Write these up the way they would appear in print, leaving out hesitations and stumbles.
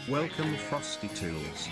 Welcome Frosty Tools.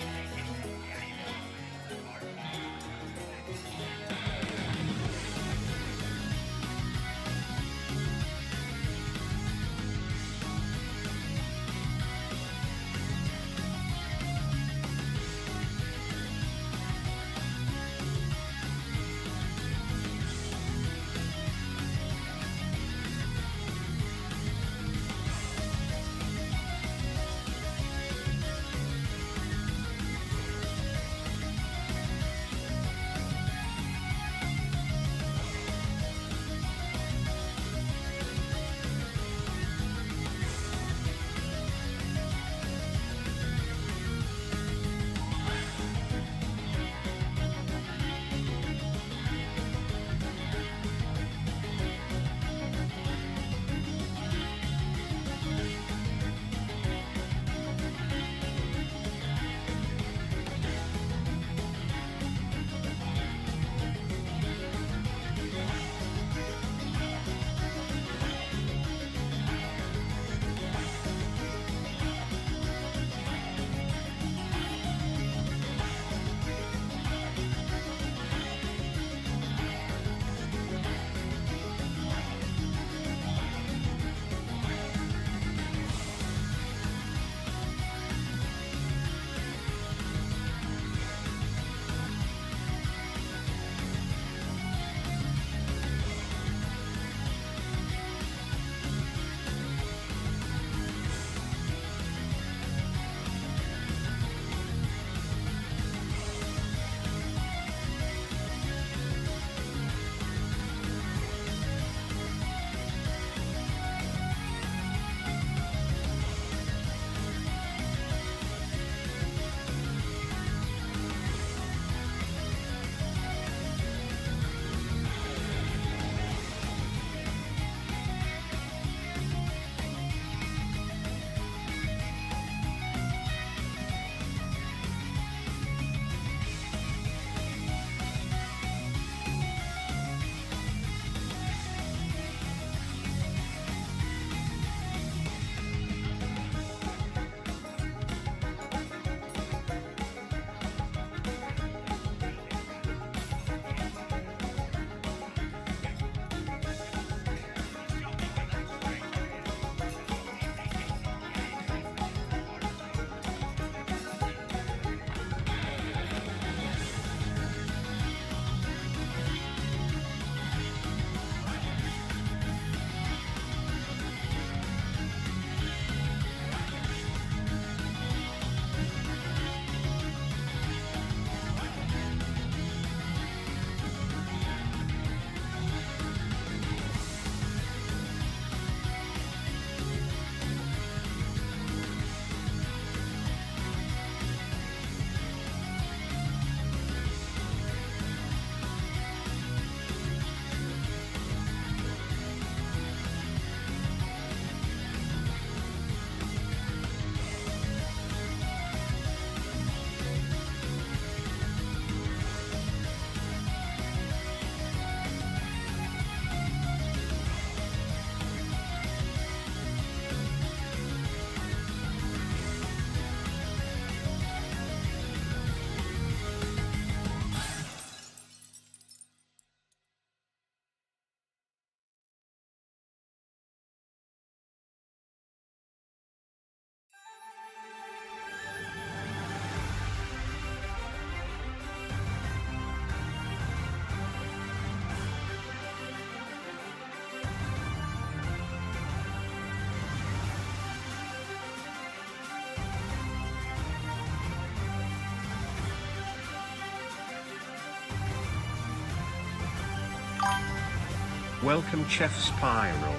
Welcome Chef Spiral.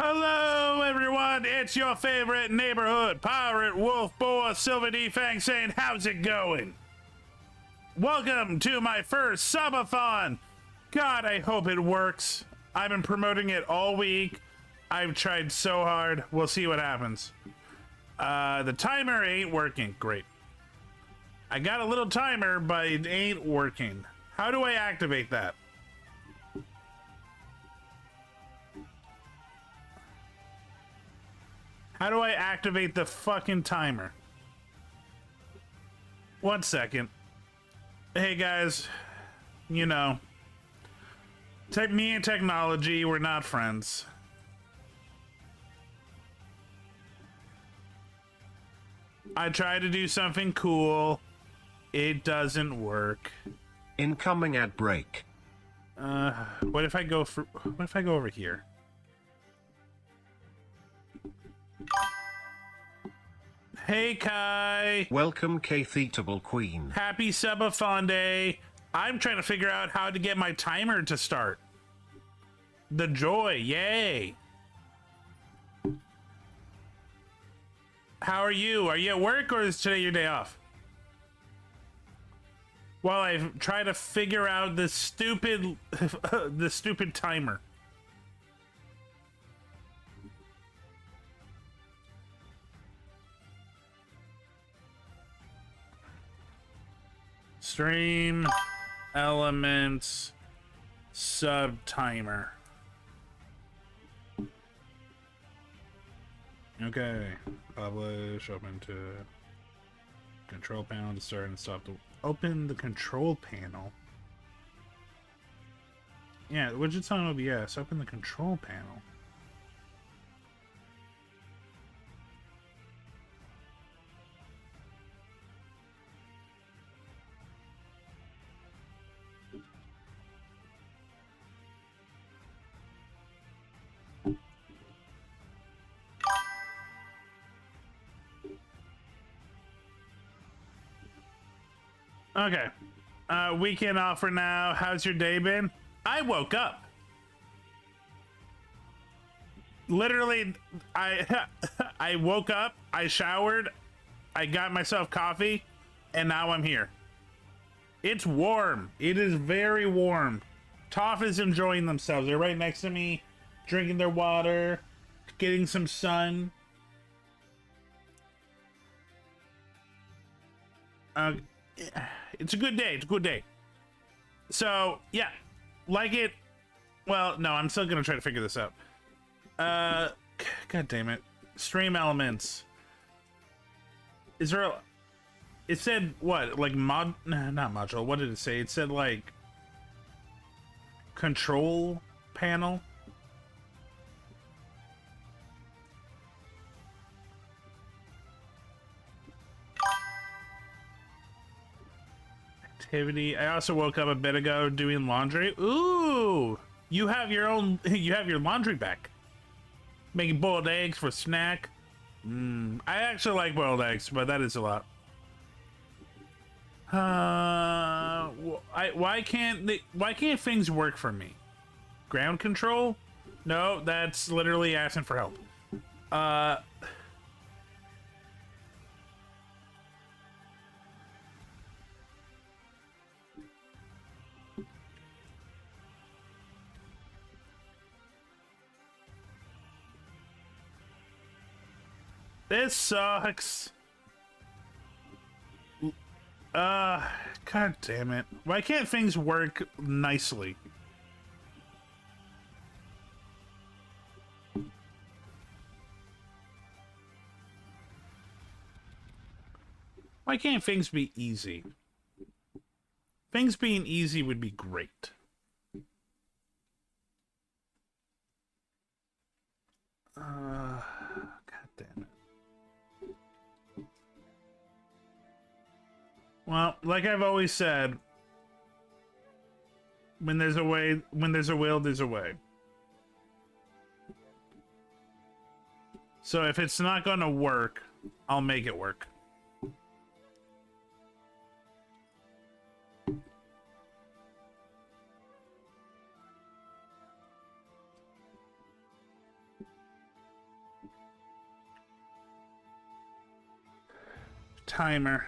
Hello, everyone. It's your favorite neighborhood pirate wolf boy, SilverDFanng, saying, how's it going? Welcome to my first Sub-A-Thon. God, I hope it works. I've been promoting it all week. I've tried so hard. We'll see what happens. The timer ain't working. Great. I got a little timer, but it ain't working. How do I activate that? How do I activate the fucking timer? 1 second. Hey guys, you know, me and technology, we're not friends. I try to do something cool. It doesn't work. Incoming ad break. What if I go over here? Hey Kai! Welcome K-Theatable Queen. Happy Sub-A-Thon Day! I'm trying to figure out how to get my timer to start. The joy, yay! How are you? Are you at work or is today your day off? While I try to figure out this stupid, the stupid timer. Stream elements sub timer. Okay, publish, open to control panel to start and stop the open the control panel. Yeah, widgets on OBS, open the control panel. Okay. Weekend off for now. How's your day been? I woke up. Literally, I woke up, I showered, I got myself coffee, and now I'm here. It's warm. It is very warm. Toph is enjoying themselves. They're right next to me, drinking their water, getting some sun. It's a good day. It's a good day. So, yeah. Like it. Well, no, I'm still going to try to figure this out. God damn it. Stream elements. Is there a... It said, what? Like, mod... Nah, not module. What did it say? It said, like... Control panel? Activity. I also woke up a bit ago doing laundry. Ooh, you have your own. You have your laundry back. Making boiled eggs for snack. I actually like boiled eggs, but that is a lot. Why can't things work for me? Ground control? No, that's literally asking for help. This sucks. God damn it. Why can't things work nicely? Why can't things be easy? Things being easy would be great. God damn it. Well, like I've always said, when there's a way, when there's a will, there's a way. So if it's not gonna work, I'll make it work. timer.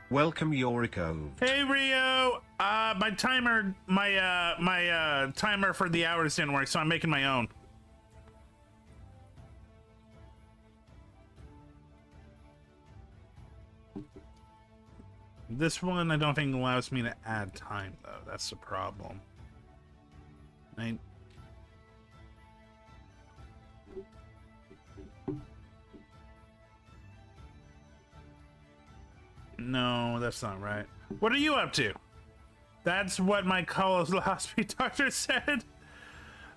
Welcome Yoriko. Hey Rio, my timer, my timer for the hours didn't work, so I'm making my own. This one I don't think allows me to add time though. That's the problem. No, that's not right. What are you up to? That's what my colonoscopy doctor said.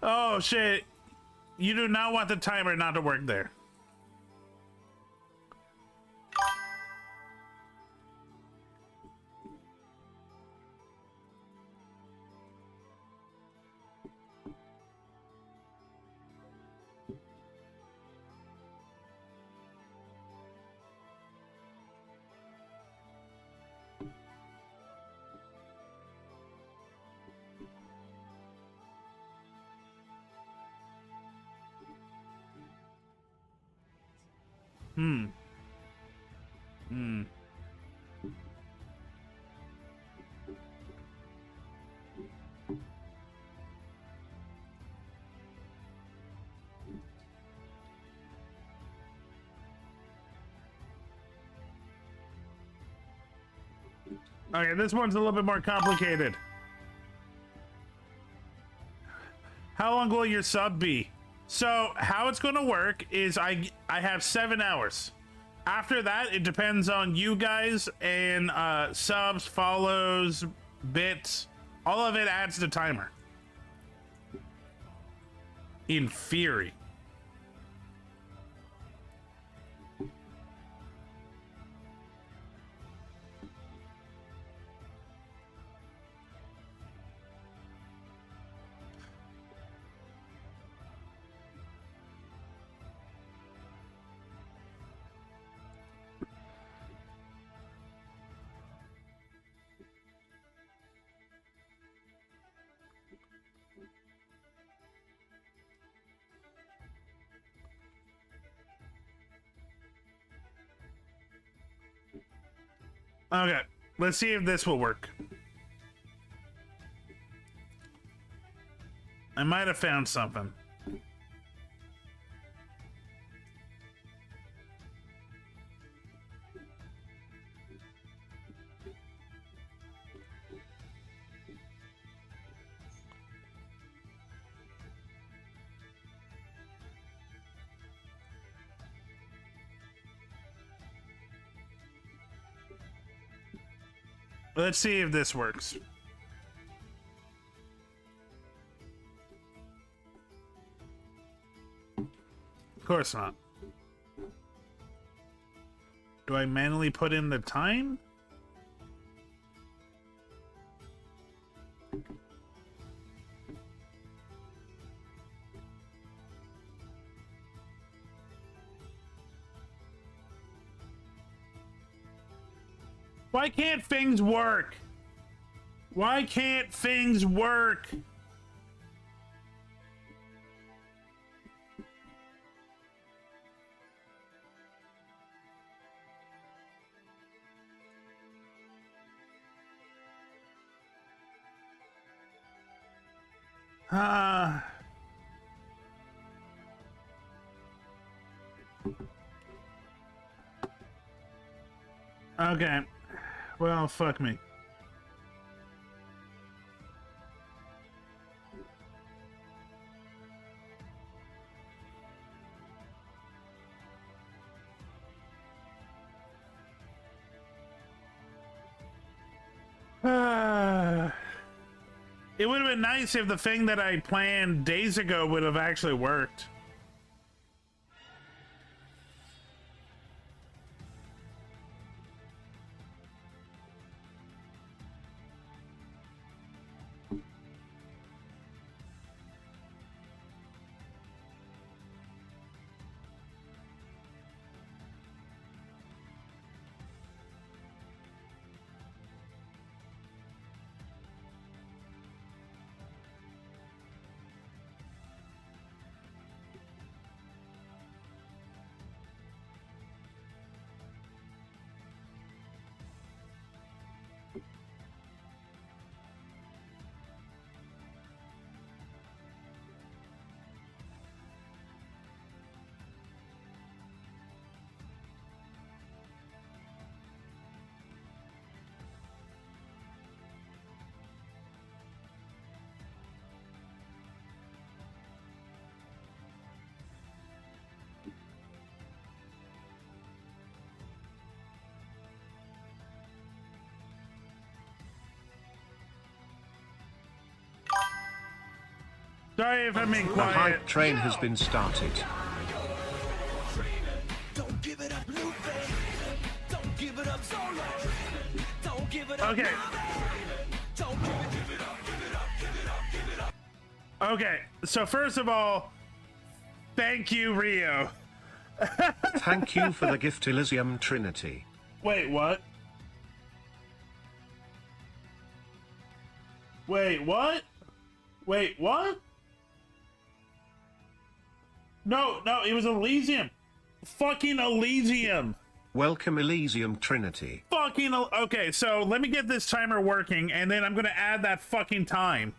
Oh shit. You do not want the timer not to work there. Okay, this one's a little bit more complicated. How long will your sub be? So how it's going to work is I have 7 hours. After that, it depends on you guys and subs, follows, bits. All of it adds the timer. In theory. Okay, let's see if this will work. I might have found something. Let's see if this works. Of course not. Do I manually put in the time? Why can't things work? Why can't things work? Okay. Well, fuck me. It would have been nice if the thing that I planned days ago would have actually worked. Sorry if I'm being The quiet. hype train has been started. Don't give it up, Lupe. Don't give it up, Solo. Don't give it up. Okay. Don't give it up, give it up, give it up, give it up. Okay, so first of all, thank you, Rio. Thank you for the gift, Elysium Trinity. Wait, what? Wait, what? Wait, what? No, it was Elysium. Fucking Elysium. Welcome, Elysium Trinity. Fucking okay, so let me get this timer working, and then I'm gonna add that fucking time.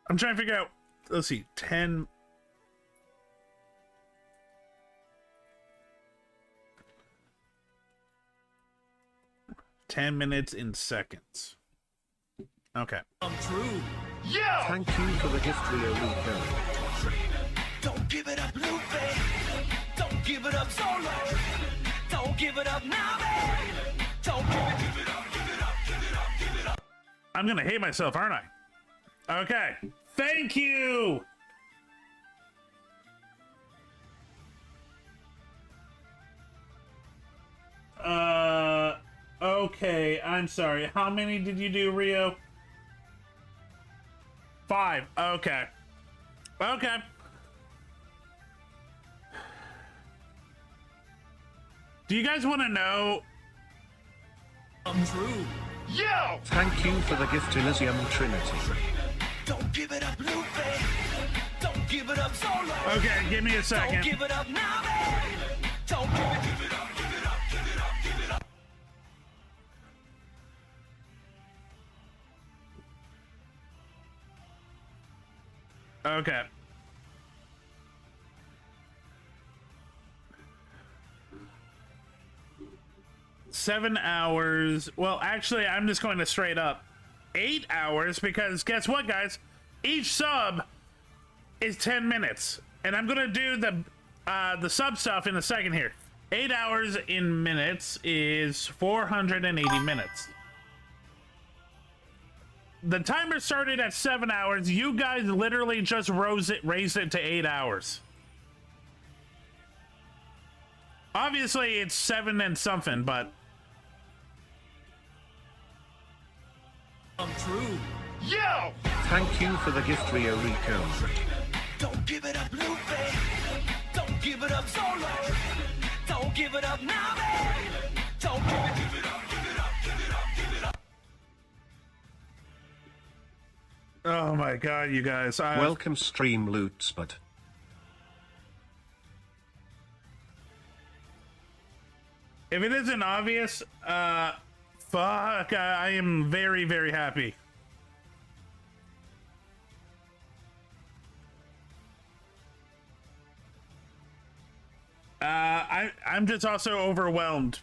I'm trying to figure out. Let's see, 10. Minutes in seconds. Okay. Thank you for the gift, Rio Rico. Don't give it up, Lupe. Don't give it up, Solo. Don't give it up now, man. Don't give it up, give it up, give it up, give it up. I'm gonna hate myself, aren't I? Okay. Thank you. Okay, I'm sorry. How many did you do, Rio? 5. Okay. Okay. Do you guys want to know? Thank you for the gift, Elysium Trinity. Don't give it up, Lupe. Don't give it up, Solo. Okay, give me a Don't second. give it up now, man. Don't give it up, give it up, give it up, give it up. Okay. Seven hours. Well, actually, I'm just going to straight up 8 hours because guess what, guys? Each sub is 10 minutes, and I'm gonna do the sub stuff in a second here. 8 hours in minutes is 480 minutes. The timer started at 7 hours. You guys literally just raised it to 8 hours. Obviously, it's 7 and something, but Thank you for the gift, Rio Rico. Don't give it up, Lupe. Don't give it up, Solo. Don't give it up now, man. Don't give it up, give it up, give it up, give it up. oh my god, you guys! Welcome, Stream Loots, but If it isn't obvious, fuck, I am very, very happy. I'm just also overwhelmed.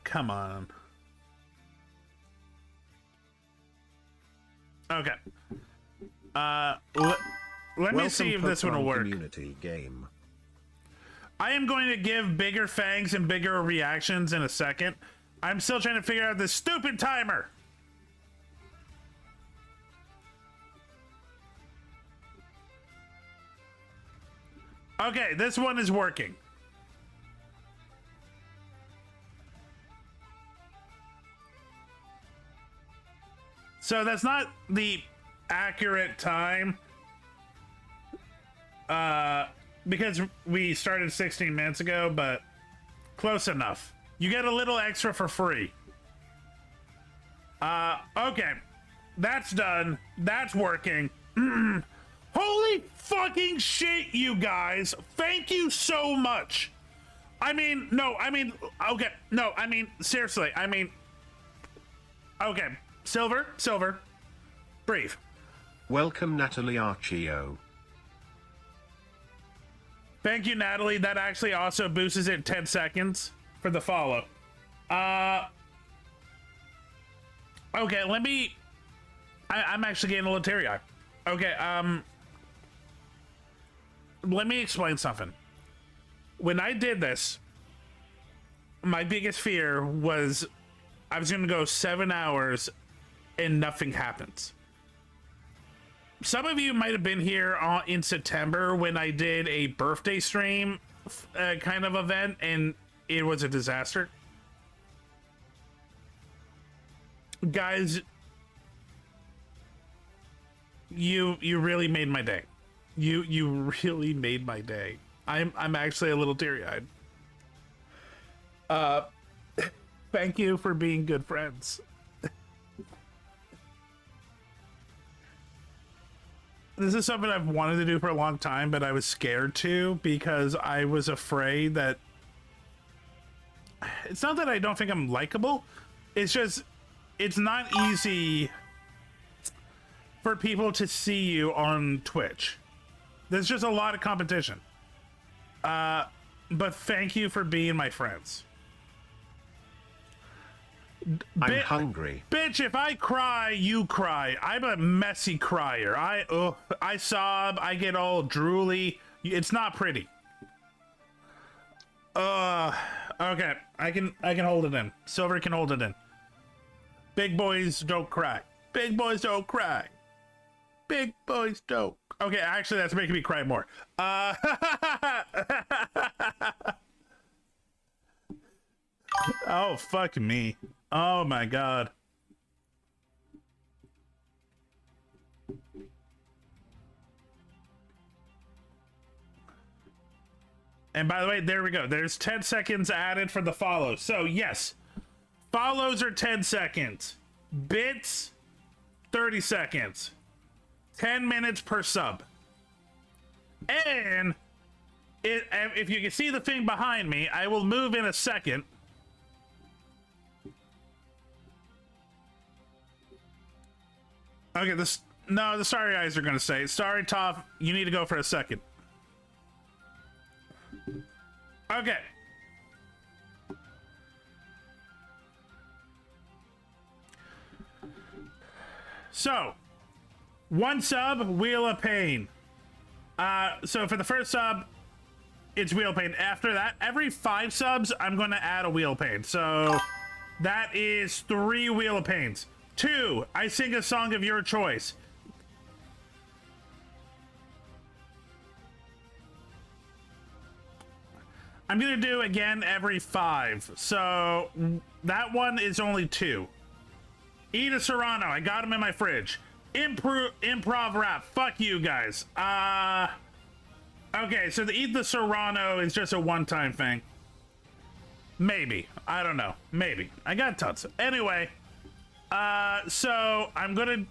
Come on. Okay. Let me see if this one will work. Community game. I am going to give bigger fangs and bigger reactions in a second. I'm still trying to figure out this stupid timer. Okay, this one is working. So that's not the accurate time. Because we started 16 minutes ago, but close enough. You get a little extra for free. Okay. That's done. That's working. Holy fucking shit, you guys. Thank you so much. Seriously, okay. Silver, breathe. Welcome Natalie Archio. Thank you, Natalie. That actually also boosts it 10 seconds for the follow. Okay, let me... I'm actually getting a little teary-eyed. Okay, let me explain something. When I did this, my biggest fear was I was going to go 7 hours and nothing happens. Some of you might have been here in September when I did a birthday stream kind of event, and it was a disaster. Guys, you really made my day. You really made my day. I'm actually a little teary-eyed. Thank you for being good friends. This is something I've wanted to do for a long time, but I was scared to because I was afraid that... It's not that I don't think I'm likable. It's just, it's not easy for people to see you on Twitch. There's just a lot of competition. But thank you for being my friends. I'm hungry. Bitch, if I cry, you cry. I'm a messy crier. I sob, I get all drooly. It's not pretty. Okay. I can hold it in. Silver can hold it in. Big boys don't cry. Big boys don't cry. Big boys don't. Okay, actually that's making me cry more. Oh, fuck me. Oh my god. And by the way, there we go. There's 10 seconds added for the follow. So yes, follows are 10 seconds. Bits, 30 seconds. 10 minutes per sub. And if you can see the thing behind me, I will move in a second. Okay, the Starry Eyes are gonna say, Starry Top, you need to go for a second. Okay. So, 1 sub, Wheel of Pain. So for the first sub, it's Wheel of Pain. After that, every 5 subs, I'm gonna add a Wheel of Pain. So that is 3 Wheel of Pains. 2, I sing a song of your choice. I'm gonna do again every 5. So that one is only 2. Eat a Serrano. I got him in my fridge. Improv rap. Fuck you guys. Okay, so the Eat the Serrano is just a one-time thing. Maybe. I don't know. Maybe. I got tons. Anyway. So I'm gonna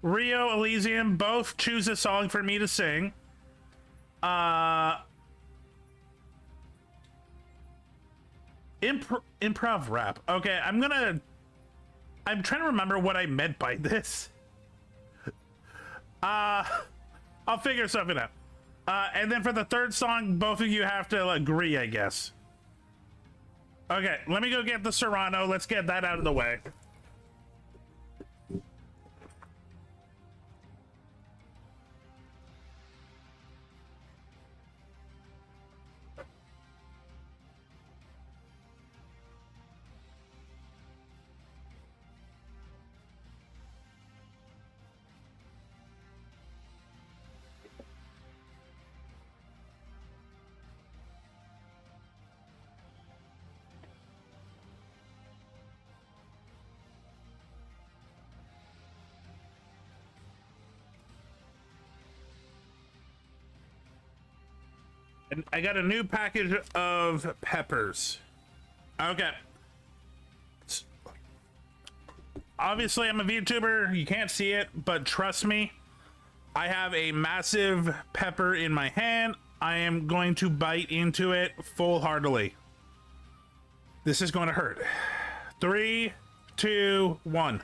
Rio, Elysium, both choose a song for me to sing. Improv rap. Okay, I'm trying to remember what I meant by this. I'll figure something out. And then for the third song, both of you have to agree, I guess. Okay, let me go get the Serrano. Let's get that out of the way. And I got a new package of peppers. Okay. Obviously, I'm a VTuber. You can't see it, but trust me, I have a massive pepper in my hand. I am going to bite into it full-heartedly. This is going to hurt. 3, 2, 1.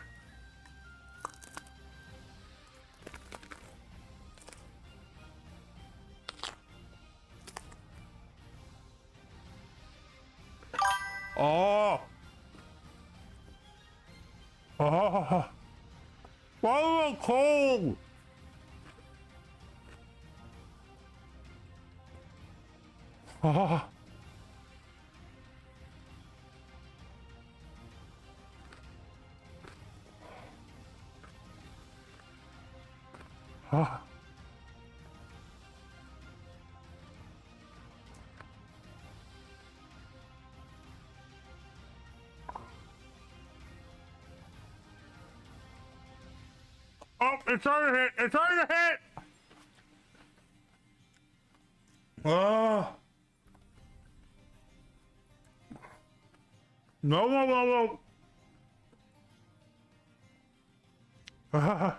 Oh. Oh. Why is it cold? Oh. Oh. Oh, it's trying to hit. It's trying to hit. Oh. No, no, no, no.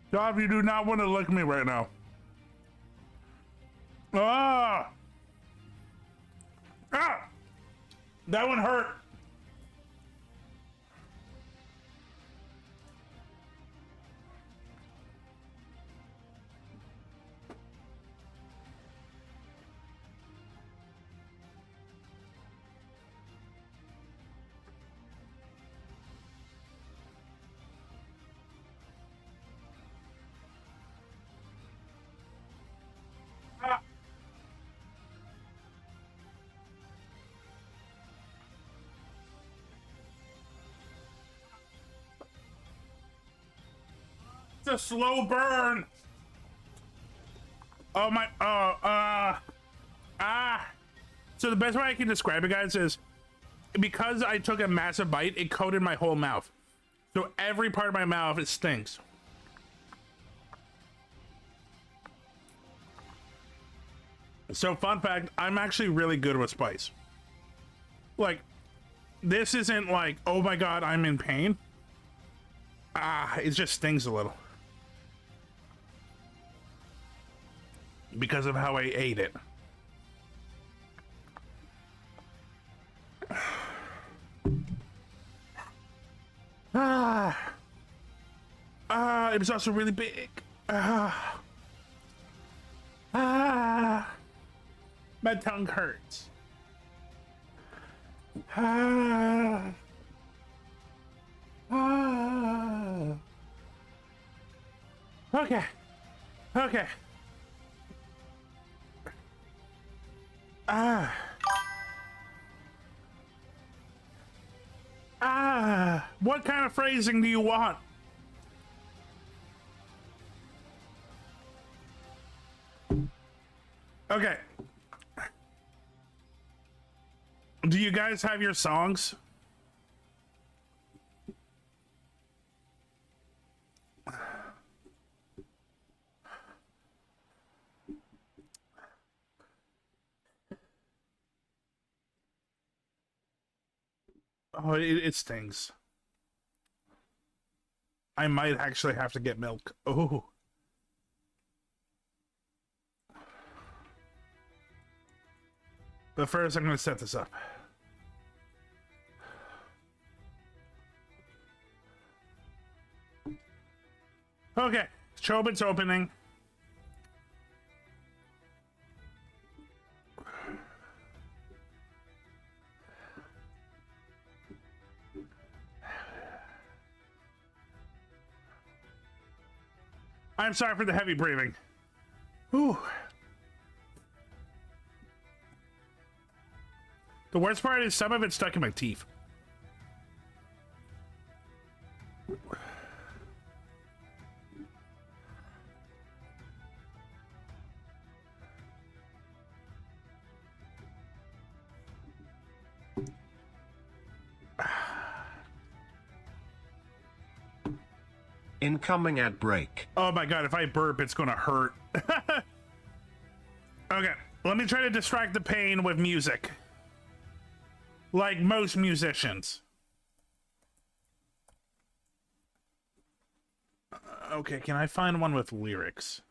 Stop, you do not want to lick me right now. Ah! Ah! That one hurt. Ah. It's a slow burn. Oh my, So the best way I can describe it, guys, is because I took a massive bite, it coated my whole mouth. So every part of my mouth, it stinks. So fun fact, I'm actually really good with spice. Like, this isn't like, oh my God, I'm in pain. It just stings a little. Because of how I ate it. It was also really big. My tongue hurts. Okay. Okay. What kind of phrasing do you want? Okay. Do you guys have your songs? Oh, it stings. I might actually have to get milk. Oh. But first, I'm going to set this up. Okay, Chobit's opening. I'm sorry for the heavy breathing. Whew. The worst part is some of it's stuck in my teeth. Incoming ad break. Oh my God, if I burp, it's gonna hurt. Okay, let me try to distract the pain with music. Like most musicians. Okay, can I find one with lyrics?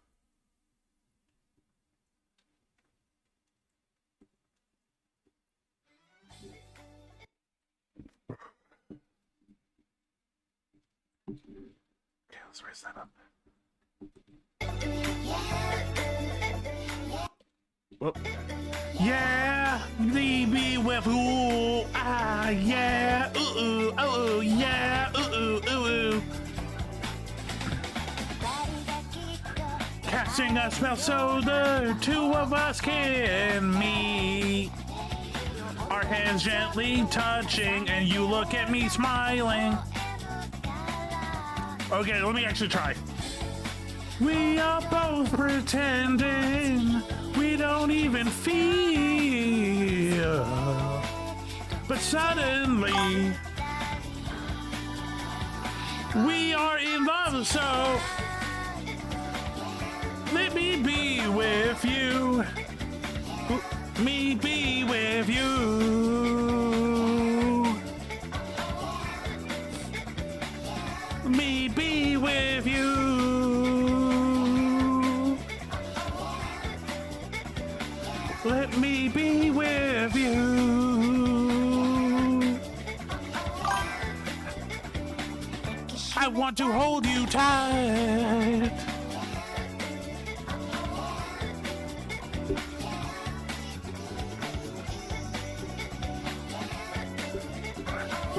Let's raise that up. Whoop. Yeah, be with ooh, ah, yeah, ooh, ooh, yeah, ooh, ooh. Casting a spell so the two of us can meet. Our hands gently touching, and you look at me smiling. Okay, let me actually try. We are both pretending we don't even feel. But suddenly, we are in love, so let me be with you. Me be with you. Me be with you. Let me be with you. I want to hold you tight.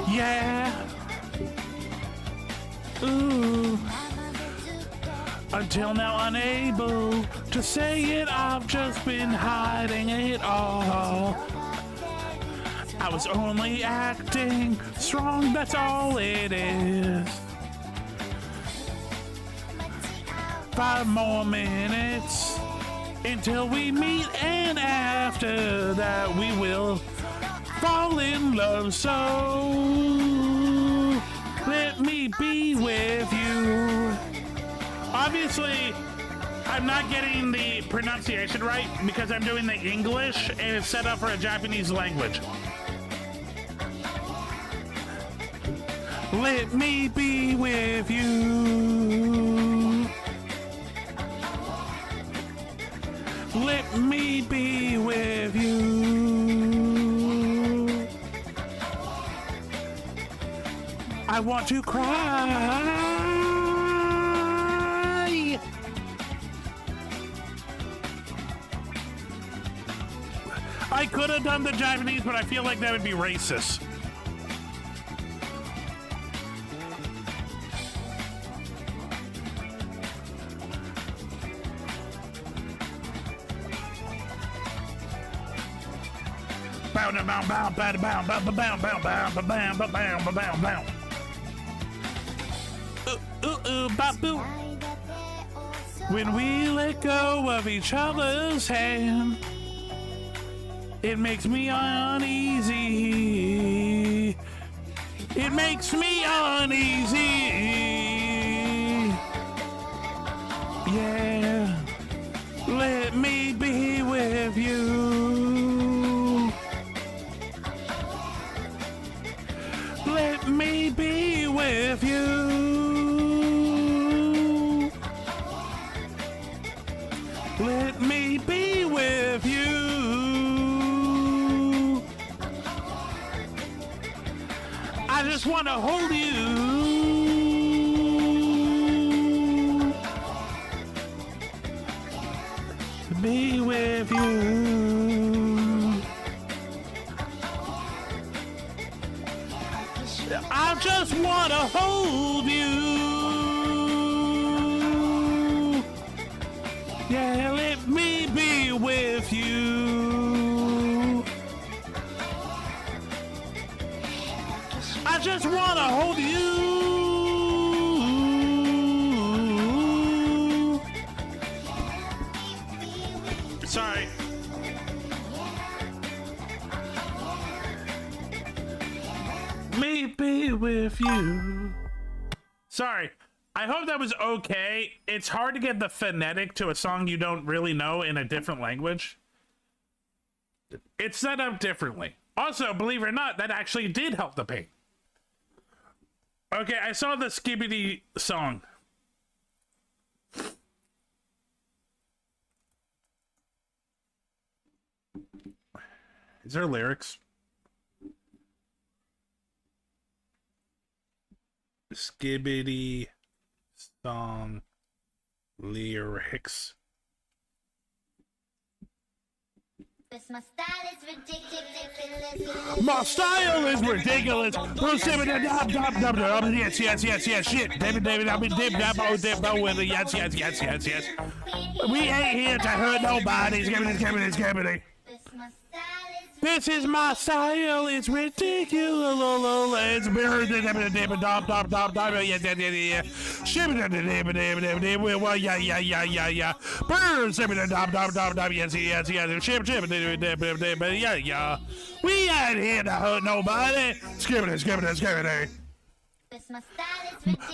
Yeah. Ooh. Until now unable to say it, I've just been hiding it all. I was only acting strong, that's all it is. 5 more minutes until we meet, and after that we will fall in love, so let me be with you. Obviously, I'm not getting the pronunciation right because I'm doing the English and it's set up for a Japanese language. Let me be with you. Let me be with you. I want to cry. I could have done the Japanese, but I feel like that would be racist. Bow bow bow bow bow bow bow bow bow bow bow bow bow bow bow. Boo. When we let go of each other's hand, it makes me uneasy. It makes me uneasy. Yeah. Let me be with you. Let me be with you. Let me be with you. I just want to hold you. Be with you. I just want to hold you. Yeah, let me be with you. I just want to hold you. Sorry. Me be with you. Sorry. I hope that was okay. It's hard to get the phonetic to a song you don't really know in a different language. It's set up differently. Also, believe it or not, that actually did help the pain. Okay, I saw the Skibbity song. Is there lyrics? Skibbity Song lyrics. My style is ridiculous. My style is ridiculous. Yes. Shit. David, I'll be dip, with it. Yes. We ain't here to hurt nobody. Skibbity. This is my style. It's ridiculous. It's weird. Yeah. Birds. Yes. We ain't here to hurt nobody. Skibbity.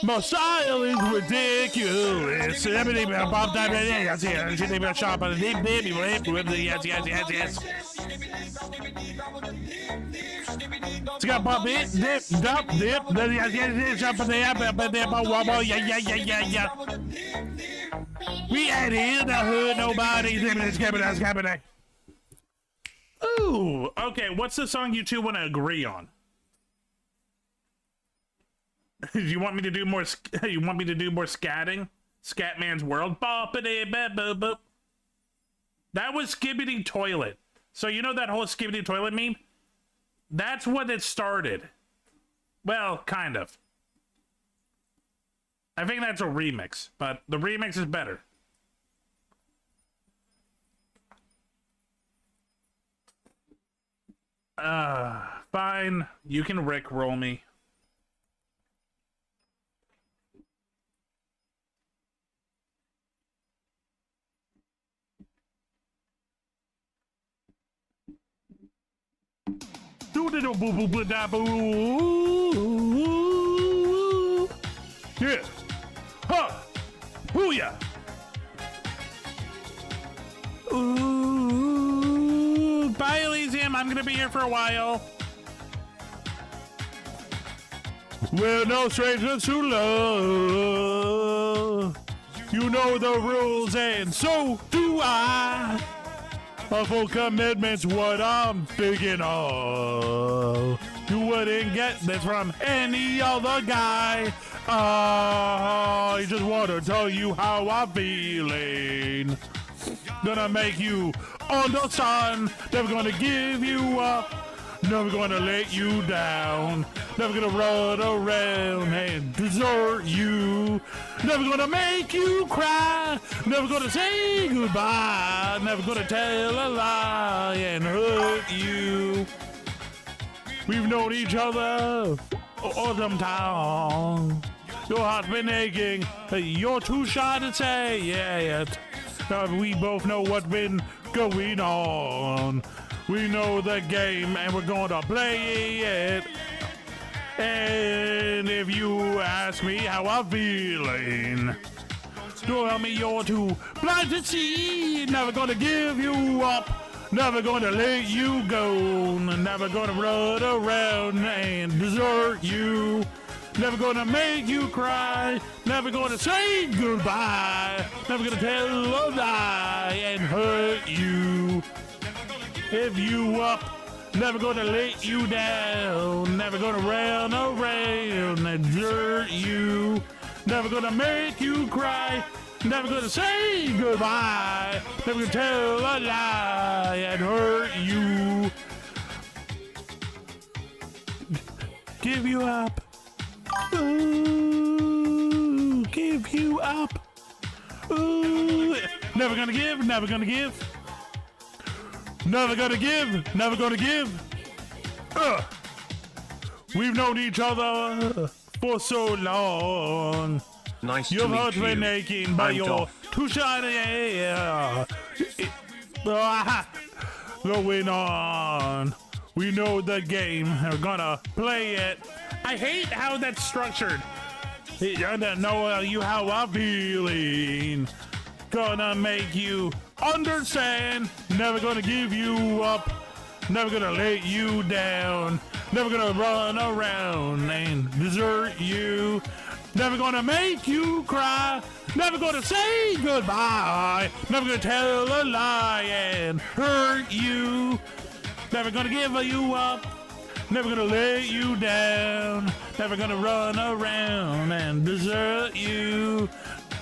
My style is ridiculous. Yes. It's got pop it, dip, jump in the app, yeah. We ain't here to hurt nobody. Skibbity. Ooh, okay. What's the song you two want to agree on? You want me to do more? You want me to do more scatting? Scatman's World. Boppity-bap-boop-boop. That was Skibbity Toilet. So you know that whole Skibbity Toilet meme? That's what it started. Well, kind of. I think that's a remix, but the remix is better. Fine. You can Rickroll me. Yeah. Ha. Booyah. Ooh. Bye, Elysium. I'm gonna be here for a while. We're no strangers to love. You know the rules, and so do I. A full commitment's what I'm thinking of. You wouldn't get this from any other guy. I just want to tell you how I'm feeling. Gonna make you understand. Never gonna give you up. Never gonna let you down. Never gonna run around and desert you. Never gonna make you cry. Never gonna say goodbye. Never gonna tell a lie and hurt you. We've known each other for some time. Your heart's been aching. You're too shy to say it. We both know what's been going on. We know the game and we're gonna play it. And if you ask me how I'm feeling, tell me you're too blind to see. Never gonna give you up. Never gonna let you go. Never gonna run around and desert you. Never gonna make you cry. Never gonna say goodbye. Never gonna tell a lie and hurt you. If you up, never gonna let you down. Never gonna run around and desert you. Never gonna make you cry. Never gonna say goodbye. Never gonna tell a lie and hurt you. Give you up. Ooh, give you up. Ooh, never gonna give, never gonna give. Never gonna give, never gonna give. We've known each other for so long. Nice Your to meet heart's you. been aching, but I'm you're Doff. too shiny. Going on. We know the game. We're gonna play it. I hate how that's structured. I don't know you how I'm feeling. Gonna make you understand. Never gonna give you up. Never gonna let you down. Never gonna run around and desert you. Never gonna make you cry. Never gonna say goodbye. Never gonna tell a lie and hurt you. Never gonna give you up. Never gonna let you down. Never gonna run around and desert you.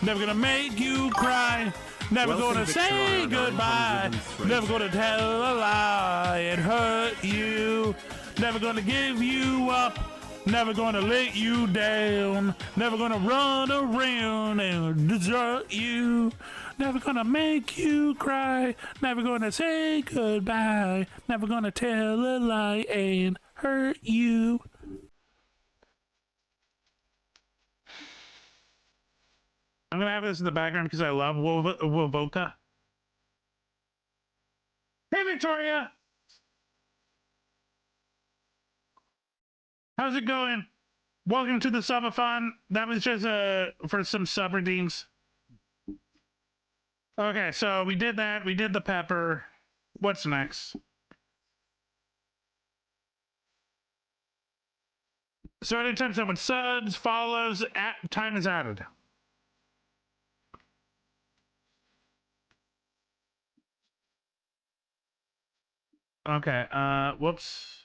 Never gonna make you cry. Never Welcome, gonna say Victoria goodbye. 903. Never gonna tell a lie and hurt you. Never gonna give you up. Never gonna let you down. Never gonna run around and desert you. Never gonna make you cry. Never gonna say goodbye. Never gonna tell a lie and hurt you. I'm gonna have this in the background because I love Wovoka. Hey, Victoria! How's it going? Welcome to the Sub-A-Thon. That was just for some sub redeems. Okay, so we did that. We did the pepper. What's next? So anytime someone subs, follows, time is added. Okay, whoops.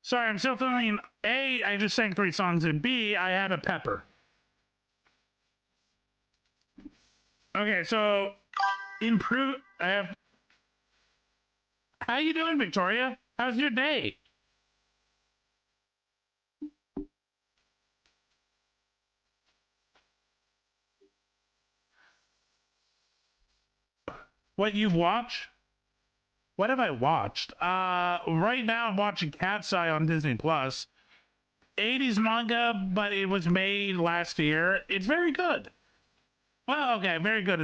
Sorry, I'm still feeling A, I just sang 3 songs, and B, I had a pepper. Okay, so improve. I have. How you doing, Victoria? How's your day? What you've watched? What have I watched? Right now I'm watching Cat's Eye on Disney Plus. 80s manga, but it was made last year. It's very good. Well, okay, very good.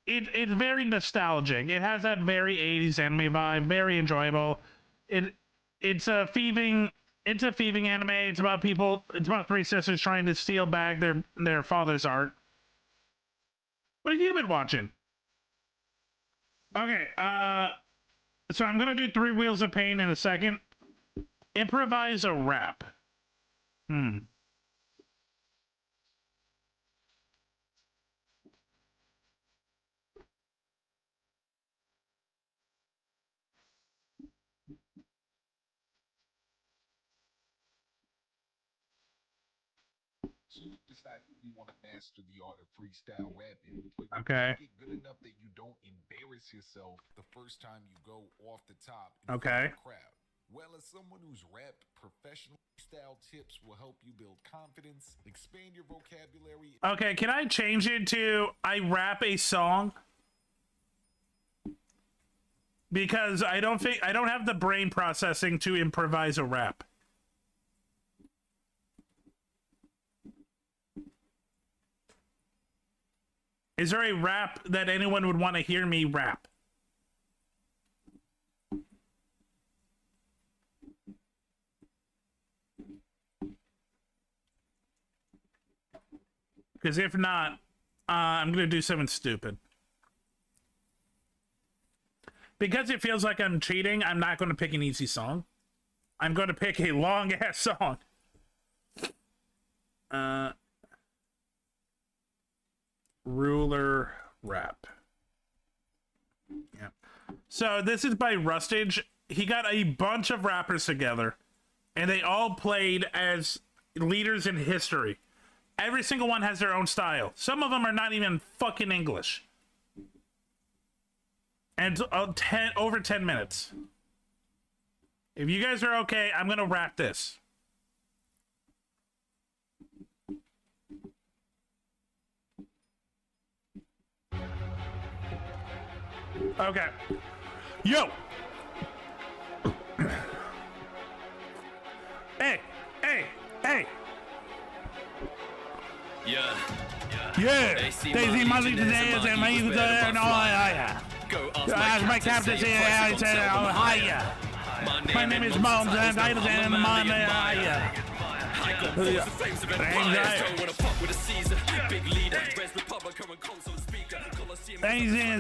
It's very nostalgic. It has that very 80s anime vibe. Very enjoyable. It's a thieving anime. It's about people. It's about 3 sisters trying to steal back their father's art. What have you been watching? Okay, so I'm gonna do 3 Wheels of Pain in a second. Improvise a rap. So you decide you want to master the art of freestyle rapping, but you Okay. make it good enough that you don't embarrass yourself the first time you go off the top in front Okay. of the crowd. Well, as someone who's rapped professional style tips will help you build confidence, expand your vocabulary. Okay, can I change it to I rap a song? Because I don't have the brain processing to improvise a rap. Is there a rap that anyone would want to hear me rap? Because if not, I'm going to do something stupid. Because it feels like I'm cheating, I'm not going to pick an easy song. I'm going to pick a long-ass song. Ruler rap. Yeah. So this is by Rustage. He got a bunch of rappers together, and they all played as leaders in history. Every single one has their own style. Some of them are not even fucking English. And over 10 minutes. If you guys are okay, I'm gonna wrap this. Okay. Yo! Hey! Hey! Hey! Yeah. Yeah! They see They see my my legion legionnaires and my and evil my and evil all that. Go Ask my captain here, I said, oh, hiya. My name is Bones, and I was in my name, hiya. I got force the flames of empires. Don't wanna fuck with a Caesar. Big leader, Res Republic, current console speaker. Colosseum.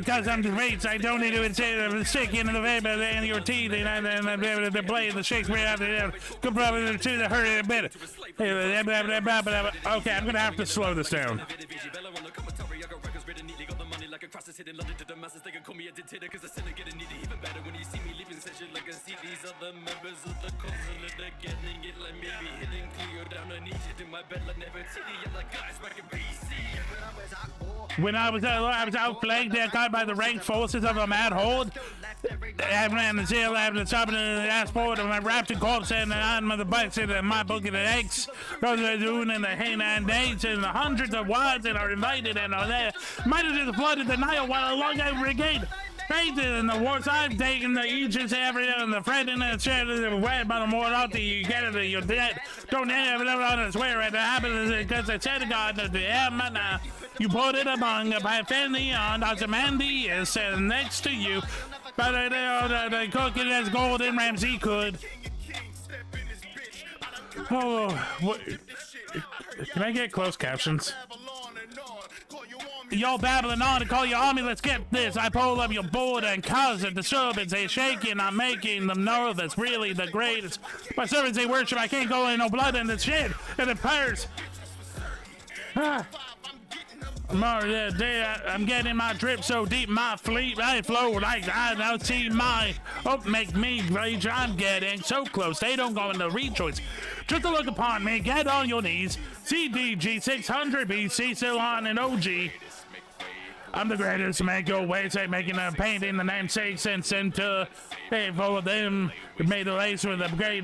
Because I'm debates, I don't need to say the stick into the paper and your teeth, and I'm able to play the Shakespeare after come probably to the hurry a bit. Okay, I'm gonna have to slow this down. process hitting London to the masses. They can call me a dictator cause I still getting needed even better when you see me leaving session like I see these other members of the council and they're getting it like maybe hitting clear down on knees hitting my bed like never titty and like guys back in BC. When I was outflanked and caught by the ranked forces of a mad horde, having the seal, having the top of the ass forward of my rafting corpse and on the bikes and my book of the eggs, those are doing in the Hainan dates and the hundreds of wives that are invited and are there. Might have just flooded the Nile while a long I brigade. Fainted in the wars I've taken the Aegis every day and the friend in the shed of the web by the more out you get it, you're dead. Don't ever want to swear at the happens because I said to God that the now you put it among a Pythonian, Ozymandias sitting next to you. But the cooking as Golden Ramsay could. Oh, what? Can I get closed captions? Y'all babbling on to call your army, let's get this. I pull up your border and cause a disturbance. They shaking, I'm making them know that's really the greatest. My servants, they worship, I can't go in no blood in the shit and the prayers. I'm getting my drip so deep, my fleet, I flow like I don't see my make me rage. I'm getting so close, they don't go into rejoice. Just to look upon me, get on your knees. CDG 600 BC, still on an OG. I'm the greatest, make your way, say, making a painting, the namesakes and center. Hey, for them, made the race with the great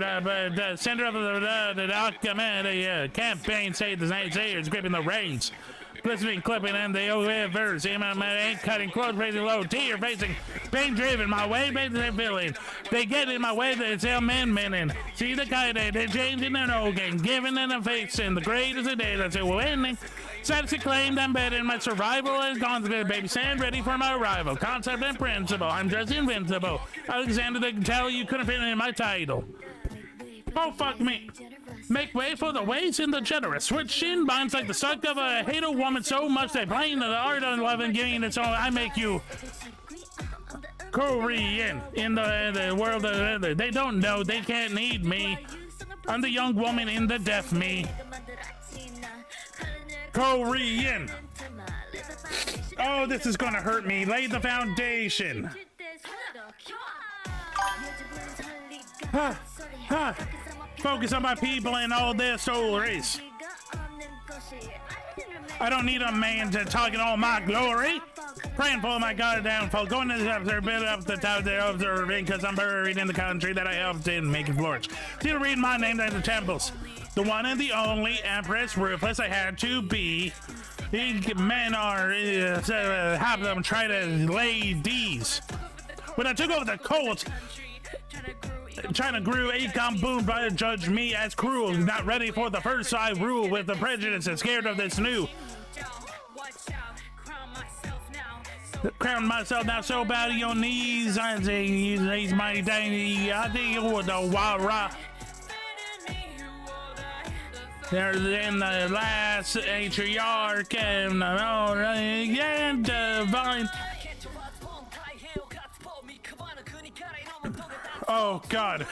center of the document, campaign, say the naysayers, gripping the reins. Glistening, clipping, and the verse. Ain't cutting, close, raising low, tear facing, pain driven, my way, they're feeling. They get in my way, they say, men. See the guy, they're changing their noggin, giving in the face, and the greatest of days, I say, well, ending. Status acclaimed, I'm better in my survival, and contemplated, baby, stand ready for my arrival. Concept and principle, I'm just invincible. Alexander, they can tell you couldn't fit in my title. Oh, fuck me. Make way for the ways in the generous. Switch shin binds like the suck of a hate a woman so much they blame the art of love and giving its own. I make you Korean in the world. They don't know, they can't need me. I'm the young woman in the deaf me. Korean. Oh, this is gonna hurt me. Lay the foundation. Focus on my people and all their stories. I don't need a man to talk in all my glory. Praying for my God downfall. Going to the observer, bit up the top they're observing, because I'm buried in the country that I helped in making flourish. Still read my name at the temples. The one and the only Empress Ruthless I had to be. These men are have them try to lay these. When I took over the court, China grew Acom boom by judge me as cruel, not ready for the first I rule with the prejudice and scared of this new. Crown myself now so bad on your knees. I say he's my dandy. I think you would the wara. There's in the last patriarch and divine. Oh God.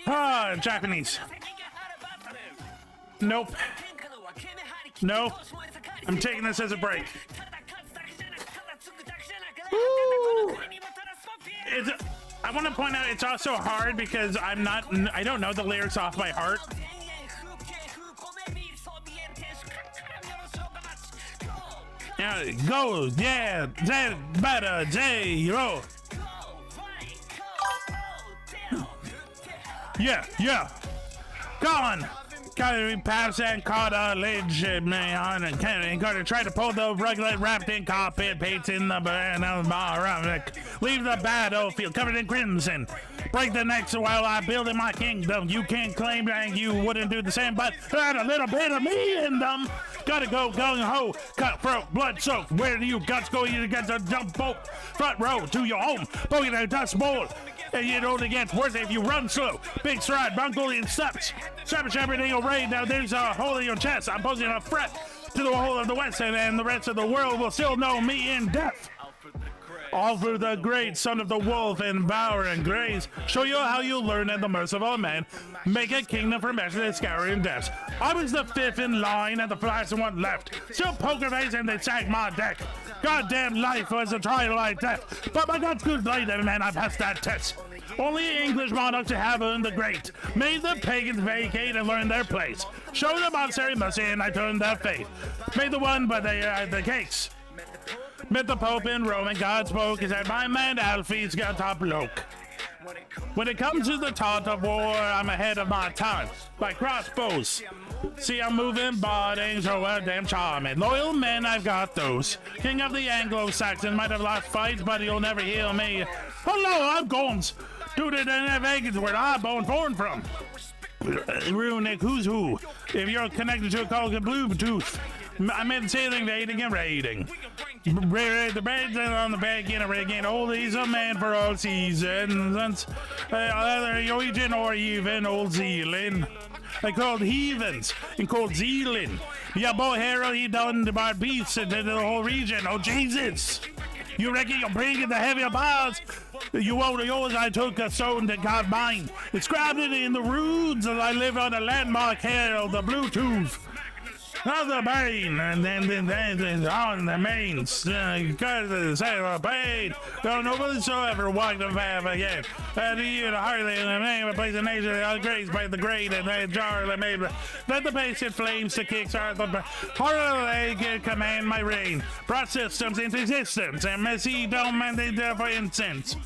Ah, Japanese. Nope. No. I'm taking this as a break. Woo. I want to point out it's also hard because I don't know the lyrics off by heart. Yeah, go, yeah, better, zero. Yeah. Gone. Gotta pass and cartilage, man, and gotta try to pull the rugged wrapped in carpet, paints in the bar, leave the battlefield covered in crimson. Break the necks while I build in my kingdom. You can't claim that you wouldn't do the same, but add a little bit of me in them. Gotta go gung-ho, cutthroat, blood soaked. Where do you guts go? You got to jump boat, front row to your home, bogey the dust bowl. And you don't get worse if you run slow. Big stride, Mongolian steps. Savage everything array. Now there's a hole in your chest. I'm posing a threat to the whole of the West, and the rest of the world will still know me in depth. Alfred the Great, son of the wolf and bower and graze, show you how you learn at the merciful man. Make a kingdom for measure and scouring depths. I was the fifth in line and the last one left. Still poker face and they sacked my deck. Goddamn life was a trial like death. But by God's good light, man, I passed that test. Only English monarchs have earned the great. Made the pagans vacate and learn their place. Showed them monastery mercy and I turned their faith. Made the one, but they had the case. Met the Pope in Rome and God spoke. He said, my man Alfie's got top loke. When it comes to the taunt of war, I'm ahead of my time. By crossbows. See, I'm moving bodies, so well damn charming. Loyal men, I've got those. King of the Anglo-Saxon might have lost fights, but he'll never heal me. Hello, I'm Gomes. Dude, in Vegas, where I'm born from. Runic, who's who? If you're connected to a call of Bluetooth, I meant sailing, dating, and raiding. The bread's on the back in a rigging. Oldies a man for all seasons. Norwegian or even Old Zealand. They called heathens and called Zealand. Yeah, boy, Harold, he done the bar beats into the whole region. Oh, Jesus. You reckon you're bringing the heavier bars? You won't yours, I took a stone that got mine. Inscribed it in the runes as I live on a landmark here, the Bluetooth. Of the brain, and then on the mains, because of the sailor paid. Don't nobody so ever walk the path again. And even hardly in the name of place of nature, the grace by the great and the jar that made. Let the patient flames to kickstart the heart of the leg command my reign. Brought systems into existence, and Messi don't mandate for incense.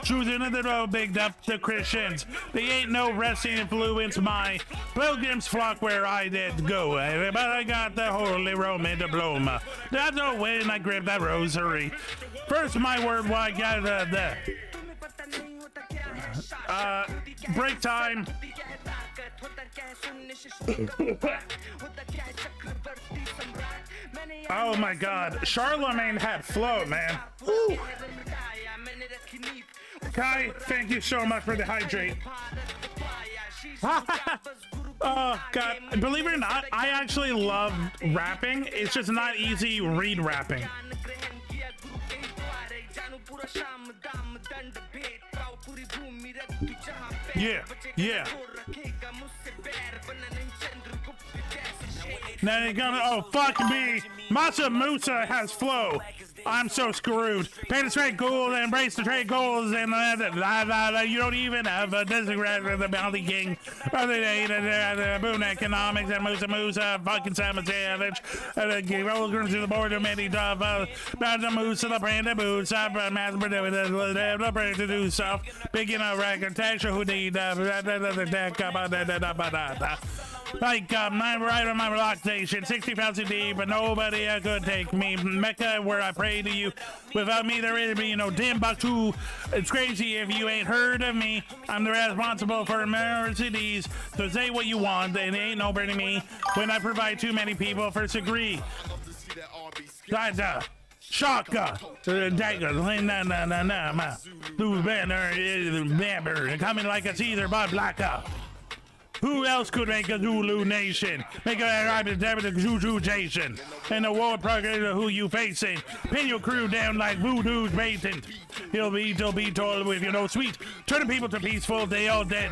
Choosing the road, bigged up the Christians. They ain't no resting influence. My pilgrims flock where I did go. But I got the Holy Roman diploma. That's no when I grip that rosary. First, my word, why got the break time. Oh my God, Charlemagne had flow, man. Woo. Kai, thank you so much for the hydrate. Oh God, believe it or not, I actually love rapping. It's just not easy read rapping. Yeah. Now you're gonna, oh fuck me. Masa Musa has flow. I'm so screwed. Pay the trade goals, embrace the trade goals, and you don't even have a disagreement with the bounty king. The boon economics and Musa, fucking Simon Savage. Welcome to the board of many tough. The Musa, the brand of Musa, mass the brand to do stuff. Picking a record, texture who need like, I'm right on my rock station, 60,000 deep, but nobody could take me. Mecca, where I pray to you. Without me, there is no Timbuktu. It's crazy if you ain't heard of me. I'm the responsible for cities, so say what you want, and it ain't nobody me. When I provide too many people first agree. Shaka, dagger, blue banner, coming like a Caesar, but blacker. Who else could make a Zulu nation? Make a rapid Juju Jason. And the war progress of who you facing. Pin your crew down like voodoo's patent. He'll be told with sweet. Turning people to peaceful, they all dead.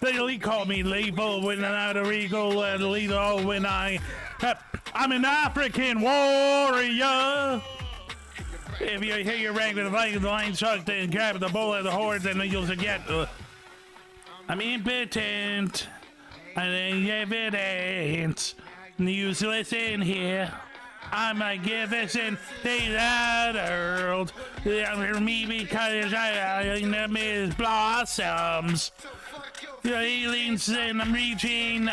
They call me lethal when I'm a regal and lethal when I'm an African warrior. If you hear your rank with the line chucked and grab the bull of the horse, then you'll forget. I'm impotent. And evidence. Useless in here. I'm a Gifferson. They that world. For me because I miss blossoms. The aliens and I'm reaching.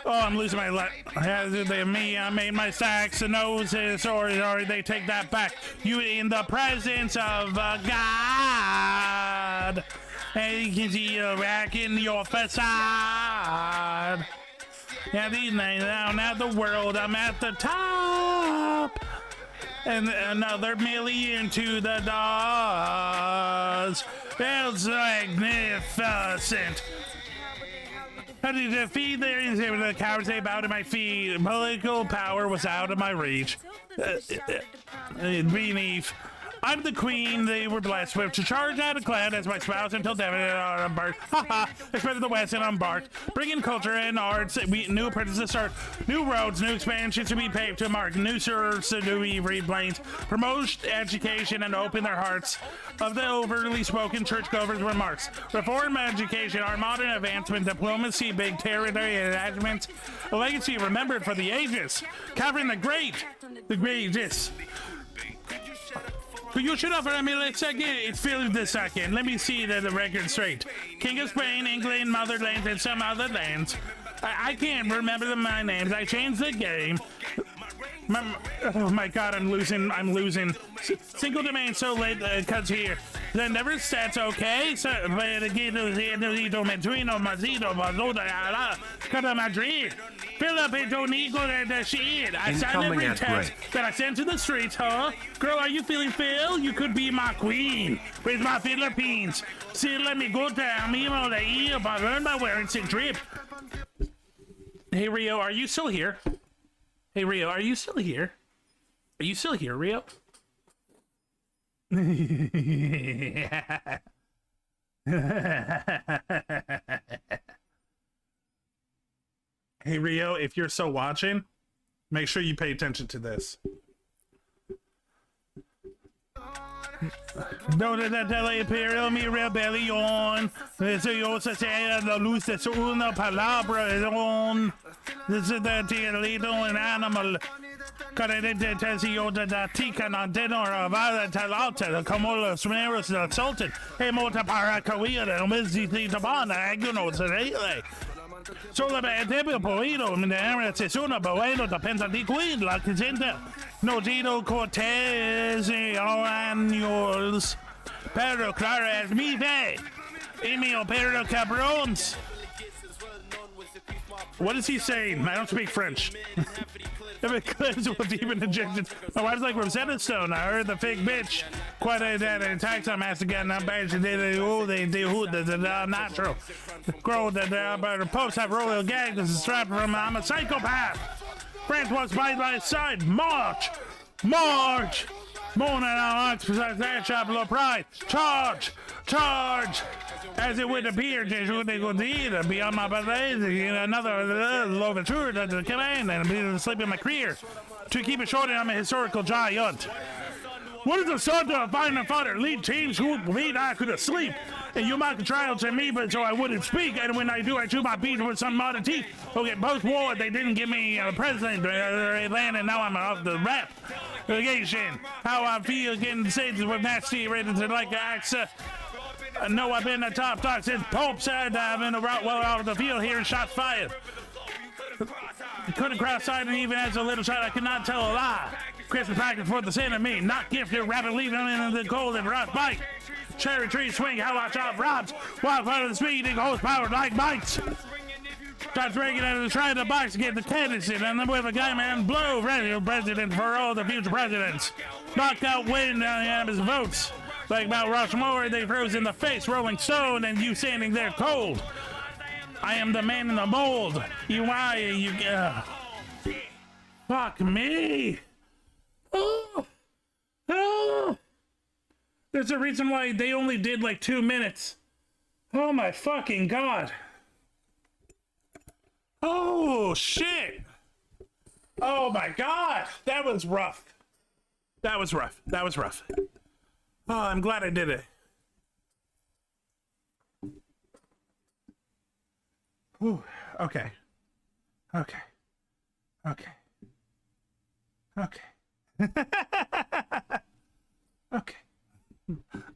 Oh, I'm losing my life. I made my sacks and noses, or they take that back. You in the presence of God. And you can see a rack in your facade. Yeah, these nights down at the world, I'm at the top. And another million to the doors. It's magnificent. How did you defeat the cowards they bowed to my feet? Political power was out of my reach. Beneath. I'm the queen they were blessed with to charge out a cloud as my spouse until death are embarked. Haha, I spread the west and embarked, bringing culture and arts. New apprentices start, new roads, new expansions to be paved to mark, new serves to be replanes, promote education and open their hearts of the overly spoken churchgoers' remarks. Reform education, our modern advancement, diplomacy, big territory attachments, a legacy remembered for the ages, covering the greatest. Could you shut up for me a second? It's filled the second. Let me see the record straight. King of Spain, England, Motherland, and some other lands. I can't remember my names. I changed the game. Oh my god, I'm losing. Single domain so late cuts here. The never stats okay. So Madrid. Philip don't equal the shit. I signed every text that I sent to the streets, huh? Girl, are you feeling Phil? You could be my queen. Where's my Philippines? See, let me go down. Me on the ear, but learn by wearing sick drip. Hey Rio, are you still here? Hey Rio, are you still here? Are you still here, Rio? Hey Rio, if you're still watching, make sure you pay attention to this. Don't let the imperial mi rebellion. This is la luz de una palabra on. This is the little and animal. Tesio da tica non denor of other talata, the Comola Smeros assaulted. Hey, Mota Paracaria, and Mizzi Tabana, Aguno today. Solo per tempo poito in the area sessuna bueno depends on the queen la presenta no Tito Cortez or annuals pero clara as mi fe Emil pero cabrons. What is he saying? I don't speak French. If it clears with even injections. My wife's like Rosetta Stone. I heard the fake bitch. Quite a that attacks on Master Gun. I'm bad. They do the natural. Grow the popes have royal gags. This is strapped from I'm a psychopath. France was by my side. March. Morning on that shop low pride. Charge. As it would appear, they go beyond my ballet, another overture to the command and be sleeping my career. To keep it short, I'm a historical giant. What is the sort of finding fodder? Lead teams who believe I could have sleep. And you mock the trial to me, but so I wouldn't speak. And when I do, I chew my beat with some modern teeth. Okay, post-war, they didn't give me a president, and now I'm off the rap. Litigation. How I feel getting states with nasty rated to like axe. No, I've been a top dog since Pope said I've been well out of the field here and shots fired. Couldn't cross side and even as a little shot, I could not tell a lie. Christmas practice for the sin of me, not gifted, rapid leaving in the cold and rock bite. Cherry tree swing, how I chop robs, wildfire of the speed, and horsepower like bites. Starts ringing out of the trying to box to get the candidacy, and then with a guy man blow, ready president for all the future presidents. Knocked out win on his votes. Like Mount Rushmore, they froze in the face, Rolling Stone, and you standing there cold. I am the man in the mold. Fuck me. Oh. There's a reason why they only did like 2 minutes. Oh my fucking god. Oh shit. Oh my god. That was rough. Oh, I'm glad I did it. Ooh, okay. Okay.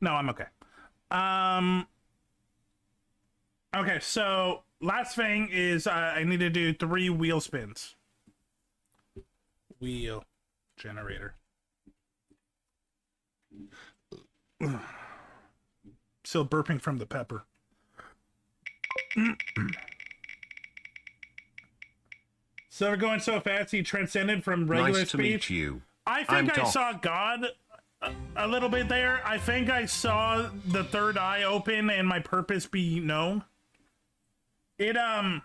No, I'm okay. Okay, so last thing is I need to do 3 wheel spins. Wheel generator. Still burping from the pepper. So we're going so fast he transcended from regular Nice to speech. meet you. I think I Doc. saw God a little bit there. I think I saw the third eye open and my purpose be known. It got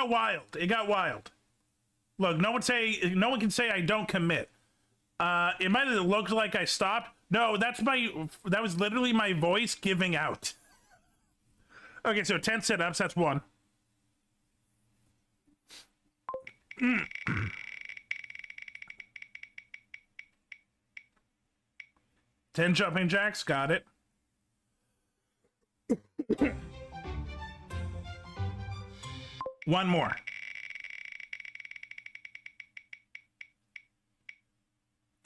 wild. Look, no one can say I don't commit. It might have looked like I stopped. No, that was literally my voice giving out. Okay, so 10 sit-ups, that's one. 10 jumping jacks, got it. One more.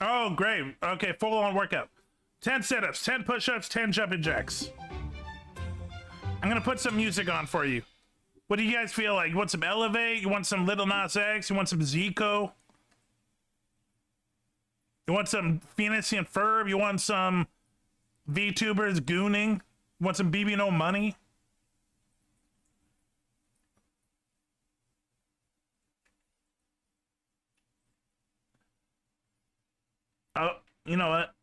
Oh, great. Okay, full-on workout. 10 sit-ups, 10 push-ups, 10 jumping jacks. I'm gonna put some music on for you. What do you guys feel like? You want some Elevate? You want some Little Nas X? You want some Zico? You want some Phoenix and Ferb? You want some VTubers gooning? You want some BB No Money? Oh, you know what?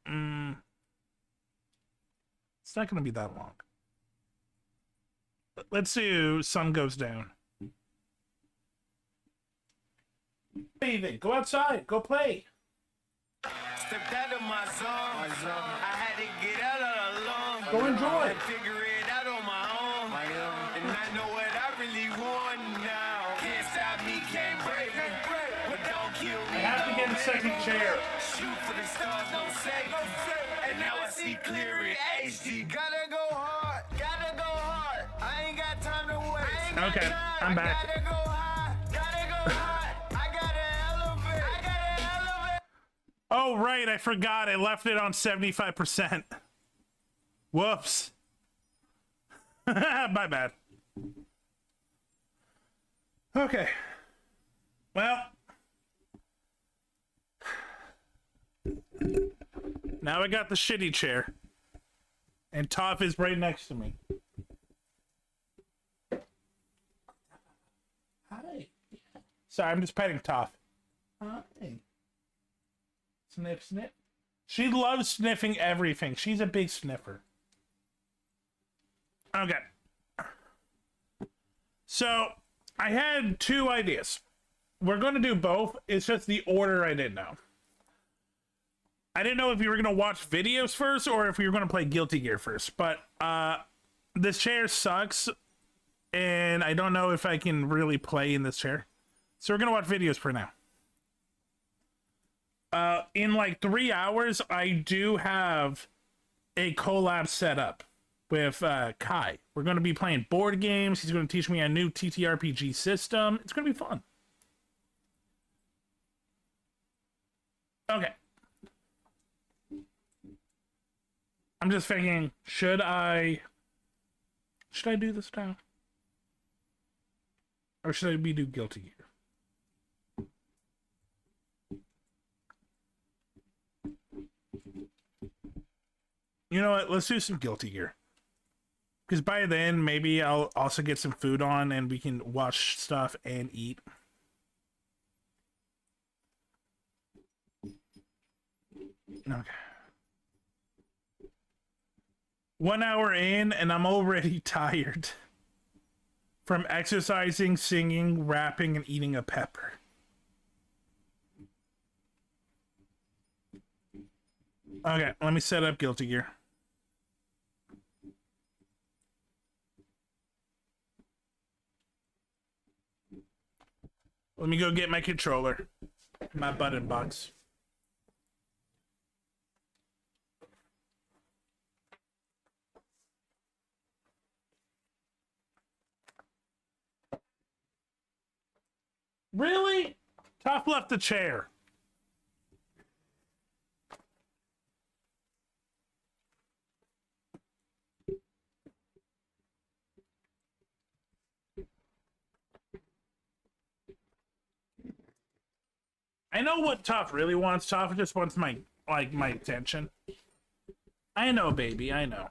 It's not gonna be that long. Let's do Sun Goes Down. Bathing. Go outside. Go play. Stepped out of my zone. I had to get out of the alone. Go enjoy. And figure it out on my own. And I know what I really want now. Can't stop me, can't break me. But don't kill me. I have to get a second chair. Shoot for the stars, no safety. And now I see clear in HD. Gotta go hard, gotta go hard. I ain't got time to waste. Okay, I'm back. Gotta go high, gotta go high. I gotta elevate, I gotta elevate. Oh, right. I forgot. I left it on 75%. Whoops. My bad. Okay. Well. Now I got the shitty chair. And Toph is right next to me. Hi. Sorry, I'm just petting Toph. Hi. Sniff, sniff. She loves sniffing everything. She's a big sniffer. Okay. So, I had two ideas. We're going to do both. It's just the order I didn't know. I didn't know if you were going to watch videos first or if you were going to play Guilty Gear first. But this chair sucks. And I don't know if I can really play in this chair. So we're going to watch videos for now. In like 3 hours, I do have a collab set up with Kai. We're going to be playing board games. He's going to teach me a new TTRPG system. It's going to be fun. Okay. I'm just thinking, should I do this now? Or should I do Guilty Gear? You know what? Let's do some Guilty Gear. Because by then, maybe I'll also get some food on and we can watch stuff and eat. Okay. 1 hour in and I'm already tired. From exercising, singing, rapping, and eating a pepper. Okay, let me set up Guilty Gear. Let me go get my controller. My button box. Really? Top left the chair. I know what Toph really wants. Toph just wants my attention. I know, baby. I know.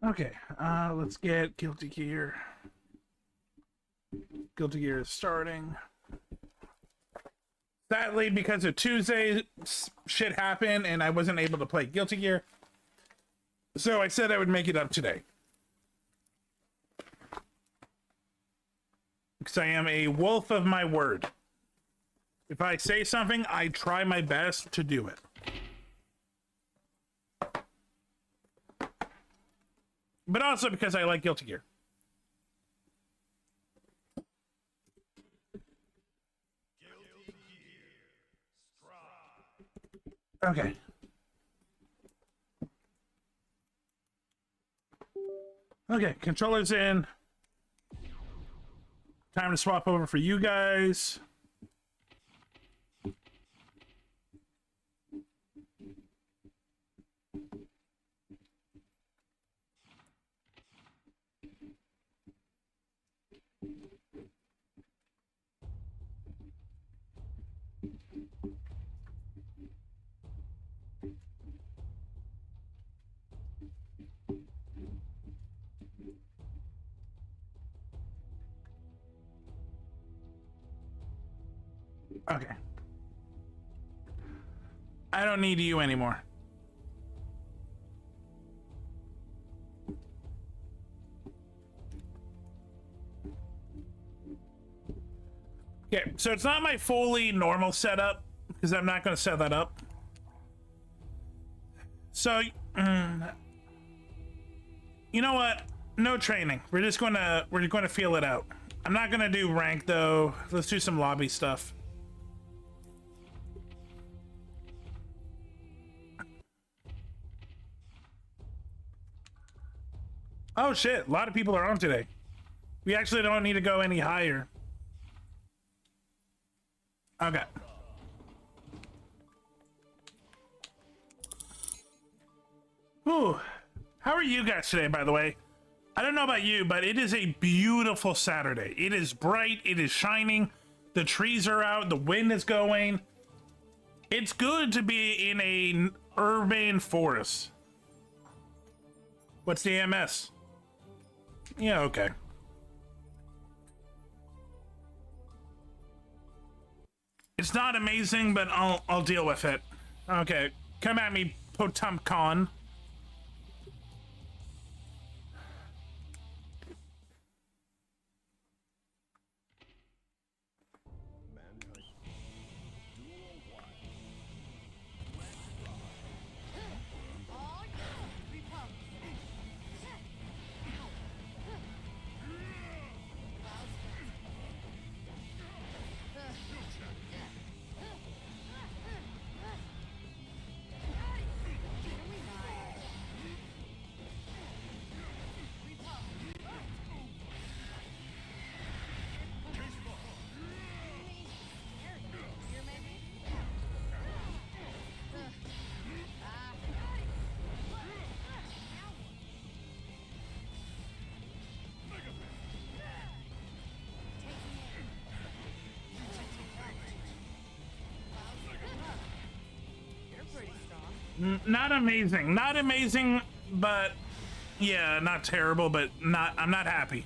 Okay, let's get Guilty Gear. Guilty Gear is starting. Sadly, because of Tuesday, shit happened and I wasn't able to play Guilty Gear. So I said I would make it up today. Because I am a wolf of my word. If I say something, I try my best to do it. But also because I like Guilty Gear. Okay. Okay, controller's in. Time to swap over for you guys. Okay. I don't need you anymore. Okay, so it's not my fully normal setup because I'm not going to set that up. So, you know what? No training. We're just going to feel it out. I'm not going to do rank though. Let's do some lobby stuff. Oh shit, a lot of people are on today. We actually don't need to go any higher. Okay. Ooh. How are you guys today, by the way? I don't know about you, but it is a beautiful Saturday. It is bright, it is shining, the trees are out, the wind is going. It's good to be in an urban forest. What's the MS? Yeah, okay. It's not amazing, but I'll deal with it. Okay, come at me, Potemkin. Not amazing. Not amazing, but yeah, not terrible, but I'm not happy.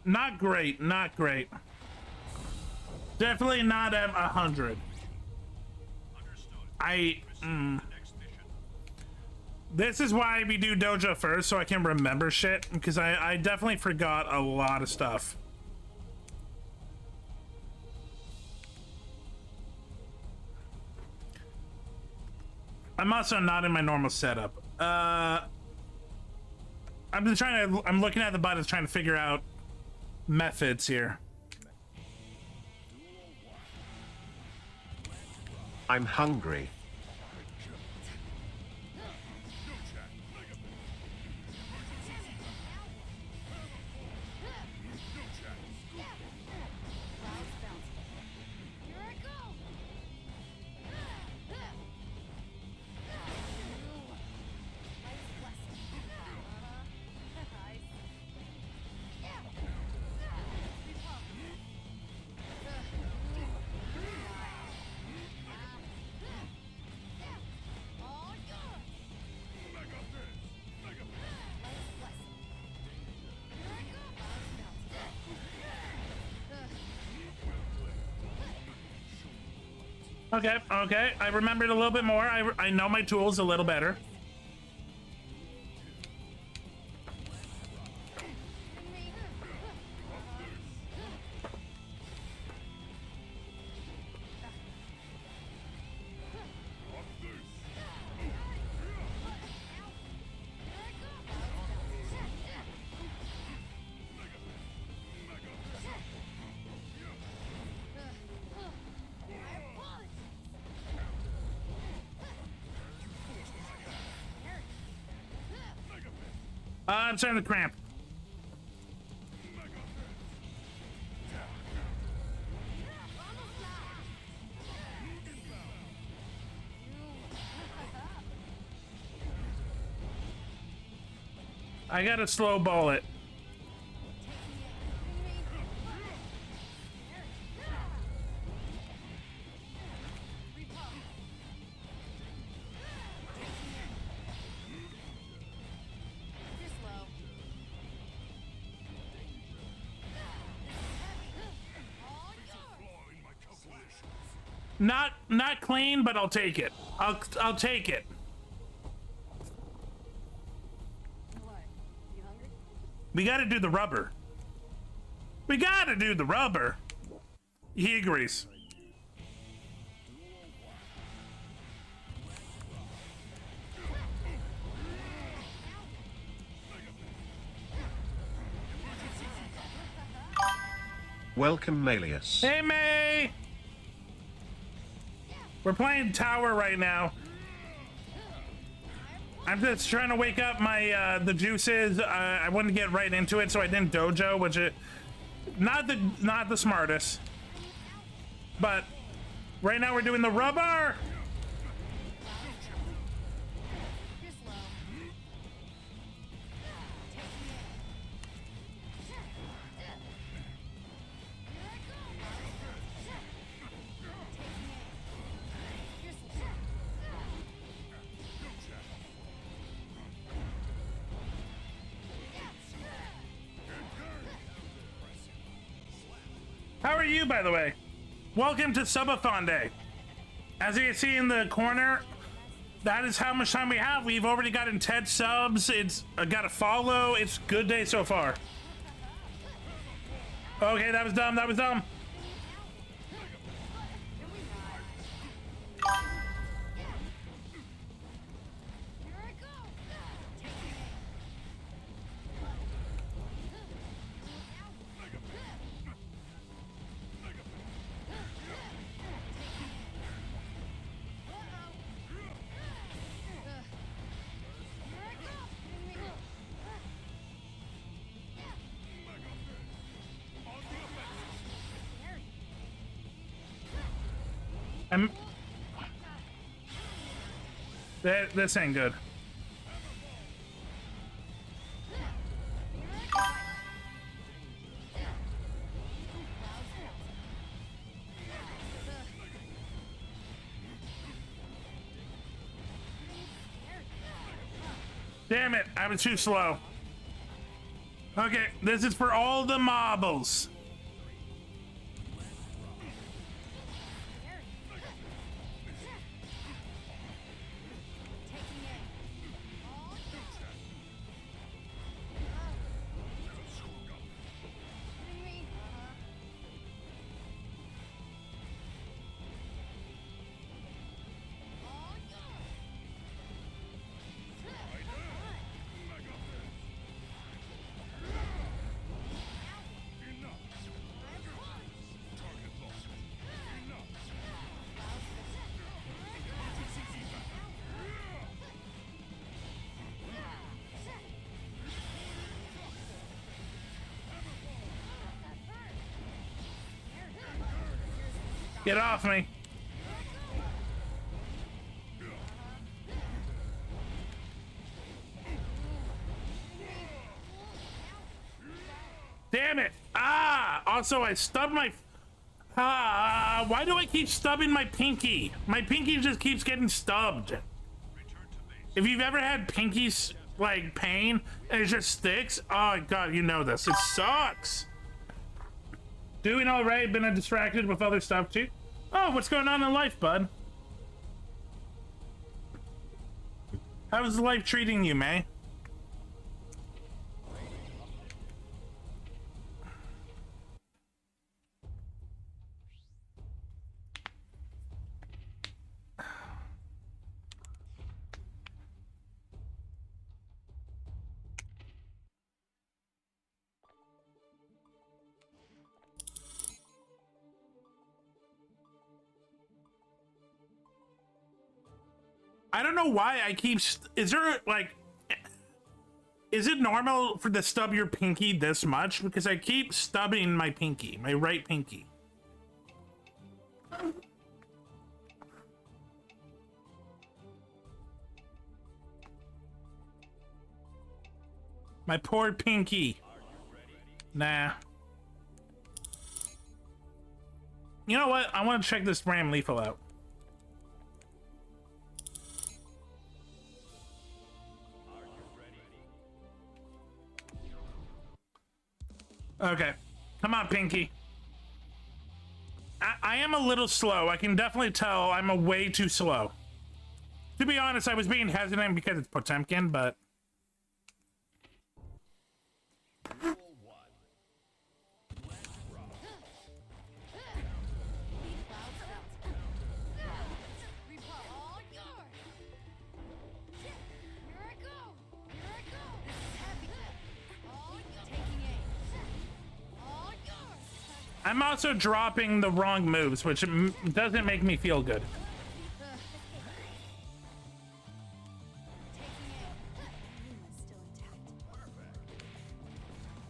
Not great, not great. Definitely not at 100. This is why we do dojo first, so I can remember shit, because I definitely forgot a lot of stuff. I'm also not in my normal setup. I'm looking at the buttons trying to figure out methods here. I'm hungry. Okay, okay. I remembered a little bit more. I know my tools a little better. I'm starting to cramp. I gotta slow ball it. Not clean, but I'll take it. I'll take it. We gotta do the rubber. We gotta do the rubber. He agrees. Welcome, Melius. Hey, May! We're playing Tower right now. I'm just trying to wake up my the juices. I wanted to get right into it, so I didn't dojo, which is not the smartest. But right now we're doing the rubber. How are you, by the way? Welcome to Sub-A-Thon Day. As you can see in the corner, that is how much time we have. We've already gotten 10 subs. It's got a follow. It's a good day so far. Okay, that was dumb. That was dumb. This ain't good. Damn it, I was too slow. Okay, this is for all the marbles. Get off me. Damn it. Ah, also I stubbed my... why do I keep stubbing my pinky? My pinky just keeps getting stubbed. If you've ever had pinky's like pain and it just sticks, oh god, you know this. It sucks. Doing all right, been distracted with other stuff too. Oh, what's going on in life, bud? How's life treating you, May? I don't know why I keep... Is there, like... Is it normal for to stub your pinky this much? Because I keep stubbing my pinky, my right pinky. My poor pinky. Nah. You know what? I want to check this Ram Lethal out. Okay. Come on, Pinky. I am a little slow. I can definitely tell I'm a way too slow. To be honest, I was being hesitant because it's Potemkin, but... I'm also dropping the wrong moves, which doesn't make me feel good.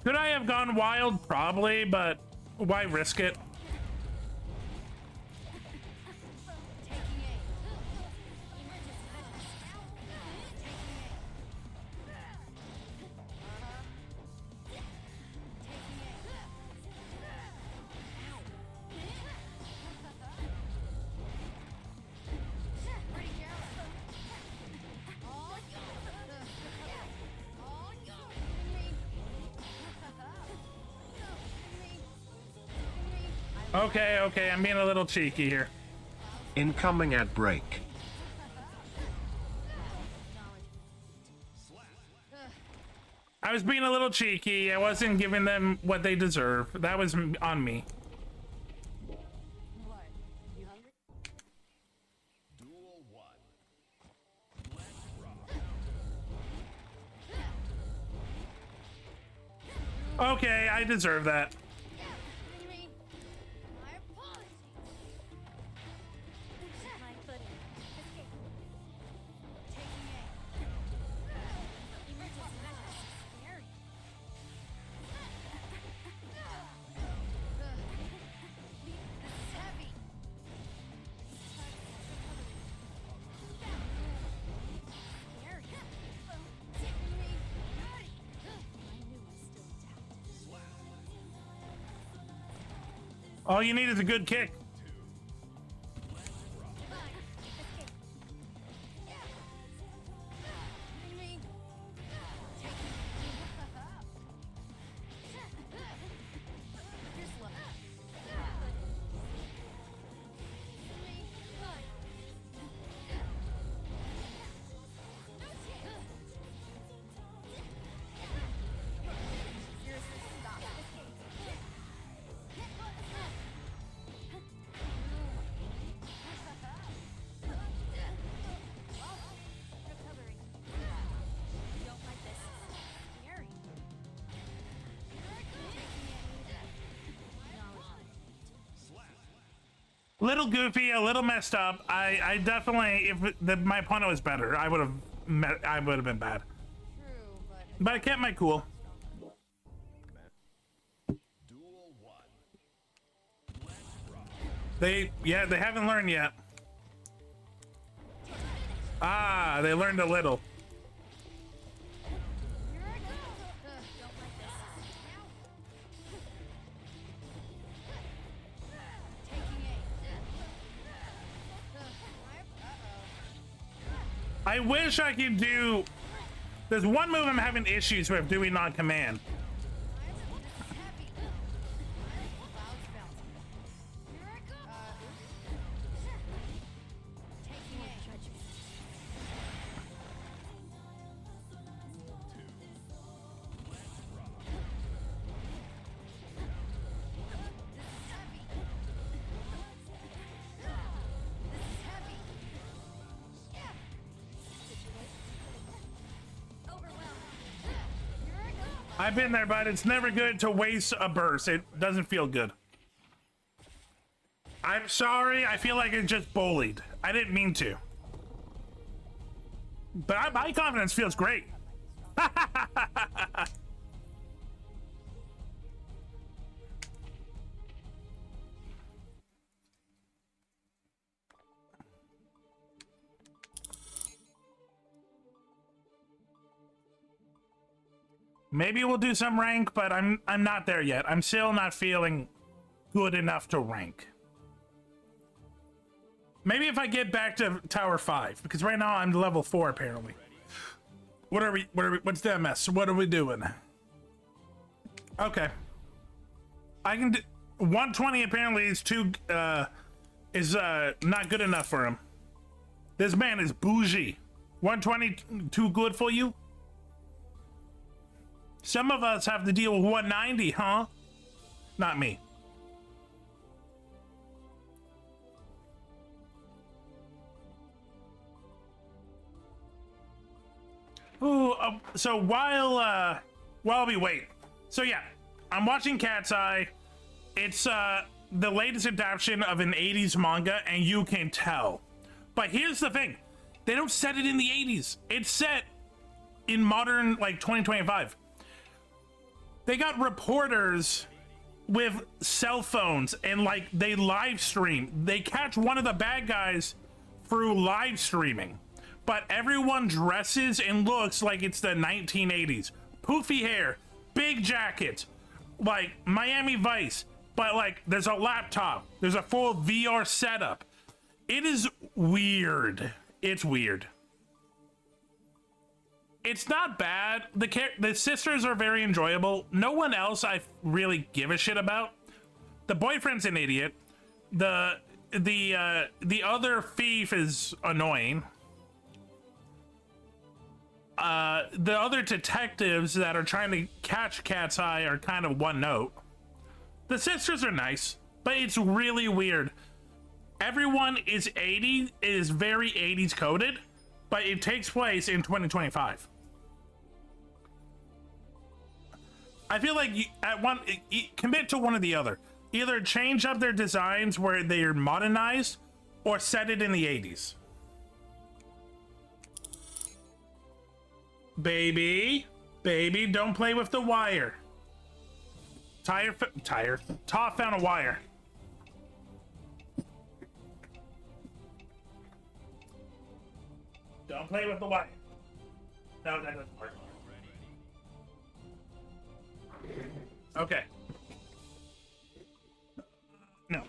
Could I have gone wild? Probably, but why risk it? Okay, I'm being a little cheeky here. Incoming ad break. I was being a little cheeky. I wasn't giving them what they deserve. That was on me. Okay, I deserve that. All you need is a good kick. Little goofy, a little messed up. I definitely, if my opponent was better, I would have been bad. But I kept my cool. They haven't learned yet. Ah, they learned a little. I wish I could do... There's one move I'm having issues with doing on command. I've been there, but it's never good to waste a burst. It doesn't feel good. I'm sorry. I feel like it just bullied. I didn't mean to. But my confidence feels great. Maybe we'll do some rank, but I'm not there yet. I'm still not feeling good enough to rank. Maybe if I get back to Tower 5, because right now I'm level 4 apparently. What's the MS? What are we doing? Okay. I can do 120 apparently is not good enough for him. This man is bougie. 120 too good for you? Some of us have to deal with 190, huh? Not me. Ooh, so while we wait. So yeah, I'm watching Cat's Eye. It's the latest adaptation of an 80s manga, and you can tell. But here's the thing. They don't set it in the 80s. It's set in modern, like, 2025. They got reporters with cell phones and like they live stream. They catch one of the bad guys through live streaming, but everyone dresses and looks like it's the 1980s. Poofy hair, big jackets, like Miami Vice, but like there's a laptop, there's a full VR setup. It is weird. It's weird. It's not bad. The sisters are very enjoyable. No one else I really give a shit about. The boyfriend's an idiot. The other thief is annoying. The other detectives that are trying to catch Cat's Eye are kind of one note. The sisters are nice, but it's really weird. Everyone is very 80s coded, but it takes place in 2025. I feel like commit to one or the other. Either change up their designs where they're modernized, or set it in the 80s. Baby, don't play with the wire. Toph found a wire. Don't play with the wire. No, that doesn't work. Okay. No.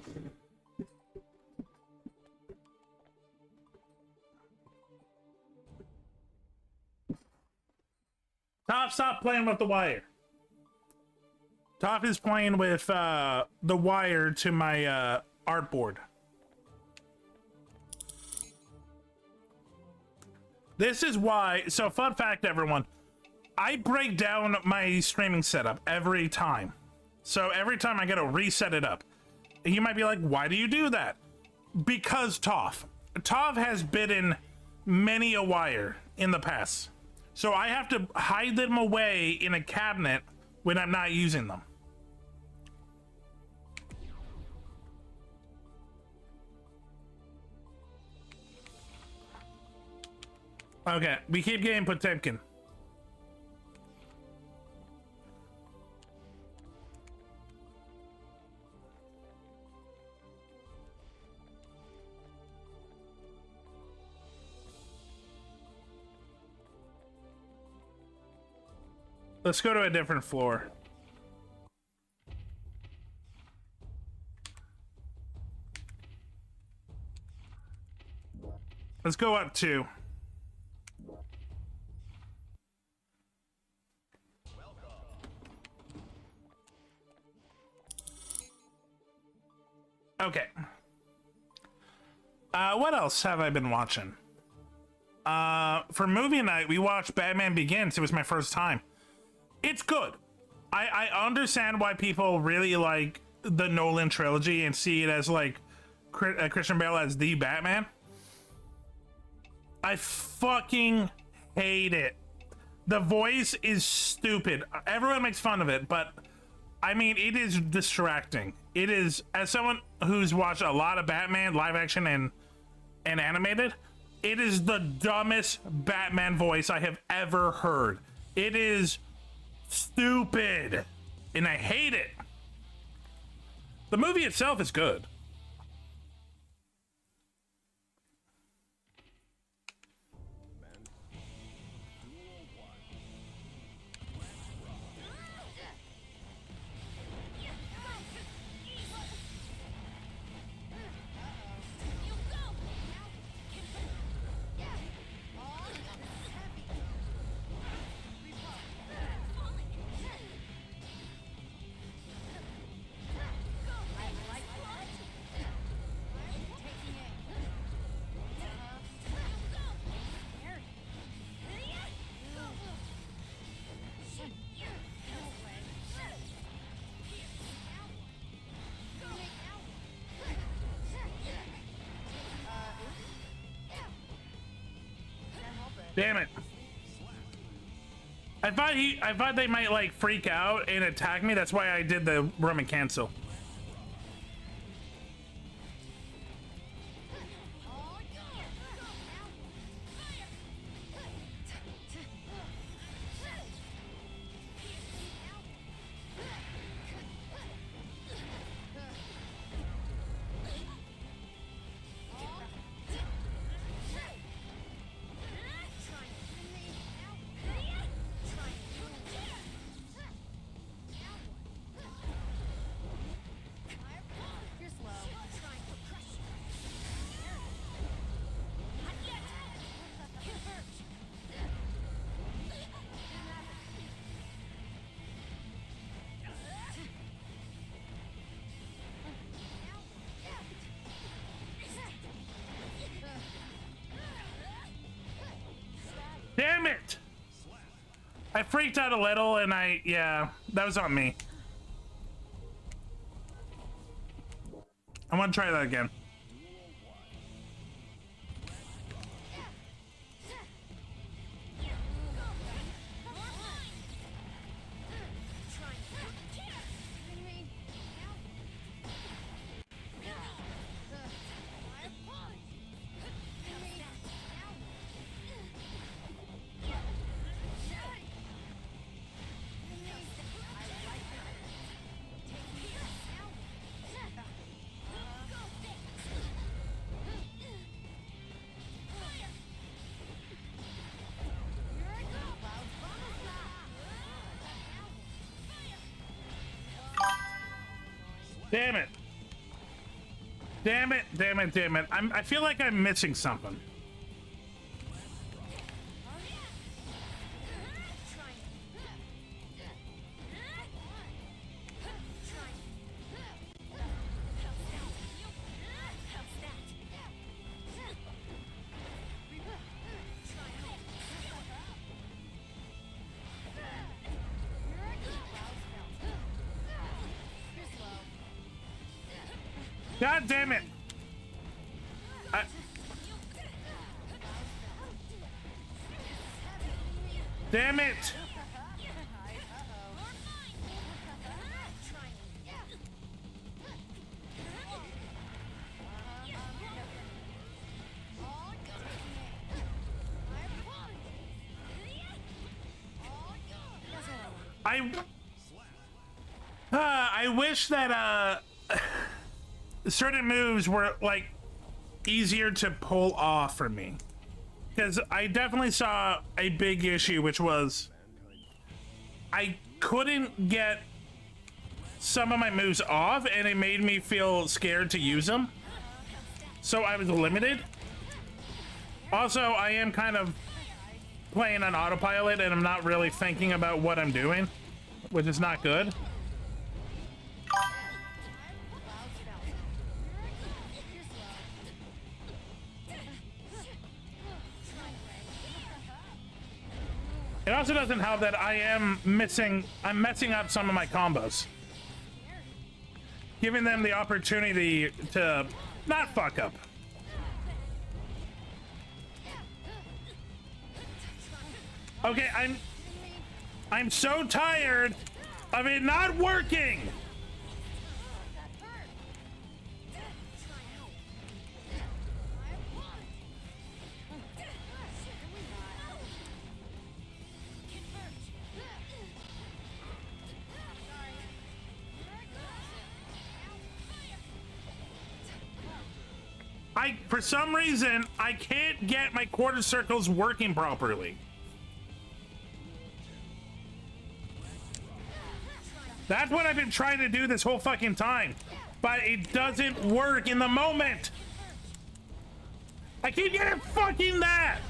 Toph, stop playing with the wire. Toph is playing with the wire to my artboard. This is why, so fun fact everyone, I break down my streaming setup every time. So every time I gotta reset it up. And you might be like, why do you do that? Because Toph. Toph has bitten many a wire in the past. So I have to hide them away in a cabinet when I'm not using them. Okay, we keep getting Potemkin. Let's go to a different floor. Let's go up 2. Okay. What else have I been watching? For movie night, we watched Batman Begins. It was my first time. It's good. I understand why people really like the Nolan trilogy and see it as like Christian Bale as the Batman. I fucking hate it. The voice is stupid. Everyone makes fun of it, but I mean, it is distracting. It is, as someone who's watched a lot of Batman live action and animated, it is the dumbest Batman voice I have ever heard. It is stupid, and I hate it. The movie itself is good. Damn it. I thought they might like freak out and attack me. That's why I did the Roman cancel. Damn it! I freaked out a little and yeah, that was on me. I want to try that again. Damn it. Damn it, damn it, damn it. I feel like I'm missing something. God damn it! Damn it! I wish that certain moves were like easier to pull off for me, because I definitely saw a big issue, which was I couldn't get some of my moves off, and it made me feel scared to use them. So I was limited. Also, I am kind of playing on autopilot, and I'm not really thinking about what I'm doing, which is not good. It also doesn't help that I'm messing up some of my combos. Giving them the opportunity to not fuck up. Okay, I'm so tired of it not working. For some reason, I can't get my quarter circles working properly. That's what I've been trying to do this whole fucking time, but it doesn't work in the moment. I keep getting fucking that.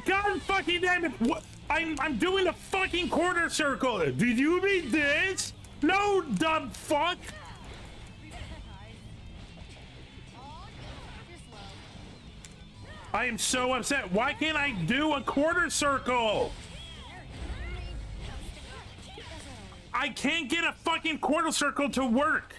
God fucking damn it! What? I'm doing a fucking quarter circle. Did you mean this? No, dumb fuck. I am so upset. Why can't I do a quarter circle? I can't get a fucking quarter circle to work.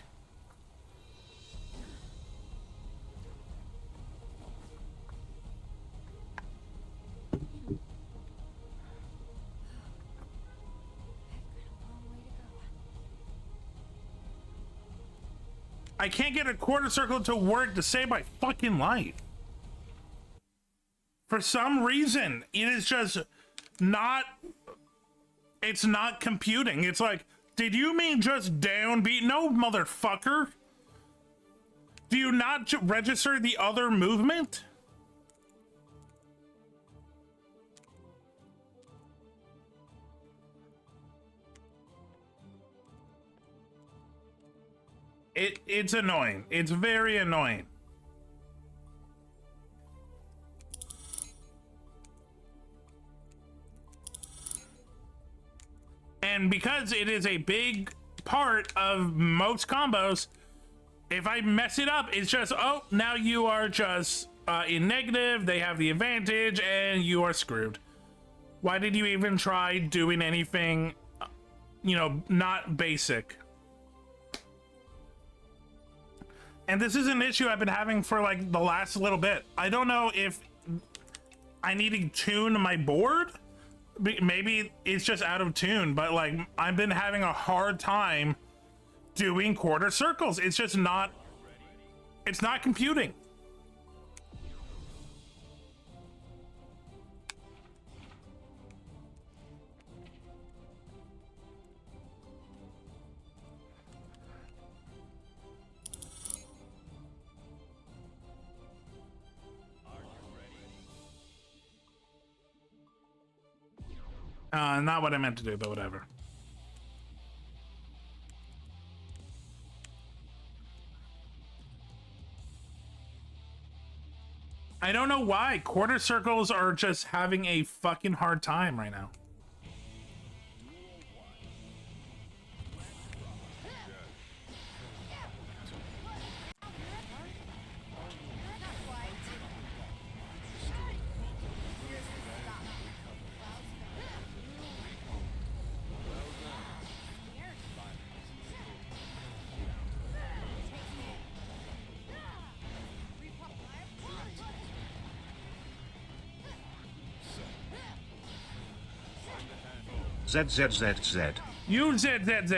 I can't get a quarter circle to work to save my fucking life. For some reason, it is just not, it's not computing. It's like, did you mean just downbeat? No, motherfucker. Do you not register the other movement? It's annoying. It's very annoying. And because it is a big part of most combos, if I mess it up, it's just, oh, now you are just in negative, they have the advantage, and you are screwed. Why did you even try doing anything, you know, not basic? And this is an issue I've been having for like the last little bit. I don't know if I need to tune my board. Maybe it's just out of tune, but like I've been having a hard time doing quarter circles. It's just not, it's not computing. Not what I meant to do, but whatever. I don't know why quarter circles are just having a fucking hard time right now. ZZZZ. You ZZZ.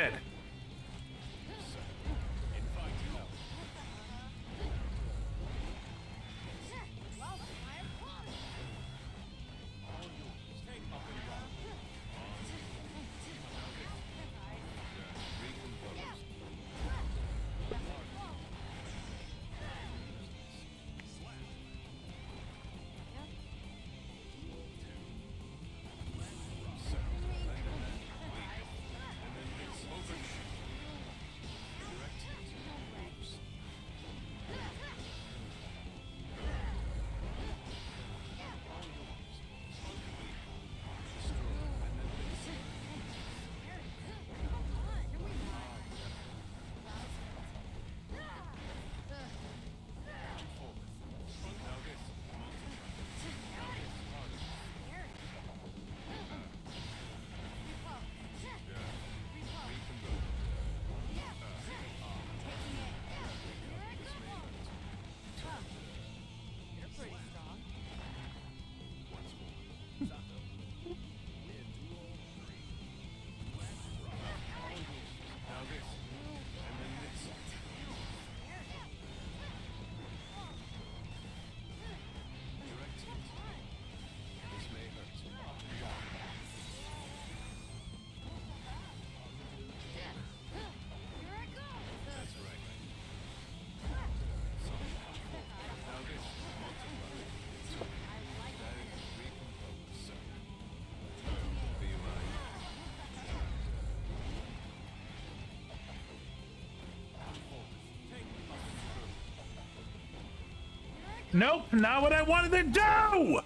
Nope, not what I wanted to do!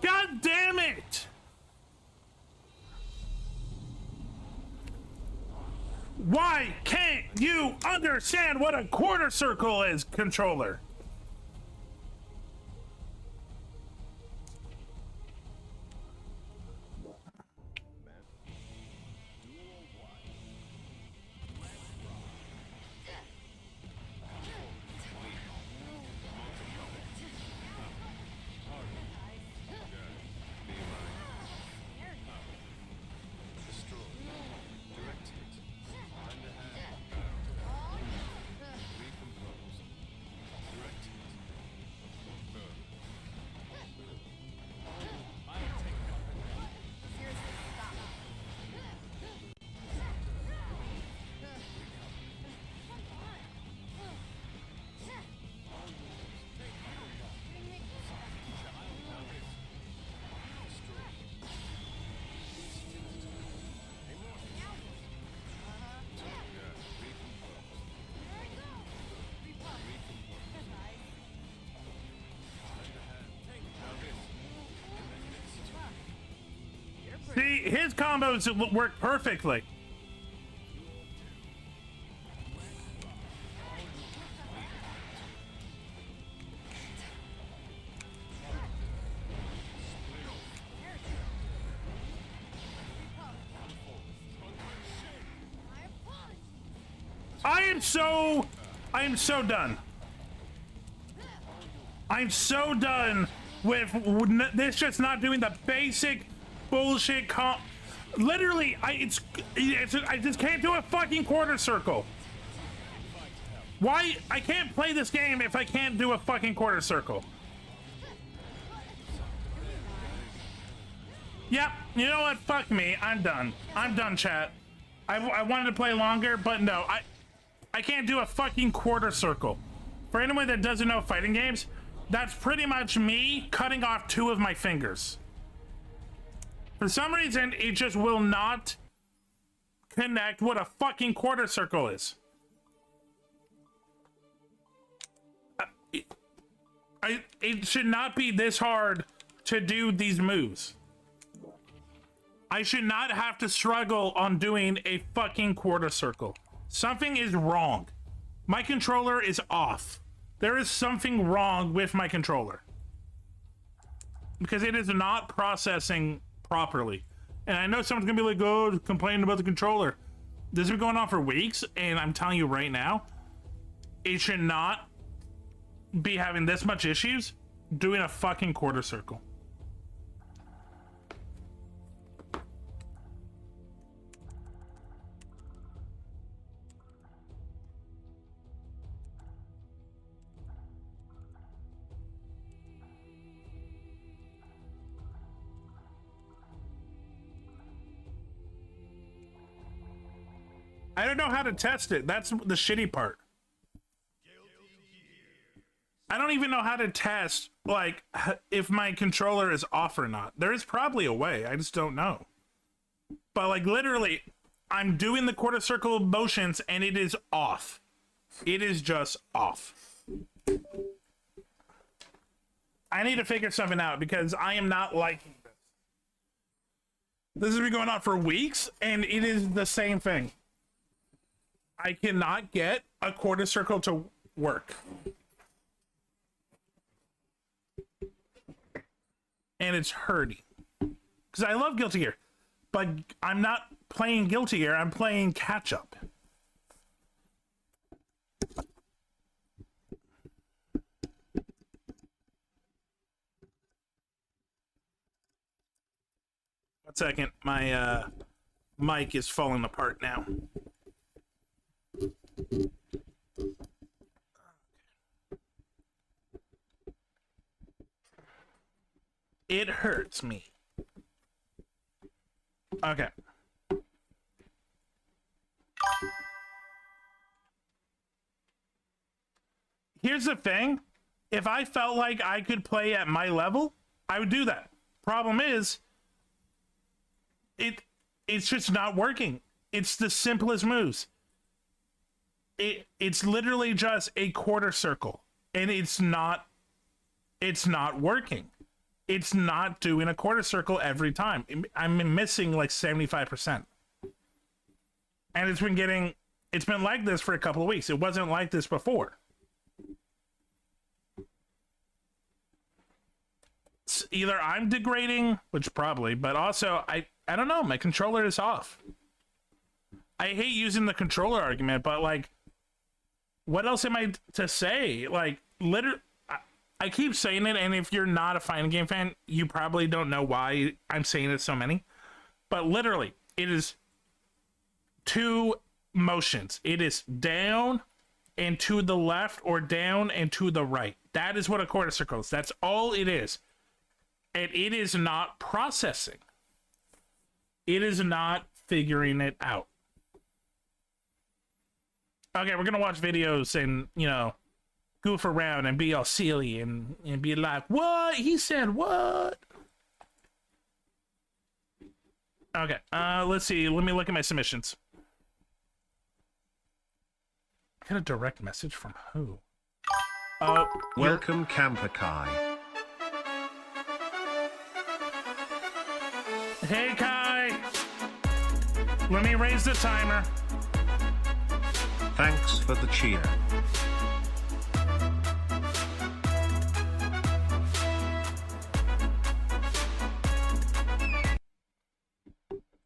God damn it! Why can't you understand what a quarter circle is, controller? See, his combos work perfectly. I am so done. I'm so done with this just not doing the basic bullshit literally, I just can't do a fucking quarter circle. Why? I can't play this game if I can't do a fucking quarter circle. Yep, you know what? Fuck me. I'm done. I'm done, chat. I wanted to play longer, but no, I can't do a fucking quarter circle. For anyone that doesn't know fighting games, that's pretty much me cutting off 2 of my fingers. For some reason, it just will not connect what a fucking quarter circle is. It should not be this hard to do these moves. I should not have to struggle on doing a fucking quarter circle. Something is wrong. My controller is off. There is something wrong with my controller. Because it is not processing properly. And I know someone's gonna be like, oh, complaining about the controller. This has been going on for weeks, and I'm telling you right now, it should not be having this much issues doing a fucking quarter circle. I don't know how to test it. That's the shitty part. I don't even know how to test, like, if my controller is off or not. There is probably a way. I just don't know. But, like, literally, I'm doing the quarter circle motions and it is off. It is just off. I need to figure something out because I am not liking this. This has been going on for weeks and it is the same thing. I cannot get a quarter circle to work. And it's hurting. Because I love Guilty Gear. But I'm not playing Guilty Gear, I'm playing catch up. One second, my mic is falling apart now. It hurts me. Okay. Here's the thing. If I felt like I could play at my level, I would do that. Problem is, it's just not working. It's the simplest moves. It's literally just a quarter circle, and it's not it's not working. It's not doing a quarter circle every time. I'm missing like 75%. And it's been like this for a couple of weeks. It wasn't like this before. It's either I'm degrading, which probably, but also I don't know, my controller is off. I hate using the controller argument, but like, what else am I to say? Like, literally, I keep saying it, and if you're not a fighting game fan, you probably don't know why I'm saying it so many. But literally, it is two motions. It is down and to the left, or down and to the right. That is what a quarter circle is. That's all it is. And it is not processing. It is not figuring it out. Okay, we're gonna watch videos and, you know, goof around and be all silly and be like, what? He said what? Okay, let's see. Let me look at my submissions. I got a direct message from who? Oh, Welcome, Camper Kai. Hey, Kai. Let me raise the timer. Thanks for the cheer.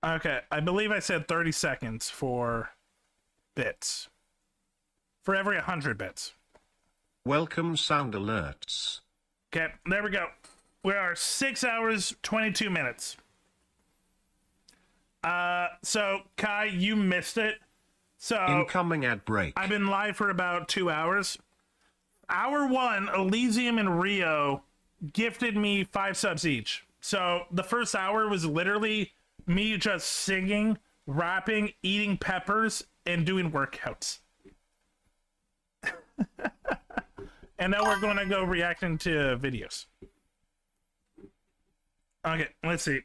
Okay, I believe I said 30 seconds for bits. For every 100 bits. Welcome, sound alerts. Okay, there we go. We are 6 hours, 22 minutes. So, Kai, you missed it. So, Incoming ad break. I've been live for about 2 hours. Hour 1, Elysium and Rio gifted me 5 subs each. So, the first hour was literally me just singing, rapping, eating peppers, and doing workouts. And now we're going to go reacting to videos. Okay, let's see.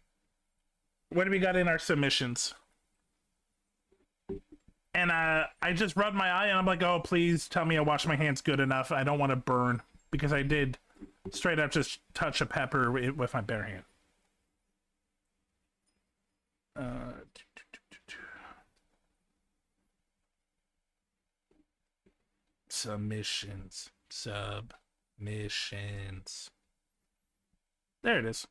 What do we got in our submissions? And I just rubbed my eye and I'm like, oh, please tell me I washed my hands good enough. I don't want to burn, because I did straight up just touch a pepper with my bare hand. Submissions. There it is.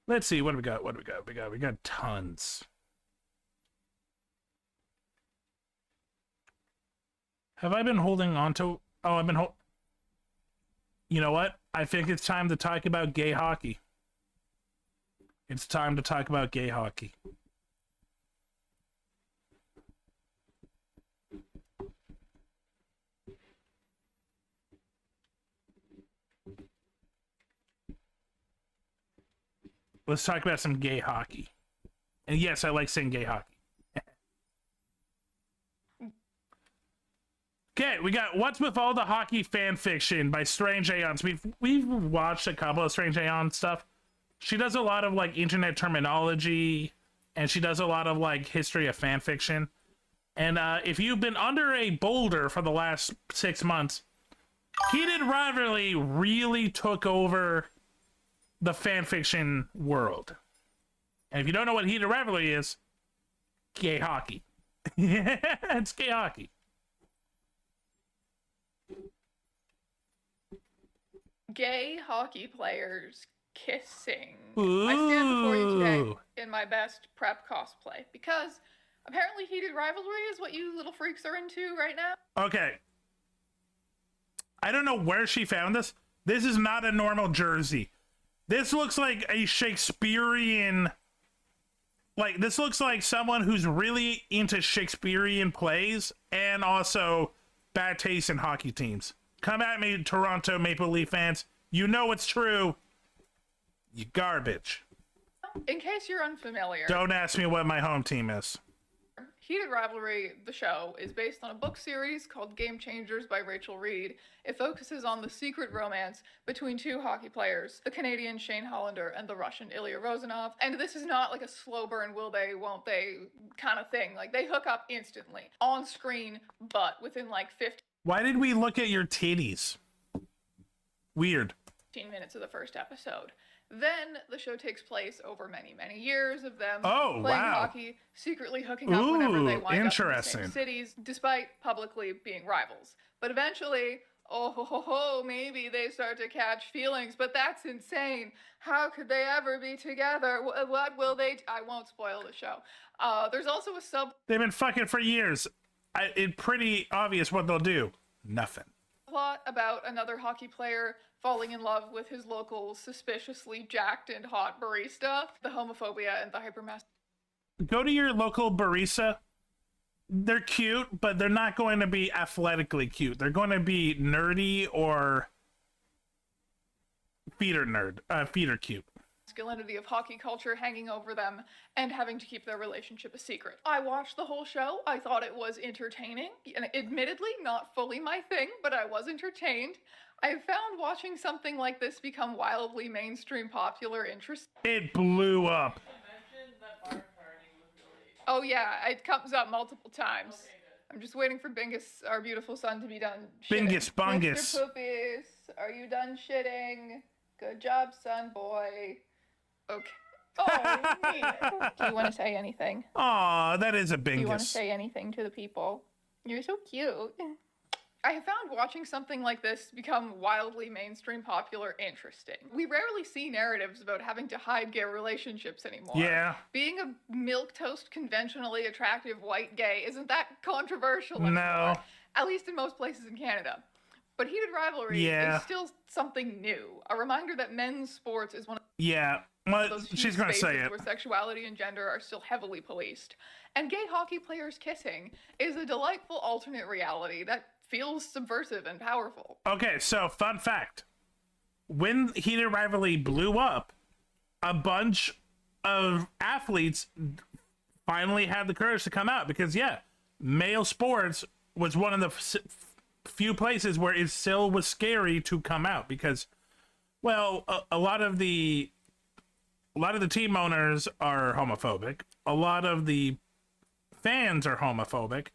Let's see, what do we got? We got tons. Have I been holding on to... Oh, I've been You know what? I think it's time to talk about gay hockey. It's time to talk about gay hockey. Let's talk about some gay hockey. And yes, I like saying gay hockey. Okay, we got What's With All the Hockey Fan Fiction by Strange Aeons. We've watched a couple of Strange Aeon stuff. She does a lot of like internet terminology, and she does a lot of like history of fan fiction. And if you've been under a boulder for the last 6 months, Heated Rivalry really took over the fan fiction world. And if you don't know what Heated Rivalry is, gay hockey. It's gay hockey. Gay hockey players kissing. Ooh. I stand before you today in my best prep cosplay, because apparently Heated Rivalry is what you little freaks are into right now. Okay. I don't know where she found this. This is not a normal jersey. This looks like a Shakespearean... Like, this looks like someone who's really into Shakespearean plays and also bad taste in hockey teams. Come at me, Toronto Maple Leaf fans. You know it's true. You garbage. In case you're unfamiliar, Don't ask me what my home team is. Heated Rivalry, the show, is based on a book series called Game Changers by Rachel Reed. It focuses on the secret romance between two hockey players, the Canadian Shane Hollander and the Russian Ilya Rozanov. And this is not like a slow burn, will they, won't they kind of thing. Like, they hook up instantly, on screen, but within like 50. Why did we look at your titties? Weird. 15 minutes of the first episode. Then the show takes place over many, many years of them Oh, playing wow. hockey, secretly hooking up whenever they Ooh, wind up in the interesting. same cities, despite publicly being rivals. But eventually, maybe they start to catch feelings, but that's insane. How could they ever be together? What will they... I won't spoil the show. There's also a They've been fucking for years. It's pretty obvious what they'll do. Nothing. plot about another hockey player falling in love with his local suspiciously jacked and hot barista. The homophobia and the hypermasculinity. Go to your local barista. They're cute, but they're not going to be athletically cute. They're going to be nerdy or feeder cute. Masculinity of hockey culture hanging over them and having to keep their relationship a secret. I watched the whole show. I thought it was entertaining, and admittedly not fully my thing, but I was entertained. I found watching something like this become wildly mainstream popular interest. It blew up. Oh yeah, it comes up multiple times. I'm just waiting for Bingus, our beautiful son, to be done shitting. Bingus Bungus. Mr. Poopies, are you done shitting? Good job, son boy. Okay. Oh, neat. Do you want to say anything? Aw, that is a Do you want to Bingus. say anything to the people? You're so cute. I have found watching something like this become wildly mainstream popular interesting. We rarely see narratives about having to hide gay relationships anymore. Yeah. Being a milquetoast, conventionally attractive white gay isn't that controversial anymore. No. At least in most places in Canada. But heated rivalry Yeah. is still something new. A reminder that men's sports is one of Yeah. Well, those few she's going to say spaces it. where sexuality and gender are still heavily policed. And gay hockey players kissing is a delightful alternate reality that feels subversive and powerful. Okay, so fun fact. When heated rivalry blew up, a bunch of athletes finally had the courage to come out because, yeah, male sports was one of the few places where it still was scary to come out because, well, a lot of the team owners are homophobic. A lot of the fans are homophobic.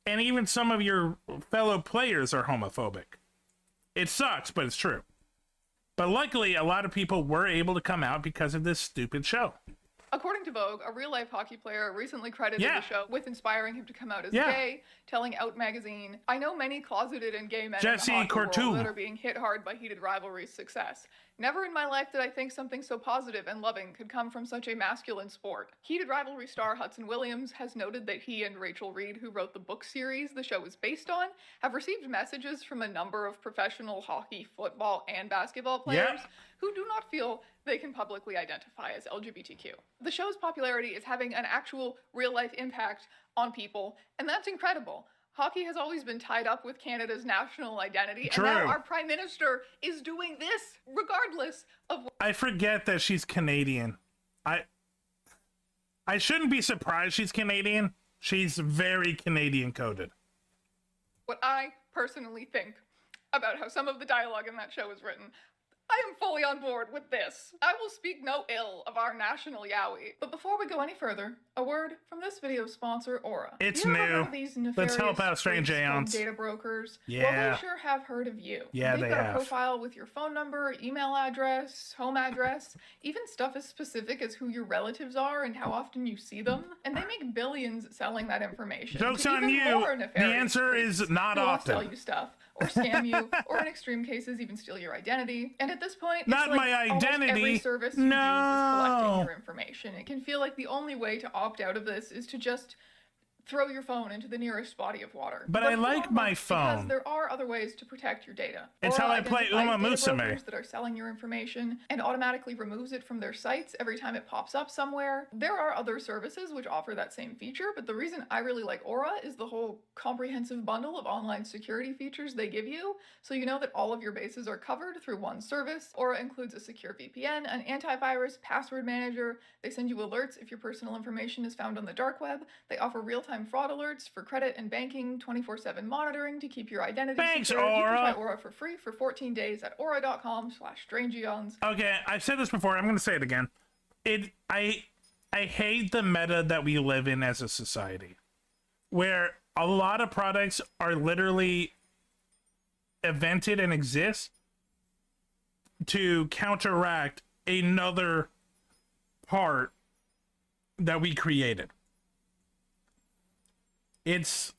And even some of your fellow players are homophobic. It sucks, but it's true. But luckily, a lot of people were able to come out because of this stupid show. According to Vogue, a real-life hockey player recently credited Yeah. the show with inspiring him to come out as Yeah. gay, telling Out magazine, "I know many closeted and gay men Jesse in the hockey Cortu. world that are being hit hard by heated rivalry's success. Never in my life did I think something so positive and loving could come from such a masculine sport." Heated rivalry star Hudson Williams has noted that he and Rachel Reed, who wrote the book series the show is based on, have received messages from a number of professional hockey, football, and basketball players who do not feel they can publicly identify as LGBTQ. The show's popularity is having an actual real-life impact on people, and that's incredible. Hockey has always been tied up with Canada's national identity, True. and now our Prime Minister is doing this regardless of I forget that she's Canadian. I shouldn't be surprised she's Canadian. She's very Canadian coded. what I personally think about how some of the dialogue in that show is written. I am fully on board with this. I will speak no ill of our national Yowie. But before we go any further, a word from this video's sponsor, Aura. It's You ever new. heard of these Let's help nefarious out strange freaks called aeons. data brokers? Well, Yeah. they sure have heard of you. Yeah, They've they got have. a profile with your phone number, email address, home address, even stuff as specific as who your relatives are and how often you see them. And they make billions selling that information. Joke's to on even you. more The nefarious answer freaks is not who will sell often. you stuff, or scam you, or in extreme cases even steal your identity. And at this point, it's Not like my almost identity. every service you use is collecting No. your information. It can feel like the only way to opt out of this is to just throw your phone into the nearest body of water. But I like my Because phone. there are other ways to protect your data. It's Aura how I play identifies Uma data Musume. brokers that are selling your information and automatically removes it from their sites every time it pops up somewhere. There are other services which offer that same feature, but the reason I really like Aura is the whole comprehensive bundle of online security features they give you, so you know that all of your bases are covered through one service. Aura includes a secure VPN, an antivirus, password manager. They send you alerts if your personal information is found on the dark web. They offer real-time fraud alerts for credit and banking, 24/7 monitoring to keep your identity Thanks, secure. You can Aura. try Aura for free for 14 days at aura.com/strangeons. Okay, I've said this before. I'm going to say it again. I hate the meta that we live in as a society, where a lot of products are literally invented and exist to counteract another part that we created. It's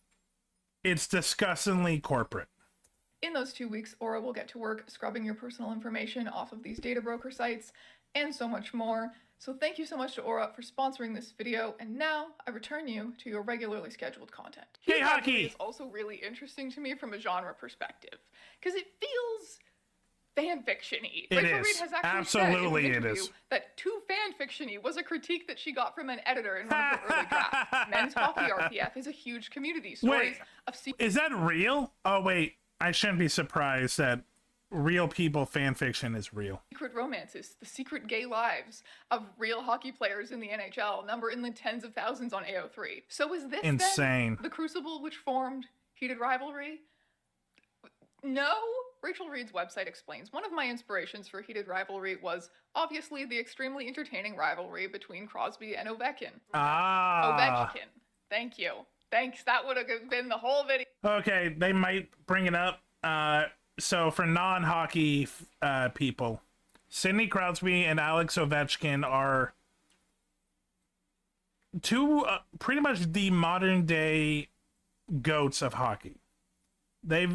disgustingly corporate. In those 2 weeks, Aura will get to work scrubbing your personal information off of these data broker sites and so much more. So thank you so much to Aura for sponsoring this video, and now I return you to your regularly scheduled content. Hey, Heat hockey! is also really interesting to me from a genre perspective, because it feels fanfiction-y. It Rachel is. Reed has actually Absolutely said in it an interview is. that too fanfiction-y was a critique that she got from an editor in one of her early drafts. Men's Hockey RPF is a huge community. Stories of Is that real? Oh, wait. I shouldn't be surprised that real people fan fiction is real. secret romances, the secret gay lives of real hockey players in the NHL number in the tens of thousands on AO3. So is this Insane. then the crucible which formed Heated Rivalry? No. Rachel Reed's website explains, one of my inspirations for Heated Rivalry was obviously the extremely entertaining rivalry between Crosby and Ovechkin. Ovechkin. Thank you. Thanks. That would have been the whole video. Okay, they might bring it up. So for non-hockey people, Sidney Crosby and Alex Ovechkin are two pretty much the modern day goats of hockey. They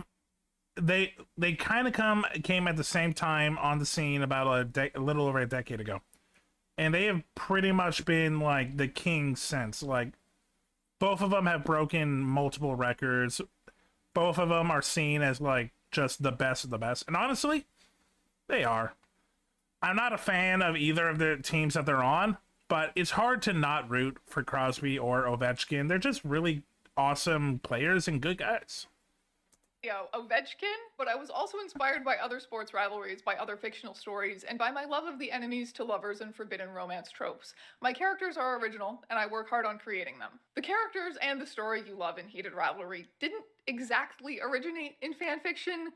kind of came at the same time on the scene about a little over a decade ago, and they have pretty much been like the kings since. Like, both of them have broken multiple records. Both of them are seen as like just the best of the best, and honestly, they are. I'm not a fan of either of the teams that they're on, but it's hard to not root for Crosby or Ovechkin. They're just really awesome players and good guys. Ovechkin, but I was also inspired by other sports rivalries, by other fictional stories, and by my love of the enemies to lovers and forbidden romance tropes. My characters are original, and I work hard on creating them. The characters and the story you love in Heated Rivalry didn't exactly originate in fanfiction,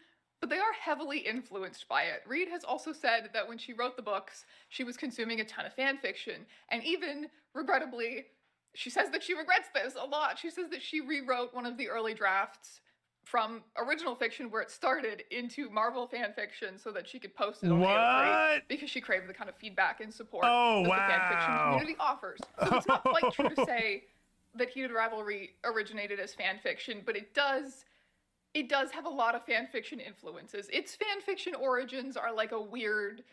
but they are heavily influenced by it. Reed has also said that when she wrote the books, she was consuming a ton of fanfiction, and even, regrettably, she says that she regrets this a lot. She says that she rewrote one of the early drafts from original fiction where it started into Marvel fan fiction so that she could post it on AO3 because she craved the kind of feedback and support that the fan fiction community offers. So it's not quite true to say that Heated Rivalry originated as fan fiction, but it does have a lot of fan fiction influences. Its fan fiction origins are like a weird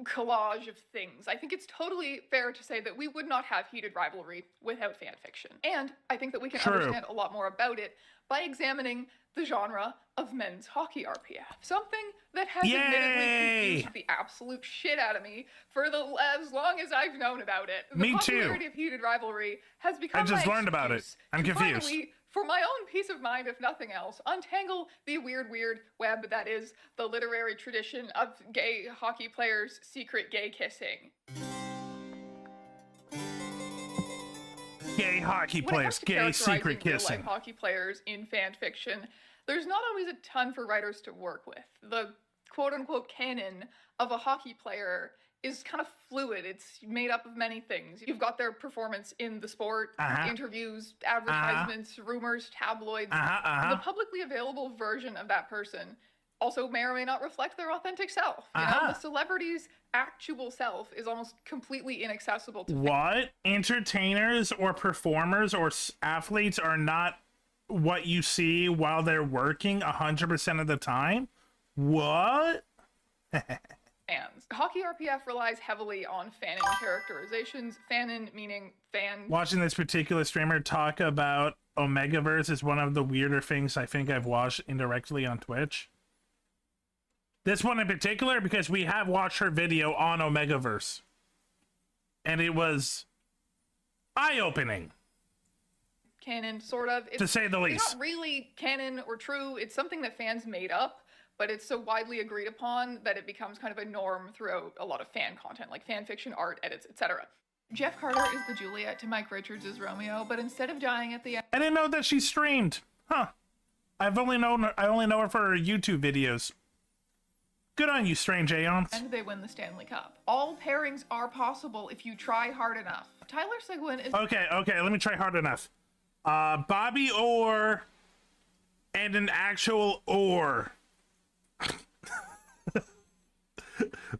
collage of things. I think it's totally fair to say that we would not have Heated Rivalry without fan fiction. And I think that we can understand a lot more about it by examining the genre of men's hockey RPF. Something that has admittedly confused the absolute shit out of me for as long as I've known about it. The popularity of Heated Rivalry has become I just learned about it. I'm confused. Finally, for my own peace of mind, if nothing else, untangle the weird web that is the literary tradition of gay hockey players' secret gay kissing. Gay hockey players, gay secret kissing. Real-life hockey players in fan fiction, there's not always a ton for writers to work with. The quote-unquote canon of a hockey player is kind of fluid. It's made up of many things. You've got their performance in the sport, interviews, advertisements, rumors, tabloids. The publicly available version of that person also may or may not reflect their authentic self. You know, the celebrity's actual self is almost completely inaccessible to what? Entertainers or performers or athletes are not what you see while they're working 100% of the time? What? fans. Hockey RPF relies heavily on fanon characterizations. Fanon meaning fan. Watching this particular streamer talk about Omegaverse is one of the weirder things I think I've watched indirectly on Twitch. This one in particular, because we have watched her video on Omegaverse. And it was eye-opening. Canon, sort of. To say the least. It's not really canon or true. It's something that fans made up, but it's so widely agreed upon that it becomes kind of a norm throughout a lot of fan content, like fan fiction, art, edits, etc. Jeff Carter is the Juliet to Mike Richards' Romeo, but instead of dying at the end... I didn't know that she streamed. Huh. I only know her for her YouTube videos. Good on you, Strange Aeons. And they win the Stanley Cup. All pairings are possible if you try hard enough. Tyler Seguin is... Okay, let me try hard enough. Bobby Orr and an actual Orr.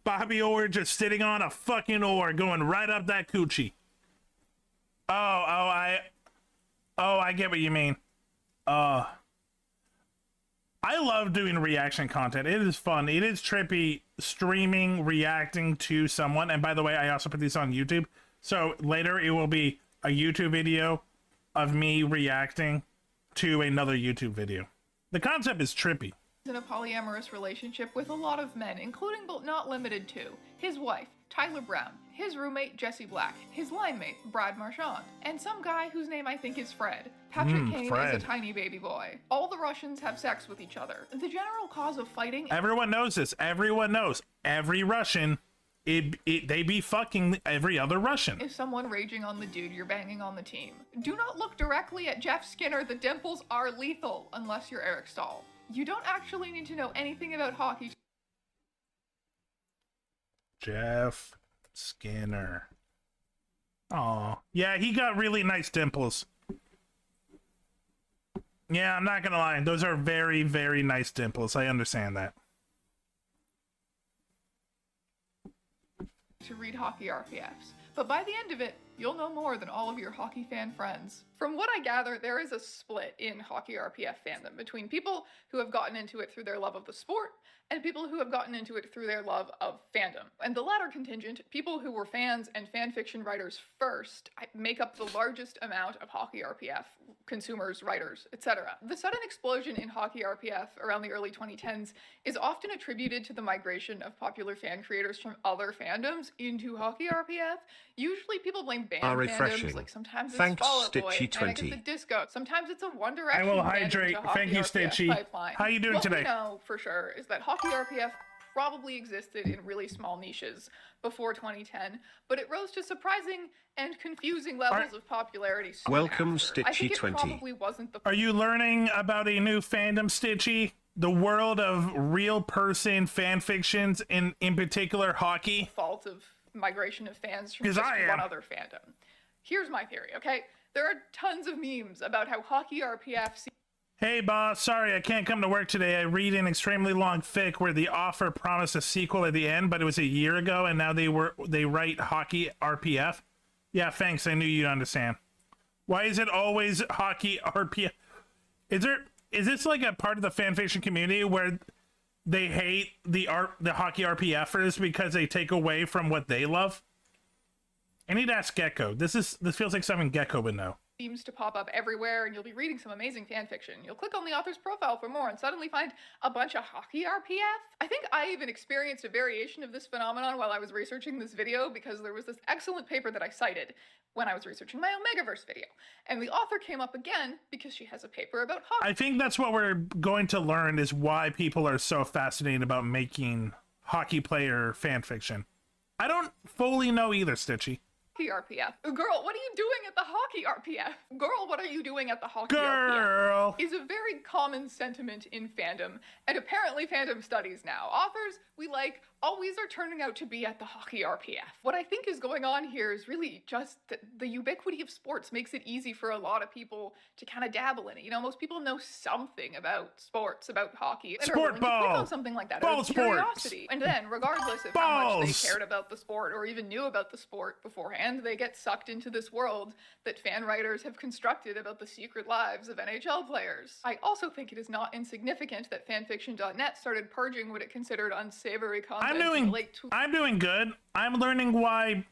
Bobby Orr just sitting on a fucking oar going right up that coochie. I get what you mean. I love doing reaction content. It is fun. It is trippy streaming, reacting to someone. And by the way, I also put these on YouTube. So later it will be a YouTube video of me reacting to another YouTube video. The concept is trippy. In a polyamorous relationship with a lot of men, including but not limited to his wife, Tyler Brown, his roommate, Jesse Black, his line mate, Brad Marchand, and some guy whose name I think is Fred. Patrick Kane Fred. is a tiny baby boy. All the Russians have sex with each other. The general cause of fighting... Everyone knows this. Everyone knows. Every Russian, they be fucking every other Russian. Is someone raging on the dude you're banging on the team. Do not look directly at Jeff Skinner. The dimples are lethal, unless you're Eric Stahl. You don't actually need to know anything about hockey. Jeff Skinner. Aw. Yeah, he got really nice dimples. Yeah, I'm not gonna lie. Those are very, very nice dimples. I understand that. To read hockey RPFs. But by the end of it, you'll know more than all of your hockey fan friends. From what I gather, there is a split in hockey RPF fandom between people who have gotten into it through their love of the sport and people who have gotten into it through their love of fandom. And the latter contingent, people who were fans and fan fiction writers first, make up the largest amount of hockey RPF consumers, writers, etc. The sudden explosion in hockey RPF around the early 2010s is often attributed to the migration of popular fan creators from other fandoms into hockey RPF. Usually people blame band refreshing. fandoms, like sometimes it's Thanks, Fall Out Boy, Stitchy Panic at 20. the Disco, sometimes it's a One Direction I will fandom hydrate. to hockey Thank you, RPF Stitchy. pipeline. How you doing What today? we know for sure is that hockey RPF probably existed in really small niches before 2010, but it rose to surprising and confusing levels of popularity soon Welcome, after. I think Stitchy it 20. probably wasn't the Are you learning about a new fandom, Stitchy? The world of real person fan fictions, in particular hockey? fault of migration of fans from 'Cause just I am. one other fandom. Here's my theory, okay? There are tons of memes about how hockey RPF Hey boss, sorry I can't come to work today. I read an extremely long fic where the author promised a sequel at the end, but it was a year ago and now they write hockey RPF. Yeah, thanks. I knew you'd understand. Why is it always hockey RPF? Is this like a part of the fanfiction community where they hate the hockey RPFers because they take away from what they love? I need to ask Gecko. This feels like something Gecko would know. seems to pop up everywhere, and you'll be reading some amazing fan fiction. You'll click on the author's profile for more and suddenly find a bunch of hockey RPF. I think I even experienced a variation of this phenomenon while I was researching this video, because there was this excellent paper that I cited when I was researching my Omegaverse video. And the author came up again because she has a paper about hockey. I think that's what we're going to learn, is why people are so fascinated about making hockey player fan fiction. I don't fully know either, Stitchy. RPF. Girl, what are you doing at the hockey RPF? Girl, what are you doing at the hockey Girl. RPF? Is a very common sentiment in fandom, and apparently fandom studies now. Authors we like always are turning out to be at the hockey RPF. What I think is going on here is really just that the ubiquity of sports makes it easy for a lot of people to kind of dabble in it. You know, most people know something about sports, about hockey, and are willing to click on something like that out of curiosity. And then, regardless of how much they cared about the sport or even knew about the sport beforehand, they get sucked into this world that fan writers have constructed about the secret lives of NHL players. I also think it is not insignificant that fanfiction.net started purging what it considered unsavory content. I'm doing good. I'm learning why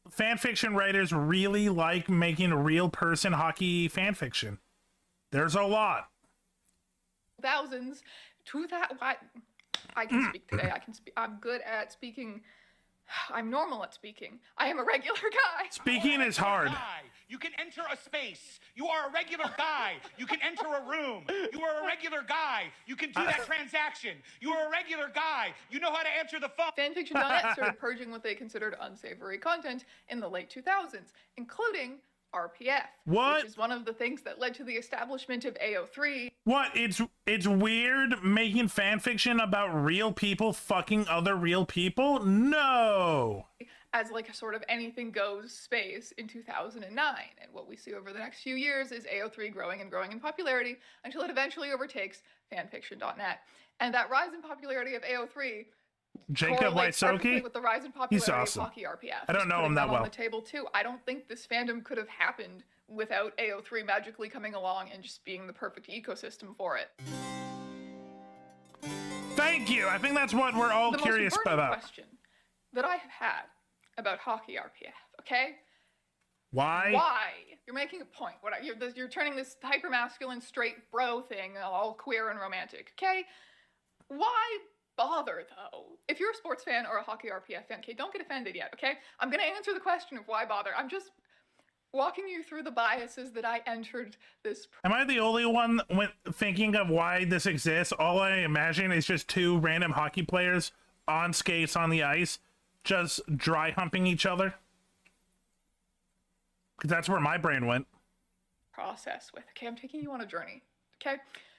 fanfiction writers really like making real person hockey fanfiction. There's a lot. Thousands to that. I can speak today. I can speak. I'm good at speaking. I'm normal at speaking. I am a regular guy. Speaking is hard. You can enter a space. You are a regular guy. You can enter a room. You are a regular guy. You can do that transaction. You are a regular guy. You know how to answer the phone. Fanfiction.net started purging what they considered unsavory content in the late 2000s, including RPF, which is one of the things that led to the establishment of AO3. What? It's weird making fanfiction about real people fucking other real people? No! As like a sort of anything goes space in 2009. And what we see over the next few years is AO3 growing and growing in popularity until it eventually overtakes fanfiction.net. And that rise in popularity of AO3 Jacob correlates perfectly Wysocki? with the rise in popularity He's awesome. of Hockey RPF. I don't Just know him putting that on well. the table too. I don't think this fandom could have happened without AO3 magically coming along and just being the perfect ecosystem for it. Thank you. I think that's what we're all The curious most important about. question that I have had about Hockey RPF, okay? Why? Why? You're making a point. You're turning this hyper-masculine, straight bro thing all queer and romantic, okay? Why bother, though? If you're a sports fan or a Hockey RPF fan, okay, don't get offended yet, okay? I'm gonna answer the question of why bother. I'm just walking you through the biases that I entered this. Am I the only one thinking of why this exists? All I imagine is just two random hockey players on skates on the ice, just dry humping each other. Because that's where my brain went. Process with. Okay, I'm taking you on a journey. Okay,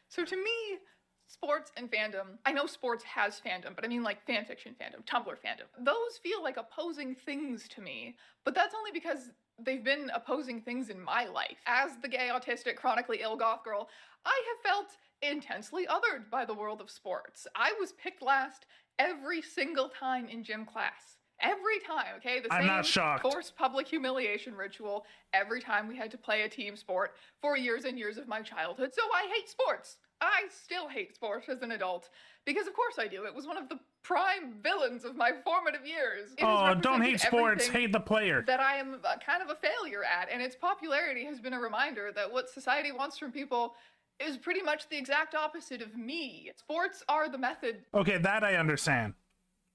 so to me, sports and fandom, I know sports has fandom, but I mean like fanfiction fandom, Tumblr fandom. Those feel like opposing things to me, but that's only because they've been opposing things in my life. As the gay, autistic, chronically ill goth girl, I have felt intensely othered by the world of sports. I was picked last every single time in gym class. Every time, okay? The I'm same not shocked. forced public humiliation ritual every time we had to play a team sport for years and years of my childhood. So I hate sports. I still hate sports as an adult. Because of course I do. It was one of the prime villains of my formative years. It has Oh, don't hate represented sports, everything hate the player. that I am kind of a failure at. And its popularity has been a reminder that what society wants from people is pretty much the exact opposite of me. Sports are the method. Okay, that I understand.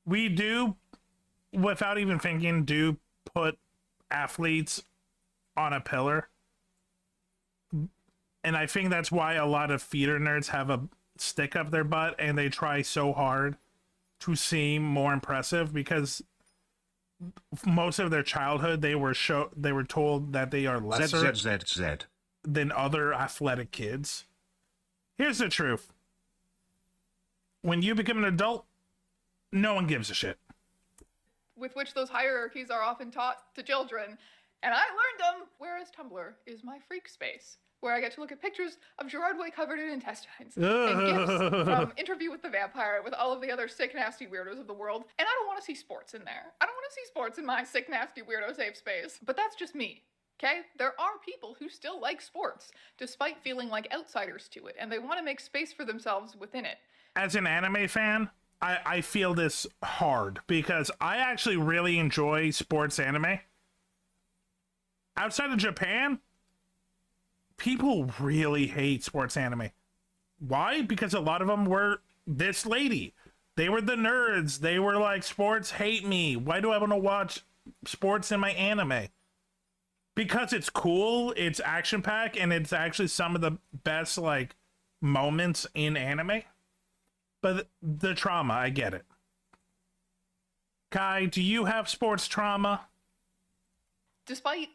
We do, without even thinking, do put athletes on a pillar. And I think that's why a lot of theater nerds have a stick up their butt and they try so hard to seem more impressive, because most of their childhood they were told that they are lesser ZZZZ. than other athletic kids. Here's the truth. When you become an adult, no one gives a shit. With which those hierarchies are often taught to children, and I learned them. Whereas Tumblr is my freak space, where I get to look at pictures of Gerard Way covered in intestines and gifs from Interview with the Vampire with all of the other sick, nasty weirdos of the world. And I don't want to see sports in there. I don't want to see sports in my sick, nasty weirdo safe space. But that's just me. Okay? There are people who still like sports, despite feeling like outsiders to it, and they want to make space for themselves within it. As an anime fan, I feel this hard because I actually really enjoy sports anime. Outside of Japan, people really hate sports anime. Why? Because a lot of them were this lady. They were the nerds. They were like, sports hate me. Why do I want to watch sports in my anime? Because it's cool, it's action-packed, and it's actually some of the best like moments in anime. But the trauma, I get it. Kai, do you have sports trauma? Despite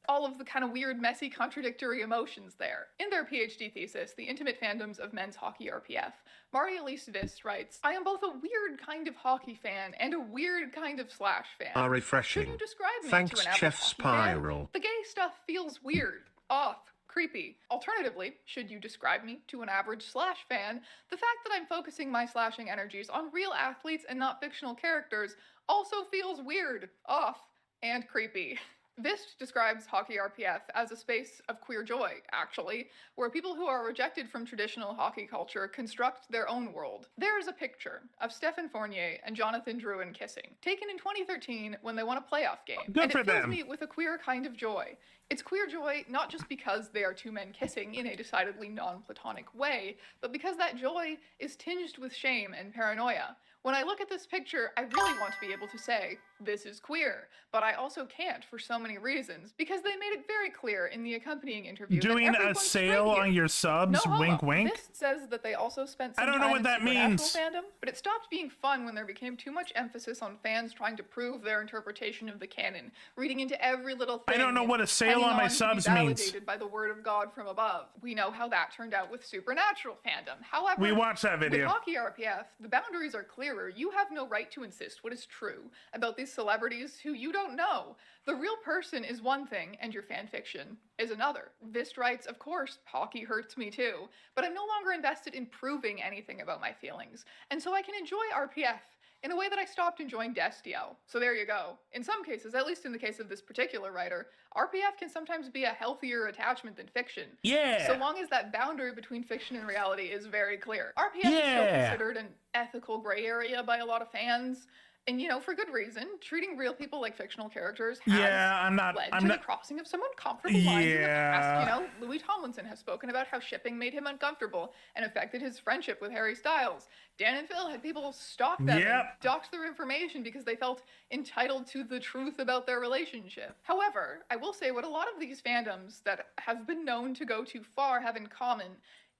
all of the kind of weird, messy, contradictory emotions there. In their PhD thesis, The Intimate Fandoms of Men's Hockey RPF, Marie-Elise Vist writes, I am both a weird kind of hockey fan and a weird kind of slash fan. Are refreshing. Should you describe me Thanks, to an average Chef hockey Spiral. fan? The gay stuff feels weird, off, creepy. Alternatively, should you describe me to an average slash fan, the fact that I'm focusing my slashing energies on real athletes and not fictional characters also feels weird, off, and creepy. Vist describes Hockey RPF as a space of queer joy, actually, where people who are rejected from traditional hockey culture construct their own world. There is a picture of Stéphane Fournier and Jonathan Drouin kissing, taken in 2013 when they won a playoff game. Good and for it fills them. me with a queer kind of joy. It's queer joy not just because they are two men kissing in a decidedly non-platonic way, but because that joy is tinged with shame and paranoia. When I look at this picture, I really want to be able to say, this is queer, but I also can't for so many reasons, because they made it very clear in the accompanying interview Doing that a everyone's sale straight on here. your subs, No homo. wink wink. This says that they also spent some I don't know time what in that supernatural means. fandom, but it stopped being fun when there became too much emphasis on fans trying to prove their interpretation of the canon, reading into every little thing. I don't know what a sale on my subs means. Validated by the word of God from above. We know how that turned out with supernatural fandom. However, We watched that with video. Hockey RPF, the boundaries are clearer. You have no right to insist what is true about these celebrities who you don't know. The real person is one thing, and your fan fiction is another. Vist writes, of course, hockey hurts me too, but I'm no longer invested in proving anything about my feelings, and so I can enjoy RPF in a way that I stopped enjoying Destio. So there you go. In some cases, at least in the case of this particular writer, RPF can sometimes be a healthier attachment than fiction. Yeah. So long as that boundary between fiction and reality is very clear. RPF is still considered an ethical gray area by a lot of fans. And, you know, for good reason, treating real people like fictional characters has led to the crossing of some uncomfortable lines in the past. You know, Louis Tomlinson has spoken about how shipping made him uncomfortable and affected his friendship with Harry Styles. Dan and Phil had people stalk them and dox their information because they felt entitled to the truth about their relationship. However, I will say what a lot of these fandoms that have been known to go too far have in common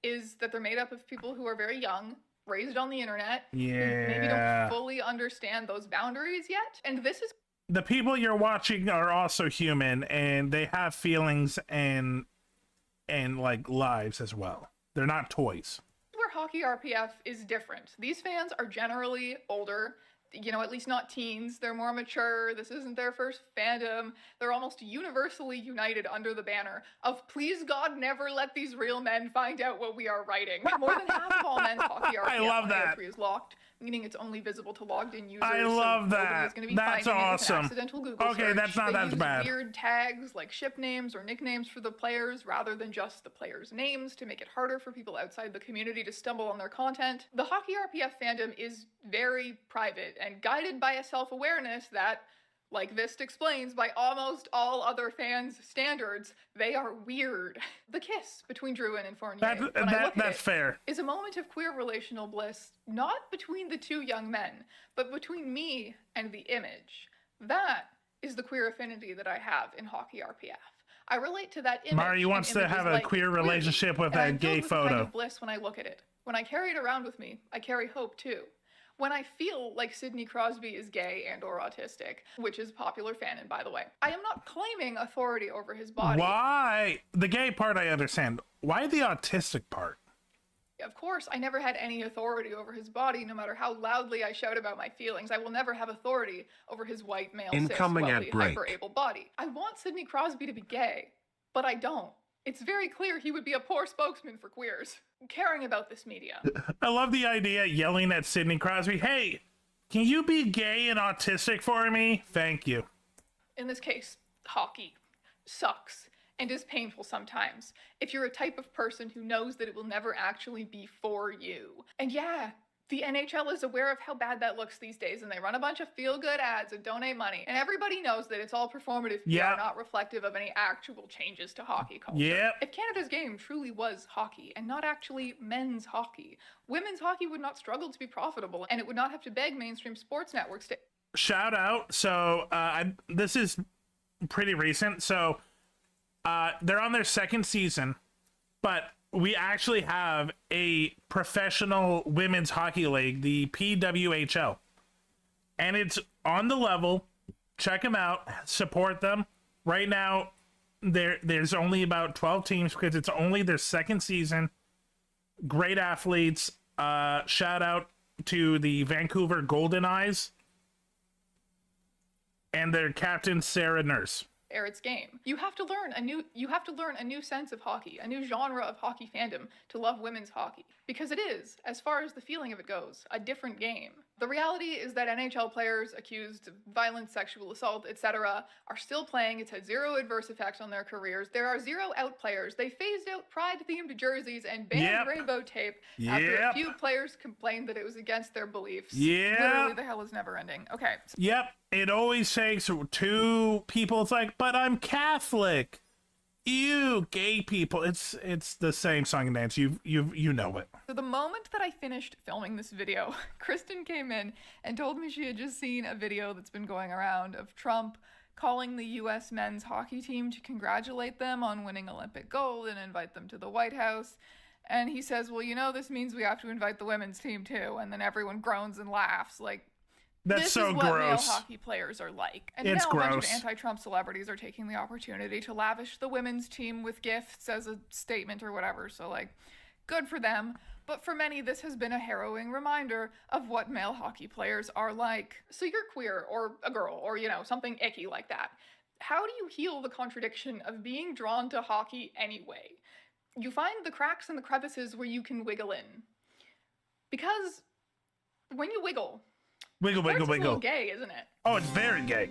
is that they're made up of people who are very young, raised on the internet, who maybe don't fully understand those boundaries yet. And this is... The people you're watching are also human, and they have feelings and like lives as well. They're not toys. Where Hockey RPF is different. These fans are generally older, you know, at least not teens. They're more mature. This isn't their first fandom. They're almost universally united under the banner of please God never let these real men find out what we are writing. More than half of all men's Hockey RPF I love that. is locked, meaning it's only visible to logged in users. I love that. That's awesome. Accidental Google okay, search. that's not that bad. Weird tags like ship names or nicknames for the players rather than just the players' names to make it harder for people outside the community to stumble on their content. The Hockey RPF fandom is very private and guided by a self-awareness that, like Vist explains, by almost all other fans' standards, they are weird. The kiss between Druin and Fournier, that's fair, is a moment of queer relational bliss, not between the two young men, but between me and the image. That is the queer affinity that I have in Hockey RPF. I relate to that image. Mari wants to have a queer relationship with a gay photo. Kind of bliss when I look at it. When I carry it around with me, I carry hope too. When I feel like Sidney Crosby is gay and or autistic, which is popular fanon, by the way, I am not claiming authority over his body. Why? The gay part I understand. Why the autistic part? Of course, I never had any authority over his body, no matter how loudly I shout about my feelings. I will never have authority over his white, male, cis, wealthy, hyper-able body. I want Sidney Crosby to be gay, but I don't. It's very clear he would be a poor spokesman for queers. Caring about this media. I love the idea yelling at Sidney Crosby, hey, can you be gay and autistic for me? Thank you. In this case, hockey sucks and is painful sometimes if you're a type of person who knows that it will never actually be for you. And yeah, the NHL is aware of how bad that looks these days, and they run a bunch of feel-good ads and donate money. And everybody knows that it's all performative, not reflective of any actual changes to hockey culture. If Canada's game truly was hockey, and not actually men's hockey, women's hockey would not struggle to be profitable, and it would not have to beg mainstream sports networks to... Shout out. So, this is pretty recent. So, they're on their second season, but... we actually have a professional women's hockey league, the PWHL. And it's on the level. Check them out. Support them. Right now, there's only about 12 teams because it's only their second season. Great athletes. Shout out to the Vancouver Golden Eyes and their captain, Sarah Nurse. Its game. You have to learn a new sense of hockey, a new genre of hockey fandom to love women's hockey. Because it is, as far as the feeling of it goes, a different game. The reality is that NHL players accused of violence, sexual assault, etc. are still playing. It's had zero adverse effects on their careers. There are zero out players. They phased out pride-themed jerseys and banned rainbow tape after a few players complained that it was against their beliefs. Literally, the hell is never ending. Okay. It always takes two people. It's like, but I'm Catholic. Ew, gay people. It's the same song and dance. You know it. So the moment that I finished filming this video, Kristen came in and told me she had just seen a video that's been going around of Trump calling the U.S. men's hockey team to congratulate them on winning Olympic gold and invite them to the White House. And he says, well, you know, this means we have to invite the women's team too. And then everyone groans and laughs like, that's so gross. This is what male hockey players are like. And it's now gross. A bunch of anti-Trump celebrities are taking the opportunity to lavish the women's team with gifts as a statement or whatever. So, like, good for them. But for many, this has been a harrowing reminder of what male hockey players are like. So you're queer or a girl or, you know, something icky like that. How do you heal the contradiction of being drawn to hockey anyway? You find the cracks and the crevices where you can wiggle in. Because when you wiggle, Wiggle, wiggle, Sports is a little wiggle. gay, isn't it? Oh, it's very gay.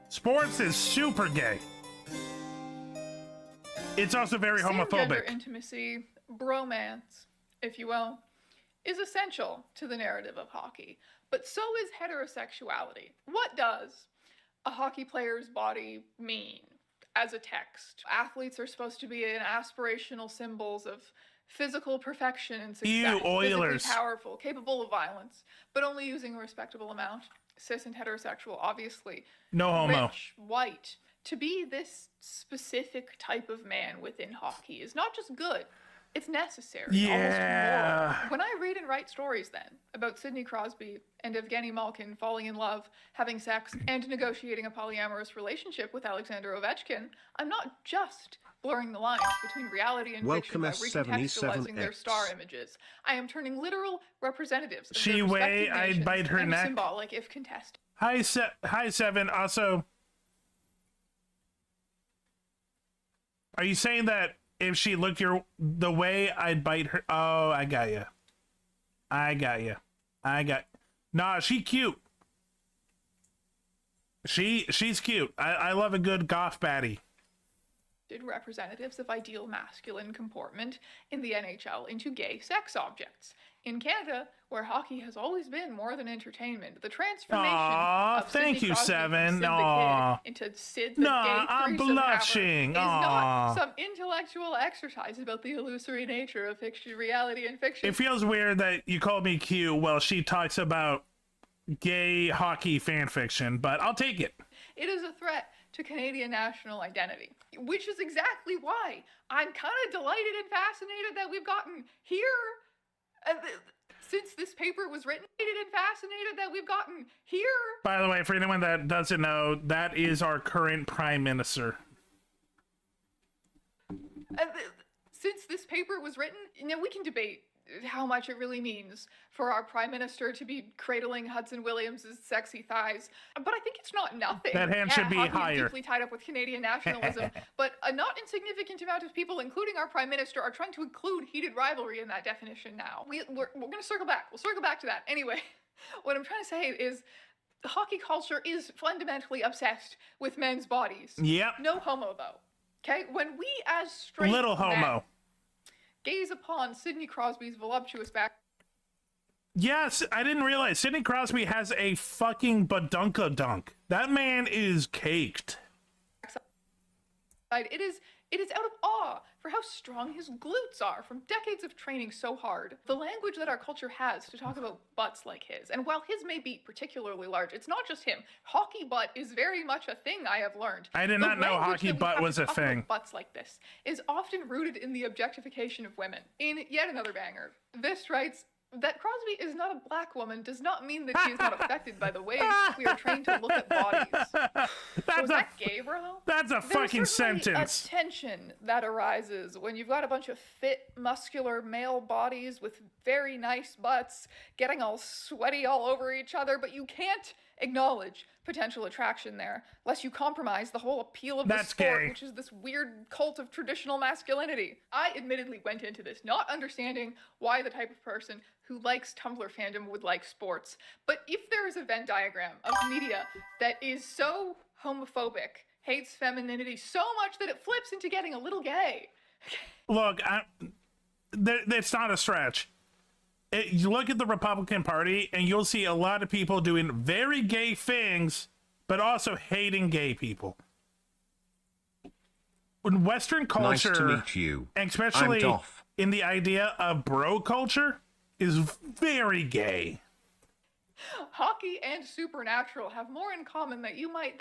Sports is super gay. It's also very Same-gender homophobic. intimacy, bromance, if you will, is essential to the narrative of hockey. But so is heterosexuality. What does a hockey player's body mean as a text? Athletes are supposed to be an aspirational symbols of physical perfection and success. Ew, Oilers. Physically powerful, capable of violence, but only using a respectable amount. Cis and heterosexual, obviously. No homo. Rich, white. To be this specific type of man within hockey is not just good, it's necessary. Yeah. Almost moral. When I read and write stories then about Sidney Crosby and Evgeny Malkin falling in love, having sex, and negotiating a polyamorous relationship with Alexander Ovechkin, I'm not just blurring the lines between reality and fiction Welcome by recontextualizing their S77X. star images. I am turning literal representatives of She their way, respective I'd nations bite her and neck. symbolic if contested. Hi, Seven. Also, are you saying that if she looked the way, I'd bite her? Oh, I got you. Nah, she cute. She's cute. I love a good goth baddie. Representatives of ideal masculine comportment in the NHL into gay sex objects. In Canada, where hockey has always been more than entertainment, the transformation Aw, of thank Sidney you, Crosby Seven. from Sid the Aw. Kid into Sid the Nah, gay I'm threesome blushing. haver is Aw. not some intellectual exercise about the illusory nature of fiction, reality, and fiction. It feels weird that you called me cute while she talks about gay hockey fan fiction, but I'll take it. It is a threat to Canadian national identity, which is exactly why I'm kind of delighted and fascinated that we've gotten here. Since this paper was written, and fascinated that we've gotten here. By the way, for anyone that doesn't know, that is our current prime minister. Since this paper was written, we can debate how much it really means for our prime minister to be cradling Hudson Williams' sexy thighs, but I think it's not nothing. That hand should be hockey is higher. deeply tied up with Canadian nationalism, but a not insignificant amount of people, including our prime minister, are trying to include heated rivalry in that definition now. We're going to circle back. We'll circle back to that. Anyway, what I'm trying to say is hockey culture is fundamentally obsessed with men's bodies. Yep. No homo, though. Okay? When we as straight Little men homo. gaze upon Sidney Crosby's voluptuous back. Yes, I didn't realize Sidney Crosby has a fucking badunkadunk. That man is caked. It is out of awe for how strong his glutes are from decades of training so hard. The language that our culture has to talk about butts like his, and while his may be particularly large, it's not just him. Hockey butt is very much a thing, I have learned. I did not know hockey butt was a thing. Butts like this is often rooted in the objectification of women. In yet another banger, Vist writes, that Crosby is not a black woman does not mean that she is not affected by the ways we are trained to look at bodies. So is that gay, bro? That's a fucking There's certainly sentence. a tension that arises when you've got a bunch of fit, muscular male bodies with very nice butts getting all sweaty all over each other, but you can't acknowledge potential attraction there, lest you compromise the whole appeal of the sport, gay. which is this weird cult of traditional masculinity. I admittedly went into this not understanding why the type of person who likes Tumblr fandom would like sports. But if there is a Venn diagram of media that is so homophobic, hates femininity so much that it flips into getting a little gay. Look, it's not a stretch. You look at the Republican Party, and you'll see a lot of people doing very gay things, but also hating gay people. In Western culture, Nice to meet you. and especially I'm Doff. in the idea of bro culture, is very gay. Hockey and Supernatural have more in common than you might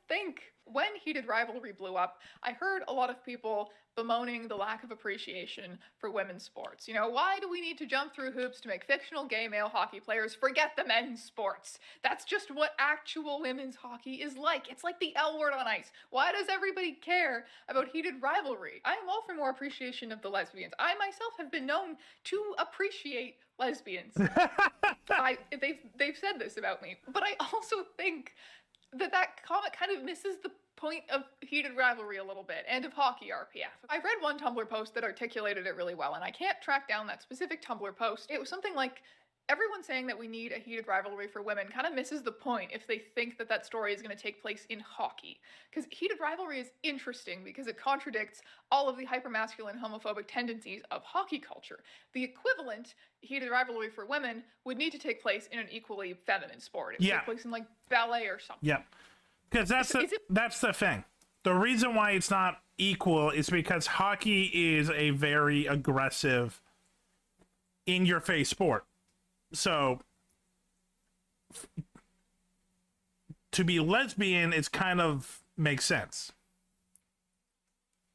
think. When Heated Rivalry blew up, I heard a lot of people bemoaning the lack of appreciation for women's sports. You know, why do we need to jump through hoops to make fictional gay male hockey players forget the men's sports? That's just what actual women's hockey is like. It's like the L word on ice. Why does everybody care about Heated Rivalry? I am all for more appreciation of the lesbians. I myself have been known to appreciate lesbians. They've said this about me. But I also think that comment kind of misses the point of Heated Rivalry a little bit, and of Hockey RPF. I read one Tumblr post that articulated it really well, and I can't track down that specific Tumblr post. It was something like, Everyone saying that we need a heated rivalry for women kind of misses the point if they think that that story is going to take place in hockey. Because heated rivalry is interesting because it contradicts all of the hypermasculine homophobic tendencies of hockey culture. The equivalent heated rivalry for women would need to take place in an equally feminine sport. It would take place in like ballet or something. Yeah. Because that's the thing. The reason why it's not equal is because hockey is a very aggressive, in-your-face sport. So, to be lesbian is kind of makes sense.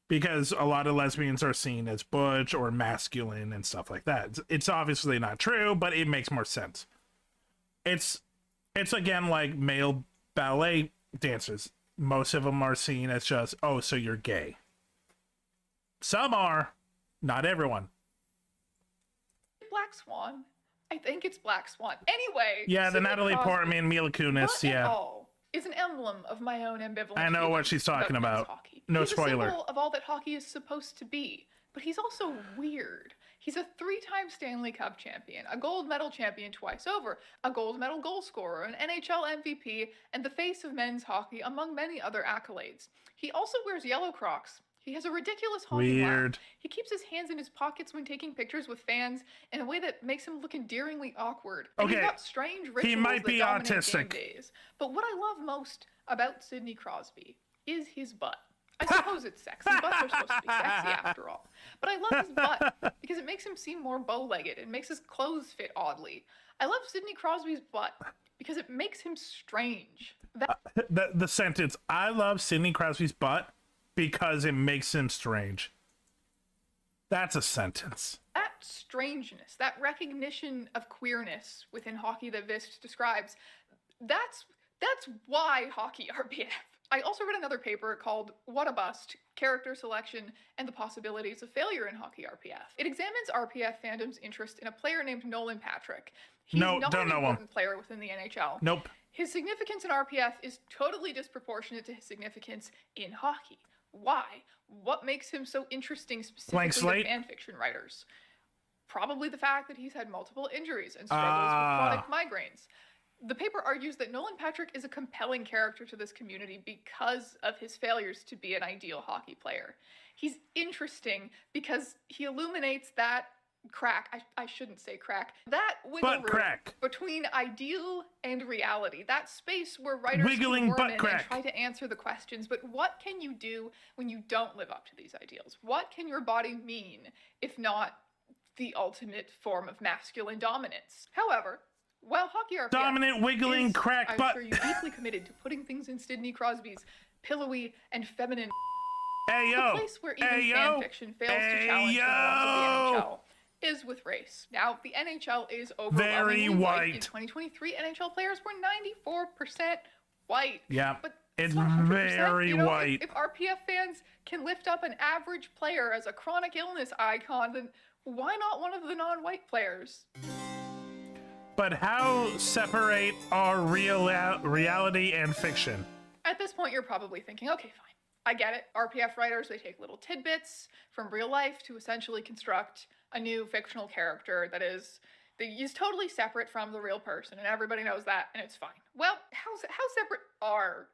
Because a lot of lesbians are seen as butch or masculine and stuff like that. It's obviously not true, but it makes more sense. It's again like male ballet dancers. Most of them are seen as just, oh, so you're gay. Some are, not everyone. Black Swan. I think it's Black Swan. Anyway. Yeah, the Natalie Portman, Mila Kunis, yeah. Is an emblem of my own ambivalence. I know what she's talking about. Hockey. No he's spoiler. He's a symbol of all that hockey is supposed to be, but he's also weird. He's a 3-time Stanley Cup champion, a gold medal champion twice over, a gold medal goal scorer, an NHL MVP, and the face of men's hockey, among many other accolades. He also wears yellow Crocs. He has a ridiculous hockey laugh. He keeps his hands in his pockets when taking pictures with fans in a way that makes him look endearingly awkward. And he's got strange rituals he might be that dominate autistic. game days. But what I love most about Sidney Crosby is his butt. I suppose it's sexy. Butts are supposed to be sexy after all. But I love his butt because it makes him seem more bow-legged. It makes his clothes fit oddly. I love Sidney Crosby's butt because it makes him strange. The sentence, I love Sidney Crosby's butt because it makes him strange. That's a sentence. That strangeness, that recognition of queerness within hockey that Vist describes, that's why hockey RPF. I also read another paper called What a Bust, Character Selection and the Possibilities of Failure in Hockey RPF. It examines RPF fandom's interest in a player named Nolan Patrick. He's not an important player within the NHL. Nope. His significance in RPF is totally disproportionate to his significance in hockey. Why? What makes him so interesting specifically to fanfiction writers? Probably the fact that he's had multiple injuries and struggles with chronic migraines. The paper argues that Nolan Patrick is a compelling character to this community because of his failures to be an ideal hockey player. He's interesting because he illuminates that crack, I shouldn't say crack, that wiggle room between ideal and reality, that space where writers can worm in and try to answer the questions, but what can you do when you don't live up to these ideals? What can your body mean if not the ultimate form of masculine dominance? However, while hockey RPF dominant wiggling crack butt, I'm sure deeply committed to putting things in Sidney Crosby's pillowy and feminine the place where even fanfiction fails to challenge the norms of the NHL is with race. Now, the NHL is overwhelmingly white. In 2023, NHL players were 94% white. Yeah, but it's not very white. If RPF fans can lift up an average player as a chronic illness icon, then why not one of the non-white players? But how separate are reality and fiction? At this point, you're probably thinking, okay, fine. I get it. RPF writers, they take little tidbits from real life to essentially construct a new fictional character that is totally separate from the real person, and everybody knows that, and it's fine. Well, how separate are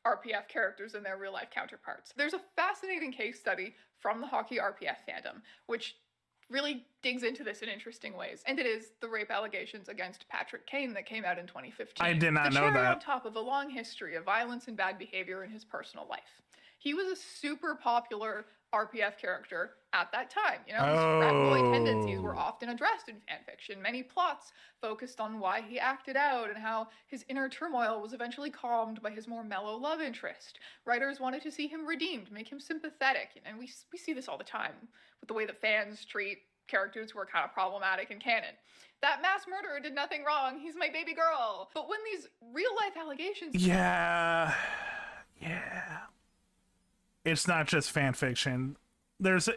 RPF characters and their real-life counterparts? There's a fascinating case study from the hockey RPF fandom, which really digs into this in interesting ways, and it is the rape allegations against Patrick Kane that came out in 2015. I did not know that. The cherry on top of a long history of violence and bad behavior in his personal life. He was a super popular RPF character at that time. You know, his frat boy tendencies were often addressed in fanfiction. Many plots focused on why he acted out and how his inner turmoil was eventually calmed by his more mellow love interest. Writers wanted to see him redeemed, make him sympathetic, and we see this all the time with the way that fans treat characters who are kind of problematic in canon. That mass murderer did nothing wrong. He's my baby girl. But when these real life allegations... Yeah. It's not just fan fiction. There's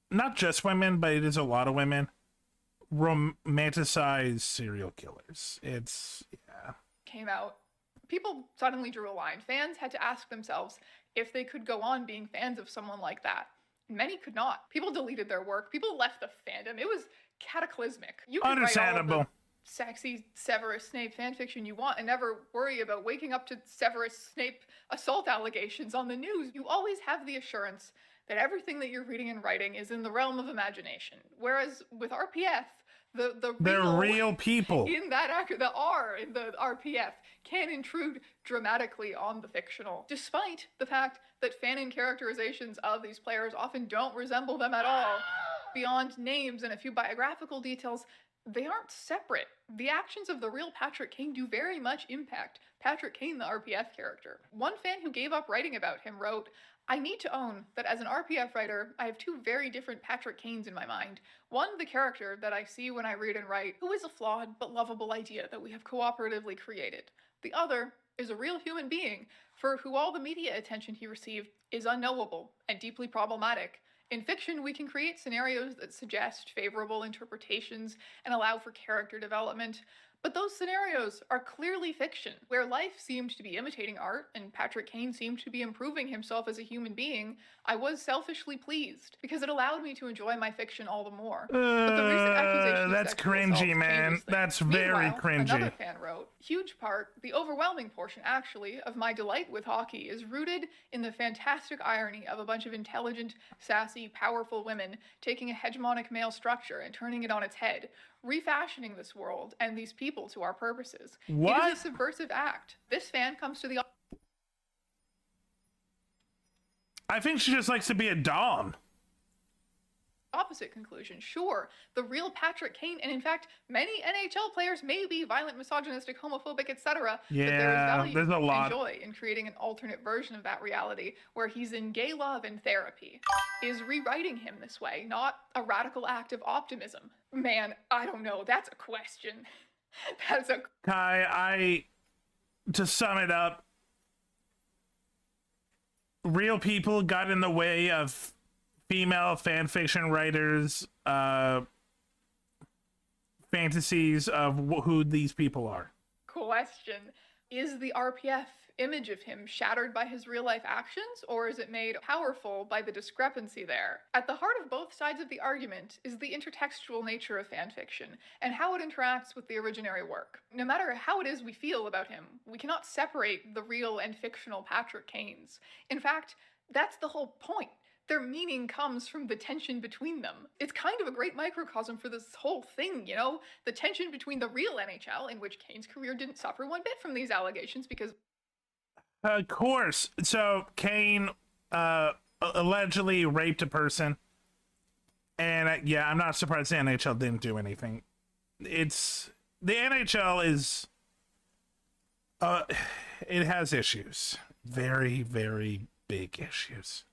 not just women, but it is a lot of women romanticize serial killers. Came out. People suddenly drew a line. Fans had to ask themselves if they could go on being fans of someone like that. Many could not. People deleted their work. People left the fandom. It was cataclysmic. You could write all of the sexy Severus Snape fanfiction you want and never worry about waking up to Severus Snape assault allegations on the news. You always have the assurance that everything that you're reading and writing is in the realm of imagination. Whereas with RPF, they're real people in that the R in the RPF can intrude dramatically on the fictional, despite the fact that fanon characterizations of these players often don't resemble them at all. Beyond names and a few biographical details, they aren't separate. The actions of the real Patrick Kane do very much impact Patrick Kane, the RPF character. One fan who gave up writing about him wrote, "I need to own that as an RPF writer, I have two very different Patrick Kanes in my mind. One, the character that I see when I read and write, who is a flawed but lovable idea that we have cooperatively created. The other is a real human being for who all the media attention he received is unknowable and deeply problematic. In fiction, we can create scenarios that suggest favorable interpretations and allow for character development, but those scenarios are clearly fiction, where life seemed to be imitating art and Patrick Kane seemed to be improving himself as a human being. I was selfishly pleased because it allowed me to enjoy my fiction all the more." But the recent accusation of that's sexual cringy, assault man. changes things. That's very Meanwhile, cringy. Another fan wrote, "Huge part, the overwhelming portion actually, of my delight with hockey is rooted in the fantastic irony of a bunch of intelligent, sassy, powerful women taking a hegemonic male structure and turning it on its head, refashioning this world and these people to our purposes. What? It is a subversive act. This fan comes to the I think she just likes to be a dom. opposite conclusion. Sure, the real Patrick Kane, and in fact, many NHL players may be violent, misogynistic, homophobic, etc. Yeah, but there is value there's a lot. and joy in creating an alternate version of that reality where he's in gay love and therapy. Is rewriting him this way not a radical act of optimism? Man, I don't know. That's a question. That's a Kai, to sum it up, real people got in the way of female fan fiction writers' fantasies of who these people are. question. Is the RPF image of him shattered by his real life actions, or is it made powerful by the discrepancy there? At the heart of both sides of the argument is the intertextual nature of fanfiction and how it interacts with the originary work. No matter how it is we feel about him, we cannot separate the real and fictional Patrick Kanes. In fact, that's the whole point. Their meaning comes from the tension between them. It's kind of a great microcosm for this whole thing, you know? The tension between the real NHL, in which Kane's career didn't suffer one bit from these allegations because Of course. So Kane allegedly raped a person, and yeah, I'm not surprised the NHL didn't do anything. It's the NHL is it has issues, very, very big issues.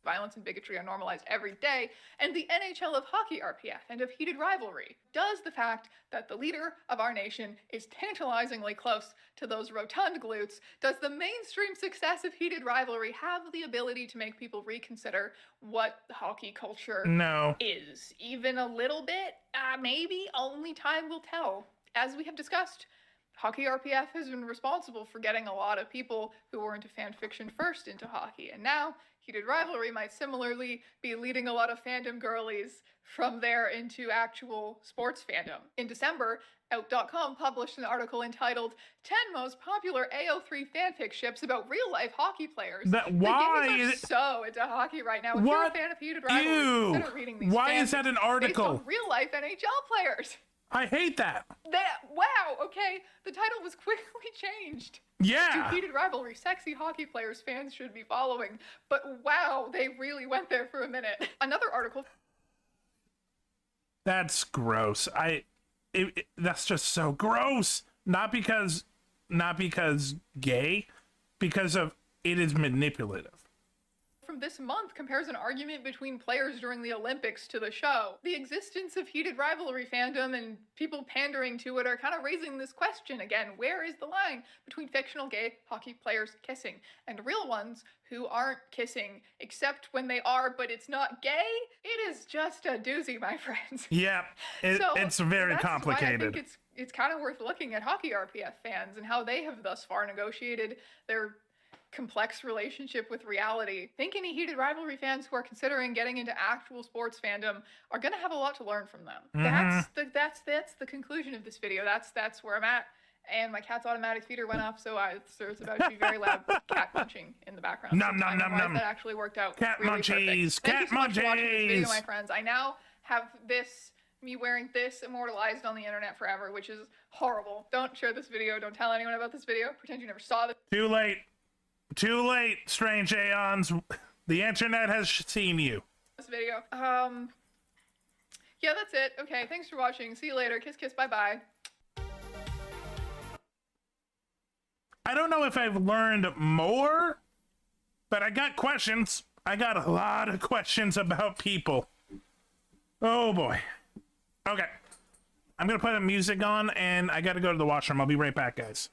violence and bigotry are normalized every day, and the NHL of hockey RPF and of heated rivalry. Does the fact that the leader of our nation is tantalizingly close to those rotund glutes, does the mainstream success of heated rivalry have the ability to make people reconsider what hockey culture No. is? Even a little bit? Maybe. Only time will tell. As we have discussed, Hockey RPF has been responsible for getting a lot of people who were into fan fiction first into hockey, and now heated rivalry might similarly be leading a lot of fandom girlies from there into actual sports fandom. In December, Out.com published an article entitled 10 Most Popular AO3 Fanfic Ships About Real-Life Hockey Players. Why The gays are is so into hockey right now. If What? you're a fan of heated rivalry, Ew. consider reading these Why is fanfics that an based article? on real-life NHL players. I hate that. Wow, okay, the title was quickly changed. Yeah. To heated rivalry, sexy hockey players fans should be following. But wow, they really went there for a minute. Another article. That's gross. That's just so gross. Not because gay, because of it is manipulative. From this month compares an argument between players during the Olympics to the show. The existence of heated rivalry fandom and people pandering to it are kind of raising this question again. Where is the line between fictional gay hockey players kissing and real ones who aren't kissing, except when they are, but it's not gay? It is just a doozy, my friends. Yeah, it's very that's complicated. Why I think it's kind of worth looking at hockey RPF fans and how they have thus far negotiated their complex relationship with reality. I think any heated rivalry fans who are considering getting into actual sports fandom are going to have a lot to learn from them. That's the conclusion of this video. That's where I'm at. And my cat's automatic feeder went off, so it's about to be very loud cat munching in the background. Nom, nom, nom, nom. That actually worked out Cat really munchies, perfect. Thank you so much for watching this video, munchies. my friends. I now have me wearing this immortalized on the internet forever, which is horrible. Don't share this video. Don't tell anyone about this video. Pretend you never saw this Too late. Too late, strange aeons. The internet has seen you. video. Yeah, that's it. Okay, thanks for watching. See you later. Kiss, kiss. Bye-bye. I don't know if I've learned more, but I got questions. I got a lot of questions about people. Oh boy. Okay. I'm gonna put the music on and I gotta go to the washroom. I'll be right back, guys.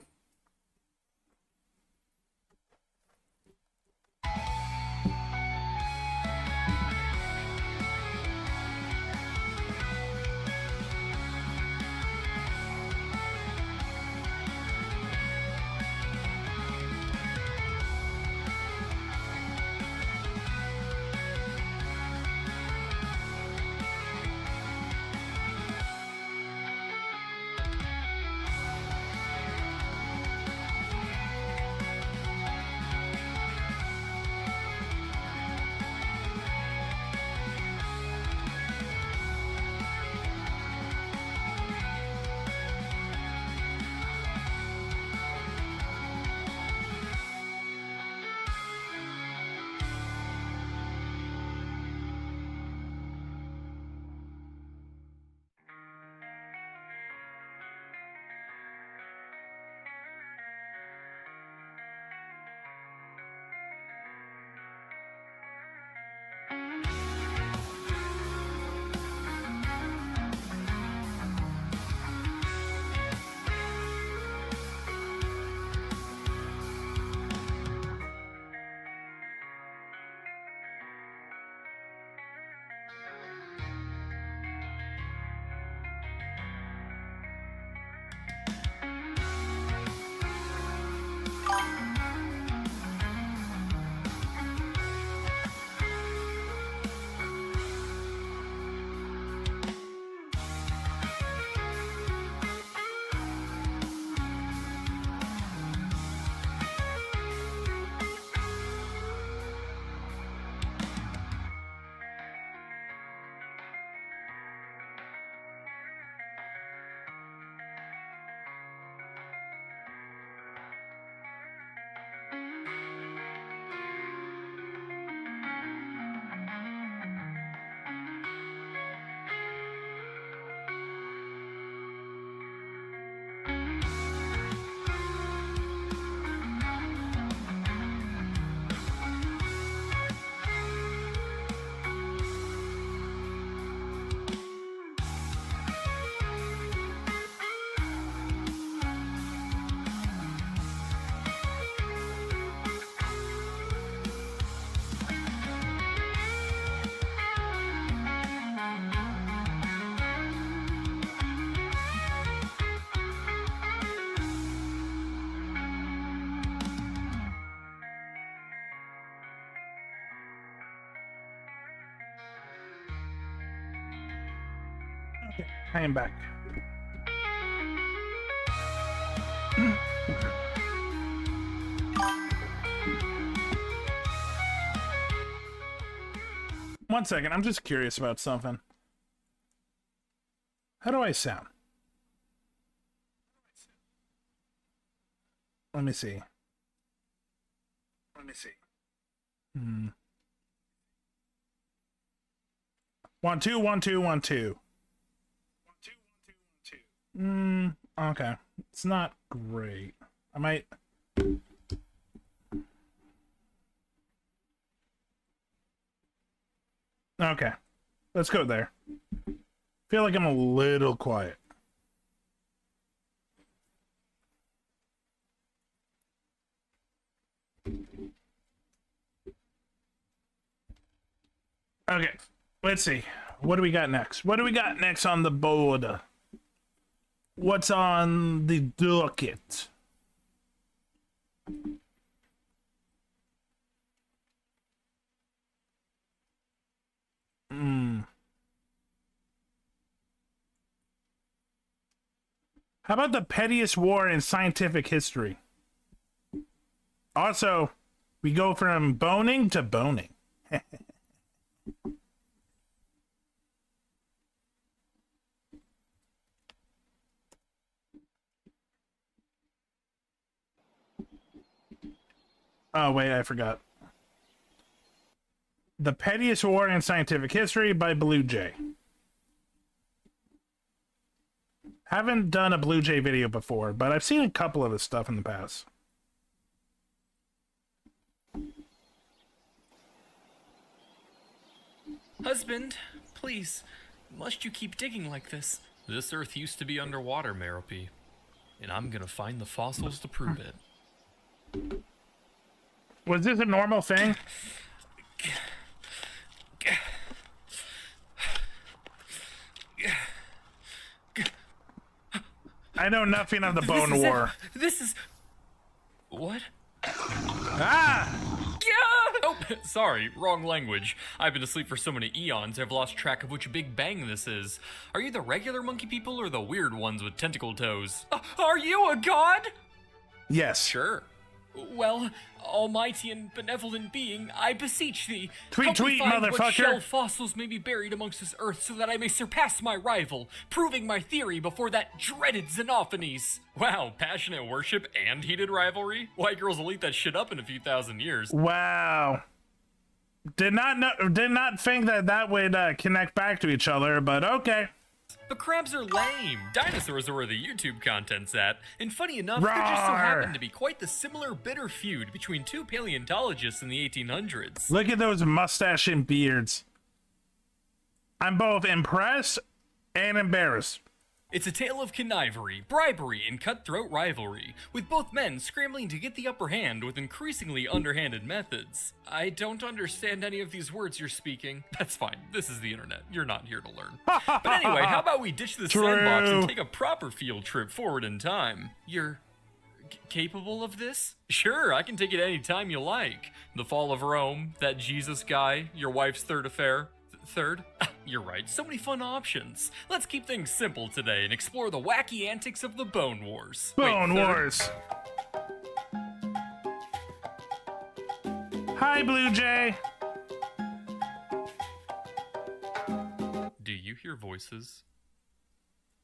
Okay, I am back. One second, I'm just curious about something. How do I sound? Let me see. One, two, one, two, one, two. Okay. It's not great. I might... Okay. Let's go there. Feel like I'm a little quiet. Okay. Let's see. What do we got next? What do we got next on the board? What's on the docket? How about the pettiest war in scientific history? Also, we go from boning to boning. Oh, wait, I forgot. The Pettiest War in Scientific History by Blue Jay. Haven't done a Blue Jay video before, but I've seen a couple of his stuff in the past. Husband, please, must you keep digging like this? This Earth used to be underwater, Merope, and I'm gonna find the fossils to prove it. Was this a normal thing? I know nothing of the Bone War. This is... What? Ah! Oh, sorry, wrong language. I've been asleep for so many eons, I've lost track of which Big Bang this is. Are you the regular monkey people or the weird ones with tentacle toes? Are you a god? Yes. Sure. Well, almighty and benevolent being, I beseech thee, Tweet, help me tweet, find what motherfucker. shell fossils may be buried amongst this earth so that I may surpass my rival, proving my theory before that dreaded Xenophanes. Wow, passionate worship and heated rivalry? White girls will eat that shit up in a few thousand years. Wow. Did not think that would connect back to each other, but okay. But crabs are lame. Dinosaurs are where the YouTube content's at. And funny enough, there just so Rawr. happened to be quite the similar bitter feud between two paleontologists in the 1800s. Look at those mustache and beards. I'm both impressed and embarrassed. It's a tale of connivery, bribery, and cutthroat rivalry, with both men scrambling to get the upper hand with increasingly underhanded methods. I don't understand any of these words you're speaking. That's fine, this is the internet. You're not here to learn. But anyway, how about we ditch the sandbox and take a proper field trip forward in time? You're capable of this? Sure, I can take it any time you like. The fall of Rome, that Jesus guy, your wife's third affair. Third? You're right, so many fun options. Let's keep things simple today and explore the wacky antics of the Bone Wars. Bone Wars. Hi, Blue Jay. Do you hear voices?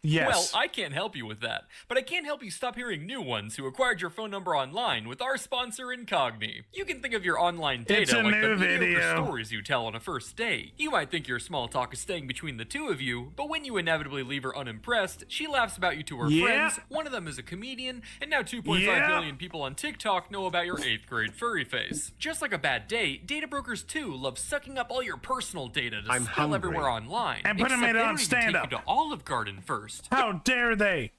Yes. Well, I can't help you with that, but I can help you stop hearing new ones who acquired your phone number online with our sponsor, Incogni. You can think of your online data It's a like the new mediocre video. stories you tell on a first date. You might think your small talk is staying between the two of you, but when you inevitably leave her unimpressed, she laughs about you to her Yeah. friends. One of them is a comedian, and now 2.5 Yeah. billion people on TikTok know about your 8th grade furry face. Just like a bad date, data brokers too love sucking up all your personal data to I'm spill hungry. everywhere online. And putting Except it they on don't even stand-up. take you to Olive Garden first. How dare they?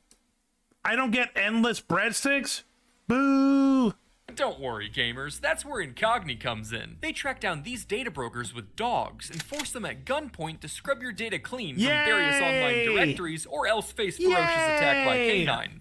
I don't get endless breadsticks? Boo! Don't worry, gamers. That's where Incogni comes in. They track down these data brokers with dogs and force them at gunpoint to scrub your data clean from various online Yay! directories or else face ferocious attack by Yay! canine.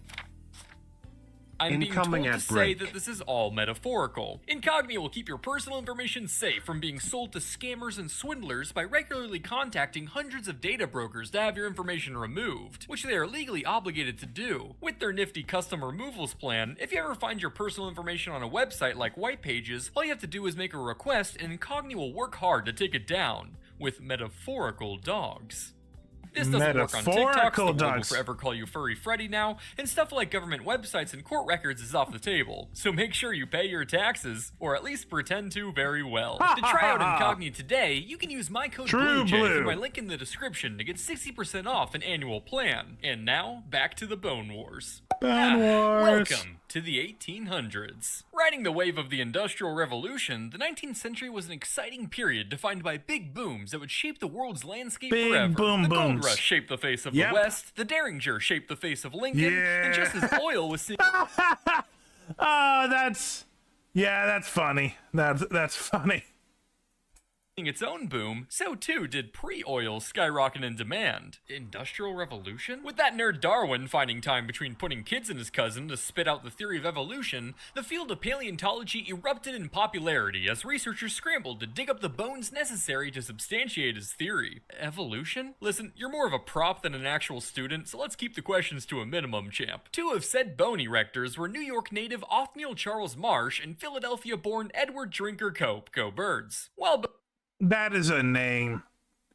I'm being Incoming told at to say break. that this is all metaphorical. Incogni will keep your personal information safe from being sold to scammers and swindlers by regularly contacting hundreds of data brokers to have your information removed, which they are legally obligated to do. With their nifty custom removals plan, if you ever find your personal information on a website like White Pages, all you have to do is make a request and Incogni will work hard to take it down, with metaphorical dogs. This doesn't work on TikTok, so Metaphorical the world will dogs. forever call you Furry Freddy now, and stuff like government websites and court records is off the table. So make sure you pay your taxes, or at least pretend to very well. To try out Incogni today, you can use my code True BLUEJAY blue. through my link in the description to get 60% off an annual plan. And now, back to the Bone Wars. Bone Wars. Welcome to the 1800s. Riding the wave of the Industrial Revolution, the 19th century was an exciting period defined by big booms that would shape the world's landscape Big forever. boom The Gold booms. Rush shaped the face of Yep. the West, the Derringer shaped the face of Lincoln, and just as oil was seeing Oh, that's funny. That's funny. its own boom, so too did pre-oil skyrocket in demand. Industrial Revolution? With that nerd Darwin finding time between putting kids in his cousin to spit out the theory of evolution, the field of paleontology erupted in popularity as researchers scrambled to dig up the bones necessary to substantiate his theory. Evolution? Listen, you're more of a prop than an actual student, so let's keep the questions to a minimum, champ. Two of said bone erectors were New York native Othniel Charles Marsh and Philadelphia-born Edward Drinker Cope. Go Birds. Well, That is a name.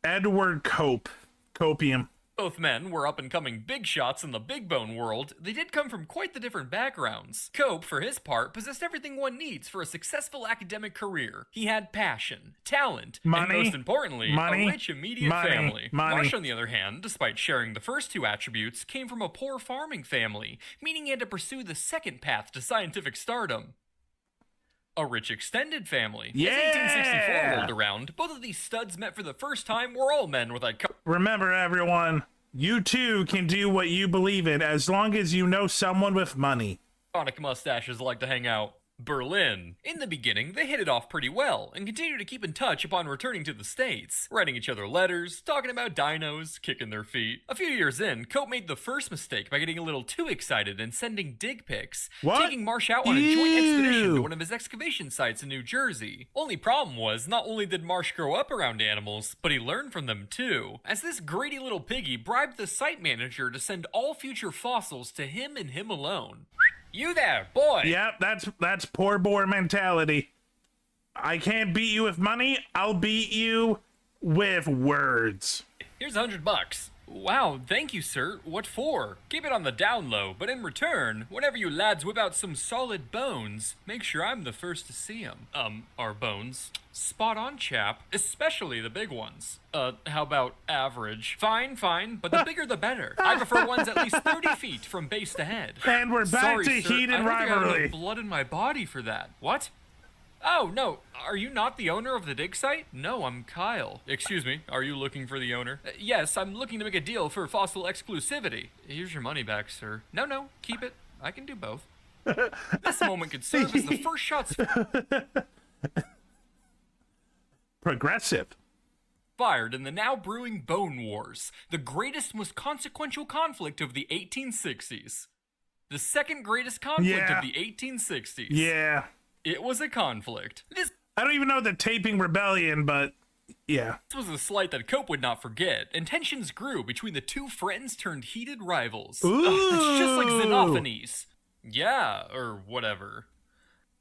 Edward Cope. Copium. both men were up-and-coming big shots in the big bone world, they did come from quite the different backgrounds. Cope, for his part, possessed everything one needs for a successful academic career. He had passion, talent, money, and most importantly, money, a rich immediate money, family. money. Marsh, on the other hand, despite sharing the first two attributes, came from a poor farming family, meaning he had to pursue the second path to scientific stardom. A rich extended family. Yeah! As 1864 rolled around, both of these studs met for the first time were all men with Remember, everyone, you too can do what you believe in as long as you know someone with money. iconic mustaches like to hang out. Berlin. In the beginning, they hit it off pretty well, and continued to keep in touch upon returning to the States, writing each other letters, talking about dinos, kicking their feet. A few years in, Cope made the first mistake by getting a little too excited and sending dig pics, taking Marsh out on a joint expedition to one of his excavation sites in New Jersey. Only problem was, not only did Marsh grow up around animals, but he learned from them too, as this greedy little piggy bribed the site manager to send all future fossils to him and him alone. You there, boy! Yep, that's poor boy mentality. I can't beat you with money, I'll beat you with words. Here's $100. Wow, thank you, sir. What for? Keep it on the down low, but in return, whenever you lads whip out some solid bones, make sure I'm the first to see 'em. Our bones? Spot on, chap. Especially the big ones. How about average? Fine, but the bigger the better. I prefer ones at least 30 feet from base to head. And we're back Sorry, to sir, heated I don't think I have rivalry. enough blood in my body for that. What? Oh, no. Are you not the owner of the dig site? No, I'm Kyle. Excuse me, are you looking for the owner? Yes, I'm looking to make a deal for fossil exclusivity. Here's your money back, sir. No, keep it. I can do both. This moment could serve as the first shots Progressive. fired in the now brewing Bone Wars, the greatest, most consequential conflict of the 1860s. The second greatest conflict of the 1860s. Yeah. It was a conflict. I don't even know the taping rebellion, but yeah. This was a slight that Cope would not forget, and tensions grew between the two friends turned heated rivals. It's just like Xenophanes. Yeah, or whatever.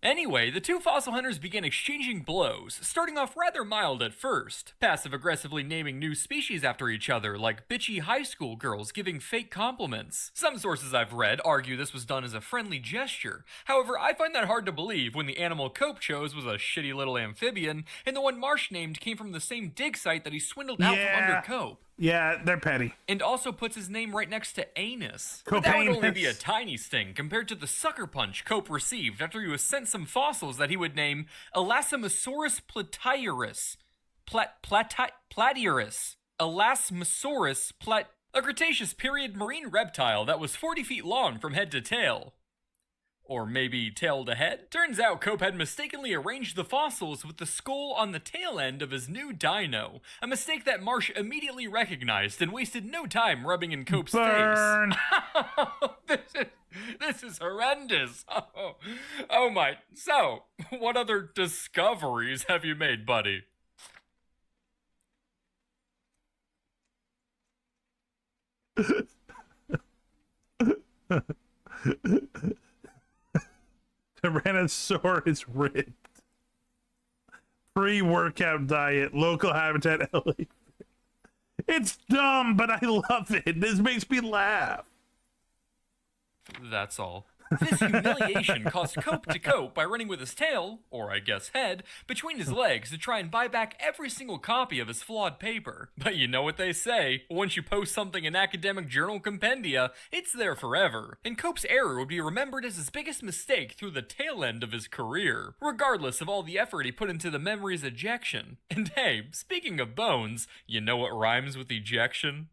Anyway, the two fossil hunters began exchanging blows, starting off rather mild at first, passive-aggressively naming new species after each other, like bitchy high school girls giving fake compliments. Some sources I've read argue this was done as a friendly gesture. However, I find that hard to believe when the animal Cope chose was a shitty little amphibian, and the one Marsh named came from the same dig site that he swindled out from under Cope. Yeah, they're petty. And also puts his name right next to anus. But that would only be a tiny sting compared to the sucker punch Cope received after he was sent some fossils that he would name Elasmosaurus platyurus. Platyurus. Elasmosaurus a Cretaceous period marine reptile that was 40 feet long from head to tail. Or maybe tail to head? Turns out Cope had mistakenly arranged the fossils with the skull on the tail end of his new dino, a mistake that Marsh immediately recognized and wasted no time rubbing in Cope's face. This is horrendous. Oh my. So, what other discoveries have you made, buddy? Tyrannosaurus ripped. Pre-workout diet, local habitat, LA. It's dumb, but I love it. This makes me laugh. That's all. This humiliation caused Cope to cope by running with his tail, or I guess head, between his legs to try and buy back every single copy of his flawed paper. But you know what they say, once you post something in academic journal compendia, it's there forever. And Cope's error would be remembered as his biggest mistake through the tail end of his career, regardless of all the effort he put into the memory's ejection. And hey, speaking of bones, you know what rhymes with ejection?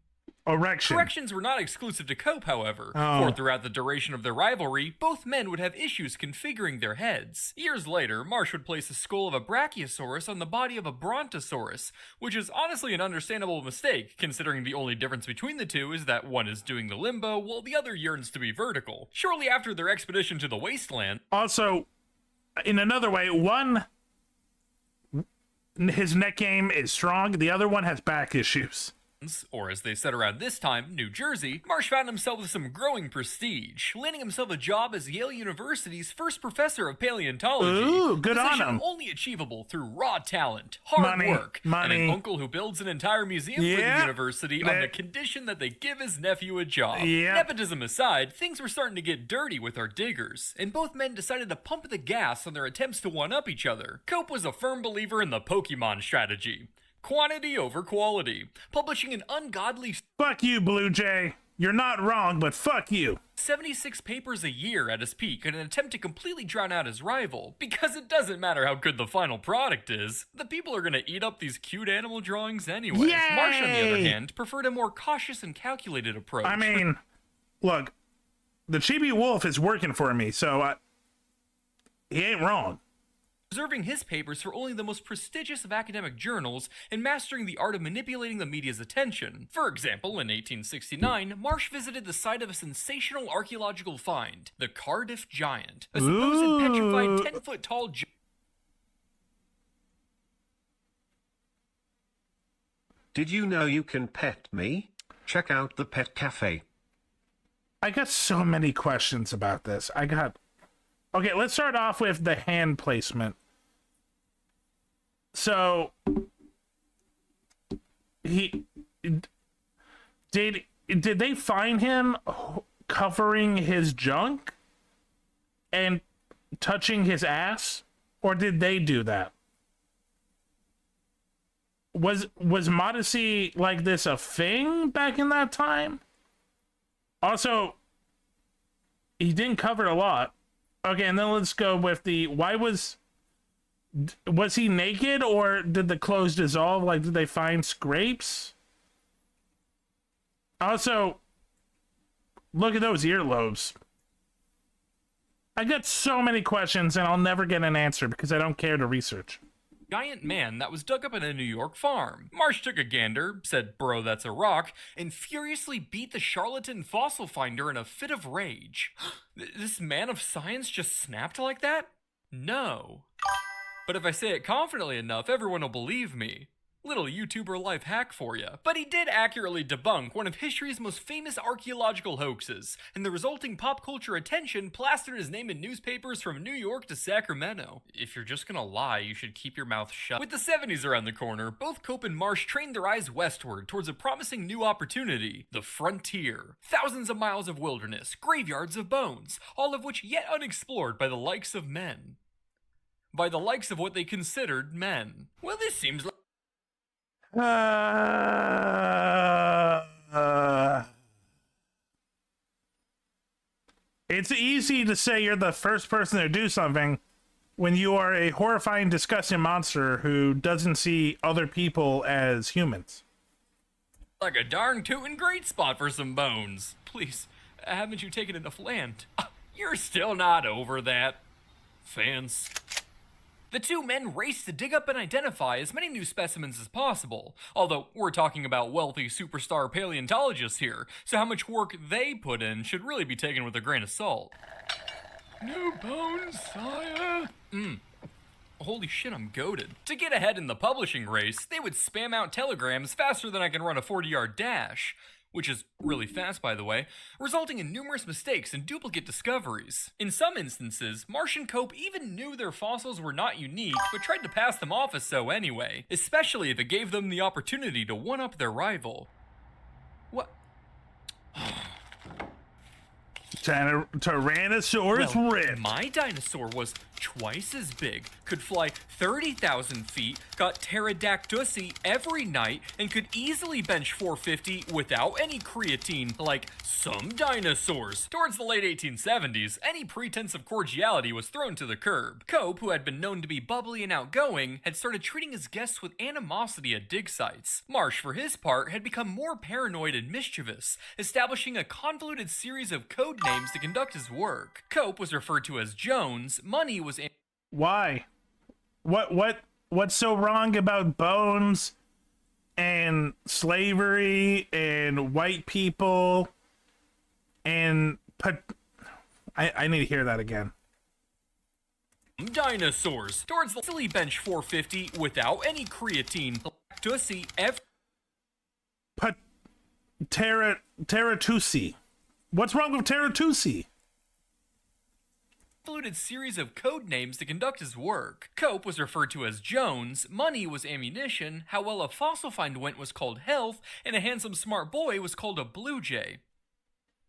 Erection. Corrections were not exclusive to Cope, however, Oh. for throughout the duration of their rivalry, both men would have issues configuring their heads. Years later, Marsh would place the skull of a Brachiosaurus on the body of a Brontosaurus, which is honestly an understandable mistake, considering the only difference between the two is that one is doing the limbo, while the other yearns to be vertical. Shortly after their expedition to the wasteland, Also, in another way, one, his neck game is strong. The other one has back issues. or as they said around this time, New Jersey, Marsh found himself with some growing prestige, landing himself a job as Yale University's first professor of paleontology. Ooh, good on position him. only achievable through raw talent, hard work, and an uncle who builds an entire museum for the university on the condition that they give his nephew a job. Nepotism aside, things were starting to get dirty with our diggers, and both men decided to pump the gas on their attempts to one-up each other. Cope was a firm believer in the Pokemon strategy. Quantity over quality, publishing an ungodly Fuck you, Blue Jay. You're not wrong, but fuck you. 76 papers a year at his peak in an attempt to completely drown out his rival, because it doesn't matter how good the final product is, the people are gonna eat up these cute animal drawings anyway. Yay! Marsh, on the other hand, preferred a more cautious and calculated approach. I mean, look, the Chibi Wolf is working for me, so he ain't wrong. Reserving his papers for only the most prestigious of academic journals and mastering the art of manipulating the media's attention. For example, in 1869, Marsh visited the site of a sensational archaeological find, the Cardiff Giant, a supposed petrified 10-foot-tall giant. Did you know you can pet me? Check out the pet cafe. I got so many questions about this. Okay, let's start off with the hand placement. So, did they find him covering his junk and touching his ass, or did they do that? Was modesty like this a thing back in that time? Also, he didn't cover a lot. Okay, and then let's go with was he naked, or did the clothes dissolve? Like, did they find scrapes? Also, look at those earlobes. I got so many questions, and I'll never get an answer because I don't care to research. Giant man that was dug up in a New York farm. Marsh took a gander, said, "Bro, that's a rock," and furiously beat the charlatan fossil finder in a fit of rage. This man of science just snapped like that? No. But if I say it confidently enough, everyone will believe me. Little YouTuber life hack for you. But he did accurately debunk one of history's most famous archaeological hoaxes, and the resulting pop culture attention plastered his name in newspapers from New York to Sacramento. If you're just gonna lie, you should keep your mouth shut. With the 70s around the corner, both Cope and Marsh trained their eyes westward towards a promising new opportunity, the frontier. Thousands of miles of wilderness, graveyards of bones, all of which yet unexplored by the likes of men. By the likes of what they considered men. Well, this seems like It's easy to say you're the first person to do something when you are a horrifying, disgusting monster who doesn't see other people as humans. like a darn tootin' great spot for some bones. Please, haven't you taken enough land? You're still not over that. Fans. The two men raced to dig up and identify as many new specimens as possible, although we're talking about wealthy superstar paleontologists here, so how much work they put in should really be taken with a grain of salt. New bones, sire! Holy shit, I'm goated. To get ahead in the publishing race, they would spam out telegrams faster than I can run a 40-yard dash, which is really fast, by the way, resulting in numerous mistakes and duplicate discoveries. In some instances, Marsh and Cope even knew their fossils were not unique, but tried to pass them off as so anyway, especially if it gave them the opportunity to one-up their rival. What? Tyrannosaurus Well, Rex. my dinosaur was twice as big, could fly 30,000 feet, got pterodactyl every night, and could easily bench 450 without any creatine, like some dinosaurs. Towards the late 1870s, any pretense of cordiality was thrown to the curb. Cope, who had been known to be bubbly and outgoing, had started treating his guests with animosity at dig sites. Marsh, for his part, had become more paranoid and mischievous, establishing a convoluted series of code names to conduct his work. Cope was referred to as Jones, Money was... Why? What's so wrong about bones and slavery and white people and I need to hear that again. Dinosaurs. Towards the silly bench 450 without any creatine. Lactussy Teratusi. What's wrong with Teratusi? Convoluted series of code names to conduct his work. Cope was referred to as Jones, Money was ammunition, how well a fossil find went was called health, and a handsome smart boy was called a blue jay.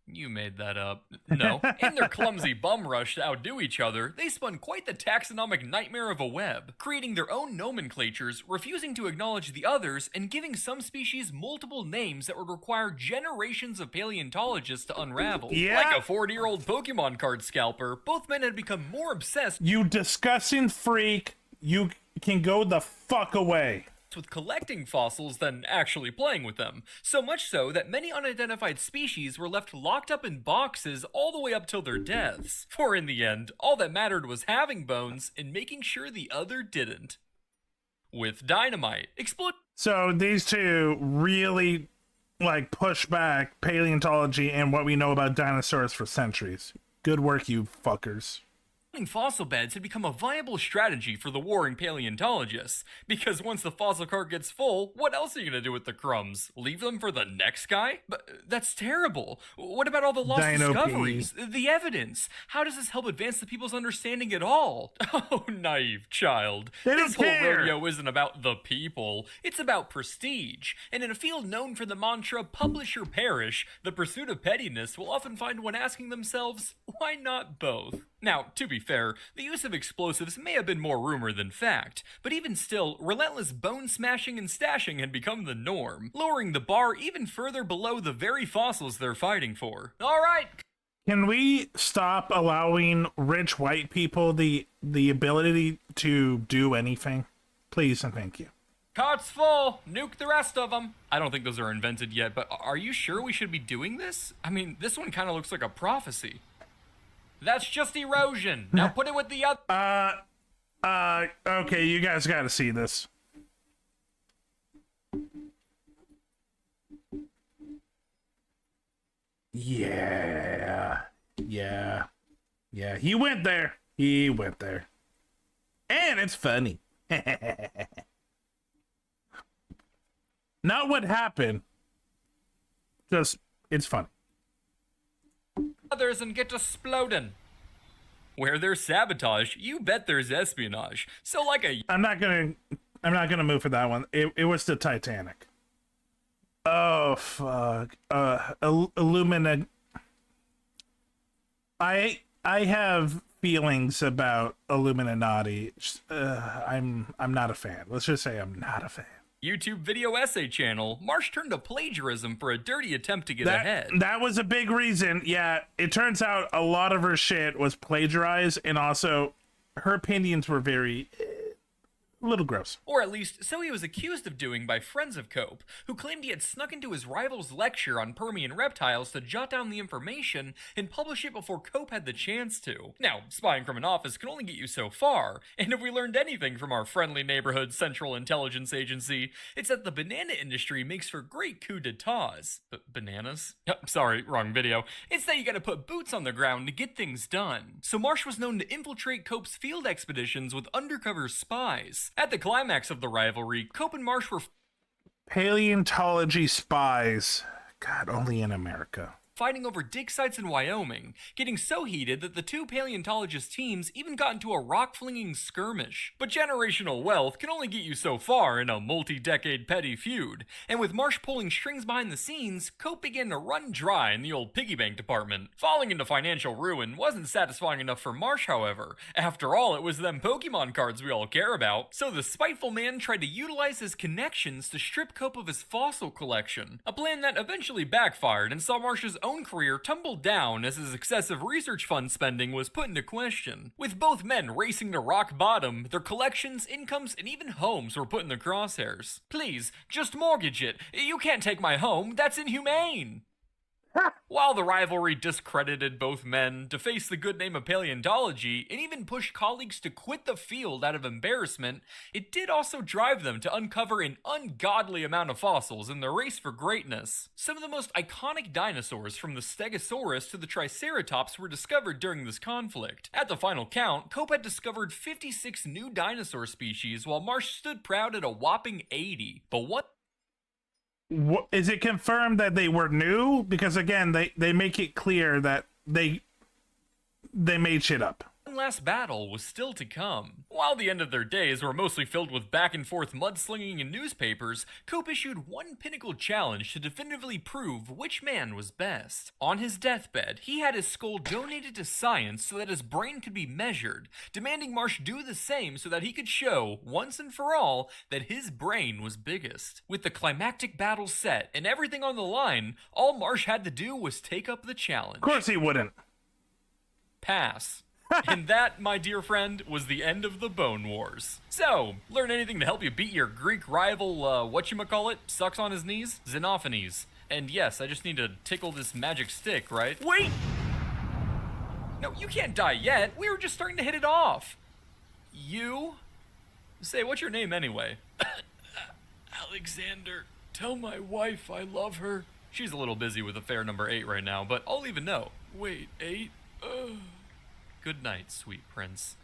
You made that up. No. In their clumsy bum rush to outdo each other, they spun quite the taxonomic nightmare of a web, creating their own nomenclatures, refusing to acknowledge the others, and giving some species multiple names that would require generations of paleontologists to unravel. Yeah. Like a 40-year-old Pokemon card scalper, both men had become more obsessed You disgusting freak. You can go the fuck away. with collecting fossils than actually playing with them. So much so that many unidentified species were left locked up in boxes all the way up till their deaths. For in the end, all that mattered was having bones and making sure the other didn't. With dynamite, explode. So these two really push back paleontology and what we know about dinosaurs for centuries. Good work, you fuckers. Fossil beds had become a viable strategy for the warring paleontologists, because once the fossil cart gets full, what else are you gonna do with the crumbs? Leave them for the next guy? But that's terrible. What about all the lost Dino discoveries? The evidence? How does this help advance the people's understanding at all? Oh, naive child. They don't This whole care. rodeo isn't about the people, it's about prestige. And in a field known for the mantra, publish or perish, the pursuit of pettiness will often find one asking themselves, why not both? Now, to be fair, the use of explosives may have been more rumor than fact, but even still, relentless bone smashing and stashing had become the norm, lowering the bar even further below the very fossils they're fighting for. Alright! Can we stop allowing rich white people the ability to do anything? Please and thank you. Cart's full! Nuke the rest of them! I don't think those are invented yet, but are you sure we should be doing this? I mean, this one kinda looks like a prophecy. That's just erosion. Now put it with the other. Okay, you guys gotta see this. Yeah. He went there. And it's funny. Not what happened. Just, it's funny. Others and get exploding. Where there's sabotage, you bet there's espionage. So like a I'm not gonna move for that one. It was the Titanic. Oh fuck. Illumina. I have feelings about Illuminati. I'm not a fan. Let's just say I'm not a fan. YouTube video essay channel, Marsh turned to plagiarism for a dirty attempt to get ahead. That was a big reason. Yeah, it turns out a lot of her shit was plagiarized, and also her opinions were very a little gross. Or at least, so he was accused of doing by friends of Cope, who claimed he had snuck into his rival's lecture on Permian reptiles to jot down the information and publish it before Cope had the chance to. Now, spying from an office can only get you so far, and if we learned anything from our friendly neighborhood Central Intelligence Agency, it's that the banana industry makes for great coup d'etats. Bananas? Sorry, wrong video. It's that you gotta put boots on the ground to get things done. So Marsh was known to infiltrate Cope's field expeditions with undercover spies. At the climax of the rivalry, Cope and Marsh were paleontology spies. God, only in America. fighting over dig sites in Wyoming, getting so heated that the two paleontologist teams even got into a rock-flinging skirmish. But generational wealth can only get you so far in a multi-decade petty feud, and with Marsh pulling strings behind the scenes, Cope began to run dry in the old piggy bank department. Falling into financial ruin wasn't satisfying enough for Marsh, however. After all, it was them Pokemon cards we all care about. So the spiteful man tried to utilize his connections to strip Cope of his fossil collection, a plan that eventually backfired and saw Marsh's own career tumble down as his excessive research fund spending was put into question. With both men racing to rock bottom, their collections, incomes, and even homes were put in the crosshairs. Please, just mortgage it. You can't take my home. That's inhumane. While the rivalry discredited both men, defaced the good name of paleontology, and even pushed colleagues to quit the field out of embarrassment, it did also drive them to uncover an ungodly amount of fossils in their race for greatness. Some of the most iconic dinosaurs, from the Stegosaurus to the Triceratops, were discovered during this conflict. At the final count, Cope had discovered 56 new dinosaur species, while Marsh stood proud at a whopping 80. But what? Is it confirmed that they were new? Because again, they make it clear that they made shit up. One last battle was still to come. While the end of their days were mostly filled with back and forth mudslinging in newspapers, Cope issued one pinnacle challenge to definitively prove which man was best. On his deathbed, he had his skull donated to science so that his brain could be measured, demanding Marsh do the same so that he could show, once and for all, that his brain was biggest. With the climactic battle set and everything on the line, all Marsh had to do was take up the challenge. Of course he wouldn't. Pass. And that, my dear friend, was the end of the Bone Wars. So, learn anything to help you beat your Greek rival, whatchamacallit, sucks on his knees? Xenophanes. And yes, I just need to tickle this magic stick, right? Wait! No, you can't die yet. We were just starting to hit it off. You? Say, what's your name anyway? Alexander. Tell my wife I love her. She's a little busy with affair number 8 right now, but I'll leave a note. Wait, 8? Good night, sweet prince.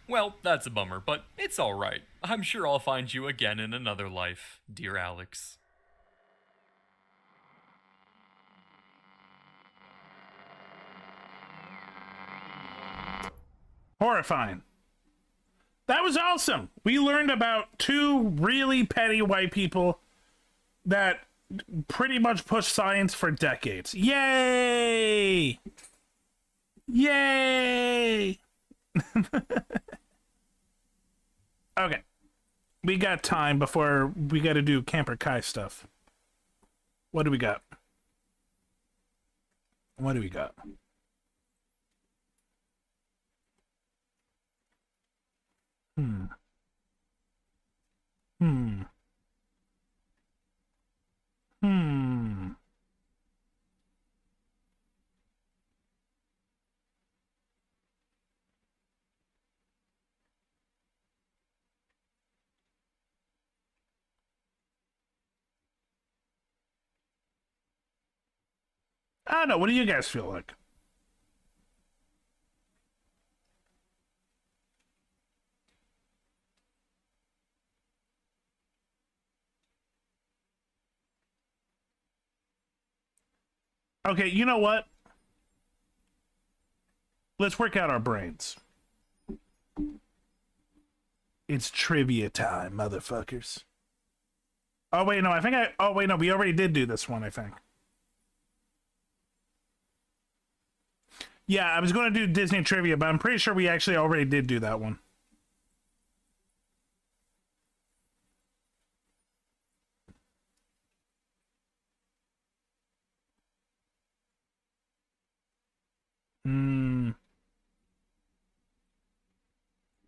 Well, that's a bummer, but it's alright. I'm sure I'll find you again in another life, dear Alex. Horrifying. That was awesome. We learned about two really petty white people that pretty much pushed science for decades. Yay! Yay! Okay. We got time before we got to do Camper Kai stuff. What do we got? What do we got? Hmm. I don't know. What do you guys feel like? Okay, you know what? Let's work out our brains. It's trivia time, motherfuckers. Oh, wait, no, oh, wait, no, we already did do this one, I think. Yeah, I was going to do Disney trivia, but I'm pretty sure we actually already did do that one.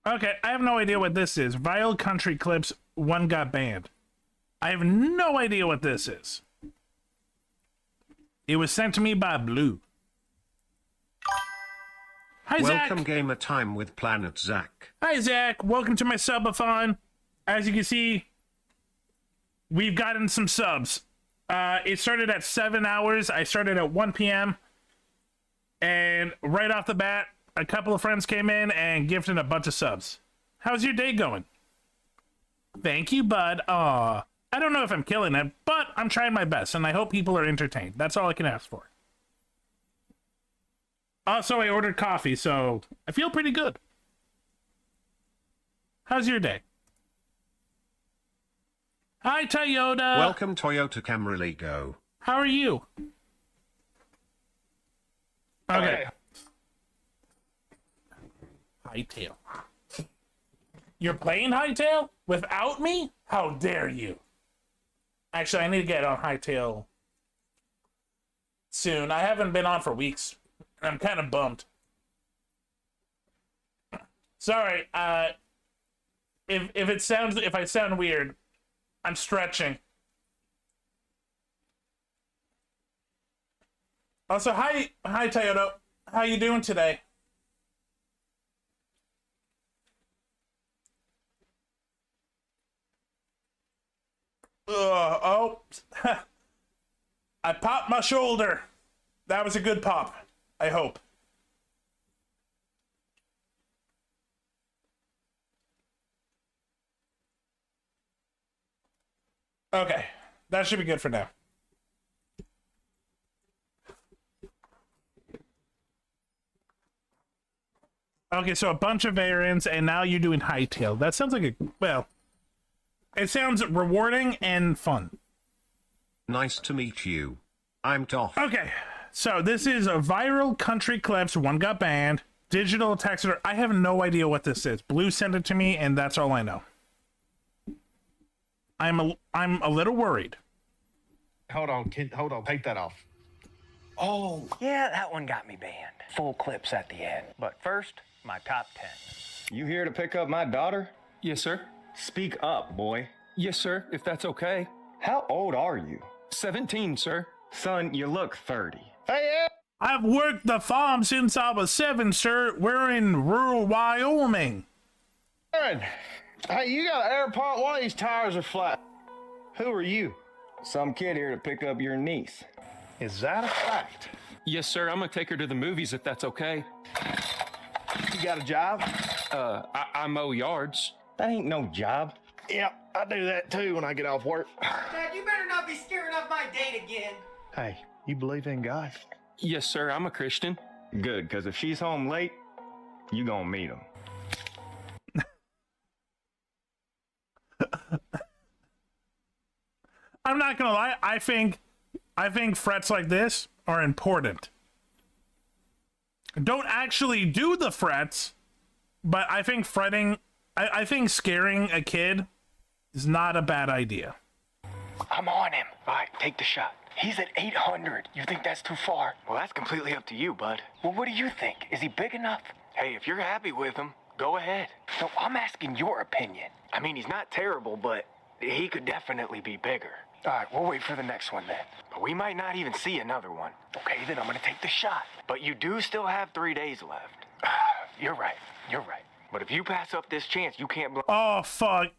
Okay, I have no idea what this is. Vile Country Clips, one got banned. I have no idea what this is. It was sent to me by Blue. Hi, Zach. Welcome Gamer Time with Planet Zach. Hi, Zach. Welcome to my Sub-A-Thon. As you can see, we've gotten some subs. It started at 7 hours. I started at 1 p.m. And right off the bat, a couple of friends came in and gifted a bunch of subs. How's your day going? Thank you, bud. Aw. I don't know if I'm killing it, but I'm trying my best, and I hope people are entertained. That's all I can ask for. Also, I ordered coffee, so I feel pretty good. How's your day? Hi, Toyota. Welcome, Toyota Camry Go. How are you? Okay. Hightail. You're playing Hightail without me? How dare you? Actually, I need to get on Hightail soon. I haven't been on for weeks. I'm kind of bummed. Sorry, if I sound weird, I'm stretching. Also, hi Toyota. How you doing today? Oh, I popped my shoulder. That was a good pop, I hope. Okay, that should be good for now. Okay, so a bunch of variants, and now you're doing Hightail. That sounds like well, it sounds rewarding and fun. Nice to meet you. I'm Doff. Okay, so this is a viral country clips. One got banned. Digital text. I have no idea what this is. Blue sent it to me, and that's all I know. I'm a little worried. Hold on, take that off. Oh, yeah, that one got me banned. Full clips at the end. But first, my top 10. You here to pick up my daughter? Yes, sir. Speak up, boy. Yes, sir, if that's okay. How old are you? 17, sir. Son, you look 30. Hey, I've worked the farm since I was 7, sir. We're in rural Wyoming. Aaron, hey, you got an air pump. One of these tires are flat. Who are you? Some kid here to pick up your niece. Is that a fact? Yes, sir, I'm gonna take her to the movies if that's okay. You got a job? I mow yards. That ain't no job. Yeah, I do that too when I get off work. Dad, you better not be scaring up my date again. Hey, you believe in God? Yes, sir, I'm a Christian. Good, because if she's home late, you gonna meet him. I'm not gonna lie. I think frets like this are important. Don't actually do the frets, but I think fretting, I think scaring a kid is not a bad idea. I'm on him. All right, take the shot. He's at 800. You think that's too far? Well, that's completely up to you, bud. Well, what do you think? Is he big enough? Hey, if you're happy with him, go ahead. No, I'm asking your opinion. I mean, he's not terrible, but he could definitely be bigger. All right, we'll wait for the next one then. But we might not even see another one. Okay, then I'm gonna take the shot. But you do still have 3 days left. You're right. But if you pass up this chance, you can't Oh, fuck.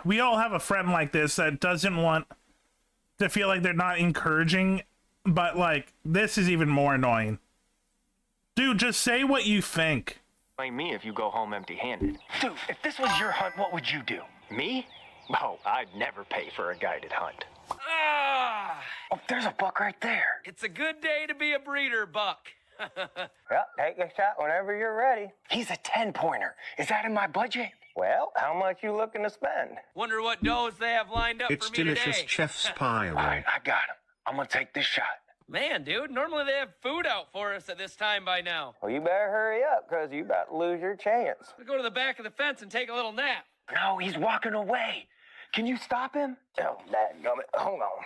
We all have a friend like this that doesn't want to feel like they're not encouraging, but, like, this is even more annoying. Dude, just say what you think. blame me if you go home empty-handed. Dude, if this was your hunt, what would you do? Me? Oh, I'd never pay for a guided hunt. Ah! Oh, there's a buck right there. It's a good day to be a breeder, Buck. Well, take a shot whenever you're ready. He's a 10-pointer. Is that in my budget? Well, how much you looking to spend? Wonder what does they have lined up It's for me delicious today. chef spiral. All right, I got him. I'm gonna take this shot. Man, dude, normally they have food out for us at this time by now. Well, you better hurry up, because you about to lose your chance. We'll go to the back of the fence and take a little nap. No, he's walking away. Can you stop him? Oh, dadgummit. Hold on.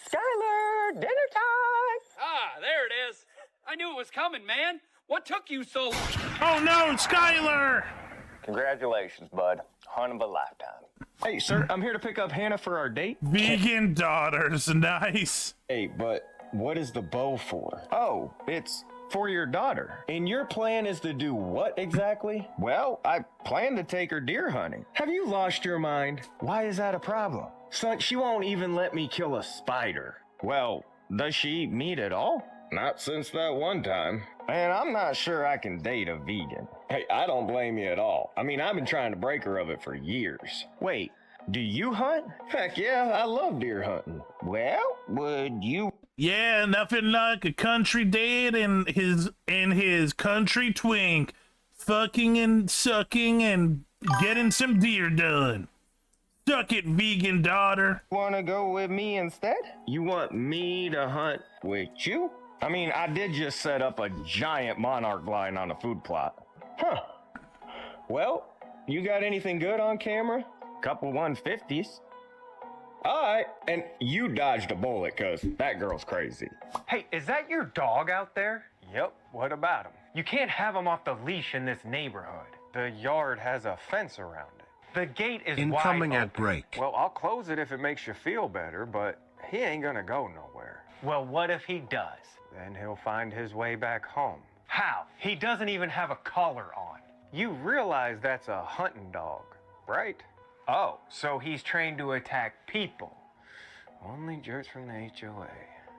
Skylar, dinner time! Ah, there it is. I knew it was coming, man. What took you so long? Oh no, Skylar! Congratulations, bud. Hunt of a lifetime. Hey, sir, I'm here to pick up Hannah for our date. Vegan daughters, nice. Hey, but what is the bow for? Oh, it's for your daughter. And your plan is to do what exactly? Well, I plan to take her deer hunting. Have you lost your mind? Why is that a problem? Son, she won't even let me kill a spider. Well, does she eat meat at all? Not since that one time. And I'm not sure I can date a vegan. Hey, I don't blame you at all. I mean, I've been trying to break her of it for years. Wait, do you hunt? Heck yeah, I love deer hunting. Well, would you... Yeah, nothing like a country dad and his country twink fucking and sucking and getting some deer done. Suck it, vegan daughter. Wanna go with me instead? You want me to hunt with you? I mean, I did just set up a giant monarch line on a food plot. Huh. Well, you got anything good on camera? Couple 150s. All right, and you dodged a bullet, cause that girl's crazy. Hey, is that your dog out there? Yep, what about him? You can't have him off the leash in this neighborhood. The yard has a fence around it. The gate is Incoming wide at open. break. Well, I'll close it if it makes you feel better, but he ain't gonna go nowhere. Well, what if he does? Then he'll find his way back home. How? He doesn't even have a collar on. You realize that's a hunting dog, right? Oh, so he's trained to attack people. Only jerks from the HOA.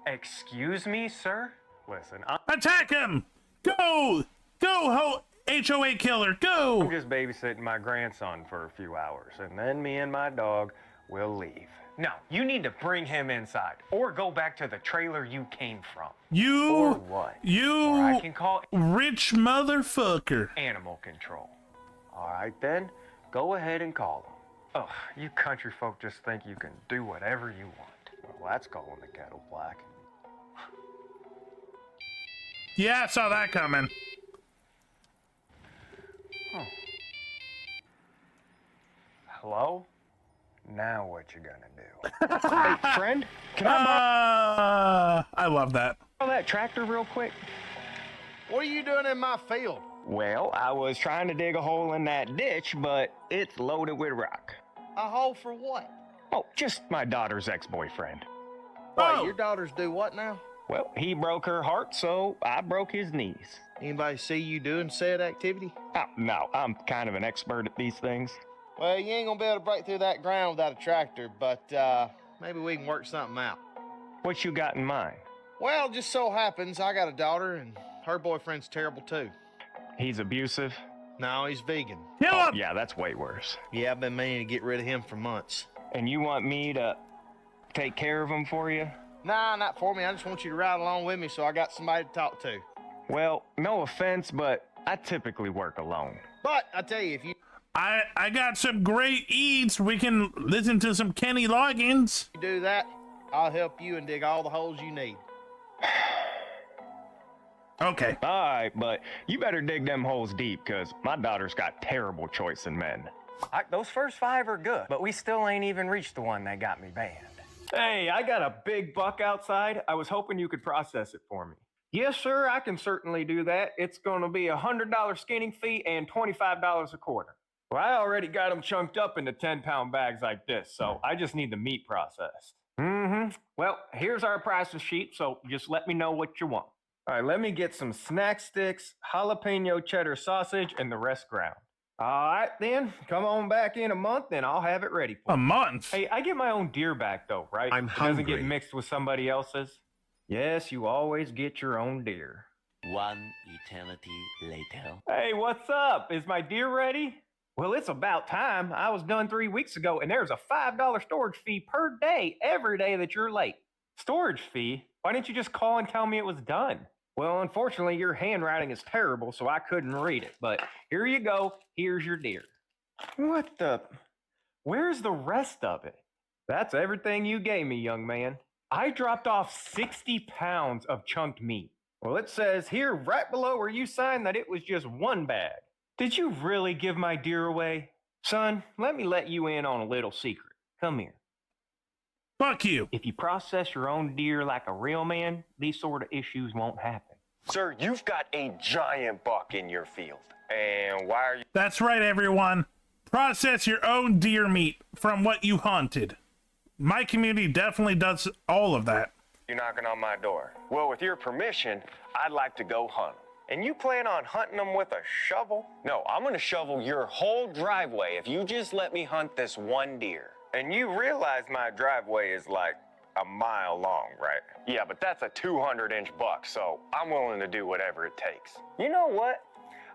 Excuse me, sir? Listen, Attack him! Go! Go, HOA killer, go! I'm just babysitting my grandson for a few hours, and then me and my dog will leave. No, you need to bring him inside, or go back to the trailer you came from. You... Or what? You... Or I can call rich motherfucker. animal control. All right, then. Go ahead and call them. Ugh, you country folk just think you can do whatever you want. Well, that's calling the kettle black. Yeah, I saw that coming. Huh. Hello? Now what you gonna do? Hey, friend, can I I love that. borrow that tractor real quick? What are you doing in my field? Well, I was trying to dig a hole in that ditch, but it's loaded with rock. A hole for what? Oh, just my daughter's ex-boyfriend. Wait, your daughters do what now? Well, he broke her heart, so I broke his knees. Anybody see you doing said activity? Oh, no, I'm kind of an expert at these things. Well, you ain't gonna be able to break through that ground without a tractor, but maybe we can work something out. What you got in mind? Well, just so happens I got a daughter and her boyfriend's terrible too. He's abusive? No, he's vegan. Oh, yeah, that's way worse. Yeah, I've been meaning to get rid of him for months. And you want me to take care of him for you? Nah, not for me. I just want you to ride along with me so I got somebody to talk to. Well, no offense, but I typically work alone. But I tell you, if you I got some great eats. We can listen to some Kenny Loggins. do that, I'll help you and dig all the holes you need. Okay. All right, but you better dig them holes deep, because my daughter's got terrible choice in men. Those first 5 are good, but we still ain't even reached the one that got me banned. Hey, I got a big buck outside. I was hoping you could process it for me. Yes, sir, I can certainly do that. It's going to be a $100 skinning fee and $25 a quarter. Well, I already got them chunked up into 10-pound bags like this, so I just need the meat processed. Mm-hmm. Well, here's our pricing sheet, so just let me know what you want. All right, let me get some snack sticks, jalapeno cheddar sausage, and the rest ground. All right, then. Come on back in a month, and I'll have it ready for you. A month? Hey, I get my own deer back, though, right? I'm It doesn't hungry. get mixed with somebody else's. Yes, you always get your own deer. One eternity later. Hey, what's up? Is my deer ready? Well, it's about time. I was done 3 weeks ago, and there's a $5 storage fee per day every day that you're late. Storage fee? Why didn't you just call and tell me it was done? Well, unfortunately, your handwriting is terrible, so I couldn't read it. But here you go. Here's your deer. What the? Where's the rest of it? That's everything you gave me, young man. I dropped off 60 pounds of chunked meat. Well, it says here right below where you signed that it was just one bag. Did you really give my deer away? Son, let me let you in on a little secret. Come here. Fuck you. If you process your own deer like a real man, these sort of issues won't happen. Sir, you've got a giant buck in your field. And why are you... That's right, everyone. Process your own deer meat from what you hunted. My community definitely does all of that. You're knocking on my door. Well, with your permission, I'd like to go hunt 'em. And you plan on hunting them with a shovel? No, I'm gonna shovel your whole driveway if you just let me hunt this one deer. And you realize my driveway is like a mile long, right? Yeah, but that's a 200-inch buck, so I'm willing to do whatever it takes. You know what?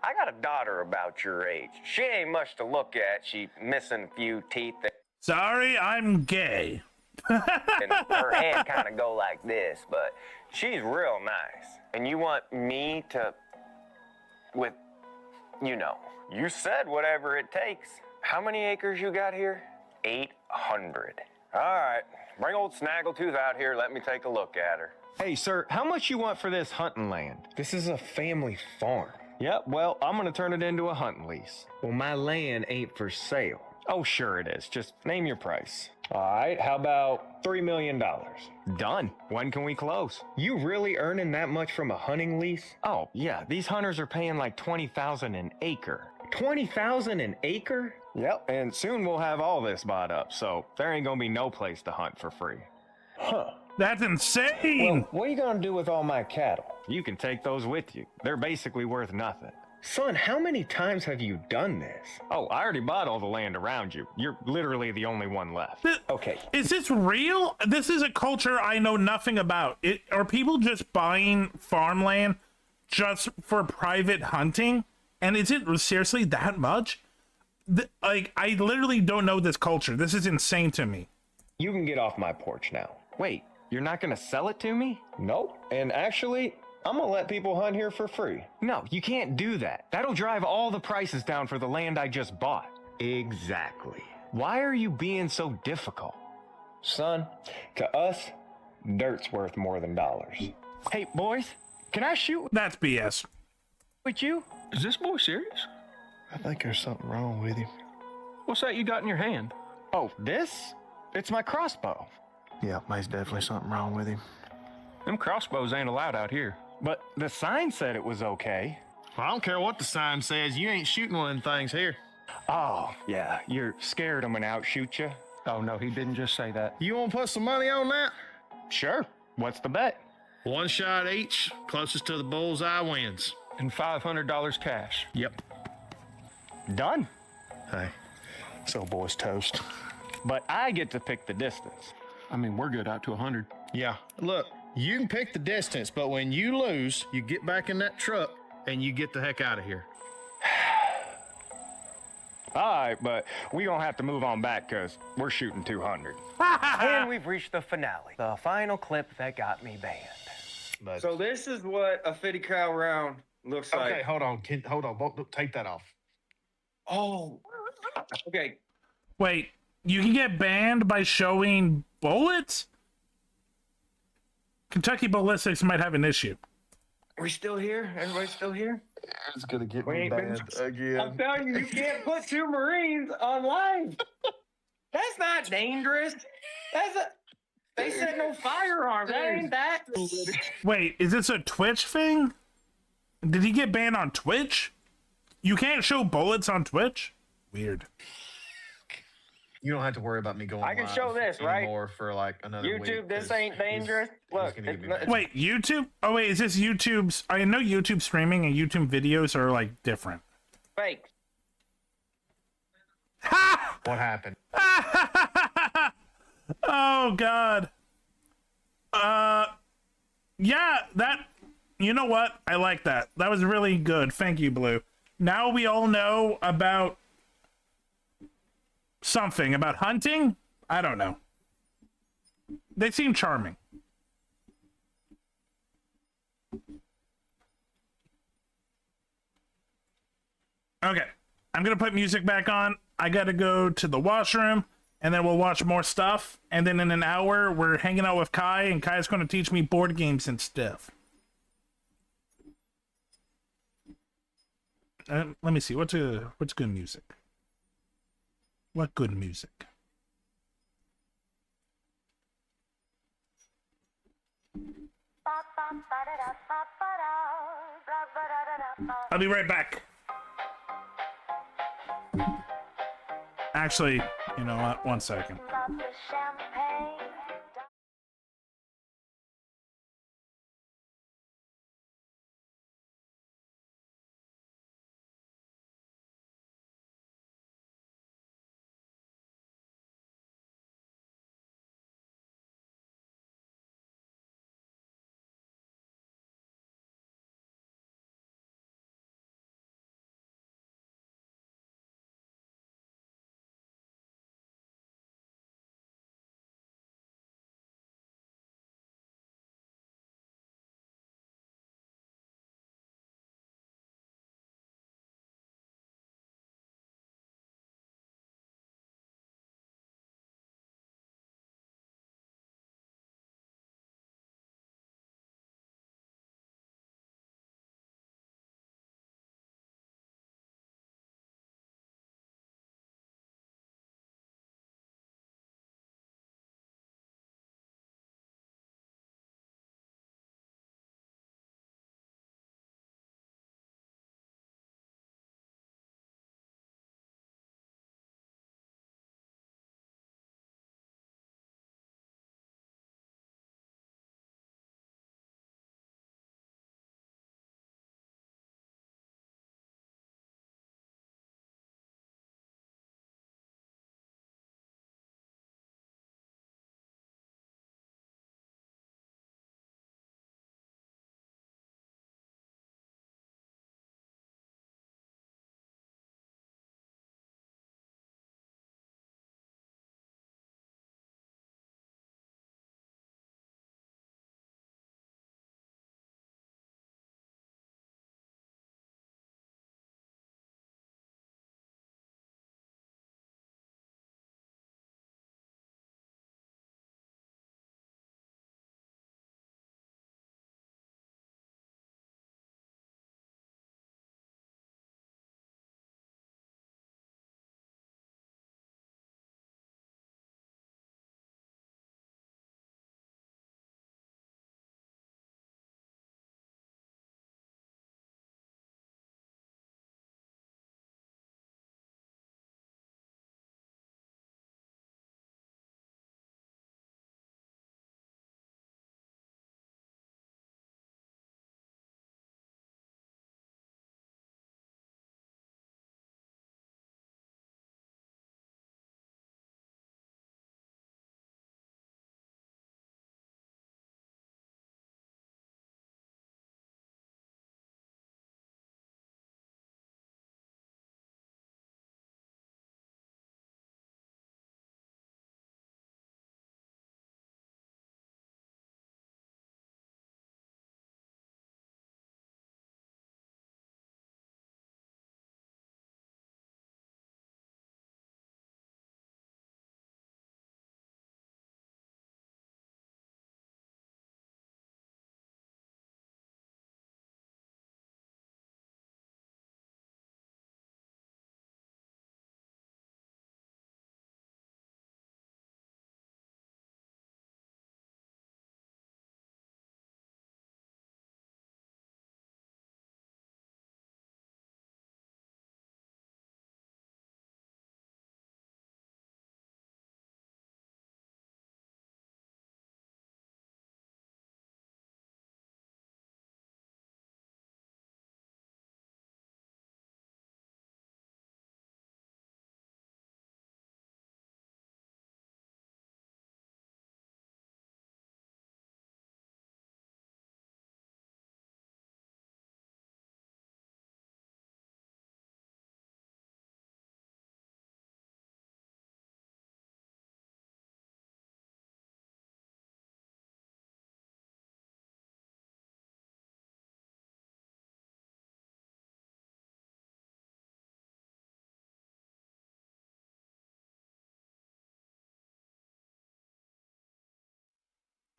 I got a daughter about your age. She ain't much to look at. She missing a few teeth. Sorry, I'm gay. And her head kind of go like this, but she's real nice. And you want me to, you said whatever it takes. How many acres you got here? 800. All right, bring old Snaggletooth out here. Let me take a look at her. Hey, sir, how much you want for this hunting land? This is a family farm. Yep, well, I'm gonna turn it into a hunting lease. Well, my land ain't for sale. Oh, sure it is. Just name your price. All right, how about $3 million? Done. When can we close? You really earning that much from a hunting lease? Oh, yeah, these hunters are paying like $20,000 an acre. $20,000 an acre? Yep, and soon we'll have all this bought up, so there ain't gonna be no place to hunt for free. Huh. That's insane! Well, what are you gonna do with all my cattle? You can take those with you. They're basically worth nothing. Son, how many times have you done this? Oh, I already bought all the land around you. You're literally the only one left. Okay. Is this real? This is a culture I know nothing about. Are people just buying farmland just for private hunting? And is it seriously that much? I literally don't know this culture. This is insane to me. You can get off my porch now. Wait, you're not gonna sell it to me? Nope. And actually, I'm gonna let people hunt here for free. No, you can't do that. That'll drive all the prices down for the land I just bought. Exactly. Why are you being so difficult? Son, to us, dirt's worth more than dollars. Hey, boys, can I shoot That's BS. with you? Is this boy serious? I think there's something wrong with him. What's that you got in your hand? Oh, this? It's my crossbow. Yeah, there's definitely something wrong with him. Them crossbows ain't allowed out here. But the sign said it was okay. Well, I don't care what the sign says. You ain't shooting one of them things here. Oh, yeah, you're scared I'm gonna outshoot you? Oh, no, he didn't just say that. You want to put some money on that? Sure. What's the bet? One shot each. Closest to the bullseye wins. And $500 cash. Yep. Done. Hey, so boys toast. But I get to pick the distance. I mean, we're good out to 100. Yeah, look, you can pick the distance, but when you lose, you get back in that truck and you get the heck out of here. All right, but we gonna have to move on back because we're shooting 200. And we've reached the finale, the final clip that got me banned. But So this is what a 50 cal round looks okay, like. hold on. Hold on. Take that off. Oh, okay. Wait, you can get banned by showing bullets? Kentucky Ballistics might have an issue. We still here? Everybody still here? It's gonna get We me ain't been- banned again. I'm telling you, you can't put two Marines on live. That's not dangerous. They said no firearms. That ain't that. Wait, is this a Twitch thing? Did he get banned on Twitch? You can't show bullets on Twitch? Weird. You don't have to worry about me going. I can live show this, right? anymore for like another week. YouTube, this 'cause ain't dangerous. Look, gonna get me it's- banned. Wait, YouTube? Oh wait, is this YouTube's? I know YouTube streaming and YouTube videos are like different. fake. What happened? Oh god. Yeah, that, you know what? I like that. That was really good. Thank you, Blue. Now we all know about something about hunting. I don't know. They seem charming. Okay, I'm gonna put music back on. I gotta go to the washroom, and then we'll watch more stuff. And then in an hour, we're hanging out with Kai, and Kai's gonna teach me board games and stuff. Let me see. What's good music? What good music? I'll be right back. Actually, you know what? 1 second.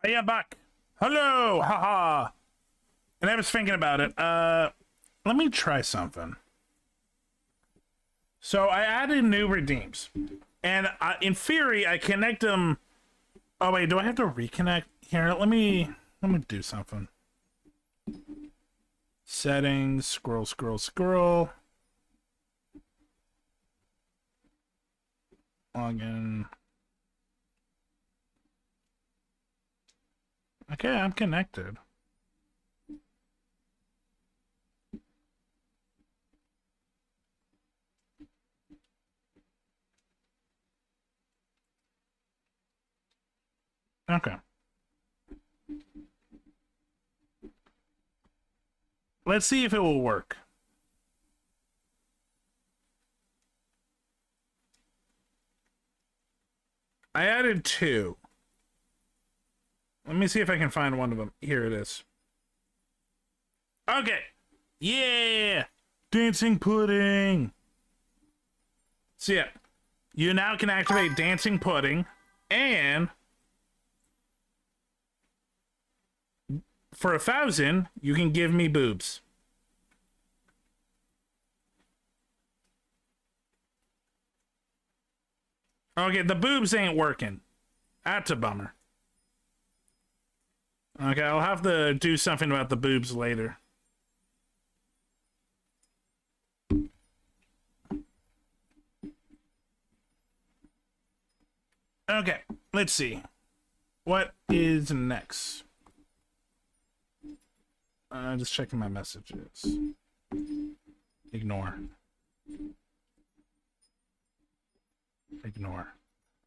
Hey, I'm back. Hello, haha. And I was thinking about it. Let me try something. So I added new redeems, and in theory, I connect them. Oh wait, do I have to reconnect here? Let me do something. Settings, scroll. Login. Okay, I'm connected. Okay. Let's see if it will work. I added 2. Let me see if I can find one of them. Here it is. Okay. Yeah! Dancing pudding! So yeah, you now can activate dancing pudding, and for 1,000, you can give me boobs. Okay, the boobs ain't working. That's a bummer. Okay, I'll have to do something about the boobs later. Okay, let's see. What is next? Just checking my messages. Ignore.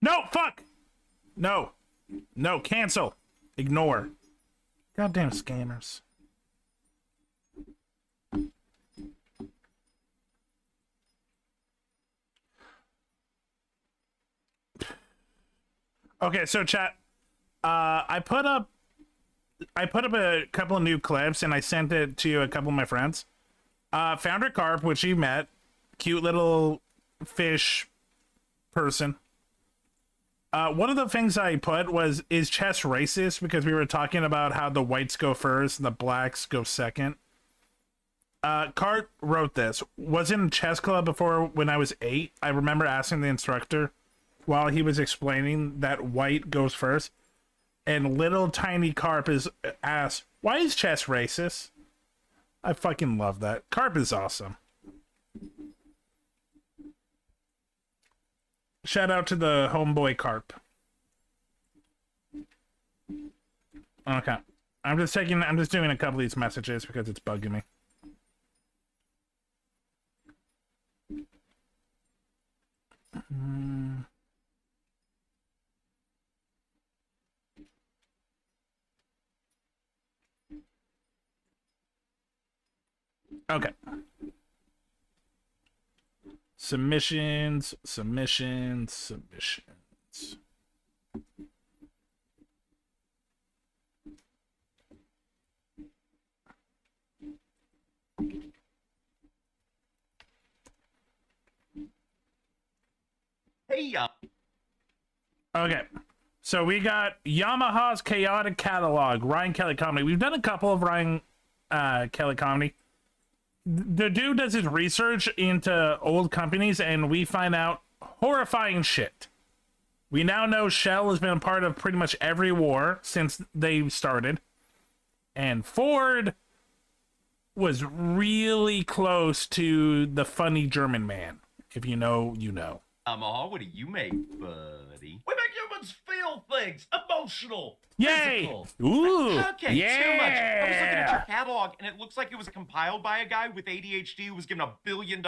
No, fuck! No, cancel. Ignore. Goddamn scammers. Okay, so chat. I put up a couple of new clips and I sent it to a couple of my friends. Founder Carp, which you met, cute little fish person. One of the things I put was, is chess racist? Because we were talking about how the whites go first and the blacks go second. Cart wrote this. Was in chess club before when I was 8. I remember asking the instructor while he was explaining that white goes first. And little tiny Carp is asked, why is chess racist? I fucking love that. Carp is awesome. Shout out to the homeboy Carp. Okay. I'm just doing a couple of these messages because it's bugging me. Okay. Submissions. Hey, Okay. So we got Yamaha's Chaotic Catalog, Ryan Kelly Comedy. We've done a couple of Ryan Kelly Comedy. The dude does his research into old companies, and we find out horrifying shit. We now know Shell has been a part of pretty much every war since they started. And Ford was really close to the funny German man. If you know, you know. what do you make, buddy? We make humans feel things. Emotional. Yay! Physical. Ooh! Okay, yeah! too much. I was looking at your catalog, and it looks like it was compiled by a guy with ADHD who was given $1 billion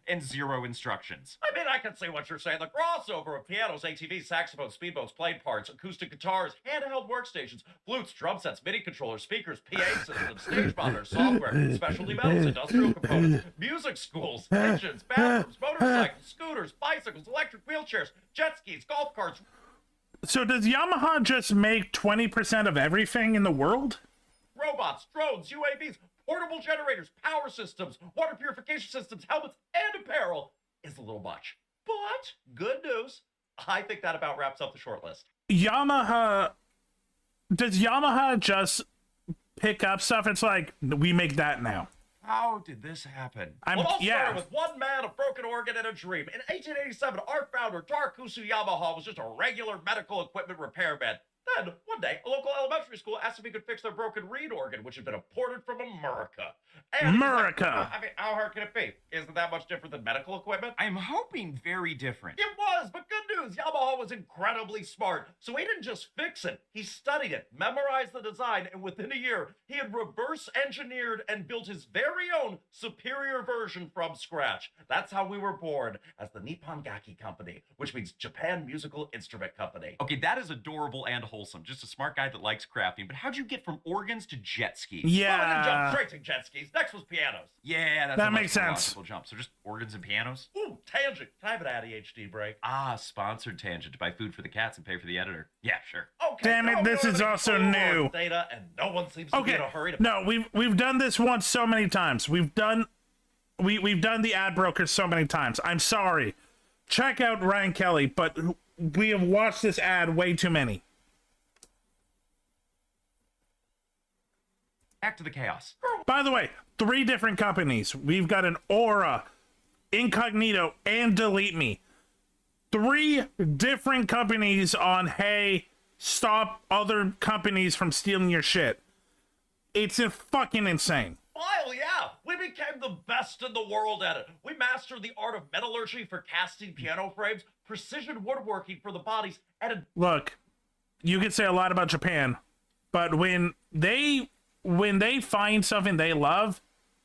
and 0 instructions. I mean, I can see what you're saying. The crossover of pianos, ATVs, saxophones, speedboats, plane parts, acoustic guitars, handheld workstations, flutes, drum sets, MIDI controllers, speakers, PA systems, stage monitors, software, specialty metals, industrial components, music schools, engines, bathrooms, motorcycles, scooters, bicycles, electric wheelchairs, jet skis, golf carts. So does Yamaha just make 20% of everything in the world? Robots, drones, UAVs, portable generators, power systems, water purification systems, helmets, and apparel is a little much. But good news. I think that about wraps up the short list. Yamaha does Yamaha just pick up stuff? It's like, we make that now. How did this happen? I'm- Well, it all yeah. started with one man, a broken organ, and a dream. In 1887, our founder, Tarakusu Yamaha, was just a regular medical equipment repairman. Then, one day, a local elementary school asked if he could fix their broken reed organ, which had been imported from America. And he's like, America. I mean, how hard can it be? Isn't that much different than medical equipment? I'm hoping very different. It was, but good news. Yamaha was incredibly smart. So he didn't just fix it. He studied it, memorized the design, and within a year, he had reverse engineered and built his very own superior version from scratch. That's how we were born, as the Nippon Gaki Company, which means Japan Musical Instrument Company. Okay, that is adorable and wholesome. Just a smart guy that likes crafting. But how'd you get from organs to jet skis? Yeah. Well, I didn't jump straight to jet skis. Next was pianos. Yeah, that's That a much makes more sense. logical jump. So just organs and pianos? Ooh, tangent. Can I have an ADHD break? Ah, sponsored tangent to buy food for the cats and pay for the editor. Yeah, sure. Okay. Damn it, no, this we is don't have also any new. data, and no one seems to be in Okay, a hurry to. no, we've done this once so many times. We've done the ad brokers so many times. I'm sorry. Check out Ryan Kelly, but we have watched this ad way too many. Back to the chaos. By the way, 3 different companies. We've got an Aura, Incognito, and Delete Me. 3 different companies on, hey, stop other companies from stealing your shit. It's fucking insane. Well, yeah, we became the best in the world at it. We mastered the art of metallurgy for casting piano frames, precision woodworking for the bodies, and Look, you can say a lot about Japan, but when they find something they love,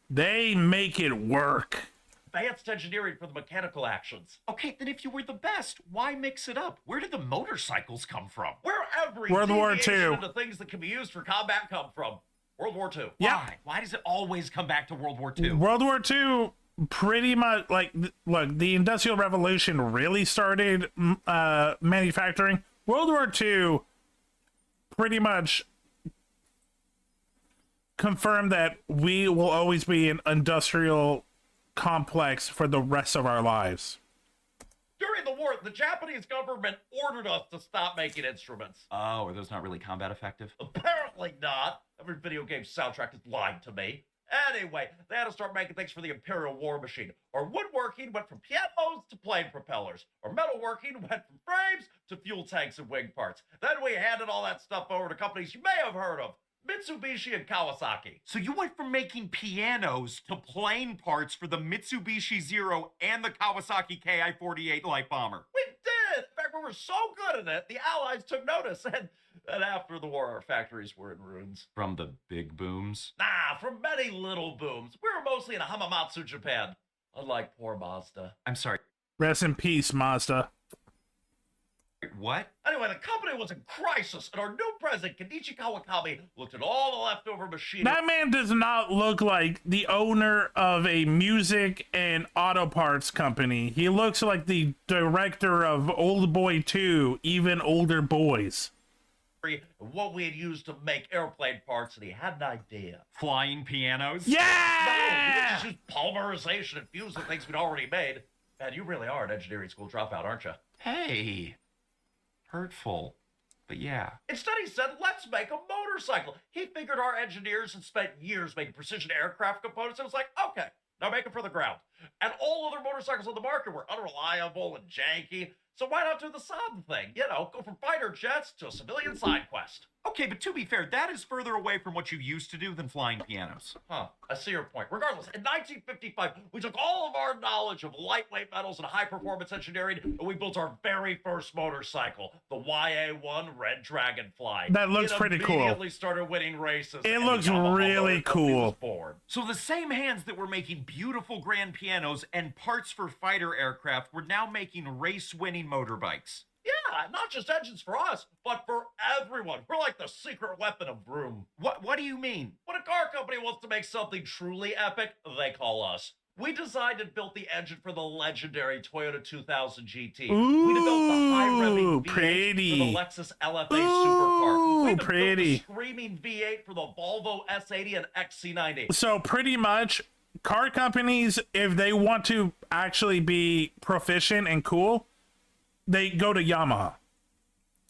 they make it work. advanced engineering for the mechanical actions. Okay, then if you were the best, why mix it up? Where did the motorcycles come from? Where every World War deviation II. into things that can be used for combat come from? World War II. Yep. Why? Why does it always come back to World War II? World War II, pretty much, like, look, the Industrial Revolution really started manufacturing. World War II pretty much confirmed that we will always be an industrial complex for the rest of our lives. During the war, the Japanese government ordered us to stop making instruments. Oh, are those not really combat effective? Apparently not. Every video game soundtrack is lying to me. Anyway, they had to start making things for the Imperial War Machine. Our woodworking went from pianos to plane propellers. Our metalworking went from frames to fuel tanks and wing parts. Then we handed all that stuff over to companies you may have heard of. Mitsubishi and Kawasaki. So you went from making pianos to plane parts for the Mitsubishi Zero and the Kawasaki Ki-48 light bomber. We did! In fact, we were so good at it, the Allies took notice, and after the war, our factories were in ruins. From the big booms? Nah, from many little booms. We were mostly in Hamamatsu, Japan. Unlike poor Mazda. I'm sorry. Rest in peace, Mazda. What? Anyway, the company was in crisis, and our new president, Kenichi Kawakami, looked at all the leftover machinery. That man does not look like the owner of a music and auto parts company. He looks like the director of Old Boy 2, Even Older Boys. What we had used to make airplane parts, and he had an idea. Flying pianos? Yeah! No, we just used polymerization and fuse the things we'd already made. Man, you really are an engineering school dropout, aren't you? Hey. Hurtful. But yeah. Instead, he said, let's make a motorcycle. He figured our engineers had spent years making precision aircraft components, and was like, okay, now make them for the ground. And all other motorcycles on the market were unreliable and janky, so why not do the Saab thing? You know, go from fighter jets to a civilian side quest. Okay, but to be fair, that is further away from what you used to do than flying pianos. Huh, I see your point. Regardless, in 1955, we took all of our knowledge of lightweight metals and high-performance engineering, and we built our very first motorcycle, the YA-1 Red Dragonfly. That looks pretty cool. It immediately started winning races. It and looks the Yamaha really motor company was cool. born. So the same hands that were making beautiful grand pianos and parts for fighter aircraft were now making race-winning motorbikes. Yeah, not just engines for us, but for everyone. We're like the secret weapon of Vroom. What do you mean? When a car company wants to make something truly epic, they call us. We designed and built the engine for the legendary Toyota 2000 GT. We developed the high-revving V8 pretty. for the Lexus LFA supercar. We even pretty. built the screaming V8 for the Volvo S80 and XC90. So pretty much, car companies, if they want to actually be proficient and cool, they go to Yamaha.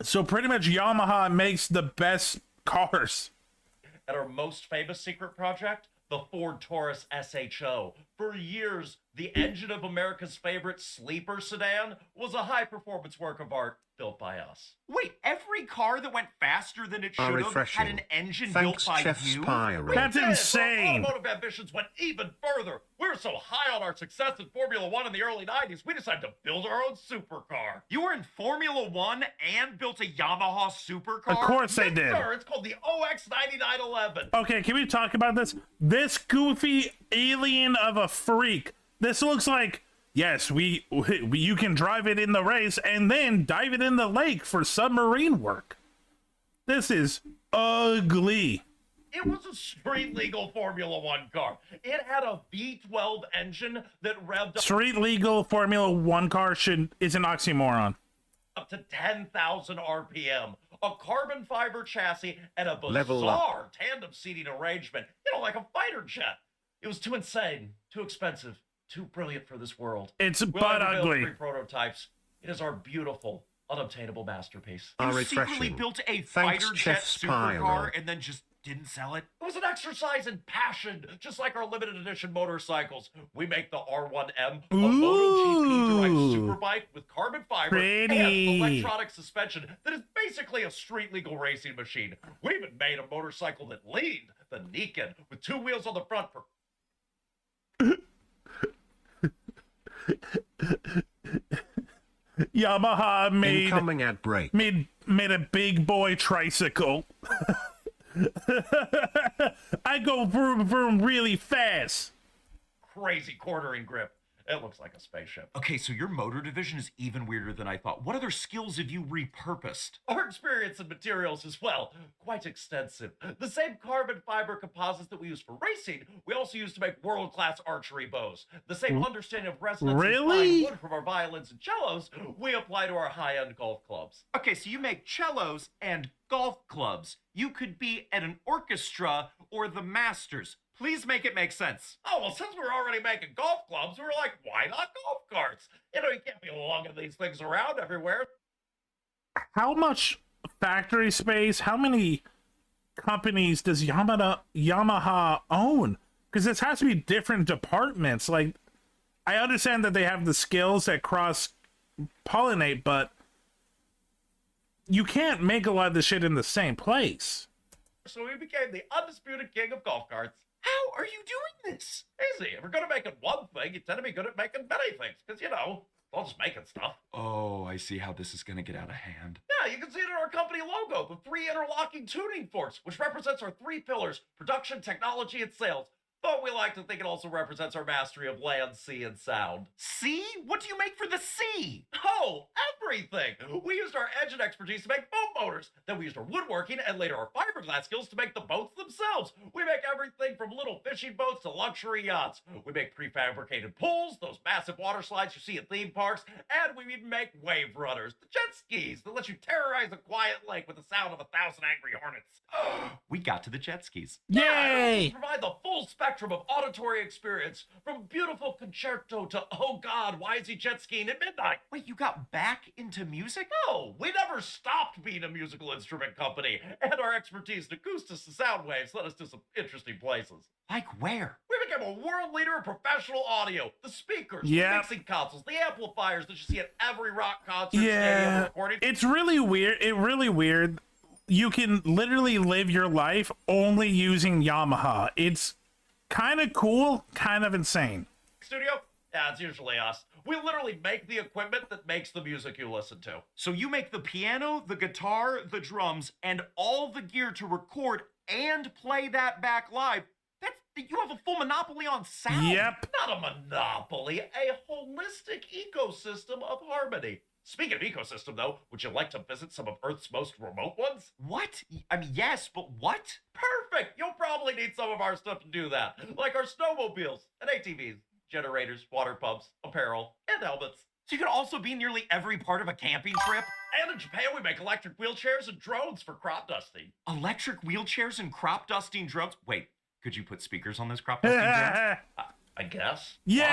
So pretty much Yamaha makes the best cars. At our most famous secret project, the Ford Taurus SHO. For years, the engine of America's favorite sleeper sedan was a high-performance work of art built by us. Wait, every car that went faster than it should have had refreshing. an engine Thanks, built by Chef you? Spyro. That's insane. Our automotive ambitions went even further. We were so high on our success in Formula One in the early 90s, we decided to build our own supercar. You were in Formula One and built a Yamaha supercar? Of course they Yes, did. Sir, it's called the OX9911. Okay, can we talk about this? This goofy alien of a freak. This looks like, yes, you can drive it in the race and then dive it in the lake for submarine work. This is ugly. It was a street legal Formula One car. It had a V12 engine that revved up Street legal Formula One car is an oxymoron. up to 10,000 RPM, a carbon fiber chassis, and a Level bizarre tandem seating arrangement. Like a fighter jet. It was too insane, too expensive, too brilliant for this world. It's We'll butt ever build ugly. 3 prototypes. It is our beautiful, unobtainable masterpiece. Are You secretly refreshing. built a Thanks, fighter Chef jet Spyro. supercar and then just didn't sell it? It was an exercise in passion, just like our limited edition motorcycles. We make the R1M, a MotoGP-derived superbike with carbon fiber Pretty. and electronic suspension that is basically a street legal racing machine. We even made a motorcycle that leaned, the Niken, with 2 wheels on the front for Yamaha Incoming ad break. made a big boy tricycle. I go vroom vroom really fast. crazy quartering grip. It looks like a spaceship. Okay, so your motor division is even weirder than I thought. What other skills have you repurposed? Our experience in materials is, well, quite extensive. The same carbon fiber composites that we use for racing, we also use to make world-class archery bows. The same understanding of resonance and fine wood from our violins and cellos, we apply to our high-end golf clubs. Okay, so you make cellos and golf clubs. You could be at an orchestra or the Masters. Please make it make sense. Oh, well, since we're already making golf clubs, we were like, why not golf carts? You can't be lugging these things around everywhere. How much factory space, how many companies does Yamaha own? Because this has to be different departments. Like, I understand that they have the skills that cross-pollinate, but you can't make a lot of this shit in the same place. So we became the undisputed king of golf carts. How are you doing this? Easy. If you're good at making one thing, you tend to be good at making many things. Because, all just making stuff. Oh, I see how this is going to get out of hand. Yeah, you can see it in our company logo, the 3 interlocking tuning forks, which represents our 3 pillars, production, technology, and sales. But we like to think it also represents our mastery of land, sea, and sound. Sea? What do you make for the sea? Oh, everything! We used our engine expertise to make boat motors. Then we used our woodworking and later our fiberglass skills to make the boats themselves. We make everything from little fishing boats to luxury yachts. We make prefabricated pools, those massive water slides you see at theme parks, and we even make wave runners, the jet skis that let you terrorize a quiet lake with the sound of 1,000 angry hornets. We got to the jet skis. Yay! Yeah, we provide the full spectrum of auditory experience, from beautiful concerto to, oh God, why is he jet skiing at midnight? Wait, you got back into music? No, we never stopped being a musical instrument company, and our expertise in acoustics and sound waves led us to some interesting places. Like where? We became a world leader in professional audio. The speakers, the mixing consoles, the amplifiers that you see at every rock concert, stadium, recording. It's really weird. You can literally live your life only using Yamaha. It's kind of cool, kind of insane. Studio? Yeah, it's usually us. We literally make the equipment that makes the music you listen to. So you make the piano, the guitar, the drums, and all the gear to record and play that back live. You have a full monopoly on sound. Yep. Not a monopoly, a holistic ecosystem of harmony. Speaking of ecosystem, though, would you like to visit some of Earth's most remote ones? What? I mean, yes, but what? Perfect! You'll probably need some of our stuff to do that, like our snowmobiles and ATVs, generators, water pumps, apparel, and helmets. So you can also be nearly every part of a camping trip. And in Japan, we make electric wheelchairs and drones for crop dusting. Electric wheelchairs and crop dusting drones? Wait, could you put speakers on those crop dusting drones? I guess. Yeah!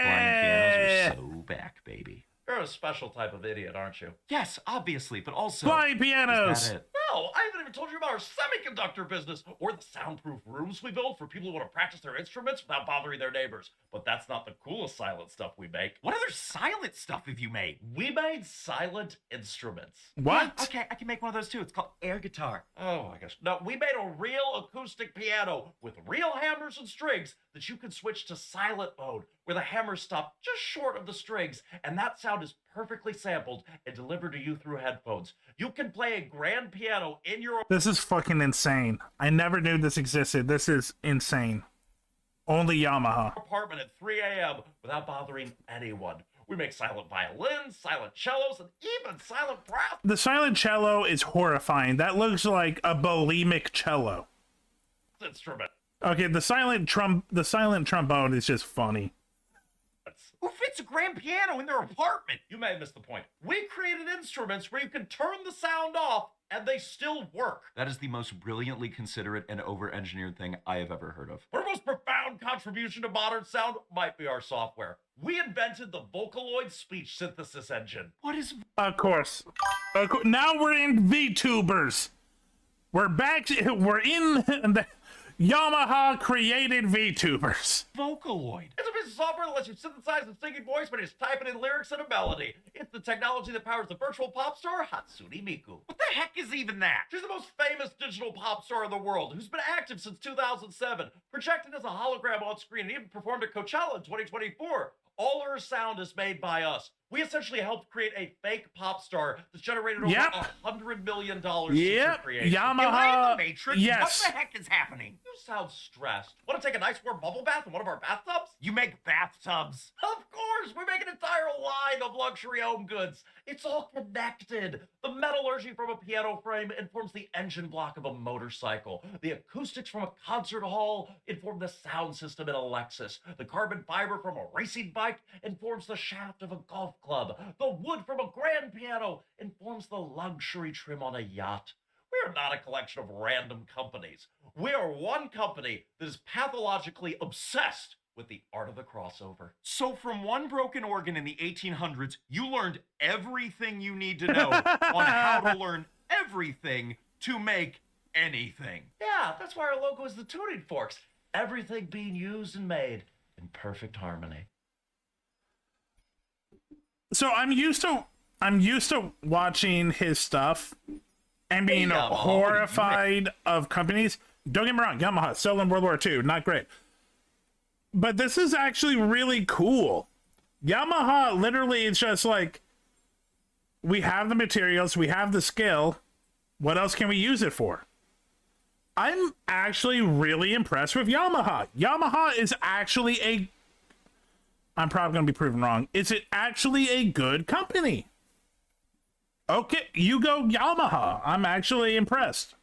Flying pianos are so back, baby. You're a special type of idiot, aren't you? Yes, obviously, but also... Flying pianos! Is that it? No, I haven't even told you about our semiconductor business or the soundproof rooms we build for people who want to practice their instruments without bothering their neighbors. But that's not the coolest silent stuff we make. What other silent stuff have you made? We made silent instruments. What? Yeah, okay, I can make one of those too. It's called air guitar. Oh my gosh. No, we made a real acoustic piano with real hammers and strings that you can switch to silent mode, where the hammers stop just short of the strings, and that sound is perfectly sampled and delivered to you through headphones. You can play a grand piano in your This is fucking insane. I never knew this existed. This is insane. Only Yamaha. apartment at 3 a.m. without bothering anyone. We make silent violins, silent cellos, and even silent brass The silent cello is horrifying. That looks like a bulimic cello. instrument. Okay, the silent trombone is just funny. Who fits a grand piano in their apartment? You may have missed the point. We created instruments where you can turn the sound off and they still work. That is the most brilliantly considerate and over-engineered thing I have ever heard of. Our most profound contribution to modern sound might be our software. We invented the Vocaloid speech synthesis engine. What is... Of course. Now we're in VTubers. We're back. We're in the Yamaha created VTubers. Vocaloid. It's a piece of software that lets you synthesize a singing voice by just typing in lyrics and a melody. It's the technology that powers the virtual pop star Hatsune Miku. What the heck is even that? She's the most famous digital pop star in the world, who's been active since 2007, projected as a hologram on screen, and even performed at Coachella in 2024. All her sound is made by us. We essentially helped create a fake pop star that's generated over $100 million since her creation. Yamaha. Am I in the Matrix? Yes. What the heck is happening? You sound stressed. Want to take a nice warm bubble bath in one of our bathtubs? You make bathtubs. Of course, we make an entire line of luxury home goods. It's all connected. The metallurgy from a piano frame informs the engine block of a motorcycle. The acoustics from a concert hall inform the sound system in a Lexus. The carbon fiber from a racing bike informs the shaft of a golf club. The wood from a grand piano informs the luxury trim on a yacht. We are not a collection of random companies. We are one company that is pathologically obsessed with the art of the crossover. So from one broken organ in the 1800s, you learned everything you need to know on how to learn everything to make anything. Yeah, that's why our logo is the tuning forks. Everything being used and made in perfect harmony. So I'm used to watching his stuff and being horrified of companies. Don't get me wrong, Yamaha, still in World War II, not great. But this is actually really cool. Yamaha literally is just like, we have the materials, we have the skill. What else can we use it for? I'm actually really impressed with Yamaha. Yamaha is actually I'm probably going to be proven wrong. Is it actually a good company? Okay, you go Yamaha. I'm actually impressed.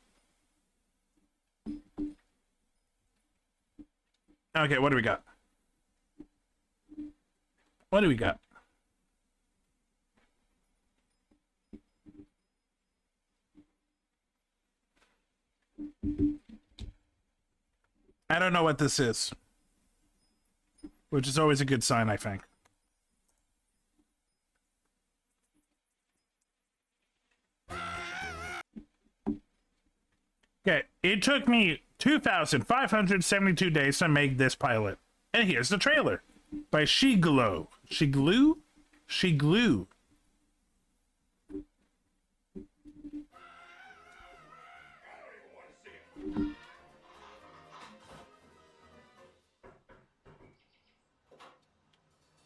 Okay, what do we got? What do we got? I don't know what this is. Which is always a good sign, I think. Okay, it took me 2,572 days to make this pilot. And here's the trailer by Shiglo. Shiglu? Shiglu.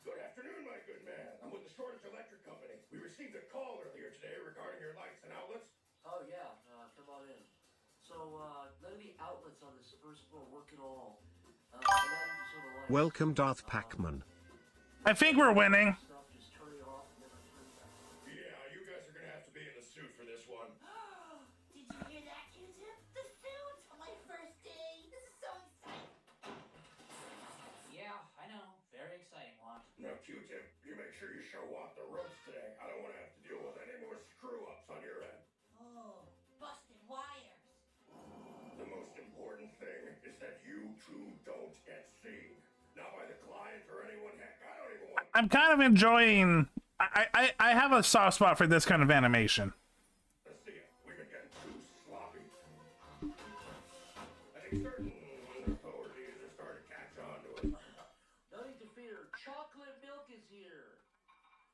Good afternoon, my good man. I'm with the Shortage Electric Company. We received a call earlier today regarding your lights and outlets. Oh, yeah. Come on in. So, none of the outlets on this first floor work at all. Welcome, Darth Pac-Man. I think we're winning. Yeah, you guys are gonna have to be in the suit for this one. Did you hear that, Q-Tip? The suit! My first day! This is so exciting! Yeah, I know. Very exciting, Juan. Now, Q-Tip, you make sure you show off the ropes today. I don't want to have to deal with any more screw-ups on your end. Oh, busted wires. The most important thing is that you two don't get seen. Not by the client or anyone. Heck, I don't even want... I'm kind of enjoying I have a soft spot for this kind of animation. Let's see it. We've been getting too sloppy. I think certain authorities are starting to catch on to us. Nothing to fear. Chocolate milk is here.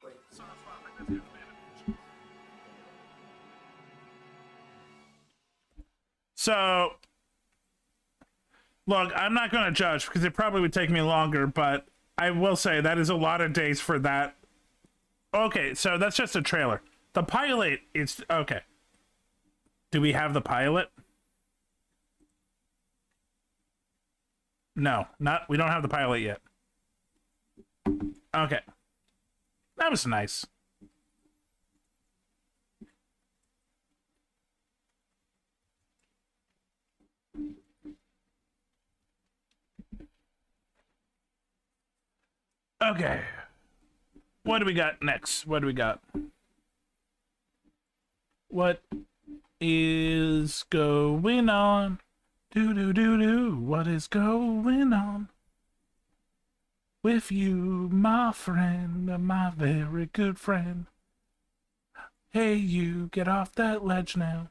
Wait. So, look, I'm not going to judge because it probably would take me longer, but I will say that is a lot of days for that. Okay, so that's just a trailer. The pilot, it's okay. Do we have the pilot? No, we don't have the pilot yet. Okay. That was nice. Okay. What do we got next? What do we got? What is going on? Do. What is going on with you, my friend, my very good friend? Hey, you, get off that ledge now.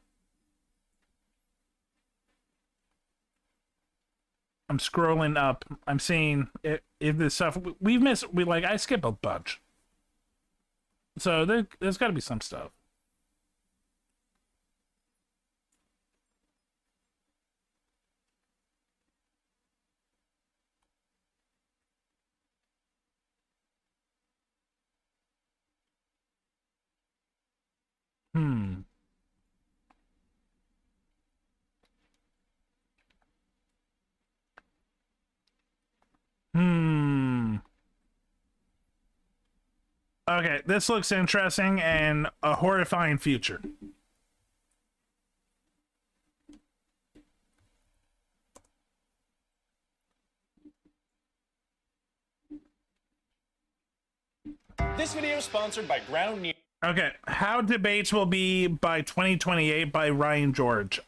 I'm scrolling up. I'm seeing if this stuff we've missed. I skip a bunch. So there's got to be some stuff. Okay, this looks interesting and a horrifying future. This video is sponsored by Ground News. Okay, how debates will be by 2028 by Ryan George.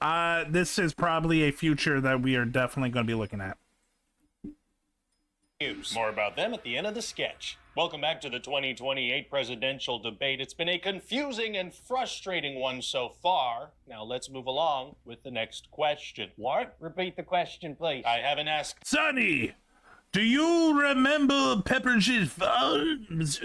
This is probably a future that we are definitely going to be looking at. More about them at the end of the sketch. Welcome back to the 2028 presidential debate. It's been a confusing and frustrating one so far. Now let's move along with the next question. What? Repeat the question, please. I haven't asked. Sonny, do you remember Pepperidge Farms?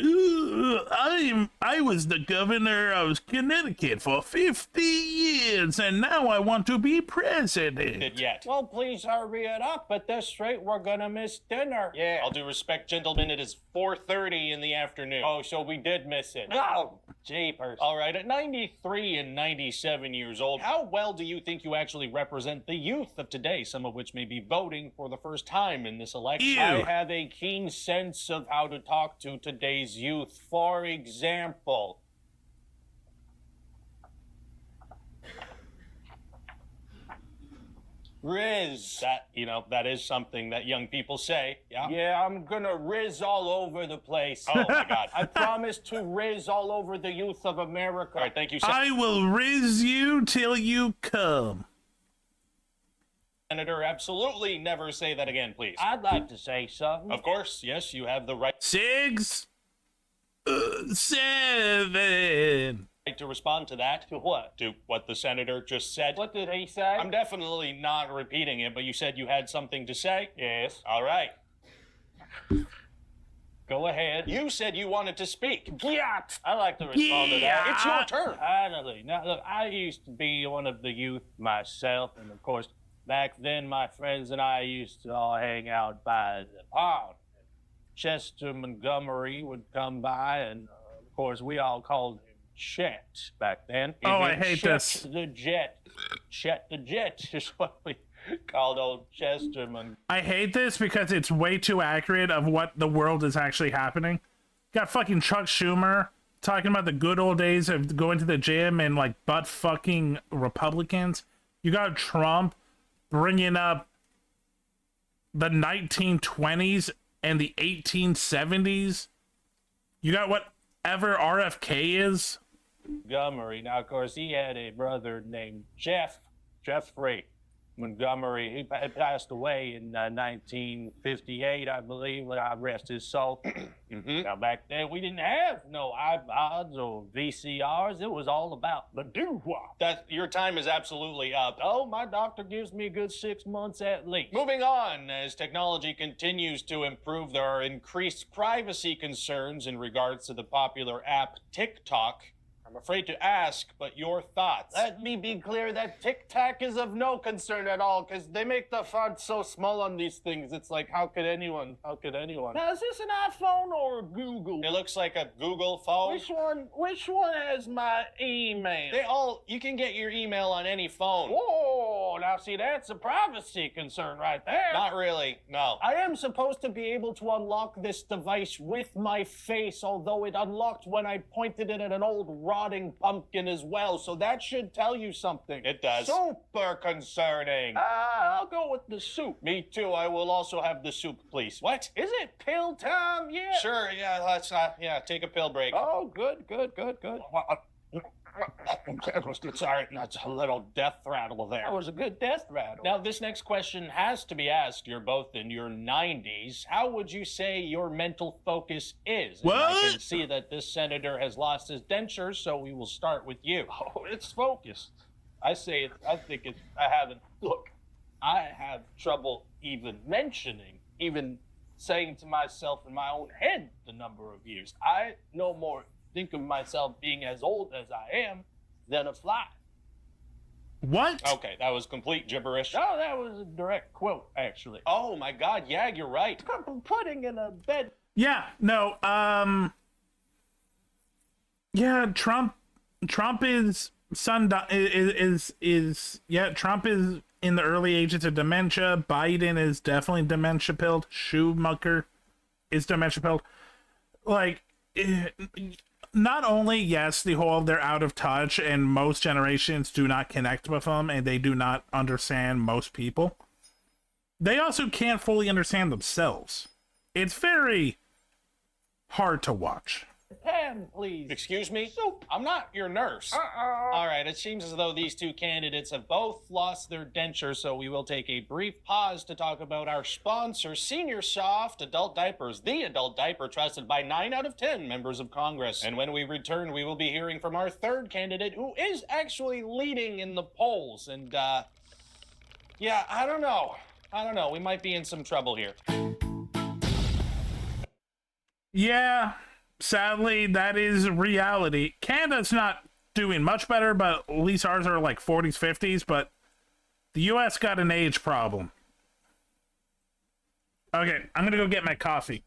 I was the governor of Connecticut for 50 years, and now I want to be president. Yet. Well, please hurry it up. At this rate, we're gonna miss dinner. Yeah. All due respect, gentlemen, it is 4:30 in the afternoon. Oh, so we did miss it. Oh, jeepers. All right, at 93 and 97 years old, how well do you think you actually represent the youth of today, some of which may be voting for the first time in this election? Ew. I have a keen sense of how to talk to today's youth. For example, Riz. That is something that young people say. Yeah. Yeah, I'm gonna Riz all over the place. Oh my God. I promise to Riz all over the youth of America. All right, thank you, I will riz you till you come. Senator. Absolutely never say that again, please. I'd like to say something. Of course, yes, you have the right. 6, 7. To respond to that. To what? To what the senator just said. What did he say? I'm definitely not repeating it, but you said you had something to say? Yes. All right. Go ahead. You said you wanted to speak. Yeah. I like to respond to that. It's your turn. Finally. Now, look, I used to be one of the youth myself, and of course, back then my friends and I used to all hang out by the pond. Chester Montgomery would come by, and of course, we all called him Chet back then. I hate this. The Jet. Chet the Jet is what we called old Chester Montgomery. I hate this because it's way too accurate of what the world is actually happening. Got fucking Chuck Schumer talking about the good old days of going to the gym and butt fucking Republicans. You got Trump bringing up the 1920s and the 1870s. You got whatever RFK is. Montgomery. Now, of course, he had a brother named Jeffrey. Montgomery, he passed away in 1958, I believe. God rest his soul. Now, back then, we didn't have no iPods or VCRs. It was all about the doo-wop. Your time is absolutely up. Oh, my doctor gives me a good 6 months at least. Moving on, as technology continues to improve, there are increased privacy concerns in regards to the popular app TikTok. I'm afraid to ask, but your thoughts? Let me be clear that TikTok is of no concern at all, because they make the font so small on these things. It's like, how could anyone? Now, is this an iPhone or a Google? It looks like a Google phone. Which one has my email? You can get your email on any phone. Whoa, now see, that's a privacy concern right there. Not really, no. I am supposed to be able to unlock this device with my face, although it unlocked when I pointed it at an old rotting pumpkin as well, so that should tell you something. It does. Super concerning. I'll go with the soup. Me too. I will also have the soup, please. What? Is it pill time yet? Sure, yeah, let's take a pill break. Oh, good. Sorry, that's a little death rattle there. That was a good death rattle. Now, this next question has to be asked. You're both in your 90s. How would you say your mental focus is? What? And I can see that this senator has lost his dentures, so we will start with you. Oh, it's focused. I have trouble even saying to myself in my own head the number of years. I no more think of myself being as old as I am than a fly. What? Okay, that was complete gibberish. No, that was a direct quote, actually. Oh my God, yeah, you're right. Putting in a bed. Yeah, no, yeah, Trump is Trump is in the early ages of dementia. Biden is definitely dementia pilled. Schumacher is dementia pilled. Like, not only, yes, the whole they're out of touch and most generations do not connect with them and they do not understand most people, they also can't fully understand themselves. It's very hard to watch. Pen, please. Excuse me? Soup. I'm not your nurse. All right, it seems as though these two candidates have both lost their dentures, so we will take a brief pause to talk about our sponsor, Senior Soft Adult Diapers, the adult diaper trusted by 9 out of 10 members of Congress. And when we return, we will be hearing from our third candidate, who is actually leading in the polls. And, yeah, I don't know. We might be in some trouble here. Yeah. Sadly, that is reality. Canada's not doing much better, but at least ours are like 40s, 50s, but the US got an age problem. Okay, I'm gonna go get my coffee.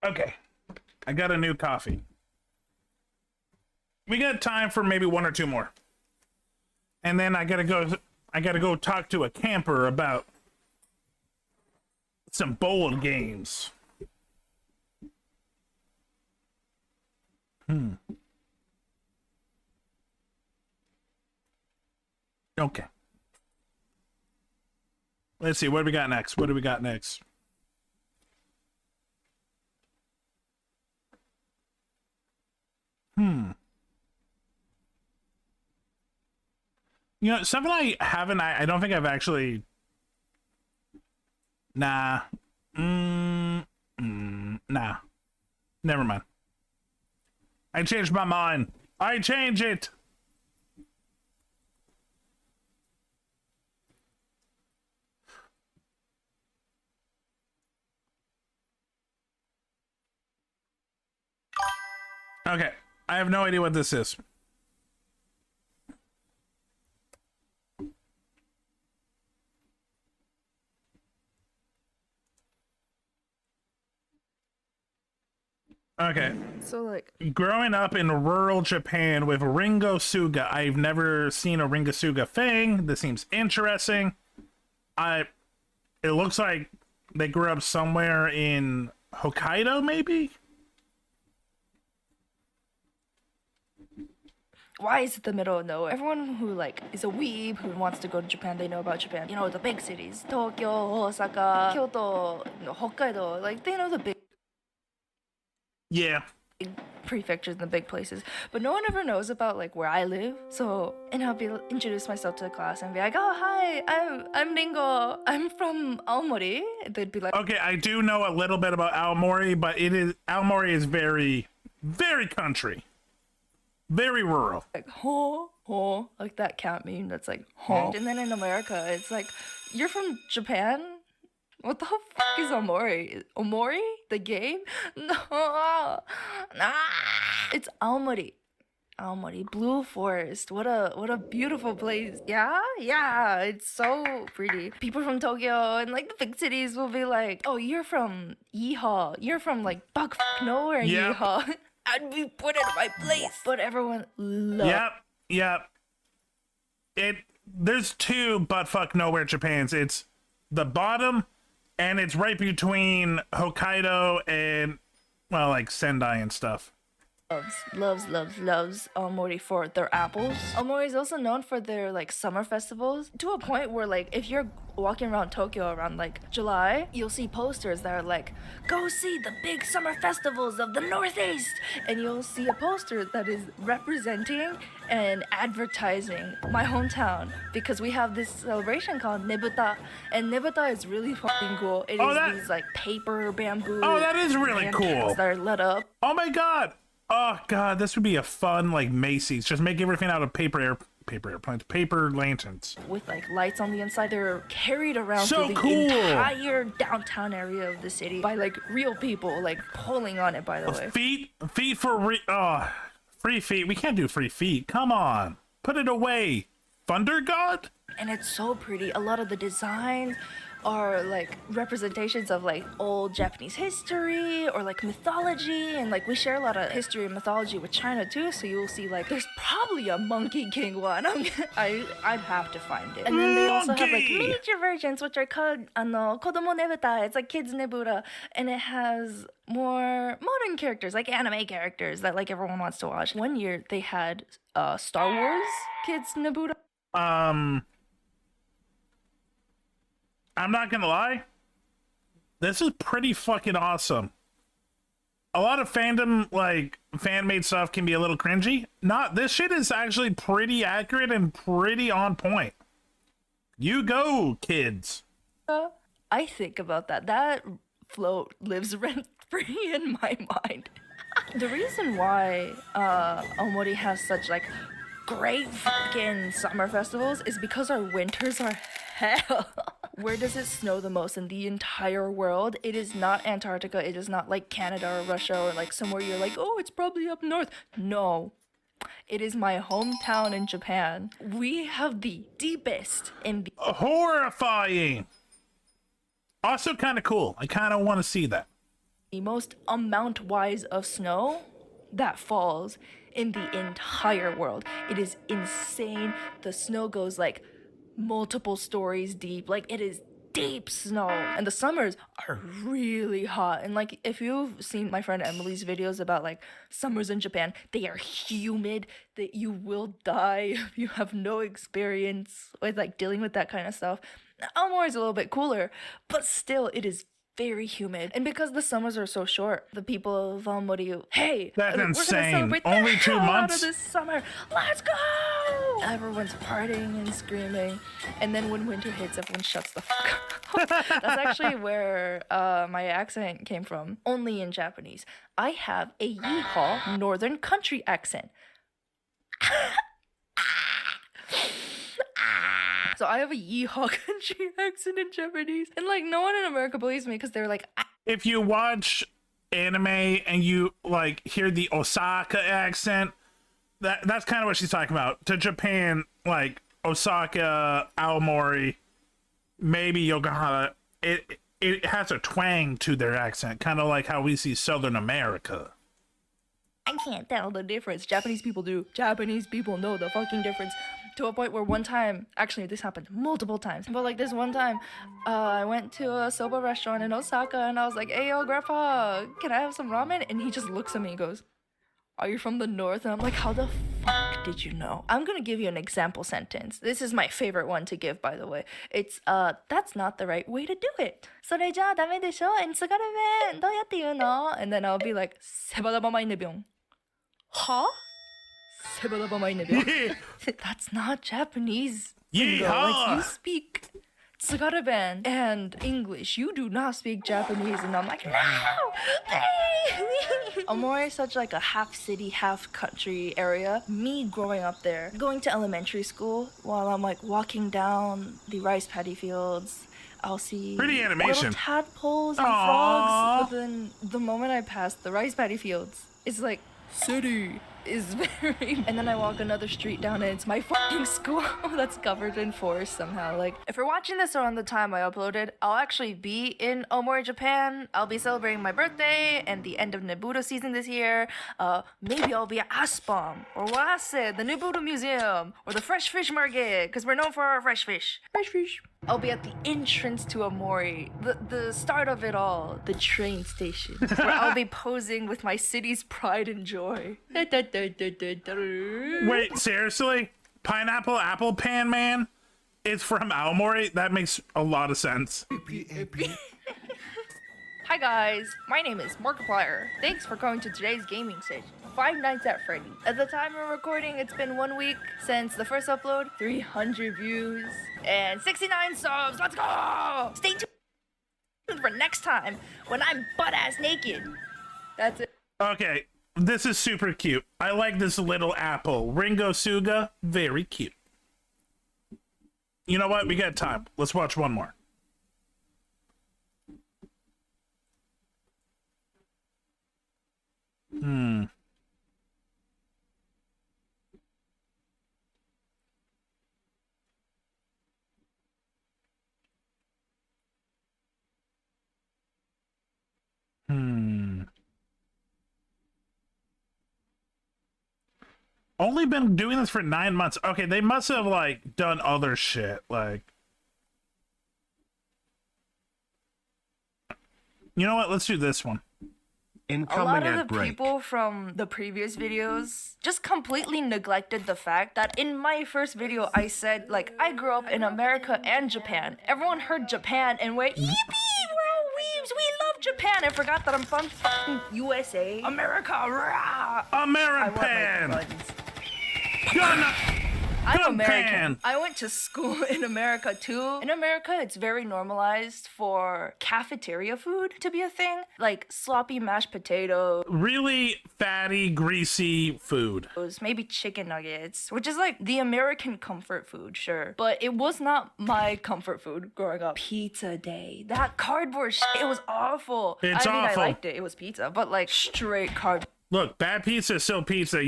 Okay, I got a new coffee. We got time for maybe one or two more. And then I gotta go talk to a camper about some bowl games. Okay. Let's see, what do we got next? You know, something I don't think I've actually... Nah. Nah. Never mind. I changed my mind. I change it! Okay. I have no idea what this is. Okay. So like Growing up in rural Japan with Ringo Suga, I've never seen a Ringo Suga thing. This seems interesting. It looks like they grew up somewhere in Hokkaido, maybe? why is it the middle of nowhere? Everyone who like is a weeb who wants to go to Japan, they know about Japan. You know, the big cities. Tokyo, Osaka, Kyoto, Hokkaido. Like they know the big Yeah. prefectures and the big places. But no one ever knows about like where I live. So and I'll be introduce myself to the class and be like, oh hi, I'm Ringo. I'm from Aomori. They'd be like, Okay, I do know a little bit about Aomori, but Aomori is very, very country. Very rural. Like, ho, like that cat meme that's like, ho. And then in America, it's like, you're from Japan? What the fuck is Omori? Omori? The game? No. Nah. It's Aomori. Aomori, Blue Forest. What a beautiful place. Yeah, it's so pretty. People from Tokyo and like the big cities will be like, oh, you're from Yeehaw. You're from like buck nowhere, Yep. Yeehaw. I'd be put in my place. But everyone loves. Yep. There's two buttfuck nowhere Japans. It's the bottom, and it's right between Hokkaido and, well, like Sendai and stuff. Loves Aomori for their apples. Aomori is also known for their like summer festivals to a point where like if you're walking around Tokyo around like July, you'll see posters that are like, go see the big summer festivals of the Northeast, and you'll see a poster that is representing and advertising my hometown because we have this celebration called Nebuta, and Nebuta is really fucking cool. It is these like paper bamboo. Oh, that is really lanterns cool. that are lit up. Oh my god. Oh god, this would be a fun like Macy's. Just make everything out of paper airplanes, paper lanterns. With like lights on the inside, they're carried around So through the cool. entire downtown area of the city by like real people, like pulling on it. By the way, Feet for free feet. We can't do free feet. Come on, put it away, Thunder God. And it's so pretty. A lot of the designs are like representations of like old Japanese history or like mythology, and like we share a lot of history and mythology with China too, so you'll see like there's probably a Monkey King one. I'd have to find it. And then they also have like miniature versions which are called Kodomo Nebuta. It's like kids Nebuta, and it has more modern characters, like anime characters that like everyone wants to watch. One year they had Star Wars kids Nebuta. I'm not gonna lie, this is pretty fucking awesome. A lot of fandom, like, fan-made stuff can be a little cringy. This shit is actually pretty accurate and pretty on point. You go, kids. I think about that. That float lives rent-free in my mind. The reason why Aomori has such, like, great fucking summer festivals is because our winters are hell. Where does it snow the most in the entire world? It is not Antarctica. It is not like Canada or Russia or like somewhere you're like, oh, it's probably up north. No. It is my hometown in Japan. We have the deepest in the... Horrifying! Also kind of cool. I kind of want to see that. The most amount-wise of snow that falls in the entire world. It is insane. The snow goes like multiple stories deep. Like it is deep snow, and the summers are really hot. And like if you've seen my friend Emily's videos about like summers in Japan, they are humid that you will die if you have no experience with like dealing with that kind of stuff. Aomori is a little bit cooler, but still it is very humid. And because the summers are so short, the people of Aomori, hey, that's we're insane. Gonna celebrate Only the 2 hell months out of this summer. Let's go! Everyone's partying and screaming, and then when winter hits, everyone shuts the fuck up. That's actually where my accent came from. Only in Japanese. I have a yeehaw northern country accent. So I have a yeehaw country accent in Japanese, and like no one in America believes me because they're like, if you watch anime and you like hear the Osaka accent, that's kind of what she's talking about. To Japan, like Osaka, Aomori, maybe Yokohama, it has a twang to their accent, kind of like how we see Southern America. I can't tell the difference. Japanese people do. Japanese people know the fucking difference. To a point where one time, actually this happened multiple times, but like this one time, I went to a soba restaurant in Osaka and I was like, hey yo, grandpa, can I have some ramen? And he just looks at me and goes, are you from the north? And I'm like, how the fuck did you know? I'm gonna give you an example sentence. This is my favorite one to give, by the way. It's, that's not the right way to do it. それじゃダメでしょ? And 津軽弁どうやって言うの? And then I'll be like, 세바다바마이네병. Huh? That's not Japanese. Like, you speak Tsugaruben and English. You do not speak Japanese. And I'm like, no! Aomori is such like a half city, half country area. Me growing up there, going to elementary school while I'm like walking down the rice paddy fields, I'll see pretty animation, little tadpoles and frogs. But then the moment I pass the rice paddy fields, it's like city is very. And then I walk another street down and it's my fucking school that's covered in forest somehow. Like, if you're watching this around the time I uploaded, I'll actually be in Aomori, Japan. I'll be celebrating my birthday and the end of Nebuto season this year. Maybe I'll be at Aspam or Wase, the Nebuto Museum, or the Fresh Fish Market, because we're known for our fresh fish. Fresh fish. I'll be at the entrance to Aomori, the start of it all, the train station, where I'll be posing with my city's pride and joy. Wait, seriously? Pineapple Apple Pan Man? It's from Aomori? That makes a lot of sense. Hi guys, my name is Markiplier. Thanks for coming to today's gaming session, Five Nights at Freddy's. At the time of recording, it's been 1 week since the first upload, 300 views, and 69 subs. Let's go! Stay tuned for next time when I'm butt-ass naked. That's it. Okay, this is super cute. I like this little apple. Ringo Suga, very cute. You know what? We got time. Let's watch one more. Only been doing this for 9 months. Okay, they must have like done other shit. Like, you know what? Let's do this one. A lot of the people from the previous videos just completely neglected the fact that in my first video I said, like, I grew up in America and Japan. Everyone heard Japan and went, yippee, we're all weebs, we love Japan, and forgot that I'm from fucking USA. America, rah! American! I'm American. I went to school in America too. In America, it's very normalized for cafeteria food to be a thing. Like sloppy mashed potatoes. Really fatty, greasy food. Maybe chicken nuggets, which is like the American comfort food, sure. But it was not my comfort food growing up. Pizza day. That cardboard shit, it was awful. It's I mean, awful. I liked it. It was pizza, but like straight cardboard. Look, bad pizza is still pizza.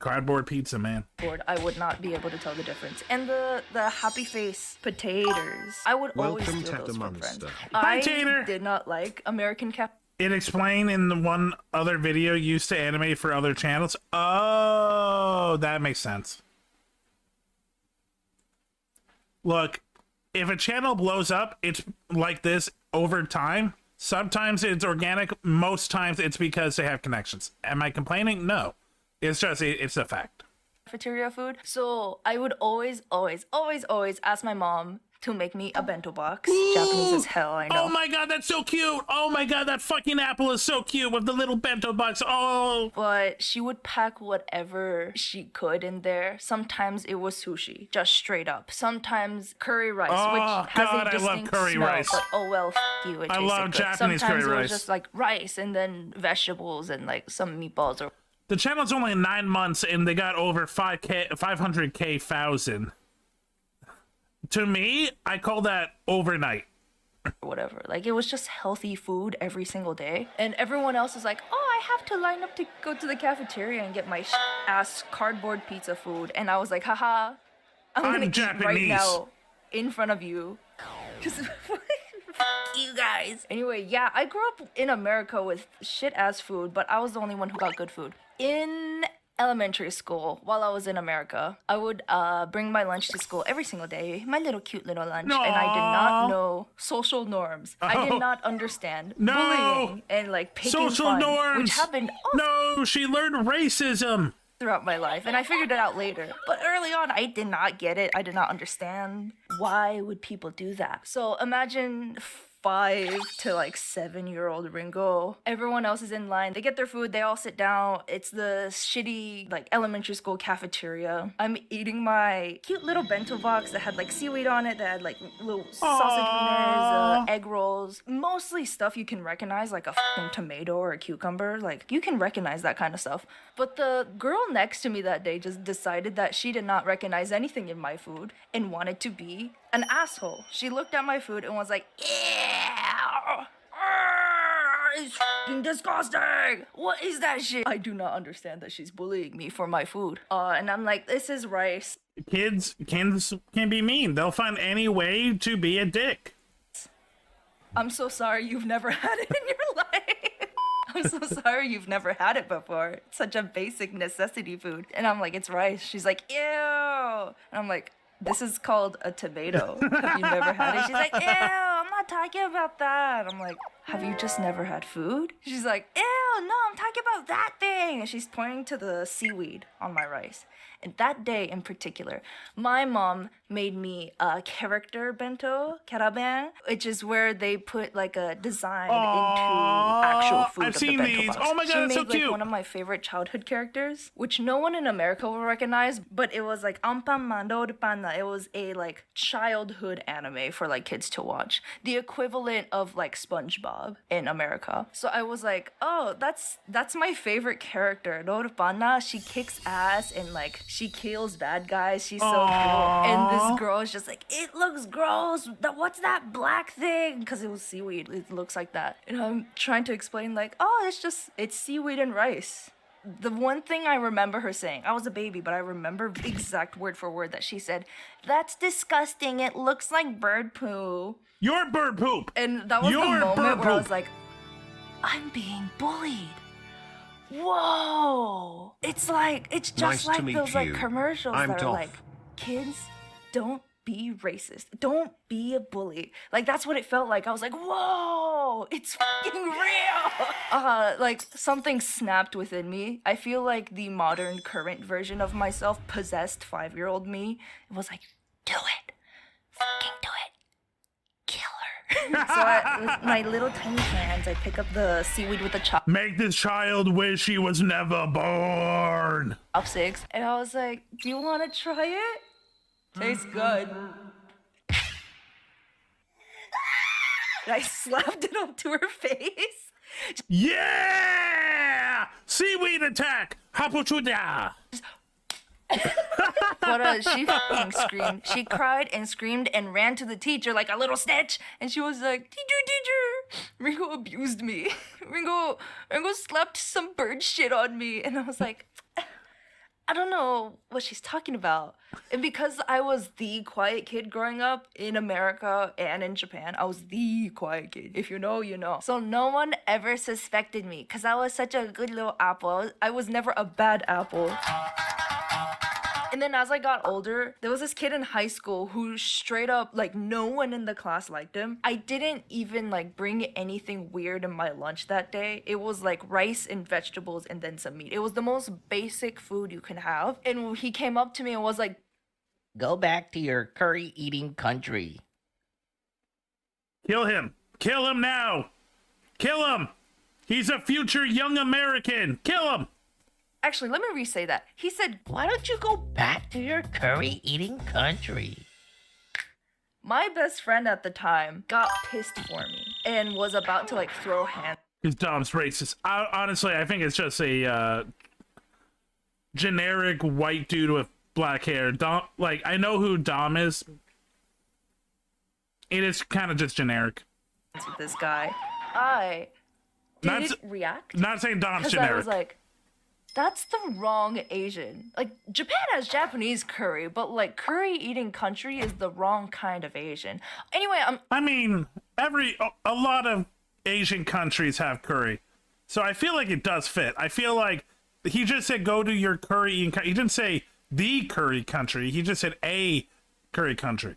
Cardboard pizza, man. I would not be able to tell the difference. And the happy face potatoes. I would always steal those from friends. Hi, Tater. I did not like American cap. It explained in the one other video used to animate for other channels. Oh, that makes sense. Look, if a channel blows up, it's like this over time. Sometimes it's organic. Most times it's because they have connections. Am I complaining? No. It's just, it's a fact. Cafeteria food. So I would always ask my mom to make me a bento box. Ooh. Japanese as hell, I know. Oh my god, that's so cute. Oh my god, that fucking apple is so cute with the little bento box. Oh. But she would pack whatever she could in there. Sometimes it was sushi, just straight up. Sometimes curry rice, which has a distinct smell, rice. But oh well, f you. I love Japanese Sometimes curry rice. It was just like rice and then vegetables and like some meatballs or. The channel's only 9 months and they got over 500,000. To me, I call that overnight. Whatever. Like, it was just healthy food every single day. And everyone else is like, oh, I have to line up to go to the cafeteria and get my ass cardboard pizza food. And I was like, haha, I'm gonna Japanese. eat right now in front of you. Just You guys. Anyway, yeah, I grew up in America with shit ass food, but I was the only one who got good food. In elementary school, while I was in America, I would bring my lunch to school every single day, my little cute little lunch, and I did not know social norms. I did not understand bullying and like picking social fun, norms, which happened no, she learned racism throughout my life, and I figured it out later. But early on, I did not get it. I did not understand why would people do that. So imagine 5 to like 7-year-old Ringo. Everyone else is in line. They get their food. They all sit down. It's the shitty like elementary school cafeteria. I'm eating my cute little bento box that had like seaweed on it, that had like little sausage wieners, egg rolls, mostly stuff you can recognize, like a f***ing tomato or a cucumber. Like you can recognize that kind of stuff. But the girl next to me that day just decided that she did not recognize anything in my food and wanted to be an asshole. She looked at my food and was like, "Ew, it's f***ing disgusting. What is that shit?" I do not understand that she's bullying me for my food. And I'm like, this is rice. Kids can be mean. They'll find any way to be a dick. I'm so sorry you've never had it in your life. I'm so sorry you've never had it before. It's such a basic necessity food. And I'm like, it's rice. She's like, ew. And I'm like, this is called a tomato. Have you never had it? She's like, ew, I'm not talking about that. I'm like, have you just never had food? She's like, ew, no, I'm talking about that thing. And she's pointing to the seaweed on my rice. And that day in particular, my mom made me a character bento, karabang, which is where they put like a design into actual food. I've of seen the bento these. box. Oh my God, she that's so made, like, cute. one of my favorite childhood characters, which no one in America will recognize, but it was like Ampan Mando de Pana. It was a like childhood anime for like kids to watch, the equivalent of like SpongeBob in America. So I was like, oh, that's my favorite character, Dorpana. She kicks ass and like she kills bad guys. She's so cool. And this girl is just like, it looks gross. What's that black thing? Because it was seaweed. It looks like that. And I'm trying to explain like, oh, it's seaweed and rice. The one thing I remember her saying, I was a baby, but I remember exact word for word that she said, "That's disgusting. It looks like bird poo." Your bird poop. And that was the moment where I was like, I'm being bullied. Whoa. It's just Nice to like meet those like you. commercials I'm that are Dolph. like, kids, don't be racist. Don't be a bully. Like that's what it felt like. I was like, whoa, it's fucking real. Like something snapped within me. I feel like the modern current version of myself possessed 5-year-old me. It was like, do it. Fucking do it. Kill her. So with my little tiny hands, I pick up the seaweed with the Make this child wish he was never born. chopsticks, and I was like, do you want to try it? Tastes good. And I slapped it onto her face. Yeah! Seaweed attack! Hapuchuda! But she fucking screamed. She cried and screamed and ran to the teacher like a little snitch. And she was like, teacher, Ringo abused me. Ringo slapped some bird shit on me. And I was like, I don't know what she's talking about. And because I was the quiet kid growing up in America and in Japan, I was the quiet kid. If you know, you know. So no one ever suspected me because I was such a good little apple. I was never a bad apple. And then as I got older, there was this kid in high school who straight up, like, no one in the class liked him. I didn't even, like, bring anything weird in my lunch that day. It was, like, rice and vegetables and then some meat. It was the most basic food you can have. And he came up to me and was like, go back to your curry-eating country. Kill him. Kill him now. Kill him. He's a future young American. Kill him. Actually, let me re-say that. He said, why don't you go back to your curry-eating country? My best friend at the time got pissed for me and was about to, like, throw hands. Because Dom's racist. Honestly, I think it's just a generic white dude with black hair. Dom, like, I know who Dom is. It is kind of just generic. With this guy. I didn't react. Not saying Dom's because generic. I was like, that's the wrong Asian. Like, Japan has Japanese curry, but, like, curry-eating country is the wrong kind of Asian. Anyway, I mean, a lot of Asian countries have curry. So I feel like it does fit. I feel like he just said go to your curry eating country. He didn't say the curry country. He just said a curry country.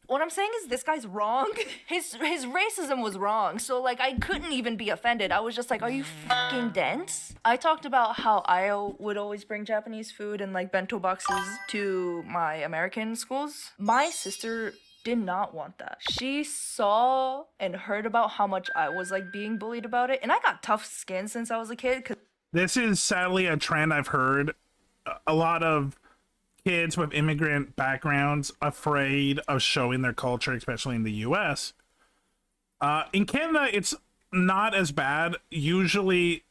What I'm saying is this guy's wrong. His racism was wrong. So like I couldn't even be offended. I was just like, are you fucking dense? I talked about how I would always bring Japanese food and like bento boxes to my American schools. My sister did not want that. She saw and heard about how much I was like being bullied about it. And I got tough skin since I was a kid. This is sadly a trend I've heard. A lot of kids with immigrant backgrounds afraid of showing their culture, especially in the US. In Canada, it's not as bad. Usually,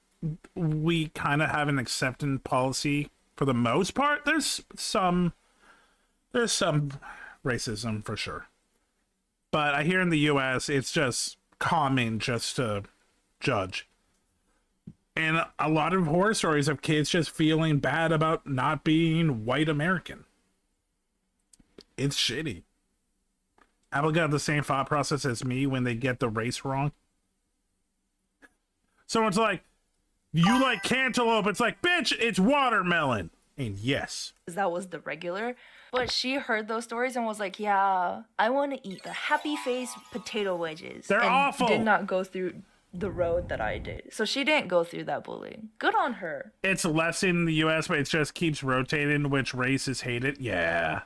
we kind of have an acceptance policy for the most part. There's some racism for sure. But I hear in the US, it's just common just to judge. And a lot of horror stories of kids just feeling bad about not being white American. It's shitty. Apple got the same thought process as me when they get the race wrong. Someone's like, you like cantaloupe. It's like, bitch, it's watermelon. And yes. That was the regular. But she heard those stories and was like, yeah, I want to eat the happy face potato wedges. They're and awful. Did not go through the road that I did. So she didn't go through that bullying. Good on her. It's less in the US, but it just keeps rotating which races hate it. Yeah.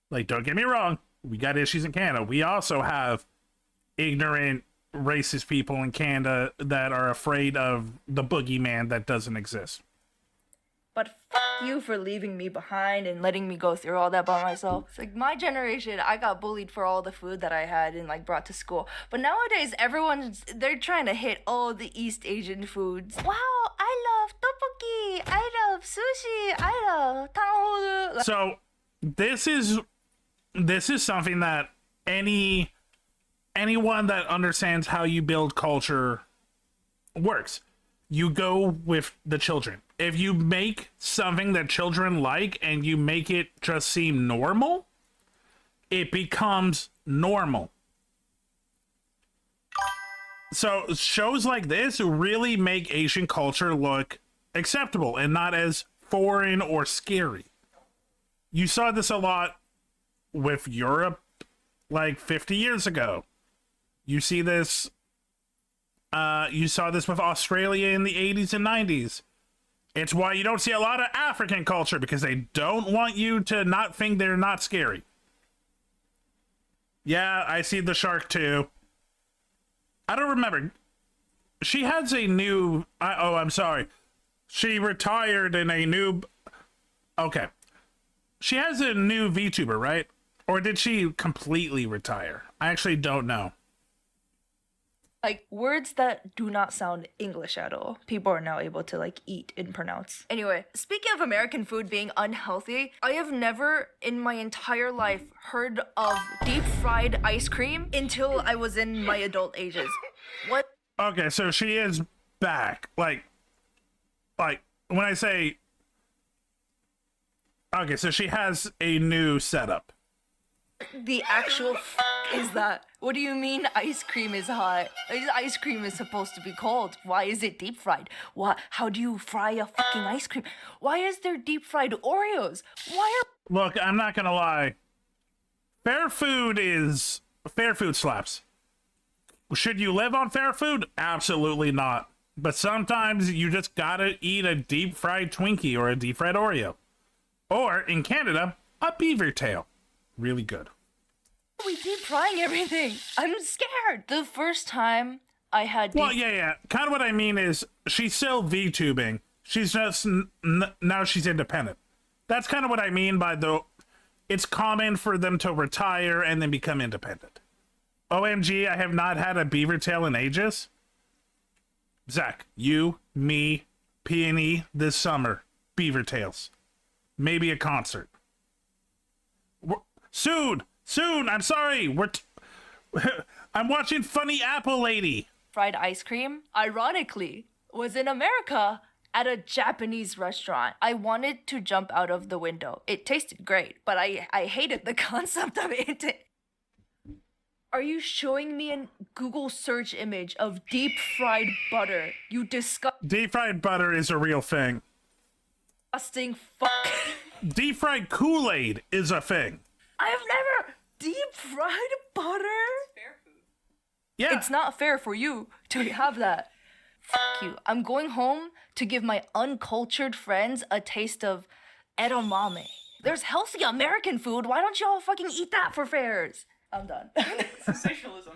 Like, don't get me wrong. We got issues in Canada. We also have ignorant, racist people in Canada that are afraid of the boogeyman that doesn't exist. But fuck you for leaving me behind and letting me go through all that by myself. It's like my generation, I got bullied for all the food that I had and like brought to school. But nowadays, they're trying to hit all the East Asian foods. Wow, I love tteokbokki. I love sushi. I love tanghoru. So this is something that anyone that understands how you build culture works. You go with the children. If you make something that children like and you make it just seem normal, it becomes normal. So shows like this really make Asian culture look acceptable and not as foreign or scary. You saw this a lot with Europe like 50 years ago. You see this you saw this with Australia in the 80s and 90s. It's why you don't see a lot of African culture, because they don't want you to not think they're not scary. Yeah, I see the shark too. I don't remember. She has a new... I'm sorry. She retired in a new... Okay. She has a new VTuber, right? Or did she completely retire? I actually don't know. Like, words that do not sound English at all, people are now able to, like, eat and pronounce. Anyway, speaking of American food being unhealthy, I have never in my entire life heard of deep-fried ice cream until I was in my adult ages. What? Okay, so she is back. Like, when I say... Okay, so she has a new setup. The actual is that? What do you mean ice cream is hot? Ice cream is supposed to be cold. Why is it deep fried? What? How do you fry a fucking ice cream? Why is there deep fried Oreos? Why are... Look, I'm not gonna lie. Fair food slaps. Should you live on fair food? Absolutely not. But sometimes you just gotta eat a deep fried Twinkie or a deep fried Oreo. Or, in Canada, a beaver tail. Really good. We deep frying everything. I'm scared. The first time I had... Well, yeah. Kind of what I mean is she's still VTubing. She's just... now she's independent. That's kind of what I mean by it's common for them to retire and then become independent. OMG, I have not had a beaver tail in ages. Zach, you, me, Peony this summer. Beaver tails. Maybe a concert. Soon. I'm sorry. I'm watching Funny Apple Lady. Fried ice cream, ironically, was in America at a Japanese restaurant. I wanted to jump out of the window. It tasted great, but I hated the concept of it. Are you showing me a Google search image of deep fried butter? You Deep fried butter is a real thing. disgusting fuck. Deep fried Kool-Aid is a thing. I have never deep fried butter. Yeah. It's not fair for you to have that. Fuck you. I'm going home to give my uncultured friends a taste of edamame. There's healthy American food. Why don't y'all fucking eat that for fairs? I'm done. Sensationalism.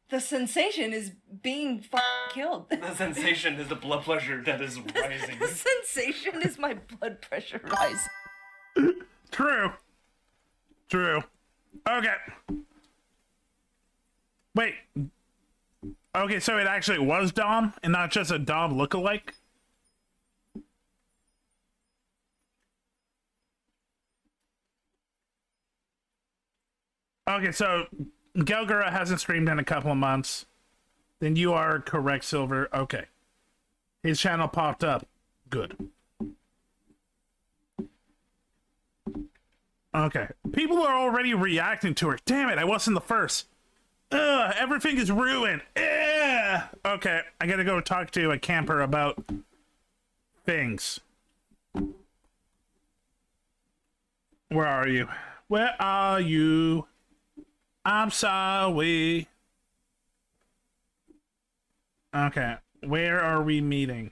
The sensation is being killed. The sensation is the blood pressure that is rising. The sensation is my blood pressure rising. True. Okay. Wait. Okay, so it actually was Dom and not just a Dom lookalike? Okay, so Gelgura hasn't streamed in a couple of months. Then you are correct, Silver. Okay. His channel popped up. Good. Okay. People are already reacting to her. Damn it, I wasn't the first. Ugh, everything is ruined. Ugh. Okay, I gotta go talk to a camper about things. Where are you? Where are you? I'm sorry. Okay, where are we meeting?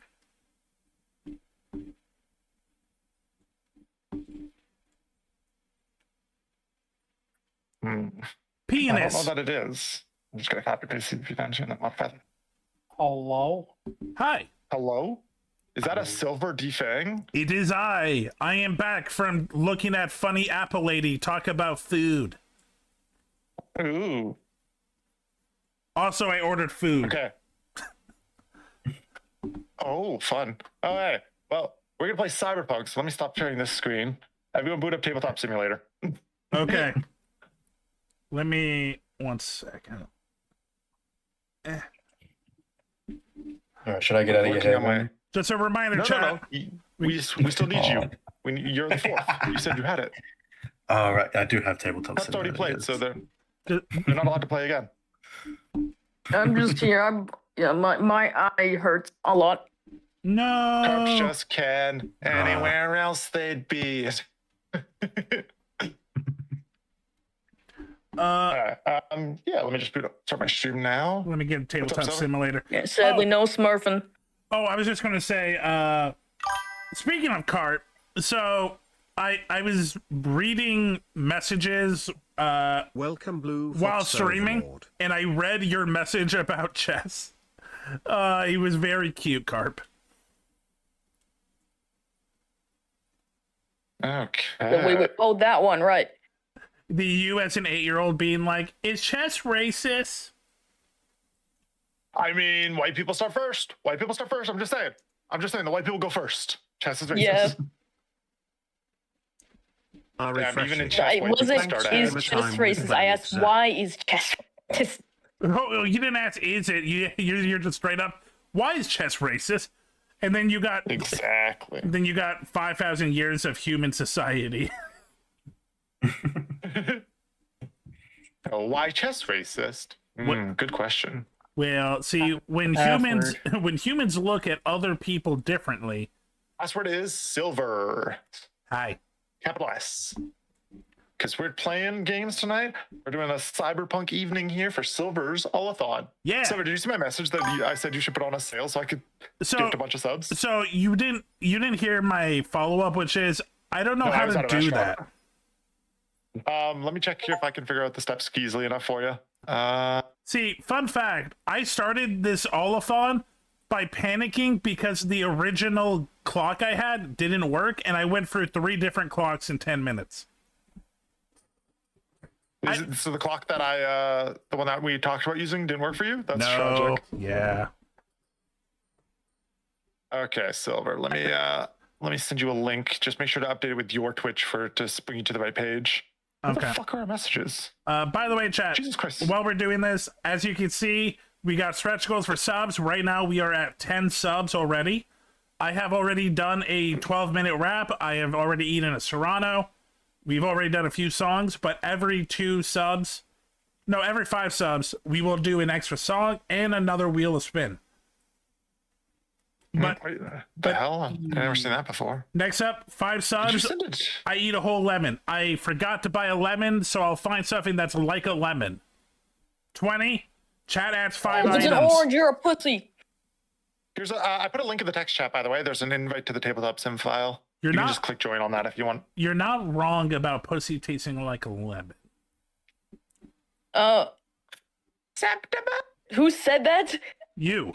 Penis. I don't know that it is. I'm just gonna copy paste SilverDFanng and my feather. Hello? Hi. Hello? Is that a SilverDFanng? It is I. I am back from looking at funny apple lady talk about food. Ooh. Also, I ordered food. Okay. Oh, fun. All right. Well, we're gonna play Cyberpunk, so let me stop sharing this screen. Everyone boot up Tabletop Simulator. Okay. Let me 1 second. All right, should I get out of your head? Man? Just a reminder, No. chat. We still need you. You're the fourth. You said you had it. All right, I do have Tabletop That's already Simulator. played, so they're not allowed to play again. I'm just here. My eye hurts a lot. No. Cops just can. Anywhere else they'd be. Yeah, let me just start my stream now. Let me get Tabletop Silver? Simulator. Yeah, sadly, no Smurfing. Oh, I was just gonna say, speaking of cart, so I was reading messages Welcome Blue while Fox streaming, Overlord. and I read your message about chess. He was very cute, Carp. Okay. Wait. Oh, that one, right. You as an 8-year-old being like, is chess racist? I mean, white people start first. White people start first. I'm just saying the white people go first. Chess is racist. Yeah. Even in chess, It white people wasn't start is ahead. chess racist. I asked why is chess racist. Oh, you didn't ask, is it? You're just straight up, why is chess racist? And then you got exactly. Then you got 5,000 years of human society. Oh, why chess racist? Good question. Well, see, when humans look at other people differently. Password is Silver. Hi. Capital S. Because we're playing games tonight. We're doing a cyberpunk evening here for Silver's All-A-Thon. Yeah. Silver, did you see my message that I said you should put on a sale so I could gift a bunch of subs? So you didn't hear my follow-up, which is I don't know No, I how was to at a do restaurant. that. Let me check here if I can figure out the steps easily enough for you. See, fun fact, I started this all-a-thon by panicking because the original clock I had didn't work, and I went through 3 different clocks in 10 minutes. So the clock that the one that we talked about using didn't work for you? That's No. tragic. Yeah. Okay, Silver, let me send you a link. Just make sure to update it with your Twitch to bring you to the right page. What Okay. the fuck are our messages? By the way, chat, Jesus Christ. while we're doing this, as you can see, we got stretch goals for subs. Right now, we are at 10 subs already. I have already done a 12-minute rap. I have already eaten a Serrano. We've already done a few songs, but every 2 subs, No, every 5 subs, we will do an extra song and another wheel of spin. But the hell? I've never seen that before. Next up, 5 subs. I eat a whole lemon. I forgot to buy a lemon, so I'll find something that's like a lemon. 20. Chat adds 5 If items. it's an orange, you're a pussy. Here's I put a link in the text chat, by the way. There's an invite to the tabletop sim file. You not- can just click join on that if you want. You're not wrong about pussy tasting like a lemon. Who said that? You.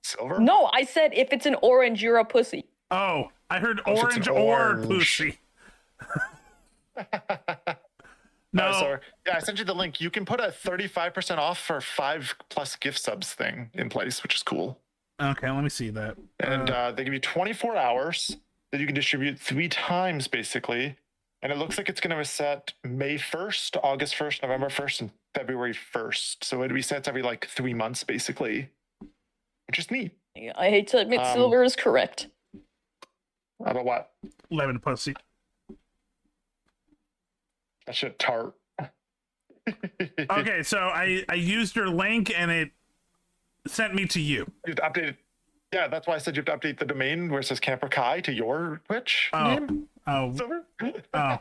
Silver? No, I said if it's an orange, you're a pussy. Oh, I heard Oh, if it's orange an or orange. pussy. No. So, yeah, I sent you the link. You can put a 35% off for 5+ gift subs thing in place, which is cool. Okay, let me see that. And they give you 24 hours that you can distribute 3 times, basically. And it looks like it's going to reset May 1st, August 1st, November 1st, and February 1st. So it resets every like 3 months, basically, which is neat. I hate to admit, Silver is correct. About what? Lemon pussy. That shit tart. Okay, so I used your link and it sent me to you. You have to update it. Yeah, that's why I said you have to update the domain where it says Camper Kai to your Twitch name. Oh. Silver? Oh.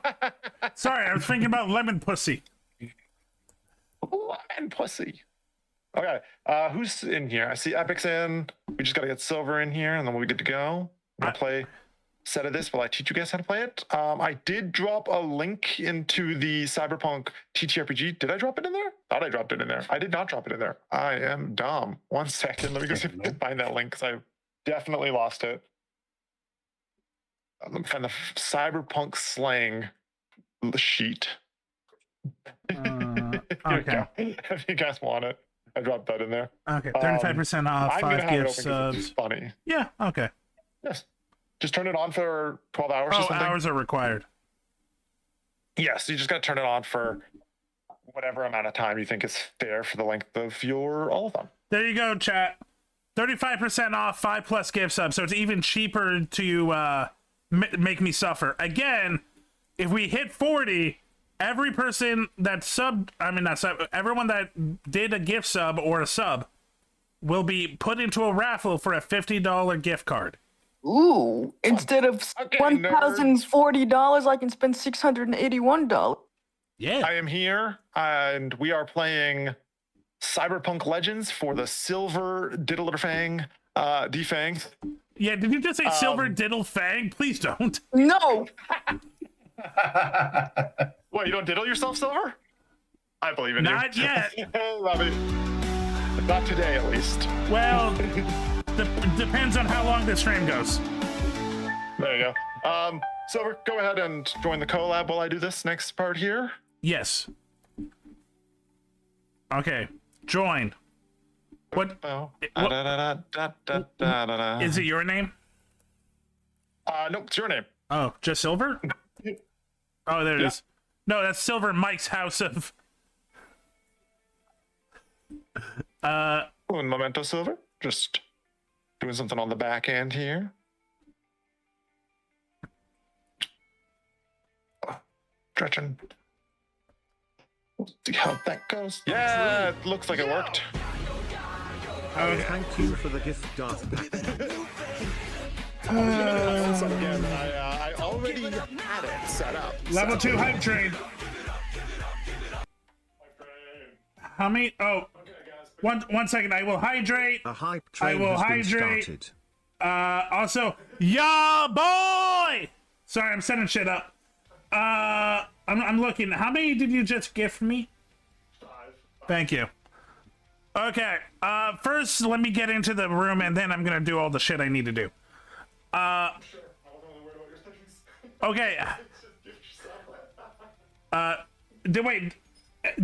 Sorry, I was thinking about lemon pussy. Lemon pussy. Okay, who's in here? I see Epic's in. We just got to get Silver in here, and then we'll be good to go. I'm going to play a set of this while I teach you guys how to play it. I did drop a link into the Cyberpunk TTRPG. Did I drop it in there? Thought I dropped it in there. I did not drop it in there. I am dumb. 1 second. Let me go see if I can find that link, because I definitely lost it. Let me find the Cyberpunk slang sheet. Okay. If you guys want it, I dropped that in there. Okay, 35% off, I'm gonna 5 have it gift open 'cause it's subs. funny. Yeah, okay. Yes. Just turn it on for 12 hours or Oh, something. hours are required. Yes, you just got to turn it on for whatever amount of time you think is fair for the length of your all of them. There you go, chat. 35% off, 5+ gift subs, so it's even cheaper to make me suffer. Again, if we hit 40, every person that everyone that did a gift sub or a sub will be put into a raffle for a $50 gift card. Ooh, instead of $1,040, I can spend $681. Yeah. I am here, and we are playing Cyberpunk Legends for the SilverDFanng. Defang. Yeah, did you just say SilverDFanng? Please don't. No. What, you don't diddle yourself, Silver? I believe in Not you. yet. Love it. Not today, at least. Well, depends on how long this stream goes. There you go. Silver, go ahead and join the collab while I do this next part here. Yes. Okay. Join. What? Is it your name? Nope, it's your name. Oh, just Silver? Oh, there it is. No, that's Silver Mike's House of... Un momento, Silver. Just doing something on the back end here. Stretching. We'll see how that goes. Yeah, it looks like it worked. Oh, thank you for the gift, Darth. Again, I already had it set up. Level 2 hype train. How many? Oh, one second. I will hydrate. A hype I train will has been hydrate. started. Also, yeah, boy. Sorry, I'm setting shit up. I'm looking. How many did you just gift me? 5. Thank you. Okay. First, let me get into the room, and then I'm gonna do all the shit I need to do. Okay. Wait.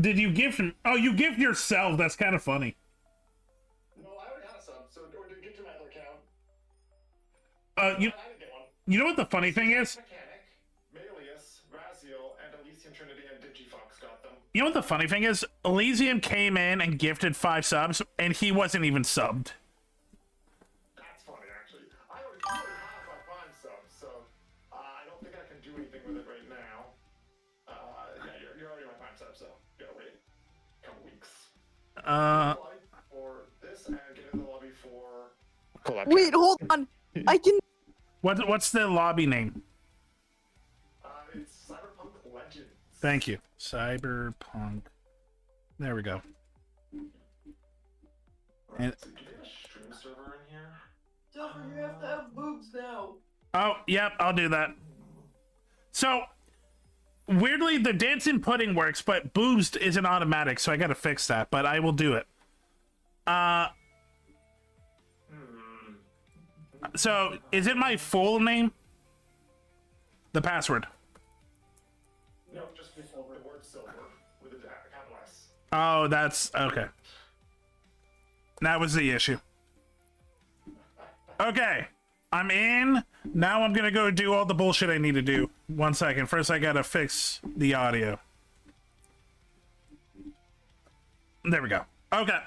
Did you gift him? Oh, you gift yourself. That's kind of funny. No, I already had a sub, so or did you get to my other account? You know what the funny thing is? Mechanic, Melius, Raziel, and Elysian Trinity and Digifox got them. You know what the funny thing is? Elysium came in and gifted 5 subs, and he wasn't even subbed. That's funny, actually. I already have my Prime sub, so I don't think I can do anything with it right now. Yeah, you're already my Prime sub, so gotta wait a couple Wait, hold on. I can. What's the lobby name? It's Cyberpunk Legends. Thank you. Cyberpunk. There we go. And Stream server in here. Silver, you have to have boobs now. oh, yep, I'll do that. So weirdly, the dancing pudding works, but boobs isn't automatic, so I gotta fix that. But I will do it. So is it my full name? The password. No, just the word silver with a capital S. Oh, that's okay. That was the issue. Okay, I'm in. Now I'm gonna go do all the bullshit I need to do. 1 second. First, I gotta fix the audio. There we go. Okay.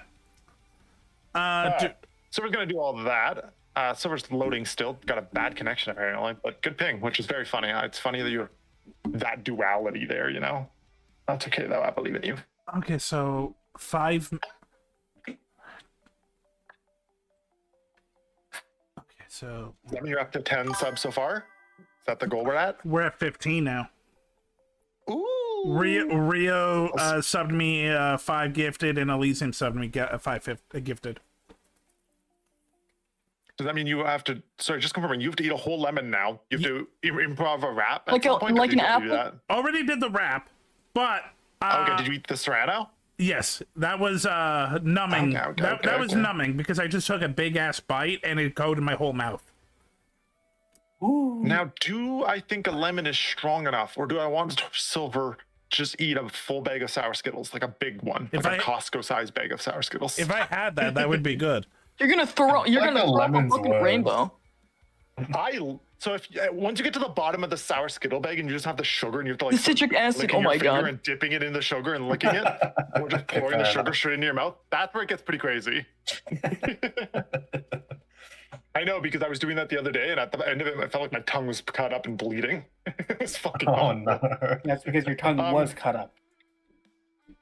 So we're gonna do all of that. Silver's loading still. Got a bad connection apparently, but good ping, which is very funny. It's funny that you're that duality there. You know. That's okay though. I believe in you. Okay, so 5. Okay, so Does that mean you're up to 10 subs so far? Is that the goal we're at? we're at 15 now. Ooh. Rio subbed me 5 gifted, and Elysium subbed me 5 gifted. Does that mean you have to? Sorry, just confirming. You have to eat a whole lemon now. You have to improv a rap. At Like some a- point, 'cause like you an can't do apple? that. Already did the rap, but Okay, did you eat the Serrano? yes, that was numbing. That was numbing because I just took a big ass bite and it coated my whole mouth. Now, do I think a lemon is strong enough, or do I want Silver just eat a full bag of sour Skittles, like a big one, If like a I- Costco-sized bag of sour Skittles? If I had that, that would be good. You're gonna throw. You're gonna throw up a fucking rainbow. So if once you get to the bottom of the sour Skittle bag and you just have the sugar and you have to like The citric acid, licking oh your my finger God. and dipping it in the sugar and licking it, or just pouring the sugar straight into your mouth, that's where it gets pretty crazy. I know, because I was doing that the other day, and at the end of it, I felt like my tongue was cut up and bleeding. It was fucking. Oh no, that's because your tongue was cut up.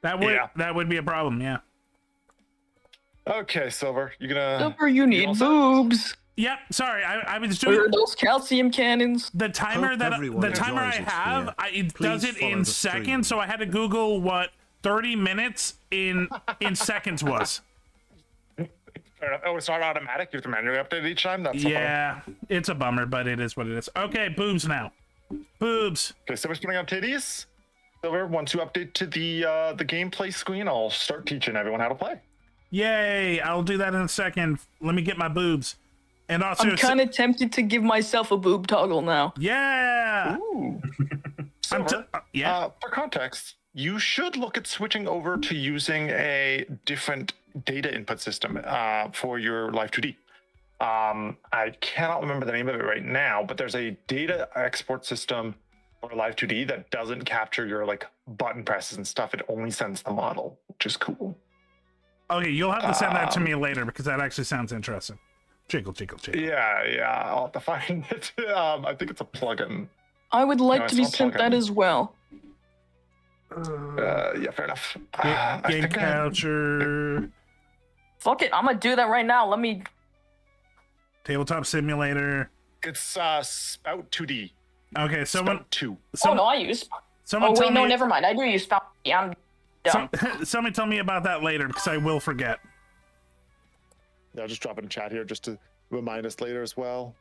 That would be a problem. Yeah. Okay, Silver, you gonna? Silver, you need boobs. Yep. Sorry, I was Where doing are those calcium cannons? the timer Hope that everyone the timer I enjoys its have. beer. It does Please it in follow the stream. seconds, so I had to Google what 30 minutes in seconds was. Fair enough. Oh, it's not automatic. You have to manually update it each time. That's so Yeah, it's a bummer, but it is what it is. Okay, boobs now. Boobs. Okay, so we're putting on titties. Silver, once you update to the gameplay screen, I'll start teaching everyone how to play. Yay! I'll do that in a second. Let me get my boobs. And also, I'm kind of tempted to give myself a boob toggle now. Yeah. Ooh. Silver, for context, you should look at switching over to using a different data input system for your Live 2D. I cannot remember the name of it right now, but there's a data export system for Live 2D that doesn't capture your like button presses and stuff. It only sends the model, which is cool. Okay, you'll have to send that to me later because that actually sounds interesting. Jiggle, jiggle, jiggle. Yeah, I'll have to find it. I think it's a plugin. I would like No, to it's be not sent that plugin. as well. Yeah, fair enough. Game capture. Fuck it, I'm gonna do that right now. Let me. Tabletop simulator. It's Spout 2D. Okay, someone. Spout 2. Oh no, I use. Someone oh tell wait, no, me- never mind. I do use spout. Yeah, I'm dumb. Somebody tell me about that later because I will forget. Yeah, I'll just drop it in chat here just to remind us later as well.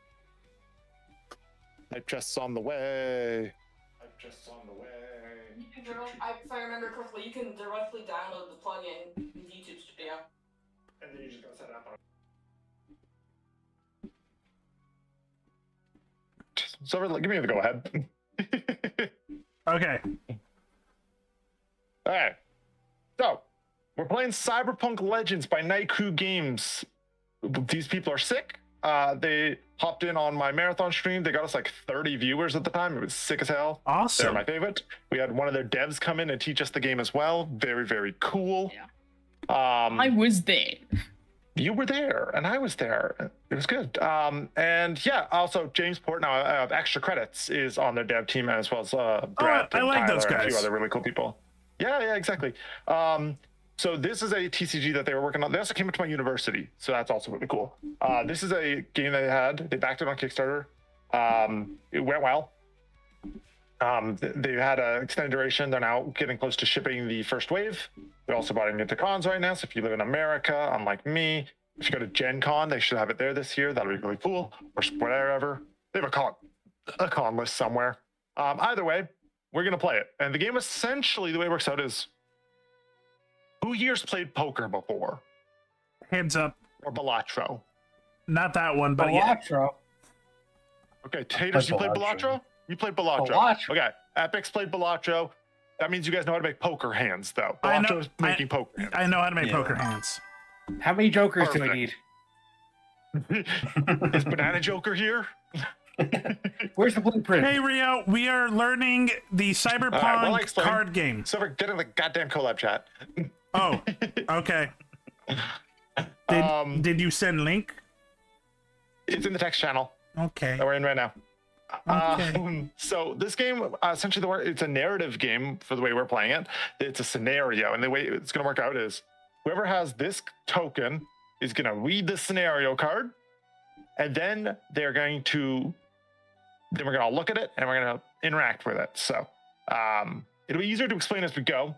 Hype chests on the way. Hype chests on the way. If I remember correctly, you can directly download the plugin in YouTube Studio. And then you just gotta set it up on. So give me the go ahead. Okay. All right. So we're playing Cyberpunk Legends by Night Crew Games. These people are sick. They hopped in on my marathon stream. They got us like 30 viewers at the time. It was sick as hell. Awesome. They're my favorite. We had one of their devs come in and teach us the game as well. Very, very cool. Yeah. I was there. You were there, and I was there. It was good. And yeah, also James Port now of Extra Credits is on their dev team as well as Brett I and like Tyler those and a guys. few other really cool people. Yeah, exactly. So this is a TCG that they were working on. They also came into my university, so that's also really cool. This is a game they had. They backed it on Kickstarter. It went well. They had an extended duration. They're now getting close to shipping the first wave. They're also buying into cons right now. So if you live in America, unlike me, if you go to Gen Con, they should have it there this year. That'll be really cool. Or whatever. They have a con list somewhere. Either way, we're going to play it. And the game essentially, the way it works out is, who here's played poker before? Hands up. Or Balatro? Not that one, but Balatro. Okay, Taters, you played Balatro? You played Balatro. Okay, Epic's played Balatro. That means you guys know how to make poker hands, though. Balatro's making poker hands. I know how to make poker hands. How many jokers do we need? Is Banana Joker here? Where's the blueprint? Hey, Rio, we are learning the Cyberpunk card game. So we're getting the goddamn collab chat. Oh, okay. Did you send link? It's in the text channel. Okay. That we're in right now. Okay. So this game, essentially, it's a narrative game for the way we're playing it. It's a scenario, and the way it's going to work out is whoever has this token is going to read the scenario card, and then we're going to look at it and we're going to interact with it. So it'll be easier to explain as we go.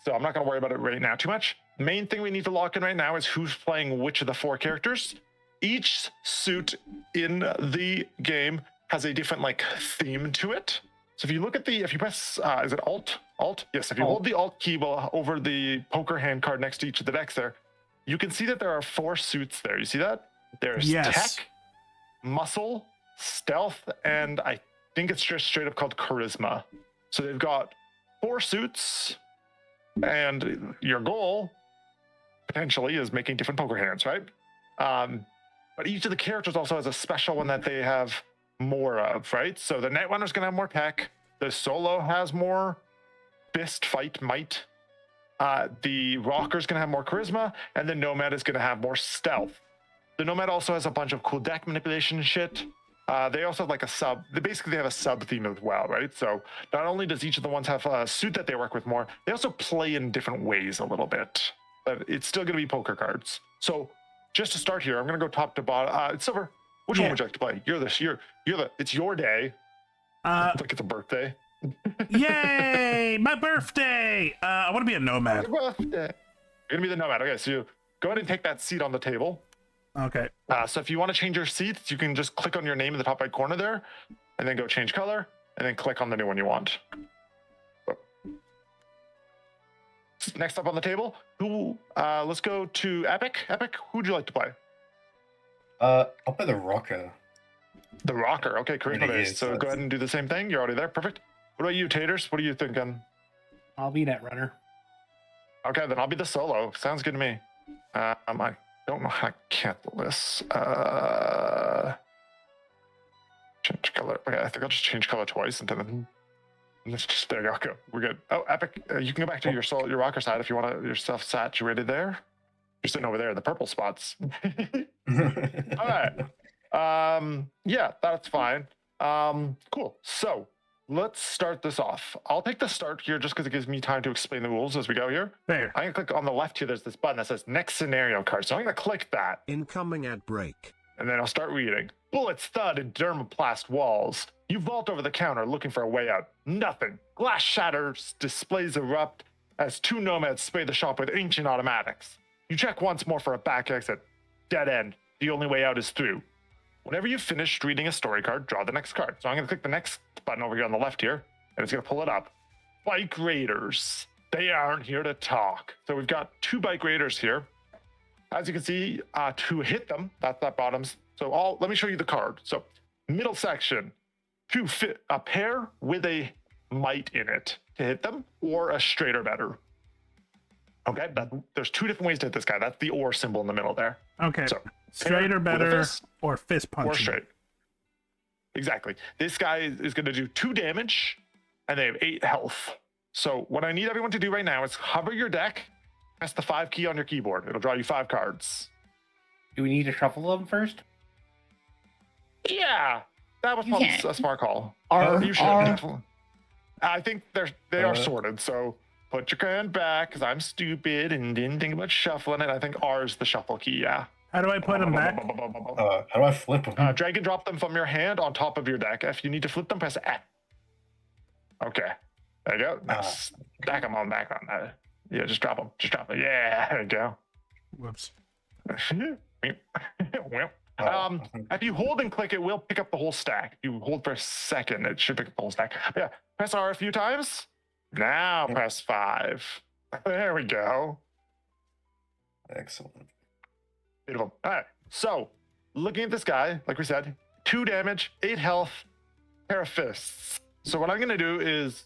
So I'm not going to worry about it right now too much. The main thing we need to lock in right now is who's playing which of the 4 characters. Each suit in the game has a different theme to it. So if you look at if you press, is it Alt? Alt? Yes, if you hold the Alt key over the poker hand card next to each of the decks there, you can see that there are 4 suits there. You see that? There's Tech, Muscle, Stealth, and I think it's just straight up called Charisma. So they've got 4 suits, and your goal, potentially, is making different poker hands, right? But each of the characters also has a special one that they have more of, right? So the Netrunner's going to have more tech. The Solo has more fist fight might. The Rocker's going to have more charisma. And the Nomad is going to have more stealth. The Nomad also has a bunch of cool deck manipulation shit. They also have they have a sub theme as well, right? So not only does each of the ones have a suit that they work with more, they also play in different ways a little bit. But it's still going to be poker cards. So just to start here, I'm going to go top to bottom. Silver, which one would you like to play? It's your day. It's like it's a birthday. Yay! My birthday! I want to be a Nomad. Your birthday. You're going to be the Nomad. Okay, so you go ahead and take that seat on the table. Okay. So if you want to change your seats, you can just click on your name in the top right corner there, and then go change color, and then click on the new one you want. Next up on the table, let's go to Epic. Epic, who would you like to play? I'll play the Rocker. The Rocker, okay, charisma based. So go ahead and do the same thing. You're already there, perfect. What about you, Taters? What are you thinking? I'll be Netrunner. Okay, then I'll be the Solo. Sounds good to me. I don't know how to cancel this. Change color. Okay, I think I'll just change color twice and then there you go. We're good. Oh, Epic, you can go back to your Rocker side if you want yourself saturated there. You're sitting over there in the purple spots. All right. Yeah, that's fine. Cool. So let's start this off. I'll take the start here just because it gives me time to explain the rules as we go here. Fair. I'm going to click on the left here. There's this button that says next scenario card. So I'm going to click that. Incoming ad break. And then I'll start reading. Bullets thud in dermoplast walls. You vault over the counter looking for a way out. Nothing. Glass shatters, displays erupt as 2 nomads spray the shop with ancient automatics. You check once more for a back exit. Dead end. The only way out is through. Whenever you've finished reading a story card, draw the next card. So I'm going to click the next button over here on the left here, and it's going to pull it up. Bike Raiders. They aren't here to talk. So we've got 2 Bike Raiders here. As you can see, to hit them, that's that bottoms. So let me show you the card. So middle section, to fit a pair with a might in it to hit them, or a straight or better. Okay, there's 2 different ways to hit this guy. That's the or symbol in the middle there. Okay, so straight or better, or fist punch. Or straight. Exactly. This guy is going to do 2 damage, and they have 8 health. So what I need everyone to do right now is hover your deck, press the 5 key on your keyboard. It'll draw you 5 cards. Do we need to shuffle them first? Yeah, that was probably a smart call. I think they are sorted, so put your hand back because I'm stupid and didn't think about shuffling it. I think R is the shuffle key, yeah. How do I put them back? How do I flip them? Drag and drop them from your hand on top of your deck. If you need to flip them, press F. Okay. There you go. Now stack them on back on. Yeah, just drop them. Just drop them. Yeah, there you go. Whoops. Well, if you hold and click, it will pick up the whole stack. If you hold for a second, it should pick up the whole stack. Yeah, press R a few times. Now press 5. There we go. Excellent. Beautiful. All right. So, looking at this guy, like we said, 2 damage, 8 health, pair of fists. So what I'm going to do is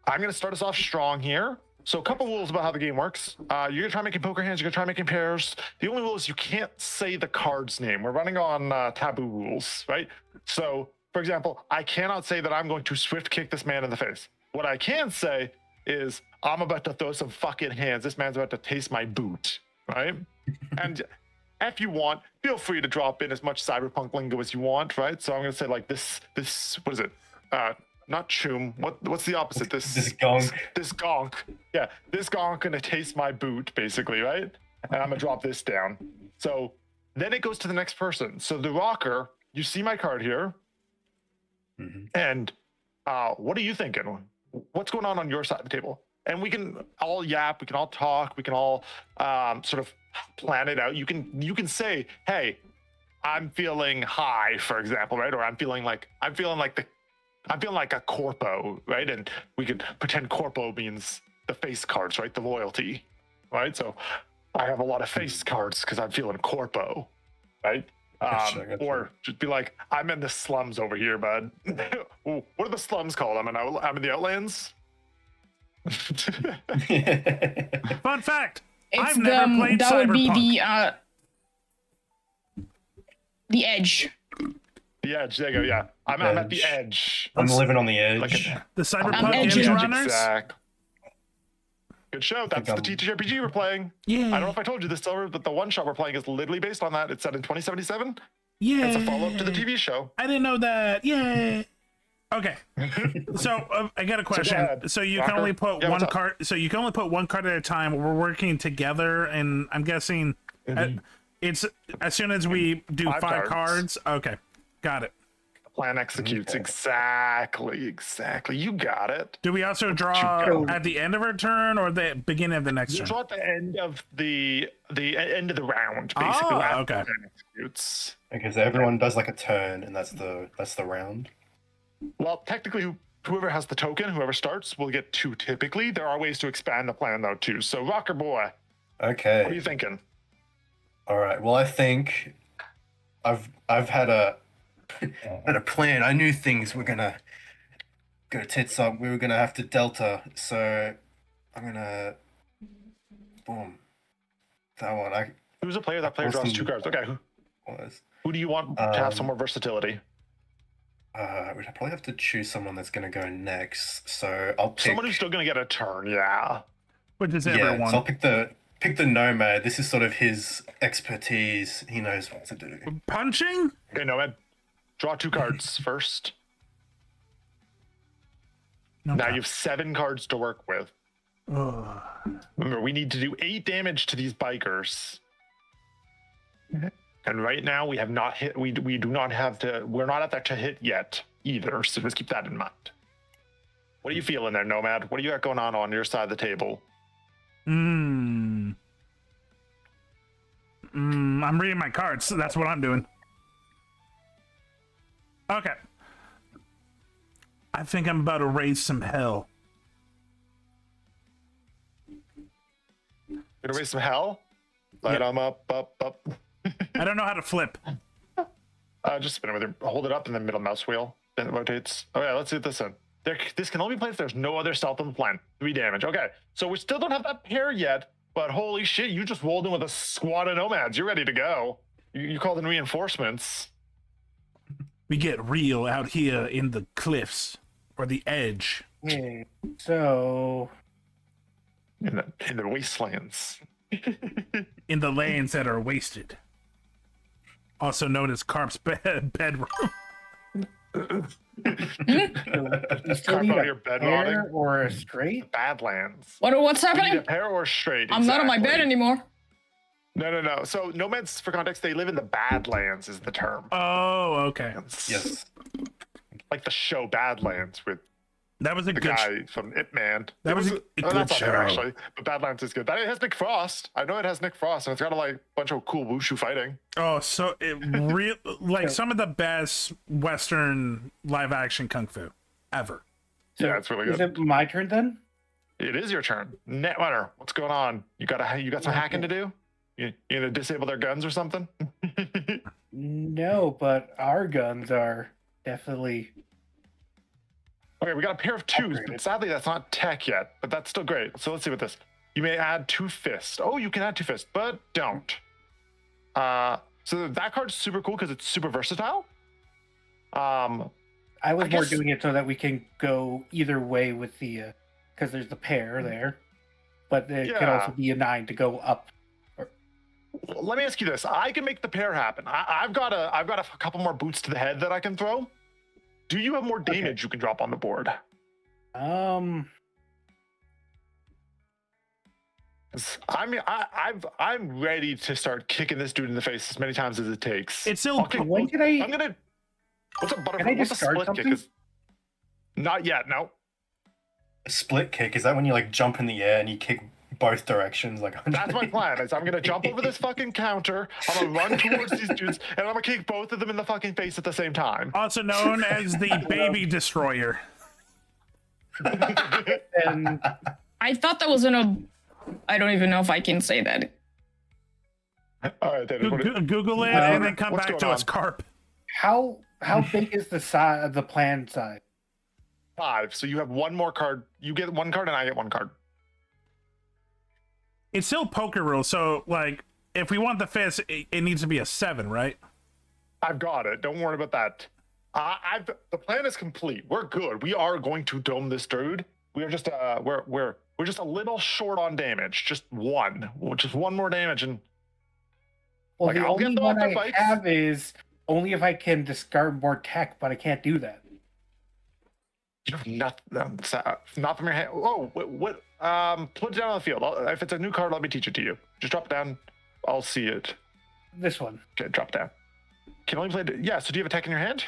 I'm going to start us off strong here. So a couple rules about how the game works. You're going to try making poker hands. You're going to try making pairs. The only rule is you can't say the card's name. We're running on taboo rules, right? So, for example, I cannot say that I'm going to swift kick this man in the face. What I can say is I'm about to throw some fucking hands. This man's about to taste my boot, right? And if you want, feel free to drop in as much cyberpunk lingo as you want, right? So I'm going to say like this, what is it? Not choom. What's the opposite? This gonk. This gonk. Yeah, this gonk gonna taste my boot, basically, right? And I'm gonna drop this down. So then it goes to the next person. So the rocker, you see my card here. And what are you thinking? What's going on your side of the table? And we can all yap, we can all talk, we can all sort of plan it out. You can say, hey, I'm feeling high, for example, right? Or I'm feeling like a corpo, right? And we could pretend corpo means the face cards, right? The loyalty, right? So I have a lot of face cards because I'm feeling corpo, right? Or just be like, I'm in the slums over here, bud. Ooh, what are the slums called? I'm in the Outlands. Fun fact. It's I've never played that would be Cyberpunk. the edge. The edge, there you go, yeah. I'm at the edge. I'm living on the edge. The Cyberpunk Edge Runners? Exact. Good show. That's the TTRPG we're playing. Yeah. I don't know if I told you this, Silver, but the one shot we're playing is literally based on that. It's set in 2077. Yeah. It's a follow-up to the TV show. I didn't know that. Yeah. Okay. So I got a question. So you can only put one card. So you can only put one card at a time. We're working together, and I'm guessing it's as soon as we do 5 cards. Okay. Got it. The plan executes. Exactly. You got it. Do we also draw at the end of our turn or the beginning of the next turn? Draw at the end of the end of the round, basically. Oh, okay. Executes. Okay, so everyone does like a turn, and that's the round. Well, technically, whoever has the token, whoever starts, will get 2. Typically, there are ways to expand the plan though too. So, Rocker Boy. Okay. What are you thinking? All right. Well, I think I've had a plan. I knew things were gonna go tits up. We were gonna have to delta. So I'm gonna boom that one. Who's a player? That player draws 2 cards. Okay. Who do you want to have some more versatility? We'd probably have to choose someone that's gonna go next. So I'll pick someone who's still gonna get a turn. Yeah. Which is everyone. So I'll pick the nomad. This is sort of his expertise. He knows what to do. Punching? Okay, nomad. Draw 2 cards first. Now you have 7 cards to work with. Remember, we need to do 8 damage to these bikers. And right now we have not hit. We do not have to. We're not at that to hit yet either. So just keep that in mind. What are you feeling there, Nomad? What do you got going on your side of the table? I'm reading my cards. So that's what I'm doing. Okay. I think I'm about to raise some hell. Gonna raise some hell? Light them up. I don't know how to flip. Just spin it with your, hold it up in the middle mouse wheel. Then it rotates. Okay, let's see this in. This can only be played if there's no other stealth on the plan. 3 damage. Okay, so we still don't have that pair yet, but holy shit, you just rolled in with a squad of nomads. You're ready to go. You called in reinforcements. We get real out here in the cliffs or the edge. Yeah. So in the wastelands. In the lands that are wasted. Also known as Carp's bedroom. You still Talk need about a your bed pair rotting. or a straight? Badlands. What's You need happening? a pair or straight? I'm not on my bed exactly. anymore. No. So nomads, for context, they live in the Badlands is the term. Oh, okay. Yes. Like the show Badlands with That was a the good guy from Ip Man. That was a good that's show. not good, actually. But Badlands is good. That it has Nick Frost. I know it has Nick Frost, and it's got a bunch of cool wushu fighting. Oh, so some of the best Western live action kung fu ever. Yeah, it's really Is good. it my turn then? It is your turn. Netrunner, what's going on? You got some hacking to do? You gonna disable their guns or something? No, but our guns are definitely. Okay, we got a pair of twos, but sadly that's not tech yet, but that's still great. So let's see what this. You may add 2 fists. Oh, you can add 2 fists, but don't. So that card's super cool because it's super versatile. I was more doing it so that we can go either way with the, because there's the pair there, but it could also be a 9 to go up. Let me ask you this: I can make the pair happen. I've got a couple more boots to the head that I can throw. Do you have more damage you can drop on the board? I'm ready to start kicking this dude in the face as many times as it takes. It's still. When can I? I'm gonna. What's a butterfly? Can I What's a discard split something? kick? Not yet. No. A split kick, is that when you like jump in the air and you kick both directions? Like That's my plan. Is I'm gonna jump over this fucking counter. I'm gonna run towards these dudes, and I'm gonna kick both of them in the fucking face at the same time. Also known as the Baby Destroyer. And I thought that was in a. I don't even know if I can say that. All right, then. Google it and then come back to us, Carp. How big is the size, the plan size? 5. So you have one more card. You get 1 card, and I get 1 card. It's still poker rules, so like if we want the fist, it needs to be a 7, right? I've got it. Don't worry about that. The plan is complete. We're good. We are going to dome this dude. We are just we're just a little short on damage. Just one more damage, and Well, like, the I'll get only them one off their I bikes. have is only if I can discard more tech, but I can't do that. You have not from your hand. Oh, what? Put it down on the field. If it's a new card, let me teach it to you. Just drop it down. I'll see it. This one. Okay, drop it down. Can only play. Yeah. So do you have a tech in your hand?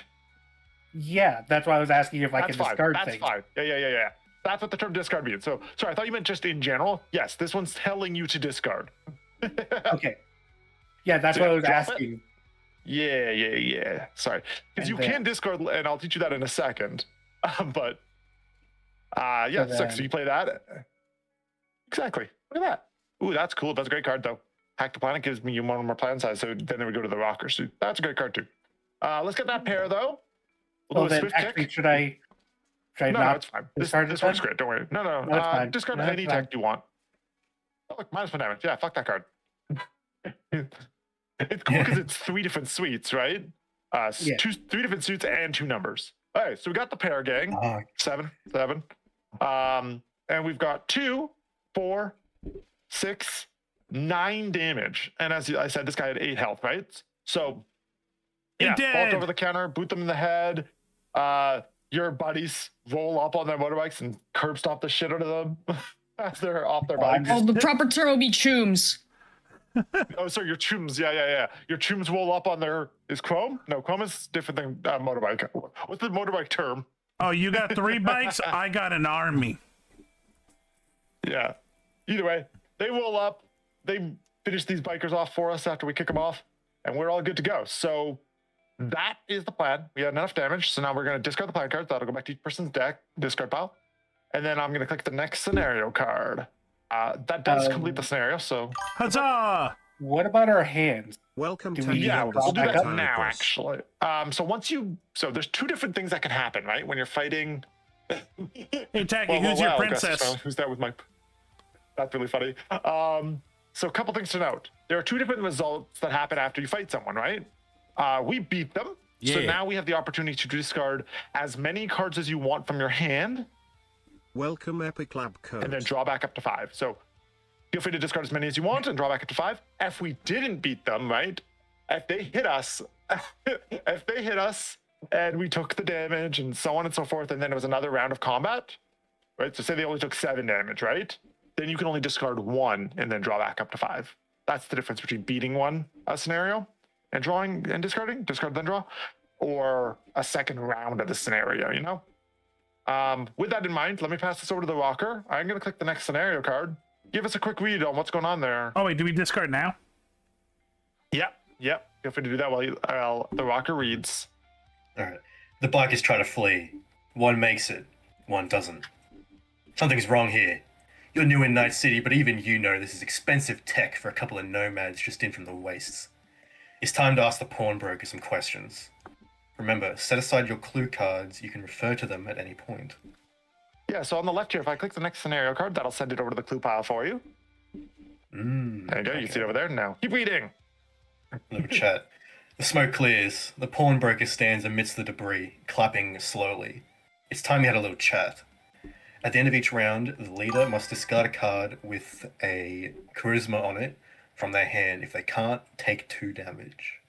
Yeah, that's why I was asking if I That's can fine. discard That's things. fine. Yeah. That's what the term discard means. So, sorry, I thought you meant just in general. Yes, this one's telling you to discard. Okay. Yeah, that's So what I was drop it. asking. Yeah. Sorry, because you And then- can discard, and I'll teach you that in a second. But yeah, So so then- you play that. Exactly. Look at that. Ooh, that's cool. That's a great card, though. Hack the Planet gives me one more plan size, so then we go to the rocker. So that's a great card too. Let's get that pair though. We'll Well, do a then swift actually, kick. should I No, not it's fine. This discard it works then? great. Don't worry. No. No, it's fine. Discard No, any it's fine. tech you want. Oh, look, -1 damage. Yeah, fuck that card. It's cool because it's 3 different suites, right? Yeah. 3 different suits and 2 numbers. All right, so we got the pair gang. 7. And we've got 2, 4, 6, 9 damage. And as I said, this guy had 8 health, right? So yeah, vault over the counter, boot them in the head. Your buddies roll up on their motorbikes and curb stomp the shit out of them as they're off their bikes. Oh, the proper term will be chooms. Oh, sorry, your chooms. Yeah. Your chooms roll up on their. Is chrome? No, chrome is different than motorbike. What's the motorbike term? Oh, you got 3 bikes? I got an army. Yeah. Either way, they roll up. They finish these bikers off for us after we kick them off, and we're all good to go. So that is the plan. We had enough damage, so now we're going to discard the plan cards. That'll go back to each person's deck, discard pile. And then I'm going to click the next scenario card. That does complete the scenario, so. Huzzah! What about our hands? Welcome Do to we Yeah, drop we'll do back that up? now, actually. So there's 2 different things that can happen, right? When you're fighting. Hey, Tacky, who's your princess? Gus, who's that with my? That's really funny. So a couple things to note. There are 2 different results that happen after you fight someone, right? We beat them. So Yeah. now we have the opportunity to discard as many cards as you want from your hand, Welcome Epic Lab code. and then draw back up to 5. So feel free to discard as many as you want and draw back up to 5. If we didn't beat them, right? If they hit us, and we took the damage and so on and so forth, and then it was another round of combat, right? So say they only took 7 damage, right? Then you can only discard 1 and then draw back up to 5. That's the difference between beating one scenario and drawing and discarding, discard then draw, or a second round of the scenario, you know? With that in mind, let me pass this over to the rocker. I'm going to click the next scenario card. Give us a quick read on what's going on there. Oh, wait, do we discard now? Yep. Feel free to do that while the rocker reads. All right. The bike is trying to flee. One makes it, one doesn't. Something's wrong here. You're new in Night City, but even you know this is expensive tech for a couple of nomads just in from the wastes. It's time to ask the pawnbroker some questions. Remember, set aside your clue cards. You can refer to them at any point. Yeah, so on the left here, if I click the next scenario card, that'll send it over to the clue pile for you. There you go. Okay. You can see it over there now. Keep reading. Little chat. The smoke clears. The pawnbroker stands amidst the debris, clapping slowly. It's time you had a little chat. At the end of each round, the leader must discard a card with a charisma on it from their hand. If they can't, take 2 damage.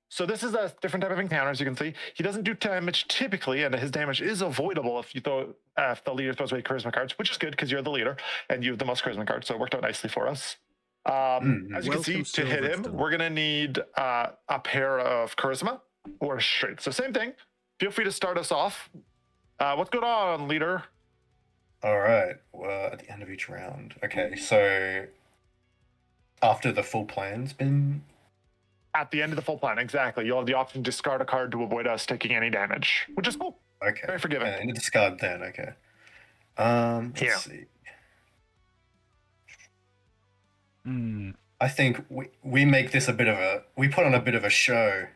So this is a different type of encounter, as you can see. He doesn't do damage typically, and his damage is avoidable if the leader throws away charisma cards, which is good because you're the leader and you have the most charisma cards, so it worked out nicely for us. As you can see, to hit him, we're going to need a pair of charisma or straight. So same thing. Feel free to start us off. What's going on, leader? All right. Well, at the end of each round. Okay, so after the full plan's been... At the end of the full plan, exactly. You'll have the option to discard a card to avoid us taking any damage, which is cool. Okay. Very forgiving. And discard then, okay. Let's see. I think we make this we put on a bit of a show.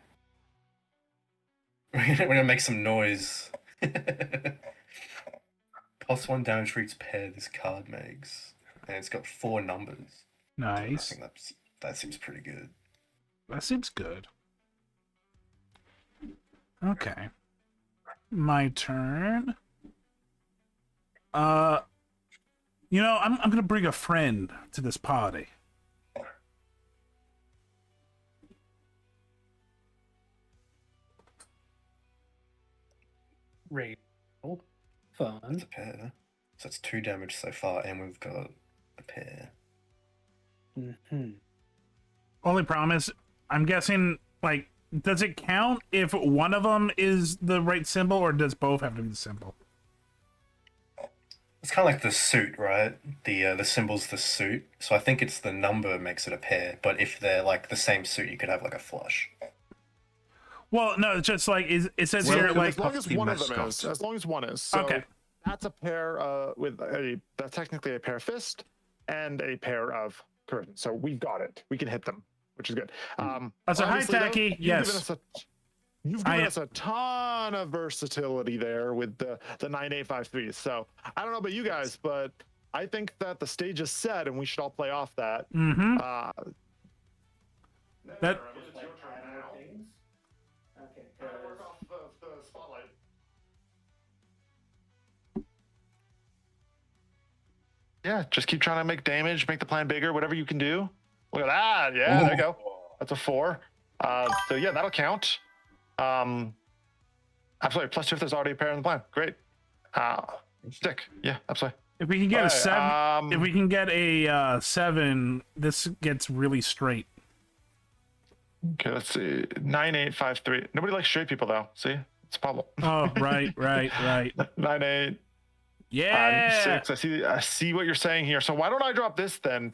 We're gonna make some noise. +1 damage for each pair this card makes. And it's got 4 numbers. Nice. I think that seems pretty good. That seems good. Okay. My turn. I'm gonna bring a friend to this party. Raid. Fun. That's a pair. So that's 2 damage so far, and we've got a pair. Only problem is, I'm guessing, like, does it count if one of them is the right symbol, or does both have to be the symbol? It's kind of like the suit, right? The symbol's the suit. So I think it's the number makes it a pair. But if they're like the same suit, you could have like a flush. Well, no, it's just like it says here, like, as long as one of them is. As long as one is. So okay. That's a pair that's technically a pair fist and a pair of charisma. So we've got it. We can hit them, which is good. So hi, Tacky. Yes. You've given us a ton of versatility there with the 9853. So I don't know about you guys, but I think that the stage is set and we should all play off that. That. Work off the spotlight. Yeah, just keep trying to make damage, make the plan bigger, whatever you can do. Look at that. Yeah, there you go. That's a 4. So yeah, that'll count. Absolutely. +2 if there's already a pair in the plan. Great. Stick. Yeah, absolutely. If we can get a 7, if we can get a 7, this gets really straight. Okay, let's see. 9853. Nobody likes straight people though. See, it's a problem. Oh, right. 98. Yeah. 6. I see what you're saying here. So why don't I drop this then?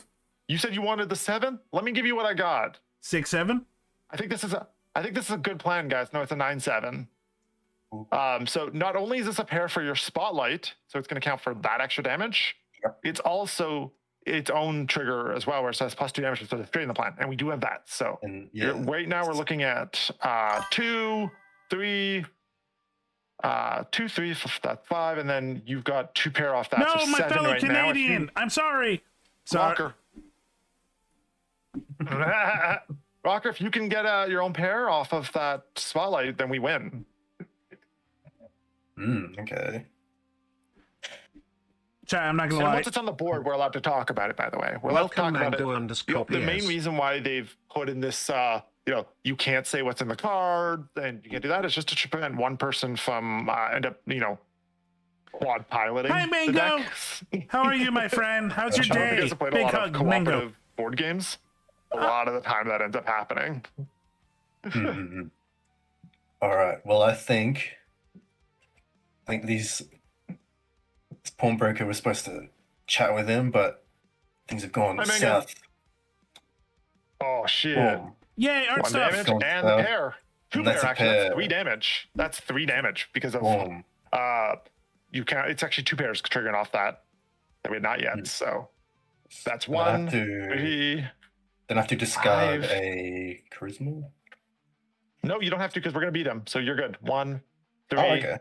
You said you wanted the 7. Let me give you what I got. 6, 7. I think this is a good plan, guys. No, it's a 9-7. So not only is this a pair for your spotlight, so it's going to count for that extra damage. Yep. It's also its own trigger as well, where it says +2 damage to the straight in the plan, and we do have that. So right now we're looking at 2, 3. 2, 3, that's 5, and then you've got 2 pair off that. No, so my 7 fellow right Canadian. Now. I'm sorry. Rocker. Rocker, if you can get your own pair off of that spotlight, then we win. Okay. Chat, I'm not gonna And lie. once it's on the board, we're allowed to talk about it. By the way, we're allowed to talk Welcome, about it. Mango The main _PS. reason why they've put in this, you can't say what's in the card, and you can't do that. It's just to prevent one person from end up, quad piloting. Hi, Mango. How are you, my friend? How's your You day? guys have played a Big lot hug, of Mango. cooperative board games. A lot of the time that ends up happening. All right. Well, I think this pawnbroker was supposed to chat with him, but things have gone Hi, Mango. south. Oh shit! Boom. Yay, art One stuff. damage Gone and the south. pair. Two And pair that's a actually. That's pair. 3 damage. That's 3 damage because of Boom. you can't. It's actually 2 pairs triggering off that. I mean, not yet. So that's Then I have 1, to- 3. Then I have to discard 5. a charisma. No, you don't have to because we're gonna beat him. So you're good. 1, 3, Oh, okay.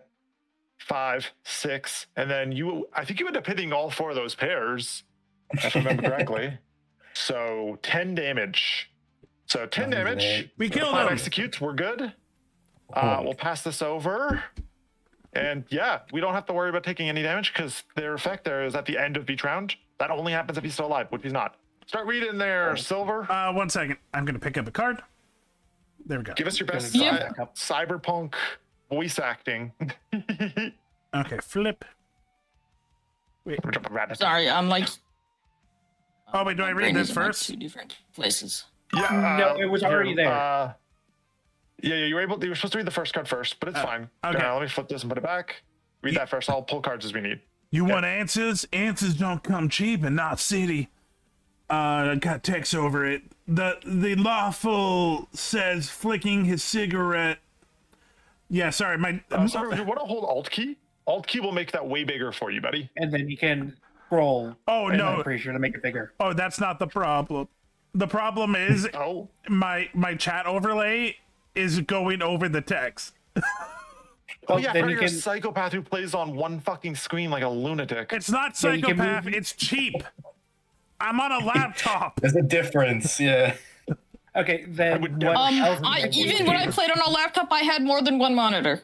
5, 6, and then you. I think you end up hitting all 4 of those pairs, if I remember correctly. So 10 damage. So 10 damage. We The killed plan him. executes. We're good. We'll pass this over. And yeah, we don't have to worry about taking any damage because their effect there is at the end of each round. That only happens if he's still alive, which he's not. Start reading there, Silver. 1 second. I'm gonna pick up a card. There we go. Give us your best Yep. cyberpunk voice acting. Okay, flip. Wait. Sorry, I'm like. Oh wait, do I read brain this is in, like, first? 2 different places. Yeah, No, it was already there. Yeah, you were supposed to read the first card first, but it's fine. okay. Let me flip this and put it back. Read that first. I'll pull cards as we need. You want answers? Answers don't come cheap in Knot City. I got text over it. The lawful says flicking his cigarette. Yeah, sorry, my. Sorry, you want to hold Alt key? Alt key will make that way bigger for you, buddy. And then you can scroll. Oh, and no. I'm pretty sure to make it bigger. Oh, that's not the problem. The problem is my chat overlay is going over the text. Oh yeah, then Freddy, you you're a can- psychopath who plays on one fucking screen like a lunatic. It's not Yeah, you can psychopath. move- It's cheap. I'm on a laptop. There's a difference, yeah. Okay, then what Even when I played on a laptop, I had more than one monitor.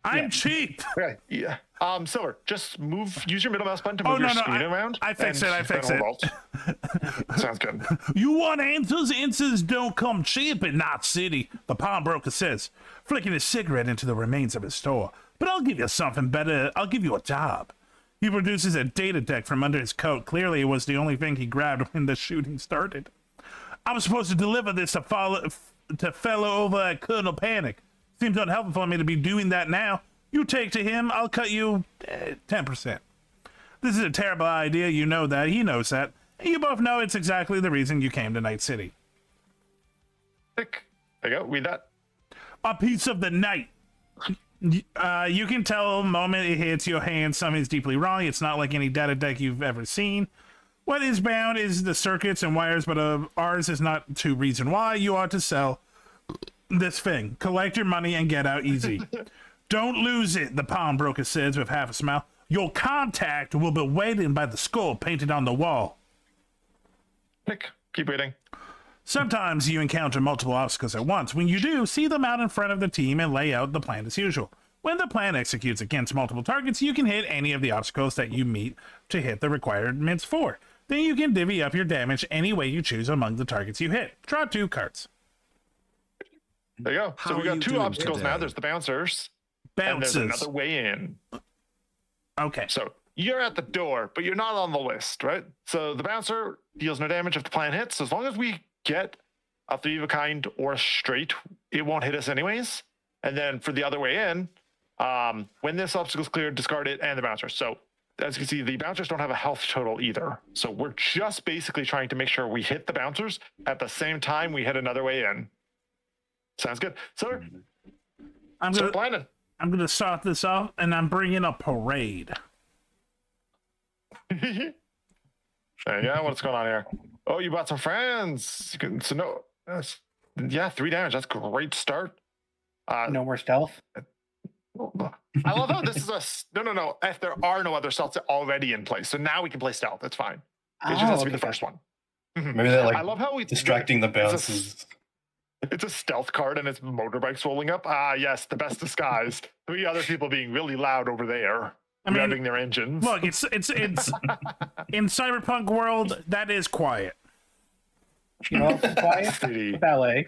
I'm cheap. Okay, yeah. Silver, just use your middle mouse button to Oh, move your no, screen I- around. I fixed and it, I then fixed hold Alt. Sounds good. You want answers? Answers don't come cheap in Knot City, the pawnbroker says, flicking his cigarette into the remains of his store. But I'll give you something better. I'll give you a job. He produces a data deck from under his coat. Clearly, it was the only thing he grabbed when the shooting started. I was supposed to deliver this to fellow over at Colonel Panic. Seems unhelpful for me to be doing that now. You take to him, I'll cut you 10%. This is a terrible idea, you know that, he knows that. And you both know it's exactly the reason you came to Night City. There you go, read that. A piece of the night. You can tell the moment it hits your hand something's deeply wrong. It's not like any data deck you've ever seen. What is bound is the circuits and wires, but ours is not to reason why you ought to sell this thing. Collect your money and get out easy. Don't lose it, the pawnbroker says with half a smile. Your contact will be waiting by the skull painted on the wall. Keep reading. Sometimes you encounter multiple obstacles at once. When you do, see them out in front of the team and lay out the plan as usual. When the plan executes against multiple targets, you can hit any of the obstacles that you meet to hit the requirements for. Then you can divvy up your damage any way you choose among the targets you hit. Draw 2 cards. There you go. How So we are you got 2 doing obstacles now. today? There's the bouncers. Bouncers. And there's another way in. Okay. So you're at the door, but you're not on the list, right? So the bouncer deals no damage if the plan hits. As long as we get a 3 of a kind or a straight, it won't hit us anyways. And then for the other way in, when this obstacle's cleared, discard it and the bouncer. So as you can see, the bouncers don't have a health total either. So we're just basically trying to make sure we hit the bouncers at the same time we hit another way in. Sounds good. So I'm gonna start this off, and I'm bringing a parade. There you go. What's going on here? Oh, you bought some friends. Yeah, 3 damage. That's a great start. No more stealth. I love how this is no. If there are no other stealths already in place, so now we can play stealth. It's fine. It just has to be the first one. Maybe they're like I love how we distracting the bouncers. It's a stealth card and it's motorbikes rolling up. Ah, yes, the best disguise. 3 other people being really loud over there. revving their engines. Look, it's in Cyberpunk world that is quiet. You know, quiet City. ballet.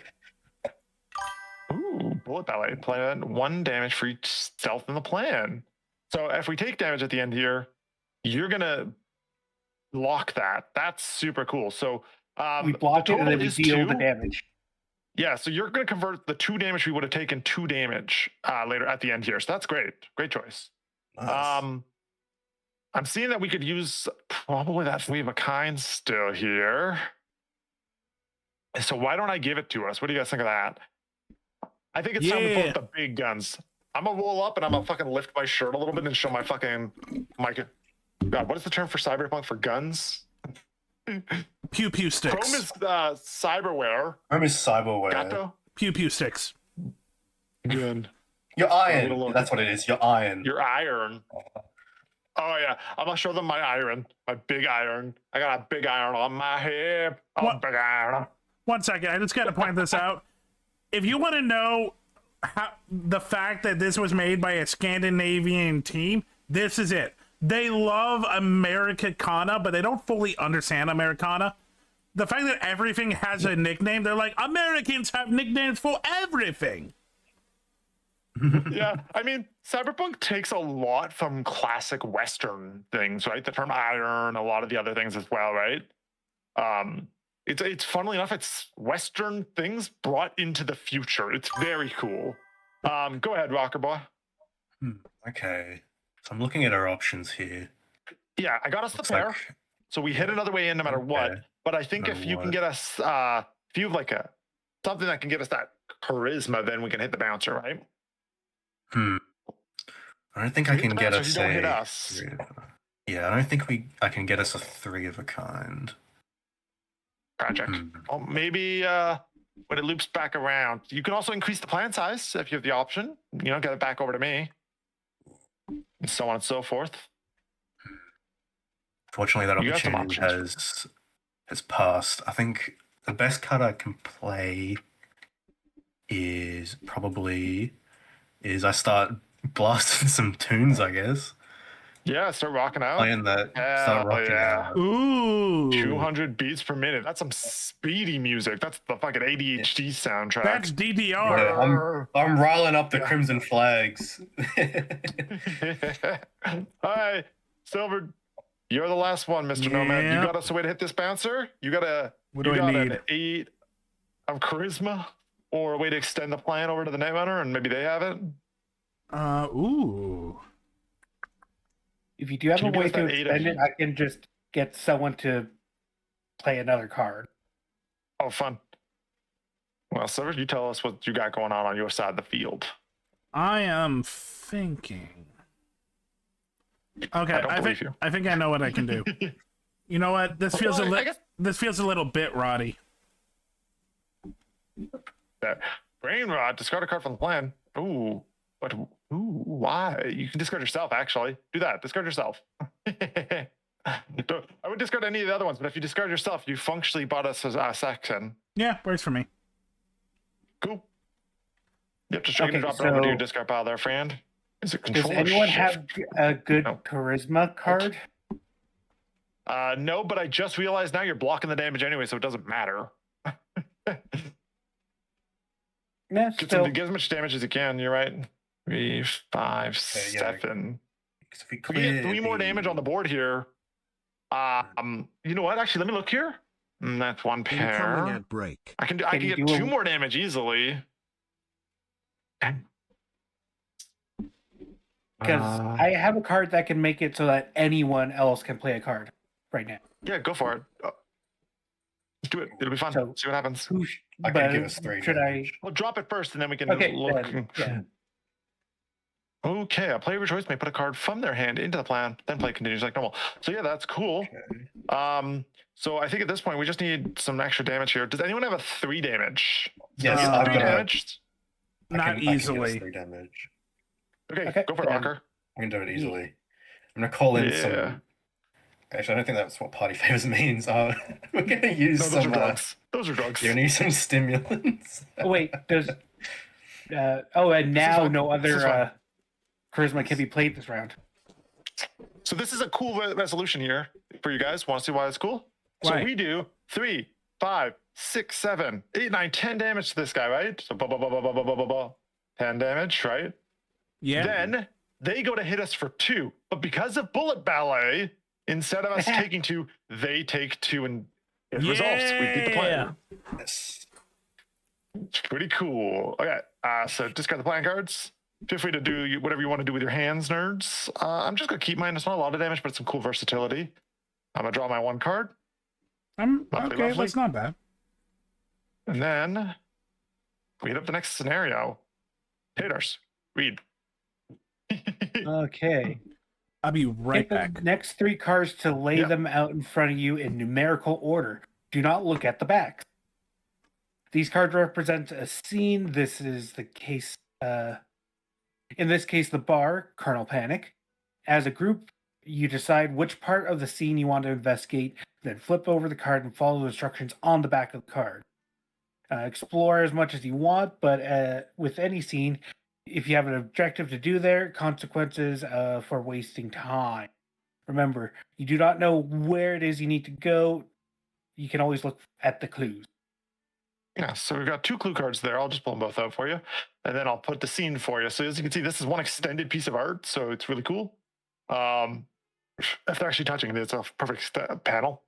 Ooh, bullet ballet. Plan 1 damage for each stealth in the plan. So if we take damage at the end here, you're gonna lock that. That's super cool. So We block the it and then total we is deal 2. the damage. Yeah, so you're gonna convert the 2 damage we would have taken 2 damage later at the end here. So that's great. Great choice. Nice. I'm seeing that we could use probably that 3 of a kind still here. So why don't I give it to us? What do you guys think of that? I think it's time to pull out the big guns. I'm gonna roll up and I'm gonna fucking lift my shirt a little bit and show my fucking God, what is the term for cyberpunk for guns? Pew pew sticks. Chrome is cyberware. Chrome is cyberware. Gato? Pew pew sticks. Good. Your iron. That's what it is. Your iron. Your iron. Oh yeah, I'm gonna show them my iron, my big iron. I got a big iron on my hip. Big iron. 1 second, I just got to point this out. If you want to know how the fact that this was made by a Scandinavian team, this is it. They love Americana, but they don't fully understand Americana. The fact that everything has a nickname, they're like, Americans have nicknames for everything. Yeah, I mean, cyberpunk takes a lot from classic Western things, right? The term iron, a lot of the other things as well, right? It's funnily enough, it's Western things brought into the future. It's very cool. Go ahead, Rocker Boy. Okay, so I'm looking at our options here. Yeah, I got us the pair, so we hit another way in no matter what. But I think if you can get us, if you have like something that can give us that charisma, then we can hit the bouncer, right? I don't think I can get us you don't hit us. Yeah, I don't think I can get us a 3 of a kind. Project. Well, maybe when it loops back around, you can also increase the plan size if you have the option. You know, get it back over to me, and so on and so forth. Fortunately, that You got some opportunity has passed. I think the best card I can play is I start blasting some tunes, I guess. Yeah, start rocking out. Playing that. Start rocking out. Ooh. 200 beats per minute. That's some speedy music. That's the fucking ADHD soundtrack. That's DDR. Yeah, I'm riling up the Crimson Flags. All right, Silver, you're the last one, Mr. Nomad. You got us a way to hit this bouncer? You got an 8 of charisma or a way to extend the plan over to the Netrunner and maybe they have it? Ooh. If you do have a way to extend it, I can just get someone to play another card. Oh, fun. Well, Silver, you tell us what you got going on your side of the field. I am thinking. Okay, I think I know what I can do. You know what? This feels this feels a little bit Roddy. That brain rot. Discard a card from the plan. Ooh, but why? You can discard yourself. Actually, do that. Discard yourself. I would discard any of the other ones, but if you discard yourself, you functionally bought us a section. Yeah, works for me. Cool. Yep, just trying to drop it over to your discard pile there, friend. Is it control? Does anyone shift? have a good charisma card? No, but I just realized now you're blocking the damage anyway, so it doesn't matter. Yeah, get as much damage as you can. You're right. 3, 5, 7. We get 3 more damage on the board here. You know what? Actually, let me look here. That's 1 pair. Incoming at break. I can get 2 more damage easily. Because I have a card that can make it so that anyone else can play a card right now. Yeah, go for it. Let's do it. It'll be fun. See what happens. I can give us 3 damage. We'll drop it first, and then we can Okay, look. yeah. Okay, a player of choice may put a card from their hand into the plan, then play continues like normal. So yeah, that's cool. So I think at this point we just need some extra damage here. Does anyone have a 3 damage? Yes, I've got damage. Not easily. 3 damage. Okay, go for it, Rocker. I can do it easily. I'm gonna call in some. Actually, I don't think that's what party favors means. We're gonna use those some are drugs. Those are drugs. You're gonna use some stimulants. Oh wait, does and now no other charisma can be played this round. So this is a cool resolution here for you guys. Want to see why it's cool? So Right. we do 3, 5, 6, 7, 8, 9, 10 damage to this guy, right? So 10 damage, right? Yeah. Then they go to hit us for 2. But because of bullet ballet, instead of us taking 2, they take 2 and it resolves. We beat the player. Yes. It's pretty cool. Okay, so discard the playing cards. Feel free to do whatever you want to do with your hands, nerds. I'm just going to keep mine. It's not a lot of damage, but it's some cool versatility. I'm going to draw my 1 card. Okay, that's not bad. And then we hit up the next scenario. Taters, read. Okay. I'll be right Get the back. next 3 cards to lay them out in front of you in numerical order. Do not look at the backs. These cards represent a scene. This is the case. In this case, the bar, Colonel Panic. As a group, you decide which part of the scene you want to investigate, then flip over the card and follow the instructions on the back of the card. Explore as much as you want, but with any scene, if you have an objective to do there, consequences for wasting time. Remember, you do not know where it is you need to go. You can always look at the clues. Yeah, so we've got 2 clue cards there. I'll just pull them both out for you. And then I'll put the scene for you. So as you can see, this is one extended piece of art, so it's really cool. If they're actually touching it, it's a perfect panel.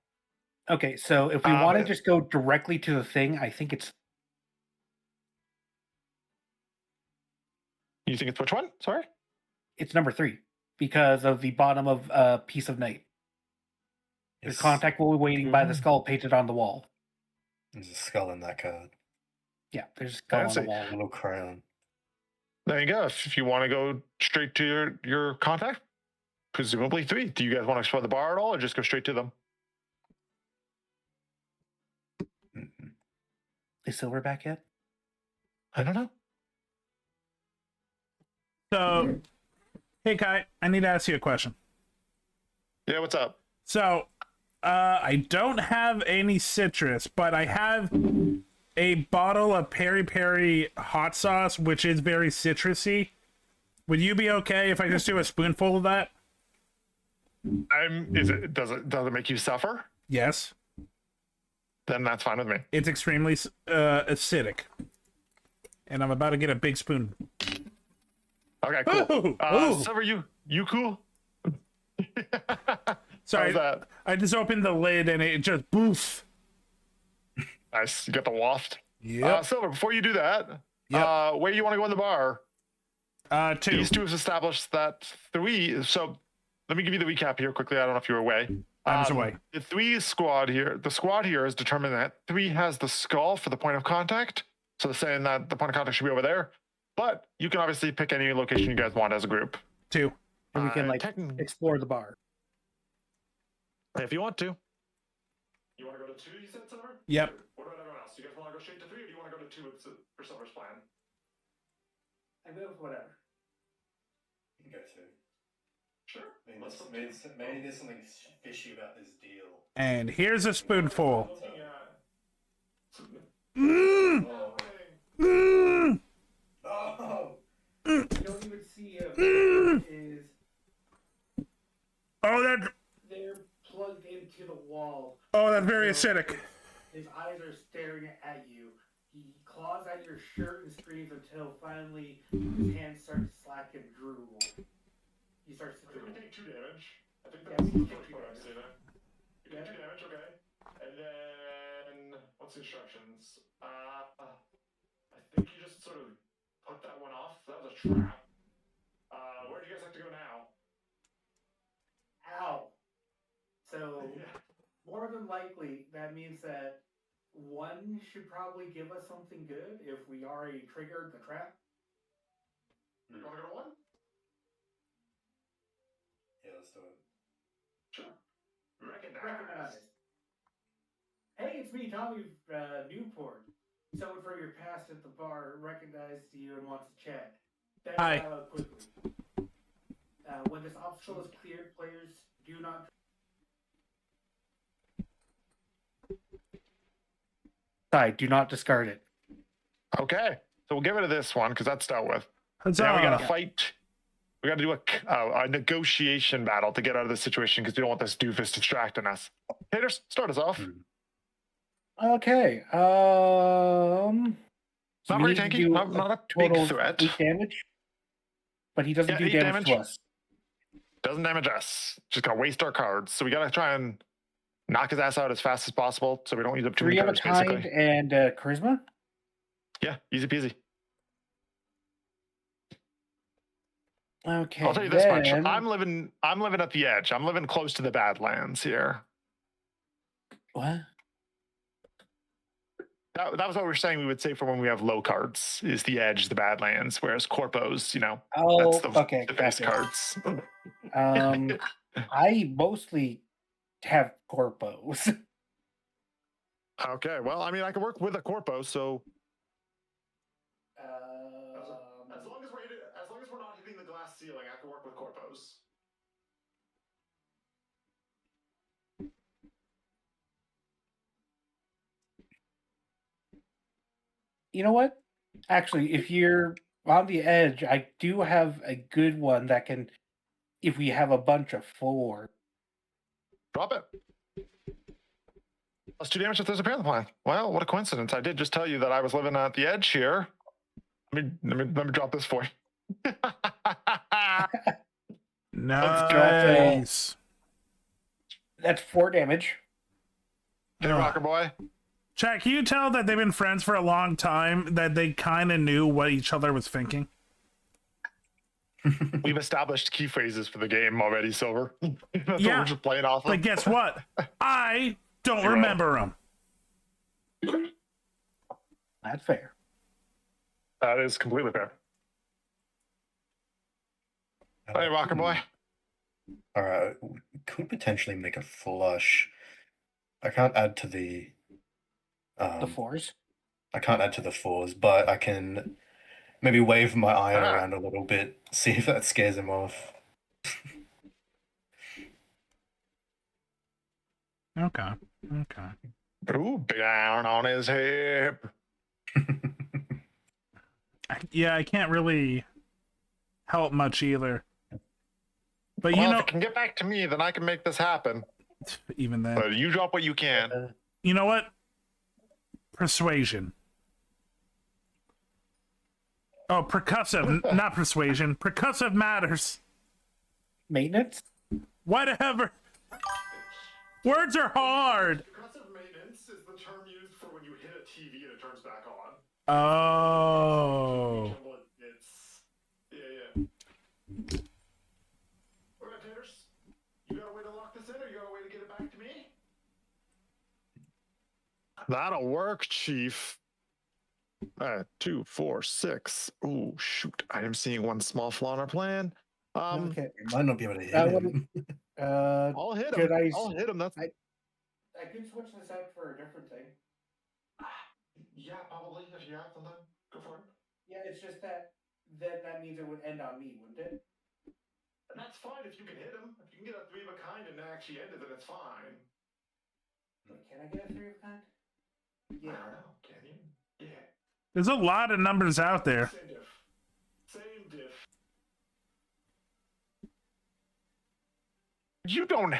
Okay, so if we want to just go directly to the thing, I think it's... You think it's which one? Sorry? It's number 3, because of the bottom of Piece of Night. The contact will be waiting by the skull painted on the wall. There's a skull in that card. Yeah, there's a skull on the wall. A little crown. There you go. If you want to go straight to your contact, presumably 3. Do you guys want to explore the bar at all, or just go straight to them? Is Silver back yet? I don't know. So, hey Kai, I need to ask you a question. Yeah, what's up? So, I don't have any citrus, but I have a bottle of peri peri hot sauce, which is very citrusy. Would you be okay if I just do a spoonful of that? Does it make you suffer? Yes. Then that's fine with me. It's extremely acidic, and I'm about to get a big spoon. Okay, cool. Ooh. Silver, you cool? Sorry, How's that? I just opened the lid and it just boof. Nice. You got the waft. Yeah. Silver, before you do that, where you want to go in the bar? 2. These 2 have established that 3. So let me give you the recap here quickly. I don't know if you were away. I was away. The 3 squad here, has determined that 3 has the skull for the point of contact. So they're saying that the point of contact should be over there. But you can obviously pick any location you guys want as a group. 2. And we can explore the bar. If you want to. You want to go to 2, you said, Silver? Yep. What about everyone else? Do you guys want to go straight to 3, or do you want to go to 2 for Silver's plan? I go with whatever. You can go 2. Sure. Maybe there's something fishy about this deal. And here's a spoonful. Oh! You don't even see him. Is Oh, that. they're plugged into the wall. Oh, that's very acidic. His eyes are staring at you. He claws at your shirt and screams until finally his hands start to slack and drool. He starts to drool. You take 2 damage. I think Yeah, that's you the take first 2 part I've damage. seen it. You take 2 damage, okay. And then what's the instructions? I think you just sort of put that one off. That was a trap. Where do you guys have to go now? Ow. So, more than likely, that means that 1 should probably give us something good if we already triggered the trap. You want to go to 1? Yeah, let's do it. Sure. Recognize. Hey, it's me, Tommy Newport. Someone from your past at the bar recognized you and wants to chat. Hi. Quickly. When this obstacle is cleared, players do not... Do not discard it. Okay. So we'll get rid of this one because that's dealt with. Huzzah. Now we got to fight We got to do a negotiation battle to get out of this situation because we don't want this doofus distracting us. Haters, start us off. Okay. Not we very need to tanky. do Not a big total of threat. 8 damage, but he doesn't Yeah, do 8 damage to us. Doesn't damage us. Just gonna waste our cards. So we gotta try and knock his ass out as fast as possible so we don't use up too 3 many of a cards, kind basically. and charisma. Yeah, easy peasy. Okay. I'll tell you this much. then- I'm living at the edge. I'm living close to the Badlands here. What? That was what we were saying we would say for when we have low cards, is the edge, the Badlands, whereas Corpos, Oh, that's okay. the base Gotcha. cards. I mostly have corpos. Okay, well, I mean, I can work with a Corpo, so as long as we're not hitting the glass ceiling, I can work with Corpos. You know what? Actually, if you're on the edge, I do have a good one that can, if we have a bunch of 4. Drop it. +2 damage if there's a pair in the plan. Well, what a coincidence. I did just tell you that I was living at the edge here. Let me drop this for you. Nice. That's 4 damage. Get rocker boy. Jack, can you tell that they've been friends for a long time, that they kind of knew what each other was thinking? We've established key phrases for the game already, Silver. That's what Yeah, we're just playing off of. but guess what? I don't remember them. That's fair. That is completely fair. Hey, rocker boy. All right, we could potentially make a flush. I can't add to the 4s. I can't add to the 4s, but I can maybe wave my iron around a little bit, see if that scares him off. Okay. Ooh, big iron on his hip. Yeah, I can't really help much either. But Well, if it can get back to me, then I can make this happen. Even then. But you drop what you can. You know what? Persuasion. Oh, percussive, not persuasion. Percussive matters. Maintenance? Whatever. Words are hard. Percussive maintenance is the term used for when you hit a TV and it turns back on. Oh. Yeah. All right, Taters. You got a way to lock this in, or you got a way to get it back to me? That'll work, Chief. 2, 4, 6. Ooh, shoot. I am seeing one small flaw in our plan. Okay. Might not be able to hit him. I'll hit him. I'll hit him. That's. I could switch this out for a different thing. Yeah, probably. If you have something, go for it. Yeah, it's just that means it would end on me, wouldn't it? And that's fine if you can hit him. If you can get a 3 of a kind and actually end it, then it's fine. Can I get a 3 of a kind? Yeah. I don't know. Can you? Yeah. There's a lot of numbers out there. Same diff. You don't.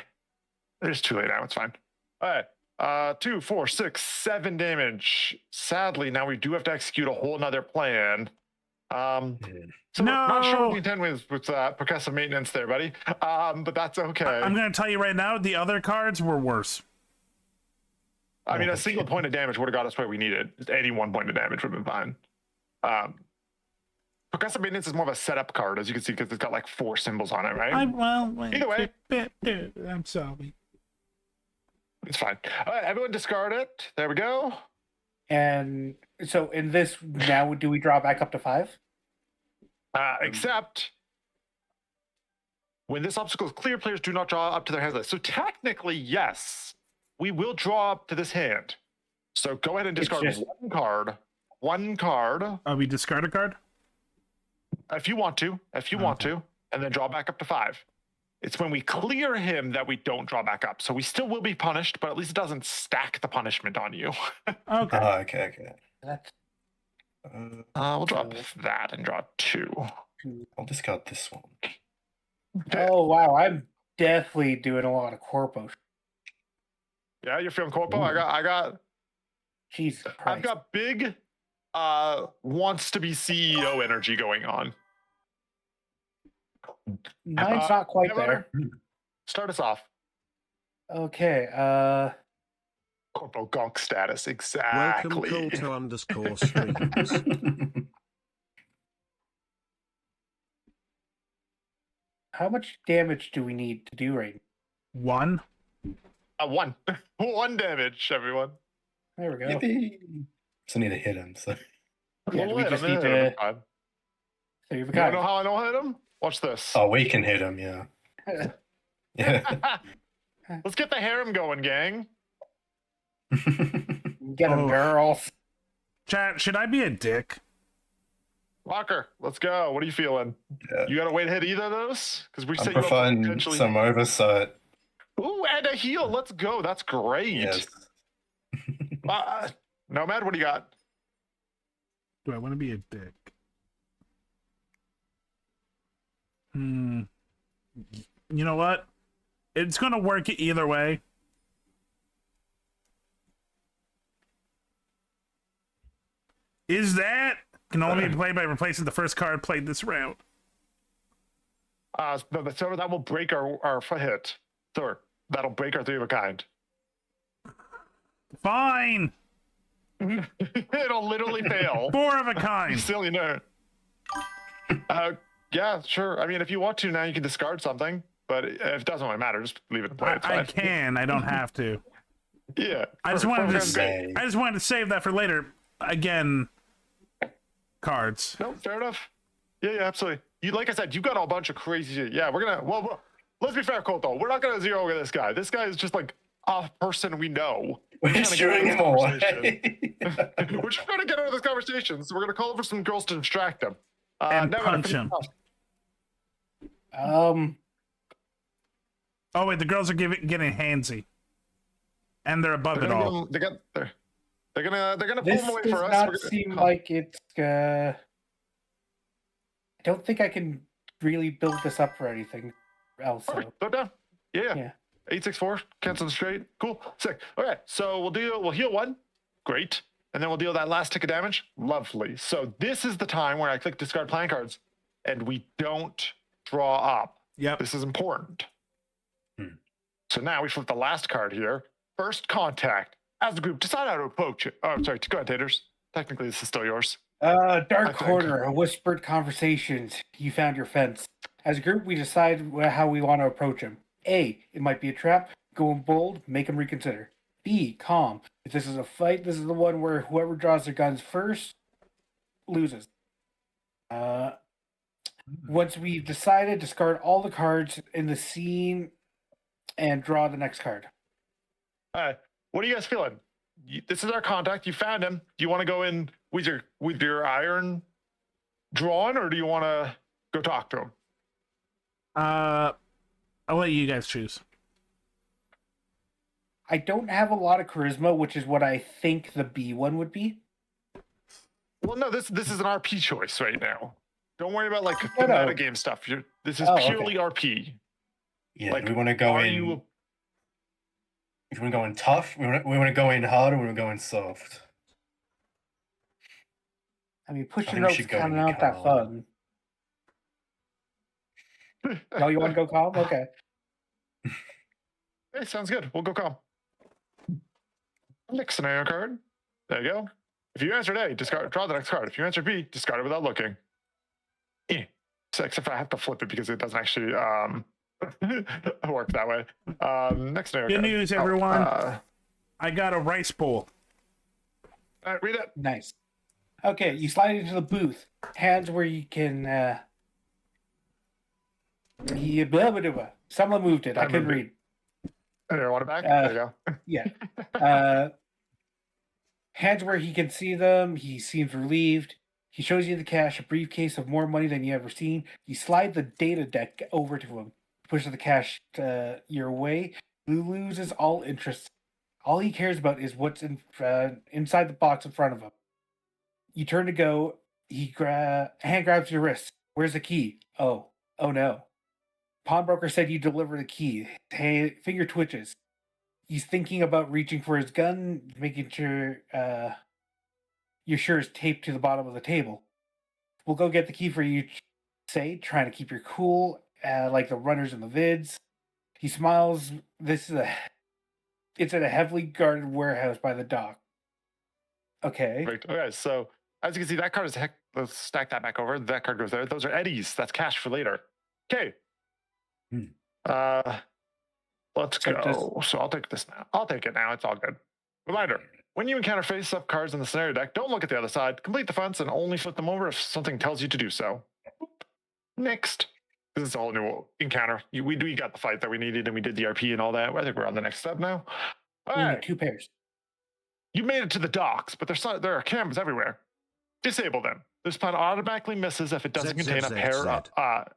It's too late now. It's fine. All right. 2, 4, 6, 7 damage. Sadly, now we do have to execute a whole nother plan. So we're not sure what the intent was with percussive maintenance there, buddy. But that's okay. I'm going to tell you right now, the other cards were worse. I mean, a single point of damage would have got us where we needed. Just any 1 point of damage would have been fine. Percussive maintenance is more of a setup card, as you can see, because it's got like 4 symbols on it, right? Either way, I'm sorry. it's fine. All right, everyone discard it. There we go. And so in this, now do we draw back up to 5? Except when this obstacle is clear, players do not draw up to their hand list. So technically, yes, we will draw up to this hand. So go ahead and discard one card. One card. We discard a card? If you want to. And then draw back up to 5. It's when we clear him that we don't draw back up. So we still will be punished, but at least it doesn't stack the punishment on you. Okay. Okay. That's we'll drop that and draw 2. I'll discard this one. Oh wow, I'm definitely doing a lot of corpo. Yeah, you're feeling corpo. I got. Jesus Christ. I've got big, wants to be CEO energy going on. Mine's not quite there. Start us off. Okay. Corpo gonk status, Welcome exactly. Colto_streams. How much damage do we need to do right now? 1. One. 1 damage, everyone. There we go. Yippee. So need to hit him. So Yeah, We'll we hit just him, need hit him, to. fine. So you've You got. know how I don't hit him? Watch this. oh, we can hit him. Yeah. Yeah. Let's get the harem going, gang. Get him, girls. Chat, should I be a dick? Walker, let's go. What are you feeling? Yeah. You got a way to hit either of those? Because we I'm set you up preferring potentially. some oversight. Ooh, and a heal. Let's go. That's great. Yes. Nomad, what do you got? Do I want to be a dick? You know what? It's going to work either way. Is that can only be played by replacing the first card played this round? So that will break our hit. Sir, that'll break our 3 of a kind. Fine. It'll literally fail. 4 of a kind. You silly nerd. Yeah, sure. I mean, if you want to now, you can discard something. But if it doesn't really matter, just leave it in play. It's I fine. can. I don't have to. Yeah. I just wanted to save that for later. Again, cards. No, fair enough. Yeah, absolutely. You, like I said, you got a bunch of crazy shit. Yeah, we're gonna. Well, let's be fair, Colt. Though we're not gonna zero this guy. This guy is just like a person we know. We're shooing him away. We're just trying to get out of this conversation, so we're gonna call over some girls to distract him. And punch him. Oh wait, the girls are getting handsy, and they're above it all. They're gonna pull This him away does for us. not seem like it's. I don't think I can really build this up for anything else. All right, throw it down. Yeah. 864, cancel the straight. Cool, sick. Okay, so we'll heal 1. Great. And then we'll deal that last tick of damage. Lovely. So this is the time where I click discard playing cards, and we don't draw up. Yep. This is important. So now we flip the last card here. First contact. As a group, decide how to approach it. Oh, sorry. Go ahead, Taters. Technically, this is still yours. Dark Corner, a whispered conversations. You found your fence. As a group, we decide how we want to approach him. A, it might be a trap. Going bold, make him reconsider. B, calm. If this is a fight, this is the one where whoever draws their guns first loses. Once we've decided, discard all the cards in the scene and draw the next card. All right. What are you guys feeling? This is our contact. You found him. Do you want to go in with your iron drawn, or do you want to go talk to him? I'll let you guys choose. I don't have a lot of charisma, which is what I think the B one would be. Well, no, this is an RP choice right now. Don't worry about like the No. metagame stuff. This is Okay. purely RP. Yeah, Like, we want to go are in. you- If we want to go in tough, we want to go in hard, or we want to go in soft. I mean, I pushing think we ropes should go kind of in not that calm. fun. Oh, you want to go calm? Okay. Hey, sounds good. We'll go calm. Next scenario card. There you go. If you answered A, draw the next card. If you answered B, discard it without looking. So, except for I have to flip it because it doesn't actually work that way. Next scenario Good card. news, everyone. I got a rice bowl. All right, read it. Nice. Okay, you slide into the booth. Hands where you can. Someone moved it. I couldn't read. Here, want it back? There you go. Yeah. Hands where he can see them. He seems relieved. He shows you the cash, a briefcase of more money than you ever seen. You slide the data deck over to him. Pushes the cash your way. He loses all interest. All he cares about is what's inside the box in front of him. You turn to go. He hand grabs your wrist. Where's the key? Oh no. Pawnbroker said you deliver the key. Hey, finger twitches. He's thinking about reaching for his gun, making sure you're sure it's taped to the bottom of the table. We'll go get the key for you, say, trying to keep your cool, like the runners in the vids. He smiles. It's at a heavily guarded warehouse by the dock. Okay. Perfect. Okay, so as you can see, that card is let's stack that back over. That card goes there. Those are Eddie's. That's cash for later. Okay. Let's go. So I'll take this now. I'll take it now. It's all good. Reminder. When you encounter face-up cards in the scenario deck, don't look at the other side. Complete the fronts and only flip them over if something tells you to do so. Next. This is a whole new encounter. We got the fight that we needed, and we did the RP and all that. I think we're on the next step now. All right. 2 pairs. You made it to the docks, but there are cameras everywhere. Disable them. This plan automatically misses if it doesn't contain a pair,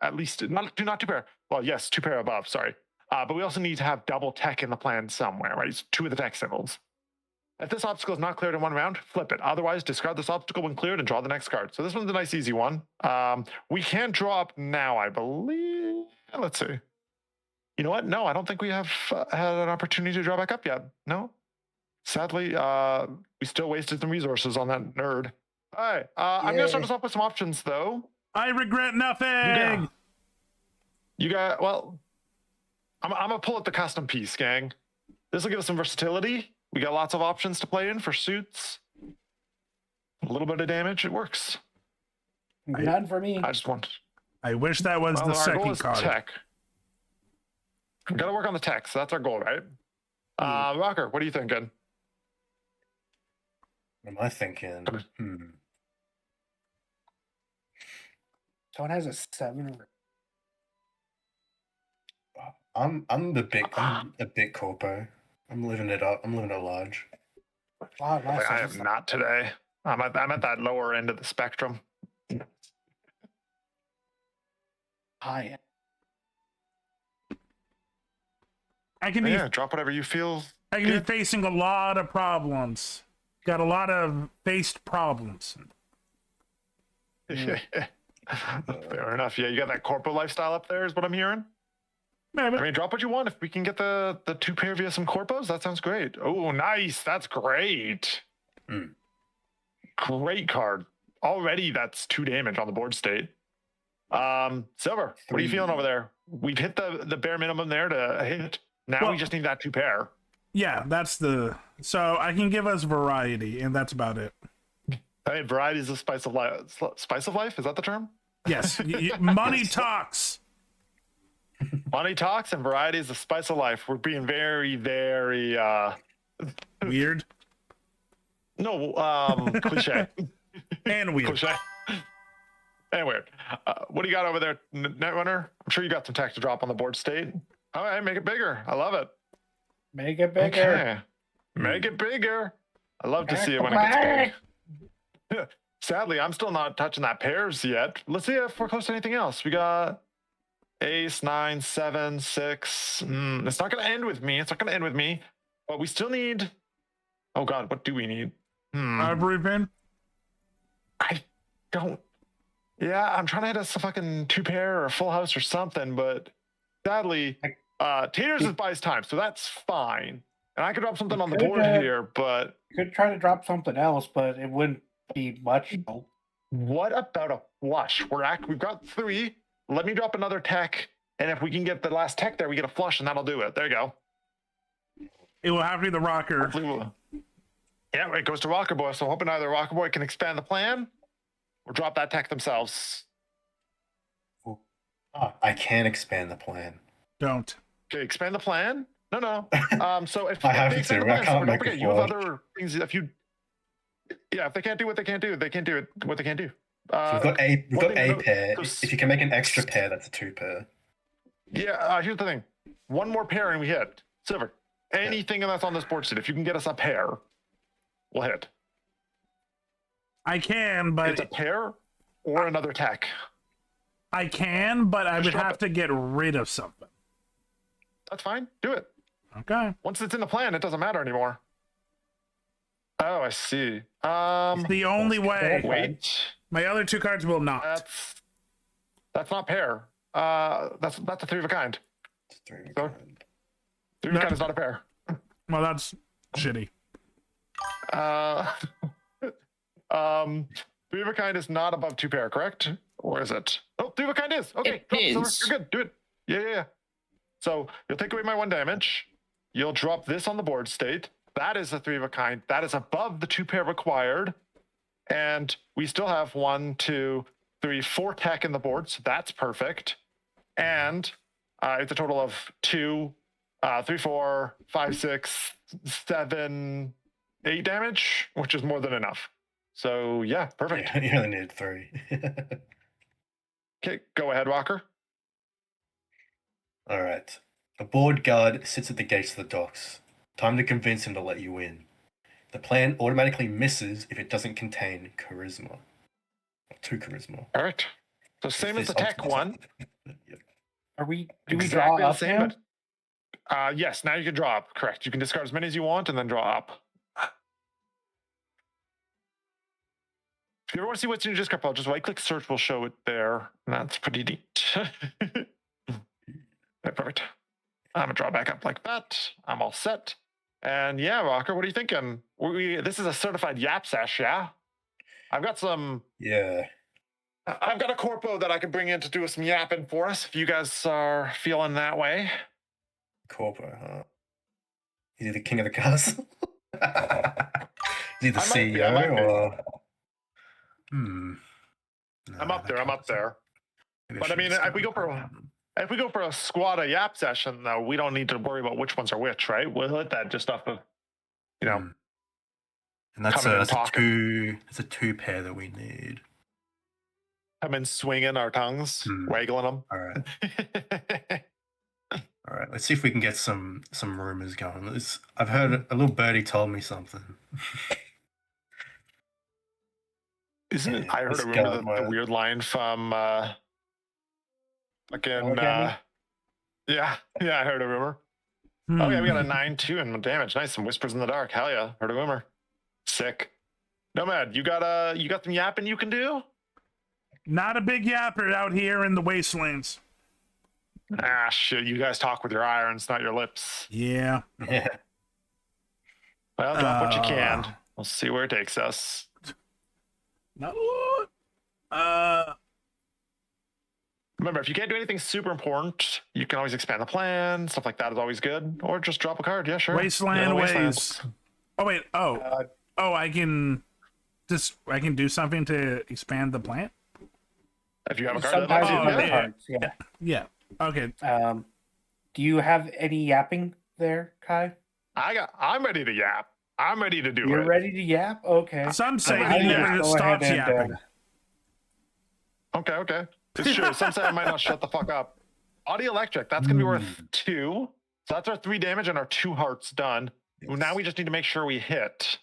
at least, not 2 pair. Well, yes, 2 pair above, sorry. But we also need to have double tech in the plan somewhere, right? It's 2 of the tech symbols. If this obstacle is not cleared in 1 round, flip it. Otherwise, discard this obstacle when cleared and draw the next card. So this one's a nice, easy one. We can draw up now, I believe. Let's see. You know what? No, I don't think we have had an opportunity to draw back up yet. No? Sadly, we still wasted some resources on that nerd. All right. I'm going to start us off with some options, though. I regret nothing. You got well, I'm going to pull up the custom piece, gang. This will give us some versatility. We got lots of options to play in for suits. A little bit of damage. It works. None for me. I just want. I wish that was the second card. Tech. We got to work on the tech, so that's our goal, right? Rocker, what are you thinking? What am I thinking? Someone has a 7. I'm a big corpo. I'm living it up. I'm living it large. Wow, I am not today. I'm at that lower end of the spectrum. Hi. I can be drop whatever you feel. I can be facing a lot of problems. Got a lot of faced problems. Fair enough. Yeah, you got that corporate lifestyle up there, is what I'm hearing. Maybe. I mean, drop what you want. If we can get the 2 pair via some corpos, that sounds great. Oh, nice. That's great. Great card. Already, that's 2 damage on the board state. Silver, what are you feeling over there? We've hit the bare minimum there to hit. Now we just need that 2 pair. Yeah, that's so I can give us variety, and that's about it. Hey, variety is the spice of life. Spice of life? Is that the term? Yes. Money talks. Money talks and variety is the spice of life. We're being very, very weird. No, cliche. And weird. Cliche. And weird. What do you got over there, Netrunner? I'm sure you got some tech to drop on the board state. All right, make it bigger. I love it. Make it bigger. Okay. Make it bigger. I love to see it when it gets big. Sadly, I'm still not touching that pairs yet. Let's see if we're close to anything else. We got Ace, 9, 7, 6. It's not going to end with me. It's not going to end with me. But we still need. Oh God, what do we need? Ivory pin. I don't. Yeah, I'm trying to hit a fucking 2 pair or a full house or something, but sadly, Taters is buys time, so that's fine. And I could drop something on the board here, but you could try to drop something else, but it wouldn't be much. What about a flush? We've got 3. Let me drop another tech, and if we can get the last tech there, we get a flush, and that'll do it. There you go. It will have to be the rocker. Yeah, it goes to Rocker Boy, so I'm hoping either Rocker Boy can expand the plan or drop that tech themselves. I can expand the plan. Don't. Okay, expand the plan? No. So if I have they to. expand the I plan, can't don't make forget, it you have work. other things. If they can't do what they can't do, they can't do it. What they can't do. So we've got a pair. If you can make an extra pair, that's a 2 pair. Yeah, here's the thing. 1 more pair and we hit. Silver. Anything that's on this board state, if you can get us a pair, we'll hit. I can, but it's a pair or another tech. I can, but I would have to get rid of something. That's fine. Do it. Okay. Once it's in the plan, it doesn't matter anymore. Oh, I see. It's the only way. Wait. My other 2 cards will not. That's not pair. That's a three of a kind. Three of a So, kind. three of a kind is not a pair. Well, that's shitty. Three of a kind is not above two pair, correct? Or is it? Oh, three of a kind is. Okay, It Silver, is. you're good. Do it. Yeah. So you'll take away my 1 damage. You'll drop this on the board state. That is a three of a kind. That is above the two pair required. And we still have 1, 2, 3, 4 tech in the board, so that's perfect. And it's a total of 2, 3, 4, 5, 6, 7, 8 damage, which is more than enough. So yeah, perfect. Yeah, you only need 3. Okay, go ahead, Walker. All right. A bored guard sits at the gates of the docks. Time to convince him to let you in. The plan automatically misses if it doesn't contain charisma. Or 2 charisma. All right. So same as the tech one. Are we? Do we Exactly draw the up same. now? But, yes, now you can draw up. Correct. You can discard as many as you want and then draw up. If you ever want to see what's in your discard pile, just right-click search will show it there. And that's pretty neat. Okay, perfect. I'm gonna draw back up like that. I'm all set. And yeah, Rocker, what are you thinking? This is a certified yap sesh, yeah? I've got some. Yeah. I've got a corpo that I can bring in to do some yapping for us if you guys are feeling that way. Corpo, huh? Is he the king of the castle? Is he the CEO or? I'm up there. But I mean, if we go for a squad of yap session, though, we don't need to worry about which ones are which, right? We'll hit that just off of, And that's coming a, and that's a talking. 2. It's a 2 pair that we need. Come in swinging our tongues, waggling them. All right. All right. Let's see if we can get some rumors going. I've heard a little birdie told me something. Isn't it? I heard let's a rumor go, that the weird line from fucking yeah, I heard a rumor. Oh yeah, we got a 9-2 and damage. Nice, some whispers in the dark. Hell yeah, heard a rumor. Sick. Nomad, you got some yapping you can do? Not a big yapper out here in the wastelands. Ah shit, you guys talk with your irons, not your lips. Yeah. Yeah. Well, drop what you can. We'll see where it takes us. No. Remember, if you can't do anything super important, you can always expand the plan. Stuff like that is always good. Or just drop a card. Yeah, sure. Wasteland Yeah, ways. Oh wait. I can do something to expand the plant. If you have a card, Sometimes that with lets you, cards, yeah. Yeah. Okay. Do you have any yapping there, Kai? I'm ready to yap. I'm ready to do it. You're ready to yap? Okay. Some say I he just never go stops ahead and, yapping. Okay. It's true. Some say I might not shut the fuck up. Audio Electric, that's going to be worth 2. So that's our 3 damage and our 2 hearts done. Well, now we just need to make sure we hit.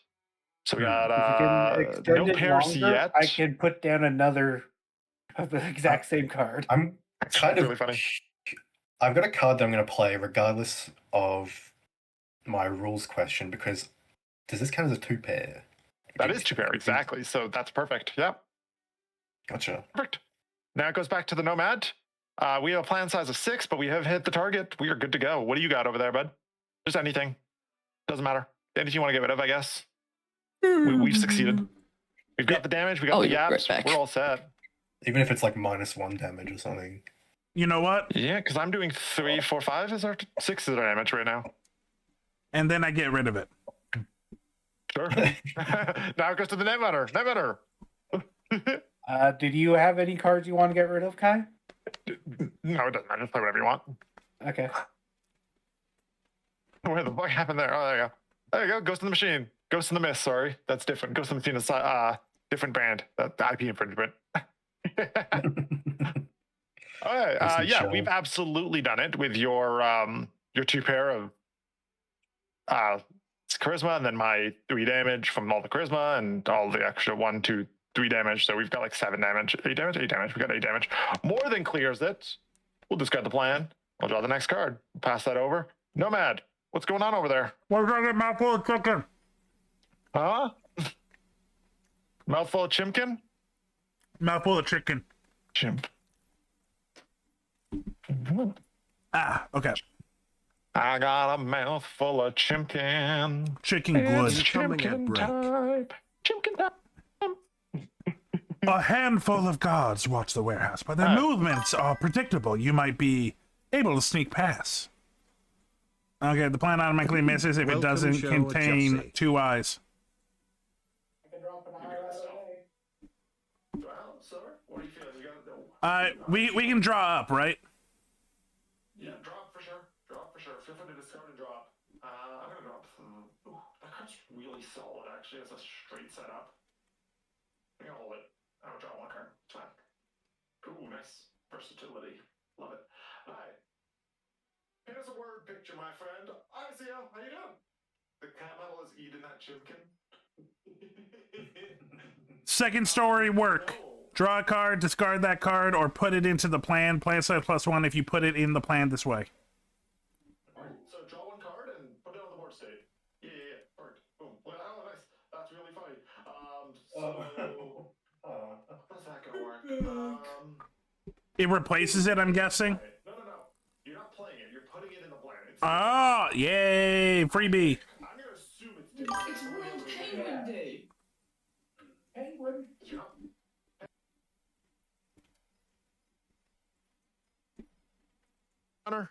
So we got If you can extend no it pairs longer, yet. I can put down another of the exact same card. I'm kind really of funny. I've got a card that I'm going to play regardless of my rules question because does this count as a 2 pair? That is 2 pair, exactly. So that's perfect. Yep. Gotcha. Perfect. Now it goes back to the Nomad. We have a plan size of 6, but we have hit the target. We are good to go. What do you got over there, bud? Just anything. Doesn't matter. Anything you want to get rid of, I guess. We've succeeded. We've got the damage. We got the yaps. We're all set. Even if it's like -1 damage or something. You know what? Yeah, because I'm doing 3, 4, 5 is our 6 is our damage right now. And then I get rid of it. Sure. Now it goes to the Netrunner. Netrunner. Did you have any cards you want to get rid of, Kai? No, it doesn't matter. Just play whatever you want. Okay. Where the fuck happened there? Oh, there you go. There you go. Ghost in the Machine. Ghost in the Mist, sorry. That's different. Ghost in the Machine is different brand. The IP infringement. All right. Yeah, we've absolutely done it with your 2 pair of charisma and then my 3 damage from all the charisma and all the extra 1, 2, 3 damage. So we've got like 7 damage, 8 damage, 8 damage. We got 8 damage. More than clears it. We'll discard the plan. We'll draw the next card. Pass that over. Nomad, what's going on over there? We're gonna get mouthful of chicken. Huh? Mouthful of chimkin? Mouthful of chicken. Chimp. Okay. I got a mouth full of chimkin. Chicken good. Chimkin type. Chimkin type. A handful of guards watch the warehouse, but their movements are predictable. You might be able to sneak past. Okay, the plan automatically misses if it doesn't contain 2 eyes. Well, sir, what do you feel? You gotta know. We can draw up, right? Yeah, drop for sure. Drop for sure. Feel free to discard and drop. I'm gonna drop. Ooh, that card's really solid, actually. It's a straight setup. I'm gonna hold it. I'm gonna draw 1 card. It's fine. Ooh, nice versatility. Love it. Alright. Here's a word picture, my friend. Hi, Zia. How you doing? The camel is eating that chimkin. Second story work. Draw a card, discard that card, or put it into the plan. Plan size +1 if you put it in the plan this way. So draw 1 card and put it on the board state. Yeah. Perfect. Boom. Well, oh, nice. That's really funny. How's that gonna work? It replaces it, I'm guessing. No. You're not playing it. You're putting it in the plan. Oh, yay! Freebie. I'm gonna assume it's different. It's World Penguin Day. Penguin. Honor.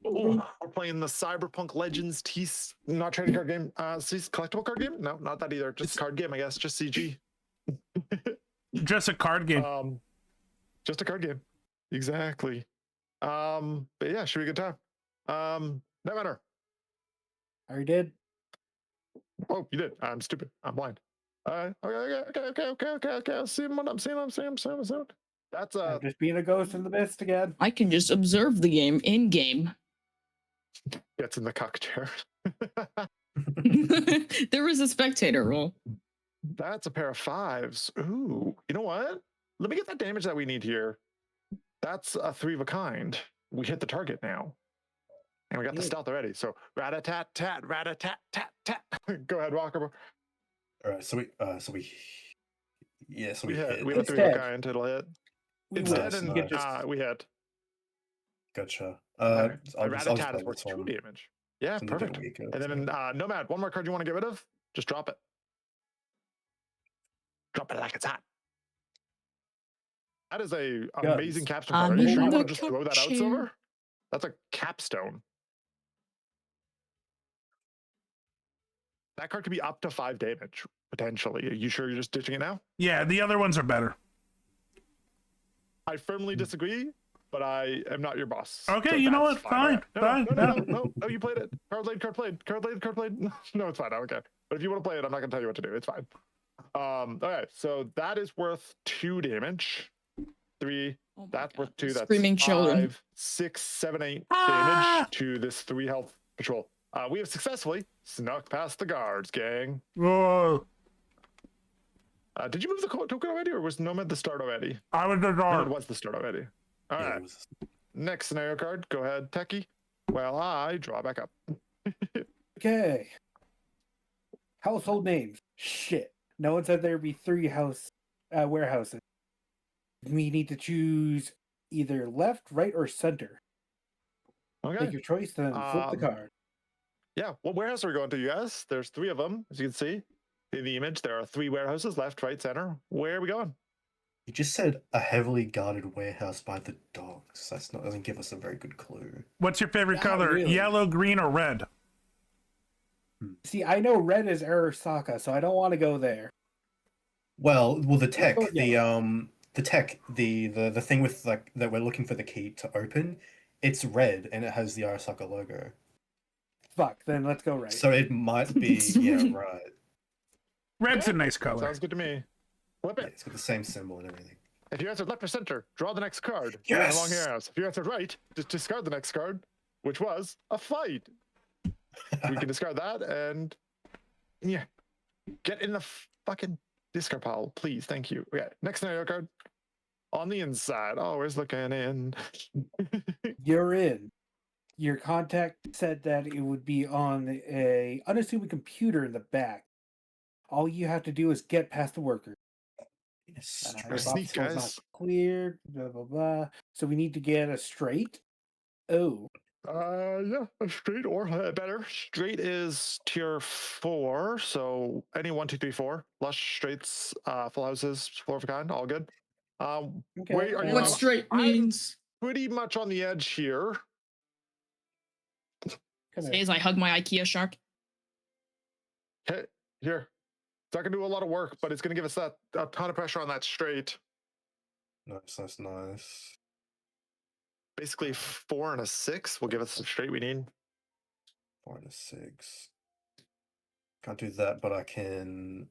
Oh, we're playing the Cyberpunk Legends not trading card game. Collectible card game? No, not that either. Just card game, I guess. Just CG. Just a card game. Just a card game. Exactly. But yeah, should be a good time. No matter. I already did. Oh, you did. I'm stupid. I'm blind. Okay. I'll see what I'm seeing. That's I'm just being a ghost in the mist again. I can just observe the game in game. Gets in the cuck chair. There is a spectator role. That's a pair of 5s. Ooh, you know what? Let me get that damage that we need here. That's a 3 of a kind. We hit the target now. And we got the stealth already. So rat-a-tat-tat, rat-a-tat-tat-tat. Go ahead, Walker. All right, so we hit. We have a 3 of a kind. It'll hit. It's dead and we hit. Gotcha. Rat-a-tat is worth 2 damage. Yeah, perfect. And then Nomad, 1 more card you want to get rid of? Just drop it. Drop it like it's hot. That is a amazing capstone card. Are you sure you want to just throw that out, Silver? That's a capstone. That card could be up to 5 damage, potentially. Are you sure you're just ditching it now? Yeah, the other ones are better. I firmly disagree, but I am not your boss. Okay, so you know what? fine. Fine. No, you played it. Card played. No, it's fine. Okay. But if you want to play it, I'm not going to tell you what to do. It's fine. Okay, so that is worth 2 damage. 3. That's worth 2. That's Screaming 5, children. 6, 7, 8 damage to this 3 health patrol. We have successfully snuck past the guards, gang. Whoa. Did you move the token already, or was Nomad the start already? I was the start. Nomad was the start already. All right. Next scenario card. Go ahead, Techie. Well, I draw back up. Okay. Household names. Shit. No one said there'd be 3 warehouses. We need to choose either left, right, or center. Okay. Take your choice, then flip the card. Yeah. What warehouse are we going to, you guys? There's 3 of them, as you can see. In the image, there are 3 warehouses, left, right, center. Where are we going? You just said a heavily guarded warehouse by the dogs. Doesn't give us a very good clue. What's your favorite color? Really. Yellow, green, or red? See, I know red is Arasaka, so I don't want to go there. Well, the tech, the thing with like that we're looking for the key to open, it's red and it has the Arasaka logo. Fuck, then let's go right. So it might be right. Red's a nice color. Sounds good to me. Flip it. Yeah, it's got the same symbol and everything. If you answered left or center, draw the next card. Yes! Along here. If you answered right, just discard the next card, which was a fight. We can discard that and get in the fucking discard pile, please. Thank you. Okay, next scenario card. On the inside, always looking in. You're in. Your contact said that it would be on a unassuming computer in the back. All you have to do is get past the worker. Your Sneak, obstacle is not guys. cleared. Blah blah blah. So we need to get a straight. Oh. Yeah, a straight or better. Straight is tier 4, so any 1, 2, 3, 4. Lush, straights, full houses, 4 of a kind, all good. Wait, are you? What straight means? Pretty much on the edge here. Say as I hug my IKEA shark. Okay, here. It's not gonna do a lot of work, but it's gonna give us a ton of pressure on that straight. Nice. Basically, 4 and a 6 will give us the straight we need. 4 and a 6. Can't do that, but I can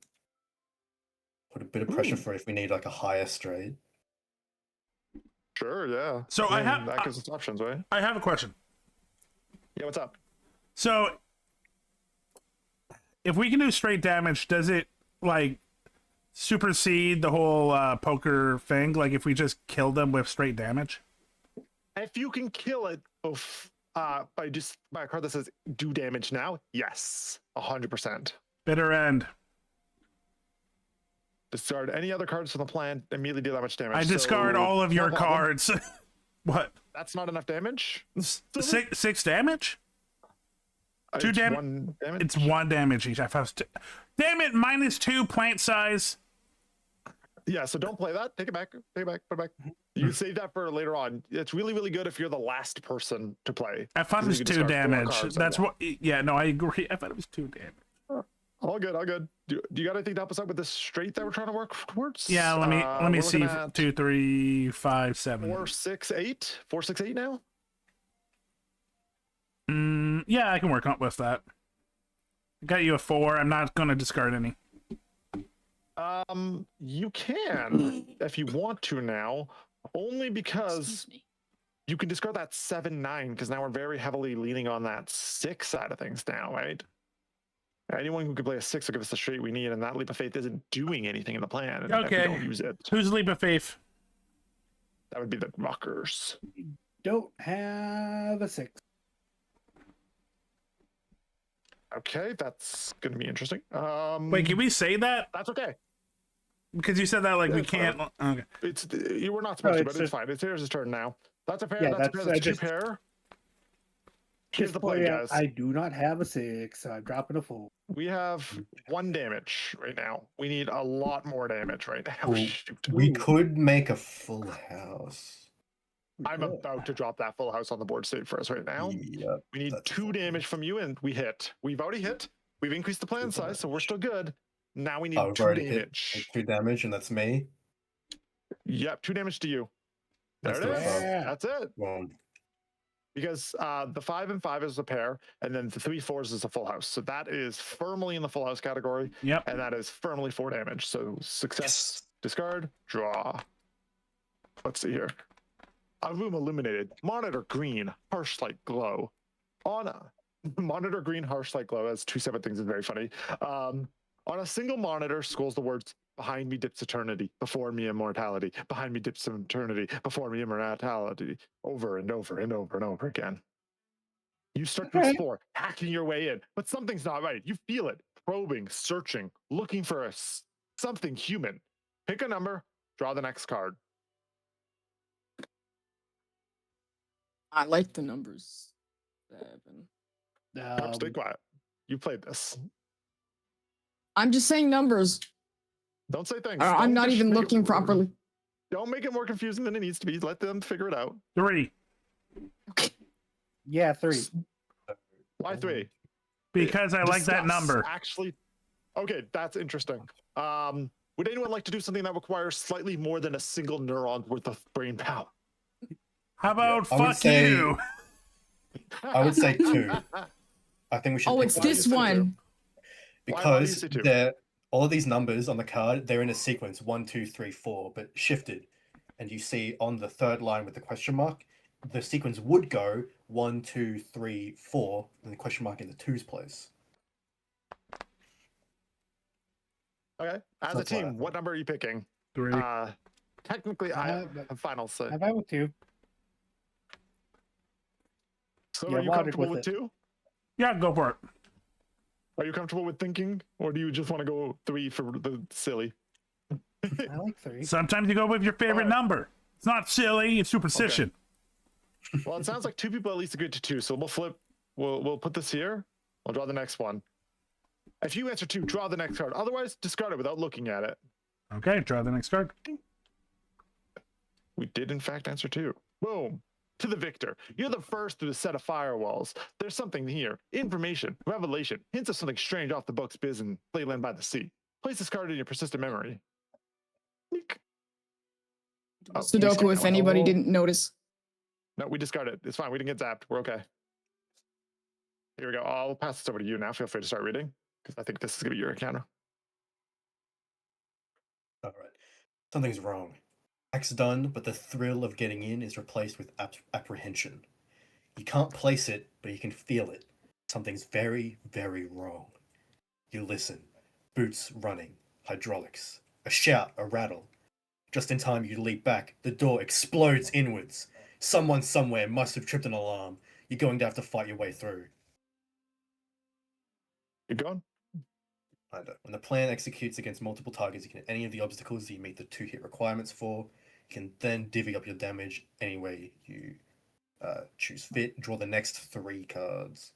put a bit of pressure for if we need like a higher straight. Sure, yeah. So I have that gives us options, right? I have a question. Yeah, what's up? So if we can do straight damage, does it like supersede the whole poker thing? Like if we just kill them with straight damage? If you can kill it by a card that says do damage now, yes, 100%. Bitter end. Discard any other cards from the plan, immediately do that much damage. I discard all of your cards. What? That's not enough damage? 6 damage? 2 damage? 1 damage? It's 1 damage each. Damn it, -2 plant size. Yeah, so don't play that. Take it back. Take it back. Put it back. You can save that for later on. It's really, really good if you're the last person to play. I thought it was 2 damage. That's what. Yeah, no, I agree. I thought it was 2 damage. All good, all good. Do you got anything to help us out with this straight that we're trying to work towards? Yeah, let me see. 2, 3, 5, 7. 4, 6, 8. 4, 6, 8 now. Yeah, I can work on with that. I got you a 4. I'm not gonna discard any. You can if you want to now, only because you can discard that 7, 9 because now we're very heavily leaning on that 6 side of things now, right? Anyone who can play a 6 will give us the straight we need, and that leap of faith isn't doing anything in the plan. And Okay. if we don't use it. Who's leap of faith? That would be the rockers. Don't have a 6. Okay, that's gonna be interesting. Wait, can we say that? That's okay. Because you said that like we can't. Okay. You were not supposed to, but it's it's fine. It's here's his turn now. That's a pair. Yeah, that's a pair. That's I 2 pair. Here's the play, point out, guys. I do not have a 6, so I'm dropping a 4. We have 1 damage right now. We need a lot more damage right now. Well, Shoot. we could make a full house. I'm about to drop that full house on the board state for us right now. Yep, we need 2 damage from you, and we hit. We've already hit. We've increased the plan size, so we're still good. Now we need I've 2 already damage. hit 2 damage, and that's me. Yep, 2 damage to you. There That's it the is. above. That's it. Well, Because the 5 and 5 is a pair, and then the 3 4s is a full house. So that is firmly in the full house category. Yep. And that is firmly 4 damage. So success, discard, draw. Let's see here. A room illuminated. Monitor green, harsh light glow. On a monitor green, harsh light glow. That's 2 separate things. Is very funny. On a single monitor, scrolls the words "Behind me dips eternity, before me immortality. Behind me dips eternity, before me immortality." Over and over and over and over again. You start to explore, hacking your way in, but something's not right. You feel it, probing, searching, looking for something human. Pick a number, draw the next card. I like the numbers. 7. Stay quiet. You played this. I'm just saying numbers. Don't say things. I'm not even looking properly. Don't make it more confusing than it needs to be. Let them figure it out. 3. Yeah, 3. Why 3? Because I like that number. Actually, okay, that's interesting. Would anyone like to do something that requires slightly more than a single neuron worth of brain power? How about I would fuck say- you? I would say 2. I think we should. Oh, pick it's one. this one. Why do you Because say 2? all of these numbers on the card, they're in a sequence 1, 2, 3, 4, but shifted. And you see on the 3rd line with the question mark, the sequence would go 1, 2, 3, 4, and the question mark in the 2's place. Okay. As a That's why I team, think. what number are you picking? 3. Technically, I have final say. Have I with 2? So Yeah, are you logic comfortable with with it. 2? Yeah, go for it. Are you comfortable with thinking, or do you just want to go 3 for the silly? I like 3. Sometimes you go with your favorite number. It's not silly, it's superstition. Well, it sounds like 2 people at least agreed to 2, so we'll flip. We'll put this here. We'll draw the next one. If you answer 2, draw the next card. Otherwise, discard it without looking at it. Okay, draw the next card. We did, in fact, answer 2. Boom. To the victor. You're the first through the set of firewalls. There's something here. Information, revelation, hints of something strange off the books biz and Playland by the Sea. Place this card in your persistent memory. Oh, Sudoku, if anybody didn't notice. No, we discard it. It's fine. We didn't get zapped. We're okay. Here we go. I'll pass this over to you now. Feel free to start reading, because I think this is going to be your encounter. All right. Something's wrong. Act's done, but the thrill of getting in is replaced with apprehension. You can't place it, but you can feel it. Something's very, very wrong. You listen. Boots running. Hydraulics. A shout, a rattle. Just in time, you leap back. The door explodes inwards. Someone somewhere must have tripped an alarm. You're going to have to fight your way through. Keep going. When the plan executes against multiple targets, you can hit any of the obstacles you meet the 2-hit requirements for. You can then divvy up your damage any way you choose fit. Draw the next 3 cards.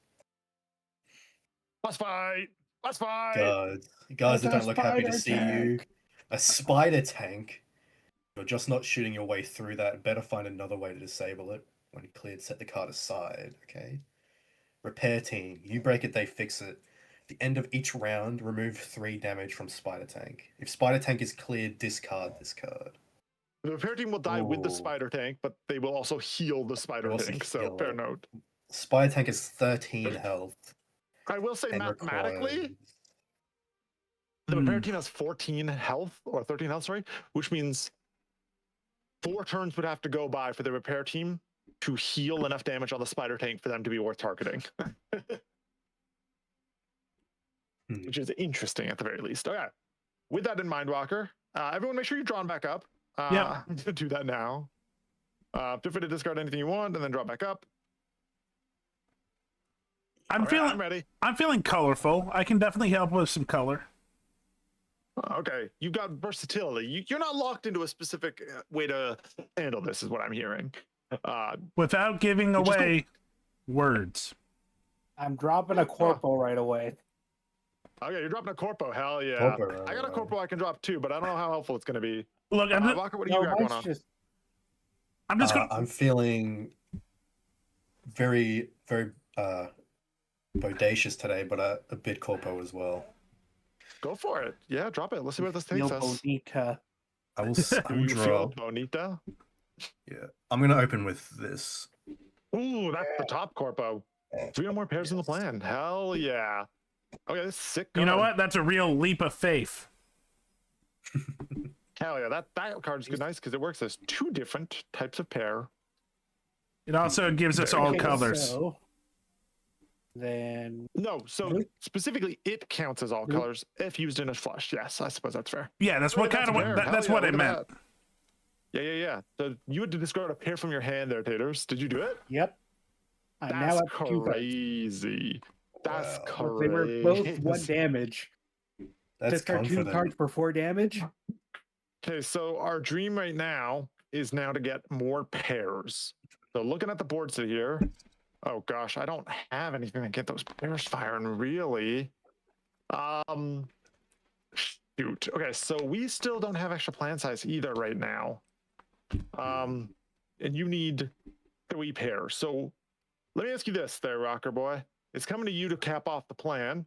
Let's fight! Let's fight! Guards that don't look happy to see you. A spider tank. You're just not shooting your way through that. Better find another way to disable it. When cleared, set the card aside. Okay. Repair team. You break it, they fix it. At the end of each round, remove 3 damage from spider tank. If spider tank is cleared, discard this card. The repair team will die with the spider tank, but they will also heal the spider tank, so fair note. Spider tank is 13 health. I will say mathematically, the repair team has 14 health, or 13 health, sorry, which means 4 turns would have to go by for the repair team to heal enough damage on the spider tank for them to be worth targeting. Which is interesting at the very least. Okay. With that in mind, Walker, everyone make sure you're drawn back up. Yeah. Do that now. Feel free to discard anything you want and then draw back up. I'm ready. I'm feeling colorful. I can definitely help with some color. Okay, you've got versatility. You're not locked into a specific way to handle this, is what I'm hearing. Without giving away words. I'm dropping a corpo right away. Okay, you're dropping a corpo. Hell yeah. Corpo, I got a corpo I can drop too, but I don't know how helpful it's going to be. Look, Walker, what do you got going on? I'm feeling very, very bodacious today, but a bit corpo as well. Go for it. Yeah, drop it. Let's see where this takes us. Bonita. I will You draw. feel bonita? Yeah, I'm gonna open with this. Ooh, that's the top corpo. 3 or more pairs in the plan. Hell yeah. Okay, this is sick. You know what? That's a real leap of faith. Hell yeah, that card's good, nice because it works as 2 different types of pair. It also gives us all colors. Then so specifically, it counts as all colors if used in a flush. Yes, I suppose that's fair. Yeah, that's what kind of that's what I meant. Yeah. So you had to discard a pair from your hand there, Taters. Did you do it? Yep. That's crazy. That's crazy. They were both 1 damage. That's discard 2 cards for 4 damage. Okay, so our dream right now is now to get more pairs. So looking at the board sit here. Oh gosh, I don't have anything to get those pairs firing, really. Shoot. Okay, so we still don't have extra plan size either right now. And you need 3 pairs. So let me ask you this there, Rocker Boy. It's coming to you to cap off the plan.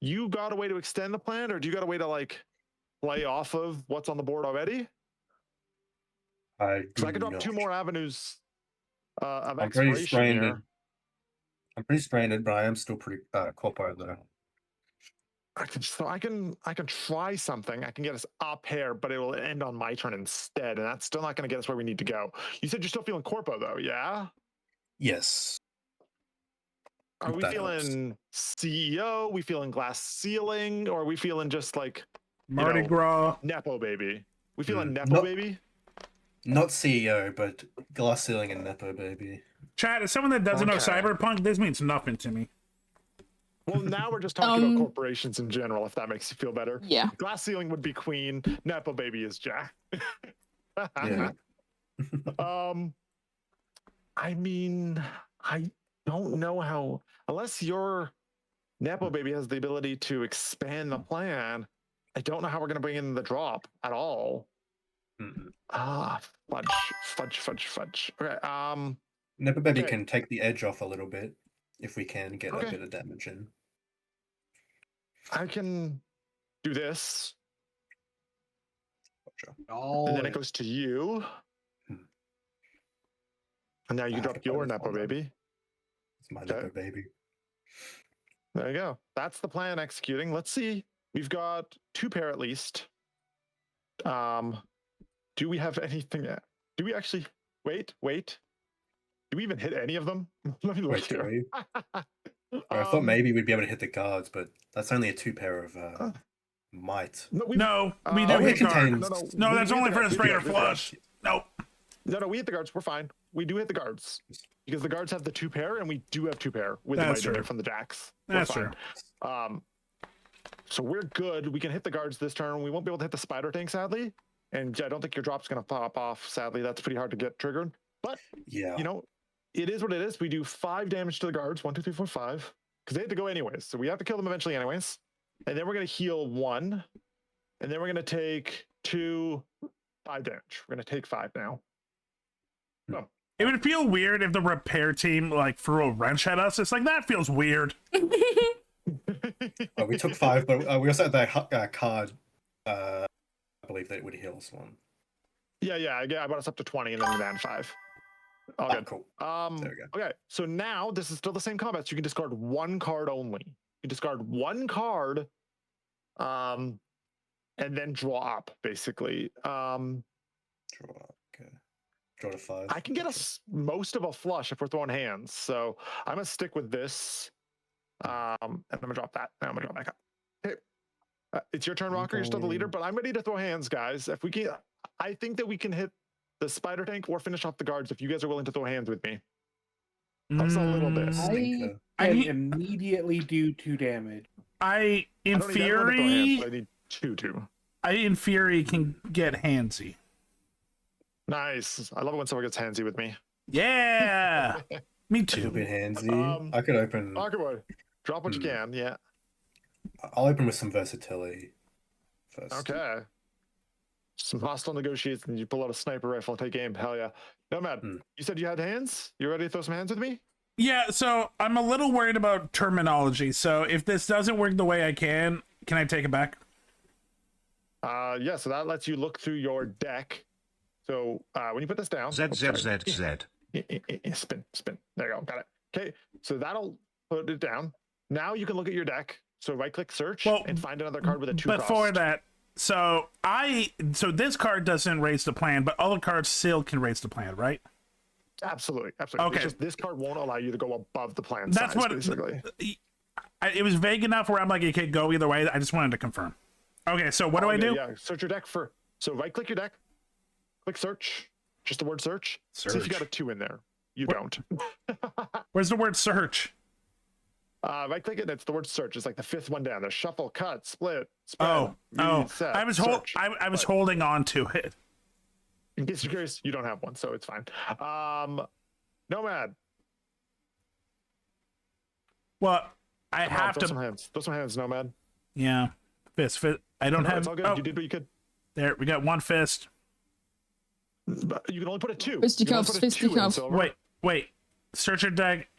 You got a way to extend the plan, or do you got a way to like play off of what's on the board already? I can drop 2 more avenues of I'm pretty exploration stranded. here. I'm pretty stranded, but I am still pretty corpo though. I can try something. I can get us a pair, but it will end on my turn instead, and that's still not going to get us where we need to go. You said you're still feeling corpo though, yeah? Yes. Are we feeling CEO? We feeling glass ceiling? Or are we feeling just like Mardi Gras? Nepo baby? We feeling Nepo baby? Not CEO, but glass ceiling and Nepo baby. Chat, as someone that doesn't know Cyberpunk, this means nothing to me. Well, now we're just talking about corporations in general, if that makes you feel better. Yeah. Glass ceiling would be queen. Nepo baby is Jack. Yeah. I mean, I don't know how, unless your Nepo baby has the ability to expand the plan, I don't know how we're going to bring in the drop at all. Fudge. Okay. Nepo baby okay. can take the edge off a little bit if we can get a bit of damage in. I can do this. Gotcha. And then it goes to you. And now you drop your Nepo baby. It's my Nepo baby. There you go. That's the plan executing. Let's see. We've got 2 pair at least. Do we have anything? Do we actually? Wait. Do we even hit any of them? Let me look here. I thought maybe we'd be able to hit the guards, but that's only a 2 pair of might. No, we do it hit guards. contains. No, that's only for the straighter flush. Nope. No, we hit the guards. We're fine. We do hit the guards because the guards have the 2 pair, and we do have 2 pair with That's the might in true. there from the jacks. That's true. So we're good. We can hit the guards this turn. We won't be able to hit the spider tank, sadly. And I don't think your drop's going to pop off, sadly. That's pretty hard to get triggered. But, you know, it is what it is. We do 5 damage to the guards. 1, 2, 3, 4, 5. Because they have to go anyways. So we have to kill them eventually anyways. And then we're going to heal 1. And then we're going to take 2, 5 damage. We're going to take 5 now. Oh. It would feel weird if the repair team like threw a wrench at us. It's like, that feels weird. We took 5, but we also had that card. I believe that it would heal us 1. Yeah. I brought us up to 20 and then we down 5. All good. Cool. There we go. Okay, so now this is still the same combat. So you can discard 1 card only. You discard 1 card, and then draw up, basically. Draw up. Okay. Draw to 5. I can get us most of a flush if we're throwing hands. So I'm gonna stick with this. And I'm gonna drop that. And I'm gonna drop back up. Okay. It's your turn, Rocker. You're still the leader, but I'm ready to throw hands, guys. If we can, I think that we can hit the spider tank or finish off the guards if you guys are willing to throw hands with me. I'm still a little bit. I can immediately do 2 damage. In theory, I need 2. I in theory can get handsy. Nice. I love it when someone gets handsy with me. Yeah. Me too. A little bit handsy. I could open. Rocker, drop what you can. Yeah. I'll open with some versatility first. Okay. Some hostile negotiations. You pull out a sniper rifle and take aim. Hell yeah. Nomad, you said you had hands? You ready to throw some hands with me? Yeah, so I'm a little worried about terminology. So if this doesn't work the way I can I take it back? Yeah, so that lets you look through your deck. So when you put this down. Z. Spin. There you go. Got it. Okay, so that'll put it down. Now you can look at your deck. So right click search and find another card with a 2 But cost. for that, so this card doesn't raise the plan, but other cards still can raise the plan, right? Absolutely. Okay. It's just this card won't allow you to go above the plan That's size, what basically. It was vague enough where I'm like, it could go either way. I just wanted to confirm. Okay, so what do I do? Yeah, search your deck so right click your deck, click search, just the word search. See if you got a 2 in there. You don't. Where's the word search? Right click it, and it's the word search. It's like the 5th one down. There's shuffle, cut, split, spread. Set, I was holding on to it. In case you're curious, you don't have one, so it's fine. Nomad. Well, I have throw to. some hands. Throw some hands, Nomad. Yeah, fist. I don't have. It's all good. You did what you could. There, we got 1 fist. But you can only put a 2. Fisticuffs. Wait. Search your deck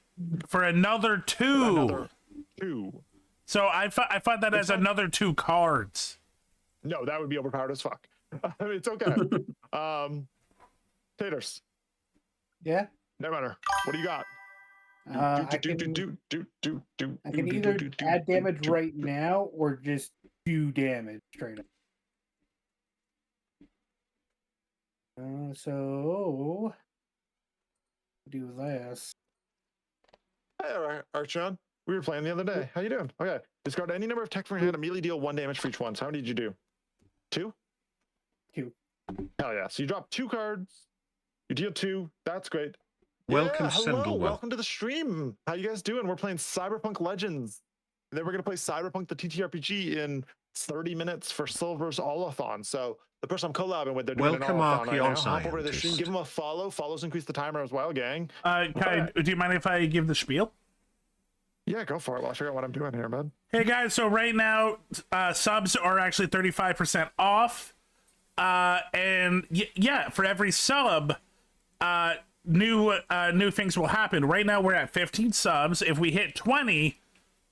for another 2. 2. So I find that as another 2 cards. No, that would be overpowered as fuck. I mean, it's okay. Taters. Yeah. No matter. What do you got? I can either add damage right now or just do damage straight up. So do this. Hey, Archon. We were playing the other day. How you doing? Okay. Discard any number of tech from your hand. Immediately deal 1 damage for each one. So how many did you do? 2? 2. Hell yeah. So you drop 2 cards. You deal 2. That's great. Welcome, hello. Sandalwell. Welcome to the stream. How you guys doing? We're playing Cyberpunk Legends. And then we're going to play Cyberpunk the TTRPG in 30 minutes for Silver's All-A-Thon. So the person I'm collabing with, they're doing Welcome, an All-A-Thon right now. Archaeon Hop over to the stream, Scientist. give them a follow. Follows increase the timer as well, gang. Do you mind if I give the spiel? Yeah, go for it. Well, I figure out what I'm doing here, bud. Hey guys, so right now subs are actually 35% off, and yeah, for every sub, new things will happen. Right now we're at 15 subs. If we hit 20,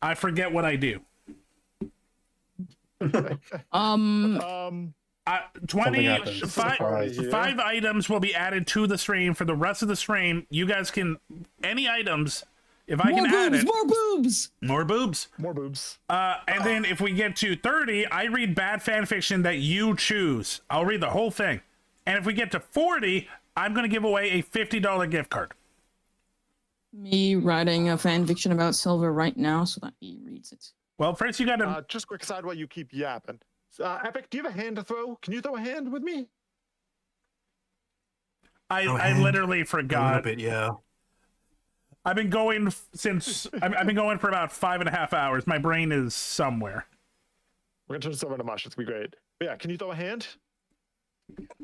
I forget what I do. 5 items will be added to the stream for the rest of the stream. You guys can any items. If I can add it, more boobs, more boobs. And then if we get to 30, I read bad fan fiction that you choose. I'll read the whole thing. And if we get to 40, I'm going to give away a $50 gift card. Me writing a fan fiction about Silver right now so that he reads it. Well, first you got to... just quick side while you keep yapping. Epic, do you have a hand to throw? Can you throw a hand with me? I literally forgot. A little bit, yeah. I've been going since... I've been going for about 5.5 hours. My brain is somewhere. We're going to turn Silver into mush. It's going to be great. But yeah, can you throw a hand?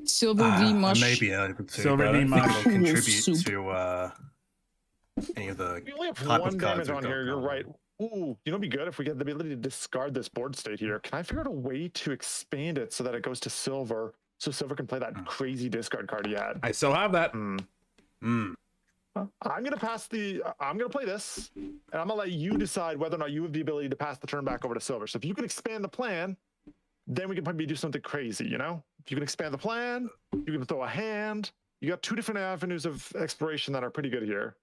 Silver D Mush. I may be able to, Silver but I D don't think Mush. it'll contribute Soup. to any of the You only have type one of cards damage we've on got here. You're going. right. Ooh, you know, it'd be good if we get the ability to discard this board state here. Can I figure out a way to expand it so that it goes to Silver, so Silver can play that crazy discard card he had? I still have that. I'm gonna pass the. I'm gonna play this, and I'm gonna let you decide whether or not you have the ability to pass the turn back over to Silver. So if you can expand the plan, then we can probably do something crazy. You know, if you can expand the plan, you can throw a hand. You got 2 different avenues of exploration that are pretty good here.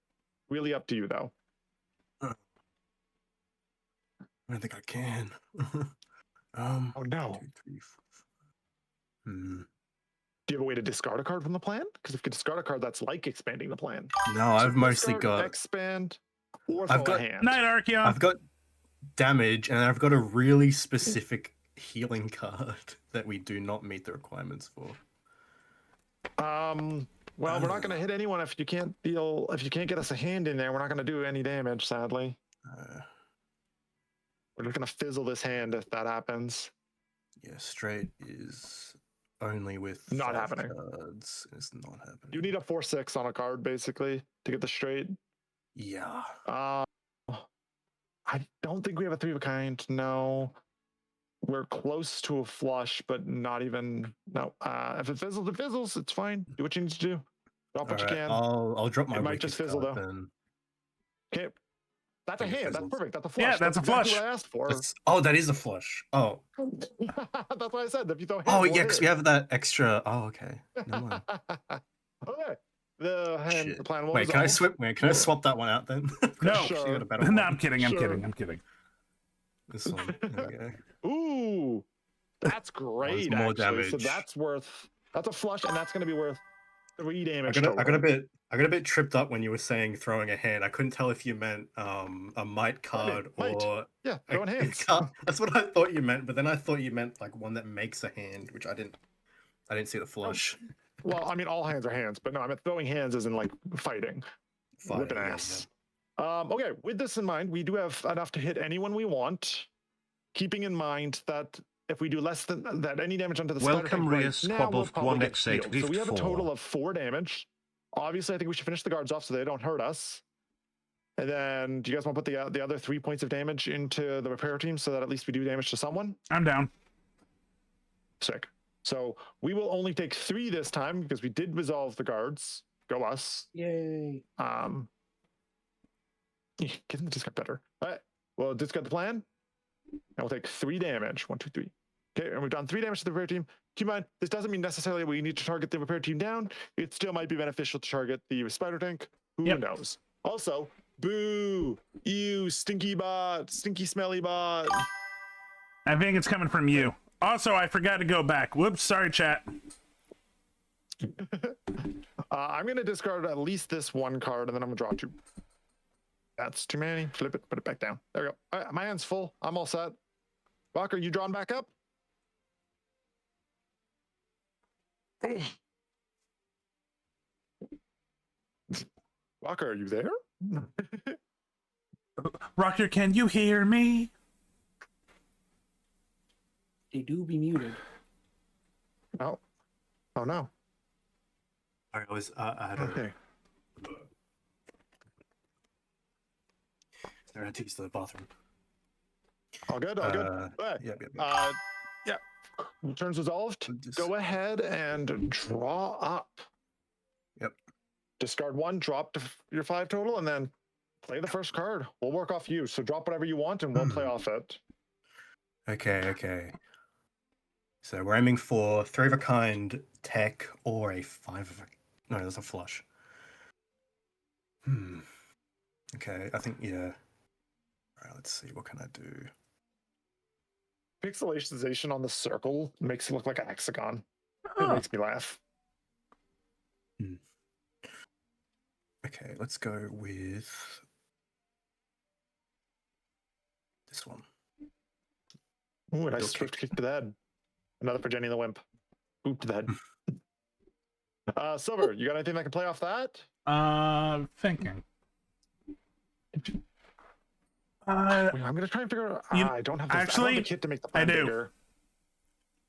Really up to you though. I don't think I can. Oh no. 2, 3, 4, 5. Do you have a way to discard a card from the plan? Because if you can discard a card, that's like expanding the plan. No, I've mostly got. Expand or throw I've got a hand. Night Archeon. I've got damage, and I've got a really specific healing card that we do not meet the requirements for. Well, we're not going to hit anyone if you can't deal. If you can't get us a hand in there, we're not going to do any damage. Sadly, we're just going to fizzle this hand if that happens. Yeah, straight is only with Not 5 happening. cards. It's not happening. You need a 4/6 on a card basically to get the straight. Yeah. I don't think we have a 3 of a kind. No. We're close to a flush, but not even. No. If it fizzles, it fizzles. It's fine. Do what you need to do. Drop what you Alright, can. I'll drop my It might just weakest fizzle card though. then. Okay. That's a Think it hand. That's fizzles. perfect. That's a flush. Yeah, that's a exactly flush. what I asked for. Oh, that is a flush. Oh. That's why I said if you throw hand. Oh, we'll yeah, because hit we it. have that extra. Oh, okay. Never mind. Okay. The hand Shit. plan will Wait, can I resolve. Can I swap that one out then? No. Actually got a better No, one. I'm kidding. I'm Sure. kidding. I'm kidding. This one. There we go. Ooh, that's great. more actually. So damage. that's worth. That's a flush, and that's going to be worth 3 I damage. got a total. bit tripped up when you were saying throwing a hand. I couldn't tell if you meant a might card Might. or Yeah, throwing hands. That's what I thought you meant, but then I thought you meant like one that makes a hand, which I didn't see the flush. Well, I mean, all hands are hands, but no, I mean throwing hands isn't like fighting. Whipping yeah, ass. Okay, with this in mind, we do have enough to hit anyone we want. Keeping in mind that if we do less than that, any damage onto the spider Welcome, tank right Rias now Squab will of probably get 1x8 healed. So we have a gift total 4. of 4 damage. Obviously, I think we should finish the guards off so they don't hurt us. And then, do you guys want to put the other 3 points of damage into the repair team so that at least we do damage to someone? I'm down. Sick. So we will only take 3 this time because we did resolve the guards. Go us. Yay. Get them the discard better. All right. Well, discard the plan. And we'll take 3 damage. 1, 2, 3. Okay, and we've done 3 damage to the repair team. Keep in mind, this doesn't mean necessarily we need to target the repair team down. It still might be beneficial to target the spider tank. Who knows? Also, boo, ew, stinky bot, stinky smelly bot. I think it's coming from you. Also, I forgot to go back. Whoops, sorry, chat. I'm going to discard at least this 1 card, and then I'm going to draw 2. That's too many. Flip it, put it back down. There we go. All right, my hand's full. I'm all set. Walker, you drawn back up? Walker, are you there? Rocker, can you hear me? They do be muted. Oh. Oh no. I was. I had Okay. I had to use the bathroom. All good. All good. Okay. Yeah. Turns resolved. Go ahead and draw up. Yep. Discard one, drop to your 5 total, and then play the first card. We'll work off you. So drop whatever you want, and we'll play off it. Okay. So we're aiming for 3 of a kind tech or a 5 of a. No, that's a flush. Okay, I think yeah. All right, let's see. What can I do? Pixelation on the circle makes it look like a hexagon. It makes me laugh. Okay, let's go with this one. Ooh, a nice swift kick to the head. Another for Jenny the Wimp. Boot to the head. Silver, you got anything that can play off that? Thinking. Wait, I'm gonna try and figure out. I don't have the, actually, I don't have the kit to make the plan I do. bigger.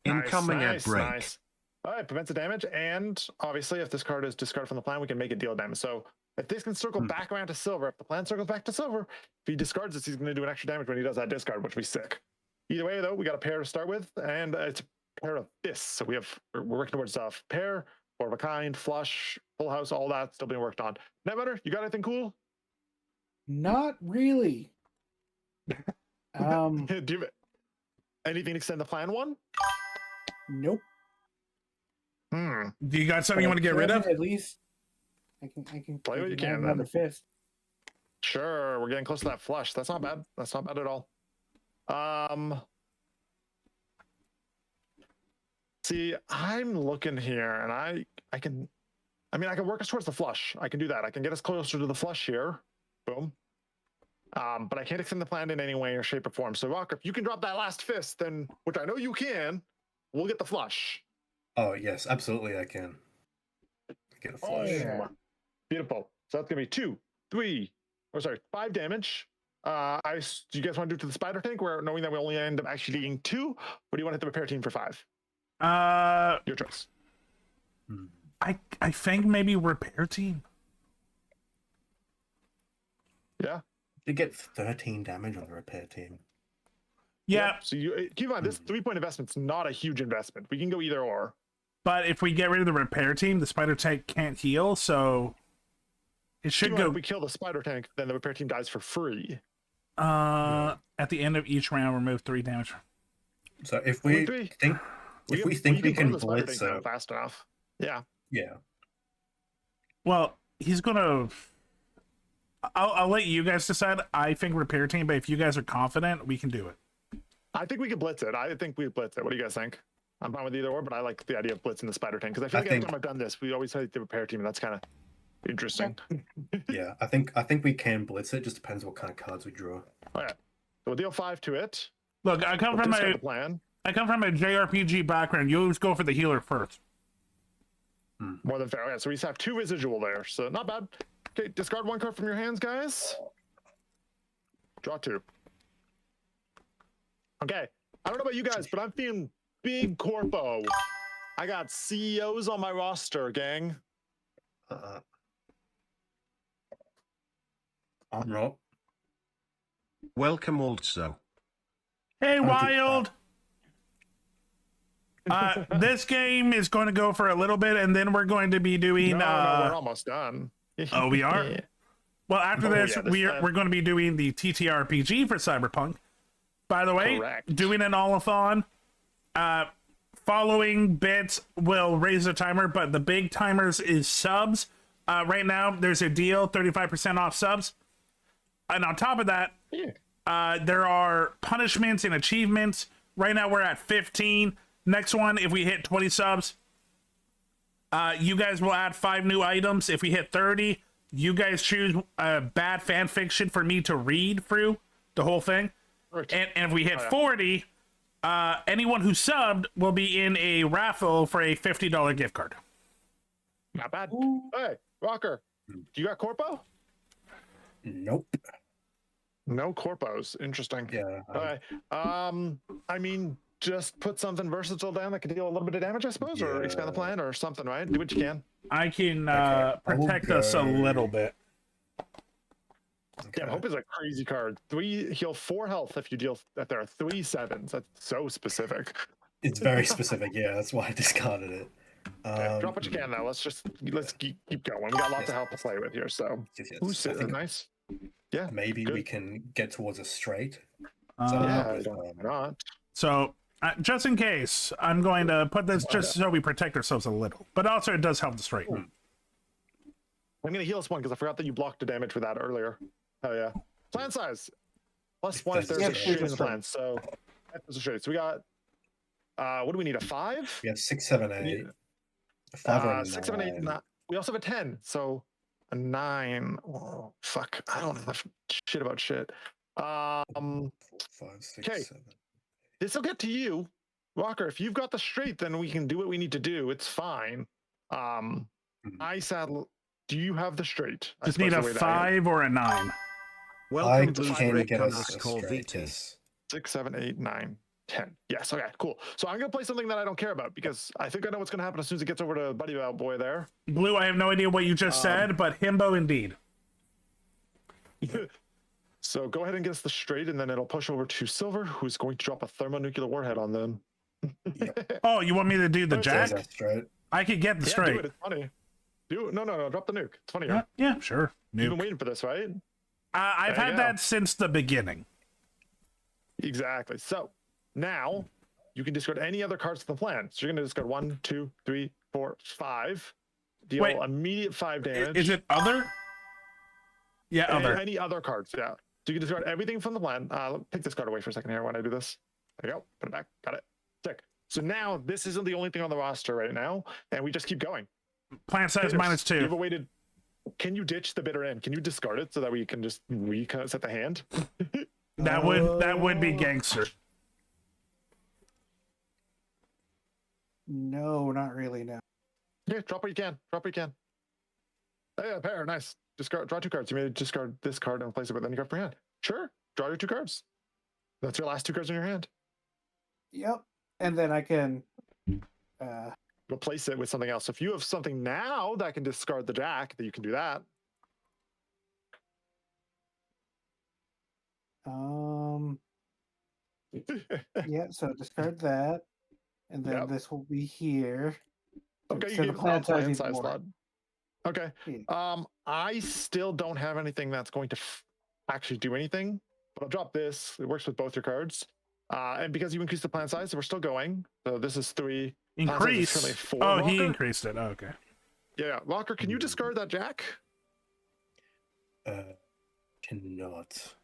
Incoming at break. Nice. All right, prevents the damage, and obviously, if this card is discarded from the plan, we can make it deal damage. So if this can circle back around to silver, if the plan circles back to silver, if he discards this, he's going to do an extra damage when he does that discard, which would be sick. Either way, though, we got a pair to start with, and it's a pair of fists. So we're working towards pair, 4 of a kind, flush, full house, all that still being worked on. Netrunner, you got anything cool? Not really. Do you have anything to extend the plan one? Nope. Do you got something you want to get rid of? At least I can play what you can. Another fist. Sure, we're getting close to that flush. That's not bad. That's not bad at all. See, I'm looking here, and I can work us towards the flush. I can do that. I can get us closer to the flush here. Boom. But I can't extend the plan in any way or shape or form. So, Rocker, if you can drop that last fist, then, which I know you can, we'll get the flush. Oh, yes, absolutely I can. Get a flush. Beautiful. So that's going to be 5 damage. Do you guys want to do it to the spider tank, where knowing that we only end up actually getting 2, or do you want to hit the repair team for 5? Your choice. I think maybe repair team. Yeah. You get 13 damage on the repair team. Yeah. So you keep in mind, this 3-point investment's not a huge investment. We can go either or. But if we get rid of the repair team, the spider tank can't heal, so it should go. If we kill the spider tank, then the repair team dies for free. At the end of each round, remove 3 damage. So if we think we can blitz it fast enough, yeah. Well, he's gonna. I'll let you guys decide. I think repair team, but if you guys are confident, we can do it. I think we can blitz it. I think we blitz it. What do you guys think? I'm fine with either or, but I like the idea of blitzing the spider tank because I feel like every time I've done this, we always have the repair team, and that's kind of interesting. Yeah, I think we can blitz it. Just depends what kind of cards we draw. All right, so we'll deal 5 to it. Look, I come from a JRPG background. You always go for the healer first. More than fair. Yeah, so we just have 2 residual there, so not bad. Okay, discard 1 card from your hands, guys. Draw 2. Okay, I don't know about you guys, but I'm feeling big corpo. I got CEOs on my roster, gang. I'm Rob. Welcome also. Hey, Wild! This game is going to go for a little bit, and then we're going to be doing... No, we're almost done. Oh, we are? Yeah. Well, after this, we're going to be doing the TTRPG for Cyberpunk. By the way, doing an all-a-thon. Following bits will raise the timer, but the big timers is subs. Right now, there's a deal, 35% off subs. And on top of that, there are punishments and achievements. Right now, we're at 15. Next one, if we hit 20 subs, you guys will add 5 new items. If we hit 30, you guys choose a bad fan fiction for me to read through the whole thing. And if we hit 40, anyone who subbed will be in a raffle for a $50 gift card. Not bad. Hey, Rocker, do you got Corpo? Nope. No Corpos. Interesting. Yeah. I mean, just put something versatile down that can deal a little bit of damage, I suppose, or expand the plan or something, right? Do what you can. I can will protect us a go- little bit. Yeah, Hope is a crazy card. 3 heal 4 health if you deal if there are 3 sevens. That's so specific. It's very specific. Yeah, that's why I discarded it. Okay, drop what you can now. Let's keep going. We got lots of help to play with here. So who's I think nice? Yeah, maybe good. we can get towards a straight. Yeah, why not? So, just in case, I'm going to put this just so we protect ourselves a little. But also, it does help the straight. I'm going to heal us 1 because I forgot that you blocked the damage for that earlier. Oh, yeah. Plan size. +1 if there's a straight in the plan. So, that's a straight. So, we got, what do we need? A 5? We have 6, 7, 8. A 5 and a 6, 7, 8, 9. 9. We also have a 10. So, a 9. Oh, fuck. I don't know shit about shit. 4, 5, 6, Okay. 7. This will get to you, Walker. If you've got the straight, then we can do what we need to do. It's fine. I saddle. Do you have the straight? Just need a 5 or a 9. Welcome to can Great get us Comics a Call straight, VT. yes. 6, 7, 8, 9, 10. Yes. Okay. Cool. So I'm gonna play something that I don't care about because I think I know what's gonna happen as soon as it gets over to Buddy Boy there. Blue, I have no idea what you just said, but himbo indeed. So go ahead and get us the straight, and then it'll push over to Silver, who's going to drop a thermonuclear warhead on them. Oh, you want me to do the jack? Straight. I could get the Yeah, straight. do it. It's funny. Do it. No. Drop the nuke. It's funnier. Yeah, sure. You've been Nuke. waiting for this, right? I've There you had go. that since the beginning. Exactly. So now you can discard any other cards from the plan. So you're going to discard 1, 2, 3, 4, 5. Deal Wait. immediate 5 damage. Is it other? Yeah, other. Any other cards? Yeah. So you can discard everything from the plan. Take this card away for a second here when I do this. There you go. Put it back. Got it. Sick. So now this isn't the only thing on the roster right now, and we just keep going. Plant size Bitters. -2. You've waited. Can you ditch the bitter end? Can you discard it so that we can just reset the hand? That would be gangster. No, not really. No. Yeah, drop what you can. Drop what you can. Hey, a pair, nice. Draw 2 cards. You may discard this card and replace it with any card from your hand. Sure. Draw your 2 cards. That's your last 2 cards in your hand. Yep. And then I can. Replace it with something else. If you have something now that can discard the jack, then you can do that. Yeah. So discard that, and then Yep. this will be here. Okay, you So gave the it plan a plan size size more. slot. Okay. Yeah. I still don't have anything that's going to actually do anything, but I'll drop this. It works with both your cards. And because you increased the plan size, we're still going. So this is 3. Plan size is Increase. currently 4. Oh, he Walker? increased it. Oh, okay. Yeah, Walker, can you discard that jack? Cannot.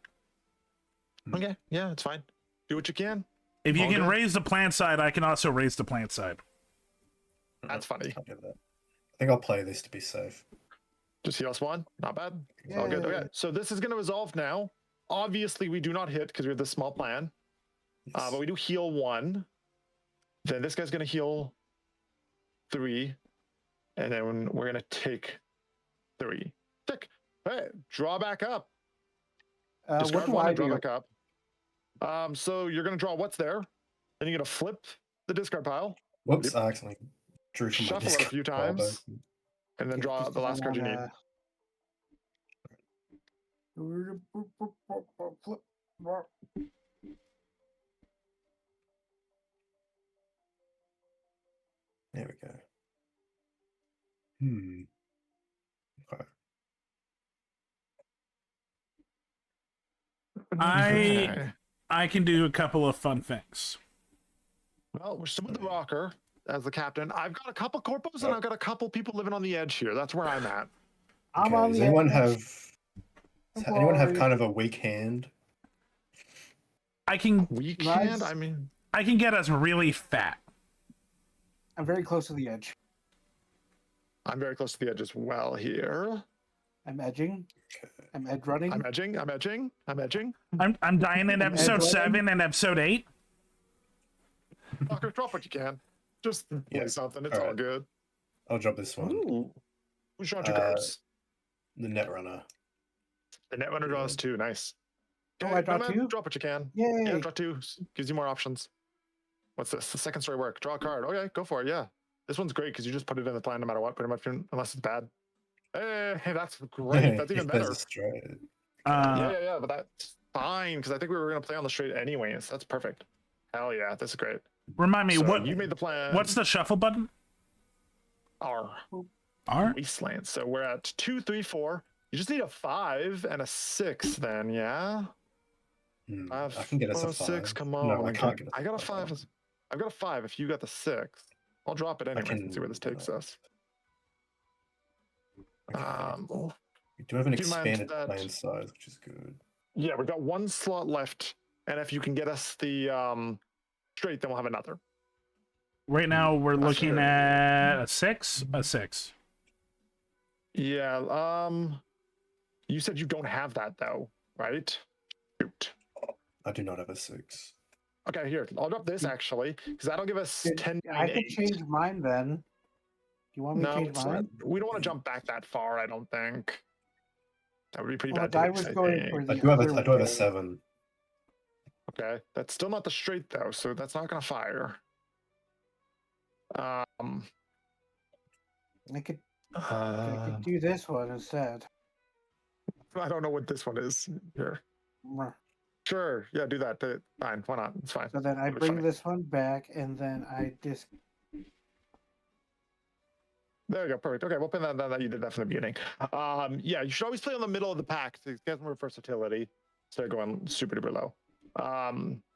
Okay, yeah, it's fine. Do what you can. If you All can good. raise the plant side, I can also raise the plant side. That's funny. I'll do that. I think I'll play this to be safe. Just heal us 1. Not bad. It's all good. Okay, so this is going to resolve now. Obviously, we do not hit because we have this small plan. But we do heal 1. Then this guy's going to heal 3. And then we're going to take 3. Tick. Hey, draw back up. What Discard do 1 I and draw do? back up. So you're going to draw what's there. Then you're going to flip the discard pile. Whoops, I accidentally drew from my Shuffle it a discard few pile, though. times. And then draw the last card you need. There we go. Okay. I can do a couple of fun things. Well, we're still with the rocker as the captain. I've got a couple corpos and I've got a couple people living on the edge here. That's where I'm at. I'm Okay, on does the anyone edge. have anyone have kind of a weak hand? I can Weak Nice. hand? I mean, I can get us really fat. I'm very close to the edge. I'm very close to the edge as well here. I'm edging. I'm edge running. I'm edging. I'm edging. I'm edging. I'm dying in I'm episode edge-running. 7 and episode 8. Rocker, drop what you can. Just play something. It's all alright. good. I'll drop this one. Ooh. Who's drawing 2 Uh, cards? The Netrunner. The net runner draws 2. Nice. Oh, I draw no, man, 2? Drop what you can. Yay. Yeah, draw 2. Gives you more options. What's this? The second story work. Draw a card. Okay, go for it. Yeah. This one's great because you just put it in the plan no matter what, pretty much, unless it's bad. Hey, that's great. That's even If there's better. a straight. Yeah, but that's fine because I think we were gonna play on the straight anyways. That's perfect. Hell yeah, this is great. Remind me, So what you made the plan? What's the shuffle button? R. R. Wasteland. So we're at 2, 3, 4. You just need a 5 and a 6 then, yeah? I can get us a 6. 5. Come on. No, I can't get us I got a 5. I've got a 5 if you got the 6. I'll drop it anyway and see where this takes us. We do have an expanded plane size, which is good. Yeah, we've got one slot left, and if you can get us the straight, then we'll have another. Right now, we're looking at a 6. A 6. Yeah. You said you don't have that though, right? Shoot. I do not have a 6. Okay, here. I'll drop this actually, because that'll give us 10. I can change mine then. Do you want me to change mine? We don't want to jump back that far, I don't think. That would be pretty bad. I was going for the I do have a 7. Okay, that's still not the straight though, so that's not gonna fire. I could do this one instead. I don't know what this one is here. Sure, yeah, do that. Fine, why not? It's fine. So then I bring this one back, and then I just. There you go, perfect. Okay, we'll pin that you did that from the beginning. Yeah, you should always play on the middle of the pack to get more versatility instead of going super duper low.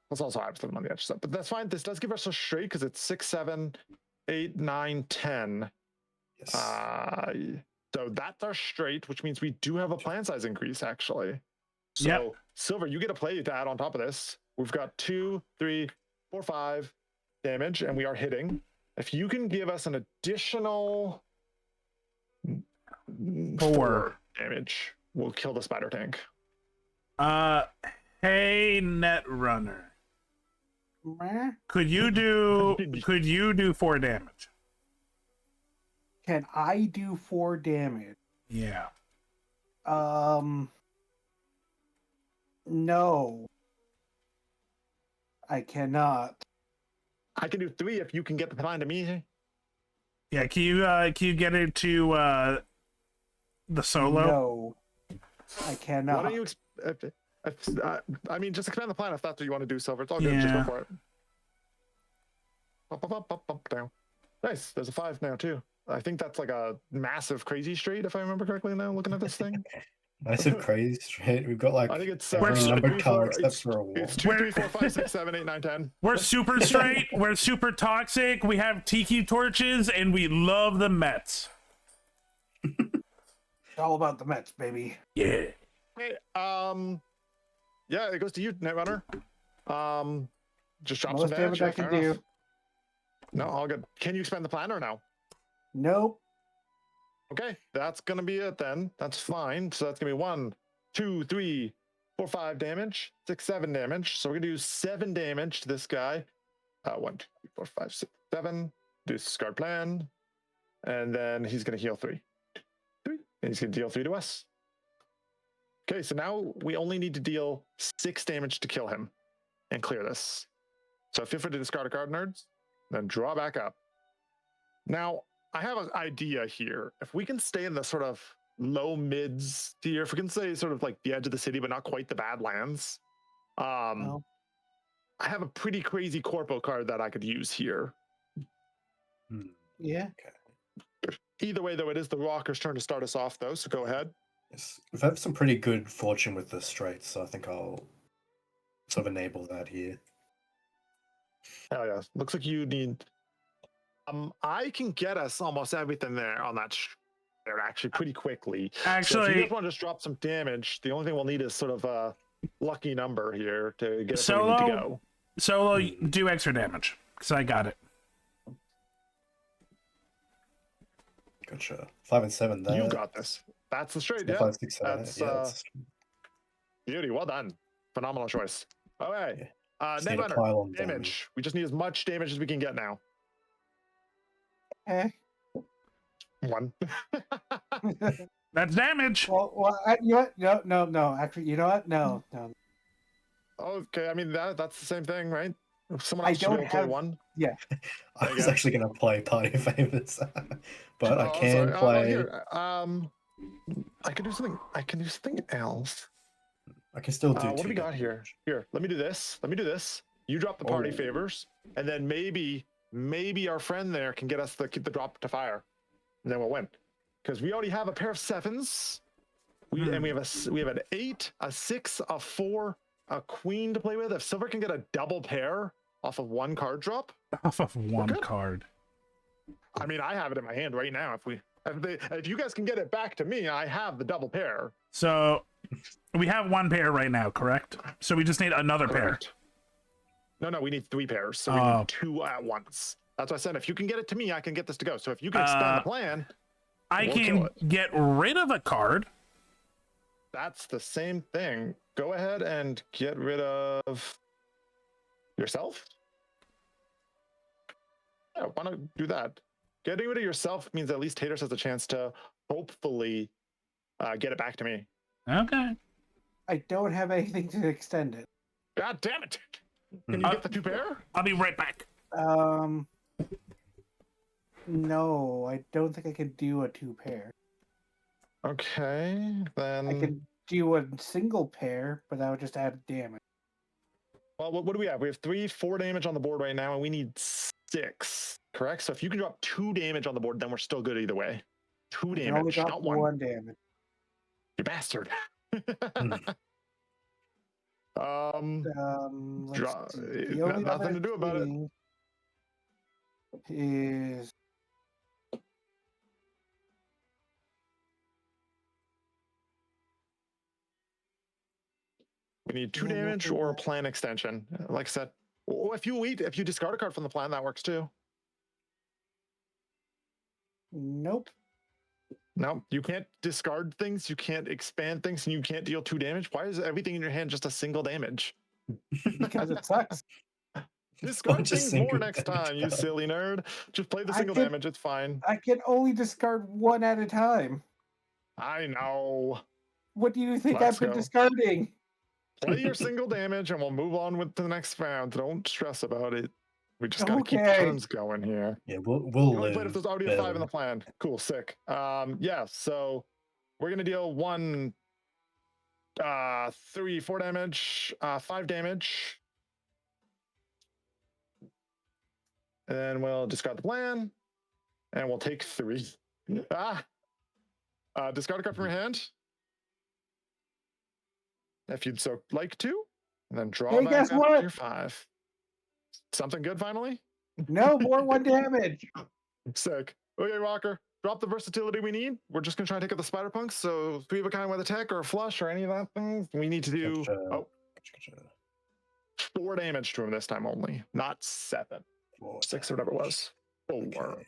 Let's also have them on the edge stuff, but that's fine. This does give us a straight because it's 6, 7, 8, 9, 10. Yes. So that's our straight, which means we do have a plan size increase actually. So Yep. Silver, you get a play to add on top of this. We've got 2, 3, 4, 5 damage, and we are hitting. If you can give us an additional 4 damage, we'll kill the spider tank. Hey, Netrunner. Could you do 4 damage? Can I do 4 damage? Yeah. No. I cannot. I can do 3 if you can get the plan to me. Yeah, can you get it to the solo? No. I cannot. Why don't you I mean, just expand the plan if that's what you want to do, Silver. It's all good. Just go for it. Up, down. Nice. There's a 5 now, too. I think that's like a massive crazy straight, if I remember correctly now, looking at this thing. Massive crazy straight. We've got like I think it's every numbered card except for a 1. It's 2, 3, 4, 5, 6, 7, 8, 9, 10. We're super straight. We're super toxic. We have tiki torches, and we love the Mets. It's all about the Mets, baby. Yeah. Hey, yeah, it goes to you, Netrunner. Just drop some Most damage damage. I can do. No, all good. Can you expand the plan or no? Nope. Okay, that's gonna be it then. That's fine. So that's gonna be 1, 2, 3, 4, 5 damage, 6, 7 damage. So we're gonna do 7 damage to this guy. 1, 2, 3, 4, 5, 6, 7. Do discard plan, and then he's gonna heal 3, 3, and he's gonna deal 3 to us. Okay, so now we only need to deal 6 damage to kill him and clear this. So feel free to discard a card, nerds, then draw back up. Now, I have an idea here. If we can stay in the sort of low mids tier, if we can stay sort of like the edge of the city, but not quite the Badlands, I have a pretty crazy corpo card that I could use here. Yeah. Either way, though, it is the Rocker's turn to start us off, though, so go ahead. Yes. We've had some pretty good fortune with the straights, so I think I'll sort of enable that here. Hell yeah. Looks like you need... I can get us almost everything there on that there actually pretty quickly. Actually, so if you just want to just drop some damage, the only thing we'll need is sort of a lucky number here to get us where we need to go. Solo, do extra damage, because I got it. Gotcha. 5 and 7 there. You got this. That's the straight, So yeah. 5, 6, 7. That's, That's beauty. Well done. Phenomenal choice. All right. Just need a Netrunner, pile on damage. We just need as much damage as we can get now. Okay. 1. That's damage. Well, you know what? No. Actually, you know what? No. Okay, I mean that's the same thing, right? If someone I else should be don't able to play have. one. Yeah. I was actually going to play Party Favors, but I Oh, can sorry. play. Here, I can do something. I can do something else. I can still do. What do we got damage. here? Here, let me do this. Let me do this. You drop the party Oh. favors, and then maybe our friend there can get us the drop to fire, and then we'll win. Because we already have a pair of 7s. And we have an 8, a 6, a 4, a queen to play with. If Silver can get a double pair off of one card drop, Off of one card. I mean, I have it in my hand right now. If you guys can get it back to me, I have the double pair. So we have one pair right now, correct? So we just need another pair. No, we need 3 pairs. So we need 2 at once. That's what I said. If you can get it to me, I can get this to go. So if you can expand the plan, I we'll can get rid of a card. That's the same thing. Go ahead and get rid of yourself. Yeah, why not do that? Getting rid of yourself means at least Taters has a chance to hopefully get it back to me. Okay. I don't have anything to extend it. God damn it! Can you get the 2 pair? I'll be right back. No, I don't think I can do a 2 pair. Okay, then I can do a single pair, but that would just add damage. Well, what do we have? We have 4 damage on the board right now, and we need 6. Correct. So if you can drop 2 damage on the board, then we're still good either way. 2 I can only damage, drop not 1 damage. You bastard. Let's see. The only nothing to do about it. thing is we need 2 damage or a plan extension. Like I said, if you discard a card from the plan, that works too. Nope. No, you can't discard things, you can't expand things, and you can't deal 2 damage. Why is everything in your hand just a single damage? Because it sucks. Discard things more next time, you silly nerd. Just play the single damage, it's fine. I can only discard 1 at a time. I know. What do you think Let's I've been go. discarding? Play your single damage and we'll move on with the next round. Don't stress about it. We just gotta keep turns going here. Yeah, we'll You only live. played if there's already a 5 in the plan. Cool, sick. Yeah, so we're gonna deal 1, 3, 4 damage, 5 damage. And then we'll discard the plan. And we'll take 3. Discard a card from your hand. If you'd so like to. And then draw Hey, back guess after what? your 5. Something good finally? No, more 1 damage. Sick. Okay, Rocker. Drop the versatility we need. We're just gonna try to take out the spider punks. So 3 of a kind with attack or a flush or any of that thing. We need to do 4 damage to him this time only, not 7. 6 or whatever it was. 4. Okay.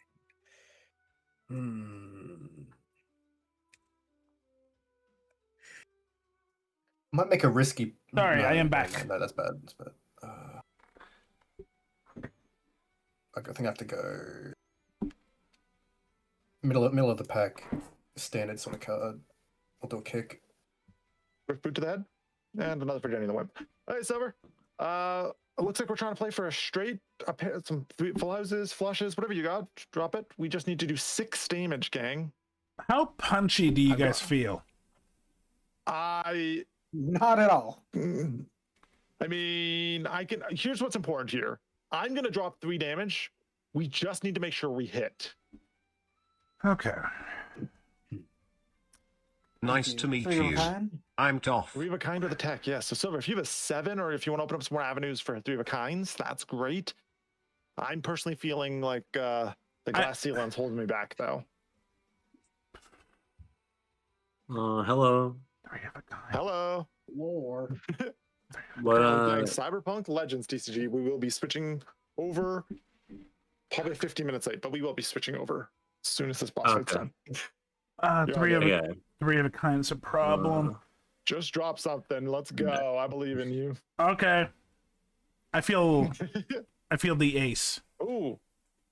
Might make a risky. Sorry, I am back. No, that's bad. That's bad. I think I have to go middle of the pack. Standard sort of card. I'll do a kick. Boot to the head. And another for Jenny in the whip. All right, Silver. It looks like we're trying to play for a straight, a pair, some full houses, flushes, whatever you got. Drop it. We just need to do 6 damage, gang. How punchy do you guys feel? Not at all. I mean, here's what's important here. I'm going to drop 3 damage. We just need to make sure we hit. Okay. Nice to meet 3 of a you. kind? I'm Toff. 3 of a kind with attack, yes. So Silver, if you have a 7, or if you want to open up some more avenues for 3 of a kinds, that's great. I'm personally feeling like the glass ceiling's holding me back, though. Hello. Hello. More. Thanks. Cyberpunk Legends TCG. We will be switching over. Probably 15 minutes late, but we will be switching over as soon as this boss fights done. 3 of a kind's a problem. Just drop something. Let's go. I believe in you. Okay. I feel the ace. Ooh,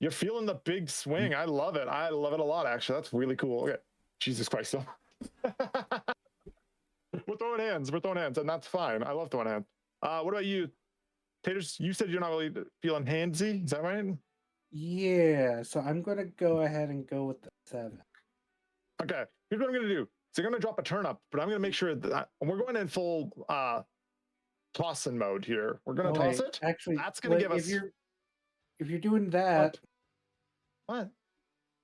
you're feeling the big swing. I love it. I love it a lot, actually. That's really cool. Okay. Jesus Christ. So. We're throwing hands, and that's fine. I love throwing hands. What about you, Taters, you said you're not really feeling handsy. Is that right? Yeah, so I'm gonna go ahead and go with the 7. Okay, here's what I'm gonna do. So I'm gonna drop a turnip, but I'm gonna make sure that we're going in full tossing mode here. We're gonna toss it. Actually, That's gonna give us. If you're doing that, what?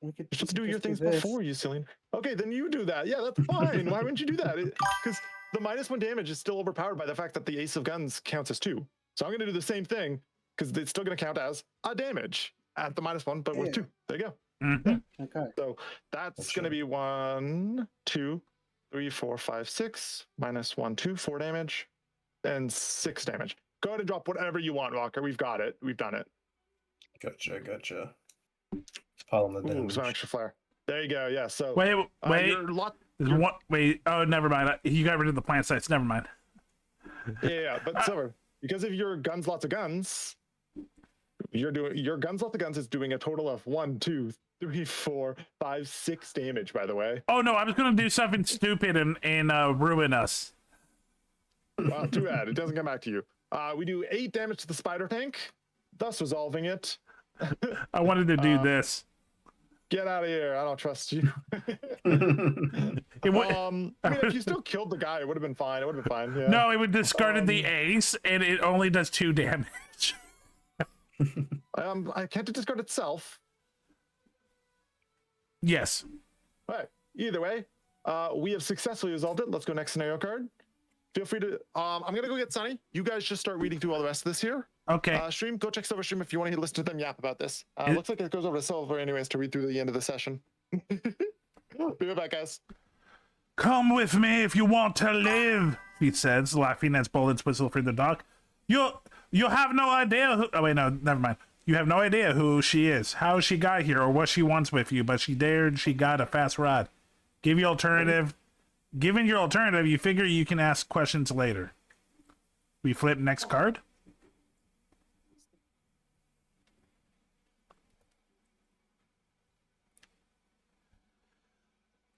We could You're supposed to do just your things this. before you, Celine. Okay, then you do that. Yeah, that's fine. Why wouldn't you do that? Because the -1 damage is still overpowered by the fact that the Ace of Guns counts as 2. So I'm going to do the same thing because it's still going to count as a damage at the -1, but with 2. There you go. Mm-hmm. Okay. So that's going to be 1, 2, 3, 4, 5, 6, -1, 2, 4 damage, and 6 damage. Go ahead and drop whatever you want, Walker. We've got it. We've done it. Gotcha. Piling the damage. Some extra flare. There you go. Yeah. So wait. Your Wait. Oh, never mind. You got rid of the plant sites. Never mind. Yeah, but Silver, because of your guns, lots of guns, your guns, lots of guns is doing a total of 1, 2, 3, 4, 5, 6 damage. By the way. Oh no, I was gonna do something stupid and ruin us. Well, too bad. It doesn't come back to you. We do 8 damage to the spider tank, thus resolving it. I wanted to do this. Get out of here! I don't trust you. I mean, if you still killed the guy, it would have been fine. It would have been fine. Yeah. No, it would discarded the ace, and it only does 2 damage. I can't discard itself. Yes. All right. Either way, we have successfully resolved it. Let's go next scenario card. Feel free to. I'm gonna go get Sunny. You guys just start reading through all the rest of this here. Okay. Stream. Go check Silver Stream if you want to listen to them yap about this. Looks like it goes over to Silver anyways to read through the end of the session. Be right back, guys. Come with me if you want to live, he says, laughing as bullets whistle through the dark. You have no idea who. Oh wait, no, never mind. You have no idea who she is, how she got here, or what she wants with you, but she dared. She got a fast ride. Given your alternative, you figure you can ask questions later. We flip next card.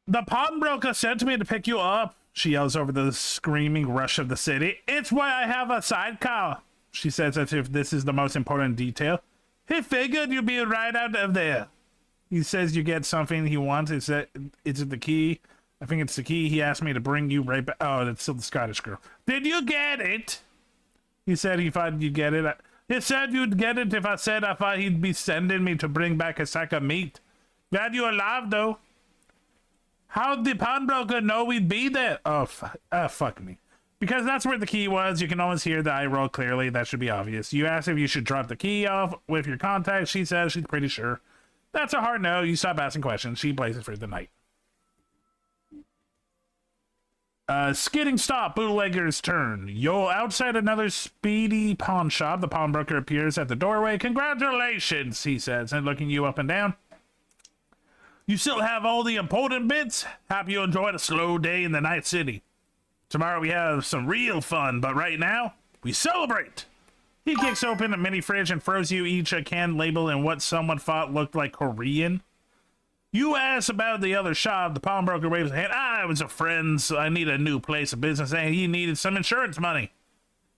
The pawnbroker sent me to pick you up, she yells over the screaming rush of the city. It's why I have a sidecar, she says as if this is the most important detail. He figured you'd be right out of there. He says you get something he wants. Is it the key? I think it's the key. He asked me to bring you right back. Oh, that's still the Scottish girl. Did you get it? He said he thought you'd get it. He said you'd get it if I said I thought he'd be sending me to bring back a sack of meat. Glad you're alive, though. How'd the pawnbroker know we'd be there? Oh, fuck me. Because that's where the key was. You can always hear the eye roll clearly. That should be obvious. You asked if you should drop the key off with your contact. She says she's pretty sure. That's a hard no. You stop asking questions. She blazes for the night. Skidding stop. Bootlegger's turn. You're outside another speedy pawn shop. The pawnbroker appears at the doorway. Congratulations, he says, and looking you up and down. You still have all the important bits? Hope you enjoyed a slow day in the night city. Tomorrow we have some real fun, but right now, we celebrate! He kicks open a mini fridge and throws you each a can label in what someone thought looked like Korean. You ask about the other shop, the pawnbroker waves a hand. I was a friend, so I need a new place of business, and he needed some insurance money.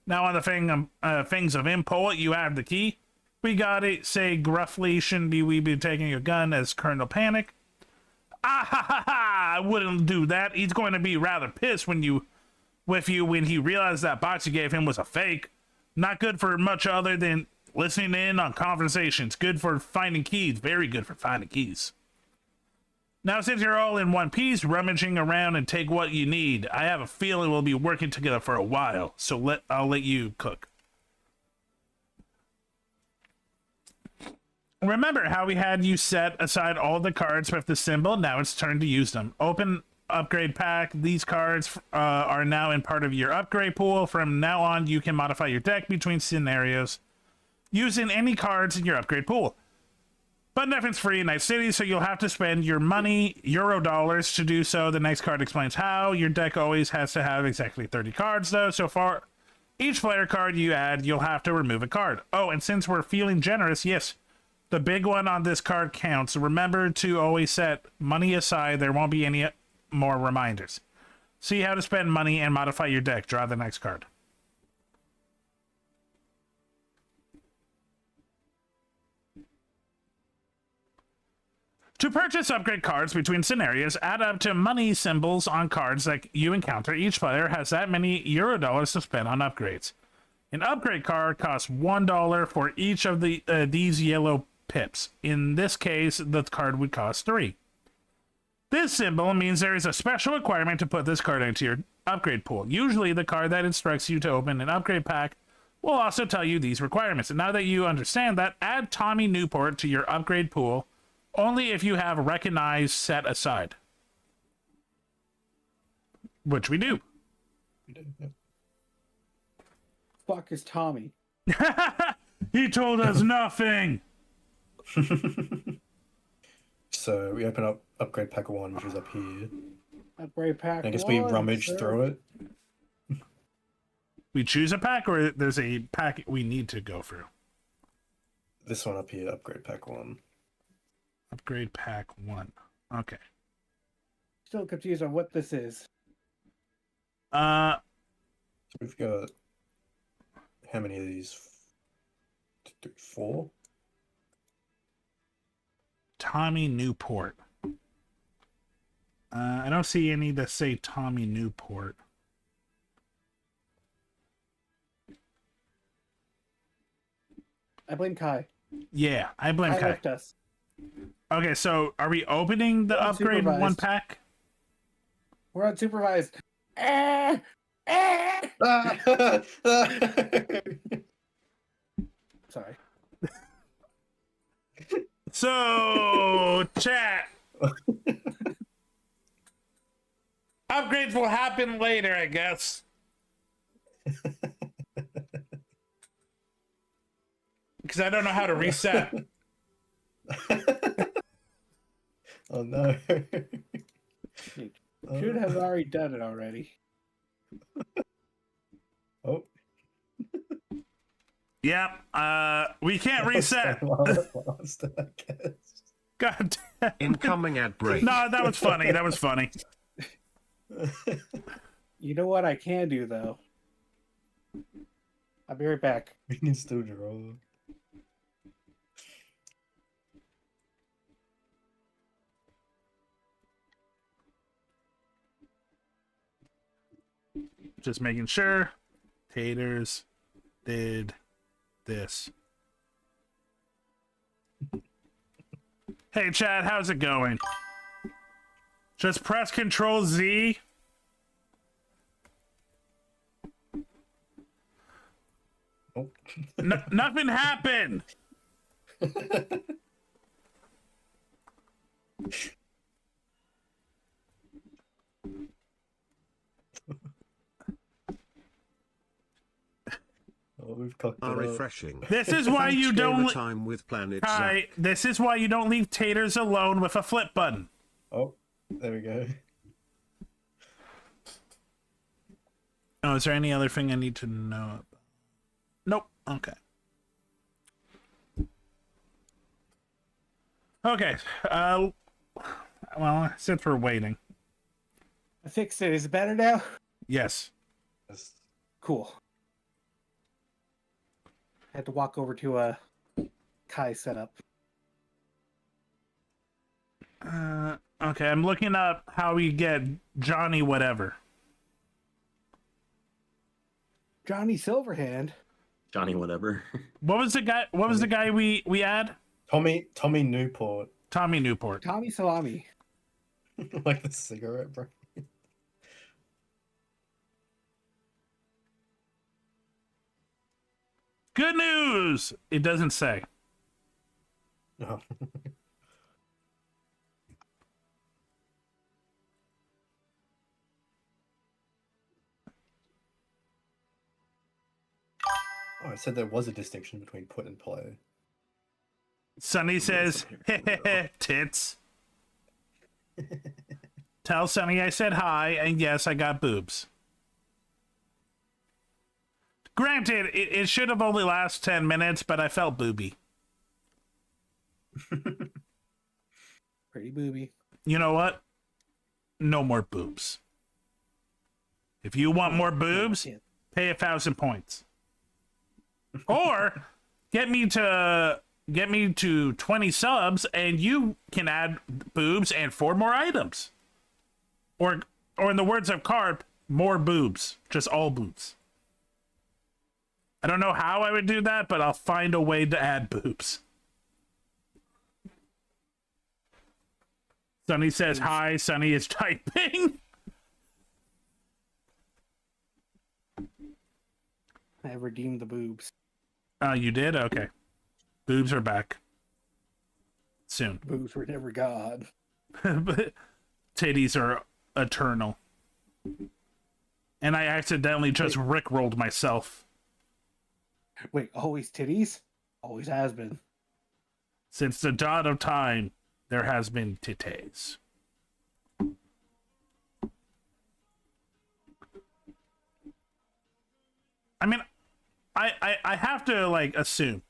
Now on the things of import, you have the key. We got it, say gruffly, shouldn't we be taking your gun as Colonel Panic? Ah ha ha ha! I wouldn't do that. He's going to be rather pissed when he realized that box you gave him was a fake. Not good for much other than listening in on conversations. Good for finding keys. Very good for finding keys. Now, since you're all in one piece, rummaging around and take what you need. I have a feeling we'll be working together for a while, so I'll let you cook. Remember how we had you set aside all the cards with the symbol? Now it's turn to use them. Open upgrade pack. These cards are now in part of your upgrade pool. From now on, you can modify your deck between scenarios using any cards in your upgrade pool. But nothing's free in Night City, so you'll have to spend your money, Euro dollars, to do so. The next card explains how. Your deck always has to have exactly 30 cards, though. So far, each player card you add, you'll have to remove a card. Oh, and since we're feeling generous, yes, the big one on this card counts. Remember to always set money aside. There won't be any more reminders. See how to spend money and modify your deck. Draw the next card. To purchase upgrade cards between scenarios, add up to money symbols on cards that you encounter. Each player has that many euro dollars to spend on upgrades. An upgrade card costs $1 for each of these yellow pips. In this case, the card would cost 3. This symbol means there is a special requirement to put this card into your upgrade pool. Usually the card that instructs you to open an upgrade pack will also tell you these requirements. And now that you understand that, add Tommy Newport to your upgrade pool only if you have recognized set aside. Which we do. Fuck is Tommy? He told us nothing. So we open up upgrade pack 1, which is up here. Upgrade pack. I guess we rummage through it. We choose a pack, or there's a pack we need to go through? This one up here, upgrade pack 1. Upgrade pack 1. Okay. Still confused on what this is. So we've got how many of these? 4? Tommy Newport. I don't see any that say Tommy Newport. I blame Kai. Yeah, I blame Kai. Left us. Okay, so are we opening the upgrade 1 pack? We're unsupervised. Sorry. So, chat. Upgrades will happen later, I guess. Because I don't know how to reset. Oh no. Should have already done it already. Oh. Yep. We can't reset. God damn. Incoming ad break. No, that was funny. That was funny. You know what I can do though? I'll be right back. We can still draw. Just making sure. Taters did this. Hey, Chad, how's it going? Just press Control Z. Oh. Nothing happened. Oh, we've cocked it up. Refreshing. This is why Thanks, you don't Gamer time with Planet Hi, Zack. this is why you don't leave Taters alone with a flip button. Oh, there we go. Oh, is there any other thing I need to know about? Nope. Okay. Okay. Well, since we're waiting. I fixed it. Is it better now? Yes. Cool. I had to walk over to a Kai setup. Okay, I'm looking up how we get Johnny whatever. Johnny Silverhand. Johnny whatever. What was the guy we add? Tommy Newport. Tommy Newport. Tommy Salami. Like the cigarette, bro. Good news! It doesn't say. No. Oh, I said there was a distinction between put and play. Sonny says, tits. Tell Sonny I said hi, and yes, I got boobs. Granted, it should have only lasted 10 minutes, but I felt booby. Pretty booby. You know what? No more boobs. If you want more boobs, pay 1,000 points. Or get me to get me to 20 subs, and you can add boobs and 4 more items. Or in the words of Carp, more boobs. Just all boobs. I don't know how I would do that, but I'll find a way to add boobs. Sunny says hi. Sunny is typing. I redeemed the boobs. Oh, you did? Okay. Boobs are back. Soon. Boobs were never God. But titties are eternal. And I accidentally just rickrolled myself. Wait, always titties? Always has been. Since the dawn of time, there has been titties. I mean, I have to, like, assume.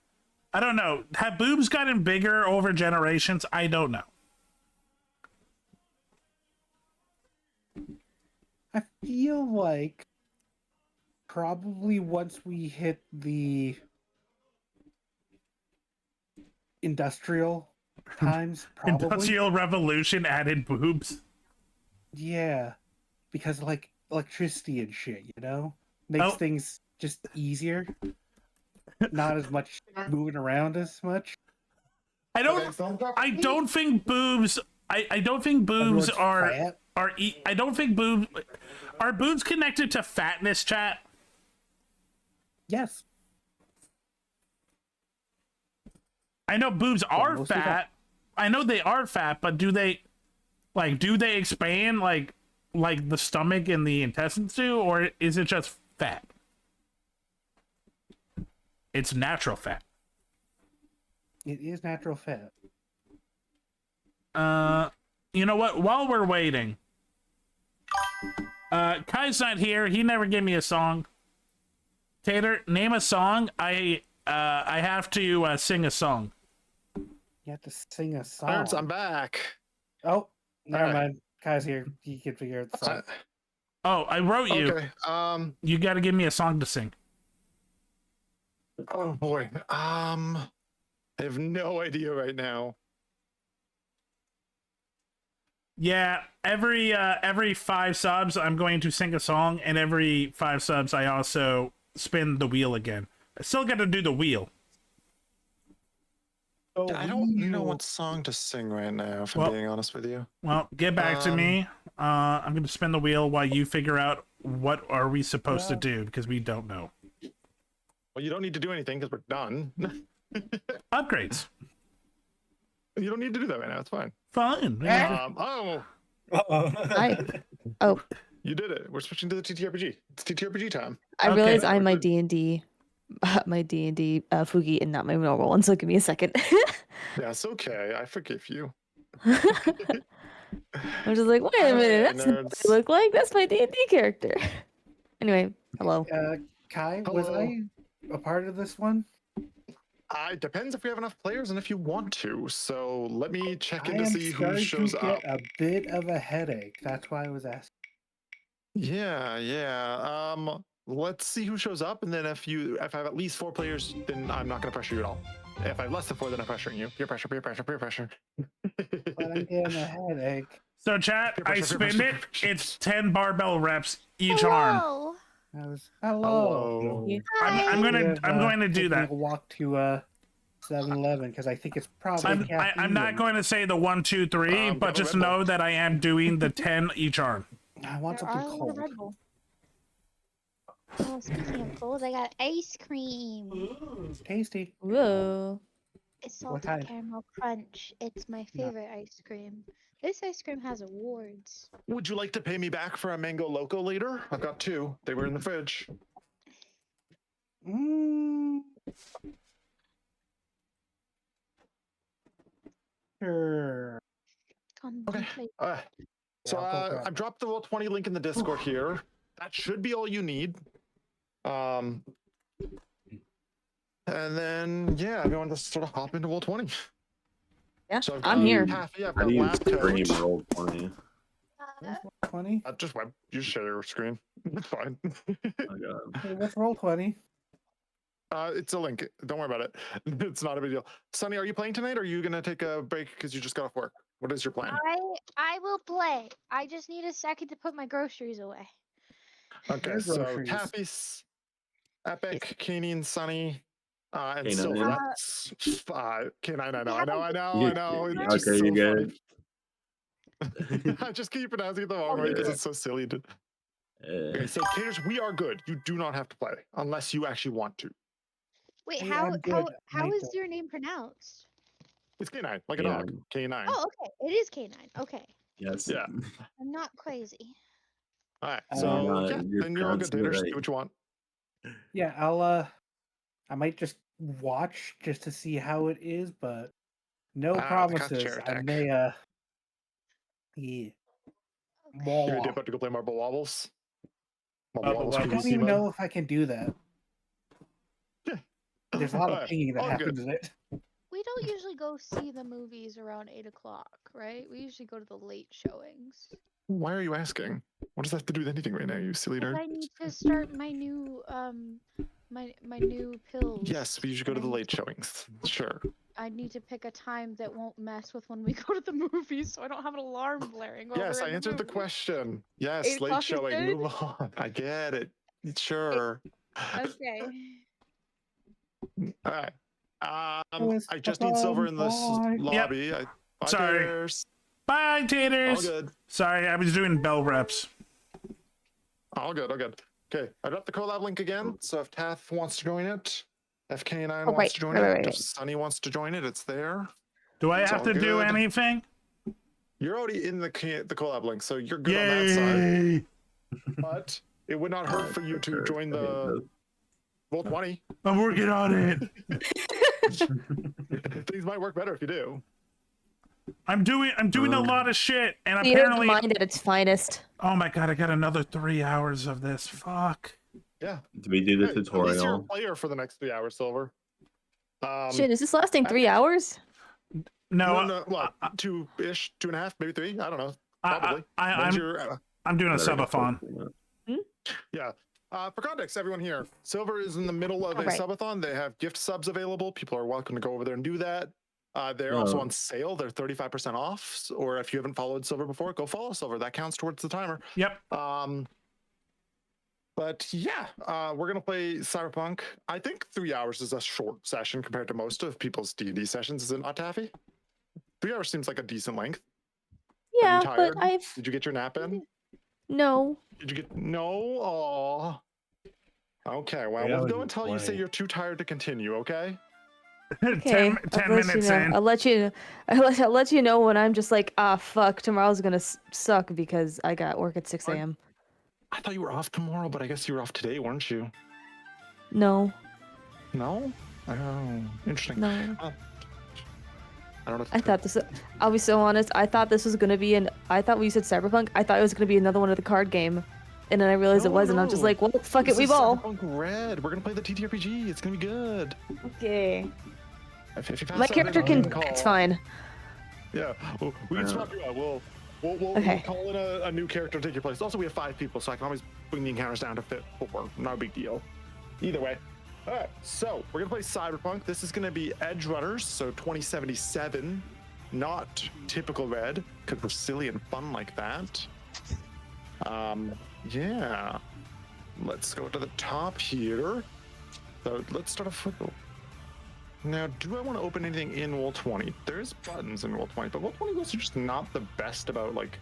I don't know. Have boobs gotten bigger over generations? I don't know. I feel like probably once we hit the industrial times, probably. Industrial Revolution added boobs? Yeah. Because, like, electricity and shit, you know? Makes things just easier. Not as much moving around as much. I don't think boobs. I don't think boobs are I don't think boobs are boobs connected to fatness, chat. Yes. I know boobs are mostly fat. fat. I know they are fat, but do they expand like the stomach and the intestines do, or is it just fat? It's natural fat. It is natural fat. You know what? While we're waiting, Kai's not here. He never gave me a song. Tater, name a song. I have to sing a song. You have to sing a song. Ernst, I'm back. Oh, never Alright. mind. Kai's here. He can figure out the song. Oh, I wrote you. Okay. You got to give me a song to sing. Oh boy. I have no idea right now. Yeah, every 5 subs, I'm going to sing a song, and every 5 subs, I also spin the wheel again. I still got to do the wheel. I don't know what song to sing right now, if I'm being honest with you. Well, get back to me. I'm going to spin the wheel while you figure out what are we supposed to do, because we don't know. Well, you don't need to do anything because we're done. Upgrades. You don't need to do that right now. It's fine. Fine. Oh. You did it. We're switching to the TTRPG. It's TTRPG time. I realize I'm my D&D Fugi and not my normal one, so give me a second. That's okay. I forgive you. I'm just like, wait a minute, that's what they look like. That's my D&D character. Anyway, hello. Kai, was I a part of this one? It depends if we have enough players and if you want to. So let me check in I to am see who starting shows to up. get a bit of a headache. That's why I was asking. Yeah. Let's see who shows up, and then if I have at least 4 players, then I'm not going to pressure you at all. If I have less than 4, then I'm pressuring you. Peer pressure, peer pressure, peer pressure. But I'm getting a headache. So, chat, I spin it. It's 10 barbell reps each Hello. arm. Hello. I'm going to do that. We'll walk to 7-Eleven because I think it's probably. I'm not going to say the 1, 2, 3, but just know that I am doing the 10 each arm. I want something cold. Oh, speaking of cold, I got ice cream. Tasty. Whoa. It's What salted kind? caramel crunch. It's my favorite ice cream. This ice cream has awards. Would you like to pay me back for a Mango Loco later? I've got 2. They were in the fridge. Sure. Okay. So I've dropped the Roll20 link in the Discord here. That should be all you need. And then everyone just sort of hop into Roll20. Yeah, so I'm here. Taffy, I've How got do you Lab stream Coat. Roll20? 20. Just you share your screen. It's fine. Oh, God. Hey, what's Roll20? It's a link. Don't worry about it. It's not a big deal. Sunny, are you playing tonight, or are you gonna take a break because you just got off work? What is your plan? I will play. I just need a second to put my groceries away. Okay, Your so groceries. Taffy's, Epic, Canine, Sunny, and K9. Silver. That's five. K9, I know. It's just Okay, so you funny. good? I just keep pronouncing it the wrong way because it's so silly. Okay, so Caters, we are good. You do not have to play unless you actually want to. Wait, Hey, how I'm how good. how Night is dog. your name pronounced? It's K9, like a dog. K9. Oh, okay. It is K9. Okay. Yes. Yeah. I'm not crazy. All right. Uh, So yeah, you're then you're all good, pronouncing it Taters. right. Do what you want. Yeah, I might just watch just to see how it is, but no The cost promises. chair I attack. may yeah. You may dip up to go play Marble Wobbles. Marble Wobbles I don't PvC even mode. know if I can do that. There's a lot of Alright, pinging that all happens good. in it. We don't usually go see the movies around 8 o'clock, right? We usually go to the late showings. Why are you asking? What does that have to do with anything right now, you silly Because nerd? I need to start my new my new pills. Yes, we usually go to and the I need late showings. Sure. I need to pick a time that won't mess with when we go to the movies, so I don't have an alarm blaring over. Yes, I in answered the movie. question. Yes, 8 late o'clock is showing. good? Move on. I get it. Sure. Okay. All right. I Mr. just need Silver in this Boy. lobby. Bye, Sorry. Taters. Bye, Taters. All good. Sorry, I was doing bell reps. All good. All good. Okay, I dropped the collab link again. So if Taff wants to join it, if K9 Oh, wants right, to join right, it, right, if right. Sunny wants to join it, it's there. Do I It's have all to do good. anything? You're already in the collab link, so you're good on that Yay! side. But it would not hurt for you to join the Roll 20. I'm working on it. Things might work better if you do. I'm doing a lot of shit, and Theater of the apparently, mind at its finest. oh my god, I got another 3 hours of this. Fuck. Yeah. Do we do the Hey, at least you're a tutorial? player for the next 3 hours, Silver. Shit, is this lasting 3 hours? No, well, 2-ish, 2.5, maybe 3. I don't know. Probably. I'm doing a Sub-A-Thon. Yeah. For context, everyone here, Silver is in the middle of a Right. Sub-A-Thon. They have gift subs available. People are welcome to go over there and do that. They're also on sale. They're 35% off. Or if you haven't followed Silver before, go follow Silver. That counts towards the timer. Yep. But yeah, we're gonna play Cyberpunk. I think 3 hours is a short session compared to most of people's D&D sessions. Is it not, Taffy? 3 hours seems like a decent length. Yeah, Are you tired? but I've Did you get your nap in? no. Did you get no? Aw. Okay, well, Yeah, we'll I go was until you say playing. you're too tired to continue, okay? Okay, 10 I'll let minutes you know. in. I'll let you know when I'm just like, fuck, tomorrow's gonna suck because I got work at 6 a.m. I thought you were off tomorrow, but I guess you were off today, weren't you? No, No? Oh, interesting. no. I don't know. I thought this. I'll be so honest. I thought this was gonna be I thought when you said Cyberpunk, I thought it was gonna be another one of the card game, and then I realized it wasn't. I'm just like, well, fuck it, we ball. Cyberpunk Red. We're gonna play the TTRPG. It's gonna be good. Okay. If you pass My out, character then can. call. It's fine. Yeah, we can swap you out. We'll Okay. call in a new character to take your place. Also, we have 5 people, so I can always bring the encounters down to fit 4. Not a big deal. Either way. All right, so we're gonna play Cyberpunk. This is gonna be Edge Runners, so 2077, not typical Red, because we're silly and fun like that. Yeah. Let's go to the top here. So let's start off with. Now, do I want to open anything in Roll20? There's buttons in Roll20, but Roll20 rules are just not the best about like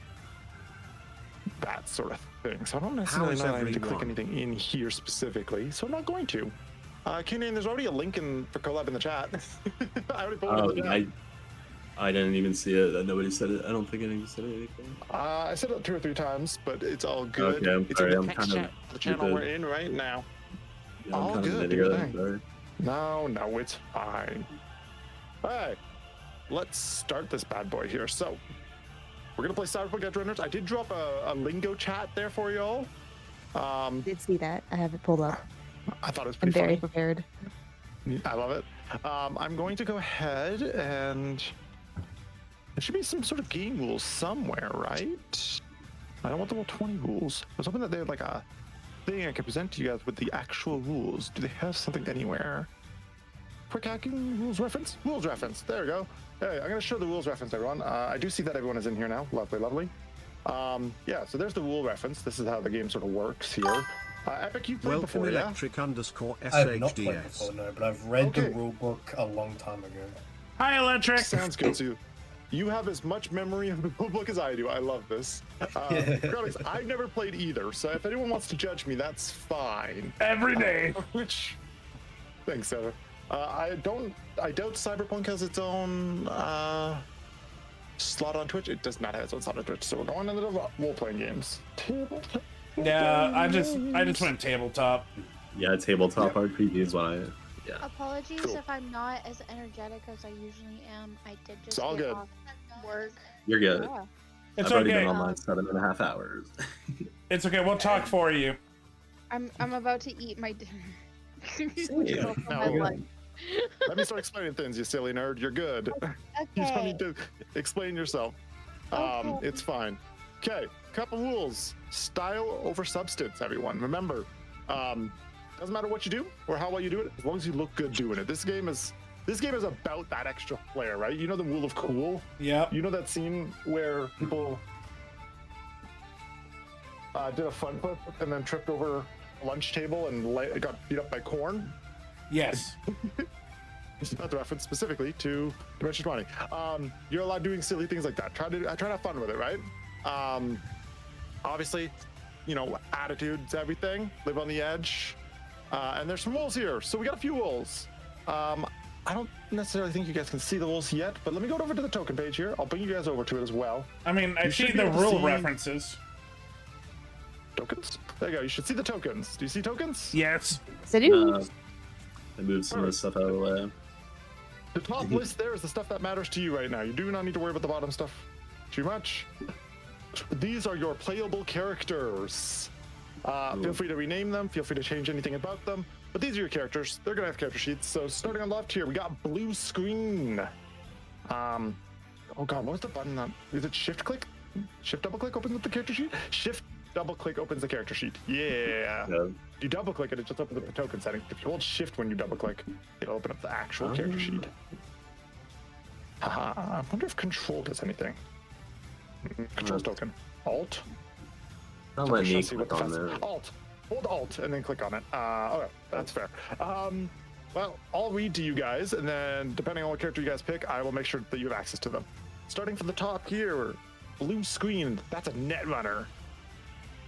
that sort of thing. So I don't necessarily know that I need to click anything in here specifically. So I'm not going to. Kenan, there's already a link for collab in the chat. I already put it in the chat. I didn't even see it. Nobody said it. I don't think anyone said anything. I said it 2 or 3 times, but it's all good. Okay, I'm it's sorry. in I'm the kind of the channel stupid. we're in right now. Yeah, I'm all kind of good. an Do your idiot. thing. Sorry. No, it's fine. All right, let's start this bad boy here. So, we're gonna play Cyberpunk Edge Runners. I did drop a lingo chat there for y'all. Did see that. I have it pulled up. I thought it was I'm pretty very funny. prepared. I love it. I'm going to go ahead and there should be some sort of game rules somewhere, right? I don't want the Roll20 rules. I was hoping that they had like a thing I can present to you guys with the actual rules. Do they have something anywhere? Quick hacking rules reference? Rules reference. There we go. Hey, I'm going to show the rules reference, everyone. I do see that everyone is in here now. Lovely, lovely. Yeah, so there's the rule reference. This is how the game sort of works here. Epic, you've played Welcome before, yeah? electric_SHDS. I have not played before, no, but I've read the rule book a long time ago. Hi, Electric. Sounds good. So you have as much memory of the rule book as I do. I love this. Regardless, I've never played either, so if anyone wants to judge me, that's fine. Every day. Which, thanks, Sarah. I doubt Cyberpunk has its own slot on Twitch. It does not have its own slot on Twitch, so we're going into the role-playing games. Yeah, I just went tabletop. Yeah, tabletop RPG is what I. Yeah. Apologies if I'm not as energetic as I usually am. I did just It's all get good. off work. You're good. Yeah. It's I've already okay. been online 7.5 hours. It's okay. We'll talk for you. I'm about to eat my dinner. Yeah. For my lunch. Let me start explaining things, you silly nerd. You're good. You don't Okay. need to explain yourself. Okay. It's fine. Okay, couple rules. Style over substance, everyone. Remember, doesn't matter what you do or how well you do it, as long as you look good doing it. This game is about that extra flair, right? You know the rule of cool? Yeah. You know that scene where people did a front flip and then tripped over a lunch table and got beat up by corn? Yes. That's a reference specifically to Dimension 20. You're allowed doing silly things like that. I try to have fun with it, right? Obviously, you know, attitude's everything. Live on the edge. And there's some rules here. So we got a few rules. I don't necessarily think you guys can see the rules yet, but let me go over to the token page here. I'll bring you guys over to it as well. I mean, I You see should be the able to rule see- references. Tokens? There you go. You should see the tokens. Do you see tokens? Yes. I do. I moved some of the stuff out of the way. The top list there is the stuff that matters to you right now. You do not need to worry about the bottom stuff too much. These are your playable characters. Feel free to rename them. Feel free to change anything about them. But these are your characters. They're gonna have character sheets. So starting on the left here, we got blue screen. Oh god, what was the button on? Is it shift click? Shift double click opens up the character sheet? Shift double click opens the character sheet. Yeah. You double click it, it just opens up the token setting. If you hold shift when you double click, it'll open up the actual character sheet. I wonder if control does anything. Control's token. Alt. Don't let me Let's see what click the on fast- that. Alt. Hold Alt and then click on it. Okay, that's fair. Well, I'll read to you guys, and then depending on what character you guys pick, I will make sure that you have access to them. Starting from the top here, blue screen. That's a netrunner.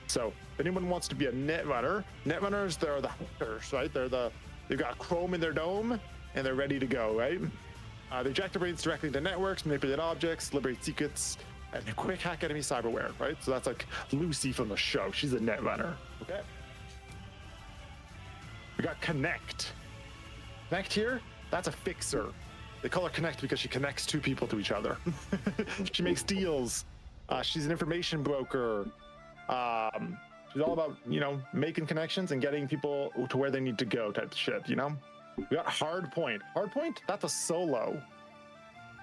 So if anyone wants to be a netrunner, netrunners, they're the hunters, right? They've got chrome in their dome, and they're ready to go, right? They jack their brains directly into networks, manipulate objects, liberate secrets, and quick hack enemy cyberware, right? So that's like Lucy from the show. She's a netrunner. Okay. We got Connect. Connect here, that's a fixer. They call her Connect because she connects two people to each other. She makes deals. She's an information broker. She's all about, you know, making connections and getting people to where they need to go type of shit, you know? We got Hardpoint. Hardpoint, that's a solo.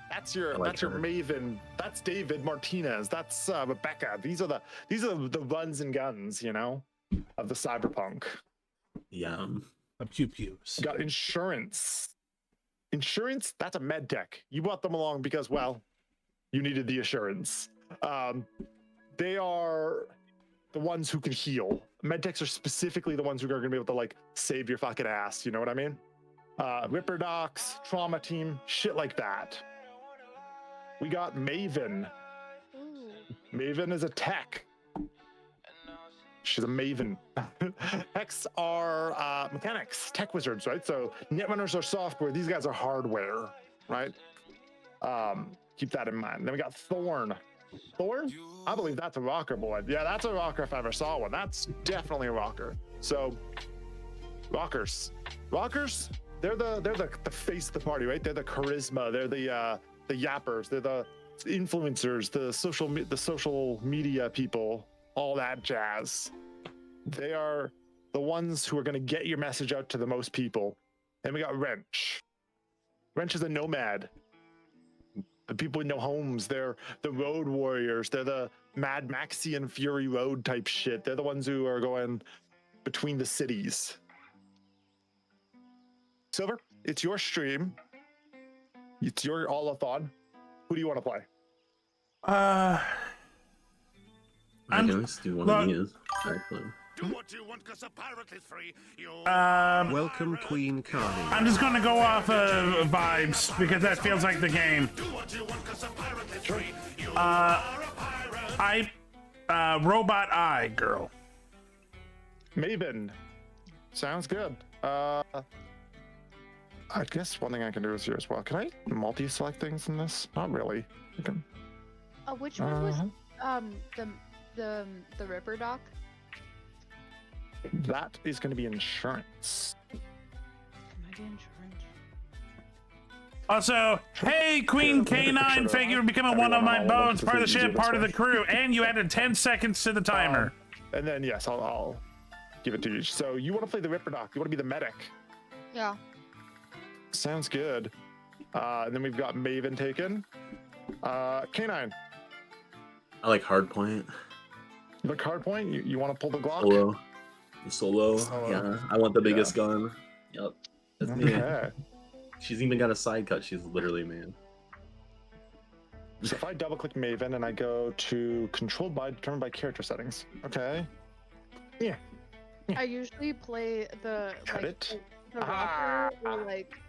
That's your Maven. That's David Martinez. That's Rebecca. These are the runs and guns, you know, of the cyberpunk. Yum. Of pew pews. Got insurance. Insurance, that's a med tech. You brought them along because, well, you needed the assurance. They are the ones who can heal. Med techs are specifically the ones who are going to be able to, like, save your fucking ass. You know what I mean? Ripper docs, trauma team, shit like that. We got Maven. Maven is a tech. She's a Maven. Techs are mechanics, tech wizards, right? So netrunners are software. These guys are hardware, right? Keep that in mind. Then we got Thorn. Thorn? I believe that's a rocker, boy. Yeah, that's a rocker if I ever saw one. That's definitely a rocker. So, rockers. Rockers, they're the face of the party, right? They're the charisma. They're the yappers. They're the influencers. The social media people. All that jazz. They are the ones who are going to get your message out to the most people. And we got Wrench. Wrench is a nomad. The people with no homes. They're the road warriors. They're the Mad Maxian Fury Road type shit. They're the ones who are going, between the cities. Silver, it's your stream. It's your all-a-thon. Who do you want to play? I can just do one of these. Actually. Welcome, Queen Carney. I'm just gonna go off of vibes because that feels like the game. Robot Eye Girl. Maven. Sounds good. I guess one thing I can do is here as well. Can I multi-select things in this? Not really. I can... Which one was the Ripper doc? That is going to be insurance. Can I do insurance? Also, hey, Queen K9, thank you for becoming one of my bones, part of the ship, part of the crew, and you added 10 seconds to the timer. And then, yes, I'll give it to you. So you want to play the Ripper Doc. You want to be the medic. Yeah. Sounds good. And then we've got Maven taken. K9. I like Hardpoint. You like Hardpoint? You want to pull the Glock? Solo. The solo. Yeah, I want the biggest gun. Yep. That's me. Okay. She's even got a side cut. She's literally man. So if I double click Maven and I go to controlled by, determined by character settings. Okay. Yeah. I usually play the Cut like it. the rocker or like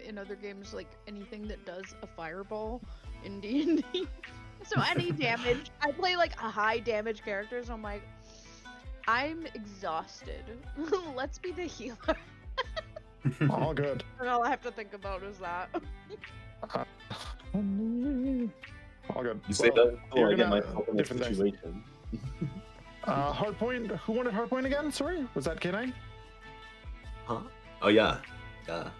in other games like anything that does a fireball in D&D. So any damage, I play like a high damage character, so I'm like, I'm exhausted. Let's be the healer. All good. And all I have to think about is that. All good. You say that before I get gonna- myself in a different things. situation. Hardpoint. Who wanted Hardpoint again? Sorry, was that K9? Huh? Oh yeah. Yeah.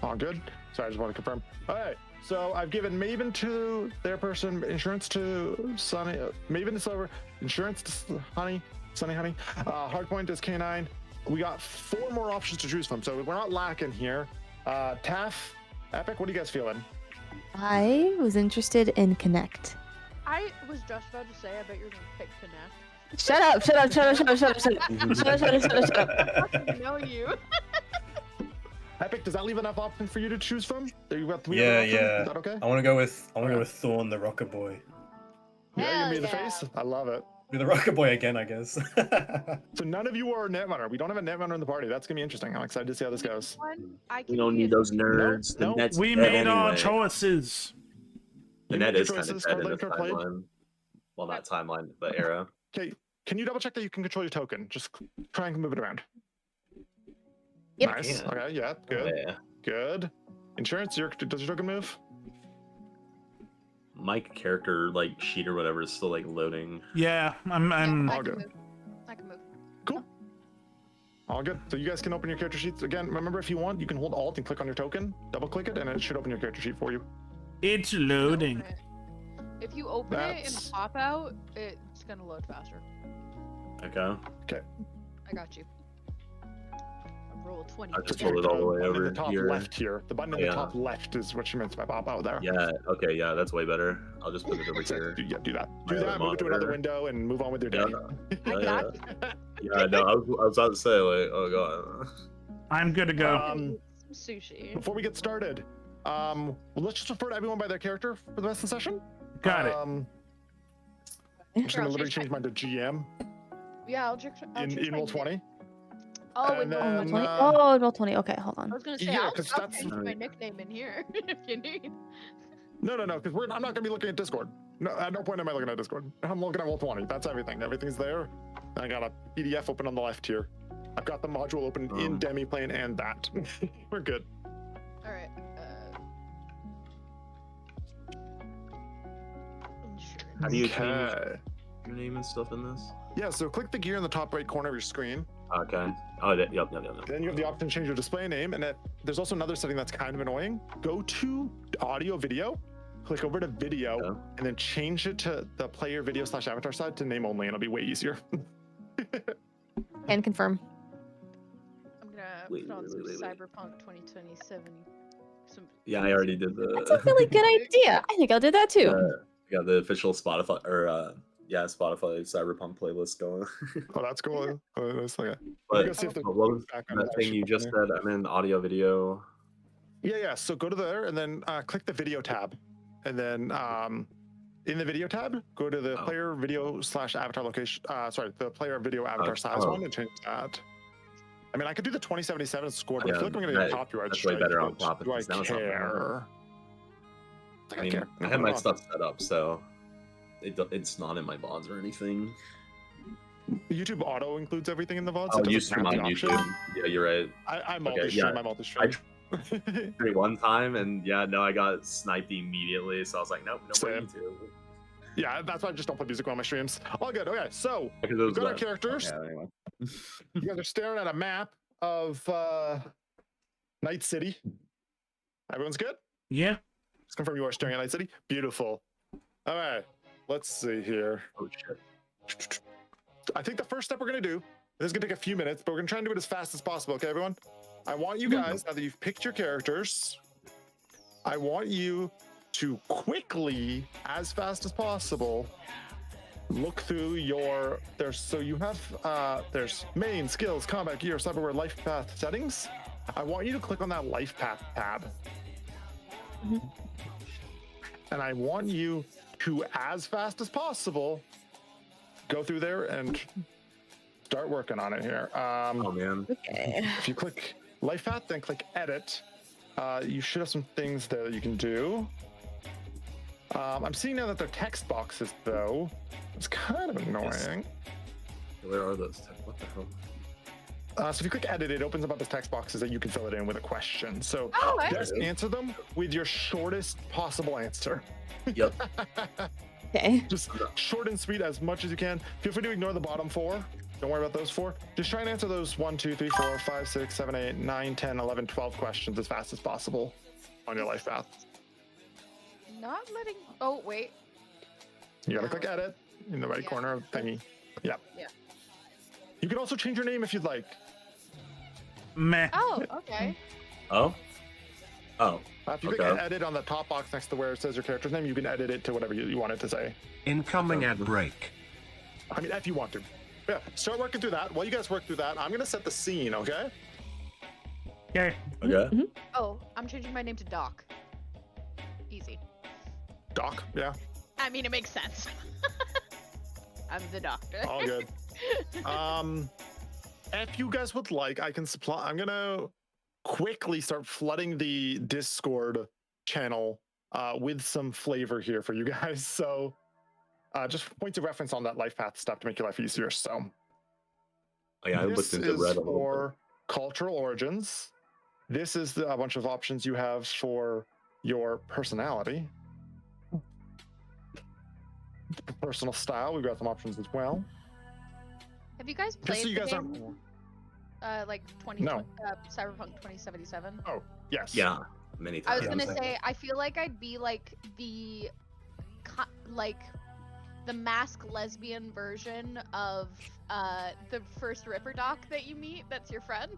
All good. Sorry, I just want to confirm. All right. So I've given Maven to their person, insurance to Sunny, Maven to Silver, insurance to Honey, Sunny Honey. Hardpoint is K9. We got 4 more options to choose from, so we're not lacking here. Taff, Epic, what are you guys feeling? I was interested in Connect. I was just about to say, I bet you're gonna pick Connect. Shut up, shut up, shut up, shut up, shut up, shut up. Shut up, shut up, shut up, shut up. I know you. Epic, does that leave enough options for you to choose from? There you got 3 Yeah, other options. yeah. Is that okay? I want to go with Thorn, the Rocker Boy. Yeah, you made the face. I love it. Be the Rocker Boy again, I guess. So none of you are a Netrunner. We don't have a Netrunner in the party. That's gonna be interesting. I'm excited to see how this goes. We don't need those nerds. The net's We dead made our anyway. choices. The You net made is your kind of choices, dead in Card the Later played? timeline. Well, not timeline, but era. Okay, can you double check that you can control your token? Just try and move it around. Yep. Nice. Yeah. Okay, yeah, good. Yeah. Good. Insurance, does your token move? My character like sheet or whatever is still like loading. Yeah, I'm all good. I can move. Cool. All good. So you guys can open your character sheets again. Remember, if you want, you can hold Alt and click on your token, double click it, and it should open your character sheet for you. It's loading. If you open it That's- and pop out, it's gonna load faster. Okay. Okay. I got you. Roll 20. I just rolled it all the way Button in over the top here. left here. The button in Yeah. the top left is what she meant by pop out there. Yeah. Okay. Yeah, that's way better. I'll just put it over here. Yeah, do that. Do My that. other Move it to another monitor. window and move on with your day. Yeah. Yeah. No, I was about to say like, oh god. I'm good to go. Some sushi. Before we get started, well, let's just refer to everyone by their character for the rest of the session. Got it. I'm just gonna literally change mine to GM Yeah, I'll check. in roll 20. Oh, and in roll then, 20. Oh, roll 20. Okay, hold I on. was gonna say, yeah, I'll 'cause I'll that's- change my nickname in here if you need. No, because I'm not gonna be looking at Discord. No, at no point am I looking at Discord. I'm looking at roll 20. That's everything. Everything's there. And I got a PDF open on the left here. I've got the module open in Demiplane and that. We're good. All right. How do you change Okay. your name and stuff in this? Yeah, so click the gear in the top right corner of your screen. Okay. Oh, yep. Then you have the option to change your display name, and there's also another setting that's kind of annoying. Go to audio video, click over to video, and then change it to the player video / avatar side to name only, and it'll be way easier. And confirm. I'm gonna put on some Cyberpunk 2027. Some. Yeah, I already did the. That's a really good idea. I think I'll do that too. Yeah, the official Spotify or yeah, Spotify Cyberpunk playlist going. Oh, that's cool. That's like But go see if what was that thing you just said? I'm in audio video. Yeah. So go to there and then click the video tab, and then in the video tab, go to the player video / avatar location. Sorry, the player video avatar size one, and change that. I mean, I could do the 2077 score, but I feel like I'm gonna get copyright That's way strike. better on top. Do I care? I mean, I have my stuff set up, so it's not in my VODs or anything. YouTube Auto includes everything in the VOD. Oh, So you stream on YouTube. Yeah, you're right. I multi-stream. I multi-stream. I tried one time, and yeah, no, I got sniped immediately. So I was like, nope, no way, YouTube. Yeah, that's why I just don't put music on my streams. All good. Okay, so Okay, we've got our characters. Okay, anyway. You guys are staring at a map of Night City. Everyone's good? Yeah. Just confirm you are staring at Night City. Beautiful. All right, let's see here. Oh shit. I think the first step we're gonna do. This is gonna take a few minutes, but we're gonna try and do it as fast as possible. Okay, everyone. I want you guys, now that you've picked your characters, I want you to quickly, as fast as possible, look through your so you have there's main, skills, combat gear, cyberware, life path settings. I want you to click on that life path tab. And I want you to, as fast as possible, go through there and start working on it here. Oh man. Okay. If you click life path, then click edit. You should have some things there that you can do. I'm seeing now that they're text boxes, though. It's kind of annoying. Where are those? What the hell? So if you click edit, it opens up those text boxes that you can fill it in with a question. So just answer them with your shortest possible answer. Yep. Okay. Just short and sweet as much as you can. Feel free to ignore the bottom 4. Don't worry about those 4. Just try and answer those 1, 2, 3, 4, 5, 6, 7, 8, 9, 10, 11, 12 questions as fast as possible on your life path. Not letting. Oh wait. You gotta click edit in the right corner of the thingy. Yeah. Yeah. You can also change your name if you'd like. Meh. Oh, okay. Oh. Oh. If you click edit on the top box next to where it says your character's name, you can edit it to whatever you want it to say. Incoming ad break. I mean, if you want to. Yeah, start working through that. While you guys work through that, I'm gonna set the scene, okay? Okay. Okay. Oh, I'm changing my name to Doc. Easy. Doc, yeah. I mean, it makes sense. I'm the doctor. All good. If you guys would like, I can supply. I'm gonna quickly start flooding the Discord channel with some flavor here for you guys. So, just points of reference on that life path stuff to make your life easier. So, Oh, yeah, I this looked into is red a little for cultural origins. This is a bunch of options you have for your personality. Personal style, we've got some options as well. Have you guys Just played so you the guys game? Like No. Cyberpunk 2077? Oh, yes. Yeah, many I times. was gonna say, I feel like I'd be like the mask lesbian version of the first Ripper Doc that you meet. That's your friend.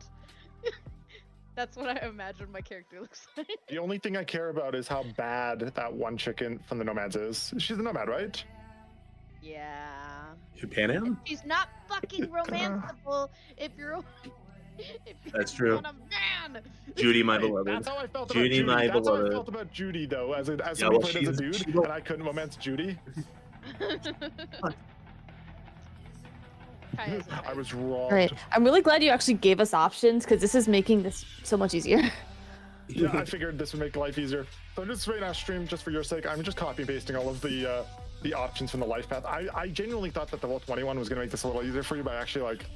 That's what I imagine my character looks like. The only thing I care about is how bad that one chicken from the Nomads is. She's a Nomad, right? Yeah. Pan Am? She's not fucking romanceable if you're. That's true. On a man. Judy, my beloved. That's how I felt about Judy, Judy. my That's how I beloved. felt about Judy, though, as Yeah, somebody well, played as a she's- dude, and I couldn't romance Judy. I was wrong. All right. I'm really glad you actually gave us options because this is making this so much easier. Yeah, I figured this would make life easier. So just right now, stream just for your sake. I'm just copy pasting all of the options from the life path. I genuinely thought that the Roll 20 one was gonna make this a little easier for you by actually like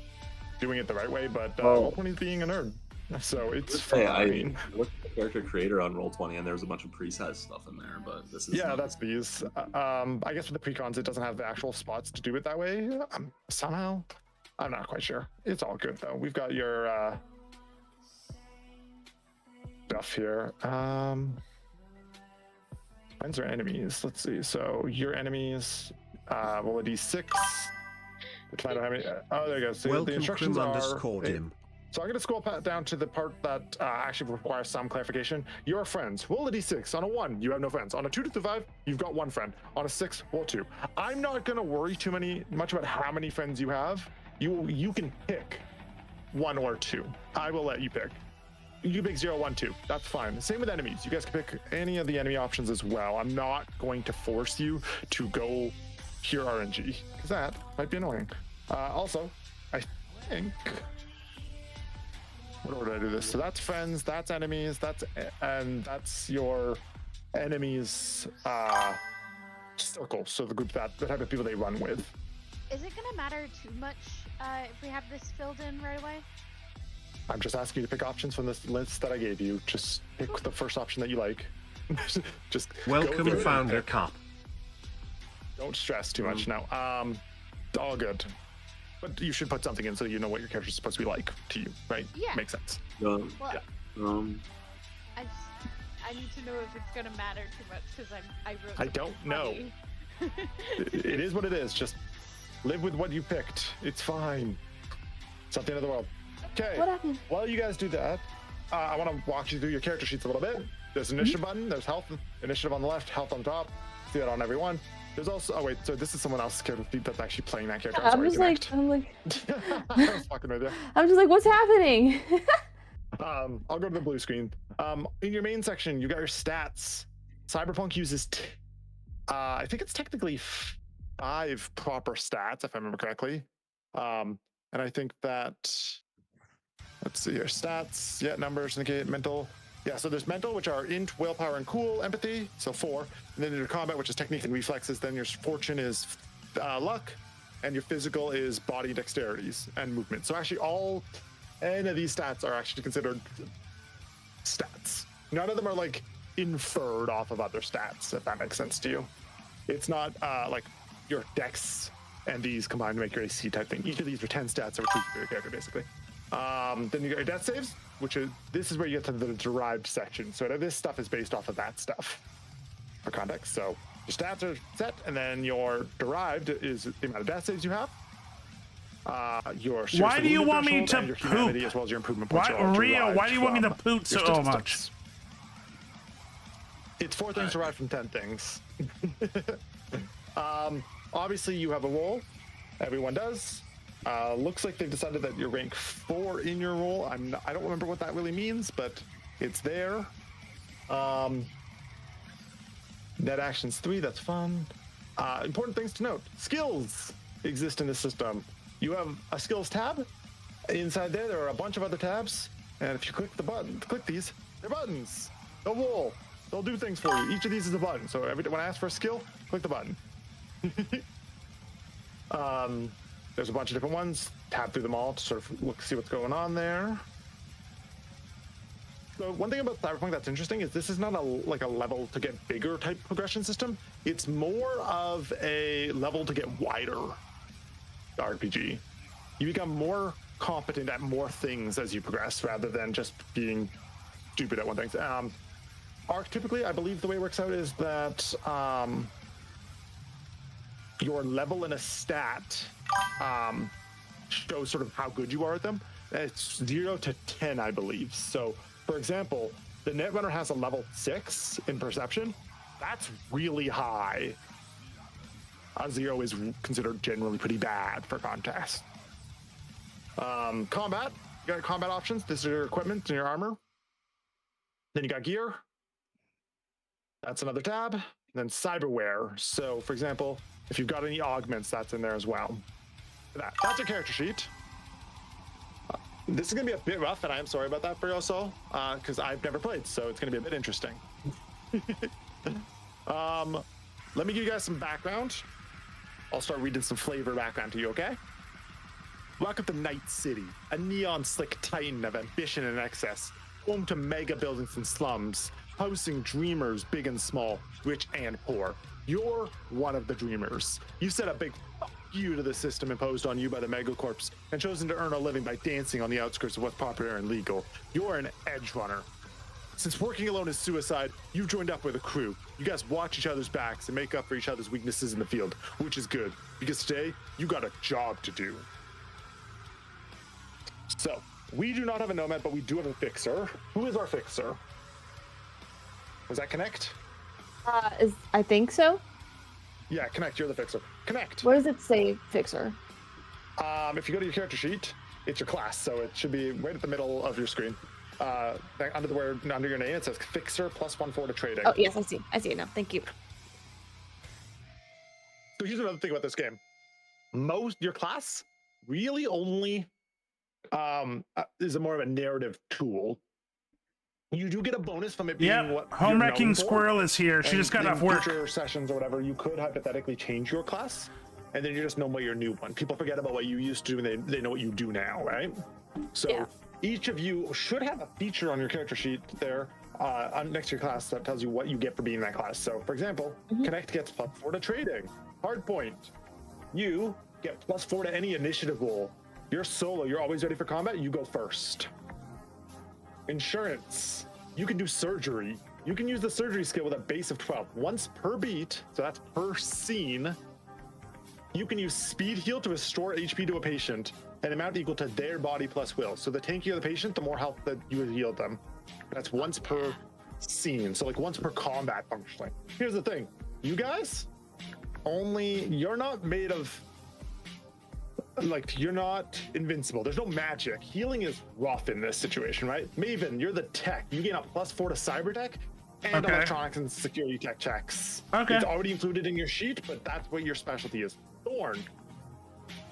doing it the right way, but Roll 20 is being a nerd, so it's Hey, I fine. looked at the character creator on Roll20, and there's a bunch of preset stuff in there, but this is Yeah, not- that's these. I guess with the precons, it doesn't have the actual spots to do it that way. Somehow, I'm not quite sure. It's all good though. We've got your stuff here. Friends or enemies? Let's see. So your enemies. Roll a d6. To find out how many. Oh, there you go. So the Welcome instructions crew are. _dim. So I'm going to scroll down to the part that actually requires some clarification. Your friends. Roll a d6. On a 1, you have no friends. On a 2 to 5, you've got 1 friend. On a 6, roll 2. I'm not going to worry much about how many friends you have. You can pick 1 or 2. I will let you pick. You can pick 0, 1, 2. That's fine. Same with enemies. You guys can pick any of the enemy options as well. I'm not going to force you to go pure RNG, because that might be annoying. Also, I think... What order did I do this? So that's friends, that's enemies, and that's your enemies circle. So the group the type of people they run with. Is it gonna matter too much if we have this filled in right away? I'm just asking you to pick options from this list that I gave you. Just pick the first option that you like. Just welcome, Founder Cup. Don't stress too much now. All good. But you should put something in so you know what your character's supposed to be like to you, right? Yeah. Makes sense. I need to know if it's gonna matter too much because I wrote. I don't know. It is what it is. Just live with what you picked. It's fine. It's not the end of the world. Okay. What happened? While you guys do that, I want to walk you through your character sheets a little bit. There's an initiative button. There's health initiative on the left, health on top. See that on every one. There's also, oh wait, so this is someone else's character sheet that's actually playing that character. I'm just like, I was fucking with you. I'm just like, what's happening? I'll go to the blue screen. In your main section, you got your stats. Cyberpunk uses, I think it's technically 5 proper stats, if I remember correctly. And I think that, let's see here, stats, numbers, indicate mental. Yeah, so there's mental, which are int, willpower, and cool, empathy, so 4. And then your combat, which is technique and reflexes. Then your fortune is luck, and your physical is body dexterities and movement. So actually all 10 of these stats are actually considered stats. None of them are like inferred off of other stats, if that makes sense to you. It's not like your dex and these combined to make your AC type thing. Each of these are 10 stats, which is your character, basically. Then you got your death saves, this is where you get to the derived section. So this stuff is based off of that stuff for context. So your stats are set, and then your derived is the amount of death saves you have. Your why do you want me to your humanity, poop? as well as your improvement points. Rio, why do you want me to poop so much? It's 4 things derived from 10 things. Obviously, you have a roll. Everyone does. Looks like they've decided that you're rank 4 in your role. I don't remember what that really means, but it's there. Net actions 3, that's fun. Important things to note. Skills exist in the system. You have a skills tab. Inside there are a bunch of other tabs. And if you click these, they're buttons. They'll roll. They'll do things for you. Each of these is a button. So when I ask for a skill, click the button. There's a bunch of different ones. Tab through them all to sort of see what's going on there. So one thing about Cyberpunk that's interesting is this is not a level to get bigger type progression system. It's more of a level to get wider RPG. You become more competent at more things as you progress rather than just being stupid at one thing. Archetypically, I believe the way it works out is that your level in a stat shows sort of how good you are at them. It's 0 to 10, I believe. So, for example, the Netrunner has a level 6 in perception. That's really high. 0 is considered generally pretty bad for context. Combat, you got combat options. This is your equipment and your armor. Then you got gear. That's another tab. And then cyberware. So, for example, if you've got any augments, that's in there as well. That's your character sheet. This is going to be a bit rough, and I am sorry about that for you also, because I've never played, so it's going to be a bit interesting. Let me give you guys some background. I'll start reading some flavor background to you, okay? Welcome to Night City, a neon-slick titan of ambition and excess, home to mega buildings and slums, housing dreamers big and small, rich and poor. You're one of the dreamers. You set a big fuck you to the system imposed on you by the megacorps and chosen to earn a living by dancing on the outskirts of what's popular and legal. You're an edge runner. Since working alone is suicide, you joined up with a crew. You guys watch each other's backs and make up for each other's weaknesses in the field, which is good, because today you got a job to do. So, We do not have a nomad, but we do have a fixer. Who is our fixer? Was that Connect? I think so. Yeah, Connect, you're the fixer. Connect. What does it say, fixer? If you go to your character sheet, it's your class, so it should be right at the middle of your screen. Under the word, under your name, it says fixer +1/4 to trading. Oh yes, I see. I see it now. Thank you. So here's another thing about this game. Your class really only is more of a narrative tool. You do get a bonus from it being what Home you're Wrecking known for. Squirrel is here. She And just got in off work. Future sessions or whatever, you could hypothetically change your class, and then you're just known by your new one. People forget about what you used to, and they know what you do now, right? So each of you should have a feature on your character sheet there next to your class that tells you what you get for being in that class. So, for example, Connect gets +4 to trading. Hardpoint, you get +4 to any initiative roll. You're solo. You're always ready for combat. You go first. Insurance. You can do surgery. You can use the surgery skill with a base of 12. Once per beat, so that's per scene, you can use speed heal to restore HP to a patient, an amount equal to their body plus will. So the tankier the patient, the more health that you have healed them. That's once per scene. So like once per combat functionally. Here's the thing. You guys, you're not made of, you're not invincible. There's no magic. Healing is rough in this situation, right? Maven, you're the tech. You gain a +4 to cyber tech and electronics and security tech checks. Okay. It's already included in your sheet, but that's what your specialty is. Thorn,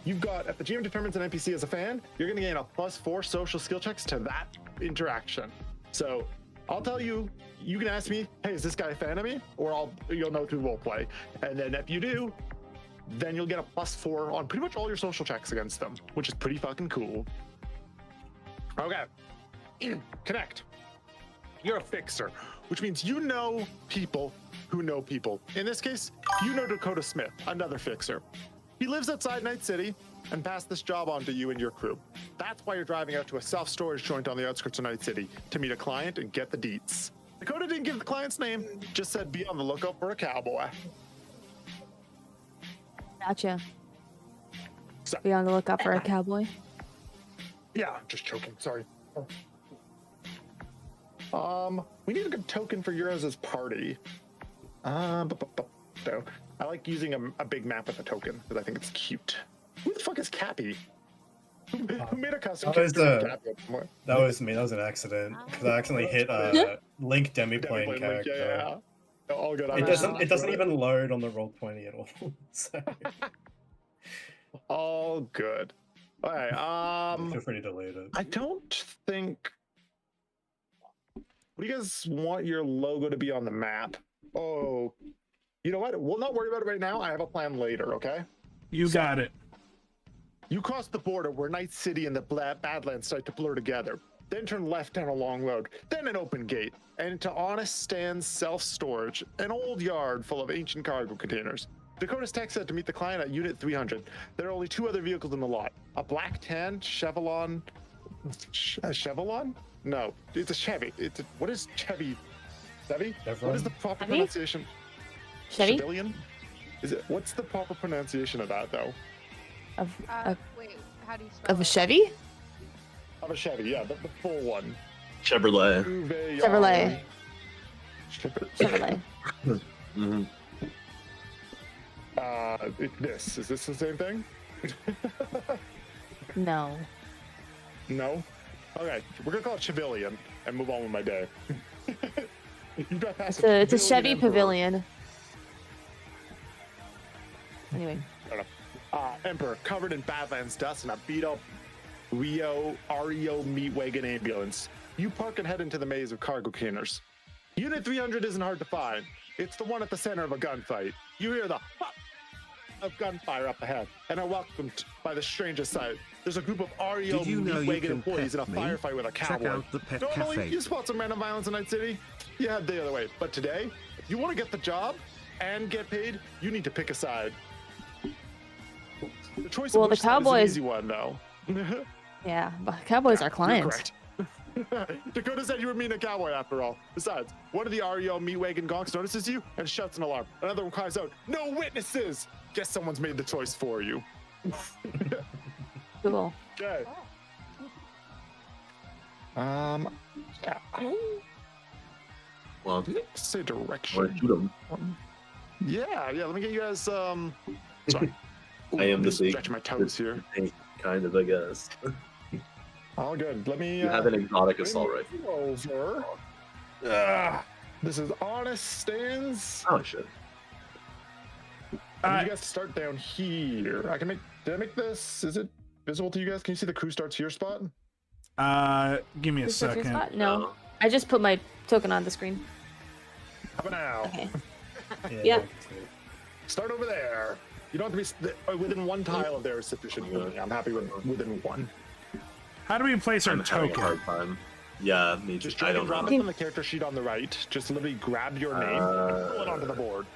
you've got, if the GM determines an NPC as a fan, you're going to gain a +4 social skill checks to that interaction. So I'll tell you, you can ask me, hey, is this guy a fan of me? Or you'll know who will play. And then if you do, then you'll get a +4 on pretty much all your social checks against them, which is pretty fucking cool. Okay. Connect. You're a fixer, which means you know people who know people. In this case, you know Dakota Smith, another fixer. He lives outside Night City and passed this job on to you and your crew. That's why you're driving out to a self-storage joint on the outskirts of Night City to meet a client and get the deets. Dakota didn't give the client's name, just said be on the lookout for a cowboy. Gotcha. Be on the lookout for a cowboy. Yeah, just choking. Sorry. We need a good token for Euros' party. So I like using a big map with a token because I think it's cute. Who the fuck is Cappy? Who made a custom character for Cappy? That was me. That was an accident because I accidentally hit Link Demiplane character. Yeah. All good. It doesn't even load on the Roll20 at all. So. All good. All right. Feel free to delete it. I don't think. What do you guys want your logo to be on the map? Oh, you know what? We'll not worry about it right now. I have a plan later. Okay. You got it. You cross the border where Night City and the Badlands start to blur together. Then turn left down a long road, then an open gate, and into Honest Stan's self-storage, an old yard full of ancient cargo containers. Dakota's tech said to meet the client at Unit 300. There are only 2 other vehicles in the lot. A black tan Chevrolet. Chevrolet? No, it's a Chevy. What is Chevy? Chevy? What is the proper pronunciation? Chevy? Chevillion? What's the proper pronunciation of that though? Wait, how do you spell Of a Chevy? Of a Chevy, yeah, the full one. Chevrolet. Chevrolet. Chevrolet. Mm-hmm. Is this the same thing? No. No? Okay, we're gonna call it Chevillion and move on with my day. You drive past It's a Chevy Pavilion. Anyway. Emperor, covered in Badlands dust and a beat up REO meat wagon ambulance. You park and head into the maze of cargo containers. Unit 300 isn't hard to find. It's the one at the center of a gunfight. You hear the pop of gunfire up ahead and are welcomed by the strangest sight. There's a group of REO Did you know meat you wagon can employees in a pet me? firefight with a Check cowboy. out the pet Normally, cafe. you spot some random violence in Night City, you head the other way. But today, if you want to get the job and get paid, you need to pick a side. The choice Well, of the which side is an Cowboys- easy one, though. Yeah, but Cowboys are clients. You're correct. Dakota said you were meeting a cowboy after all. Besides, one of the REO meat wagon gonks notices you and shouts an alarm. Another one cries out, "No witnesses!" Guess someone's made the choice for you. Cool. Okay. Yeah. Well, say direction. Or shoot 'em. Yeah. Let me get you guys. Sorry. I am the just big, stretching my toes here. kind of, I guess. All good. Let me. You have an exotic bring assault you rifle. over. This is honest stands. Oh shit. I need you guys to start down here. I can make. Did I make this? Is it visible to you guys? Can you see the crew starts here spot? Give me a Is this your second. spot? No. I just put my token on the screen. How about now? Okay. Yeah. Start over there. You don't have to be within one tile of there is sufficient for me. I'm happy with within one. How do we place our I'm having a token? hard time. Yeah, me too. Just I drag don't and drop know. it on the character sheet on the right. Just literally grab your name and pull it onto the board.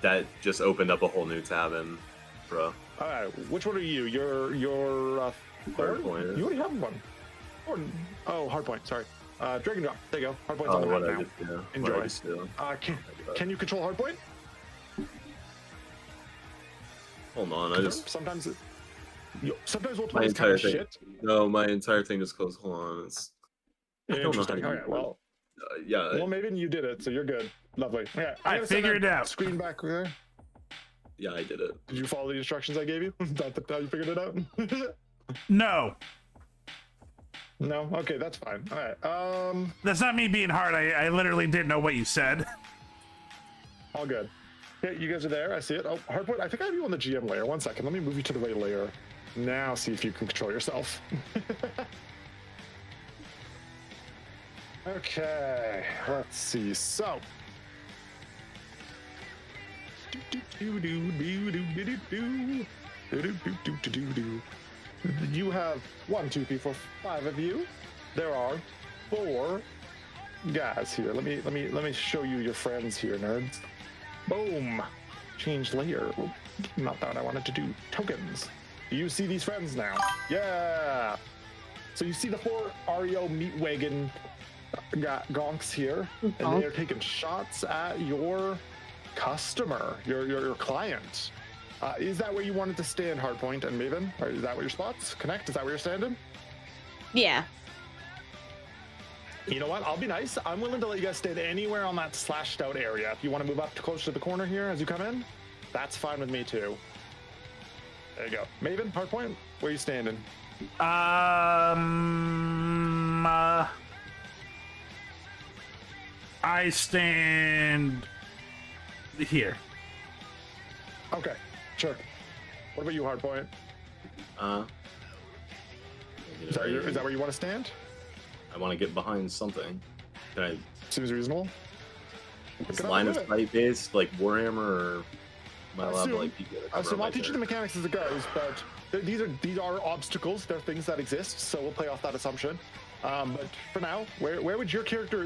That just opened up a whole new tab in, bro. All right, which one are you? You're third? Hardpoint. You already have one. Oh, hardpoint. Sorry. Drag and drop. There you go. Hardpoint's Oh, on the what map I now. just do. Enjoy. What I just do. Can you control hardpoint? Hold on, I just sometimes we'll my play this kind entire of thing. shit. No, my entire thing just closed. Hold on, it's. I don't know how Interesting. to All use right. it. Well. Yeah. Well, maybe you did it, so you're good. Lovely. Okay. I figured it out. Screen back there. Yeah, I did it. Did you follow the instructions I gave you? Is that how you figured it out? No. No. Okay, that's fine. All right. That's not me being hard. I literally didn't know what you said. All good. Okay, you guys are there. I see it. Oh, hardpoint. I think I have you on the GM layer. One second. Let me move you to the right layer. Now see if you can control yourself. Okay. Let's see. So. You have 1, 2, 3, 4, 5 of you. There are 4 guys here. Let me show you your friends here, nerds. Boom. Change layer. Oop, not that I wanted to do. Tokens. Do you see these friends now? Yeah. So you see the 4 REO meat wagon gonks here, and they are taking shots at your customer, your client. Is that where you wanted to stand, Hardpoint and Maven? Or is that what your spots? Connect? Is that where you're standing? Yeah. You know what? I'll be nice. I'm willing to let you guys stand anywhere on that slashed out area. If you want to move up close to the corner here as you come in, that's fine with me too. There you go. Maven, Hardpoint, where are you standing? I stand here. Okay, sure. What about you, Hardpoint? Is that where you want to stand? I want to get behind something. Can I? Seems reasonable. Is line of sight based like Warhammer, or am I allowed to like peek at the cover So of my I'll teach you the mechanics as it goes, but these are obstacles. They're things that exist, so we'll play off that assumption. But for now, where would your character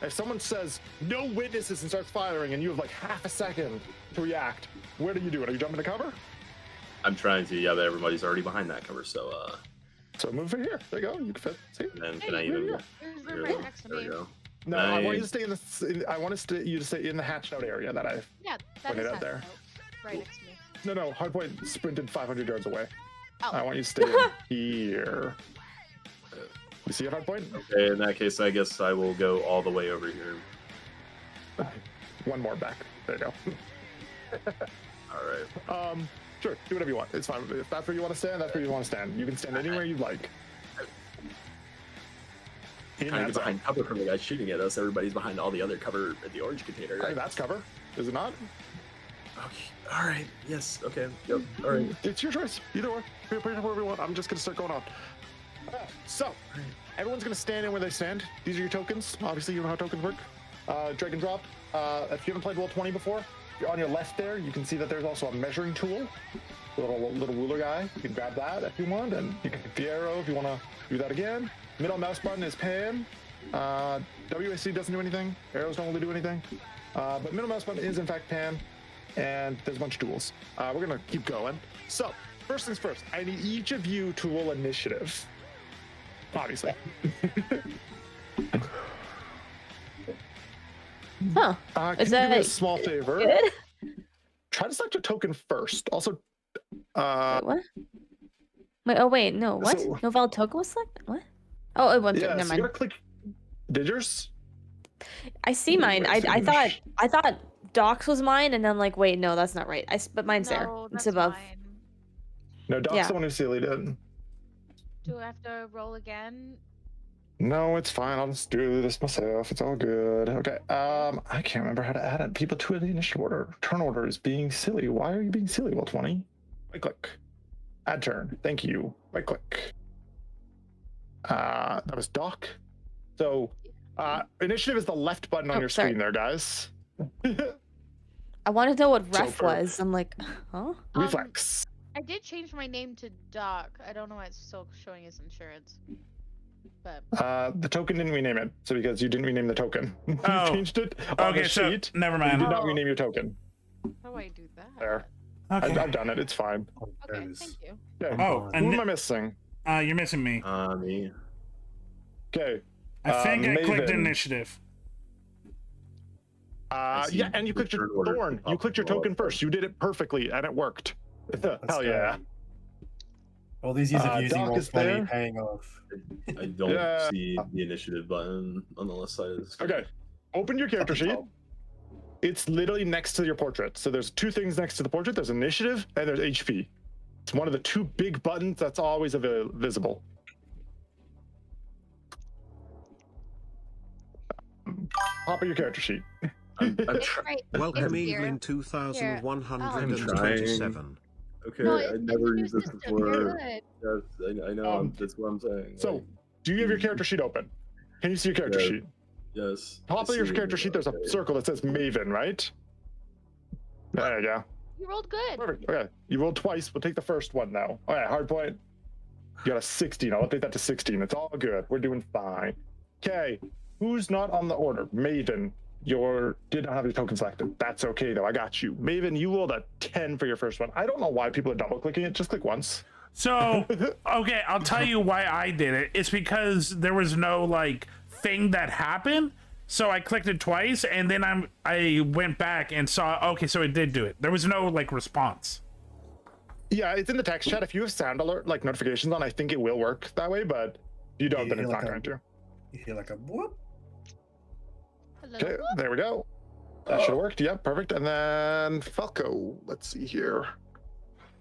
if someone says no witnesses and starts firing, and you have like half a second to react, where do you do it? Are you jumping to cover? I'm trying to, yeah, but everybody's already behind that cover, so So move in here. There you go. You can fit. See? And then can I even? There's room right next to There we me. go. No, I want you to stay in the. I want you to stay in the hatched out area that I've Yeah, that pointed is out there. right next to me. No, Hardpoint sprinted 500 yards away. Oh. I want you to stay here. You see a Hardpoint? Okay, in that case, I guess I will go all the way over here. One more back. There you go. All right. Sure. Do whatever you want. It's fine. If that's where you want to stand, that's where you want to stand. You can stand anywhere you'd like. Trying to get behind cover from the guy shooting at us. Everybody's behind all the other cover at the orange container. Hey, that's cover, is it not? Okay. All right. Yes. Okay. Yep. All right. It's your choice. Either way. Put it wherever you want. I'm just gonna start going on. So, everyone's gonna stand in where they stand. These are your tokens. Obviously, you know how tokens work. Drag and drop. If you haven't played Roll20 before, on your left there, you can see that there's also a measuring tool. Little ruler guy. You can grab that if you want, and you can pick the arrow if you want to do that again. Middle mouse button is pan. WAC doesn't do anything. Arrows don't really do anything. But middle mouse button is in fact pan, and there's a bunch of tools. We're gonna keep going. So, first things first, I need each of you to roll initiative. Obviously. Huh. Can Is you do me a that small favor? good? Try to select your token first. Also, Wait, what? Wait, oh wait, no, what? So- No valid token was selected? What? Oh, it went through. Yeah, Never so you mind. gotta click. Did yours? I see mine. I thought Docs was mine, and I'm like, wait, no, that's not right. But mine's there. No, It's that's above. mine. No, Doc's Yeah. the one who sealed it. Do I have to roll again? No, it's fine. I'll just do this myself. It's all good. Okay. I can't remember how to add people to the initial order. Turn order is being silly. Why are you being silly, Will 20? Right click. Add turn. Thank you. Right click. That was Doc. So, initiative is the left button on Oh, your sorry. screen there, guys. I wanted to know what So ref for- was. I'm like, huh? Reflex. I did change my name to Doc. I don't know why it's still showing as insurance. But The token didn't rename it. So because you didn't rename the token. You Oh. changed it on Okay, the so sheet. never but You mind. did not Oh. rename your token. how do I do that? There. Okay. I've done it. It's fine. Okay, thank you. Okay. Oh, Who am I missing? You're missing me. Me. Okay. I think I clicked Maven. initiative. Yeah, and you clicked your turn order thorn. You clicked your up. token first. You did it perfectly, and it worked. Hell yeah. All these years of using Doc roll is 20 there. paying off. I don't Yeah. see the initiative button on the left side of the screen. Okay. Open your character sheet. It's literally next to your portrait. So there's two things next to the portrait. There's initiative and there's HP. It's one of the two big buttons that's always visible. Top of your character sheet. I'm It's trying. right. Welcome it's here. Evelyn 2127. Okay, No, I it's never a new used this system. before. You're good. Yes, I know. That's what I'm saying. So, like, do you have your character sheet open? Can you see your character Yeah. sheet? yes. Top I of your see character it. sheet, there's a Okay. circle that says Maven, right? There you go. You rolled good. Perfect. Okay. You rolled twice. We'll take the first one now. All right, hard point. You got a 16. I'll update that to 16. It's all good. We're doing fine. Okay. Who's not on the order? Maven. Did not have your token selected. That's okay though. I got you. Maven, you rolled a 10 for your first one. I don't know why people are double clicking it. Just click once. So, okay, I'll tell you why I did it. It's because there was no like thing that happened. So I clicked it twice, and then I went back and saw. Okay, so it did do it. There was no like response. Yeah, it's in the text chat. If you have sound alert like notifications on, I think it will work that way. But if you don't, then it's not going to. You hear like a whoop. Okay, there we go. That should have worked. Yep, perfect. And then Falco. Let's see here.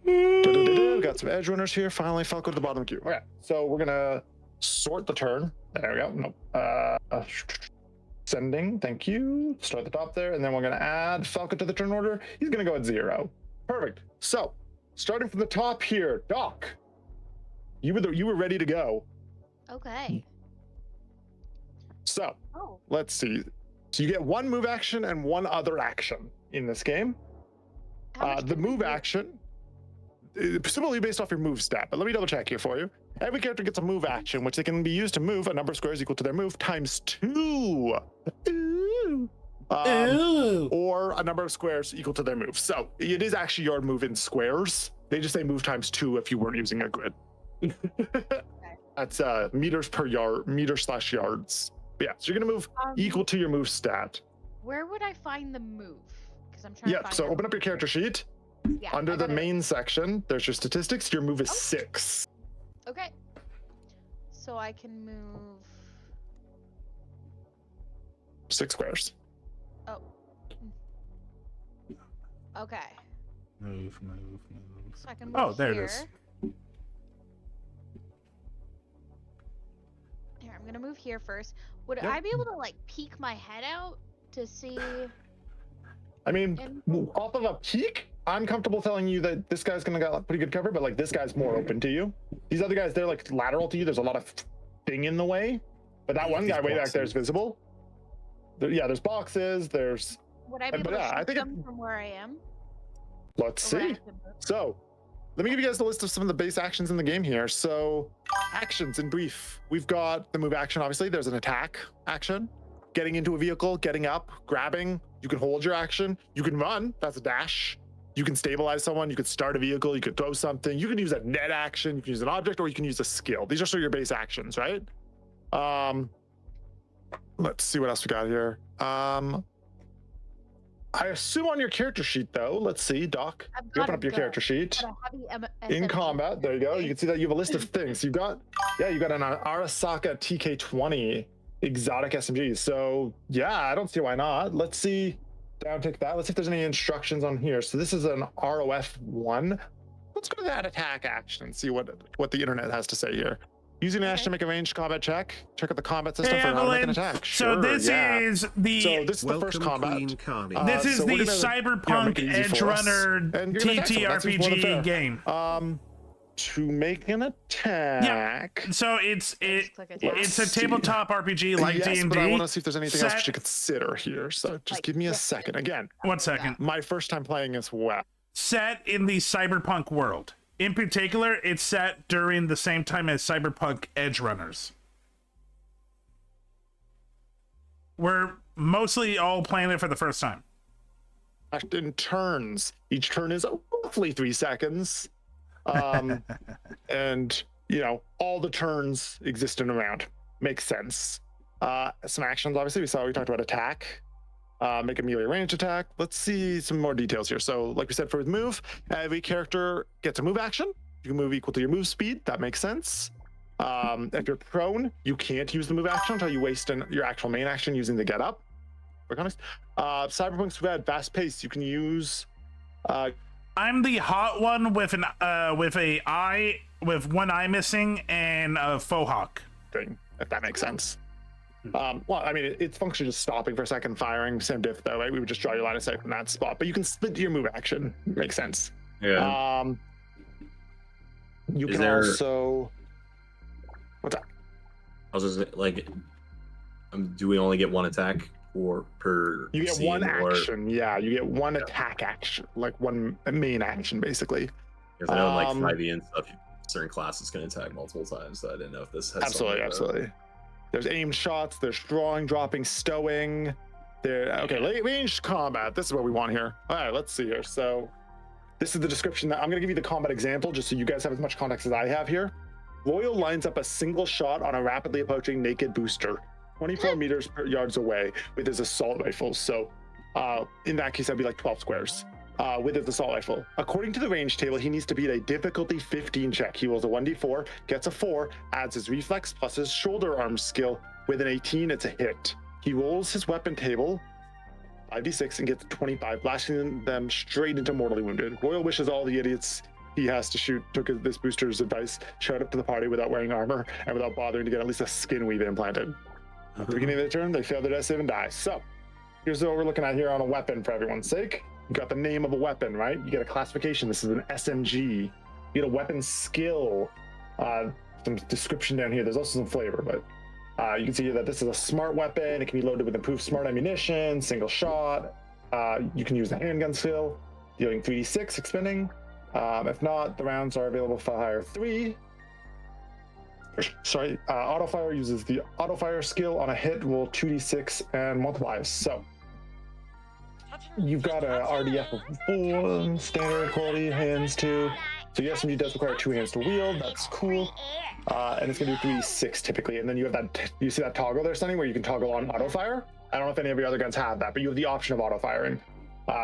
Got some edge runners here. Finally, Falco to the bottom of the queue. Okay, so we're gonna sort the turn. There we go. Nope. Sending. Thank you. Start at the top there, and then we're gonna add Falco to the turn order. He's gonna go at 0. Perfect. So, starting from the top here, Doc. You were ready to go. Okay. So, Oh. let's see. So you get one move action and one other action in this game. The move action, presumably based off your move stat, but let me double check here for you. Every character gets a move action, which they can be used to move a number of squares equal to their move times 2. Ooh. Or a number of squares equal to their move. So it is actually your move in squares. They just say move times 2 if you weren't using a grid. That's meters per yard, meter/yards. Yeah, so you're gonna move equal to your move stat. Where would I find the move? Because I'm trying to Yeah, find so the open up your character sheet. Yeah, Under I the got it. main section, there's your statistics. Your move is 6. Okay. So I can move. 6 squares. Oh. Okay. Move. So I can move Oh, there it here. is. Here, I'm gonna move here first. Would Yep. I be able to like peek my head out to see? I mean, And- off of a peak, I'm comfortable telling you that this guy's gonna get pretty good cover, but like this guy's more open to you. These other guys, they're like lateral to you. There's a lot of thing in the way, but that one guy way back there is visible. There's boxes. There's. Would I be able but to yeah, I shoot think them from where I am? Let's Or would I see. have to move? So, let me give you guys the list of some of the base actions in the game here. So, actions in brief. We've got the move action, obviously. There's an attack action. Getting into a vehicle, getting up, grabbing. You can hold your action. You can run. That's a dash. You can stabilize someone. You could start a vehicle. You could throw something. You can use a net action. You can use an object, or you can use a skill. These are sort of your base actions, right? Let's see what else we got here. I assume on your character sheet, though. Let's see, Doc. You open up your character sheet. In combat, there you go. You can see that you have a list of things. You've got, you got an Arasaka TK20 exotic SMG. So yeah, I don't see why not. Let's see. Downtick that. Let's see if there's any instructions on here. So this is an ROF1. Let's go to that attack action and see what the internet has to say here. Using an action to make a ranged combat check. Check out the combat system for how to make an attack. So this is the first combat. This is the Cyberpunk Edge Runner TTRPG game. To make an attack. Yeah. So it's a tabletop RPG like D&D. But I want to see if there's anything else to consider here. So just give me a second. Again. 1 second. My first time playing as well. Set in the cyberpunk world. In particular, it's set during the same time as Cyberpunk Edge Runners. We're mostly all playing it for the first time. In turns. Each turn is roughly 3 seconds. And, all the turns exist in a round. Makes sense. Some actions, obviously. We talked about attack. Make a melee range attack. Let's see some more details here. So, like we said, for his move, every character gets a move action. You can move equal to your move speed. That makes sense. If you're prone, you can't use the move action until you waste your actual main action using the get up. Cyberpunk's fast pace. You can use. I'm the hot one with one eye missing and a faux hawk thing, if that makes sense. Well, I mean, it's functionally just stopping for a second, firing, same diff though, right? We would just draw your line of sight from that spot, but you can split your move action. Makes sense. Yeah. You can also. What's that? I was just like, do we only get one attack per? You get one action. Yeah, you get one attack action, like one main action, basically. Because I know like 5e and stuff, certain classes can attack multiple times, so I didn't know if this has. Absolutely. There's aimed shots, there's drawing, dropping, stowing. Okay, ranged combat. This is what we want here. All right, let's see here. So this is the description. I'm going to give you the combat example just so you guys have as much context as I have here. Royal lines up a single shot on a rapidly approaching naked booster, 24 meters per yards away with his assault rifle. So in that case, that'd be like 12 squares. With his assault rifle. According to the range table, he needs to beat a difficulty 15 check. He rolls a 1d4, gets a 4, adds his reflex plus his shoulder arm skill. With an 18, it's a hit. He rolls his weapon table, 5d6, and gets 25, blasting them straight into mortally wounded. Royal wishes all the idiots he has to shoot took this booster's advice, showed up to the party without wearing armor, and without bothering to get at least a skin weave implanted. At the beginning of their turn, they fail their death save and die. So, here's what we're looking at here on a weapon for everyone's sake. You got the name of a weapon, right? You get a classification. This is an SMG. You get a weapon skill. Some description down here. There's also some flavor, but you can see that this is a smart weapon. It can be loaded with improved smart ammunition, single shot. You can use the handgun skill, dealing 3d6 expending. If not, the rounds are available for higher 3. Autofire uses the autofire skill on a hit, roll 2d6 and multiplies. So you've got a RDF of 4, standard quality, hands 2. So your SMG does require 2 hands to wield. That's cool. And it's gonna do 3d6 typically. And then you have that, you see that toggle there, Sunny, where you can toggle on auto fire? I don't know if any of your other guns have that, but you have the option of auto firing.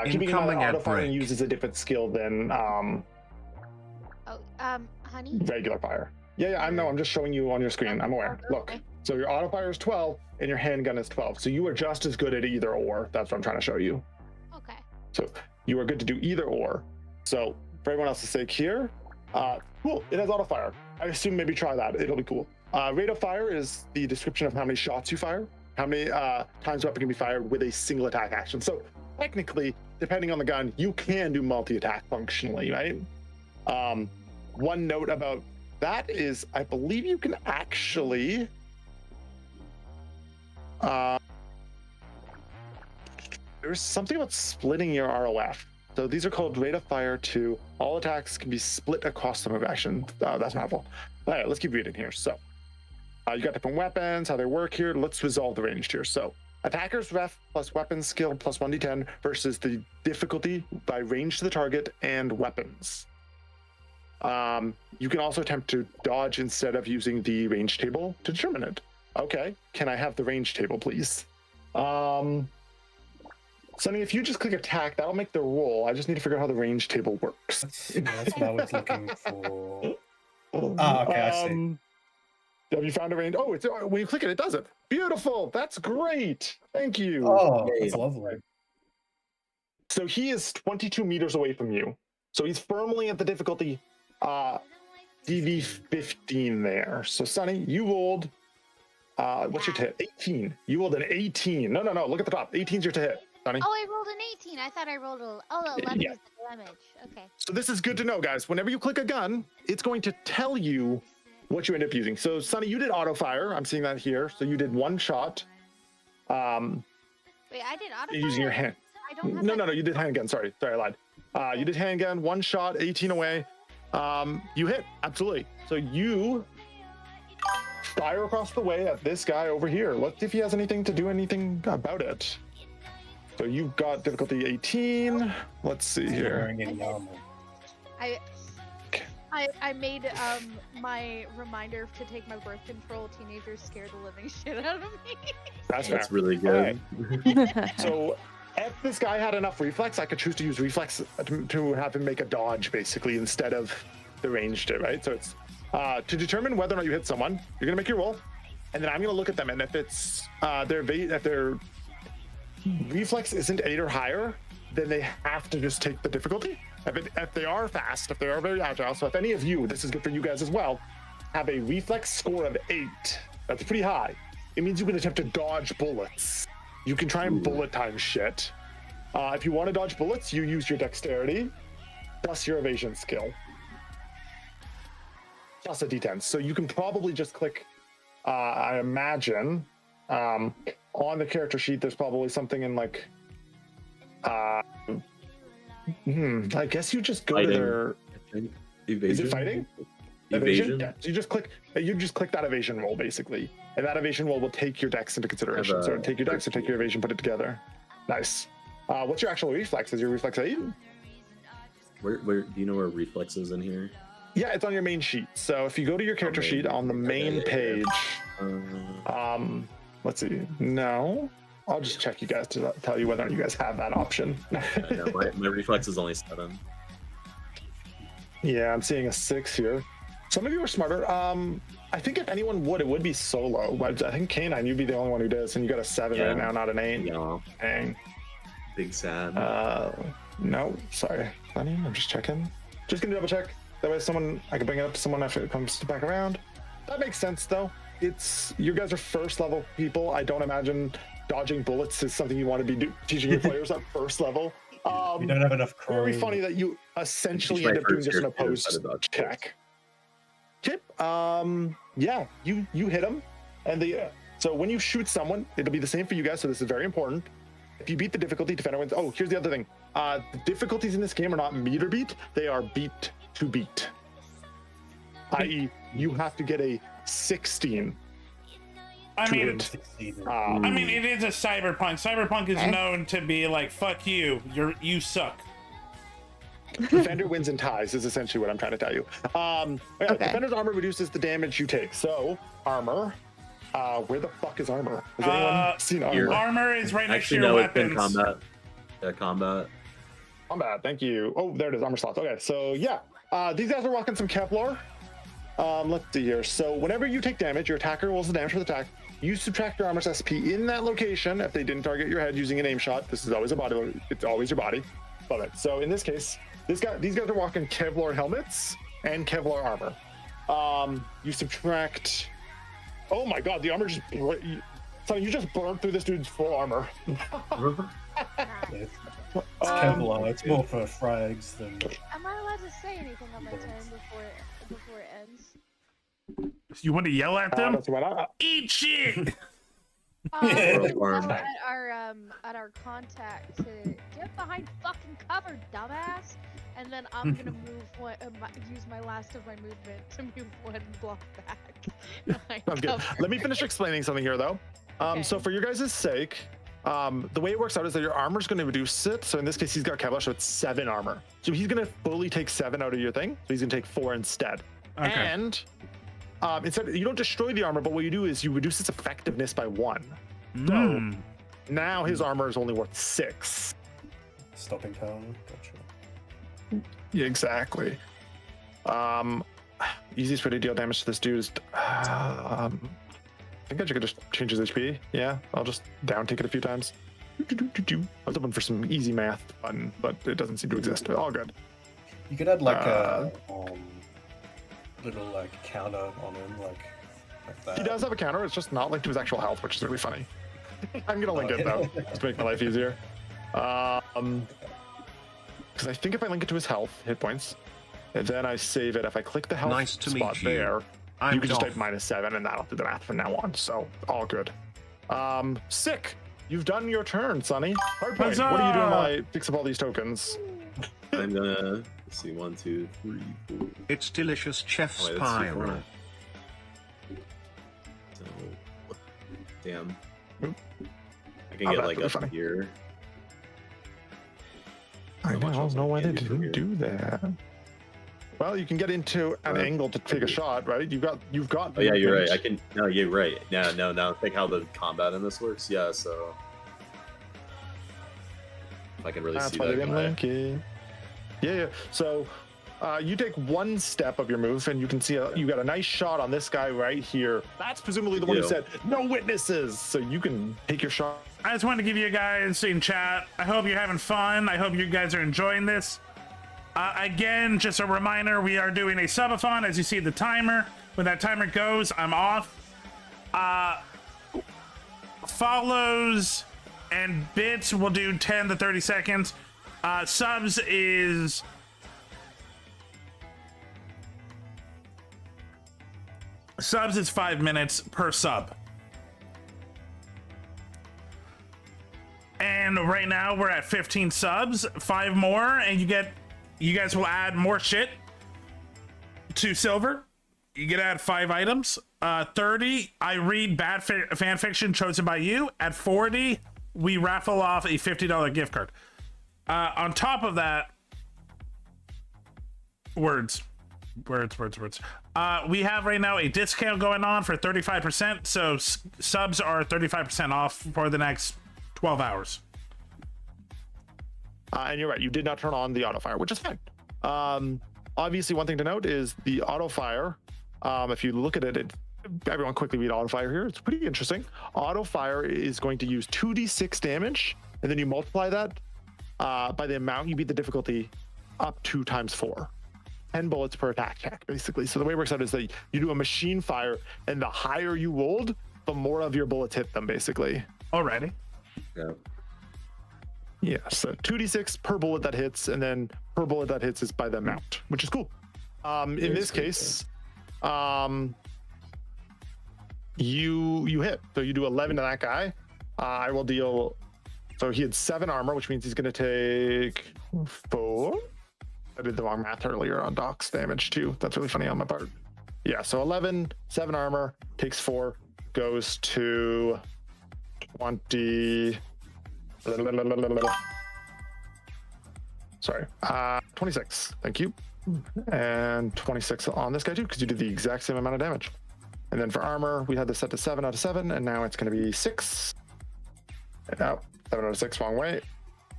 Keeping in mind that auto firing uses a different skill than honey? regular fire. Yeah, I know. I'm just showing you on your screen. I'm aware. Look, so your auto fire is 12 and your handgun is 12. So you are just as good at either or. That's what I'm trying to show you. Okay. So you are good to do either or. So for everyone else's sake here, cool. It has auto fire. I assume maybe try that. It'll be cool. Rate of fire is the description of how many shots you fire, how many times a weapon can be fired with a single attack action. So technically, depending on the gun, you can do multi-attack functionally, right? One note about that is, I believe you can actually there's something about splitting your ROF. So these are called rate of fire 2. All attacks can be split across the move action. That's helpful. All right, let's keep reading here. So you got different weapons, how they work here. Let's resolve the range here. So attacker's ref plus weapon skill plus 1d10 versus the difficulty by range to the target and weapons. You can also attempt to dodge instead of using the range table to determine it. Okay, can I have the range table, please? Sonny, if you just click attack, that'll make the roll. I just need to figure out how the range table works. That's what I was looking for. Ah, okay, I see. Have you found a range? Oh, it's when you click it, it does it. Beautiful. That's great. Thank you. Oh, that's lovely. So he is 22 meters away from you. So he's firmly at the difficulty DV15 there. So Sonny, you rolled what's your to hit? 18. You rolled an 18. No, look at the top. 18's your to hit, Sonny. Oh, I rolled an 18. I thought I rolled a 11 Yeah. is the damage. Okay. So this is good to know, guys. Whenever you click a gun, it's going to tell you what you end up using. So Sonny, you did auto fire. I'm seeing that here. So you did one shot. Wait, I did auto Using your hand. I don't have No, you did handgun. Sorry, I lied. You did handgun, one shot, 18 away. You hit, absolutely. So you fire across the way at this guy over here. Let's see if he has anything to do anything about it. So you've got difficulty 18. Let's see here. I made my reminder to take my birth control. Teenagers scare the living shit out of me. That's really good. Okay. So if this guy had enough reflex, I could choose to use reflex to have him make a dodge, basically, instead of the ranged it, right? So it's to determine whether or not you hit someone, you're gonna make your roll, and then I'm gonna look at them, and if it's if their reflex isn't 8 or higher, then they have to just take the difficulty. If they are fast, if they are very agile, so if any of you, this is good for you guys as well, have a reflex score of 8, that's pretty high. It means you can attempt to dodge bullets. You can try and bullet time shit. If you want to dodge bullets, you use your dexterity plus your evasion skill. Plus a d10. So you can probably just click, I imagine, on the character sheet, there's probably something in like, I guess you just go to their. Evasion. Is it fighting? Evasion. Yeah. So you just click that evasion roll basically, and that evasion roll will take your dex into consideration. So take your dex or take your evasion, put it together. Nice. What's your actual reflex? Is your reflex 8? Where do you know where reflex is in here? Yeah, it's on your main sheet. So if you go to your character sheet on the main page, let's see. No, I'll just check you guys to tell you whether or not you guys have that option. No, my reflex is only 7. Yeah, I'm seeing a 6 here. Some of you are smarter. I think if anyone would, it would be Solo. But I think K9, you'd be the only one who does, and you got a 7 right now, not an 8. Yeah. Dang. Big sad. No, sorry. Funny, I'm just checking. Just gonna double check. That way I can bring it up to someone after it comes back around. That makes sense though. You guys are first level people. I don't imagine dodging bullets is something you want to be teaching your players at first level. We don't have enough crew. Very funny that you essentially end up doing just an opposed check. Okay. Yeah, you hit them, and so when you shoot someone, it'll be the same for you guys. So this is very important. If you beat the difficulty, defender wins. Oh, here's the other thing. The difficulties in this game are not meter beat; they are beat to beat. I.e., you have to get a 16. I mean, it is a cyberpunk. Cyberpunk is known to be like, "Fuck you, you suck." Defender wins and ties is essentially what I'm trying to tell you. Defender's armor reduces the damage you take. So armor. Where the fuck is armor? Has anyone seen armor? Armor is right next to Actually, your no, it's in weapons. combat. Yeah, combat. Combat, thank you. Oh, there it is, armor slots. Okay, so yeah, these guys are rocking some Kevlar. Let's see here. So whenever you take damage, your attacker rolls the damage for the attack. You subtract your armor's SP in that location. If they didn't target your head using an aim shot, this is always a body. It's always your body. Love it. So in this case, these guys are walking Kevlar helmets and Kevlar armor. You subtract. Oh my god, the armor just. So you just burned through this dude's full armor. It's Kevlar. It's more for frags than. Am I allowed to say anything on my turn before it ends? You want to yell at them? That's why not. Eat shit. At our contact to get behind fucking cover, dumbass. And then I'm gonna use my last of my movement to move one block back. Sounds good. Let me finish explaining something here, though. So for your guys' sake, the way it works out is that your armor's going to reduce it. So in this case, he's got Kevlar, so it's 7 armor. So he's going to fully take 7 out of your thing. So he's going to take 4 instead. Okay. And instead, you don't destroy the armor, but what you do is you reduce its effectiveness by 1. So Now his armor is only worth 6. Stopping power. Gotcha. Yeah, exactly. Easiest way to deal damage to this dude is I think I could just change his HP. Yeah, I'll just down take it a few times. I was hoping for some easy math button, but it doesn't seem to exist. All good. You could add like a little like counter on him, like that. He does have a counter. It's just not linked to his actual health, which is really funny. I'm gonna link it though, just to make my life easier. Because I think if I link it to his health, hit points, and then I save it, if I click the health Nice to spot meet you. there, I'm you can just Dolph. type -7, and that'll do the math from now on. So all good. Sick. You've done your turn, Sonny. Hardpoint. What are you doing while I fix up all these tokens? I'm gonna let's see 1, 2, 3, 4. It's delicious chef's Oh, wait, pie. that's too far. So, damn. I can Oh, get that's like really up funny. here. I How much don't else know why can they I do from didn't here? do that. Well, you can get into an angle to take a shot, right? You've got. Oh yeah, you're right. movement. I can. No, you're right. No. Think how the combat in this works. Yeah, so if I can really That's see why they that didn't guy. link it. Yeah. So you take one step of your move, and you can see you got a nice shot on this guy right here. That's presumably the one who Yeah. said no witnesses. So you can take your shot. I just wanted to give you guys in chat. I hope you're having fun. I hope you guys are enjoying this. Again, just a reminder, we are doing a Sub-A-Thon. As you see the timer, when that timer goes, I'm off. Follows and bits will do 10 to 30 seconds. Subs is... Subs is 5 minutes per sub. And right now we're at 15 subs, 5 more, and you guys will add more shit to Silver. You get to add 5 items. 30, I read bad fan fiction chosen by you. At 40, we raffle off a $50 gift card. On top of that, words. We have right now a discount going on for 35%, so subs are 35% off for the next 12 hours. And you're right, you did not turn on the auto fire, which is fine. Obviously, one thing to note is the auto fire. If you look at it, everyone quickly read auto fire here. It's pretty interesting. Auto fire is going to use 2d6 damage, and then you multiply that by the amount you beat the difficulty up 2 times 4. 10 bullets per attack check, basically. So the way it works out is that you do a machine fire, and the higher you rolled, the more of your bullets hit them, basically. Alrighty. Yeah. Yeah, so 2d6 per bullet that hits, and then per bullet that hits is by the amount, which is cool. In this case, you hit. So you do 11 to that guy. I will deal. So he had 7 armor, which means he's going to take 4. I did the wrong math earlier on Doc's damage too. That's really funny on my part. Yeah, so 11, 7 armor, takes 4, goes to 20. Sorry, 26. Thank you. And 26 on this guy too, because you did the exact same amount of damage. And then for armor, we had this set to 7 out of 7, and now it's going to be 6. Oh, 7 out of 6, wrong way.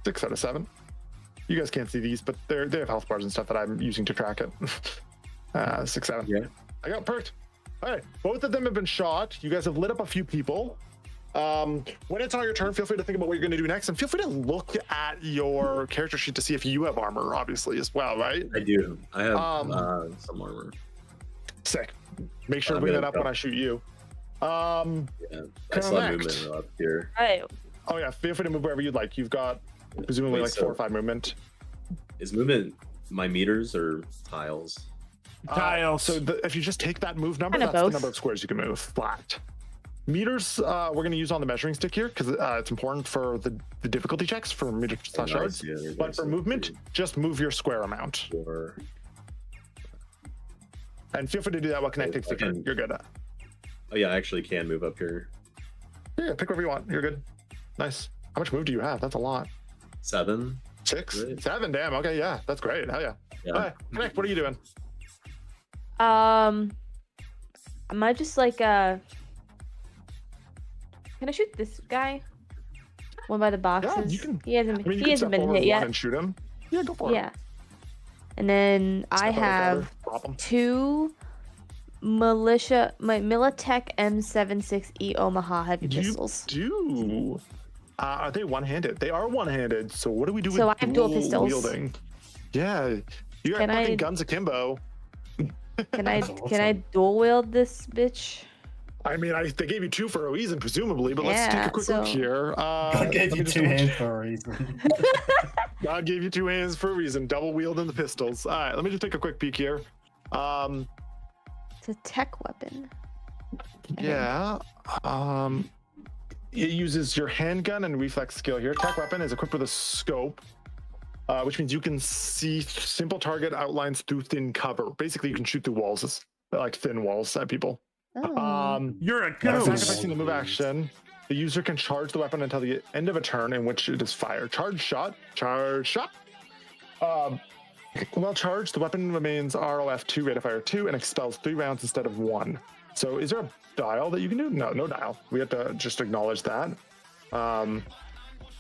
6 out of 7. You guys can't see these, but they have health bars and stuff that I'm using to track it. 6, 7. Yeah. I got perked. All right, both of them have been shot. You guys have lit up a few people. When it's on your turn, feel free to think about what you're going to do next, and feel free to look at your character sheet to see if you have armor, obviously, as well, right? I do. I have some armor. Sick. Make sure to bring that up when I shoot you. Yeah, I saw Connect. movement up here. Right. Oh yeah, feel free to move wherever you'd like. You've got presumably Wait, like so- 4 or 5 movement. Is movement my meters or tiles? Tiles. So if you just take that move number, Kinda that's the both. number of squares you can move flat. Meters, we're going to use on the measuring stick here because it's important for the difficulty checks for meter slash Oh, yards. nice. Yeah, But nice. for movement, just move your square amount. Or And feel free to do that while Connect takes the I can- turn. You're good at. oh yeah, I actually can move up here. Yeah, pick whatever you want. You're good. Nice. How much move do you have? That's a lot. 7. 6? Great. 7? Damn. Okay, yeah. That's great. Hell yeah. Yeah. All right, Connect, what are you doing? I might just like can I shoot this guy? One by the boxes. you can. He hasn't. I mean, you He can hasn't step been forward hit one yet. and shoot him. Yeah, go for it. Yeah. And then I Step out of have cover, drop him. 2 Militech M76E Omaha heavy pistols. Do. Are they one-handed? They are one-handed. So what do we do So with I have dual pistols. wielding? Yeah, you got Can fucking I- guns akimbo. Can I dual wield this bitch? I mean, they gave you 2 for a reason, presumably, but let's take Yeah, a quick look so- here. God gave let you me just 2 double hands check. for a reason. God gave you 2 hands for a reason. Double wielding the pistols. All right, let me just take a quick peek here. It's a tech weapon. Yeah. It uses your handgun and reflex skill here. Tech weapon is equipped with a scope, which means you can see simple target outlines through thin cover. Basically, you can shoot through walls, like thin walls at people. You're a After ghost. sacrificing the move action, the user can charge the weapon until the end of a turn in which it is fired. Charge shot. While charged, the weapon remains ROF2, rate of fire 2, and expels 3 rounds instead of 1. So is there a dial that you can do? No dial. We have to just acknowledge that.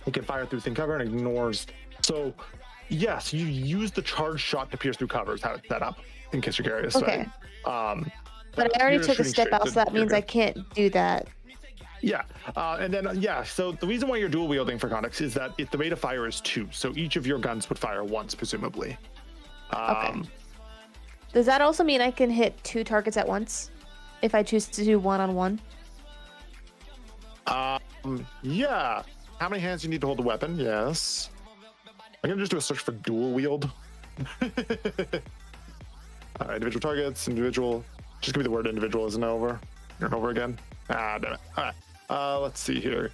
It can fire through thin cover and ignores. So yes, you use the charge shot to pierce through covers. How it's set up, in case you're curious. Okay. Right? But I already you're took a shooting step straight, out, so that you're means I good. can't do that. Yeah, and then so the reason why you're dual wielding for context is that the rate of fire is 2, so each of your guns would fire once, presumably. Okay. Does that also mean I can hit 2 targets at once if I choose to do 1-on-1? Yeah. How many hands do you need to hold the weapon? Yes. I'm gonna just do a search for dual wield. All right, individual targets, individual. Just give me the word individual, isn't it over? Over again. Damn it. All right. Let's see here.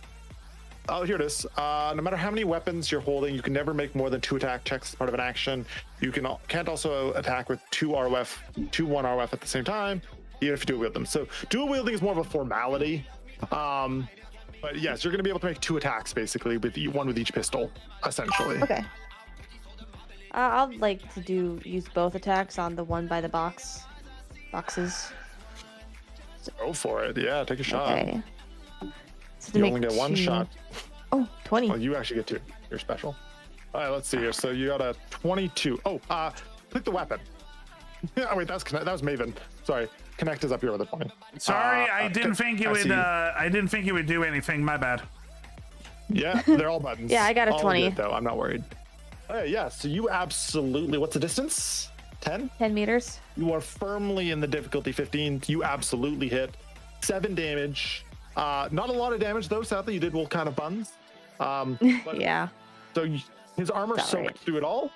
Oh, here it is. No matter how many weapons you're holding, you can never make more than 2 attack checks as part of an action. You can't also attack with 1 ROF at the same time, even if you dual wield them. So dual wielding is more of a formality. But yes, you're going to be able to make 2 attacks basically with one with each pistol, essentially. Okay. I'd like to use both attacks on the one by the boxes. Go for it. Yeah, take a shot. Okay. So to You make only get 1 2 shot. Oh, 20. Well, you actually get 2. You're special. All right, let's see here. So you got a 22. Oh, click the weapon. Oh wait, that was Maven. Sorry, Connect is up here with a 20. Sorry, I didn't think it would. see. I didn't think it would do anything. My bad. Yeah, they're all buttons. Yeah, I got a All 20. good, though, I'm not worried. Yeah, so you absolutely. What's the distance? 10? 10 meters. You are firmly in the difficulty 15. You absolutely hit 7 damage. Not a lot of damage though. Sadly, you did roll kind of buns. But, Yeah. So his armor That's soaked right. through it all.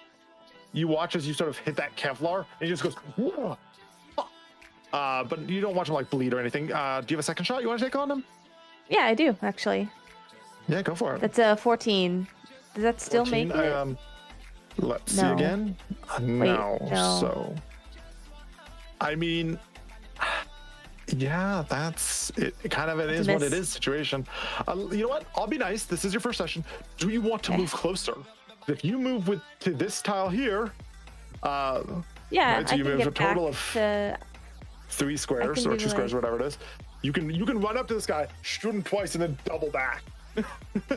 You watch as you sort of hit that Kevlar, and he just goes. Whoa. But you don't watch him like bleed or anything. Do you have a second shot you want to take on him? Yeah, I do actually. Yeah, go for it. That's a 14. Does that still 14, make it? Let's see No. again. no. So, I mean, yeah, that's it. Kind of it It's a is what miss. it is situation. You know what? I'll be nice. This is your first session. Do you want to move closer? If you move to this tile here, Yeah, right, so I you can move get a total back of to. 3 squares can or do 2 squares, like- whatever it is. You can run up to this guy, shoot him twice, and then double back.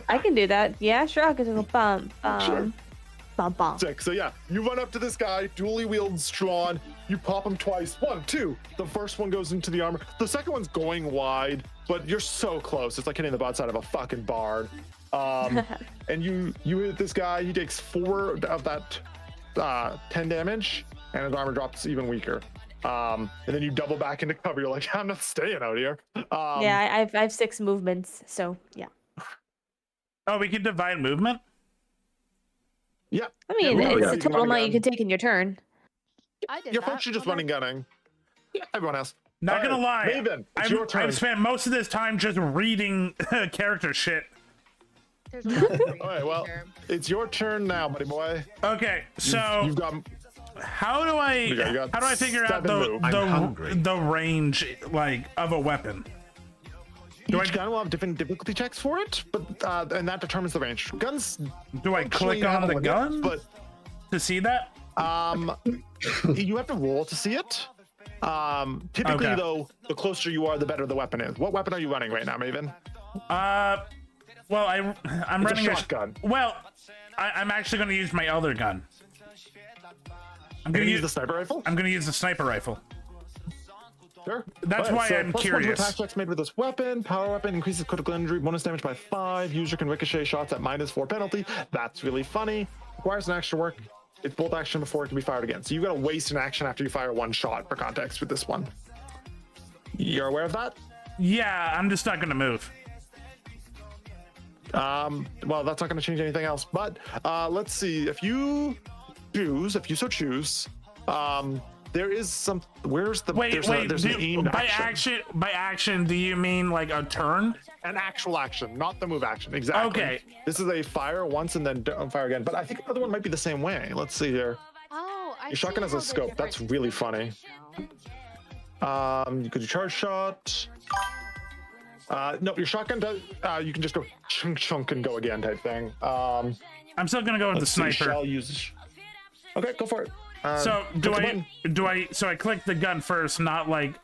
I can do that. Yeah, sure. I can go bum Sure. bum. Sick. So yeah, you run up to this guy, dually wields Strawn, you pop him twice. 1, 2. The first one goes into the armor. The second one's going wide, but you're so close. It's like hitting the broadside of a fucking barn. And you hit this guy. He takes 4 of that 10 damage, and his armor drops even weaker. And then you double back into cover. You're like, I'm not staying out here. Yeah, I have 6 movements, so yeah. Oh, we can divide movement. Yeah. I mean, Yeah, it's yeah. the You can total run amount you again. can take in your turn. I did Your that. folks are just running gunning. Yeah, everyone else. Not All gonna right, lie, Maven, it's your turn. I've spent most of this time just reading character shit. There's a lot of All right, well, it's your turn now, buddy boy. Okay, so you've got. How do I You got how do I figure out 7 moves. I'm hungry. the range like of a weapon? Each gun will have different difficulty checks for it, but and that determines the range. Guns. Do I click on the gun But to see that? You have to roll to see it. Typically, Okay. though, the closer you are, the better the weapon is. What weapon are you running right now, Maven? Well, I'm It's running a shotgun. Well, I'm actually going to use my other gun. I'm going to use the sniper rifle. I'm going to use the sniper rifle. Sure. That's why I'm plus curious. 1 to attack checks made with this weapon. Power weapon increases critical injury, bonus damage by 5. User can ricochet shots at -4 penalty. That's really funny. Requires an extra work. It's bolt action before it can be fired again. So you got to waste an action after you fire 1 shot for context with this one. You're aware of that? Yeah, I'm just not going to move. Well, that's not going to change anything else. But let's see. If you so choose, there is some. Where's the? Wait. There's an aimed by action. By action, do you mean like a turn? An actual action, not the move action. Exactly. Okay. This is a fire once and then don't fire again. But I think the other one might be the same way. Let's see here. Oh, I Your shotgun has a scope. That's really funny. You could do charge shot. No, your shotgun does. You can just go chunk and go again type thing. I'm still gonna go with the sniper. Shall use. Okay, go for it. So do click the I? button. Do I? So I click the gun first, not like.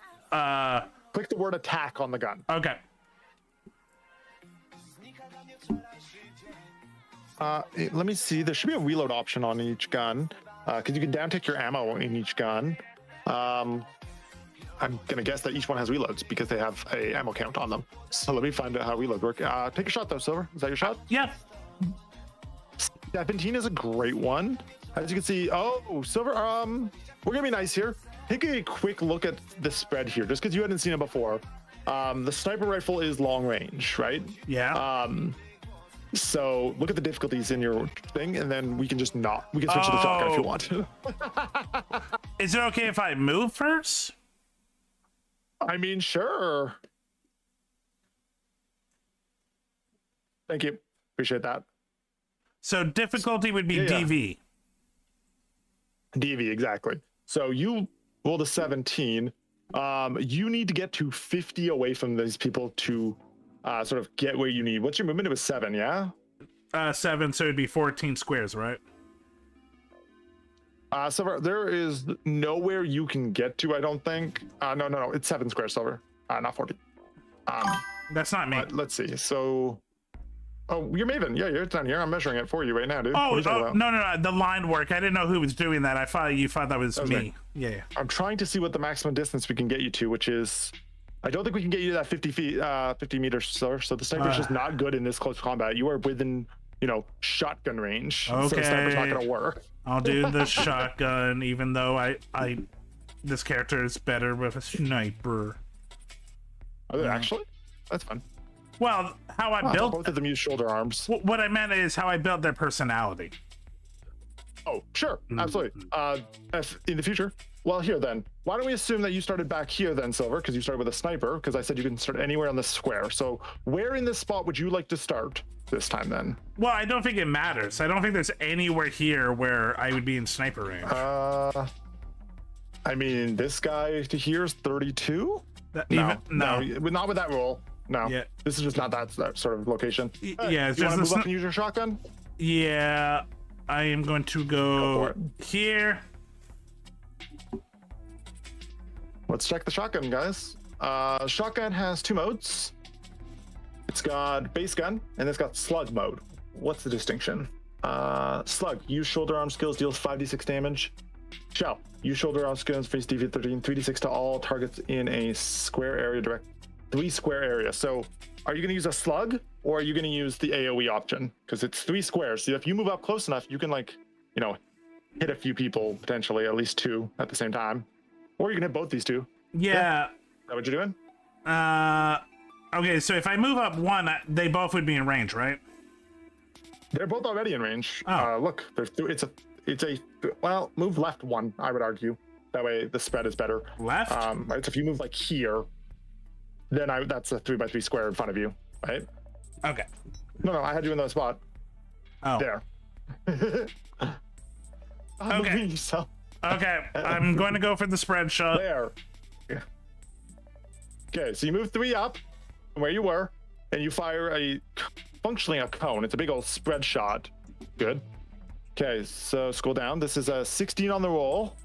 Click the word attack on the gun. Okay. Let me see. There should be a reload option on each gun, because you can downtick your ammo in each gun. I'm gonna guess that each one has reloads because they have a ammo count on them. So let me find out how reloads work. Take a shot though, Silver. Is that your shot? Yeah. 17 is a great one. As you can see, Silver. We're gonna be nice here. Take a quick look at the spread here, just because you hadn't seen it before. The sniper rifle is long range, right? Yeah. So look at the difficulties in your thing, and then we can just we can switch to the shotgun if you want. Is it okay if I move first? I mean, sure. Thank you. Appreciate that. So difficulty would be DV. DV, exactly. So you rolled a 17. You need to get to 50 away from these people to sort of get where you need. What's your movement? It was 7, yeah? 7, so it'd be 14 squares, right? Silver, there is nowhere you can get to, I don't think. No. It's 7 squares, Silver. Not 14. That's not me. Let's see. So... Oh, you're Maven. Yeah, you're down here. I'm measuring it for you right now, dude. Oh, no. The line work. I didn't know who was doing that. I thought you thought that was me. Yeah. I'm trying to see what the maximum distance we can get you to, which is... I don't think we can get you to that 50 feet, 50 meters, sir. So the sniper's just not good in this close combat. You are within, shotgun range. Okay. So the sniper's not going to work. I'll do the shotgun, even though this character is better with a sniper. Are they actually? That's fun. Well, how I built both of them use shoulder arms. What I meant is how I built their personality. Oh, sure, absolutely. If in the future. Well, here then. Why don't we assume that you started back here then, Silver? Because you started with a sniper. Because I said you can start anywhere on the square. So where in this spot would you like to start this time then? Well, I don't think it matters. I don't think there's anywhere here where I would be in sniper range. I mean, this guy to here is 32. No, not with that roll. No, yeah. This is just not that sort of location. Yeah, you want to move up and use your shotgun? Yeah, I am going to go here. Let's check the shotgun, guys. Shotgun has 2 modes. It's got base gun and it's got slug mode. What's the distinction? Slug, use shoulder arm skills, deals 5d6 damage. Shell, use shoulder arm skills, face DV13, 3d6 to all targets in a square area, 3 square area. So are you going to use a slug or are you going to use the AoE option? Because it's 3 squares. So if you move up close enough, you can hit a few people, potentially, at least 2 at the same time. Or you can hit both these 2. Yeah. Is that what you're doing? Okay, so if I move up 1, they both would be in range, right? They're both already in range. Oh. Look, move left 1, I would argue. That way the spread is better. Left? Right, so if you move like here, then that's a 3x3 square in front of you, right? Okay. No, I had you in that spot. Oh. There. Okay. Okay, I'm going to go for the spread shot. There. Okay, so you move 3 up from where you were, and you fire functionally a cone. It's a big old spread shot. Good. Okay, so scroll down. This is a 16 on the roll.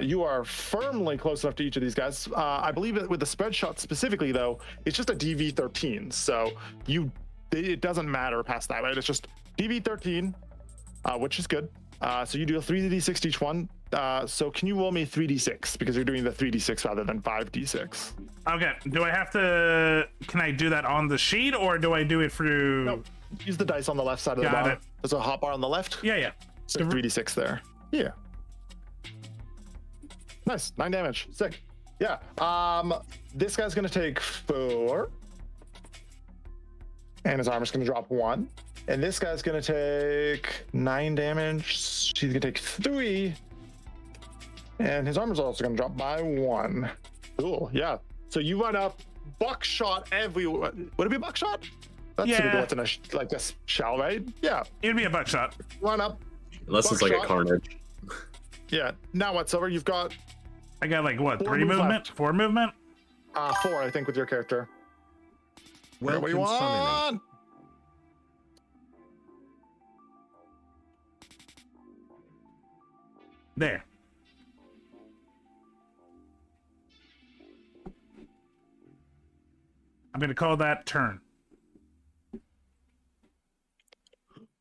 You are firmly close enough to each of these guys. I believe that with the spread shot specifically, though, it's just a DV13. So you it doesn't matter past that, right? It's just PV13, which is good. So you do a 3d6 each one. So can you roll me 3d6 because you're doing the 3d6 rather than 5d6? Okay. Do I have to? Can I do that on the sheet or do I do it through? No, use the dice on the left side of the bar. There's a hot bar on the left. Yeah. So 3d6 there. Yeah. Nice. 9 damage. Sick. Yeah. This guy's gonna take 4. And his armor's gonna drop 1. And this guy's gonna take 9 damage. She's gonna take 3. And his armor's also gonna drop by 1. Cool. Yeah. So you run up, buckshot everywhere. Would it be a buckshot? That's typically what's in a shell, right? Yeah. It'd be a buckshot. Run up. Unless it's like a carnage. Yeah. Now what, Silver? You've got. I got like what? 3 movement? 4 movement? 4, I think, with your character. Welcome, what do you want? There. I'm gonna call that turn.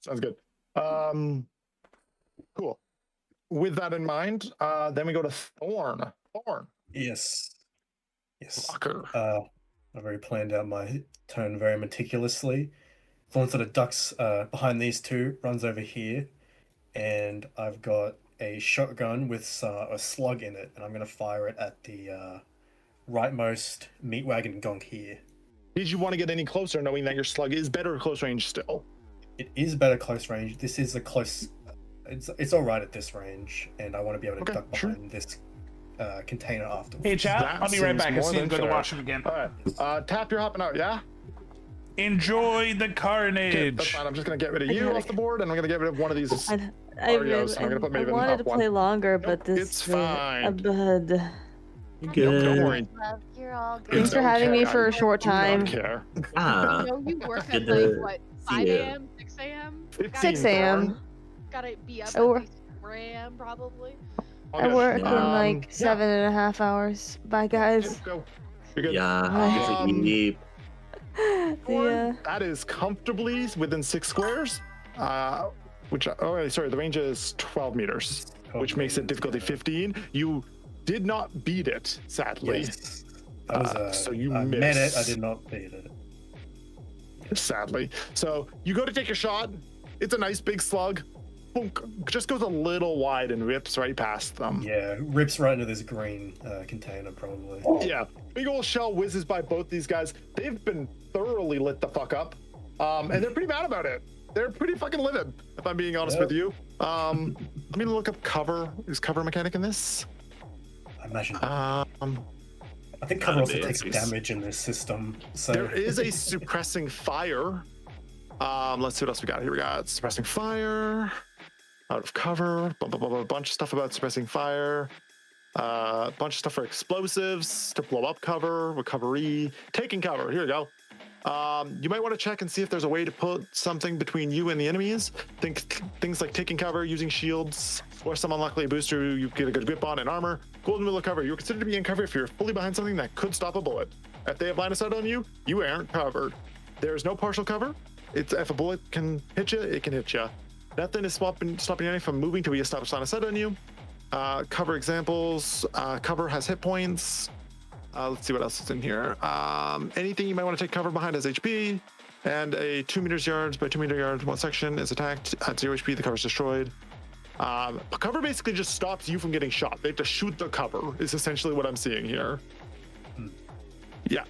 Sounds good. Cool. With that in mind, then we go to Thorn. Thorn. Yes. Fucker. I've already planned out my turn very meticulously. Thorn sort of ducks behind these two, runs over here, and I've got a shotgun with a slug in it, and I'm going to fire it at the rightmost meat wagon gunk here. Did you want to get any closer, knowing that your slug is better close range still? It is better close range. This is a close... It's all right at this range, and I want to be able to duck behind this container afterwards. Hey, chat. I'll be right back. I see him go to the washroom again. All right. Tap, you're hopping out, yeah? Enjoy the carnage. Okay, that's fine. I'm just going to get rid of you off the board, and I'm going to get rid of one of these I wanted to play longer, but this... It's fine. Don't worry. You're all good. Thanks for having me for a short time. I don't care. I know you work at like what, 5 a.m., 6 a.m. 6 a.m. Gotta be up I at work- least 4 a.m. probably. I work in like 7.5 hours. Bye, guys. Go. You're good. Yeah. Yeah. That is comfortably within 6 squares. The range is 12 meters, which makes it difficulty 15. You did not beat it, sadly. Yes. That was so you I missed. met it, I did not beat it. Sadly. So you go to take a shot. It's a nice big slug. Boom, just goes a little wide and rips right past them. Yeah, rips right into this green container, probably. Yeah, big old shell whizzes by both these guys. They've been thoroughly lit the fuck up, and they're pretty mad about it. They're pretty fucking livid, if I'm being honest with you. Let me look up cover. Is cover a mechanic in this? I imagine. I think cover also takes damage in this system. So there is a suppressing fire. Let's see what else we got here. We got suppressing fire. Out of cover, a bunch of stuff about suppressing fire, a bunch of stuff for explosives to blow up cover, recovery, taking cover. Here we go. You might want to check and see if there's a way to put something between you and the enemies. Think things like taking cover, using shields, or some unlucky booster you get a good grip on and armor. Golden rule of cover. You're considered to be in cover if you're fully behind something that could stop a bullet. If they have line of sight on you, you aren't covered. There's no partial cover. It's if a bullet can hit you, it can hit you. Nothing is stopping the enemy from moving till we establish line of sight on you. Cover examples. Cover has hit points. Let's see what else is in here. Anything you might want to take cover behind has HP. And a 2 meters yards by 2 meter yards, one section is attacked at 0 HP. The cover is destroyed. Cover basically just stops you from getting shot. They have to shoot the cover, is essentially what I'm seeing here. Yeah.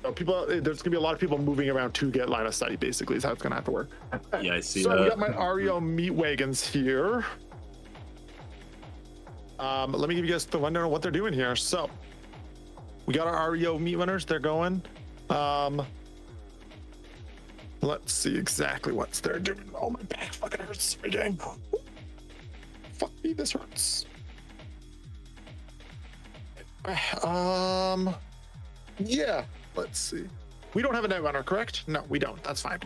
So there's gonna be a lot of people moving around to get line of sight, basically, is how it's gonna have to work. Yeah, I see so that. we got my REO meat wagons here. Let me give you guys the rundown on what they're doing here. So we got our REO meat runners, they're going. Let's see exactly what they're doing. Oh, my back fucking hurts again. Fuck me, this hurts. Yeah, let's see. We don't have a net runner, correct? No, we don't. That's fine.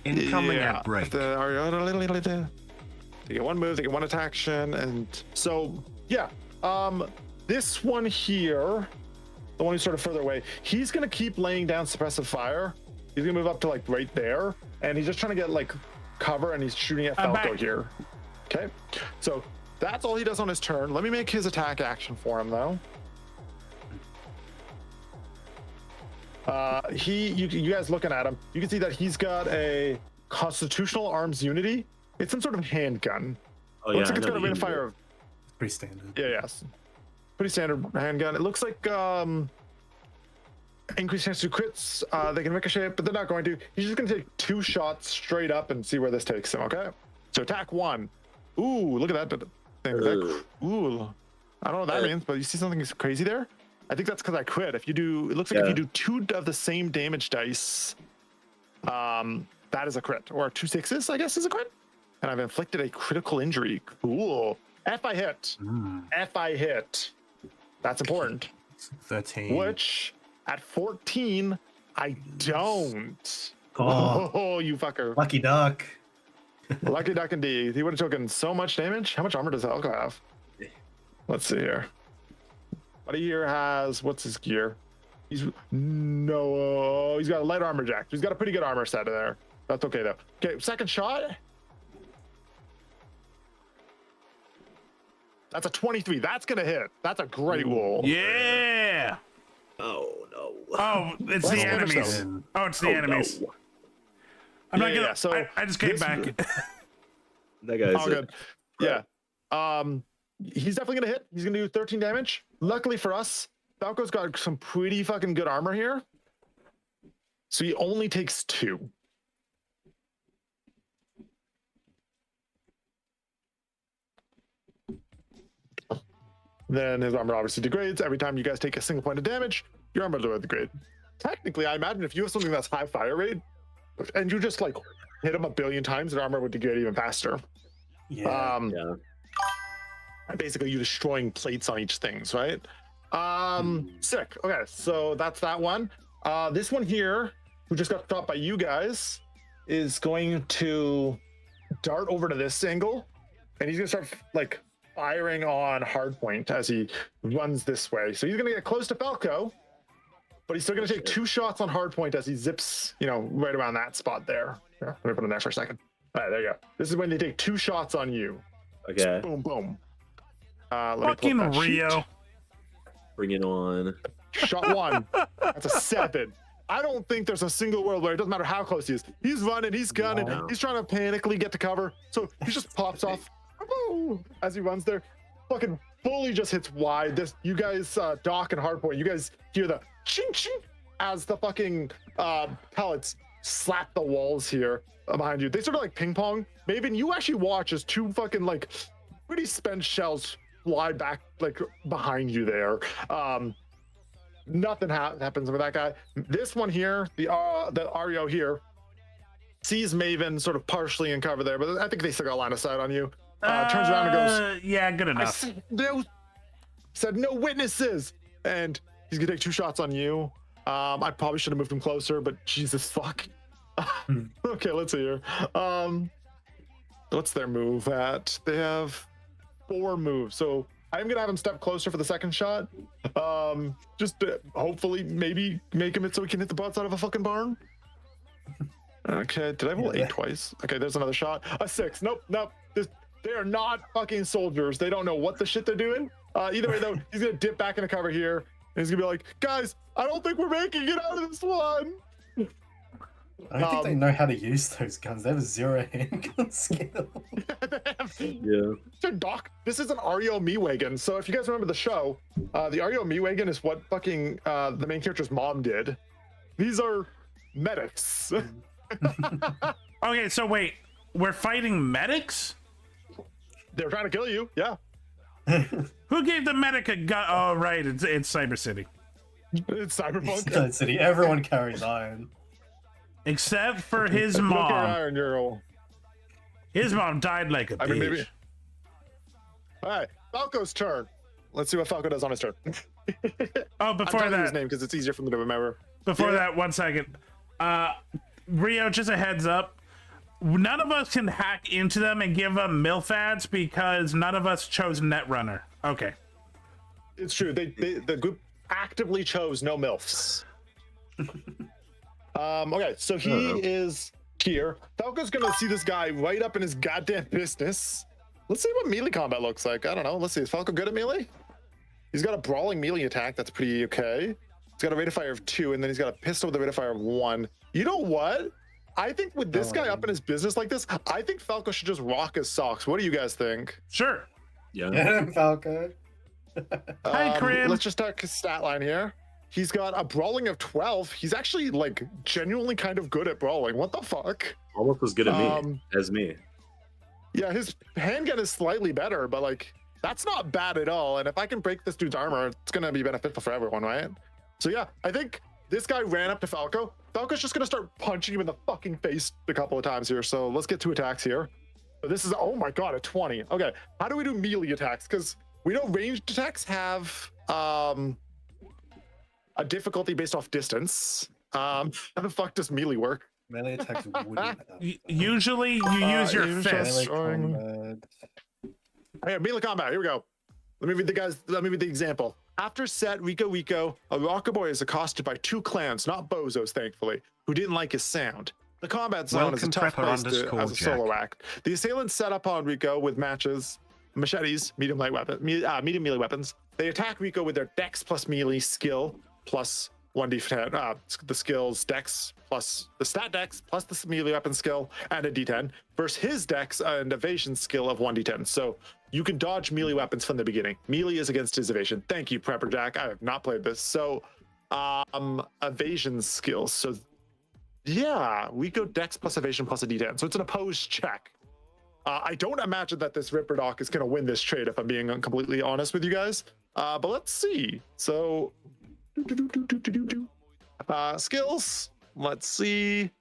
Incoming at break. They get one move, they get one attack action, and so yeah. This one here, the one who's sort of further away, he's gonna keep laying down suppressive fire. He's gonna move up to like right there, and he's just trying to get like cover, and he's shooting at Falco here. Okay, so that's all he does on his turn. Let me make his attack action for him though. You guys looking at him, you can see that he's got a constitutional arms unity. It's some sort of handgun. Oh, Looks yeah, like it's I got a know rate of the fire of Pretty standard. yeah, yes, pretty standard handgun. It looks like increased chance to crits. They can ricochet it, but they're not going to. He's just gonna take 2 shots straight up and see where this takes him. Okay, so attack 1. Ooh, look at that thing. Ooh, I don't know what that means, but you see something crazy there? I think that's because I crit. If you do, it looks like if you do 2 of the same damage dice, that is a crit, or 2 6s, I guess, is a crit. And I've inflicted a critical injury. Cool. If I hit, if I hit, that's important. 13. Which at 14, I don't. Oh, you fucker. Lucky duck. Lucky duck indeed. He would have taken so much damage. How much armor does Falco have? Let's see here. Buddy here has, what's his gear? He's got a light armor jack. He's got a pretty good armor set in there. That's okay though. Okay, second shot. That's a 23. That's gonna hit. That's a great roll. Yeah. Oh no. Oh, it's the enemies. Oh, it's the enemies. No. I'm not gonna. Yeah, so I just came back. That guy's all good. Yeah. He's definitely gonna hit. He's gonna do 13 damage. Luckily for us, Falco's got some pretty fucking good armor here. So he only takes 2. Then his armor obviously degrades. Every time you guys take a single point of damage, your armor will degrade. Technically, I imagine if you have something that's high fire rate, and you just like hit him a billion times, your armor would degrade even faster. Yeah. Basically, you destroying plates on each things, right? Sick. Okay, so that's that one. This one here, who just got stopped by you guys, is going to dart over to this angle, and he's gonna start like firing on hardpoint as he runs this way. So he's gonna get close to Falco, but he's still gonna take 2 shots on hardpoint as he zips, right around that spot there. Yeah, let me put him there for a second. All right, there you go. This is when they take 2 shots on you. Okay. Boom, boom. Fucking Rio. Bring it on. Shot 1. That's a 7. I don't think there's a single world where it doesn't matter how close he is. He's running, he's gunning, he's trying to panically get to cover. So he just pops off as he runs there. Fucking fully just hits wide. You guys, Doc and Hardpoint, you guys hear the ching ching as the fucking pellets slap the walls here behind you. They sort of like ping pong. Maven, you actually watch as 2 fucking like pretty spent shells fly back like behind you there. Nothing happens with that guy. This one here, the Ario here, sees Maven sort of partially in cover there, but I think they still got line of sight on you. Turns around and goes, yeah, good enough. Said no witnesses, and he's gonna take 2 shots on you. I probably should have moved him closer, but Jesus fuck. Okay, let's see here. What's their move at? They have 4 moves, so I'm gonna have him step closer for the second shot. Just to hopefully maybe make him it so we can hit the butts out of a fucking barn. Okay, did I roll 8 twice? Okay, there's another shot. A 6. Nope. They are not fucking soldiers. They don't know what the shit they're doing. Either way though, he's gonna dip back into cover here, and he's gonna be like, guys, I don't think we're making it out of this one. I don't think they know how to use those guns. They have a 0 handgun skill. Yeah. So Doc, this is an Ario Mewagon. So if you guys remember the show, the Ario Mewagon is what fucking the main character's mom did. These are medics. Okay, so wait, we're fighting medics? They're trying to kill you, yeah. Who gave the medic a gun? Oh, right, it's Cyber City. It's Cyberpunk. It's City. Everyone carries iron. Except for his mom. His mom died like a bitch. mean, maybe. All right, Falco's turn. Let's see what Falco does on his turn. Oh, before that, his name because it's easier for me to remember. Before that, 1 second. Rio, just a heads up. None of us can hack into them and give them MILF ads because none of us chose Netrunner. Okay. It's true. The group actively chose no MILFs. Okay, so he is here. Falco's gonna see this guy right up in his goddamn business. Let's see what melee combat looks like. I don't know. Let's see. Is Falco good at melee? He's got a brawling melee attack. That's pretty okay. He's got a rate of fire of 2, and then he's got a pistol with a rate of fire of 1. You know what? I think with this guy up in his business like this, I think Falco should just rock his socks. What do you guys think? Sure. Yeah, Falco. Hi, Crim. Let's just talk his stat line here. He's got a brawling of 12. He's actually like genuinely kind of good at brawling. What the fuck? Almost as good at me as me. Yeah, his handgun is slightly better, but like that's not bad at all. And if I can break this dude's armor, it's gonna be beneficial for everyone, right? So yeah, I think this guy ran up to Falco. Falco's just gonna start punching him in the fucking face a couple of times here. So let's get 2 attacks here. So this is, oh my god, a 20. Okay, how do we do melee attacks? Because we know ranged attacks have a difficulty based off distance. How the fuck does melee work? Melee attacks wouldn't. Usually you use your fist. Okay, melee combat. Here we go. Let me read the example. After set Rico, a rocker boy is accosted by 2 clans, not bozos, thankfully, who didn't like his sound. The combat zone is a tough place to, as a solo act. The assailants set up on Rico with machetes, medium melee weapons. They attack Rico with their dex plus melee skill plus 1d10, the skills dex plus the stat dex plus the melee weapon skill and a d10 versus his dex and evasion skill of 1d10. So you can dodge melee weapons from the beginning. Melee is against his evasion. Thank you, Prepper Jack. I have not played this. So evasion skills. So yeah, we go dex plus evasion plus a d10. So it's an opposed check. I don't imagine that this Ripper Doc is going to win this trade, if I'm being completely honest with you guys. But let's see. So skills. Let's see.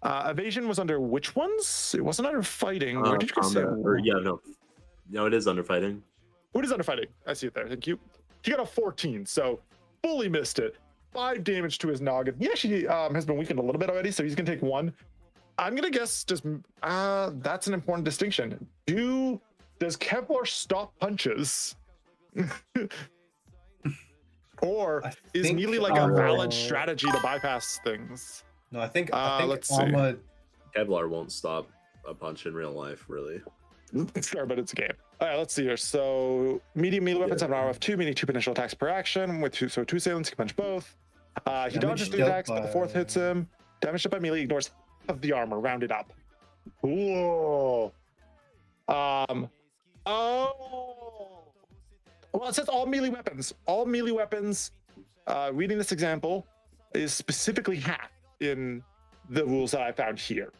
Evasion was under which ones? It wasn't under fighting. Where did you guys say? No, it is under fighting. Oh, it is under fighting. I see it there. Thank you. He got a 14, so fully missed it. 5 damage to his noggin. He actually has been weakened a little bit already, so he's gonna take 1. I'm gonna guess just that's an important distinction. Does Kevlar stop punches? Or is melee like a valid strategy to bypass things? No, I think let's see. Kevlar won't stop a punch in real life, really. Sure, but it's a game. All right, let's see here. So medium melee weapons have an RF of 2, meaning 2 potential attacks per action. With 2 assailants, he can punch both. He dodges 3 attacks, but the 4th hits him. Damage by melee ignores half of the armor, rounded up. Cool. Well, it says all melee weapons. All melee weapons, reading this example, is specifically half in the rules that I found here.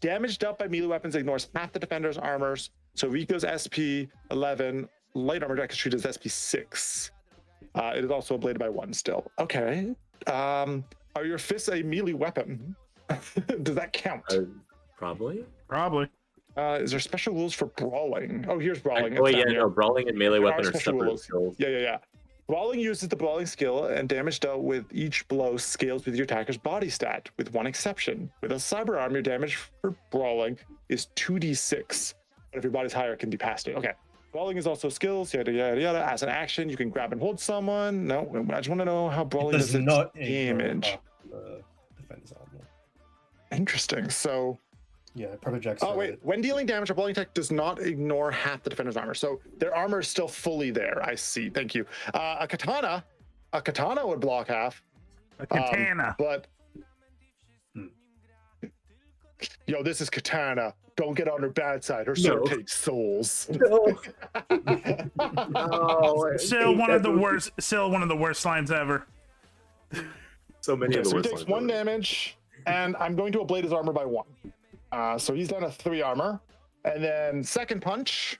Damage dealt by melee weapons ignores half the defender's armors. So Rico's SP 11, light armor deck is treated as SP 6. It is also ablated by 1 still. Okay. Are your fists a melee weapon? Does that count? Probably. Is there special rules for brawling? Oh, here's brawling. Brawling and melee weapon are separate skills. Yeah. Brawling uses the brawling skill, and damage dealt with each blow scales with your attacker's body stat, with one exception. With a cyber arm, your damage for brawling is 2d6. But if your body's higher, it can be past it. Okay. Brawling is also skills, yada, yada, yada. As an action, you can grab and hold someone. No, I just want to know how brawling does not damage. Interesting. So... yeah, Prepper Jack's oh, wait. When dealing damage, a brawling attack does not ignore half the defender's armor. So their armor is still fully there. I see. Thank you. A katana would block half. A katana. But... yo, this is Katana. Don't get on her bad side. Her sword takes souls. No. Still one of the worst lines ever. So many of the so worst he takes lines 1 damage, and I'm going to ablate his armor by 1. So he's down to 3 armor. And then second punch.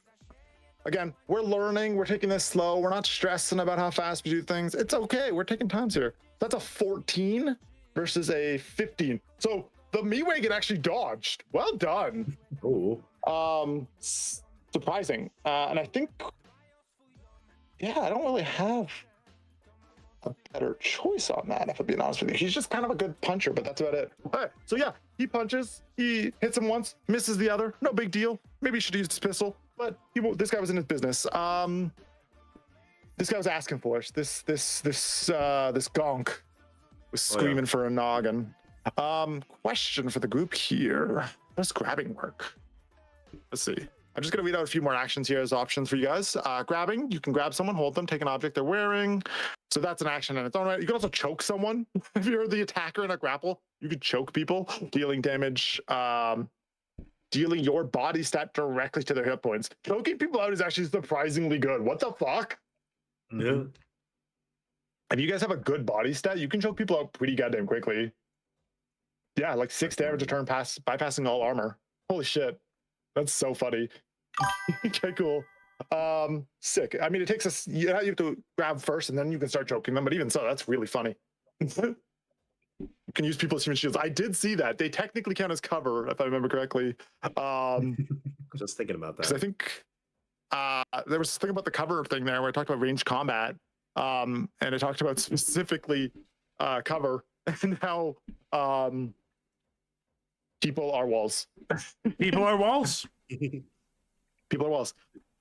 Again, we're learning. We're taking this slow. We're not stressing about how fast we do things. It's okay. We're taking times here. That's a 14 versus a 15. So the Meewagon actually dodged. Well done. Oh. Surprising. And I think, yeah, I don't really have a better choice on that, if I'm being honest with you. He's just kind of a good puncher, but that's about it. All right, so yeah, he punches, he hits him once, misses the other, no big deal. Maybe he should use his pistol, but this guy was in his business. This guy was asking for us. This gonk Was screaming for a noggin. Question for the group here. How does grabbing work? Let's see. I'm just gonna read out a few more actions here as options for you guys. Grabbing, you can grab someone, hold them, take an object they're wearing. So that's an action in its own right. You can also choke someone. If you're the attacker in a grapple, you could choke people, dealing damage, dealing your body stat directly to their hit points. Choking people out is actually surprisingly good. What the fuck? Yeah. If you guys have a good body stat, you can choke people out pretty goddamn quickly. Yeah, like 6 damage a turn bypassing all armor. Holy shit. That's so funny. Okay, cool. Sick. I mean, it takes us, you have to grab first and then you can start choking them, but even so, that's really funny. You can use people as human shields. I did see that. They technically count as cover, if I remember correctly. Just thinking about that. I think there was this thing about the cover thing there where I talked about ranged combat. And I talked about specifically cover and how people are walls. People are walls? People are walls.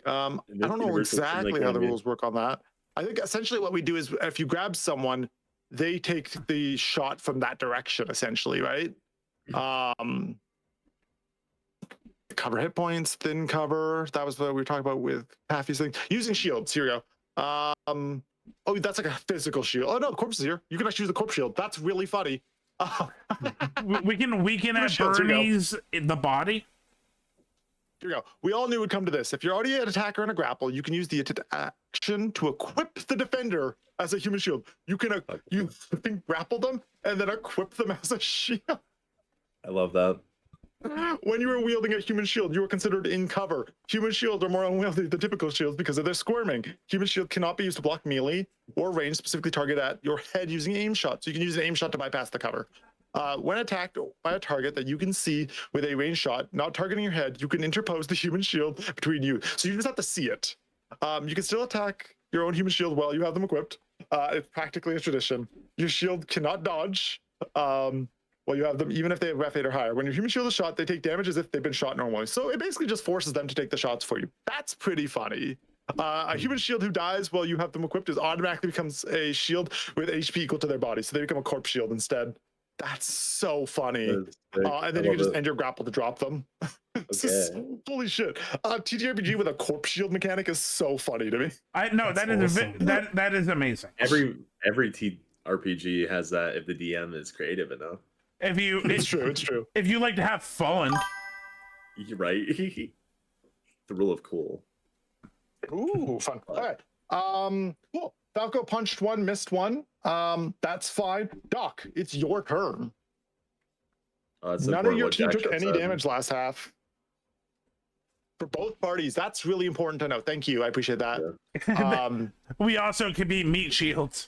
I don't know exactly how the rules work on that. I think essentially what we do is if you grab someone, they take the shot from that direction, essentially, right? Cover hit points, thin cover. That was what we were talking about with Paffy's thing. Using shields. Here we go. Oh, that's like a physical shield. Oh no, the corpse is here. You can actually use the corpse shield. That's really funny. we can have Bernie's in the body. Here we go. We all knew it would come to this. If you're already an attacker in a grapple, you can use the action to equip the defender as a human shield. You can you grapple them and then equip them as a shield. I love that. When you are wielding a human shield, you are considered in cover. Human shields are more unwieldy than typical shields because of their squirming. Human shield cannot be used to block melee or range, specifically target at your head using aim shot. So you can use an aim shot to bypass the cover. When attacked by a target that you can see with a range shot, not targeting your head, you can interpose the human shield between you. So you just have to see it. You can still attack your own human shield while you have them equipped. It's practically a tradition. Your shield cannot dodge while you have them, even if they have ref 8 or higher. When your human shield is shot, they take damage as if they've been shot normally. So it basically just forces them to take the shots for you. That's pretty funny. A human shield who dies while you have them equipped is automatically becomes a shield with HP equal to their body. So they become a corpse shield instead. That's so funny. And then you can just end your grapple to drop them. Holy shit. TTRPG with a corpse shield mechanic is so funny to me. That is amazing. Every TRPG has that if the DM is creative enough. It's true. If you like to have fun. You're right. The rule of cool. Ooh, fun. All right. Cool. Falco punched one, missed one. That's fine. Doc, it's your turn. None of your team took any damage last half. For both parties, that's really important to know. Thank you. I appreciate that. We also could be meat shields.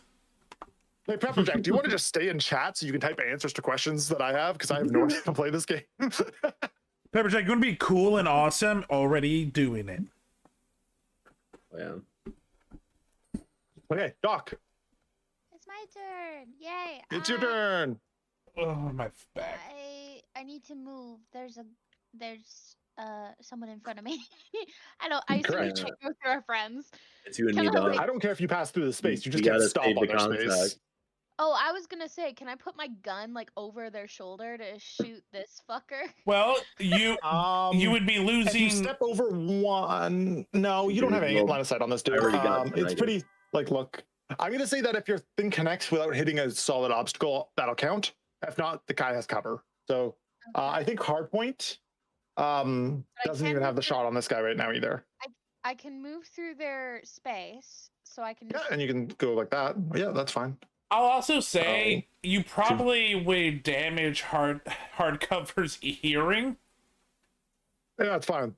Hey, Pepperjack, do you want to just stay in chat so you can type answers to questions that I have? Because I have no idea how to play this game. Pepperjack, you want to be cool and awesome? Already doing it. Yeah. Okay, Doc. It's my turn. Yay. It's your turn. Oh, my back. I need to move. There's someone in front of me. I used to check through our friends. It's you and me, Doc. I don't care if you pass through the space. You just can't stop on their space. Oh, I was gonna say, can I put my gun like over their shoulder to shoot this fucker? Well, you would be losing. If you step over one, no, you don't have any line of sight on this dude. It's pretty look. I'm gonna say that if your thing connects without hitting a solid obstacle, that'll count. If not, the guy has cover. So I think hardpoint doesn't even have the shot on this guy right now either. I can move through their space, so I can. Yeah, and you can go like that. Yeah, that's fine. I'll also say you probably would damage hardcover's hearing. Yeah, that's fine.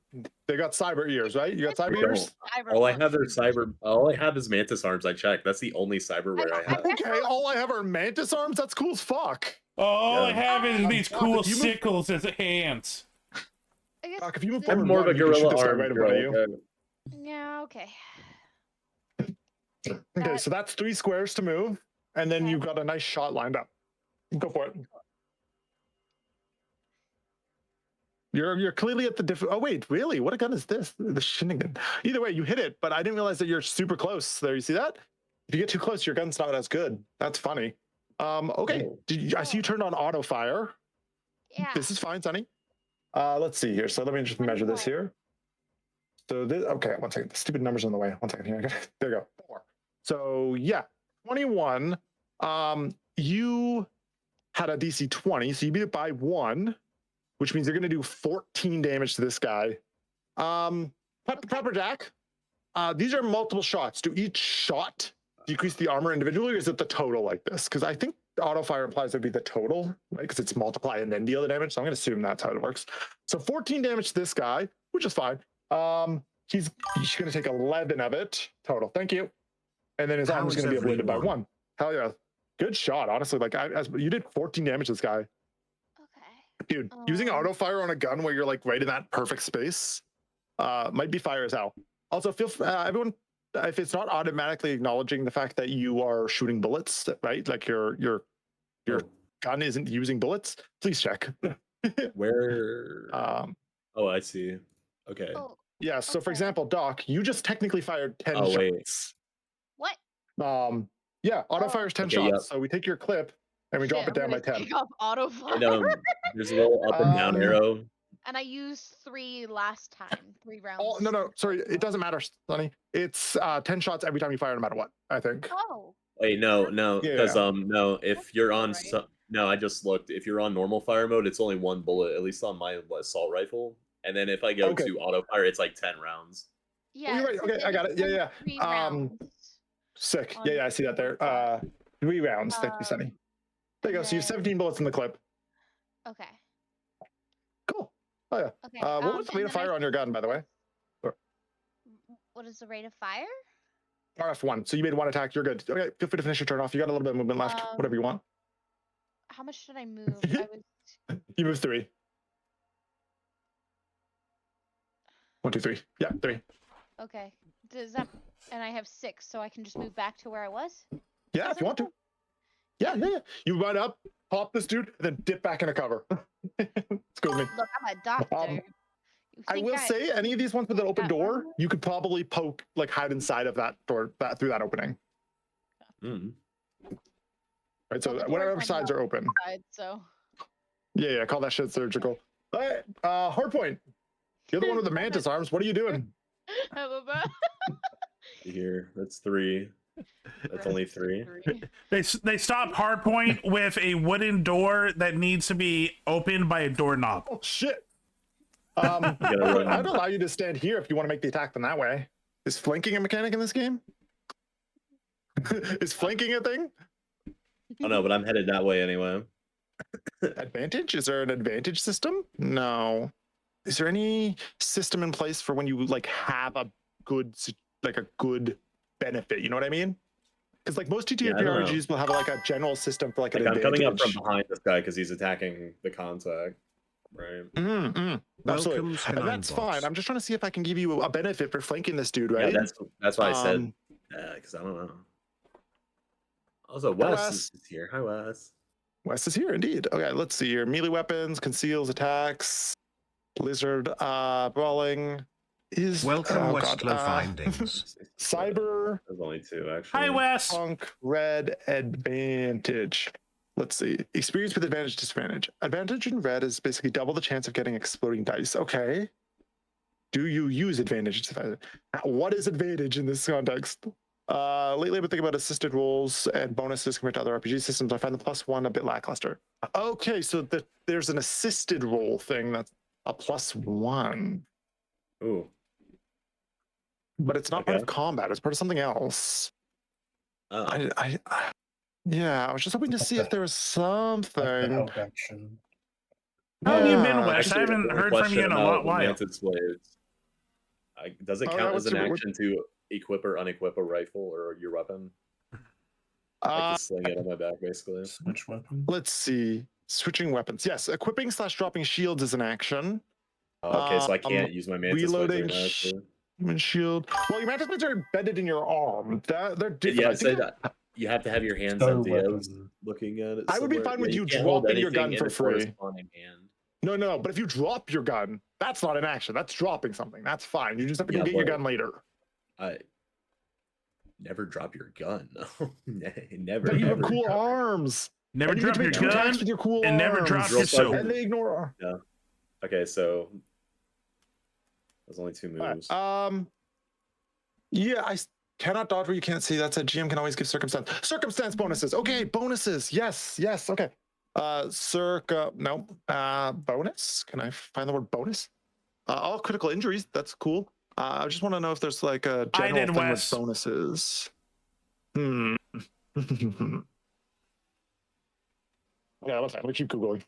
They got cyber ears, right? You got cyber ears? All I have is mantis arms. I checked. That's the only cyberware I have. Okay, all I have are mantis arms? That's cool as fuck. All I have is these cool sickles as hands. Doc, if you move I'm forward more of a one, you can shoot gorilla this guy arm. right in front of you. Yeah, okay. Okay, so that's 3 squares to move, and then you've got a nice shot lined up. Go for it. You're clearly at the different. Oh wait, really? What a gun is this? The Shinnigan. Either way, you hit it, but I didn't realize that you're super close. There, you see that? If you get too close, your gun's not as good. That's funny. Okay. I see you turned on auto fire. Yeah. This is fine, Sonny. Let's see here. So let me just measure this here. So this, okay, one second. The stupid numbers on the way. 1 second here. There you go. 4. So yeah, 21. You had a DC 20, so you beat it by 1, which means you're going to do 14 damage to this guy. Proper Jack. These are multiple shots. Do each shot decrease the armor individually, or is it the total like this? Because I think auto fire implies it would be the total, right? Because it's multiply and then deal the damage. So I'm going to assume that's how it works. So 14 damage to this guy, which is fine. He's going to take 11 of it total. Thank you. And then his armor's going to be ablated by 1. Hell yeah. Good shot, honestly. Like, you did 14 damage to this guy. Okay. Dude, using auto fire on a gun where you're like right in that perfect space might be fire as hell. Also, feel everyone, if it's not automatically acknowledging the fact that you are shooting bullets, right? Like your gun isn't using bullets, please check. Where? Oh, I see. Okay. Yeah. So, for example, Doc, you just technically fired 10 shots. What? Yeah, auto fires 10 shots. Yeah. So we take your clip and we drop it down by 10. Take off auto fire. And, there's a little up and down arrow. And I used 3 last time, 3 rounds. Oh, no, sorry, it doesn't matter, Sonny. It's 10 shots every time you fire, no matter what, I think. Oh. Wait, no, because Yeah. no, if you're on no, I just looked. If you're on normal fire mode, it's only 1 bullet, at least on my assault rifle. And then if I go to auto fire, it's like 10 rounds. Yeah. Oh, you're right. Okay, I got it. Yeah. 3 rounds. Sick. Yeah, I see that there. 3 rounds. Thank you, Sonny. There you go. So you have 17 bullets in the clip. Okay. Cool. Oh yeah. Okay. What was the rate of fire on your gun, by the way? What is the rate of fire? RF1. So you made 1 attack. You're good. Okay, feel free to finish your turn off. You got a little bit of movement left. Whatever you want. How much did I move? I was. You moved 3. 1, 2, 3. Yeah, 3. Okay. Does that? And I have 6, so I can just move back to where I was. Yeah, if you want to. Yeah. You run up, pop this dude, and then dip back into cover. Let's go with me. Look, I'm a doctor. I will say, any of these ones with an open door, you could probably poke, like hide inside of that door, through that opening. Right, so whatever sides are open. So. Yeah, call that shit surgical. All right, Hardpoint. You're the one with the mantis arms. What are you doing? Here, that's 3. That's only 3. They stop hardpoint with a wooden door that needs to be opened by a doorknob. Oh shit! I'd allow you to stand here if you want to make the attack from that way. Is flanking a mechanic in this game? Is flanking a thing? Oh no, but I'm headed that way anyway. Advantage? Is there an advantage system? No. Is there any system in place for when you like have a good benefit? You know what I mean? Because like most TTRPGs RPGs will have like a general system for like an advantage. I'm coming up from behind this guy because he's attacking the contact. Right. Absolutely. And that's fine. I'm just trying to see if I can give you a benefit for flanking this dude, right? Yeah, that's why I said. Because I don't know. Also, Wes is here. Hi, Wes. Wes is here, indeed. Okay, let's see here. Melee weapons, conceals attacks, blizzard, brawling. Welcome, Westlow Findings. Cyber. There's only 2 actually. Hi, Wes. Punk, red, advantage. Let's see. Experience with advantage, disadvantage. Advantage in red is basically double the chance of getting exploding dice. Okay. Do you use advantage? What is advantage in this context? Lately, I've been thinking about assisted rolls and bonuses compared to other RPG systems. I find the +1 a bit lackluster. Okay, so there's an assisted roll thing that's a +1. Ooh. But it's not part of combat. It's part of something else. Oh. Yeah, I was just hoping to see if there was something. How have you been, Wes? I haven't heard from you in a while. Does it count as an action to equip or unequip a rifle or your weapon? I just sling it on my back, basically. Switch weapon. Let's see. Switching weapons. Yes, equipping / dropping shields is an action. Okay, so I can't use my mantis reloading blades shield. Well, your mantis blades are embedded in your arm. They're different. Yeah, say that. You have to have your hands empty. I was looking at it. I would be fine with you dropping your gun for free. No, but if you drop your gun, that's not an action. That's dropping something. That's fine. You just have to go get your gun later. Never drop your gun. No, never. But you have ever cool drop- arms. Never And you get drop to your make 2 attacks gun with your cool and never arms. drop Drill your soap. And they ignore. No. Okay, so there's only 2 moves. Yeah, I cannot dodge where you can't see. That said, GM can always give circumstance bonuses. Okay, bonuses. Yes. Okay. Bonus. Can I find the word bonus? All critical injuries. That's cool. I just want to know if there's like a general thing with bonuses. Yeah, let me keep googling.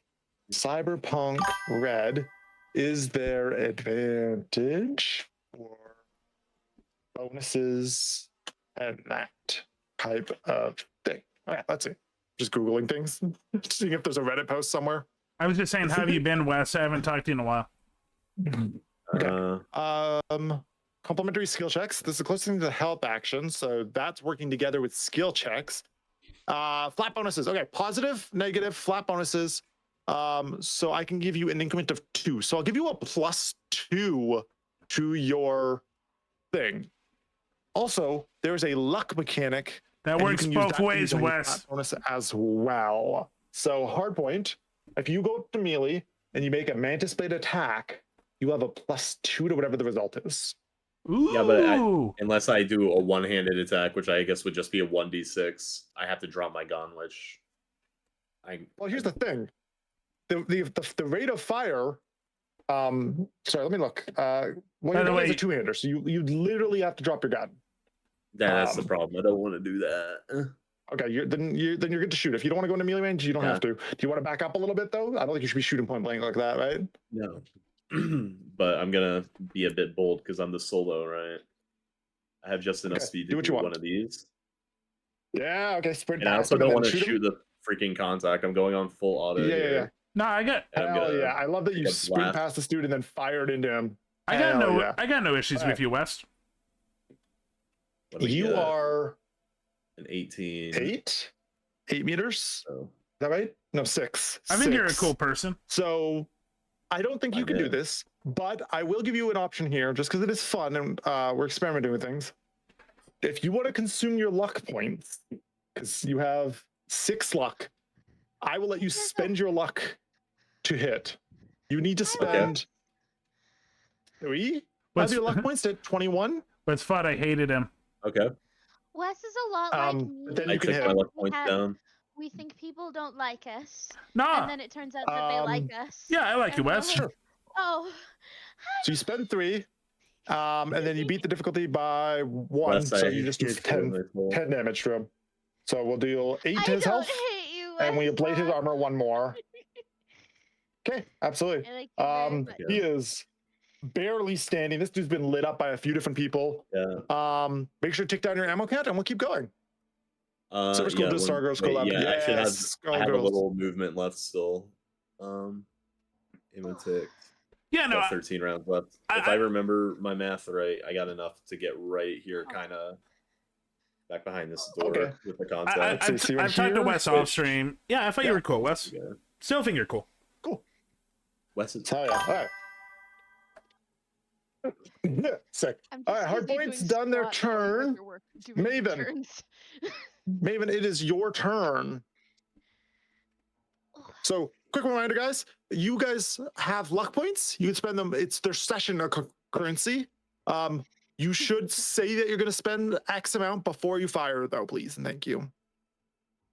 Cyberpunk Red. Is there advantage for bonuses and that type of thing? All right, let's see. Just googling things, seeing if there's a Reddit post somewhere. I was just saying, how have you been, Wes? I haven't talked to you in a while. Okay. Complementary skill checks. This is the closest thing to the help action, so that's working together with skill checks. Flat bonuses. Okay, positive, negative, flat bonuses. So I can give you an increment of 2. So I'll give you a +2 to your thing. Also, there's a luck mechanic that works both ways, Wes. Bonus as well. So hard point. If you go up to melee and you make a mantis blade attack, you have a +2 to whatever the result is. Ooh. Yeah, but unless I do a one-handed attack, which I guess would just be a 1d6, I have to drop my gun, which Well, here's the thing. The rate of fire. Sorry, let me look. Well, your gun is a 2-hander, so you literally have to drop your gun. That's the problem. I don't want to do that. Okay, then you're good to shoot. If you don't want to go into melee range, you don't have to. Do you want to back up a little bit though? I don't think you should be shooting point blank like that, right? No. But I'm gonna be a bit bold because I'm the solo, right? I have just enough speed to do what you want. one of these. Yeah, okay, sprint. And I also don't want to shoot the freaking contact. I'm going on full auto. Yeah. No, I got. Hell yeah! I love that you sprint past this dude and then fired into him. I got no issues with you, West. You are an 18. 8 meters. Is that right? No, 6. I think you're a cool person. So I don't think you can do this, but I will give you an option here just because it is fun and we're experimenting with things. If you want to consume your luck points, because you have 6 luck, I will let you spend your luck to hit. You need to spend 3. How's your luck points at 21? But it's fun. I hated him. Okay. Wes is a lot like me. Then I you can took hit. my luck points down. We think people don't like us. Nah. And then it turns out that they like us. Yeah, I like you, Wes. Sure. Oh. So you spend 3, and then you beat the difficulty by 1. Wes, So I you just do hate 10 damage to him. So we'll deal 8 to his health, hate you, and we Wes, ablate his but- armor 1 more. Okay, absolutely. I like you very much. He is barely standing. This dude's been lit up by a few different people. Yeah. Make sure to tick down your ammo count, and we'll keep going. Silver School Yeah, does Stargirls collab. yeah, I should have. Yes, I have a Stargirls. little movement left still. Imitate. Yeah, no. Got 13 rounds left. If I remember my math right, I got enough to get right here, kind of back behind this door with the contact. I've talked to Wes off stream. Yeah, I thought you were cool, Wes. Still think you're cool. Wes is. Hell yeah! All right. Sick. All right, Hardpoint's done their turn. Maven. Maven, it is your turn. So, quick reminder, guys. You guys have luck points. You can spend them. It's their session currency. You should say that you're going to spend X amount before you fire, though, please, and thank you.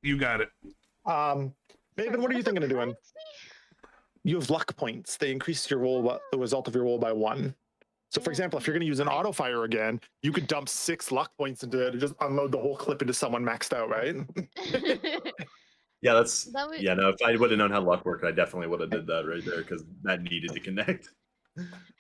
You got it. Maven, what are you thinking of doing? You have luck points. They increase your roll, the result of your roll by 1. So, for example, if you're going to use an auto fire again, you could dump 6 luck points into it and just unload the whole clip into someone maxed out, right? Yeah, that's. That would- Yeah, no. If I would have known how luck worked, I definitely would have did that right there because that needed to connect.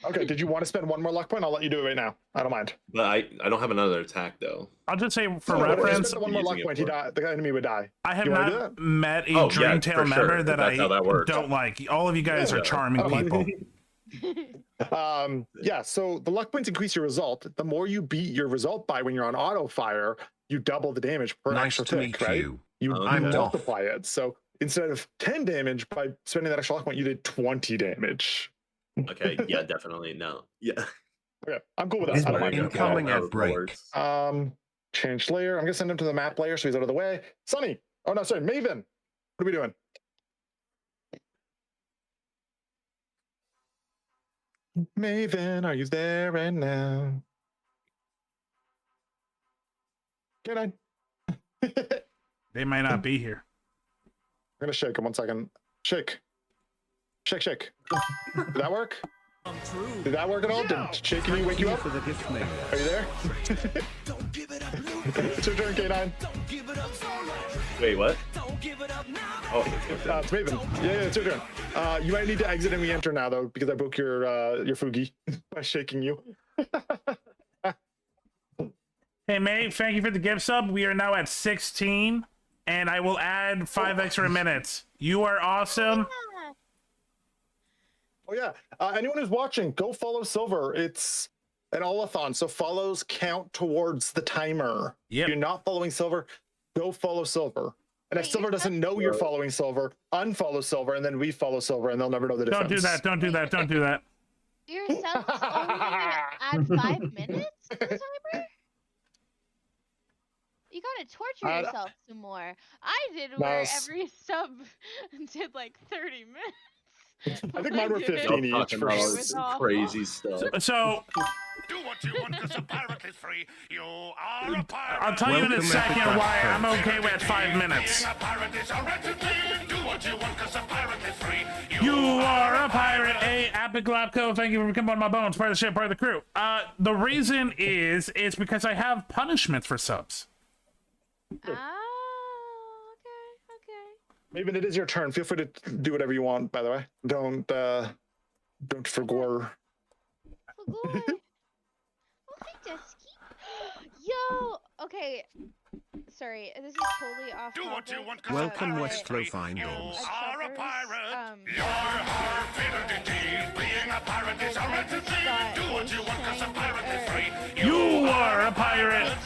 Okay, did you want to spend 1 more luck point? I'll let you do it right now. I don't mind. But I don't have another attack though. I'll just say for No, if you reference, spend 1 more luck point, the enemy would die. I have You wanna do not that? met a Oh, yeah, Dreamtail for sure, member if that that's how that works. don't like. All of you guys are charming I don't people. mind. Yeah, so the luck points increase your result. The more you beat your result by when you're on auto fire, you double the damage per Nice extra to tick, meet right? you. You I'm off. multiply it. So instead of 10 damage by spending that extra luck point, you did 20 damage. Okay, yeah, definitely no. Yeah. Okay, I'm cool with that. I don't mind. Incoming at break. Change layer. I'm gonna send him to the map layer so he's out of the way. Sunny. Oh no, sorry, Maven. What are we doing? Maven, are you there right now? K9. They might not be here. I'm gonna shake him 1 second. Shake. Shake, shake. Did that work? Did that work at all? Did shaking you wake you up? For the gift mail. Are you there? It's your turn, K9. Wait, what? Oh, It's Maven. Yeah, it's your turn. You might need to exit and re-enter now, though, because I broke your Fugi by shaking you. Hey, May, thank you for the gift sub. We are now at 16, and I will add 5 extra minutes. You are awesome. Oh, yeah. Anyone who's watching, go follow Silver. It's an all-a-thon, so follows count towards the timer. Yep. If you're not following Silver, go follow Silver. And if Silver doesn't know you're following Silver, unfollow Silver, and then we-follow Silver, and they'll never know the difference. Don't do that. Don't do that. Don't do that. Your sub's only gonna add 5 minutes to the timer? You gotta torture yourself some more. I did where every sub did like 30 minutes. I think mine were 15 each for crazy stuff. So, Do what you want because a pirate is free. You are a pirate. I'll tell you in a second why I'm okay with 5 minutes. Being a pirate is a wretched thing. Do what you want because a pirate is free. You are a pirate. Hey, Apiglopco, thank you for becoming one of my bones. Part of the ship, part of the crew. The reason is because I have punishments for subs. Maven, it is your turn. Feel free to do whatever you want, by the way. Don't forgore. Yo, okay. Sorry, this is totally off topic. Do what you want. Welcome, Westrophine. You are a pirate. Being a pirate is a wretched thing. Do what you want because a pirate is free. You are a pirate.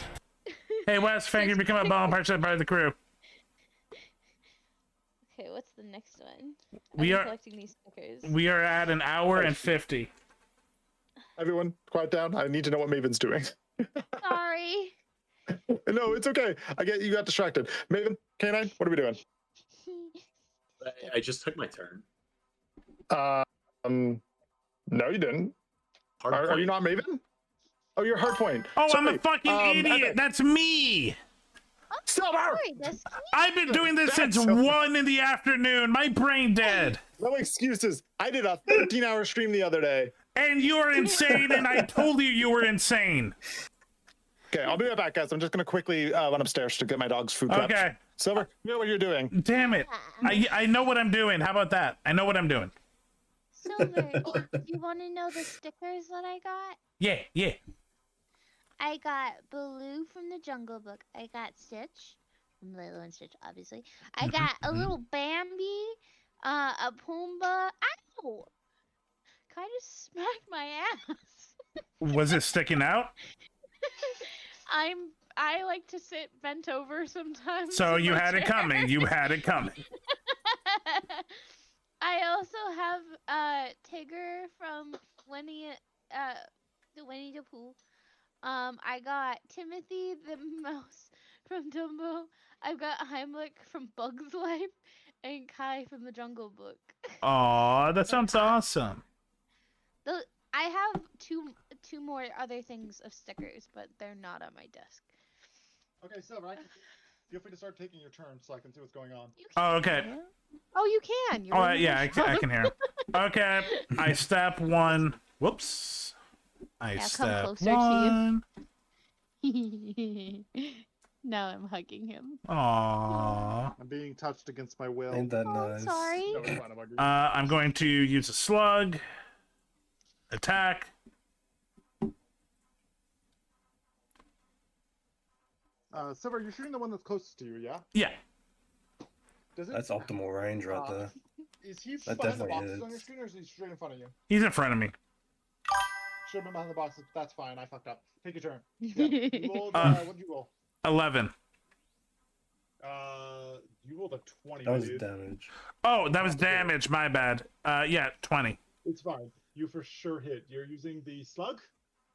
Hey, Wes, thank you for becoming a bone. Part of the crew. Okay, what's the next one? We are collecting these stickers. We are at 1 hour and 50. Everyone, quiet down. I need to know what Maven's doing. Sorry. No, it's okay. You got distracted. Maven, K9, what are we doing? I just took my turn. No, you didn't. Are you not Maven? Oh, you're Hardpoint. Oh, Sorry. I'm a fucking idiot. That's me. Silver! I've been doing this since 1 in the afternoon. My brain dead. No excuses. I did a 13-hour stream the other day. And you're insane, and I told you were insane. Okay, I'll be right back, guys. I'm just going to quickly run upstairs to get my dog's food prepped. Okay. Silver, you know what you're doing. Damn it. I know what I'm doing. How about that? I know what I'm doing. Silver, do you want to know the stickers that I got? Yeah. I got Baloo from the Jungle Book. I got Stitch from Lilo and Stitch, obviously. I got a little Bambi, a Pumbaa. Ow! Kind of smacked my ass. Was it sticking out? I like to sit bent over sometimes. So in you my had it chair. coming. You had it coming. I also have Tigger from Winnie the Pooh. I got Timothy the mouse from Dumbo. I've got Heimlich from Bug's Life and Kai from the Jungle Book. Aw, that sounds awesome. I have two more other things of stickers, but they're not on my desk. Okay, Silver, feel free to start taking your turn so I can see what's going on. Oh, okay. Oh, you can. You're Oh, in the yeah, I shop. can hear him. Okay, I step 1. Whoops. I Come step closer 1. to you. Now I'm hugging him. Aww. I'm being touched against my will. Ain't that nice? Sorry. No, it's fine, I'm agree. I'm going to use a slug. Attack. Silver, you're shooting the one that's closest to you, yeah? Yeah. That's optimal range right there. Is he That behind the definitely boxes is. on your screen, or is he straight in front of you? He's in front of me. Should have been behind the boxes. That's fine. I fucked up. Take your turn. Yeah. You rolled, what did you roll? 11. You rolled a 20. That was dude. damage. Oh, that was damage. My bad. Yeah, 20. It's fine. You for sure hit. You're using the slug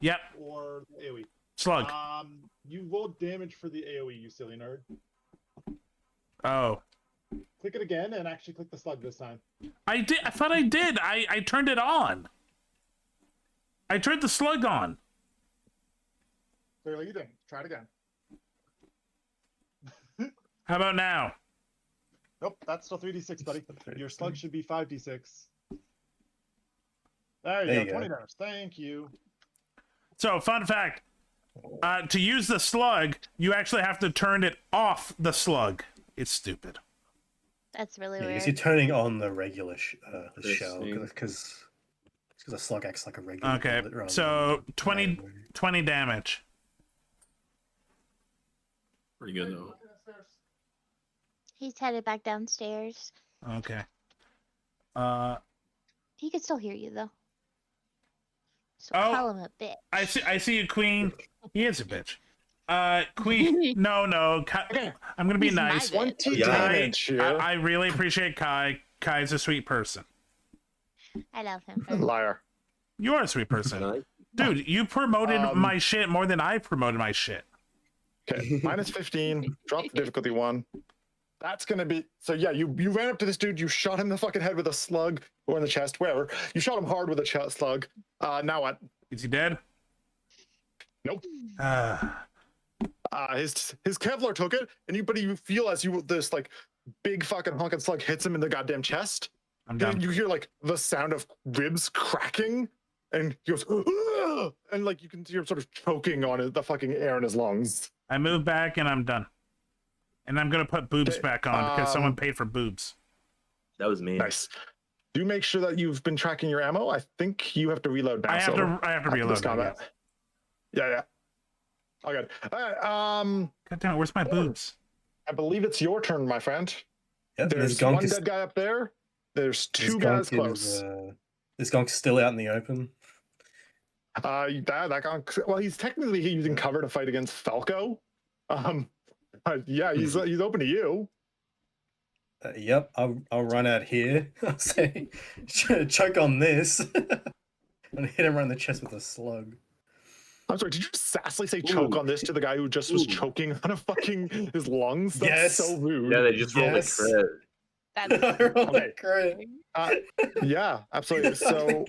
Yep. or AoE? Slug. You rolled damage for the AoE, you silly nerd. Oh. Click it again and actually click the slug this time. I did. I thought I did. I turned it on. I turned the slug on. Clearly you didn't. Try it again. How about now? Nope, that's still 3d6, buddy. Your slug should be 5d6. There you go. 20 damage. Thank you. So, fun fact. To use the slug, you actually have to turn it off the slug. It's stupid. That's really Yeah, weird. because you're turning on the regular shell because a slug acts like a regular. Okay, bullet rather so than 20 damage. Pretty good though. He's headed back downstairs. Okay. He can still hear you though. So Oh, call him a bitch. I see you, Queen. He is a bitch. Queen. No. I'm gonna be He's my nice. bitch. I really appreciate Kai. Kai's a sweet person. I love him. Liar. You're a sweet person. Dude, you promoted my shit more than I promoted my shit. Okay, minus 15. Drop the difficulty 1. That's gonna be so. Yeah, you ran up to this dude. You shot him in the fucking head with a slug or in the chest, wherever. You shot him hard with a slug. Now what? Is he dead? Nope. His Kevlar took it, but you feel as this like big fucking honking slug hits him in the goddamn chest. I'm done. You hear like the sound of ribs cracking, and he goes, "Ugh!" And like you can hear him sort of choking on the fucking air in his lungs. I move back and I'm done. And I'm gonna put boobs back on because someone paid for boobs. That was me. Nice. Do make sure that you've been tracking your ammo. I think you have to reload now. I have to reload. Combat. Yeah. All good. All right. God damn it, where's my boobs? I believe it's your turn, my friend. Yep, There's one dead guy up there. There's 2 guys close. This gonk's still out in the open. That gonk. Well, he's technically using cover to fight against Falco. Yeah, he's open to you. Yep, I'll run out here. I'll say, choke on this, and hit him right in the chest with a slug. I'm sorry, did you sassily say choke on this to the guy who just was choking on his lungs? That's so rude. Yeah, they just rolled a crit. Okay. Yeah, absolutely. So,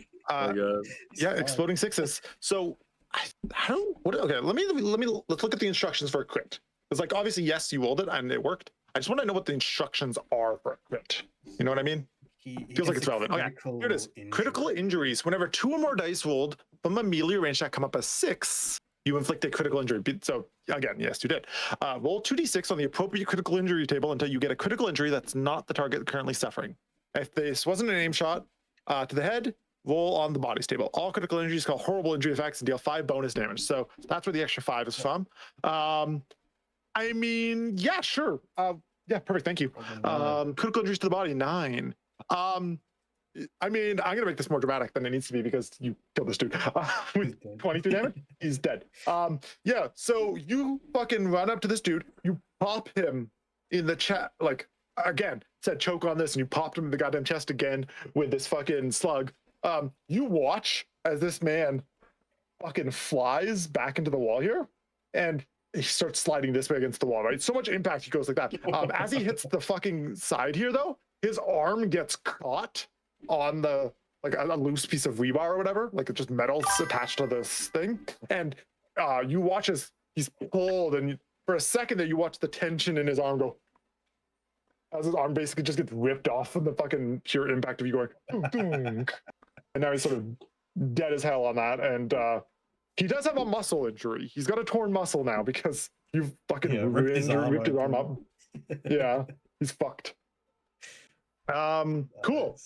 yeah, exploding 6s. So, okay, let's look at the instructions for a crit. It's like, obviously, yes, you rolled it and it worked. I just want to know what the instructions are for a crit. You know what I mean? Feels like it's relevant. Okay, here it is. Critical injuries. Whenever 2 or more dice rolled from a melee range that come up as 6, you inflict a critical injury. So, again, yes, you did. Roll 2d6 on the appropriate critical injury table until you get a critical injury that's not the target currently suffering. If this wasn't an aim shot to the head, roll on the bodies table. All critical injuries call horrible injury effects and deal 5 bonus damage. So that's where the extra 5 is from. I mean, yeah, sure. Yeah, perfect. Thank you. Critical injuries to the body, 9. I mean, I'm gonna make this more dramatic than it needs to be because you killed this dude with 23 damage. He's dead. Yeah. So you fucking run up to this dude. You pop him in the chest. Like again, said choke on this, and you popped him in the goddamn chest again with this fucking slug. You watch as this man fucking flies back into the wall here, and he starts sliding this way against the wall, right? So much impact, he goes like that. As he hits the fucking side here, though, his arm gets caught on the, like a loose piece of rebar or whatever, like it's just metal attached to this thing. And you watch as he's pulled, and for a second there, you watch the tension in his arm go, as his arm basically just gets ripped off from the fucking pure impact of you going, dunk, dunk. And now he's sort of dead as hell on that. And he does have a muscle injury. He's got a torn muscle now because you fucking ripped his arm up. Yeah, he's fucked. Cool.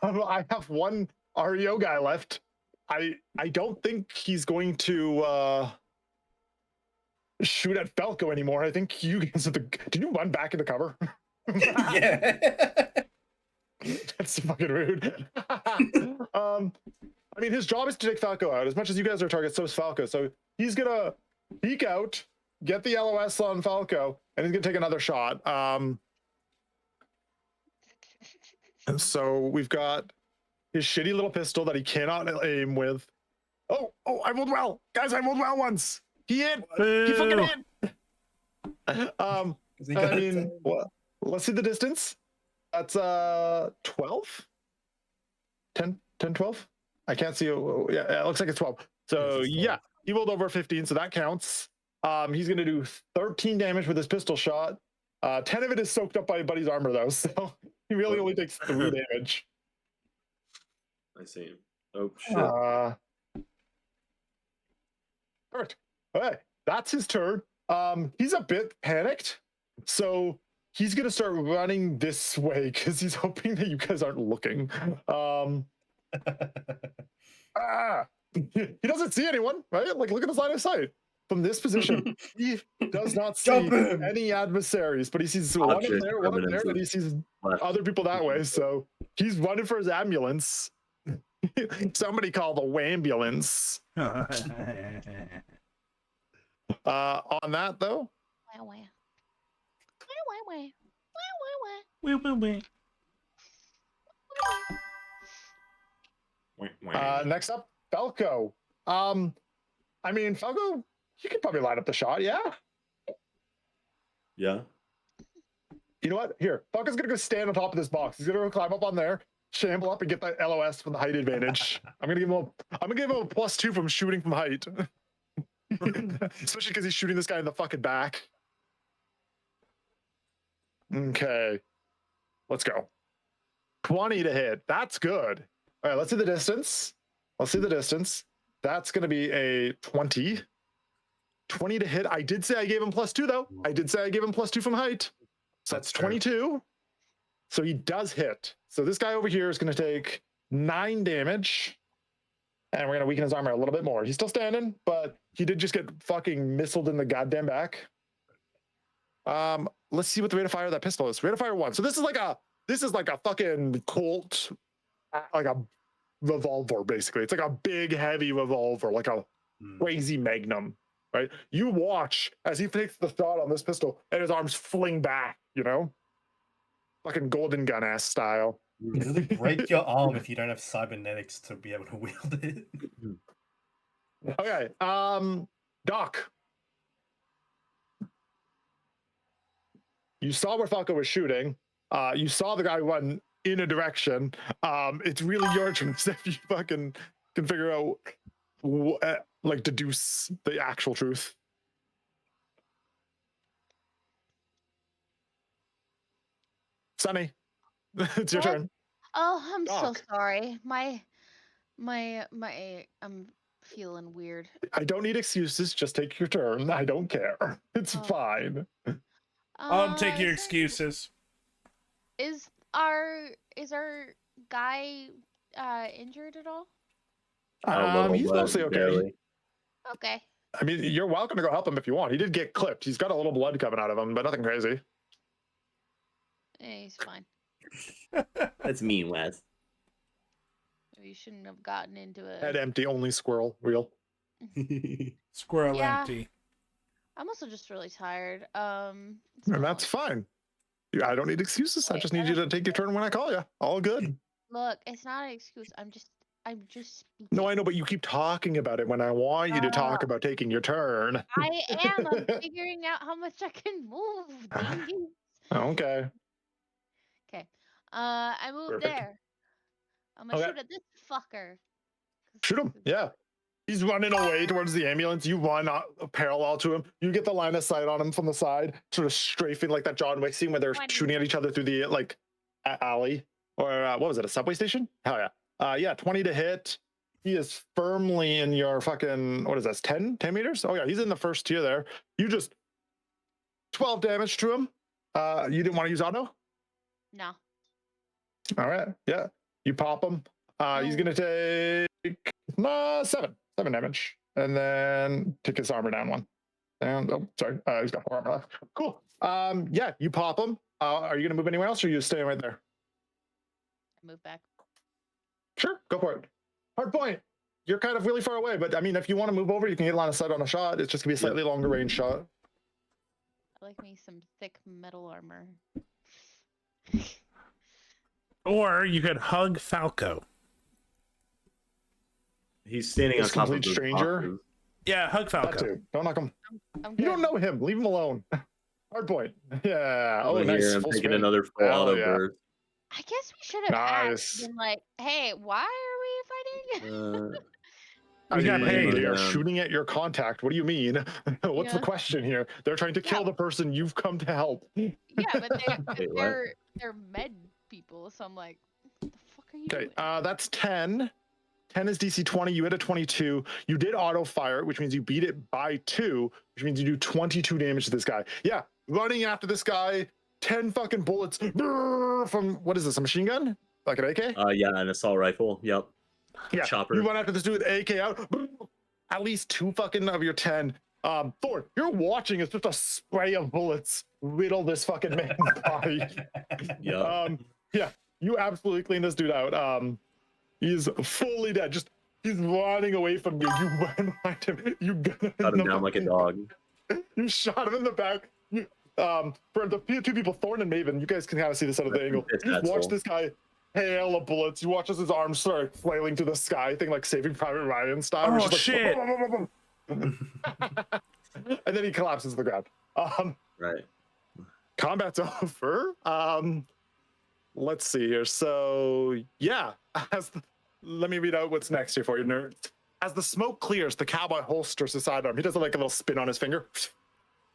I have one REO guy left. I don't think he's going to shoot at Falco anymore. I think you guys have to. Did you run back into cover? Yeah. That's fucking rude. I mean, his job is to take Falco out. As much as you guys are targets, so is Falco. So he's gonna peek out, get the LOS on Falco, and he's gonna take another shot. And so we've got his shitty little pistol that he cannot aim with. Oh, I rolled well. Guys, I rolled well once. He hit. Boo. He fucking hit. I got mean, well, let's see the distance. That's 12? 10, 12? I can't see. Yeah, it looks like it's 12. So yeah, he rolled over 15, so that counts. He's gonna do 13 damage with his pistol shot. 10 of it is soaked up by Buddy's armor though, so he really only takes 3 damage. I see. Oh shit. Perfect. Okay, that's his turn. He's a bit panicked, so he's gonna start running this way because he's hoping that you guys aren't looking. He doesn't see anyone, right? Like, look at his line of sight. From this position, he does not see any adversaries, but he sees one up there, and he sees other people that way. So he's running for his ambulance. Somebody call the wambulance. On that though. Next up, Falco. I mean, Falco, you could probably line up the shot, yeah? Yeah. You know what? Here, Falco's gonna go stand on top of this box. He's gonna go climb up on there, shamble up, and get that LOS from the height advantage. I'm gonna give him a +2 from shooting from height. Especially because he's shooting this guy in the fucking back. Okay. Let's go. 20 to hit. That's good. All right, let's see the distance. That's going to be a 20. 20 to hit. I did say I gave him +2, though. I did say I gave him +2 from height. So that's 22. So he does hit. So this guy over here is going to take 9 damage. And we're going to weaken his armor a little bit more. He's still standing, but he did just get fucking missiled in the goddamn back. Let's see what the rate of fire of that pistol is. Rate of fire 1. So this is like a fucking Colt, like a revolver, basically. It's like a big, heavy revolver, like a crazy Magnum, right? You watch as he takes the shot on this pistol and his arms fling back, you know? Fucking Golden Gun ass style. It'll break your arm if you don't have cybernetics to be able to wield it. Okay, Doc. You saw where Falco was shooting. You saw the guy run in a direction. It's really your turn if you fucking can figure out, like, deduce the actual truth. Sunny, it's your turn. Oh, I'm Doc. so sorry. I'm feeling weird. I don't need excuses. Just take your turn. I don't care. It's fine. I'll take your excuses. Is our guy injured at all? He's mostly okay. Barely. Okay. I mean, you're welcome to go help him if you want. He did get clipped. He's got a little blood coming out of him, but nothing crazy. He's fine. That's mean, Wes. We shouldn't have gotten into it. Head empty, only squirrel. Real. Squirrel Yeah. empty. I'm also just really tired. And that's fine. I don't need excuses. I just need you to take your turn when I call you. All good. Look, it's not an excuse. I'm just speaking. No, I know, but you keep talking about it when I want you to talk about taking your turn. I am. I'm figuring out how much I can move. Dingy. Okay. Okay. I moved Perfect. there. I'm gonna Okay. shoot at this fucker. Shoot him. Yeah. He's running away towards the ambulance. You run parallel to him. You get the line of sight on him from the side, sort of strafing like that John Wick scene where they're shooting at each other through the alley. Or what was it, a subway station? Hell yeah. Yeah, 20 to hit. He is firmly in your fucking, what is this, 10 meters? Oh yeah, he's in the first tier there. You just 12 damage to him. You didn't want to use auto? No. All right, yeah. You pop him. He's gonna take 7 damage, and then take his armor down 1. And oh, sorry, he's got 4 armor left. Cool. Yeah, you pop him. Are you gonna move anywhere else, or are you staying right there? Move back. Sure, go for it. Hard point. You're kind of really far away, but I mean, if you want to move over, you can get line of sight on a shot. It's just gonna be a slightly longer range shot. I like me some thick metal armor. Or you could hug Falco. He's standing on This top of complete the stranger? boxes. Yeah, hug That Falco. too. Don't knock him. I'm You good. don't know him. Leave him alone. Hard point. Yeah. Oh, Over nice. here, I'm Full taking spin. another full Hell auto yeah. burst. I guess we should have asked. Nice. Been like, hey, why are we fighting? We got Hey, paid. they are shooting at your contact. What do you mean? What's the Yeah. question here? They're trying to kill the person you've come to help. Yeah, but Wait, what? they're med people, so I'm like, what the fuck are you Okay, doing? that's 10. 10 is DC 20. You hit a 22. You did auto fire, which means you beat it by 2, which means you do 22 damage to this guy. Yeah, running after this guy, 10 fucking bullets from, what is this, a machine gun? Like an AK? Yeah, an assault rifle. Yep. Yeah, Chopper. you run after this dude with AK out. At least 2 fucking of your 10. Thorn, you're watching as just a spray of bullets riddle this fucking man's body. Yeah. Yeah, you absolutely clean this dude out. He's fully dead. Just he's running away from you. You run behind him. You got him down like a dog. You shot him in the back. You, for the two people, Thorn and Maven, you guys can kind of see this out of the angle. You just watch this guy hail of bullets. You watch as his arms start flailing to the sky, thing like Saving Private Ryan style. Oh, Just like, shit. and then he collapses to the ground. Right. Combat's over. Let's see here. So yeah, let me read out what's next here for you, nerds. As the smoke clears, the cowboy holsters his sidearm. He does like a little spin on his finger,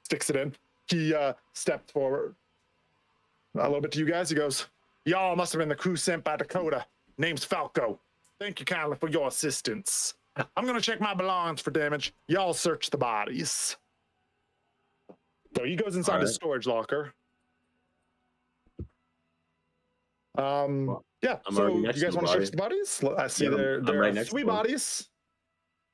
sticks it in. He steps forward a little bit to you guys. He goes, "Y'all must have been the crew sent by Dakota. Name's Falco. Thank you kindly for your assistance. I'm gonna check my belongings for damage. Y'all search the bodies." So he goes inside his storage locker. Yeah, I'm so already you next guys to the want to search body. the bodies? I see Yeah, there I'm right are next 3 to 'em. bodies.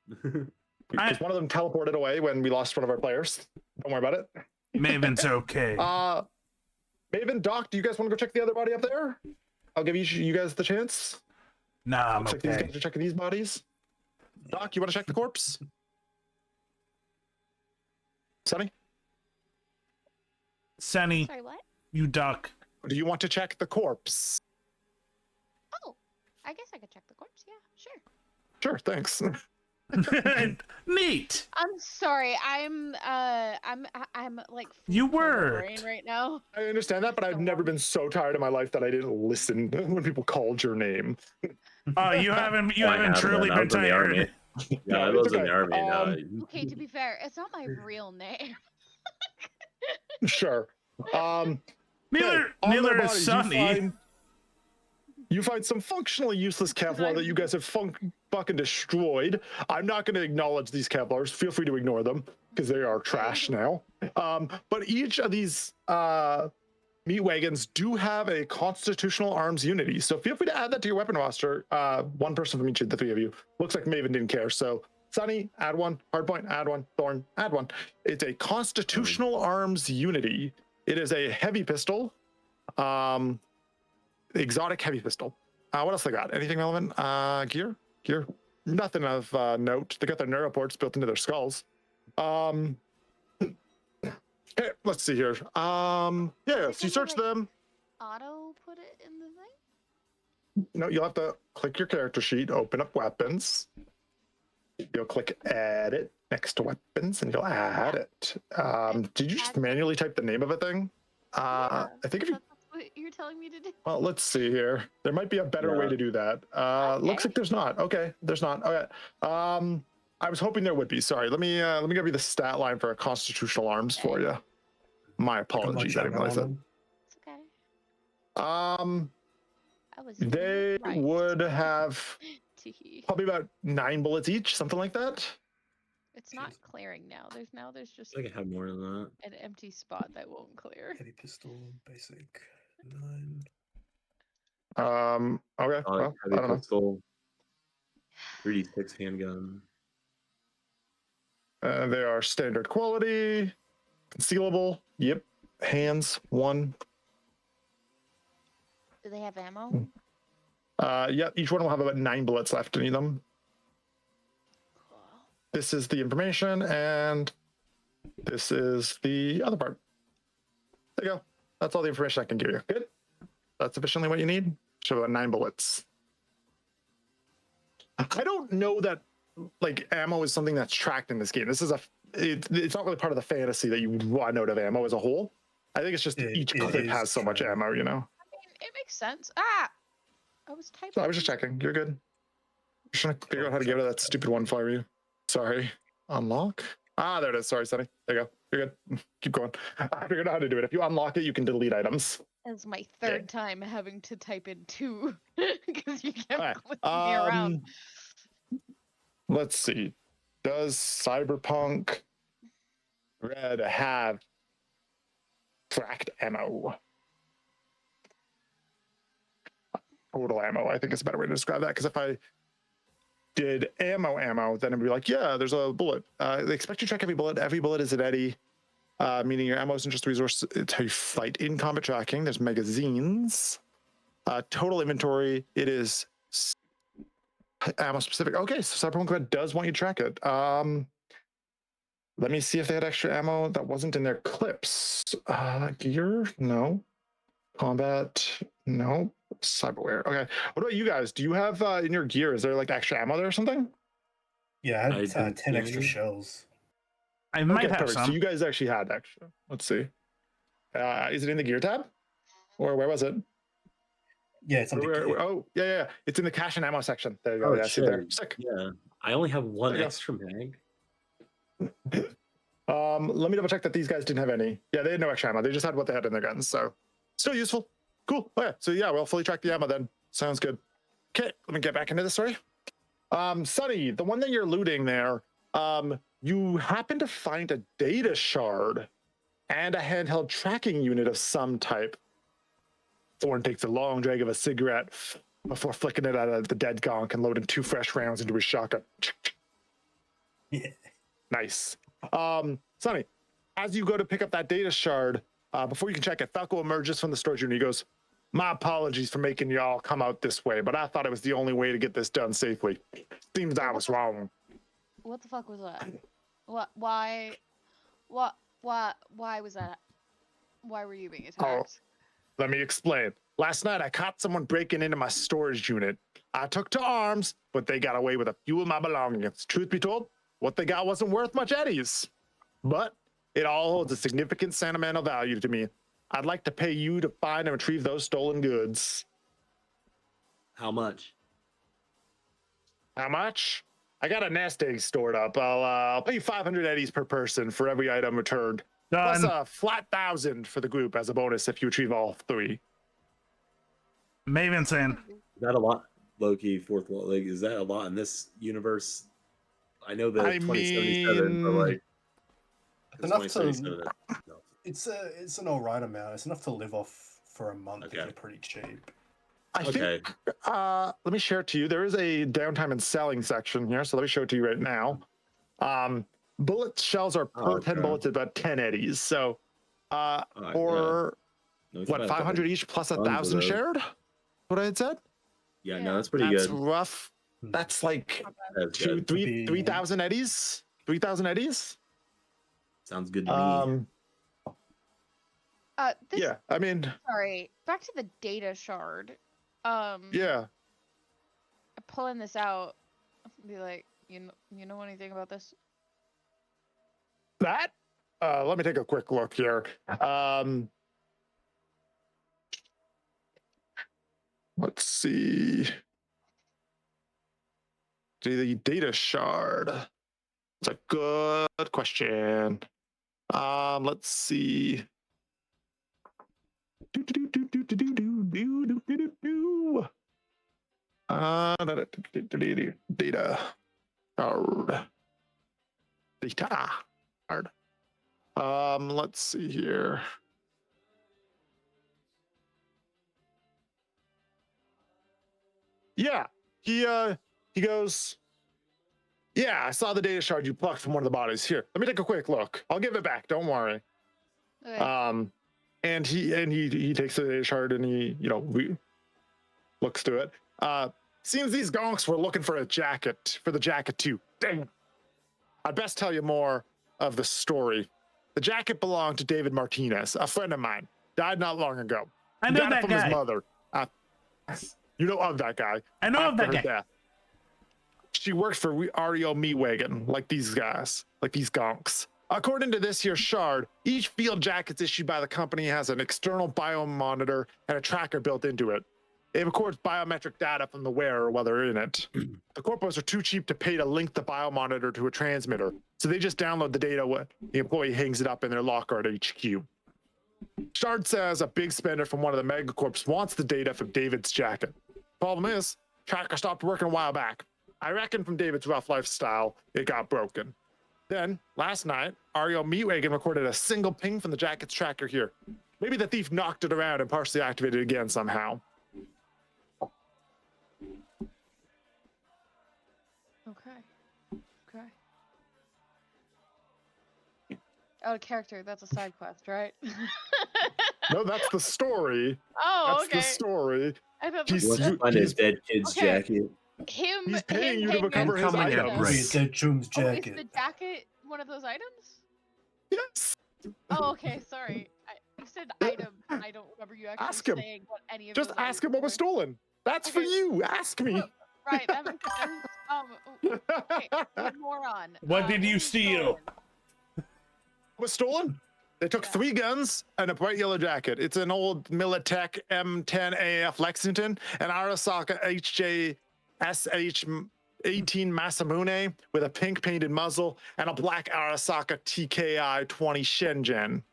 Because one of them teleported away when we lost one of our players. Don't worry about it. Maven's okay. Maven, Doc, do you guys want to go check the other body up there? I'll give you guys the chance. Nah, I'm Looks like these okay. guys are checking these bodies. Doc, you want to check the corpse? Sonny? Sunny, Sorry, what? you duck. Do you want to check the corpse? Oh, I guess I could check the corpse. Yeah, sure. Sure, thanks. Neat. I'm sorry. I'm like You full of were. brain right now. I understand that, but I've never been so tired in my life that I didn't listen when people called your name. Oh, you haven't I haven't, truly man. I been was in the army. tired. Yeah, I it's was in okay. the army. Okay, to be fair, it's not my real name. Sure. Neither on their is bodies, Sunny. You find some functionally useless Kevlar that you guys have fucking destroyed. I'm not going to acknowledge these Kevlars. Feel free to ignore them because they are trash now. But each of these meat wagons do have a constitutional arms unity. So feel free to add that to your weapon roster. 1 person from each of the 3 of you. Looks like Maven didn't care. So Sunny, add 1. Hardpoint, add 1. Thorn, add 1. It's a constitutional arms unity. It is a heavy pistol. Exotic heavy pistol. What else they got? Anything relevant? Gear? Nothing of note. They got their neuroports built into their skulls. Okay, let's see here. Yeah, so you search them. Auto put it in the thing? No, you'll have to click your character sheet, open up weapons. You'll click edit next to weapons and you'll add it. Did you just manually type the name of a thing? I think if you, That's what you're telling me to do. well, let's see here. There might be a better way to do that. Looks like there's not. Okay, there's not. Okay. I was hoping there would be. Sorry. Let me give you the stat line for a constitutional arms for you. My apologies. I didn't realize that. It's okay. They would have Tee. probably about 9 bullets each, something like that. It's not clearing now. There's just I think I have more than that. an empty spot that won't clear. Heavy pistol, basic 9. Okay. Well, I Heavy don't know. pistol, 3d6 handgun. They are standard quality, concealable. Yep. Hands 1. Do they have ammo? Yeah. Each one will have about 9 bullets left in them. This is the information, and this is the other part. There you go. That's all the information I can give you. Good. That's sufficiently what you need. Show about 9 bullets. I don't know that like ammo is something that's tracked in this game. This is it's not really part of the fantasy that you want out of ammo as a whole. I think it's just each clip has so much ammo, you know. I mean, it makes sense. Ah, I was typing. So I was just checking. You're good. Just trying to figure out how to get rid of that stupid one for you. Sorry. Unlock. Ah, there it is. Sorry, Sonny. There you go. You're good. Keep going. I figured out how to do it. If you unlock it, you can delete items. It's my third time having to type in 2 because you kept Alright, clicking me around. Let's see. Does Cyberpunk Red have tracked ammo? Total ammo, I think is a better way to describe that. Because if I did ammo, then it'd be like, yeah, there's a bullet. They expect you to track every bullet. Every bullet is an eddy, meaning your ammo isn't just a resource. It's how you fight. In combat tracking, there's magazines. Total inventory, it is ammo specific. Okay, so Cyberpunk Red does want you to track it. Let me see if they had extra ammo that wasn't in their clips. Gear? No. Combat? No. Cyberware. Okay. What about you guys? Do you have in your gear, is there like extra ammo there or something? Yeah, I had 10 extra shells. I might have perfect. some. So you guys actually had extra. Let's see. Is it in the gear tab? Or where was it? Yeah, it's on the gear. Oh, yeah. It's in the cash and ammo section. There you go. Oh, Yeah, see there. shit. Sick. Yeah. I only have one There you go. extra mag. Let me double check that these guys didn't have any. Yeah, they had no extra ammo. They just had what they had in their guns. So still useful. Cool. Okay. So yeah, we'll fully track the ammo then. Sounds good. Okay, let me get back into this story. Sonny, the one that you're looting there, you happen to find a data shard and a handheld tracking unit of some type. Thorn takes a long drag of a cigarette before flicking it out of the dead gonk and loading 2 fresh rounds into his shotgun. Yeah. Nice. Sonny, as you go to pick up that data shard, before you can check it, Falco emerges from the storage unit. He goes, "My apologies for making y'all come out this way, but I thought it was the only way to get this done safely. Seems I was wrong." What the fuck was that? Why was that? Why were you being attacked? Let me explain. Last night, I caught someone breaking into my storage unit. I took to arms, but they got away with a few of my belongings. Truth be told, what they got wasn't worth much eddies. But it all holds a significant sentimental value to me. I'd like to pay you to find and retrieve those stolen goods. How much? How much? I got a nest egg stored up. I'll pay you 500 eddies per person for every item returned. Done. Plus a flat 1,000 for the group as a bonus if you retrieve all 3. Mavenson. Is that a lot, Loki? Fourth wall. Like, is that a lot in this universe? I know that 2077, but like, Enough 2077. It's an alright amount. It's enough to live off for a month if you're pretty cheap. I think, let me share it to you. There is a downtime and selling section here, so let me show it to you right now. Bullet shells are per 10 bullets at about 10 eddies. So, or what, 500 each plus 1,000 shared? What I had said? Yeah, no, that's pretty That's good. rough. That's like That's 3,000 eddies? 3,000 eddies? Sounds good to me. Yeah, I mean, Sorry, back to the data shard. yeah. Pulling this out, be like, you know anything about this? That? Let me take a quick look here. Let's see. The data shard. It's a good question. Let's see. Data shard. Data shard. Let's see here. Yeah, he goes, yeah, I saw the data shard you plucked from one of the bodies. Here, let me take a quick look. I'll give it back. Don't worry. Okay. And he takes the data shard and he, looks through it. Seems these gonks were looking for the jacket too. Dang. I'd best tell you more of the story. The jacket belonged to David Martinez, a friend of mine. Died not long ago. I He know got it that from guy. his mother. You know of that guy. I know of after that her guy. death. She works for REO Meatwagon, like these guys, like these gonks. According to this here shard, each field jacket issued by the company has an external biomonitor and a tracker built into it. It records biometric data from the wearer while they're in it. The corpos are too cheap to pay to link the biomonitor to a transmitter, so they just download the data when the employee hangs it up in their locker at HQ. Shard says a big spender from one of the megacorps wants the data from David's jacket. Problem is, tracker stopped working a while back. I reckon from David's rough lifestyle, it got broken. Then, last night, REO Meatwagon recorded a single ping from the jacket's tracker here. Maybe the thief knocked it around and partially activated it again somehow. Okay. Out of character, that's a side quest, right? No, that's the story. Oh, That's the story. I thought He's- Wants to find his dead kid's Okay. jacket. He's paying you to hanging recover his Incoming items. upgrade. Dead Chum's Oh, is jacket. the jacket one of those items? Yes. Oh, okay, sorry. You said item. I don't remember you actually Ask him. saying what any of Just those ask him what was items were. stolen. That's for Okay. you. Ask me. Right, that makes sense. Okay, you moron. What did you was steal? stolen? Was stolen? They took 3 guns and a bright yellow jacket. It's an old Militech M10 AF Lexington, an Arasaka HJ-SH-18 Masamune with a pink painted muzzle, and a black Arasaka TKI 20 Shingen,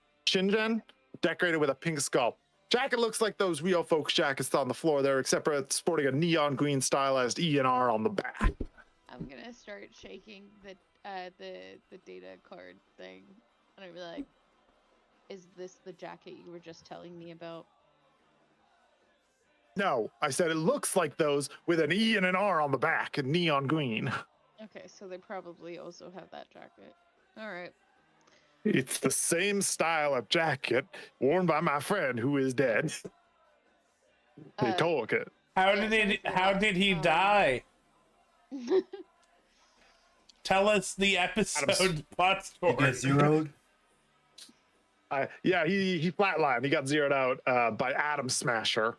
decorated with a pink skull. Jacket looks like those Rio folks jackets on the floor there, except for it's sporting a neon green stylized E and R on the back. I'm gonna start shaking the data card thing, and I'll be like, "Is this the jacket you were just telling me about?" No, I said it looks like those with an E and an R on the back and neon green. Okay, so they probably also have that jacket. All right. It's the same style of jacket worn by my friend who is dead. He took it. How did he die? Tell us the episode plot story. He gets zeroed. Yeah, he flatlined. He got zeroed out by Atom Smasher.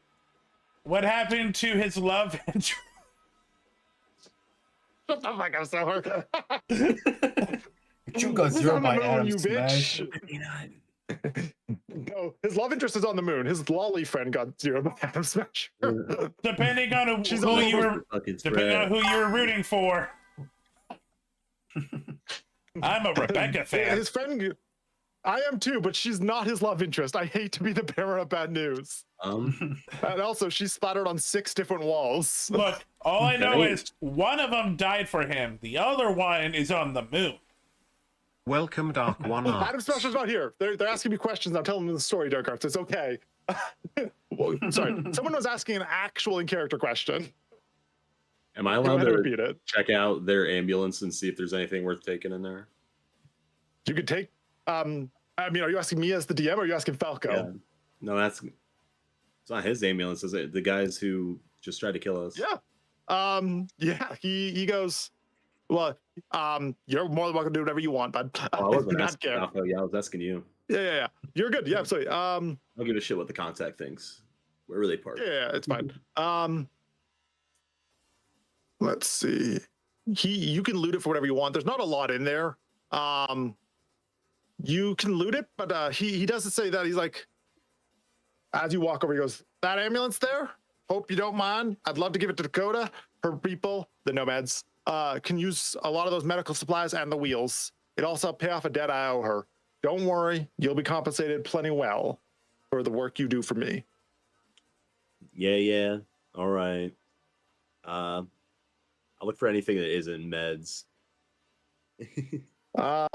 What happened to his love interest? Shut the fuck up, Silver. You got He's zeroed on the by moon, Adam you Smash. bitch. No, his love interest is on the moon. His lolly friend got zeroed by Atom Smasher. Depending on who you were rooting for. I'm a Rebecca fan. His friend, I am too, but she's not his love interest. I hate to be the bearer of bad news. And also, she's splattered on 6 different walls. Look, all I know is one of them died for him. The other one is on the moon. Welcome, Dark One. Adam Smasher's not here. They're asking me questions. I'm telling them the story, Dark Arts. It's okay. Well, sorry, someone was asking an actual in-character question. Am I allowed to check out their ambulance and see if there's anything worth taking in there? You could take. I mean, are you asking me as the DM, or are you asking Falco? Yeah. No, it's not his ambulance, is it? The guys who just tried to kill us. Yeah. Yeah. He goes. Well, you're more than welcome to do whatever you want, bud. Oh, I wasn't Not asking care. Falco. Yeah, I was asking you. Yeah. You're good. Yeah, absolutely. I don't give a shit what the contact thinks. We're really part. Yeah, it's fine. Let's see. You can loot it for whatever you want. There's not a lot in there. You can loot it, but he doesn't say that. He's like, as you walk over, he goes, "That ambulance there? Hope you don't mind. I'd love to give it to Dakota. Her people, the nomads, can use a lot of those medical supplies and the wheels. It also pay off a debt I owe her. Don't worry, you'll be compensated plenty well for the work you do for me." Yeah. All right. I'll look for anything that isn't meds. I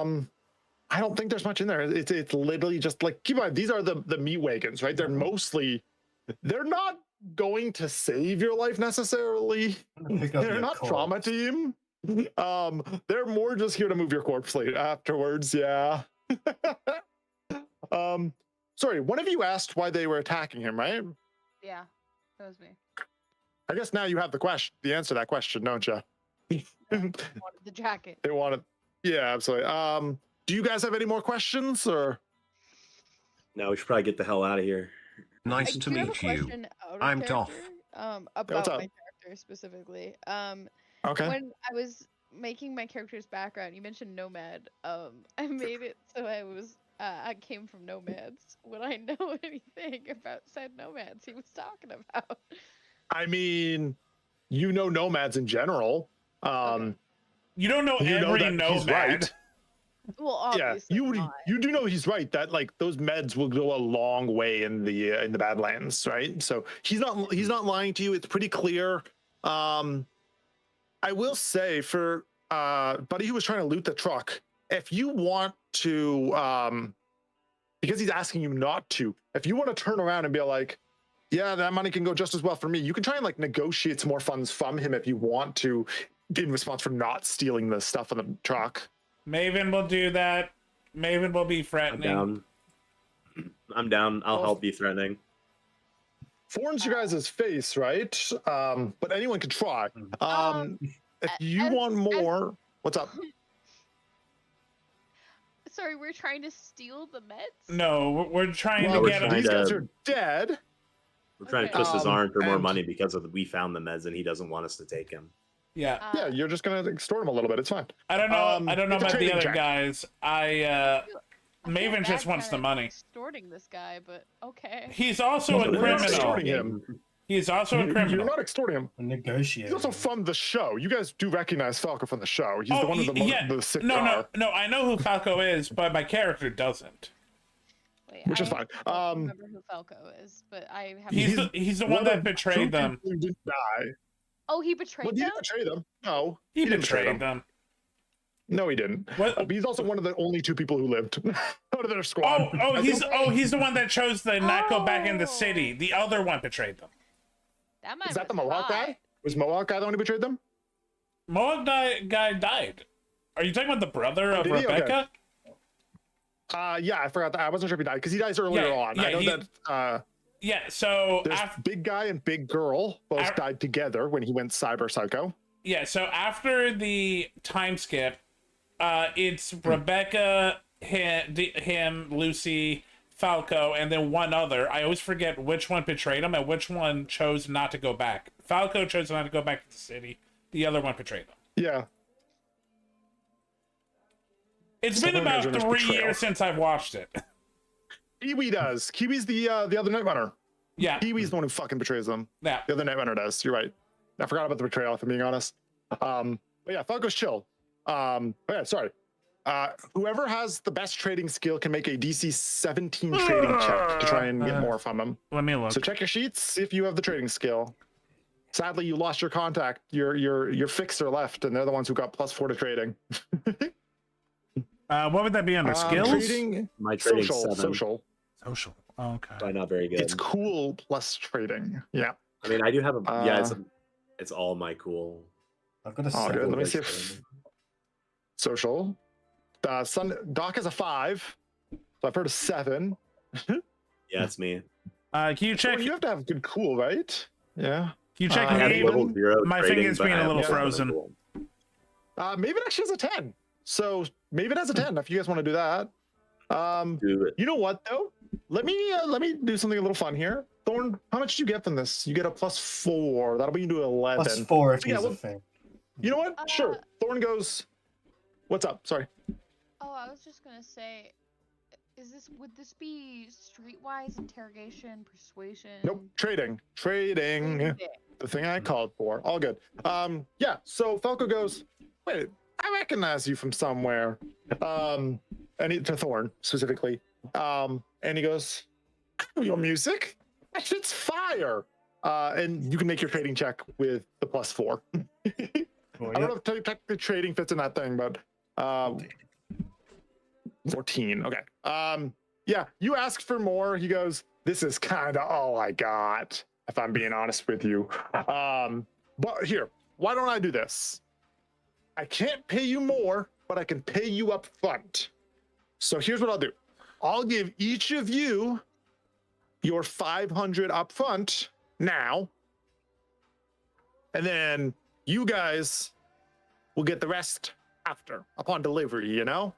don't think there's much in there. It's literally just like, keep in mind, these are the meat wagons, right? They're not going to save your life necessarily. They're not trauma team. They're more just here to move your corpse later afterwards. Yeah. Sorry, one of you asked why they were attacking him, right? Yeah, that was me. I guess now you have the answer to that question, don't you? Wanted the jacket. They wanted, yeah, absolutely. Do you guys have any more questions, or? No, we should probably get the hell out of here. Nice to meet you. I'm Doff. About my character specifically. Okay. When I was making my character's background, you mentioned nomad. I made it so I came from nomads. Would I know anything about said nomads he was talking about? I mean, you know nomads in general. You don't know every that he's nomad. right. Well, obviously you do know he's right that like those meds will go a long way in the Badlands, right? So he's not lying to you. It's pretty clear. I will say for Buddy who was trying to loot the truck, if you want to, because he's asking you not to, if you want to turn around and be like, yeah, that money can go just as well for me, you can try and like negotiate some more funds from him if you want to, in response for not stealing the stuff on the truck. Maven will do that. Maven will be threatening. I'm down. I'll help be threatening. Thorn's your guys' face, right? But anyone can try. If you want more, what's up? Sorry, we're trying to steal the meds? No, we're trying Well, to get him. these guys are dead. We're trying to twist his arm for more money because we found the meds and he doesn't want us to take him. Yeah. Yeah, you're just gonna extort him a little bit. It's fine. I don't know. I don't know it's a about the trading other check. guys. Maven just wants the money. Extorting this guy, but okay. He's also a We're not criminal. extorting him. He's also a criminal. You're not extorting him. Negotiate. He's also from the show. You guys do recognize Falco from the show. He's the one with the sick car. No. I know who Falco is, but my character doesn't. Wait, which is fine. I don't remember who Falco is, but I have. He's the one that betrayed them. Who didn't die. Oh, he betrayed Well, he them? didn't betray them. No, He didn't betray betrayed them. No, he didn't. What? He's also one of the only 2 people who lived out of their squad. He's the one that chose to not go back in the city. The other one betrayed them. Is that the Mohawk guy? Was Mohawk guy the one who betrayed them? Mohawk guy died. Are you talking about the brother of Did he? Rebecca? Okay. Yeah, I forgot that. I wasn't sure if he died because he dies earlier on. I know that. Yeah, so there's big guy and big girl both died together when he went cyber psycho. Yeah, so after the time skip, it's Rebecca, him, Lucy, Falco, and then one other. I always forget which one betrayed him and which one chose not to go back. Falco chose not to go back to the city. The other one betrayed them. Yeah. It's been about 3 years since I've watched it. Kiwi does. Kiwi's the other Night Runner. Yeah. Kiwi's the one who fucking betrays them. Yeah. The other Night Runner does. You're right. I forgot about the betrayal, if I'm being honest. But yeah, Falco's chill. But yeah, sorry. Whoever has the best trading skill can make a DC 17 trading check to try and get more from him. Let me look. So check your sheets, see if you have the trading skill. Sadly, you lost your contact. Your fixer left, and they're the ones who got +4 to trading. What would that be under skills? Trading, My trading social. Oh, okay. Probably not very good. It's cool plus trading. Yeah. I mean, I do have it's all my cool. I've got a Oh, 7. good. Let me see if social. Doc has a 5. So I've heard a 7. Yeah, it's me. Can you check? You have to have good cool, right? Yeah. Can you check my finger's being a little frozen. Maven actually has a 10. So Maven has a 10 if you guys want to do that. You know what though? Let me do something a little fun here. Thorn, how much do you get from this? You get a +4. That'll bring you to 11. +4 if So, yeah, he's a fan. You know what? Sure. Thorn goes. What's up? Sorry. Oh, I was just gonna say, would this be streetwise interrogation, persuasion? Nope. Trading. The thing I called for. All good. Yeah. So Falco goes, wait, I recognize you from somewhere. And to Thorn specifically. And he goes, I know your music. That shit's fire. And you can make your trading check with the +4. I don't know if technically trading fits in that thing, but 14. Okay. Yeah, you ask for more. He goes, this is kind of all I got, if I'm being honest with you. But here, why don't I do this? I can't pay you more, but I can pay you up front. So here's what I'll do. I'll give each of you your 500 up front now. And then you guys will get the rest after, upon delivery, you know?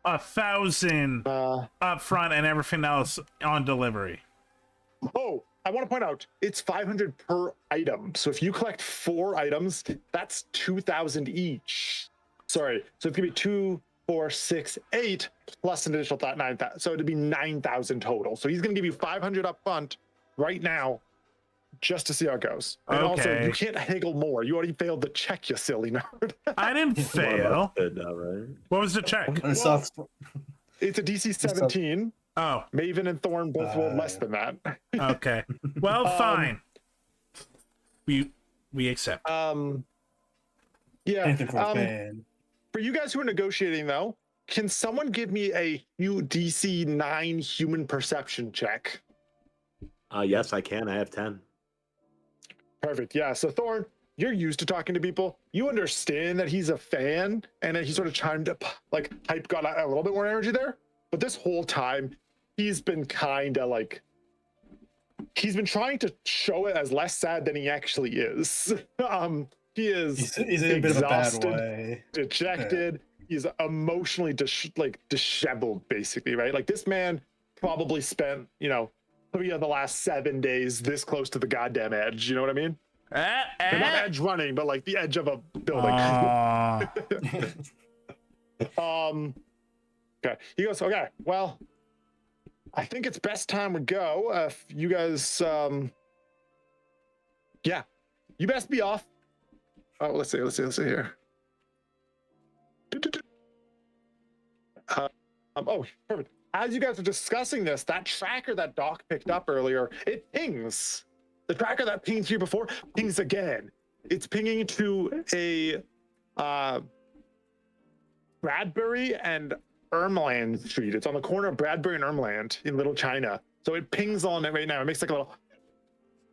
1,000 up front and everything else on delivery. Oh, I want to point out it's 500 per item. So if you collect 4 items, that's 2,000 each. Sorry, so it's gonna be 2, 4, 6, 8 plus an additional 9,000. So it'd be 9,000 total. So he's gonna give you 500 up front right now, just to see how it goes. And also, Okay. you can't haggle more. You already failed the check, you silly nerd. I didn't fail. Right? What was the check? It's a DC 17. Oh. Maven and Thorn both rolled less than that. Okay. Well, fine. We accept. Yeah. Anything for a fan. For you guys who are negotiating, though, can someone give me a DC 9 human perception check? Yes, I can. I have 10. Perfect. Yeah. So Thorn, you're used to talking to people. You understand that he's a fan, and that he sort of chimed up, like hype got a little bit more energy there. But this whole time, he's been kind of like, he's been trying to show it as less sad than he actually is. He is He's in a bit of a bad exhausted, way. dejected. He's emotionally disheveled, basically, right? Like this man probably spent, 3 of the last 7 days this close to the goddamn edge. You know what I mean? Not edge running, but like the edge of a building. Okay. He goes, okay, well, I think it's best time we go. If you guys, yeah, you best be off. Oh, let's see here. Oh, perfect. As you guys are discussing this, that tracker that Doc picked up earlier, it pings. The tracker that pinged here before pings again. It's pinging to a Bradbury and Ermland Street. It's on the corner of Bradbury and Ermland in Little China. So it pings on it right now. It makes like a little,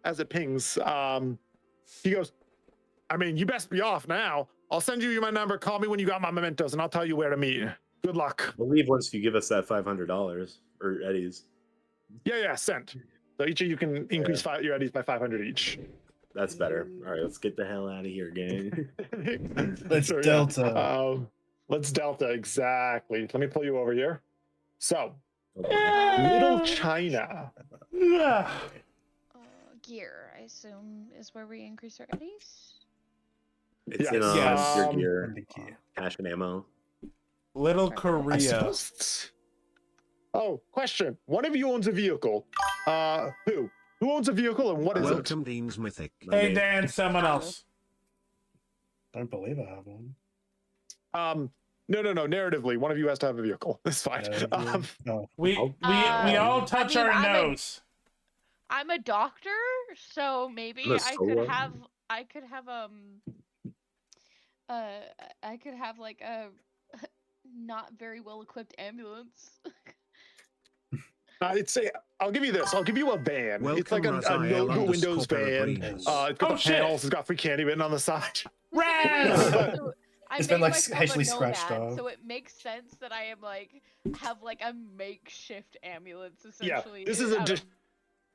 as it pings. He goes, I mean, you best be off now. I'll send you my number. Call me when you got my mementos, and I'll tell you where to meet. Good luck. I'll leave once you give us that $500 or Eddie's. Yeah, sent. So each of you can increase your Eddies by 500 each. That's better. All right, let's get the hell out of here, gang. Let's Delta. Let's Delta, exactly. Let me pull you over here. So, Little China. Gear, I assume, is where we increase our eddies. It's in your gear. Cash and ammo. Little Korea. Oh, question. One of you owns a vehicle. Who? Who owns a vehicle and what is Welcome, Dean's Mythic. Hey, Dan, someone else. Don't believe I have one. No. Narratively, one of you has to have a vehicle. It's fine. We all touch our nose. I'm a doctor, so maybe I could have like a not very well equipped ambulance. I'll give you this. I'll give you a van. It's like a no windows van. It's got the panels. It's got free candy written on the side. It's been like hastily scratched off. So it makes sense that I am have a makeshift ambulance essentially. Yeah, this is a.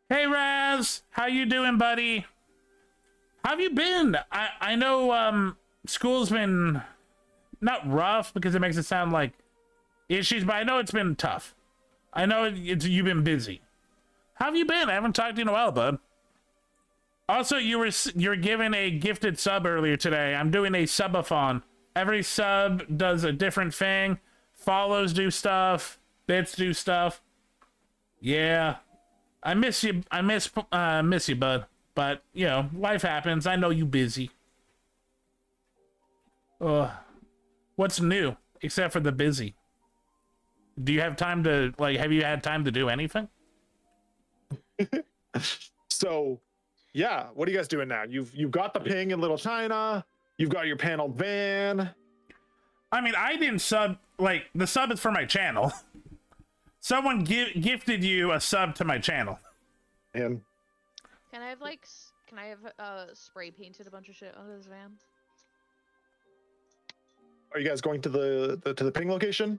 Hey Raz, how you doing, buddy? How have you been? I know school's been not rough because it makes it sound like issues, but I know it's been tough. I know you've been busy. How have you been? I haven't talked to you in a while, bud. Also, you're given a gifted sub earlier today. I'm doing a Sub-A-Thon. Every sub does a different thing. Follows do stuff. Bits do stuff. Yeah. I miss you. I miss you, bud. But, life happens. I know you busy. What's new? Except for the busy. Do you have time to, have you had time to do anything? So, yeah. What are you guys doing now? You've got the ping in Little China. You've got your paneled van. I mean, I didn't sub, the sub is for my channel. Someone gifted you a sub to my channel. And Can I have spray painted a bunch of shit onto this van? are you guys going to the ping location?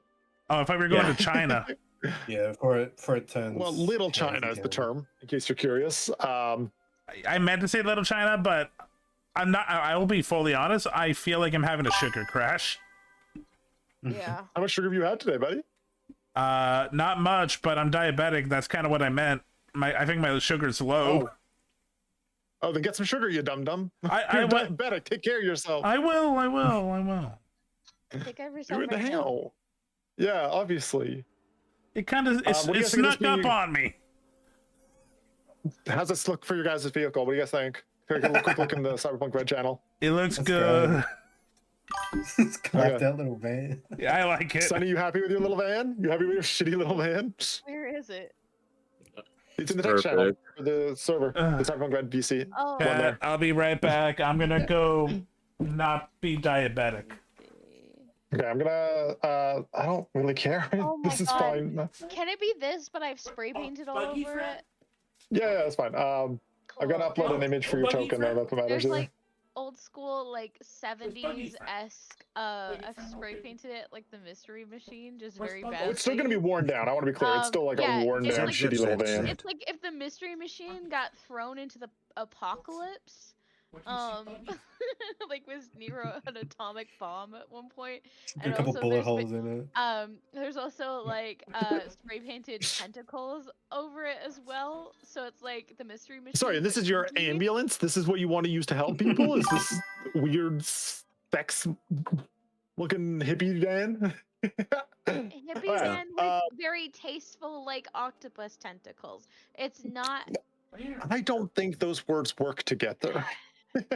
Oh, if I were going to China. Yeah, for it turns. Well, Little China is the term, in case you're curious. I meant to say Little China, but I'm not. I will be fully honest. I feel like I'm having a sugar crash. Yeah. How much sugar have you had today, buddy? Not much, but I'm diabetic. That's kind of what I meant. I think my sugar's low. Oh, then get some sugar, you dum dum. I You're will. diabetic. Take care of yourself. I will. Take care of yourself What the right now. hell? Yeah, obviously. It kind of what do you it guys think snuck of this up being- on me. How's this look for your guys' vehicle? What do you guys think? Take a quick look in the Cyberpunk Red channel. It looks Let's good. It's clapped Okay. that little van. Yeah, I like it. Sonny, you happy with your little van? You happy with your shitty little van? Where is it? It's in the text channel Perfect. for the server. The Cyberpunk Red PC. Oh. Go in there. I'll be right back. I'm gonna go not be diabetic. Okay, I'm gonna. I don't really care. Oh my This is God. fine. Can it be this, but I've spray painted all over it? Yeah, that's fine. I've got to upload an image for your token though. That's what matters. There's Here. like old school, like 70s esque. I've spray painted it like the Mystery Machine, just very badly. Oh, it's still gonna be worn down. I want to be clear. It's still like yeah, a worn it's down, like- shitty little van. It's like if the Mystery Machine got thrown into the apocalypse. Like was Nero an atomic bomb at one point? A couple bullet there's holes in it. there's also like spray painted tentacles over it as well. So it's like the Mystery Machine. Sorry, this is your ambulance? This is what you want to use to help people? Is this weird sex looking hippie van? hippie Alright, man with very tasteful like octopus tentacles. It's not I don't think those words work together. just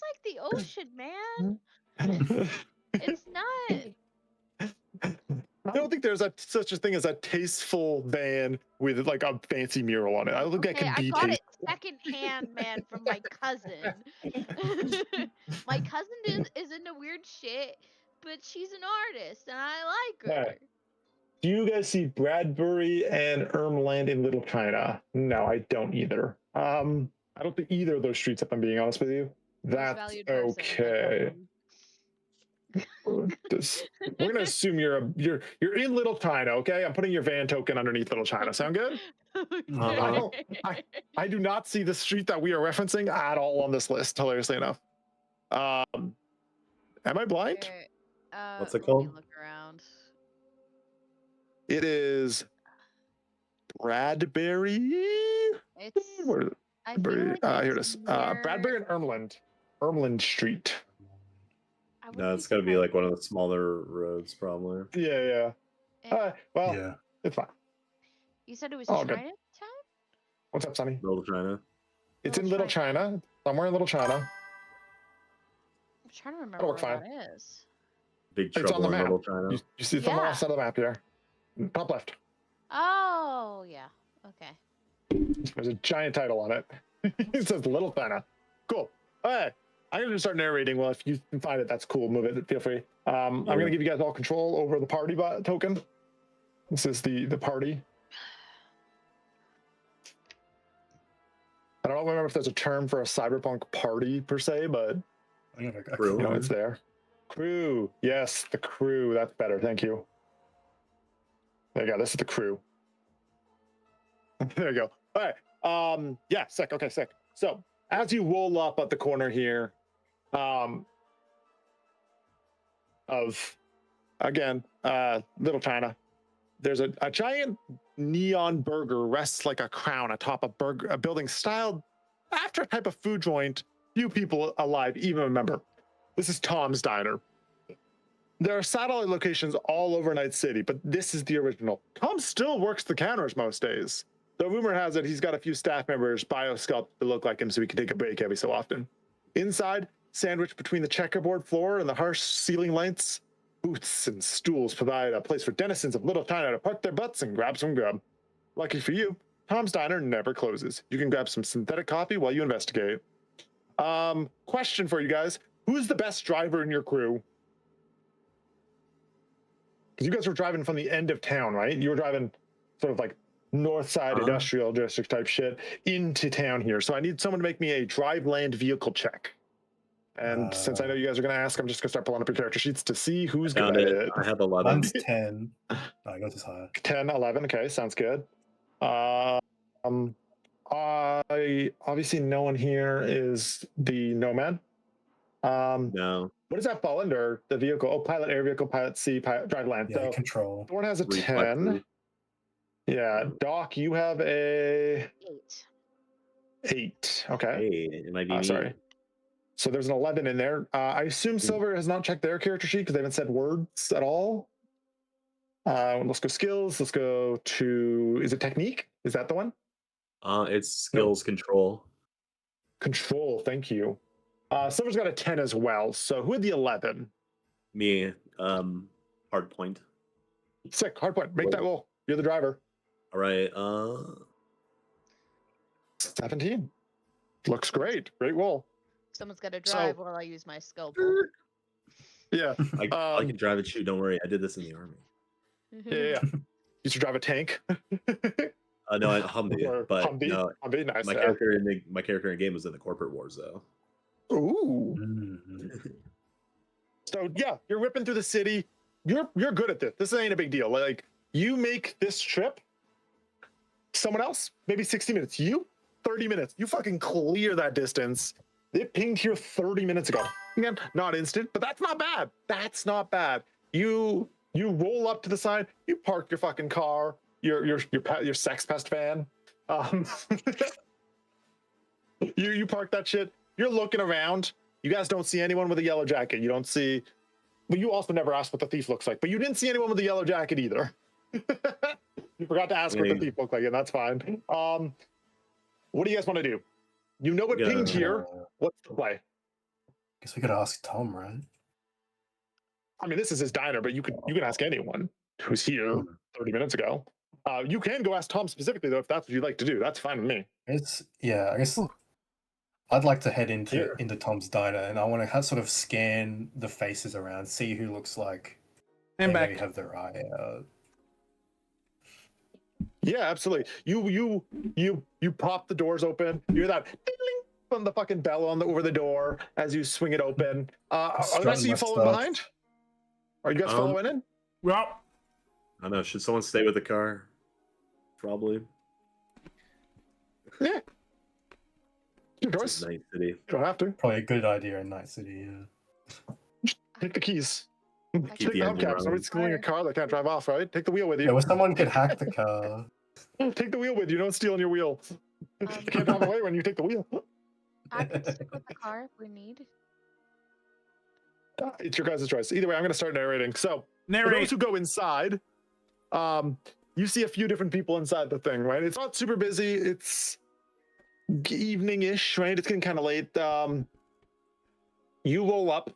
like the ocean, man. It's not. I don't think there's such a thing as a tasteful van with like a fancy mural on it. I don't think that Okay, can I be got tasteful. it secondhand, man, from my cousin. My cousin is into weird shit, but she's an artist, and I like her. Alright. Do you guys see Bradbury and Ermland in Little China? No, I don't either. I don't think either of those streets, if I'm being honest with you. That's valued person, okay. We're gonna assume you're in Little China, okay? I'm putting your van token underneath Little China. Sound good? I do not see the street that we are referencing at all on this list, hilariously enough. Am I blind? Okay, What's it let me called? Look around. It is Bradbury. It's. Where is it? I feel Bradbury. like Here it it's is. near- Bradbury and Ermland Street. I No, wouldn't it's got to be like one of the smaller roads, probably. Yeah. Well, Yeah. it's fine. You said it was Oh, good. Chinatown? What's up, Sonny? Little China. It's in Little China, somewhere in Little China. I'm trying to remember That'll work where fine. that is. Big It's on trouble the in map. Little China. You see it's on the Yeah. left side of the map here. Top left. Oh, yeah. Okay. There's a giant title on it. It says Little China. Cool. All right. I'm going to start narrating. Well, if you can find it, that's cool. Move it. Feel free. I'm going to give you guys all control over the party token. This is the party. I don't remember if there's a term for a cyberpunk party per se, but Crew. you know, it's there. Crew. Yes, the crew. That's better. Thank you. There you go. This is the crew. There you go. All right. Yeah, sick. Okay, sick. So as you roll up at the corner here, of again, Little China, there's a giant neon burger rests like a crown atop a building styled after a type of food joint few people alive even remember. This is Tom's Diner. There are satellite locations all over Night City, but this is the original. Tom still works the counters most days. The rumor has it he's got a few staff members biosculpted to look like him so he can take a break every so often. Inside, sandwiched between the checkerboard floor and the harsh ceiling lights, booths and stools provide a place for denizens of Little China to park their butts and grab some grub. Lucky for you, Tom's Diner never closes. You can grab some synthetic coffee while you investigate. Question for you guys. Who's the best driver in your crew? Because you guys were driving from the end of town, right? You were driving sort of like north side industrial district type shit into town here. So I need someone to make me a drive land vehicle check. And since I know you guys are going to ask, I'm just going to start pulling up your character sheets to see who's good at it. I have 11. Mine's 10. I got this higher. 10, 11. Okay, sounds good. I obviously no one here is the nomad. No. What does that fall under? The vehicle? Oh, pilot air vehicle, pilot sea, pilot drive land. Yeah, so control. Thorn has a Reflexes. 10. Yeah, Doc, you have a 8. 8. Okay. Hey, it might be me. Sorry. So there's an 11 in there. I assume Silver has not checked their character sheet because they haven't said words at all. Let's go skills. Let's go to, is it technique? Is that the one? It's skills control. Control, thank you. Silver's got a 10 as well. So who had the 11? Me, hard point. Sick, hard point. Make that roll. You're the driver. All right. 17. Looks great. Great roll. Someone's got to drive while I use my scalpel. Yeah. I can drive and shoot. Don't worry. I did this in the army. Yeah. Used to drive a tank. No, I Humvee, but Humvee? no, Humvee, nice. my character in the game was in the corporate wars though. Ooh. So yeah, you're whipping through the city. You're good at this. This ain't a big deal. Like you make this trip. Someone else, maybe 60 minutes. You, 30 minutes. You fucking clear that distance. It pinged here 30 minutes ago. Again, not instant, but that's not bad. That's not bad. You roll up to the side. You park your fucking car. Your sex pest van. You park that shit. You're looking around. You guys don't see anyone with a yellow jacket. You don't see. Well, you also never asked what the thief looks like, but you didn't see anyone with a yellow jacket either. You forgot to ask what the thief looked like, and that's fine. What do you guys want to do? You know what pinged here. What's the play? Guess we could ask Tom, right? I mean, this is his diner, but you can ask anyone who's here 30 minutes ago. You can go ask Tom specifically though, if that's what you'd like to do. That's fine with me. I guess I'd like to head into Tom's diner, and I want to sort of scan the faces around, see who looks like and they back. maybe have their eye out. Yeah, absolutely. You pop the doors open. You hear that ding from the fucking bell over the door as you swing it open. Are the rest of you following behind? Are you guys following in? Well, I don't know. Should someone stay with the car? Probably. Yeah. Your choice. Night City. You don't have to. Probably a good idea in Night City. Yeah. Take the keys. Keep Take the the engine hubcaps. Nobody's stealing a car that can't drive off, right? Take the wheel with you. Yeah, well, someone could hack the car. Take the wheel with you. Don't steal your wheel. You can't drive away when you take the wheel. I can stick with the car if we need. It's your guys' choice. Either way, I'm going to start narrating. So, Narrate. for those who go inside, you see a few different people inside the thing, right? It's not super busy. It's evening-ish, right? It's getting kind of late. You roll up.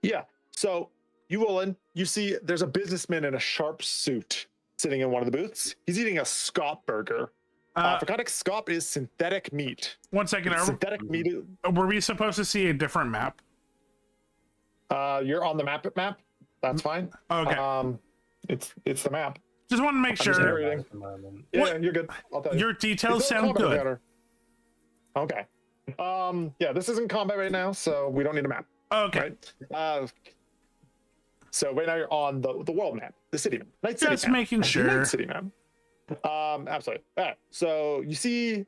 Yeah. So you roll in. You see there's a businessman in a sharp suit sitting in one of the booths. He's eating a Scott burger. For context, Scott is synthetic meat. 1 second. Synthetic meat. Were we supposed to see a different map? You're on the map. That's fine. Okay. It's the map. Just want to make sure. Yeah, you're good. I'll tell you. Your details It's not sound combat good. counter. Okay. Yeah, this isn't combat right now, so we don't need a map. Okay. Right? So right now you're on the world map, the city map. Night City Just map. making The sure. Night City map. Absolutely. All right. So you see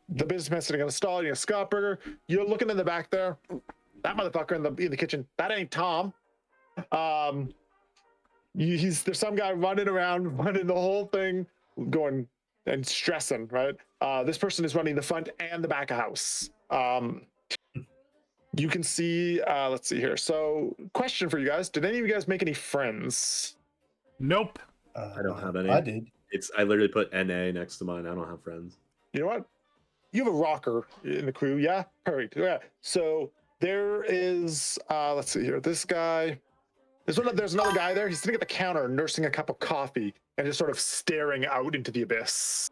the businessman sitting in a stall eating a Scott burger. You're looking in the back there. That motherfucker in the kitchen. That ain't Tom. There's some guy running around, running the whole thing, going and stressing. Right. This person is running the front and the back of house. You can see. Let's see here. So, question for you guys: did any of you guys make any friends? Nope. I don't have any. I did. I literally put NA next to mine. I don't have friends. You know what? You have a rocker in the crew, yeah? Perfect. Yeah. So there is. Let's see here. This guy. There's another guy there. He's sitting at the counter, nursing a cup of coffee, and just sort of staring out into the abyss.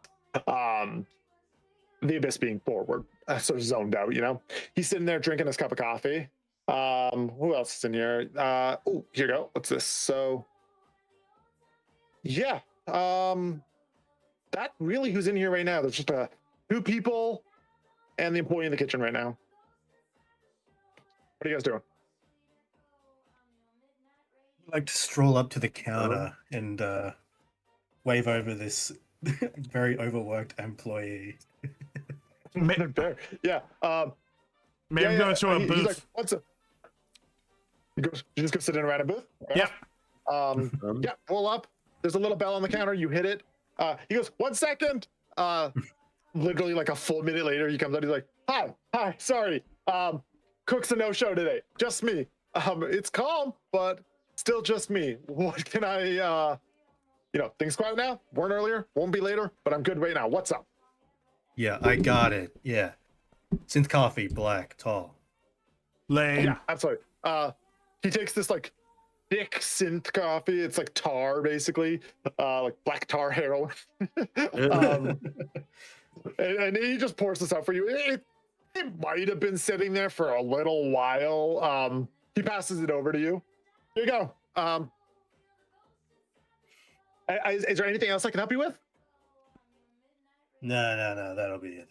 The abyss being forward, sort of zoned out. You know, he's sitting there drinking his cup of coffee. Who else is in here? Oh, here you go. What's this? So. Yeah. That really who's in here right now. There's just two people and the employee in the kitchen right now. What are you guys doing? I'd like to stroll up to the counter and wave over this very overworked employee. Yeah. Maybe go to a He's booth. like, what's up? You just go sit in around a booth? Yep. Yeah, pull up. There's a little bell on the counter. You hit it. He goes, 1 second. Literally like a full minute later, he comes out. He's like, hi, sorry. Cook's a no-show today. Just me. It's calm, but still just me. What can I, things quiet now. Weren't earlier, won't be later, but I'm good right now. What's up? Yeah, I got it. Yeah. Synth coffee, black, tall. Lame. Yeah, absolutely. He takes this like thick synth coffee. It's like tar, basically, like black tar heroin. And he just pours this out for you. It might have been sitting there for a little while. He passes it over to you. Here you go. Is there anything else I can help you with? No. That'll be it.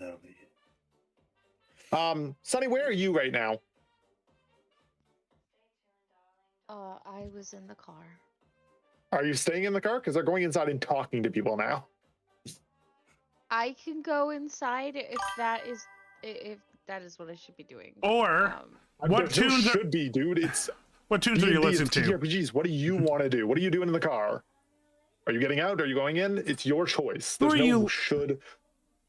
Sonny, where are you right now? I was in the car. Are you staying in the car? Because they're going inside and talking to people now. I can go inside if that is what I should be doing. Or what tunes should be, dude? It's what tunes are you listening to? TRPGs. What do you want to do? What are you doing in the car? Are you getting out? Are you going in? It's your choice. There's should.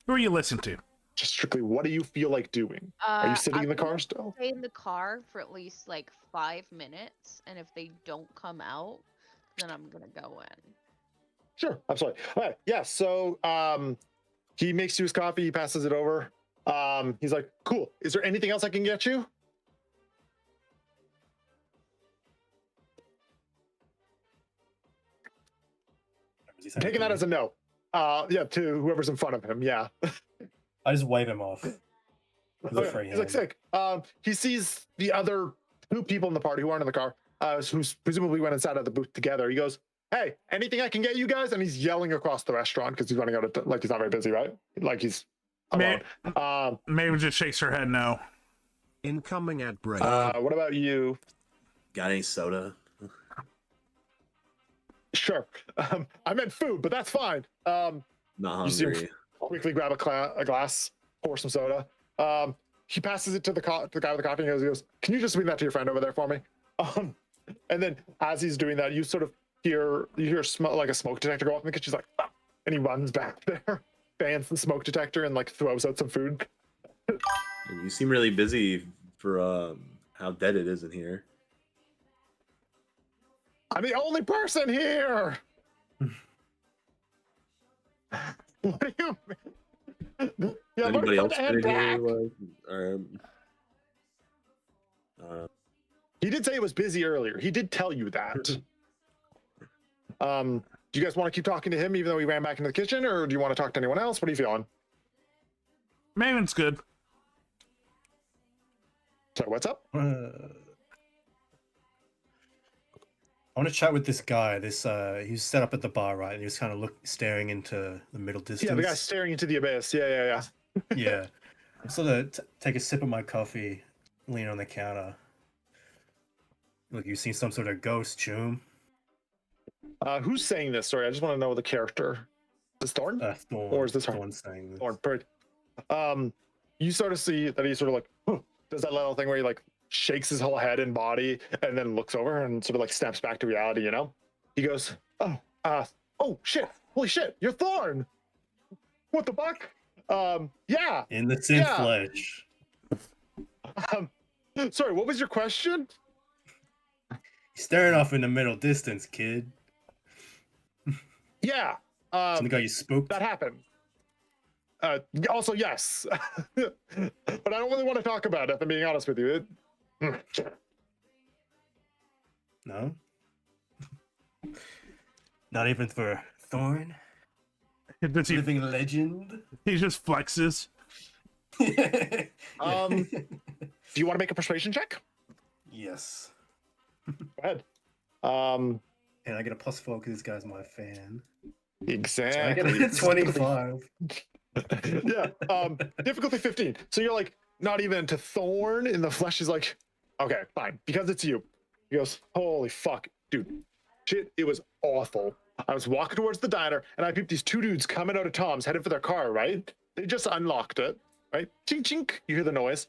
Who are you listening to? Just strictly, what do you feel like doing? Are you sitting in the car still? Stay in the car for at least like 5 minutes, and if they don't come out, then I'm gonna go in. Sure, absolutely. All right, yeah. So, he makes you his coffee. He passes it over. He's like, "Cool. Is there anything else I can get you?" Taking that as a no. Yeah, to whoever's in front of him. Yeah. I just wave him off. Okay. He's like, sick. He sees the other 2 people in the party who aren't in the car, who presumably went inside of the booth together. He goes, "Hey, anything I can get you guys?" And he's yelling across the restaurant because he's running out of like he's not very busy, right? Like he's alone. Maybe just shakes her head no. Incoming ad break. What about you? Got any soda? Sure. I meant food, but that's fine. Not You see him hungry. quickly grab a glass, pour some soda. He passes it to the guy with the coffee and he goes, "Can you just bring that to your friend over there for me?" And then as he's doing that, you sort of hear like a smoke detector go off in the kitchen. He's like, "Ah," and he runs back there, bans the smoke detector, and like throws out some food. You seem really busy for how dead it is in here. I'm the only person here. What do you mean? Yeah, Anybody else head in back. here? He did say it was busy earlier. He did tell you that. Do you guys want to keep talking to him even though he ran back into the kitchen, or do you want to talk to anyone else? What are you feeling? Maven's good. So what's up? I want to chat with this guy. He was set up at the bar, right? And he was kind of staring into the middle distance. Yeah, the guy's staring into the abyss. Yeah. Yeah. I'm sort of take a sip of my coffee, lean on the counter. Look, you seen some sort of ghost, Choom? Who's saying this? Sorry, I just want to know the character. Is this Thorn? Thorn. Or is this Thorn saying this? Thorn, perfect. You sort of see that he's sort of like, does that little thing where he like shakes his whole head and body and then looks over and sort of like snaps back to reality, you know? He goes, oh shit, holy shit, you're Thorn. What the fuck? Yeah. In the synth flesh. Sorry, what was your question? He's staring off in the middle distance, kid. Yeah. Something got you spooked? That happened. Also, yes. But I don't really want to talk about it, if I'm being honest with you. No? Not even for Thorn? Living legend? He just flexes. Do you want to make a persuasion check? Yes. Go ahead. And I get a +4 because this guy's my fan. Exactly. So I get a 25. Yeah. Difficulty 15. So you're like not even to Thorn in the flesh. Is like, okay, fine, because it's you. He goes, holy fuck, dude, shit, it was awful. I was walking towards the diner and I peeped these 2 dudes coming out of Tom's headed for their car, right? They just unlocked it, right? Chink chink, you hear the noise.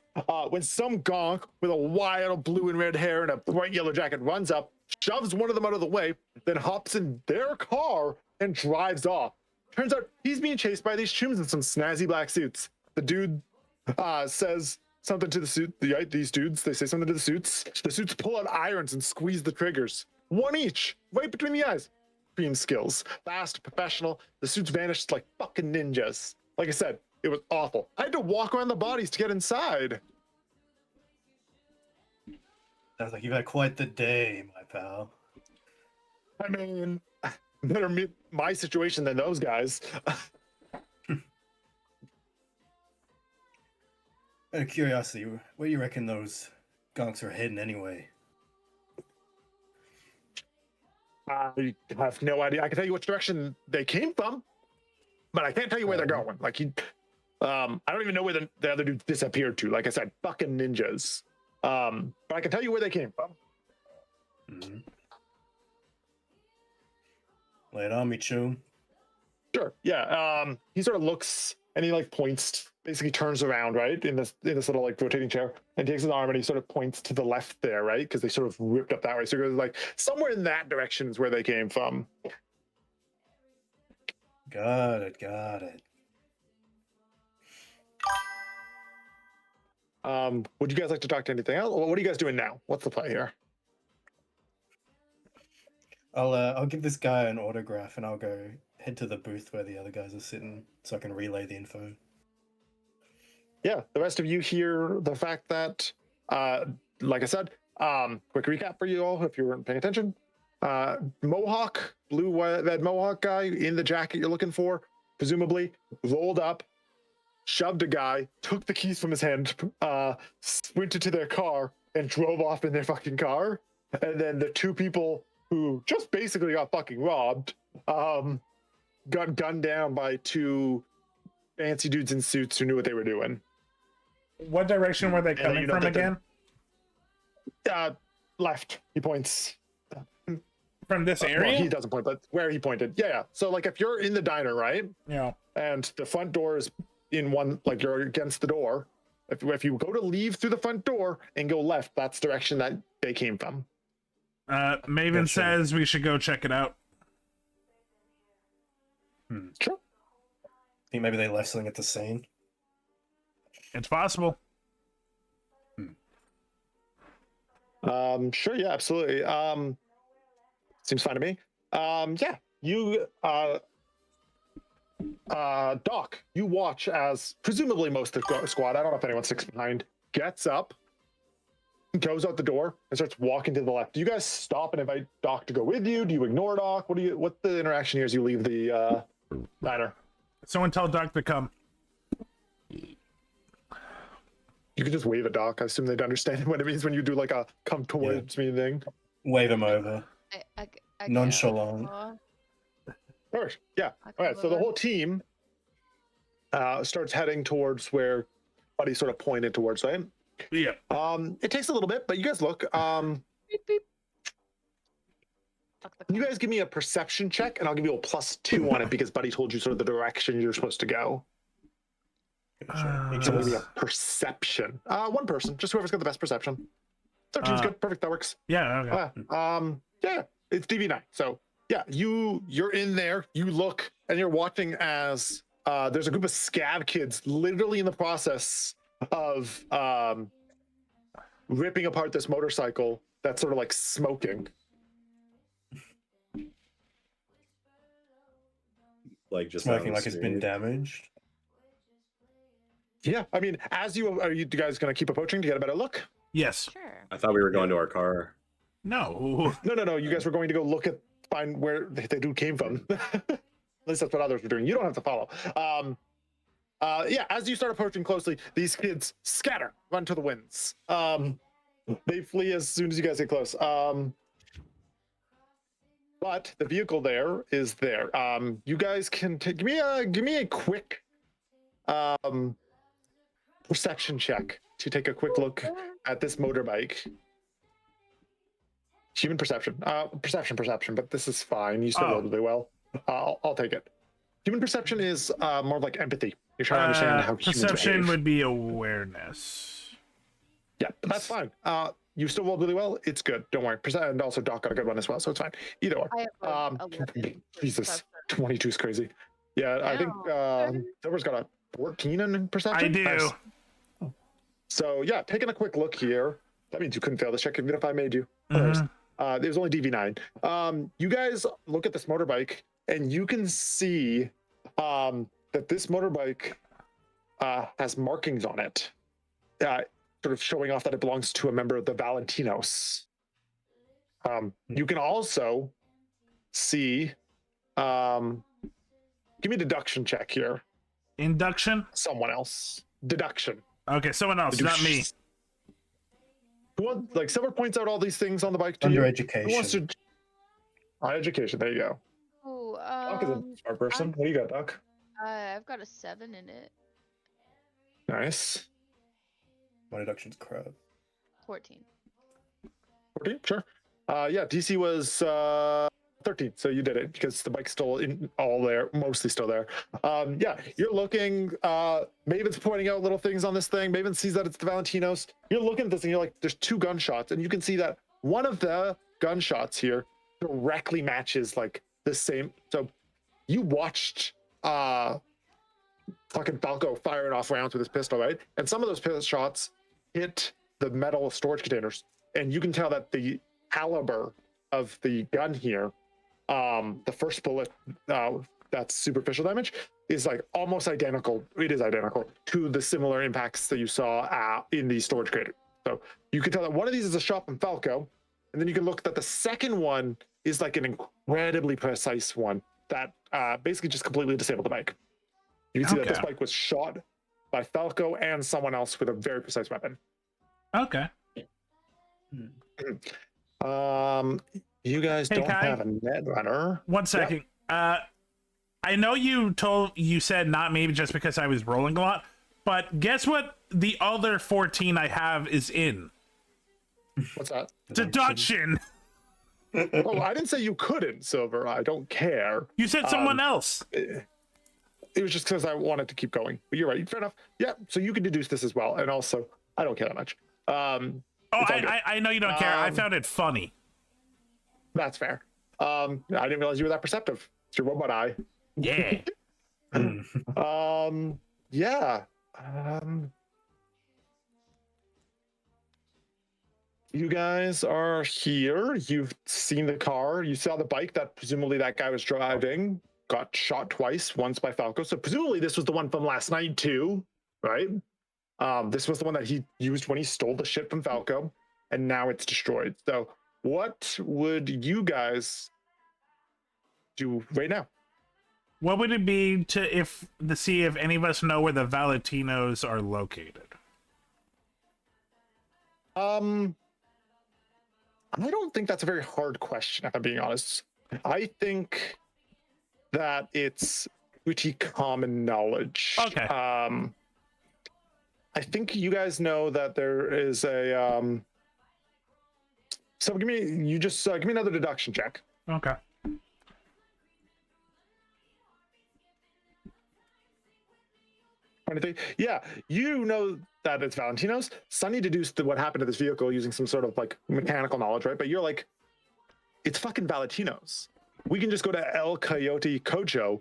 When some gonk with a wild blue and red hair and a bright yellow jacket runs up, shoves one of them out of the way, then hops in their car and drives off. Turns out he's being chased by these chums in some snazzy black suits. The dude says something to the suit. These dudes, they say something to the suits. The suits pull out irons and squeeze the triggers. One each, right between the eyes. Extreme skills. Fast, professional. The suits vanished like fucking ninjas. Like I said, it was awful. I had to walk around the bodies to get inside. Sounds like you've had quite the day, my pal. I mean, better my situation than those guys. Out of curiosity, where do you reckon those gonks are heading anyway? I have no idea. I can tell you which direction they came from, but I can't tell you where they're going. Like I don't even know where the other dude disappeared to. Like I said, fucking ninjas. But I can tell you where they came from. Mm-hmm. Lay it on me, Chum. Sure. Yeah. He sort of looks and he like points, basically turns around, right, in this little like rotating chair, and takes his arm and he sort of points to the left there, right, because they sort of ripped up that way. So he goes like somewhere in that direction is where they came from. Got it. Would you guys like to talk to anything else? What are you guys doing now? What's the play here? I'll give this guy an autograph and I'll go head to the booth where the other guys are sitting so I can relay the info. Yeah, the rest of you hear the fact that, like I said, quick recap for you all if you weren't paying attention. Mohawk, red Mohawk guy in the jacket you're looking for, presumably, rolled up, shoved a guy, took the keys from his hand, sprinted to their car, and drove off in their fucking car. And then the two people who just basically got fucking robbed, got gunned down by two fancy dudes in suits who knew what they were doing. What direction were they coming from again? Left. He points. From this area? Well, he doesn't point, but where he pointed. Yeah. So like if you're in the diner, right? Yeah. And the front door is in one, like you're against the door. If you go to leave through the front door and go left, that's the direction that they came from. Maven says we should go check it out. Sure. Think maybe they left something at the scene. It's possible. Sure. Yeah. Absolutely. Seems fine to me. Yeah. You. Doc, you watch as presumably most of the squad, I don't know if anyone sticks behind, gets up, goes out the door, and starts walking to the left. Do you guys stop and invite Doc to go with you? Do you ignore Doc? What's the interaction here as you leave the diner? Someone tell Doc to come. You can just wave at Doc. I assume they'd understand what it means when you do like a come towards me thing. Wave him over. I Nonchalant. Perfect. Yeah. All right. So the whole team starts heading towards where Buddy sort of pointed towards, right? Yeah. It takes a little bit, but you guys look. Beep, beep. You guys give me a perception check, and I'll give you a +2 on it because Buddy told you sort of the direction you're supposed to go. So give me a perception. One person, just whoever's got the best perception. 13's good. Perfect. That works. Yeah. Okay. Yeah. It's DV9. So yeah, you're in there. You look, and you're watching as there's a group of scav kids literally in the process of ripping apart this motorcycle that's sort of like smoking. Like just smoking like it's been damaged. Yeah, I mean, are you guys gonna keep approaching to get a better look? Yes. Sure. I thought we were going to our car. No. No. You guys were going to go find where the dude came from. At least that's what others were doing. You don't have to follow. Yeah, as you start approaching closely, these kids scatter, run to the winds. They flee as soon as you guys get close. But the vehicle there is there. You guys can give me a quick perception check to take a quick look at this motorbike. Human perception. Perception, but this is fine. You still rolled really well. I'll take it. Human perception is more like empathy. You're trying to understand how humans perception behave. would be awareness. Yeah, but that's fine. you still rolled really well. It's good. Don't worry. And also Doc got a good one as well, so it's fine. Either one. I have 11. Jesus, 22 is crazy. Yeah, I think Silver's got a 14 in perception. I do. Nice. So yeah, taking a quick look here. That means you couldn't fail this check even if I made you. There's only DV9. You guys look at this motorbike and you can see that this motorbike has markings on it, sort of showing off that it belongs to a member of the Valentinos. You can also see, give me a deduction check here. Induction? Someone else. Deduction. Okay, someone else, not me. Like Silver points out all these things on the bike to Under you. education. Who wants to? Education. There you go. Oh, Doc is a smart person. What do you got, Doc? I've got a 7 in it. Nice. My deduction's crap. 14. 14, sure. Yeah, DC was 13, so you did it because the bike's still all there, mostly still there. Yeah, you're looking. Maven's pointing out little things on this thing. Maven sees that it's the Valentinos. You're looking at this and you're like, there's 2 gunshots, and you can see that one of the gunshots here directly matches like the same. So you watched fucking Falco firing off rounds with his pistol, right? And some of those pistol shots hit the metal storage containers, and you can tell that the caliber of the gun here, the first bullet, that's superficial damage, is like almost identical. It is identical to the similar impacts that you saw in the storage crater. So you can tell that one of these is a shot from Falco, and then you can look that the second one is like an incredibly precise one that basically just completely disabled the bike. You can see that this bike was shot by Falco and someone else with a very precise weapon. Okay. You guys don't Kai, have a net runner. 1 second. Yep. I know you said not me just because I was rolling a lot, but guess what the other 14 I have is in? What's that? Deduction. Oh, I didn't say you couldn't, Silver. I don't care. You said someone else. It was just because I wanted to keep going. But you're right. Fair enough. Yeah. So you can deduce this as well. And also, I don't care that much. I know you don't care. I found it funny. That's fair. I didn't realize you were that perceptive. It's your robot eye. Yeah. Yeah. You guys are here. You've seen the car. You saw the bike that presumably that guy was driving. Got shot twice, once by Falco. So presumably this was the one from last night too, right? This was the one that he used when he stole the shit from Falco, and now it's destroyed. So what would you guys do right now? What would it be to see if any of us know where the Valentinos are located? I don't think that's a very hard question, if I'm being honest. I think that it's pretty common knowledge. Okay. I think you guys know that there is a so give me another deduction check. Okay. Yeah, you know that it's Valentino's. Sunny deduced what happened to this vehicle using some sort of like mechanical knowledge, right? But you're like, it's fucking Valentino's. We can just go to El Coyote Kojo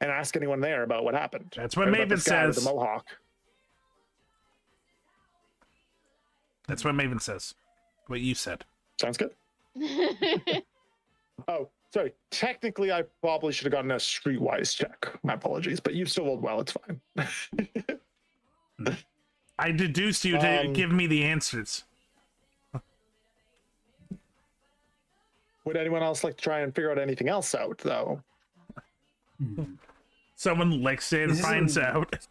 and ask anyone there about what happened. That's what Maven says. The Mohawk. That's what Maven says. What you said. Sounds good. Oh, sorry. Technically, I probably should have gotten a streetwise check. My apologies, but you still rolled well. It's fine. I deduced you to give me the answers. Would anyone else like to try and figure out anything else out, though? Someone licks it and finds out.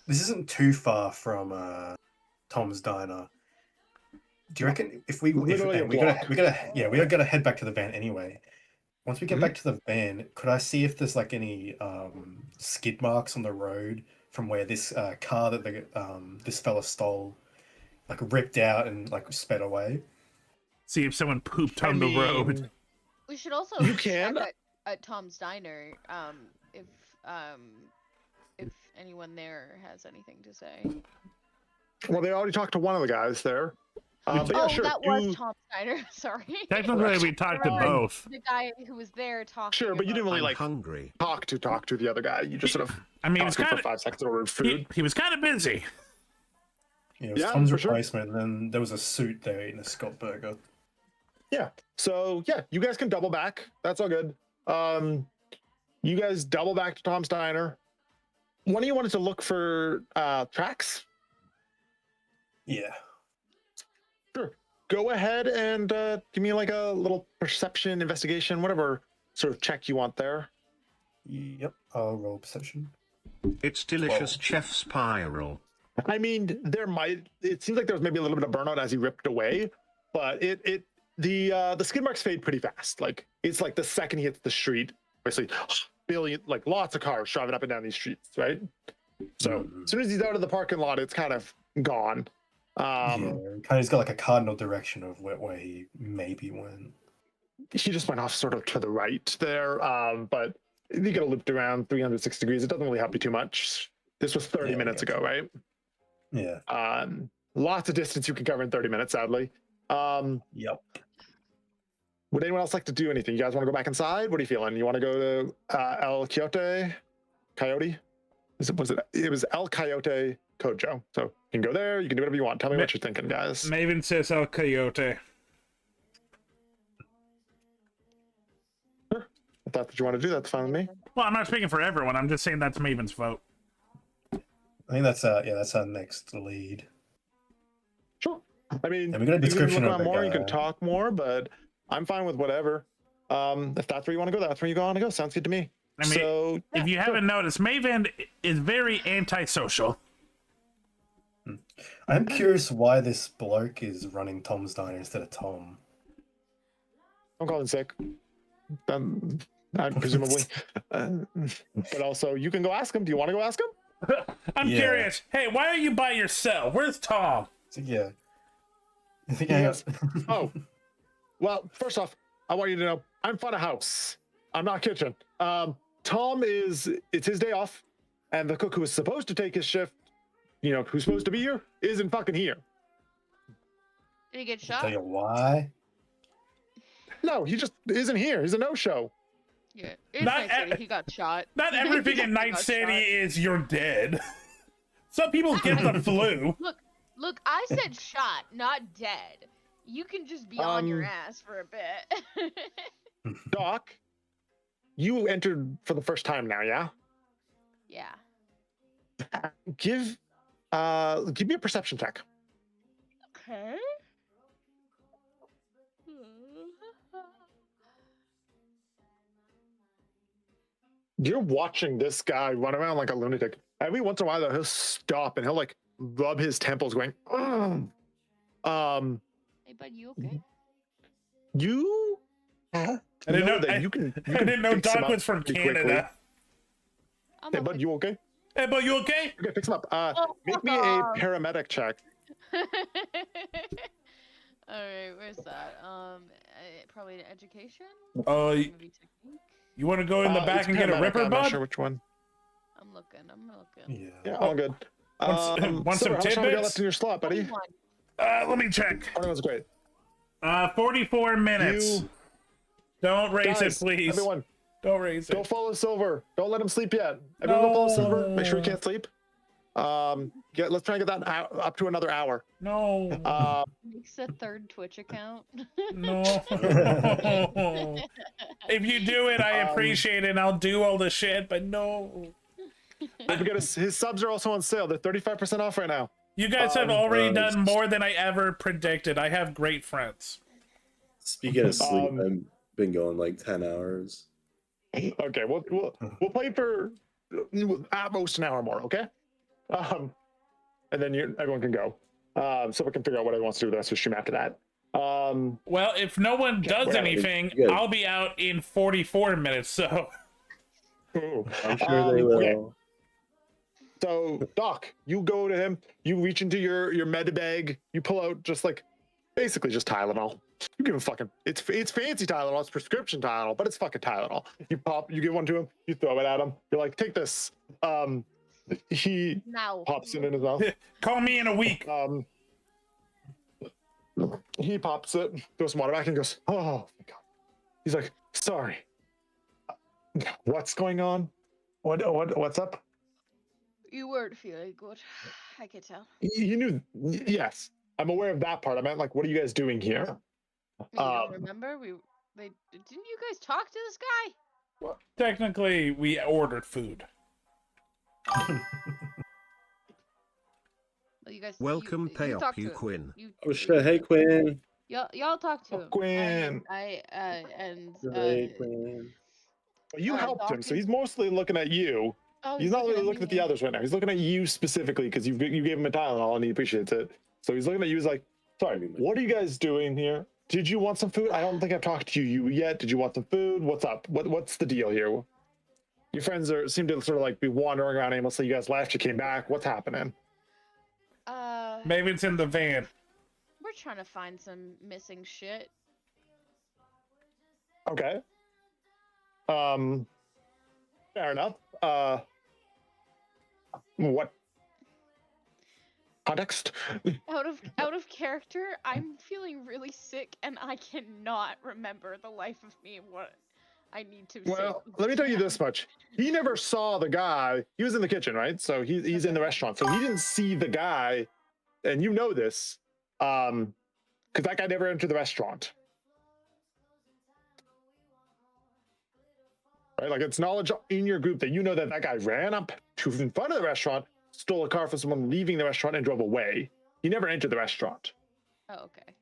This isn't too far from Tom's Diner. Do you reckon if we gotta head back to the van anyway? Once we get back to the van, could I see if there's like any skid marks on the road from where this car that this fella stole, like ripped out and like sped away? See if someone pooped on the road. We should also check at Tom's Diner if anyone there has anything to say. Well, they already talked to one of the guys there. But yeah, sure. that was Tom Steiner. Sorry. Technically, we talked to both. The guy who was there talking. Sure, but you didn't really I'm like hungry. talk to the other guy. You just sort of. I mean, it's talked to him kind for 5 seconds and ordered food. He was kind of busy. Yeah, it was Yeah, Tom's for sure. replacement, and then there was a suit there eating a Scott burger. Yeah. So yeah, you guys can double back. That's all good. You guys double back to Tom Steiner. One of you wanted to look for tracks. Yeah. Sure. Go ahead and give me like a little perception, investigation, whatever sort of check you want there. Yep. I'll roll perception. It's delicious chef spiral. I mean, it seems like there was maybe a little bit of burnout as he ripped away, but the skid marks fade pretty fast. Like it's like the second he hits the street, basically lots of cars driving up and down these streets, right? So as soon as he's out of the parking lot, it's kind of gone. He's got like a cardinal direction of where he maybe went. He just went off sort of to the right there, but he could have looped around 306 degrees. It doesn't really help you too much. This was 30 minutes ago, right? Yeah. Lots of distance you can cover in 30 minutes, sadly. Yep. Would anyone else like to do anything? You guys want to go back inside? What are you feeling? You want to go to El Coyote? It was El Coyote Kojo. So you can go there. You can do whatever you want. Tell me what you're thinking, guys. Maven says El Coyote. Sure. If that's what you want to do, that's fine with me. Well, I'm not speaking for everyone. I'm just saying that's Maven's vote. I think that's our next lead. Sure. I mean, we got a description you can of look the around more, you guy. can talk more, but I'm fine with whatever. If that's where you want to go, that's where you want to go. Sounds good to me. I mean, if you haven't noticed, Maven is very antisocial. I'm curious why this bloke is running Tom's Diner instead of Tom. I'm calling sick. Presumably. But also, you can go ask him. Do you want to go ask him? I'm curious. Hey, why are you by yourself? Where's Tom? Yeah. I think Yes. Oh. Well, first off, I want you to know I'm front of house. I'm not kitchen. Tom it's his day off, and the cook who is supposed to take his shift, who's supposed to be here, isn't fucking here. Did he get shot? Tell you why? No, he just isn't here. He's a no-show. Yeah. In Night City, he got shot. Not everything in Night City is you're dead. Some people get the flu. Look, I said shot, not dead. You can just be on your ass for a bit. Doc, you entered for the first time now, yeah? Yeah. Give me a perception check. Okay. You're watching this guy run around like a lunatic. Every once in a while, though, he'll stop and he'll like rub his temples, going, "Ugh." Hey, bud, you okay? You? I didn't know that you can. I didn't know fix him Doc up was from pretty Canada. quickly. Hey, bud, you okay? Hey, bud, you okay? Okay, fix him up. Make me a paramedic check. Alright, where's that? Probably an education? Oh, Maybe technique? you want to go in the back It's and get a paramedic, ripper, I'm bud? not sure which one. I'm looking. Yeah, all good. Want some Silver, how much time we got tidbits? left in your slot, buddy? Let me check. 21's great. 44 minutes. Don't raise Guys, it, please. Everyone, don't raise it. Go follow Silver. Don't let him sleep yet. Everyone go follow Silver. Make sure he can't sleep. Let's try and get that up to another hour. No. Makes a third Twitch account. No. If you do it, I appreciate it, and I'll do all the shit, but no. Don't forget his subs are also on sale. They're 35% off right now. You guys have already done more than I ever predicted. I have great friends. Speaking of sleep, I've been going like 10 hours. Okay, we'll play for at most an hour more, okay? And then everyone can go. So we can figure out what everyone wants to do with the rest of the stream after that. Well, if no one does anything, I'll be out in 44 minutes, so... I'm sure they will. Okay. So, Doc, you go to him, you reach into your med bag, you pull out basically just Tylenol. You give him it's fancy Tylenol, it's prescription Tylenol, but it's fucking Tylenol. You give one to him, you throw it at him, you're like, take this. He pops it in his mouth. Call me in a week. He pops it, throws some water back, and goes, "Oh my god." He's like, "Sorry. What's going on? What's up?" You weren't feeling good. I could tell. He knew. Yes, I'm aware of that part. I meant, like, what are you guys doing here? You don't remember? Didn't you guys talk to this guy? Technically, we ordered food. Well, you guys. Welcome, you pay up, talked you to him. Quinn. Oh shit! Hey Quinn. Y'all talk to him. Quinn. Hey Quinn. You helped him, so he's mostly looking at you. Oh, he's not really looking at the others right now. He's looking at you specifically because you gave him a Tylenol and he appreciates it. So he's looking at you. He's like, "Sorry, what are you guys doing here? Did you want some food? I don't think I've talked to you yet. Did you want some food? What's up? What's the deal here? Your friends seem to sort of like be wandering around aimlessly. You guys left. You came back. What's happening?" Maybe it's in the van. We're trying to find some missing shit. Okay. Fair enough. What context? Out of character, I'm feeling really sick and I cannot remember the life of me and what I need to say. Well, let me tell you this much. He never saw the guy. He was in the kitchen, right? So he's in the restaurant. So he didn't see the guy, and you know this, because that guy never entered the restaurant. Right? Like, it's knowledge in your group that you know that guy ran up to in front of the restaurant, stole a car from someone leaving the restaurant, and drove away. He never entered the restaurant. Oh, okay.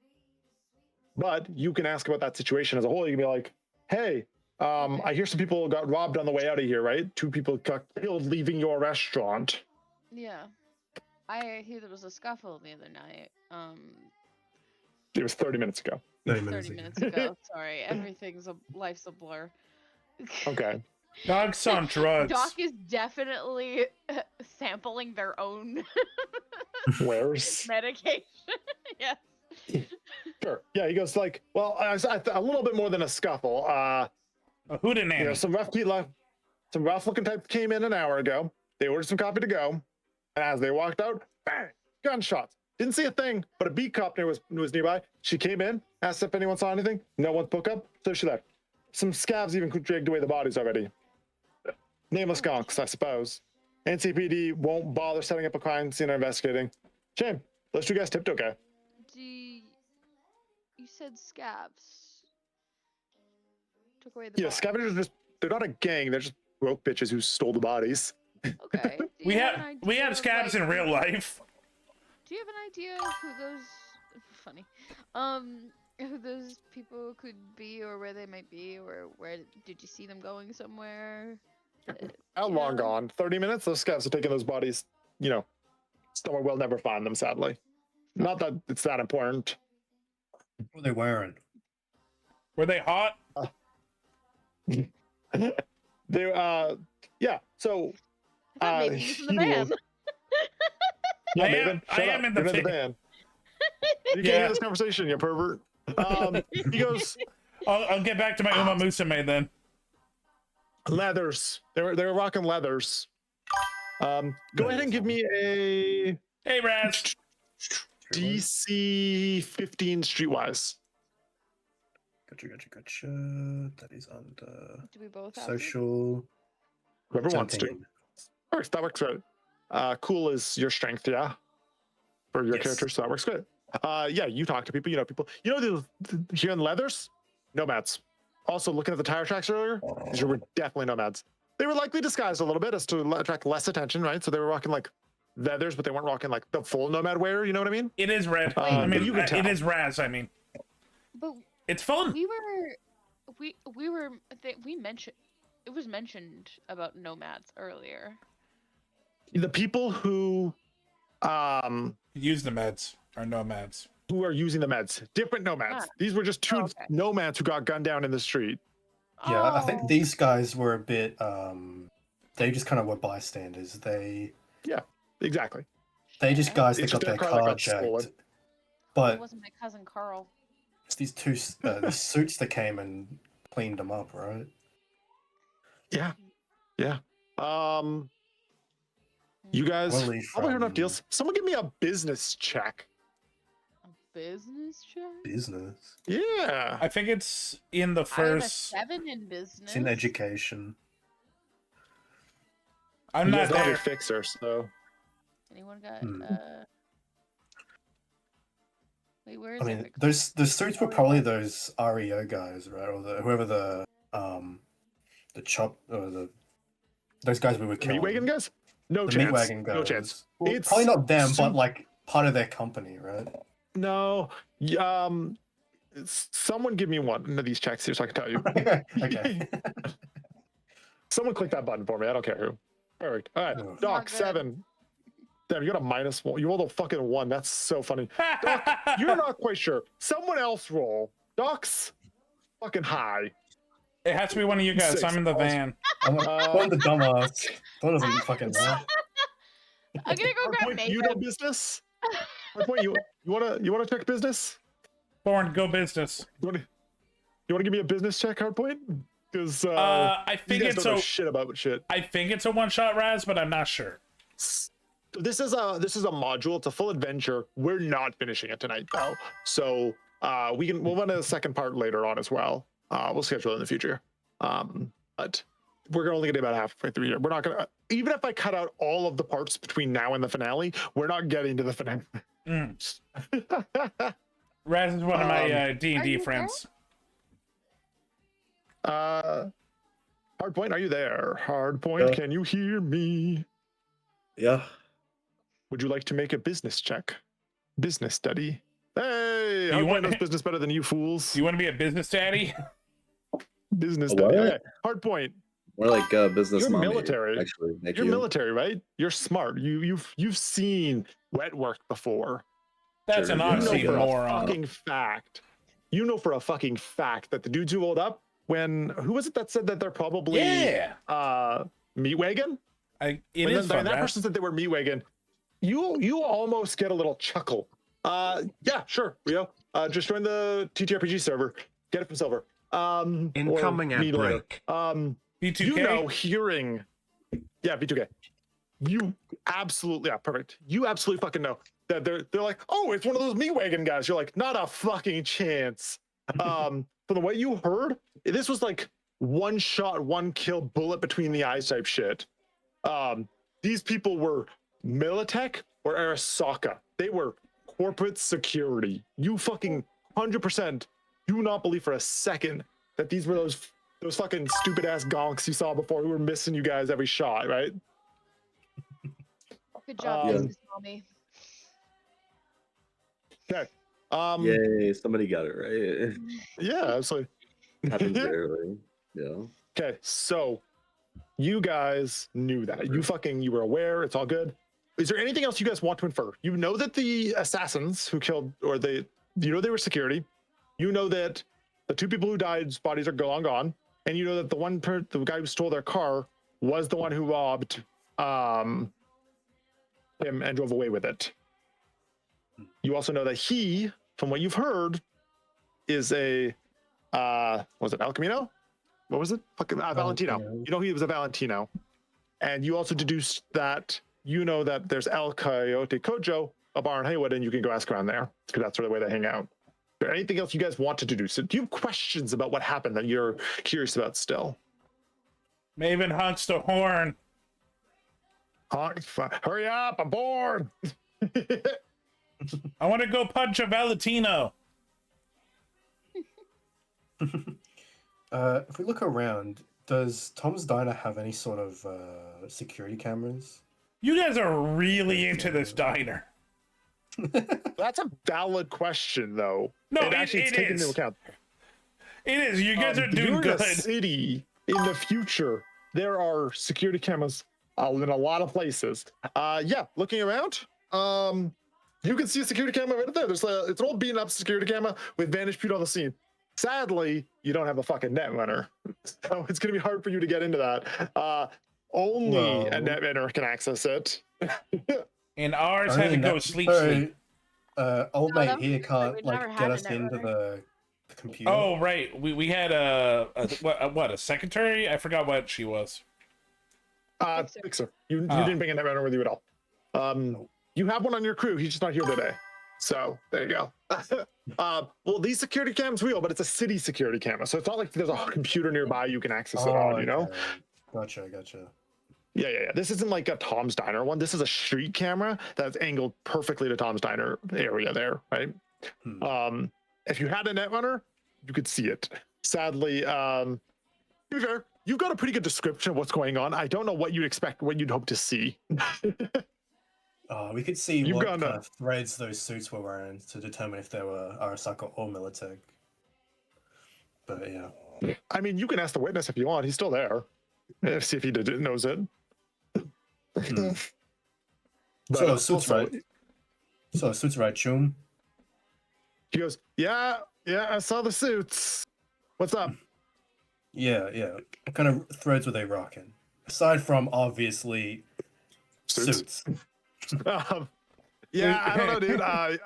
But you can ask about that situation as a whole. You can be like, "Hey, I hear some people got robbed on the way out of here, right? 2 people got killed leaving your restaurant." Yeah. I hear there was a scuffle the other night. It was 30 minutes ago. 30 minutes ago. Sorry, life's a blur. Okay. Doc's on drugs. Doc is definitely sampling their own Wares. medication. Yes. Sure. Yeah, he goes like, "Well, a little bit more than a scuffle. A hootenanny. You know, some rough looking types came in an hour ago. They ordered some coffee to go, and as they walked out, bang, gunshots. Didn't see a thing, but a beat cop was nearby. She came in, asked if anyone saw anything. No one spoke up, so she left. Some scavs even dragged away the bodies already. Nameless skunks, I suppose. NCPD won't bother setting up a crime scene or investigating. Shame. Those 2 guys tipped okay. You said scabs. Took away the Yeah, scavengers they're not a gang, they're just broke bitches who stole the bodies. Okay. We had scabs in real life. Do you have an idea who those funny? Who those people could be or where they might be or where did you see them going somewhere? How long gone? 30 minutes? Those scavs are taking those bodies, somewhere we'll never find them, sadly. Not that it's that important. What were they wearing? Were they hot? Yeah, so maybe he's in the van. Yeah, Maven, I am in the van. You can't hear this conversation, you pervert. He goes, I'll get back to my Uma Musume then. Leathers. They were rocking leathers. Go ahead and give me a Hey Raz. DC 15 streetwise. Gotcha. That is under Do we both have social. Whoever wants to. 17. That works right. Cool is your strength, yeah? For your character, so that works good. Yeah, you talk to people, people. Here in leathers, nomads. Also, looking at the tire tracks earlier, these were definitely nomads. They were likely disguised a little bit as to attract less attention, right? So they were rocking like leathers, but they weren't rocking like the full nomad wear. You know what I mean? It is red. I mean, you can tell. it is Raz. I mean, But it's fun. We mentioned it was mentioned about nomads earlier. The people who use the meds are nomads. Who are using the meds? Different nomads. These were just 2 nomads who got gunned down in the street. Yeah, I think these guys were a bit. They just kind of were bystanders. Yeah, exactly. They just guys that It's got just their a car that car got stolen. jacked. It But wasn't my cousin Carl. it's these 2 the suits that came and cleaned them up, right? Yeah. You guys Willie probably heard enough from- deals. Someone give me a business check. business check? Business. Yeah. I think it's in the I have a first. 7 in business. It's in education. I'm You not guys know how to there. fix her, so. Anyone got Hmm. Wait, where is I mean, it? those suits were probably those REO guys, right? Or whoever the chop or those guys we were killing. Meat wagon guys? No The chance. meat wagon guys. No chance. Well, It's probably not them, but like part of their company, right? No. Someone give me one of these checks here so I can tell you. Okay. Someone click that button for me. I don't care who. Perfect. All right. Doc, 7. Damn, you got a -1. You rolled a fucking 1. That's so funny. Doc, you're not quite sure. Someone else roll. Doc's fucking high. It has to be one of you guys. 6. I'm in the van. I'm the dumbass. That doesn't fucking know. I'm gonna go grab makeup. You know business? Hardpoint, you wanna check business? Born, go business. You wanna give me a business check, Hardpoint? Because I think you guys it's don't know a shit about shit. I think it's a one-shot Raz, but I'm not sure. This is a module. It's a full adventure. We're not finishing it tonight though, so we'll run a second part later on as well. We'll schedule it in the future. But we're only gonna be about halfway through here. We're not gonna, even if I cut out all of the parts between now and the finale, we're not getting to the finale. Raz is one of my D&D friends. Hardpoint, are you there? Hardpoint, can you hear me? Yeah. Would you like to make a business check? Business study. Hey, You Hardpoint want- knows business better than you fools. You want to be a business daddy? Business A study. what? Okay, Hardpoint. More like business You're mommy. military. Actually, thank You're you. military, right? You're smart. You've seen wet work before. That's an You know for a oxymoron. fucking fact. You know for a fucking fact that the dudes who rolled up when who was it that said that they're probably meat wagon? It When is fun, that Raz. person said they were meat wagon. You almost get a little chuckle. Yeah, sure, Rio. Just join the TTRPG server. Get it from Silver. Incoming or ad me later. break. B2K? You know, hearing. Yeah, B2K. You absolutely, yeah, perfect. You absolutely fucking know that they're like, oh, it's one of those meat wagon guys. You're like, not a fucking chance. From the way you heard, this was like one shot, one kill, bullet between the eyes type shit. These people were Militech or Arasaka. They were corporate security. You fucking 100% do not believe for a second that these were those fucking stupid ass gonks you saw before who were missing you guys every shot, right? Good job, business mommy. Okay. Yay, somebody got it right. Yeah, absolutely. Happens rarely. Yeah. Okay, so you guys knew that. You were aware. It's all good. Is there anything else you guys want to infer? You know that the assassins who killed, you know they were security. You know that the 2 people who died's bodies are gone, and you know that the guy who stole their car was the one who robbed him and drove away with it. You also know that he, from what you've heard, is a was it El Camino? What was it? Fucking Valentino. You know he was a Valentino. And you also deduced that you know that there's El Coyote Kojo, a bar in Haywood, and you can go ask around there because that's sort of the way they hang out. Is there anything else you guys want to deduce? Do you have questions about what happened that you're curious about still? Maven honks the horn. Hurry up, I'm bored. I want to go punch a Valentino. If we look around, does Tom's Diner have any sort of security cameras? You guys are really into this diner. That's a valid question, though. No, it's taken into account. It is. You guys are doing you're good. In a city in the future, there are security cameras in a lot of places. Yeah, looking around, you can see a security camera right there. It's an old beaten up security camera with vantage point on the scene. Sadly, you don't have a fucking net runner, so it's gonna be hard for you to get into that. Only a net runner can access it. And ours had to go sleep. Old mate here can't get us into the computer. Oh right, we had a secretary? I forgot what she was. Fixer. You didn't bring a net runner with you at all. You have one on your crew. He's just not here today. So there you go. Well, these security cams real, but it's a city security camera, so it's not like there's a computer nearby you can access it on. You know? Gotcha. Yeah. This isn't like a Tom's Diner one. This is a street camera that's angled perfectly to Tom's Diner area there, right? If you had a Netrunner, you could see it. Sadly, to be fair, you've got a pretty good description of what's going on. I don't know what you'd expect, what you'd hope to see. We could see what kind of threads those suits were wearing to determine if they were Arasaka or Militech. But yeah. I mean, you can ask the witness if you want. He's still there. See if he knows it. So suits right. So suits right, Chum. He goes, yeah, I saw the suits. What's up? Yeah. What kind of threads were they rocking? Aside from obviously suits. Yeah, I don't know, dude. I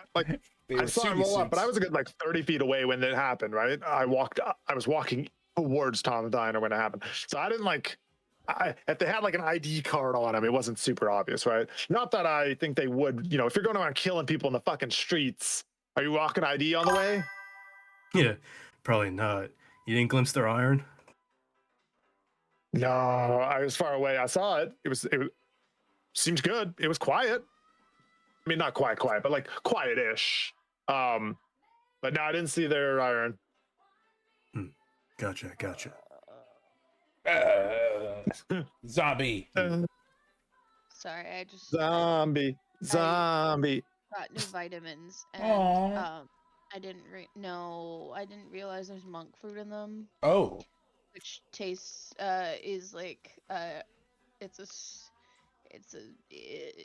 saw him roll up, but I was a good 30 feet away when it happened, right? I was walking towards Tom's Diner when it happened. So I didn't if they had an ID card on him, it wasn't super obvious, right? Not that I think they would, if you're going around killing people in the fucking streets, are you rocking ID on the way? Yeah, probably not. You didn't glimpse their iron? No, I was far away. I saw it. It seems good. It was quiet. I mean, not quiet, but quiet-ish. But no, I didn't see their iron. Gotcha. Zombie. Sorry, I just zombie. got new vitamins, and I didn't realize there's monk fruit in them. Oh. Which tastes is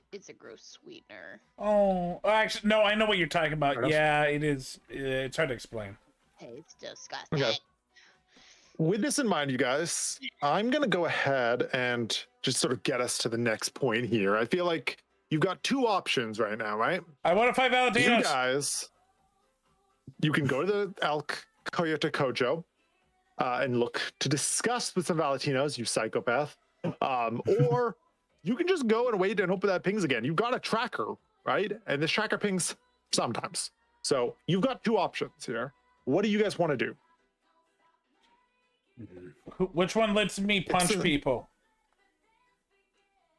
it's a gross sweetener. Oh, actually, no, I know what you're talking about. Yeah, it is. It's hard to explain. Hey, it's disgusting. Okay. With this in mind, you guys, I'm going to go ahead and just sort of get us to the next point here. I feel like you've got two options right now, right? I want to fight Valentinos. You guys, you can go to the Elk Coyote Kojo and look to discuss with some Valentinos, you psychopath. Or you can just go and wait and hope that pings again. You've got a tracker, right? And this tracker pings sometimes. So you've got two options here. What do you guys want to do? Which one lets me punch people?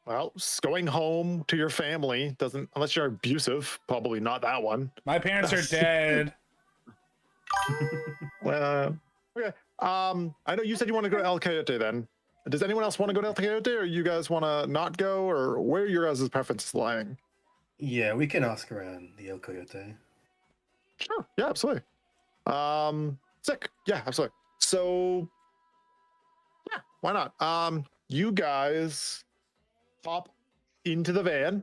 Well, going home to your family doesn't, unless you're abusive, probably not that one. My parents are dead. Well, okay. I know you said you want to go to El Coyote then. Does anyone else want to go to El Coyote, or you guys want to not go, or where are your guys' preferences lying? Yeah, we can ask around the El Coyote. Sure. Yeah, absolutely. Sick. Yeah, absolutely. So, yeah, why not? You guys hop into the van.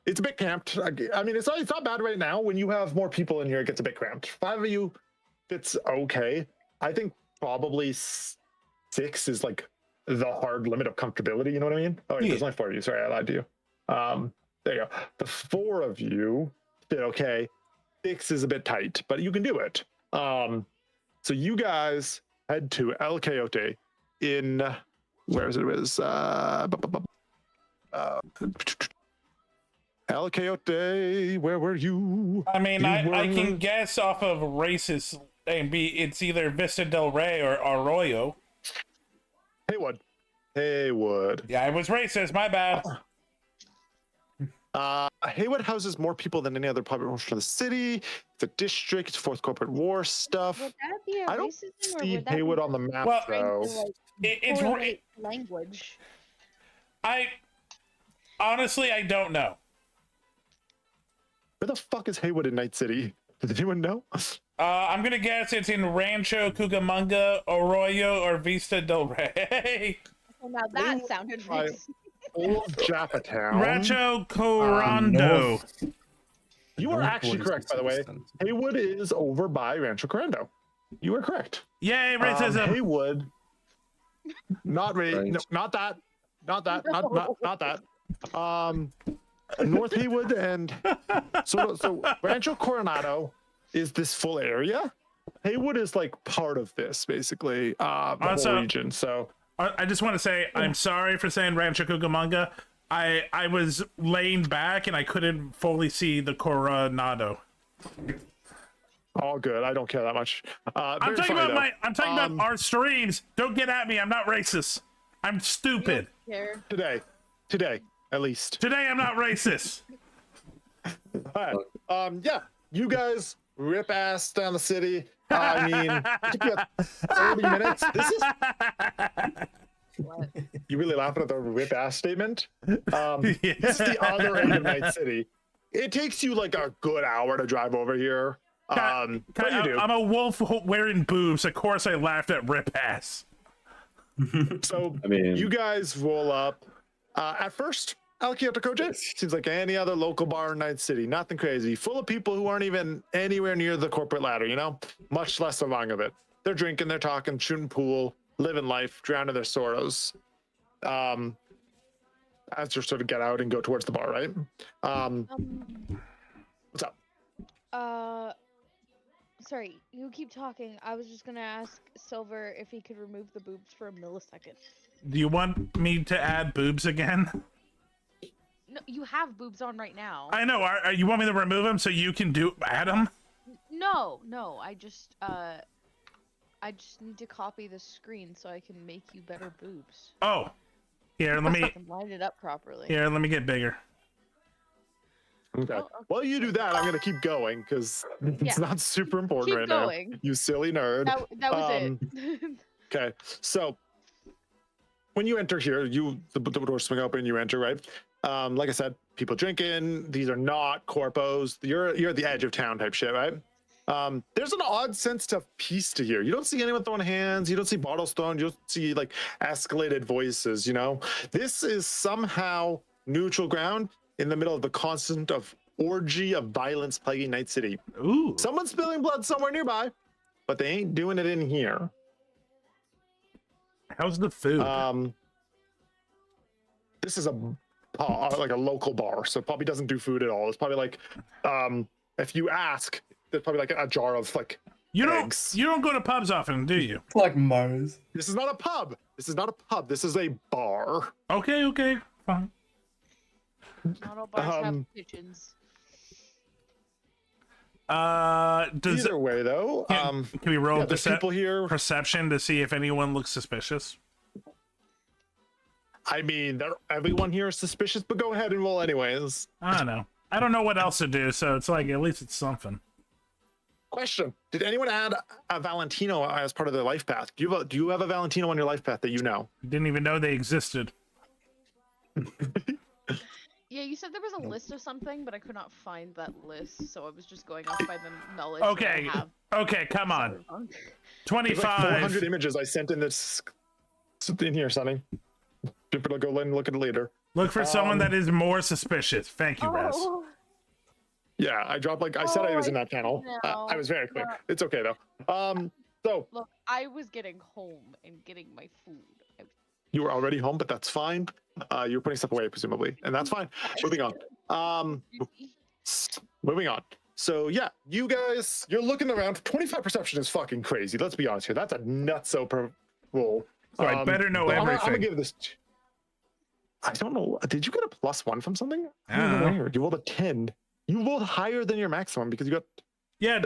It's a bit cramped. I mean, it's not bad right now. When you have more people in here, it gets a bit cramped. 5 of you, it's okay. I think probably 6 is the hard limit of comfortability. You know what I mean? Oh, wait, there's only 4 of you. Sorry, I lied to you. There you go. The 4 of you fit okay. 6 is a bit tight, but you can do it. So you guys head to El Coyote in, where is it? It was El Coyote, where were you? I mean, I can guess off of racist and it's either Vista del Rey or Arroyo. Haywood. Yeah, I was racist. My bad. Haywood houses more people than any other public portion of the city. It's a district, fourth corporate war stuff. Would that be a I don't racism, see or would that Haywood be on the map, Well, though. it's language. Honestly, I don't know. Where the fuck is Haywood in Night City? Does anyone know? I'm gonna guess it's in Rancho Cucamonga, Arroyo, or Vista del Rey. Well, now that sounded racist. Old Jaffa Town. Rancho Corando. You are actually correct, by the way. Haywood is over by Rancho Corando. You are correct. Yay, racism. Haywood. Not no, not that. Not that. North Haywood and so Rancho Coronado is this full area. Haywood is part of this, basically, the whole region. So I just want to say I'm sorry for saying Rancho Cucamonga. I was laying back and I couldn't fully see the Coronado. All good. I don't care that much. I'm talking about our streams. Don't get at me. I'm not racist. I'm stupid. Today, at least. Today, I'm not racist. All right. Yeah. You guys rip ass down the city. I mean, it took you 30 minutes. This is. What? You really laughing at the rip ass statement? This is the other end of Night City. It takes you like a good hour to drive over here. What you do? I'm a wolf wearing boobs. Of course, I laughed at rip ass. So you guys roll up. At first, Alkioto Koje seems like any other local bar in Night City. Nothing crazy. Full of people who aren't even anywhere near the corporate ladder, you know? Much less along of it. They're drinking, they're talking, shooting pool, living life, drowning their sorrows. As you sort of get out and go towards the bar, right? What's up? Sorry, you keep talking. I was just gonna ask Silver if he could remove the boobs for a millisecond. Do you want me to add boobs again? No, you have boobs on right now. I know. You want me to remove them so you can add them? No. I just need to copy the screen so I can make you better boobs. Oh, here, let me line it up properly. Here, let me get bigger. Okay. While you do that, I'm gonna keep going because it's not super important right now. You silly nerd. That was it. Okay, so when you enter here, the doors swing open, you enter, right? Like I said, people drinking. These are not corpos. You're at the edge of town type shit, right? There's an odd sense of peace to here. You don't see anyone throwing hands. You don't see bottles thrown. You don't see like escalated voices. You know, this is somehow neutral ground in the middle of the constant orgy of violence plaguing Night City. Ooh. Someone's spilling blood somewhere nearby, but they ain't doing it in here. How's the food? This is like a local bar, so it probably doesn't do food at all. It's probably like, if you ask, there's probably like a jar of like eggs. You don't go to pubs often, do you? Like Moe's. This is not a pub. This is not a pub. This is a bar. Okay, fine. Not all bars have kitchens. Either way, though, can we roll people here. Perception to see if anyone looks suspicious? I mean, everyone here is suspicious, but go ahead and roll anyways. I don't know. I don't know what else to do, so it's like at least it's something. Question: did anyone add a Valentino as part of their life path? Do you have a Valentino on your life path that you know? Didn't even know they existed. Yeah, you said there was a list of something, but I could not find that list, so I was just going off by the knowledge Okay, that I have. Okay, come on. 25. Like 400 images I sent in this in here, Sonny. People go and look at it later. Look for someone that is more suspicious. Thank you, Raz. Yeah, I dropped I said I was in that channel. I was very quick. It's okay though. So look, I was getting home and getting my food. You were already home, but that's fine. You were putting stuff away, presumably, and that's fine. Moving on. Moving on. So yeah, you guys, you're looking around. 25 perception is fucking crazy. Let's be honest here. That's a nutso roll. So I better know everything. I'm gonna give this. I don't know. Did you get a +1 from something? I don't know. Weird. You rolled a 10. You rolled higher than your maximum because you got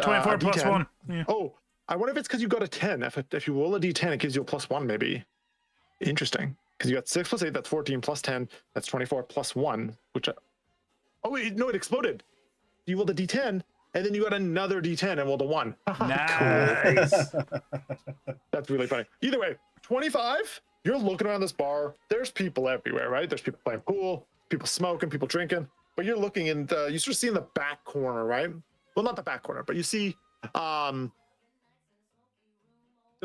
24 plus D10. 1. Yeah. Oh, I wonder if it's because you got a 10. If you roll a D10, it gives you a +1 maybe. Interesting, because you got 6 plus 8, that's 14 plus 10, that's 24 plus 1, which oh wait, no, it exploded. You rolled a D10 and then you got another D10 and rolled a 1. Nice. That's really funny. Either way, 25, you're looking around this bar, there's people everywhere, right? There's people playing pool, people smoking, people drinking, but you're looking and you sort of see in the back corner, right? Well, not the back corner, but you see there's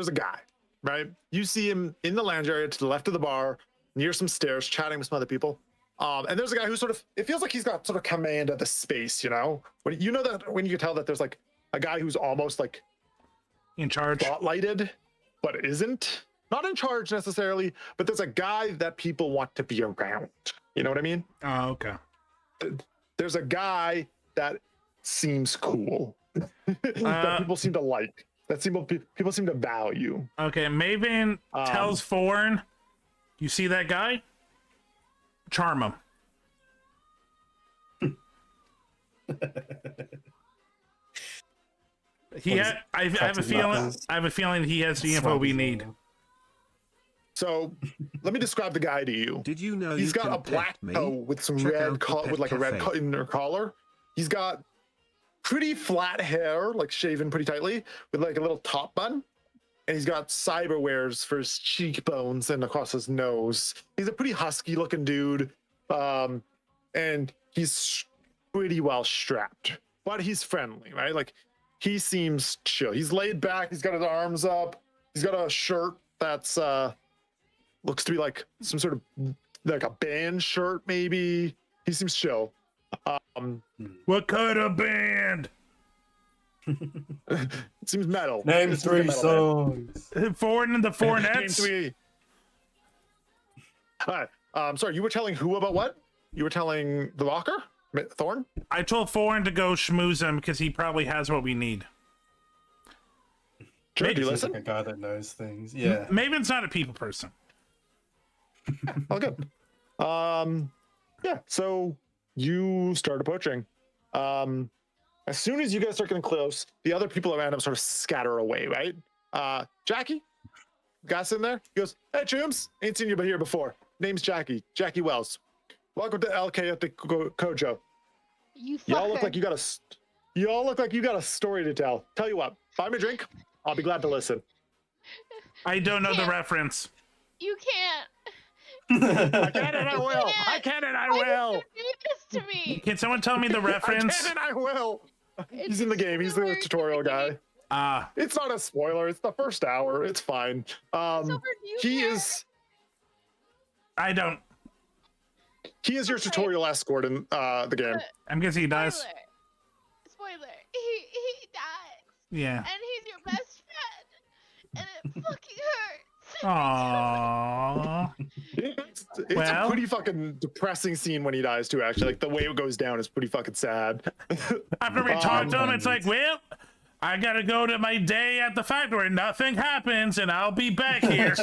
a guy, right? You see him in the lounge area to the left of the bar, near some stairs, chatting with some other people. And there's a guy who sort of, it feels like he's got sort of command of the space, you know? When you know that when you can tell that there's like a guy who's almost like in charge, spotlighted, but isn't. Not in charge necessarily, but there's a guy that people want to be around. You know what I mean? Oh, okay. There's a guy that seems cool, that people seem to like. That people seem to value. Okay, Maven tells Forn, you see that guy? Charm him. I have a feeling. I have a feeling he has the info we need. So, let me describe the guy to you. Did you know he's you got can a black pet me? coat with some Check red out the with like a red Cafe. inner collar. He's got pretty flat hair, like shaven pretty tightly, with like a little top bun. And he's got cyber wears for his cheekbones and across his nose. He's a pretty husky looking dude. And he's pretty well strapped, but he's friendly, right? Like he seems chill. He's laid back. He's got his arms up. He's got a shirt that's looks to be like some sort of like a band shirt, maybe. He seems chill. What kind of band? It seems metal. Name It seems 3 like a metal band. songs. Foreign and the Name Foreignets. 3. Hi. Sorry, you were telling who about what? You were telling the Walker? Thorn? I told Foreign to go schmooze him because he probably has what we need. Sure, do you He's listen? like a guy that knows things. Yeah. Maven's not a people person. All good. Yeah, so you start approaching. As soon as you guys start getting close, the other people around him sort of scatter away, right? Jackie? Guy sitting there? He goes, hey, Chooms, ain't seen you here before. Name's Jackie Wells. Welcome to LK at the Kojo. Y'all look like you got a story to tell. Tell you what, buy me a drink. I'll be glad to listen. I don't know the reference. You can't. I can and I will. I can and I will. Do this to me. Can someone tell me the reference? I can and I will. He's in the game. He's the tutorial guy. It's not a spoiler. It's the first hour. It's fine. He is. I don't. He is your tutorial escort in the game. I'm guessing he does. Spoiler. He dies. Yeah. And he's your best friend. And it fucking hurts. Aww. It's a pretty fucking depressing scene when he dies too. Actually, like the way it goes down is pretty fucking sad. After we talk to him, it's like, well, I gotta go to my day at the factory. Nothing happens, and I'll be back here.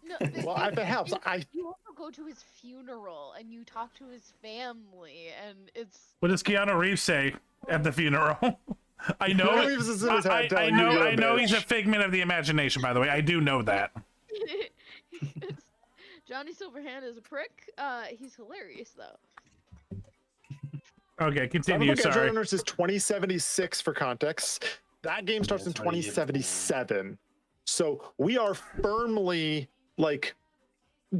No, well, if it helps, you also go to his funeral and you talk to his family, and it's. What does Keanu Reeves say at the funeral? I know. Keanu Reeves is in his head telling you you're a I know bitch. he's a figment of the imagination. By the way, I do know that. Johnny Silverhand is a prick. He's hilarious though. Okay, continue. Cyberpunk Edge Sorry. Runners is 2076 for context. That game starts in 2077. So we are firmly like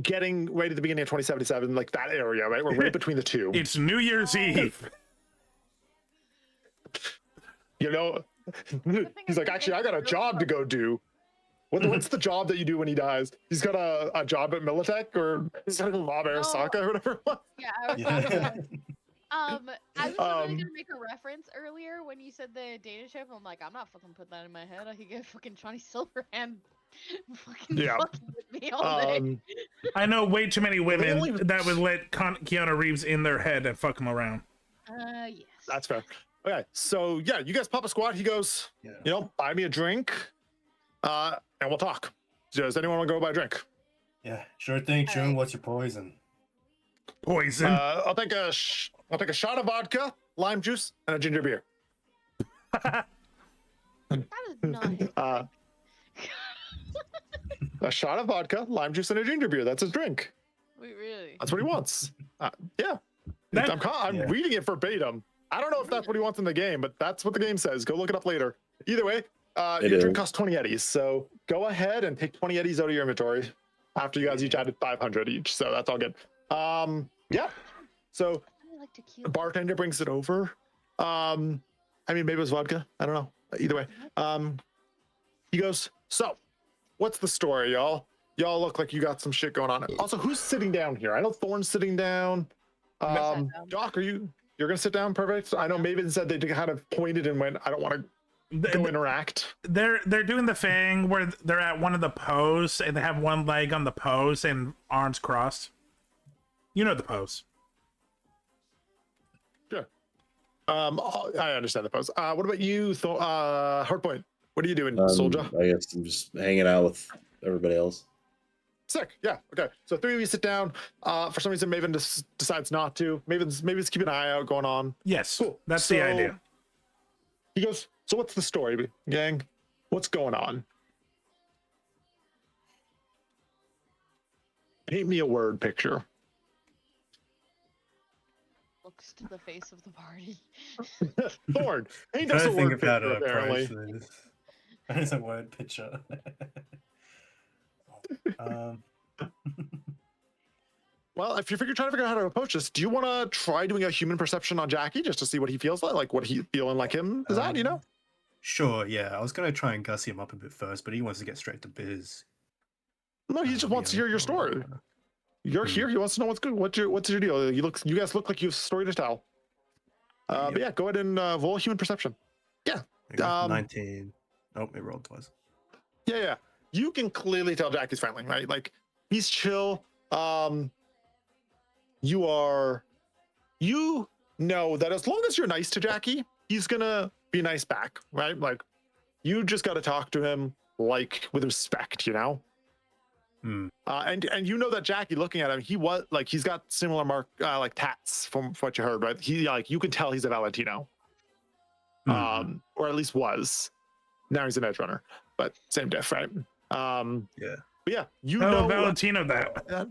getting right at the beginning of 2077, like that area, right? We're right between the two. It's New Year's Eve. You know, he's like, actually, I got a job to go do. What's the job that you do when he dies? He's got a job at Militech, or he's got a job at Arasaka or whatever it was. Yeah, I was I was literally gonna make a reference earlier when you said the data chip. I'm like, I'm not fucking putting that in my head. I could get fucking Johnny Silverhand fucking fucking with me all day. I know way too many women that would let Keanu Reeves in their head and fuck him around. Yes. That's fair. Okay, so yeah, you guys pop a squat. He goes, you know, buy me a drink, and we'll talk. Does anyone want to go buy a drink? Yeah, sure thing, June. What's your poison? Poison. I'll take a shot of vodka, lime juice, and a ginger beer. That is not. A shot of vodka, lime juice, and a ginger beer. That's his drink. Wait, really? That's what he wants. Yeah. I'm reading it verbatim. I don't know if that's what he wants in the game, but that's what the game says. Go look it up later. Either way, your drink costs 20 eddies. So go ahead and take 20 eddies out of your inventory after you guys each added 500 each. So that's all good. Yeah. So the bartender brings it over. I mean, maybe it was vodka. I don't know. Either way. He goes, so what's the story, y'all? Y'all look like you got some shit going on. Also, who's sitting down here? I know Thorn's sitting down. Doc, you're gonna sit down? Perfect. I know Maven said they kind of pointed and went, I don't want to go interact. They're doing the thing where they're at one of the pose and they have one leg on the pose and arms crossed. You know the pose. Sure. I understand the pose. What about you, Hardpoint? What are you doing, Soldier? I guess I'm just hanging out with everybody else. Sick. Yeah. Okay. So 3 of you sit down. For some reason, Maven decides not to. Maven's keeping an eye out going on. Yes. Cool. That's the idea. He goes, so what's the story, gang? What's going on? Paint me a word picture. Looks to the face of the party. Thorn. Paint I'm us a trying to think word of how picture, to apparently. approach this. That is a word picture. Well, if you're trying to figure out how to approach this, do you want to try doing a human perception on Jackie just to see what he feels like what he feeling like him is that, you know? Sure, yeah. I was going to try and gussy him up a bit first, but he wants to get straight to biz. No, he just wants to hear your story. You're here. He wants to know what's good. What's your deal? You guys look like you have a story to tell. But yeah, go ahead and roll human perception. Yeah. 19. Oh, it rolled twice. Yeah. You can clearly tell Jackie's friendly, right? Like he's chill. You know that as long as you're nice to Jackie, he's gonna be nice back, right? Like you just got to talk to him like with respect, you know. And you know that Jackie, looking at him, he's got similar like tats from what you heard, right? He you can tell he's a Valentino, or at least was. Now he's an edge runner, but same diff, right? Yeah. But yeah, you know Valentino that.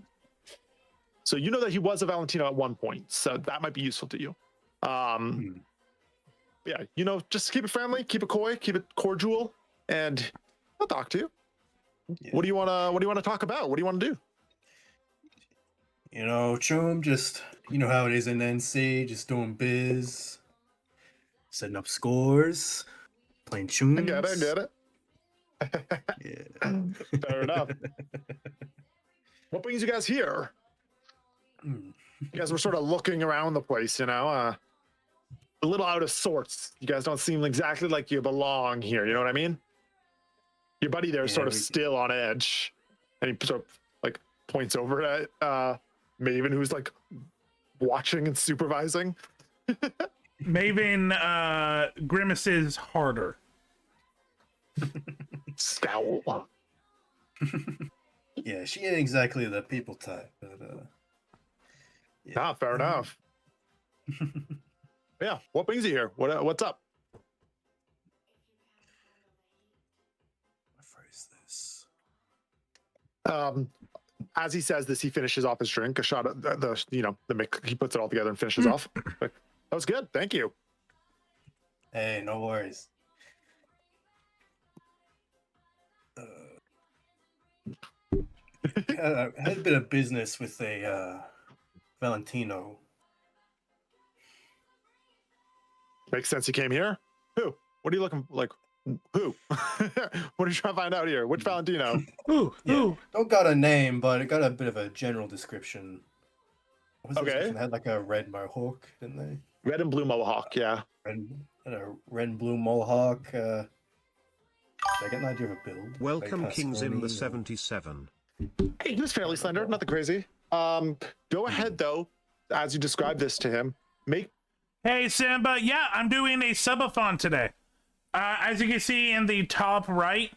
So you know that he was a Valentino at one point, so that might be useful to you. Yeah, just keep it friendly, keep it coy, keep it cordial, and I'll talk to you. Yeah. What do you want to talk about? What do you want to do? Chum, just how it is in NC, just doing biz, setting up scores, playing tunes. I get it. Yeah. Fair enough. What brings you guys here? You guys were sort of looking around the place, a little out of sorts. You guys don't seem exactly like you belong here. You know what I mean? Your buddy there is sort of still on edge, and he sort of like points over at Maven, who's like watching and supervising. Maven grimaces harder. Scowl. Yeah, she ain't exactly the people type, but yeah. Fair enough. Yeah, what brings you here? What's up? What phrase this? As he says this, he finishes off his drink. A shot of the mix. He puts it all together and finishes off. Like, that was good. Thank you. Hey, no worries. I had a bit of business with a Valentino. Makes sense. He came here. Who? What are you looking like? Who? What are you trying to find out here? Which Valentino? Who? Don't got a name, but it got a bit of a general description. What was the Okay. description? They had like a red mohawk, didn't they? Red and blue mohawk. Yeah. Red and blue mohawk. Did I get an idea of a build? Welcome, Like Kings in the Pasconi or- 77. Hey, he was fairly slender. Nothing crazy. Go ahead though, as you describe this to him. Hey, Simba. Yeah, I'm doing a Sub-A-Thon today. As you can see in the top right,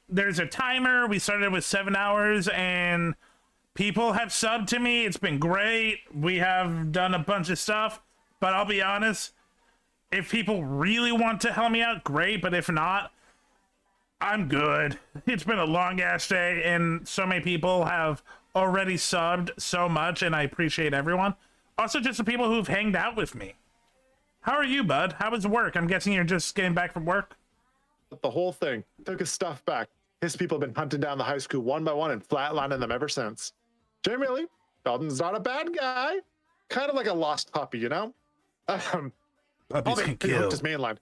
there's a timer. We started with 7 hours, and people have subbed to me. It's been great. We have done a bunch of stuff, but I'll be honest, if people really want to help me out, great, but if not, I'm good. It's been a long-ass day, and so many people have already subbed so much, and I appreciate everyone. Also, just the people who've hanged out with me. How are you, bud? How was work? I'm guessing you're just getting back from work? The whole thing. Took his stuff back. His people have been hunting down the high school one by one and flatlining them ever since. Generally, Dalton's not a bad guy. Kind of like a lost puppy, you know? Puppies can hooked kill. his mainline.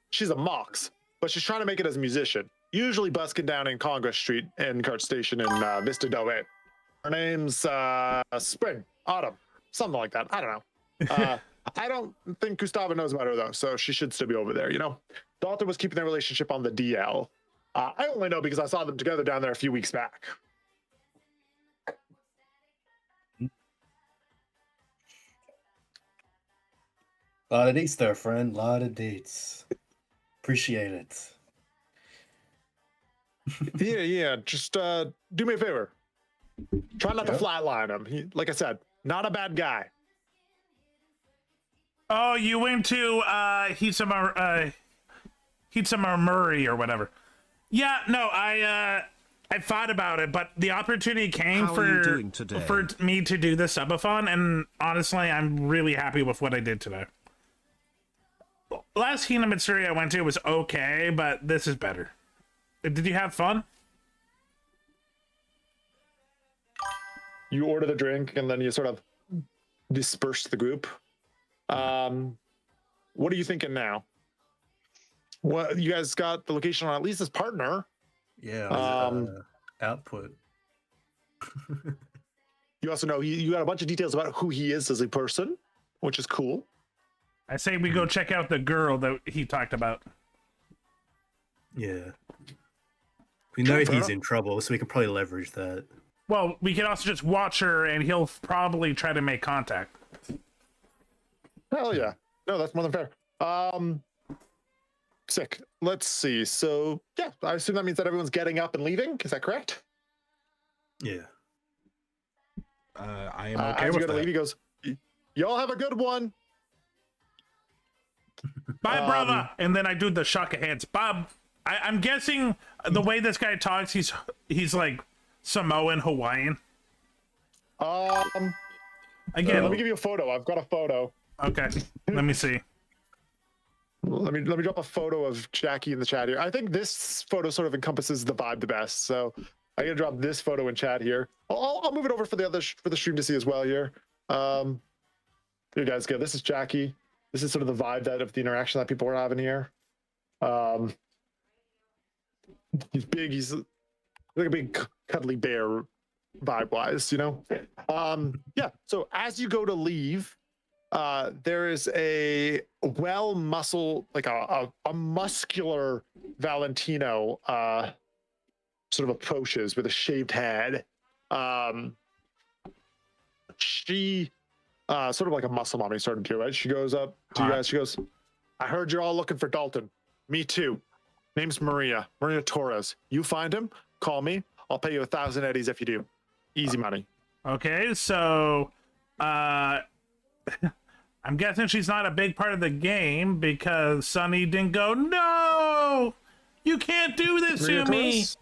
She's a mox, but she's trying to make it as a musician. Usually busking down in Congress Street and Cart Station in Vista Del Rey. Her name's Spring, Autumn, something like that. I don't know. I don't think Gustavo knows about her though, so she should still be over there, Dalton was keeping their relationship on the DL. I only know because I saw them together down there a few weeks back. Lot of dates there, friend. Lot of dates. Appreciate it. Yeah. Just do me a favor. Try not to flatline him. Like I said, not a bad guy. Oh, you went to Hitsamar Murray or whatever. Yeah, no, I thought about it, but the opportunity came How are you doing today? for me to do the Sub-A-Thon, and honestly, I'm really happy with what I did today. Last Kingdom Mitsuri I went to was okay, but this is better. Did you have fun? You order the drink and then you sort of disperse the group. What are you thinking now? What you guys got the location on at least his partner? Yeah. Output. You also know you got a bunch of details about who he is as a person, which is cool. I say we go check out the girl that he talked about. Yeah. We know he's in trouble, so we can probably leverage that. Well, we can also just watch her, and he'll probably try to make contact. Hell yeah. No, that's more than fair. Sick. Let's see. So, yeah, I assume that means that everyone's getting up and leaving. Is that correct? Yeah. I am okay as you with go to that. leave, he goes, y'all have a good one. Bye, brother. And then I do the shock of hands. Bob, I'm guessing the way this guy talks, he's like Samoan, Hawaiian. Again, let me give you a photo. I've got a photo. Okay, let me see. Let me drop a photo of Jackie in the chat here. I think this photo sort of encompasses the vibe the best. So I gotta drop this photo in chat here. I'll move it over for the other for the stream to see as well here. Here you guys go. This is Jackie. This is sort of the vibe of the interaction that people are having here. He's big. He's like a big cuddly bear vibe wise, you know? Yeah. So as you go to leave, there is a well-muscled, like a muscular Valentino sort of approaches with a shaved head. She sort of like a muscle mommy starting to, right? She goes up to you guys. She goes, I heard you're all looking for Dalton. Me too. Name's Maria Torres. You find him, call me. I'll pay you 1,000 eddies if you do. Easy money. Okay, so I'm guessing she's not a big part of the game because Sonny didn't go, no, you can't do this Maria to me. Torres?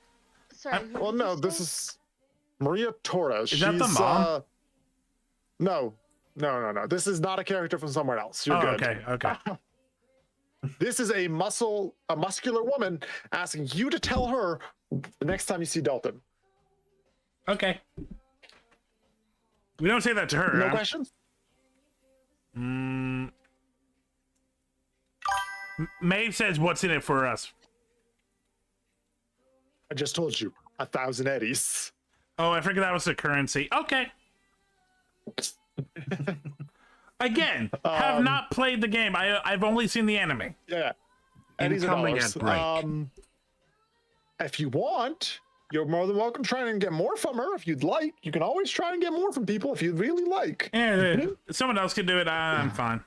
Sorry. Well, no, this is Maria Torres. Is that the mom? No. This is not a character from somewhere else. You're good. Okay. This is a muscular woman asking you to tell her the next time you see Dalton. Okay. We don't say that to her. No questions? Maeve says, what's in it for us? I just told you, 1,000 eddies. Oh, I forget that was the currency. Okay. Again, have not played the game. I've only seen the anime. Yeah. Eddies are Incoming dollars. ad break. If you want, you're more than welcome to try and get more from her if you'd like. You can always try and get more from people if you really like. Yeah, someone else can do it. I'm fine.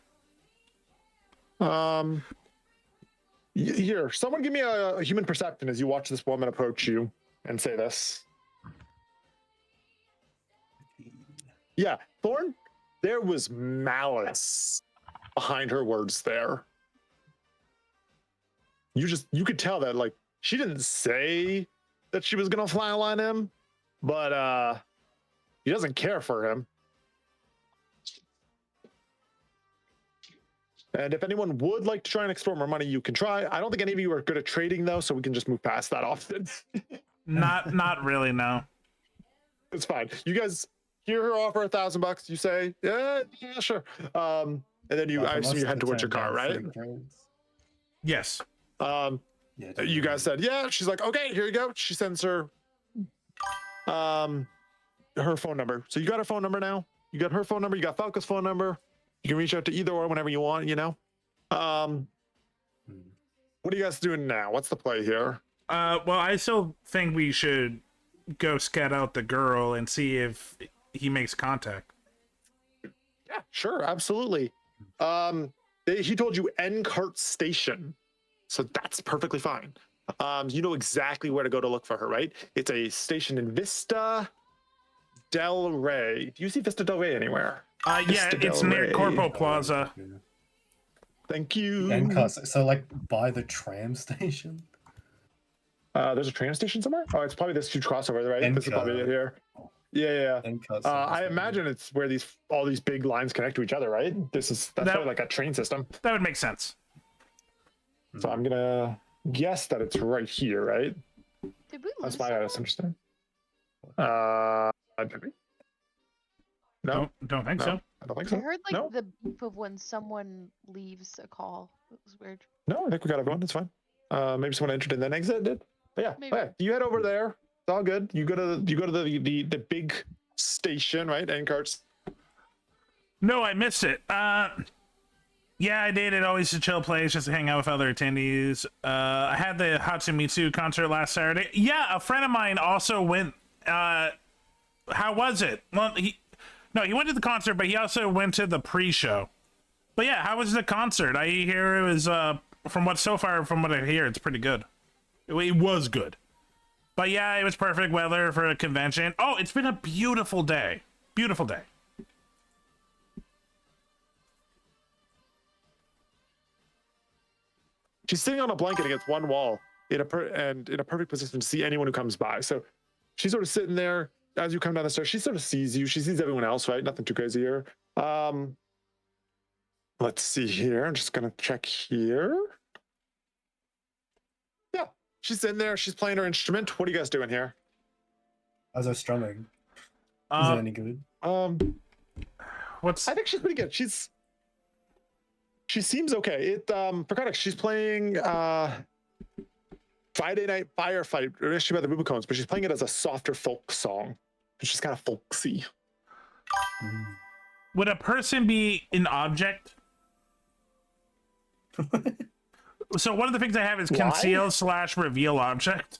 Here, someone give me a human perception as you watch this woman approach you and say this. Yeah, Thorn, there was malice behind her words there. You could tell that, like, she didn't say that she was gonna flatline him, but he doesn't care for him. And if anyone would like to try and explore more money, you can try. I don't think any of you are good at trading though, so we can just move past that often. Not really, no. It's fine. You guys hear her offer $1,000. You say, yeah, sure. And then I assume you head towards your car, right? Yes. You guys said, yeah. She's like, okay, here you go. She sends her her phone number. So you got her phone number now. You got her phone number. You got Falco's phone number. You can reach out to either or whenever you want, you know? What are you guys doing now? What's the play here? Well, I still think we should go scout out the girl and see if he makes contact. Yeah, sure, absolutely. He told you Encart Station, so that's perfectly fine. You know exactly where to go to look for her, right? It's a station in Vista Del Rey. Do you see Vista Del Rey anywhere? Yeah, Vista it's Del near Rey. Corpo Plaza. Thank you. And so like by the tram station. There's a tram station somewhere. Oh, it's probably this huge crossover, right? This is probably it here. Yeah. I imagine it's where all these big lines connect to each other, right? That's probably like a train system. That would make sense. So I'm gonna guess that it's right here, right? Did we That's lose my someone? understanding. Did we? No, don't think no, so. I don't think I so. heard like No, the beep of when someone leaves a call. It was weird. no, I think we got everyone. It's fine. Maybe someone entered and then exited. But yeah, Maybe. okay. You head over there. It's all good. You go to the big station, right? End carts. No, I missed it. Yeah, I did. It always a chill place just to hang out with other attendees. I had the Hatsumitsu concert last Saturday. Yeah, a friend of mine also went. How was it? Well, he went to the concert, but he also went to the pre-show. But yeah, how was the concert? I hear it was from what I hear, it's pretty good. It was good. But yeah, it was perfect weather for a convention. Oh, it's been a beautiful day. Beautiful day. She's sitting on a blanket against one wall in a perfect position to see anyone who comes by. So she's sort of sitting there as you come down the stairs. She sort of sees you. She sees everyone else, right? Nothing too crazy here. Let's see here. I'm just gonna check here. Yeah, she's in there. She's playing her instrument. What are you guys doing here? How's her strumming? Is it any good? I think she's pretty good. She seems okay. For context, she's playing Friday Night Firefight, initially by the Rubicones, but she's playing it as a softer folk song. It's just kind of folksy. Would a person be an object? So one of the things I have is conceal / reveal object.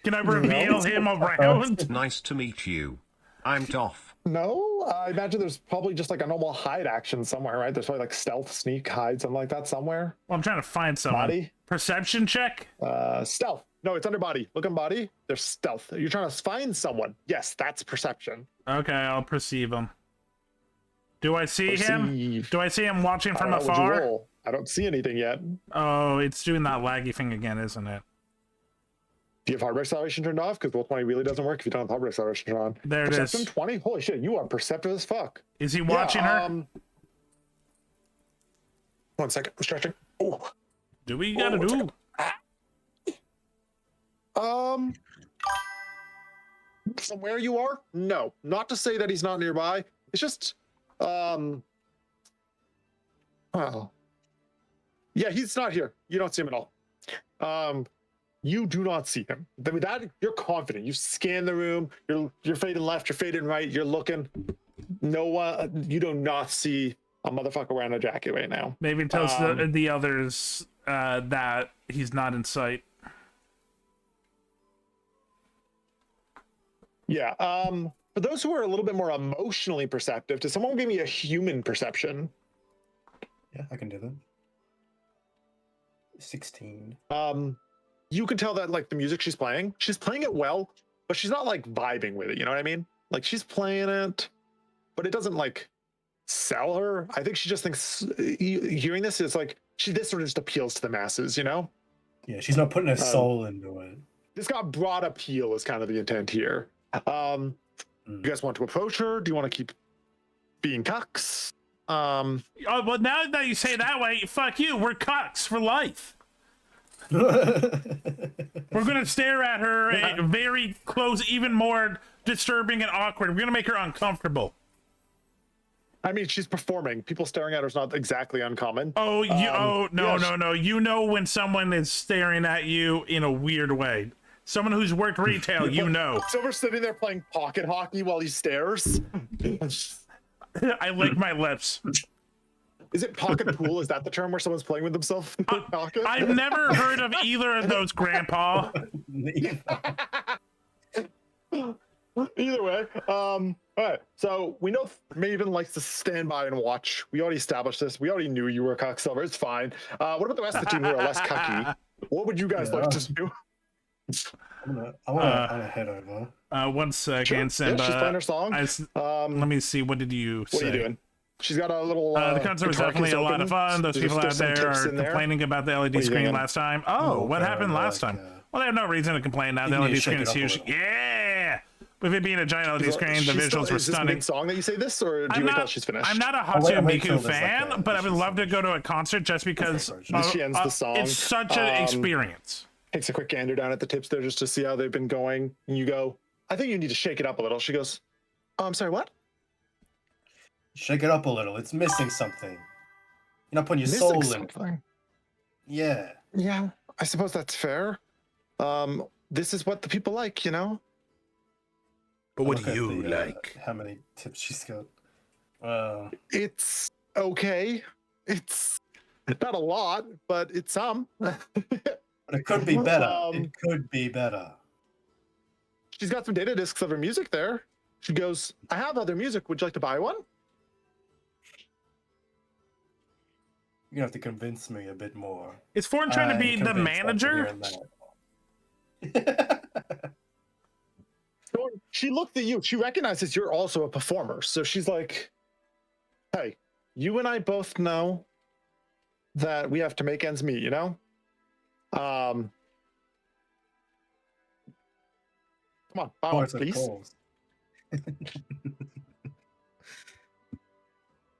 Can I reveal him around? Nice to meet you. I'm Doff. No, I imagine there's probably just like a normal hide action somewhere, right? There's probably like stealth, sneak, hide, something like that somewhere. Well, I'm trying to find someone. Body? Perception check? Stealth. No, it's under body. Look on body. There's stealth. You're trying to find someone. Yes, that's perception. Okay, I'll perceive him. Do I see him? Do I see him watching from What'd you afar? roll? I don't see anything yet. Oh, it's doing that laggy thing again, isn't it? Do you have hardware acceleration turned off? Because Roll20 really doesn't work if you don't have hardware acceleration turned on. There it is. Perception 20? Holy shit, you are perceptive as fuck. Is he watching her? 1 second, I'm stretching. Oh. Do we gotta do? From where you are? No. Not to say that he's not nearby. It's just, well, yeah, he's not here. You don't see him at all. You do not see him. With that, you're confident. You scan the room. You're fading left. You're fading right. You're looking. No one. You do not see a motherfucker wearing a jacket right now. Maybe it tells the others that he's not in sight. Yeah. For those who are a little bit more emotionally perceptive, does someone give me a human perception? Yeah, I can do that. 16. You can tell that like the music she's playing it well, but she's not like vibing with it. You know what I mean? Like she's playing it, but it doesn't like sell her. I think she just thinks hearing this is like this sort of just appeals to the masses. You know? Yeah, she's not putting her soul into it. This got broad appeal is kind of the intent here. You guys want to approach her? Do you want to keep being cucks? Oh, well, now that you say it that way, fuck you. We're cucks for life. We're gonna stare at her very close, even more disturbing and awkward. We're gonna make her uncomfortable. I mean, she's performing. People staring at her is not exactly uncommon. Oh, no. You know when someone is staring at you in a weird way. Someone who's worked retail, you know. Silver's sitting there playing pocket hockey while he stares. I lick my lips. Is it pocket pool? Is that the term where someone's playing with themselves? I've never heard of either of those, Grandpa. Either way, all right. So we know Maven likes to stand by and watch. We already established this. We already knew you were a cuck, Silver. It's fine. What about the rest of the team who are less cucky? What would you guys like to do? I wanna head over. 1 second, Sure. Simba. Yeah, she's playing her song. Let me see. What did you say? What are you doing? She's got a little. The concert was guitar definitely case a lot of open. fun. Those There's people out some there tips are in there. complaining about the What LED are you screen thinking? last time. Oh, what happened last time? Well, they have no reason to complain now. The You need LED to screen shake is it up a huge. little. Yeah! With it being a giant LED screen, the visuals were Is this stunning. big song that you say this, or do you wait till she's finished? I'm not a wait Hatsune till Miku there's, fan, like, but I would love to go to a concert just because She ends the song. it's such an experience. Takes a quick gander down at the tips there just to see how they've been going. And you go, I think you need to shake it up a little. She goes, oh, I'm sorry, what? Shake it up a little. It's missing something. You're not putting your soul in it. Yeah. Yeah, I suppose that's fair. This is what the people like, you know? But what Look do at you the, like? How many tips she's got? It's okay. It's not a lot, but it's some. But it could be better. It could be better. She's got some data discs of her music there. She goes, I have other music. Would you like to buy one? You're gonna have to convince me a bit more. Is Ford trying to be the manager? She looked at you. She recognizes you're also a performer. So she's like, hey, you and I both know that we have to make ends meet, you know? Come on, buy one, please.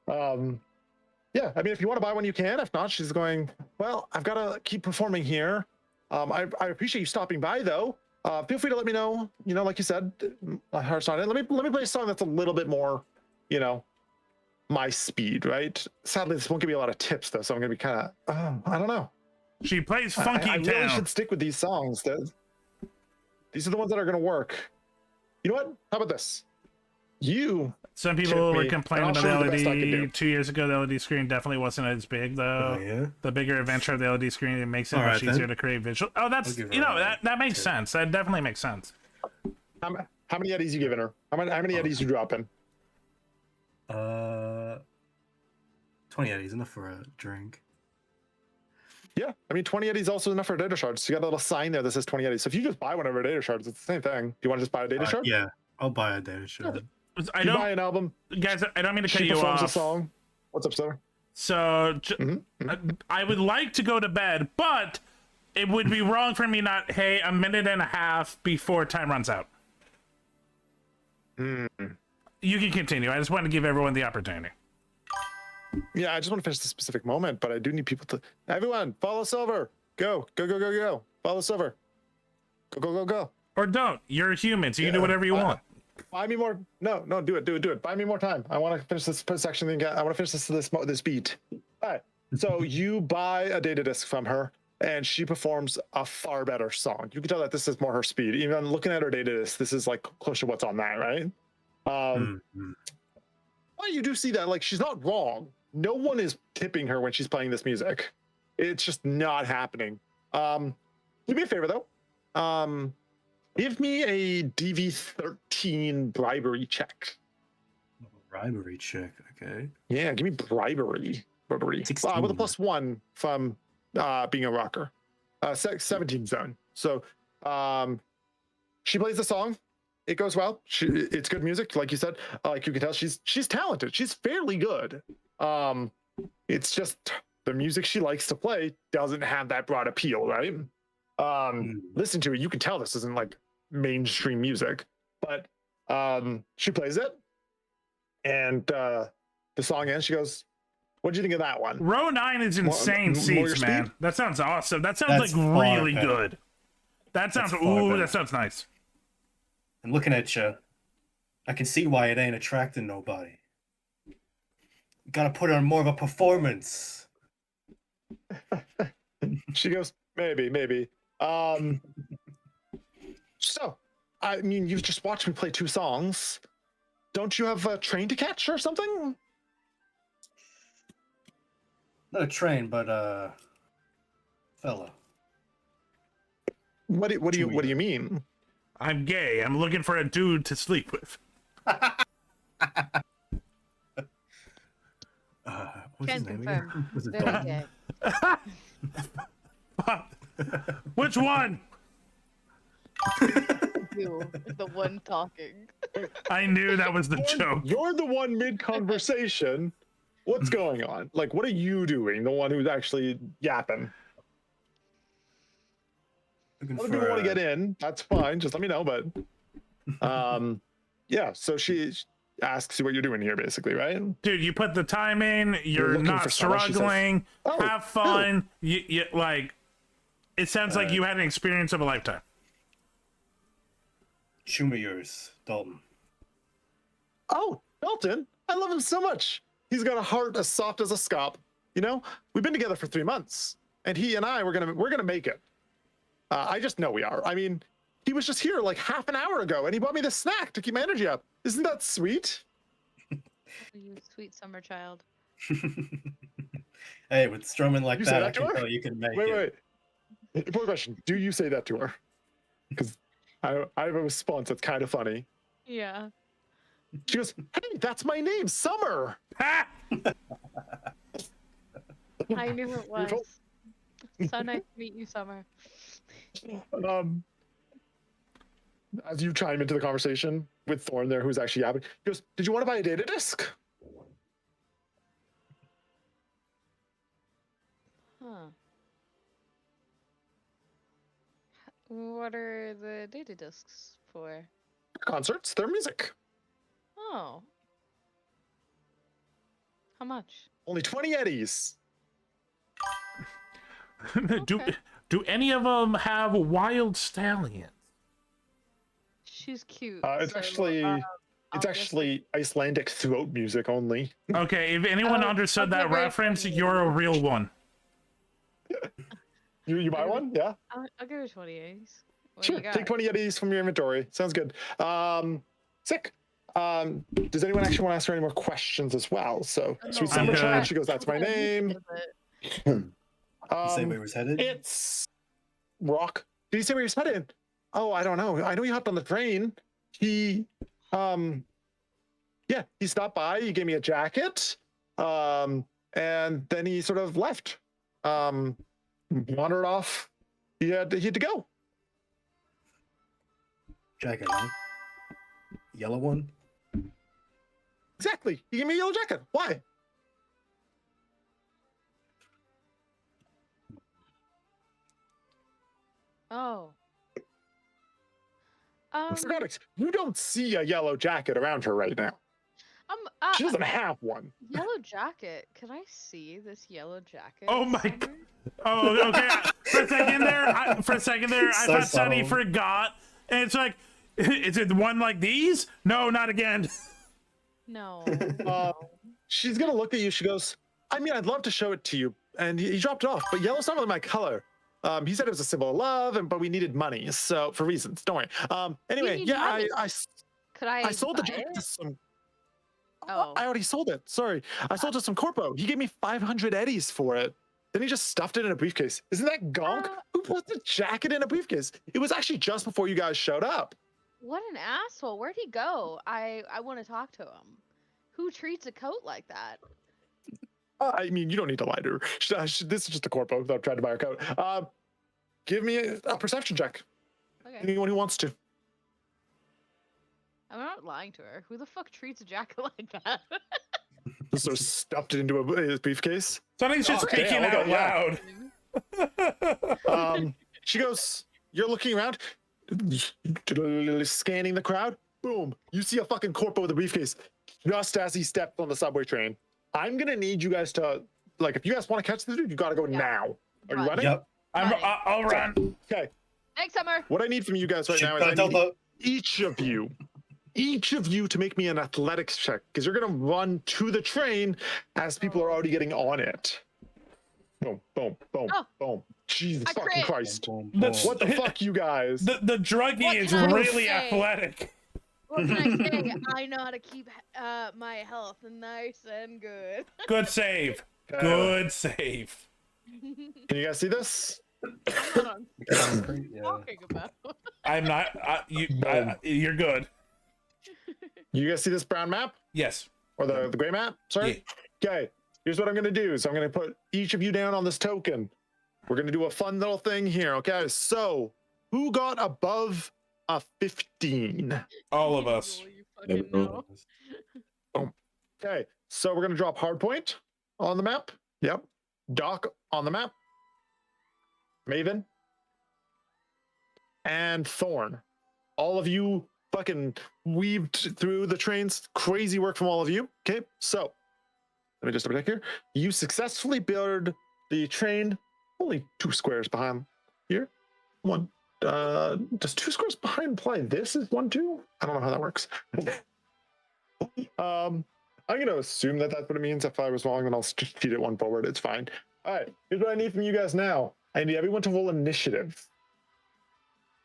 Yeah, I mean, if you want to buy one, you can. If not, she's going, well, I've got to keep performing here. I appreciate you stopping by, though. Feel free to let me know. You know, like you said, my heart's not in. Let me play a song that's a little bit more, you know, my speed, right? Sadly, this won't give me a lot of tips, though, so I'm going to be kind of, I don't know. She plays Funky I Town. really should stick with these songs. These are the ones that are going to work. You know what? How about this? Some people were complaining about the LED 2 years ago. The LED screen definitely wasn't as big, though. Oh, yeah? The bigger adventure of the LED screen, it makes it All much right, easier then. to create visual. Oh, that's, I'll give you know, her that makes sense. That definitely makes sense. How many eddies you giving her? How many eddies you dropping? 20 eddies, enough for a drink. Yeah, I mean, 20 eddies also enough for a data shard. So you got a little sign there that says 20 eddies. So if you just buy one of her data shards, it's the same thing. Do you want to just buy a data shard? Yeah, I'll buy a data shard. I You don't, buy an album. guys, I don't mean to cut She you performs a off. song. What's up, sir? So I would like to go to bed, but it would be wrong for me not, hey, a minute and a half before time runs out. You can continue. I just want to give everyone the opportunity. Yeah, I just want to finish the specific moment, but I do need people to. Everyone, follow Silver. Go, go, go, go, go. Follow Silver. Go, go, go, go. Or don't. You're a human, so you can do whatever you want. Buy me more. No, do it. Buy me more time. I want to finish this section. I want to finish this beat. All right. So you buy a data disc from her, and she performs a far better song. You can tell that this is more her speed. Even looking at her data disc, this is like close to what's on that, right? Well, you do see that. Like, she's not wrong. No one is tipping her when she's playing this music. It's just not happening. Do me a favor though. Give me a DV13 bribery check. Bribery check, okay. Yeah, give me bribery. With a +1 from being a rocker. 17 zone. So she plays the song. It goes well. It's good music, like you said. Like you can tell, she's talented. She's fairly good. It's just the music she likes to play doesn't have that broad appeal, right? Listen to it. You can tell this isn't like mainstream music, but she plays it, and the song ends. She goes, "What do you think of that one?" Row 9 is insane seats, man. That sounds awesome. That sounds like really good. That sounds that sounds nice. And looking at you, I can see why it ain't attracting nobody. You gotta put on more of a performance. She goes, maybe. So, I mean, you've just watched me play 2 songs. Don't you have a train to catch or something? Not a train, but fella. What do you mean? I'm gay. I'm looking for a dude to sleep with. What's his name again? Was it Very Dalton? gay. Which one? You, the one talking. I knew that was the joke. You're the one mid-conversation. What's going on? Like, what are you doing? The one who's actually yapping. Looking Other people for, want to get in. That's fine. Just let me know. But, yeah. So she asks you what you're doing here, basically, right? Dude, you put the time in. You're looking not for someone, she says. struggling. Oh, have fun. You like. It sounds like you had an experience of a lifetime. Show me yours, Dalton. Oh, Dalton. I love him so much. He's got a heart as soft as a scop. You know, we've been together for 3 months, and he and I we're gonna make it. I just know we are. I mean, he was just here like half an hour ago, and he bought me this snack to keep my energy up. Isn't that sweet? You sweet summer child. Hey, with strumming like You say that, that I to can her? tell you can make Wait, it. wait. Important question. Do you say that to her? Because I have a response that's kind of funny. Yeah. She goes, "Hey, that's my name, Summer." Ha! I knew it was. So nice to meet you, Summer. As you chime into the conversation with Thorn there, who's actually yapping, he goes, "Did you want to buy a data disc?" Huh. What are the data discs for? Concerts, their music. Oh. How much? Only 20 eddies. Do any of them have wild stallions? She's cute. It's actually Icelandic throat music only. Okay, if anyone understood that reference, you're a real one. You buy one? Yeah. I'll give her 20 A's. Sure. Take 20 eddies from your inventory. Sounds good. Sick. Does anyone actually want to ask her any more questions as well? So, sweet summer child. She goes, "That's my name." Say where he was headed? It's Rock. Did he say where he was headed? Oh, I don't know. I know he hopped on the train. He stopped by. He gave me a jacket. And then he sort of left. Wandered off. He had to go. Jacket, huh? Yellow one? Exactly. He gave me a yellow jacket. Why? Oh. Forgot, you don't see a yellow jacket around her right now. She doesn't have one. Yellow jacket. Can I see this yellow jacket? Oh my god. Oh, okay. For a second there, I thought Sonny forgot. And it's like, is it one like these? No, not again. No. She's gonna look at you. She goes, "I mean, I'd love to show it to you." And he dropped it off, but yellow's not really my color. He said it was a symbol of love, but we needed money, so for reasons. Don't worry. Anyway, yeah, I sold the jacket to some. Oh. I already sold it. Sorry, I sold it to some corpo. He gave me 500 eddies for it. Then he just stuffed it in a briefcase. Isn't that gonk? Who put the jacket in a briefcase? It was actually just before you guys showed up. What an asshole. Where'd he go? I want to talk to him. Who treats a coat like that? I mean, you don't need to lie to her. This is just a corpo that tried to buy her coat. Give me a perception check. Okay. Anyone who wants to. I'm not lying to her. Who the fuck treats a jacket like that? Just sort of stuffed it into a briefcase. Something's just speaking out loud. She goes, "You're looking around, scanning the crowd. Boom! You see a fucking corpo with a briefcase just as he stepped on the subway train. I'm gonna need you guys to, like, if you guys want to catch this dude, you gotta go now. Are you running? Yep. I'll run. Okay. Thanks, Summer. What I need from you guys right now is I need each of you to make me an athletics check, because you're gonna run to the train as people are already getting on it. Boom, boom, boom, boom. Jesus fucking Christ. What the fuck, you guys? The druggie is really athletic. What can I say? I know how to keep my health nice and good. Good save. Good save. Can you guys see this? Talking about. I'm not. You're good. You guys see this brown map? Yes. Or the gray map? Sorry? Yeah. Okay. Here's what I'm going to do. So I'm going to put each of you down on this token. we're gonna do a fun little thing here. Okay, so who got above a 15? All of us. Oh, okay, so we're gonna drop Hardpoint on the map. Yep. Doc on the map. Maven. And Thorn. All of you fucking weaved through the trains. Crazy work from all of you. Okay, so let me just double check here. You successfully build the train only 2 squares behind here. One. Does 2 squares behind imply this is 1, 2? I don't know how that works. I'm going to assume that that's what it means. If I was wrong, then I'll just feed it 1 forward. It's fine. All right, here's what I need from you guys now. I need everyone to roll initiative.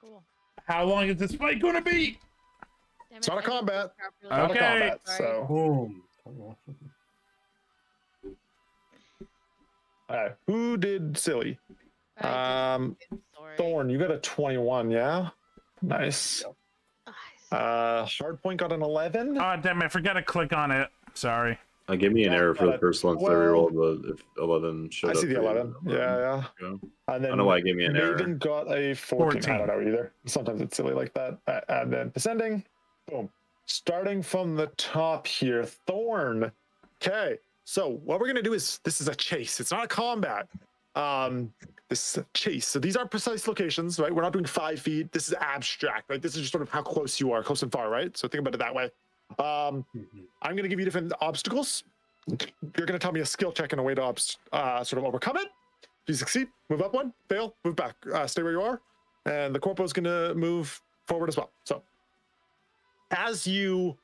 Cool. How long is this fight going to be? It's not a combat. Okay. Not a combat, so. Boom. All right, who did silly? Thorn, you got a 21, yeah? Nice. Hardpoint got an 11. Oh, damn, I forgot to click on it. Sorry. Give me an error for the first one, so I rerolled the if 11 showed I up. see the for you. 11. Yeah. Yeah. And then I don't know why it gave me an error. Maven got a 14. I don't know either. Sometimes it's silly like that. And then descending. Boom. Starting from the top here. Thorn. Okay. So what we're going to do is, this is a chase. It's not a combat. This is a chase. So these aren't precise locations, right? We're not doing 5 feet. This is abstract, right? This is just sort of how close you are, close and far, right? So think about it that way. I'm going to give you different obstacles. You're going to tell me a skill check and a way to sort of overcome it. If you succeed, move up 1, fail, move back, stay where you are. And the corpo is going to move forward as well. So as you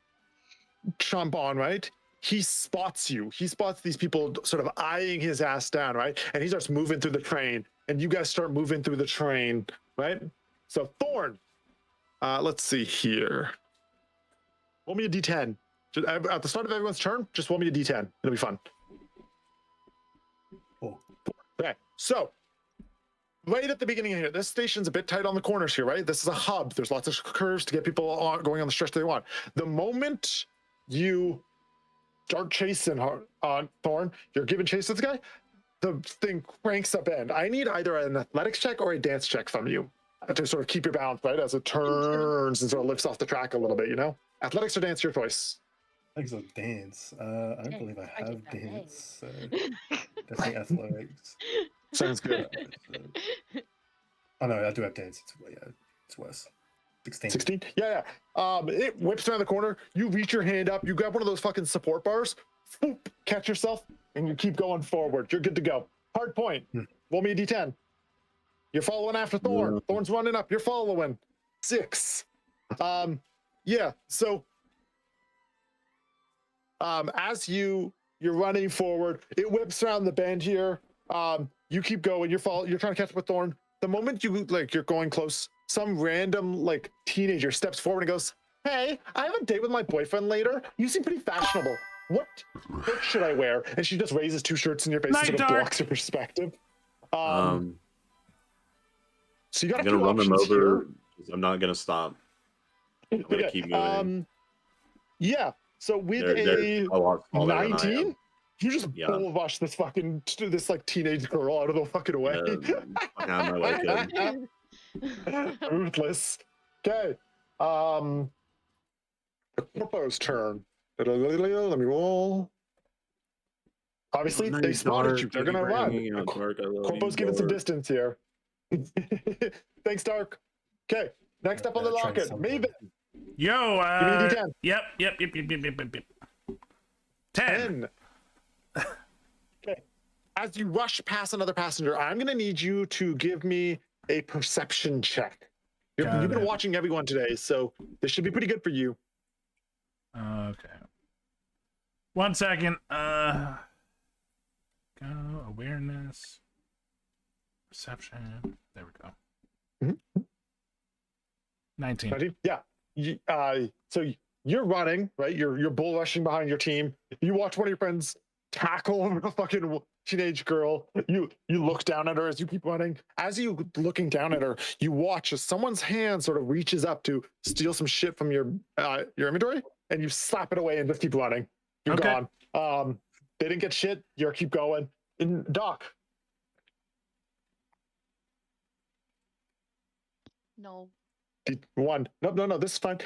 chomp on, right? He spots you. He spots these people sort of eyeing his ass down, right? And he starts moving through the train. And you guys start moving through the train, right? So Thorn, let's see here. Roll me a D10. At the start of everyone's turn, just roll me a D10. It'll be fun. Oh. Okay, so right at the beginning here, this station's a bit tight on the corners here, right? This is a hub. There's lots of curves to get people going on the stretch they want. The moment you start chasing on Thorn, you're giving chase to this guy, the thing cranks up end. I need either an athletics check or a dance check from you to sort of keep your balance, right? As it turns and sort of lifts off the track a little bit, you know? Athletics or dance, your choice. Thanks for dance. I don't believe I have dance. So definitely athletics. Sounds good. Oh no, I do have dance. It's worse. 16. 16? Yeah. It whips around the corner. You reach your hand up. You grab one of those fucking support bars. Swoop, catch yourself, and you keep going forward. You're good to go. Hard point. Roll me a D10. You're following after Thorn. Yeah. Thorn's running up. You're following. 6. Yeah. So, as you're running forward, it whips around the bend here. You keep going. You're trying to catch up with Thorn. The moment you're going close, some random teenager steps forward and goes, "Hey, I have a date with my boyfriend later. You seem pretty fashionable. What shirt should I wear?" And she just raises 2 shirts in your face and sort of blocks your perspective. So you got I'm gonna run them over. I'm not gonna stop. I'm gonna keep moving. Yeah. So with they're a lot smaller than I am. 19, you just bullrush this teenage girl out of the fucking way. Yeah, my way, kid. Ruthless. Okay. The corpo's turn. Let me roll. Obviously, they spotted you. They're gonna run. Corpo's giving some distance here. Thanks, Dark. Okay. Next up on the locket, Maven. Yo, give me a D10. Yep. 10. Okay. As you rush past another passenger, I'm gonna need you to give me a perception check. You've been watching everyone today, so this should be pretty good for you. Okay. 1 second. Go awareness, perception. There we go. 19. Yeah. So you're running, right? You're bull rushing behind your team. You watch one of your friends tackle a fucking teenage girl. You look down at her as you keep running. As you looking down at her, you watch as someone's hand sort of reaches up to steal some shit from your inventory, and you slap it away and just keep running. You're gone. They didn't get shit. You keep going. And Doc, No. D1. No. This is fine.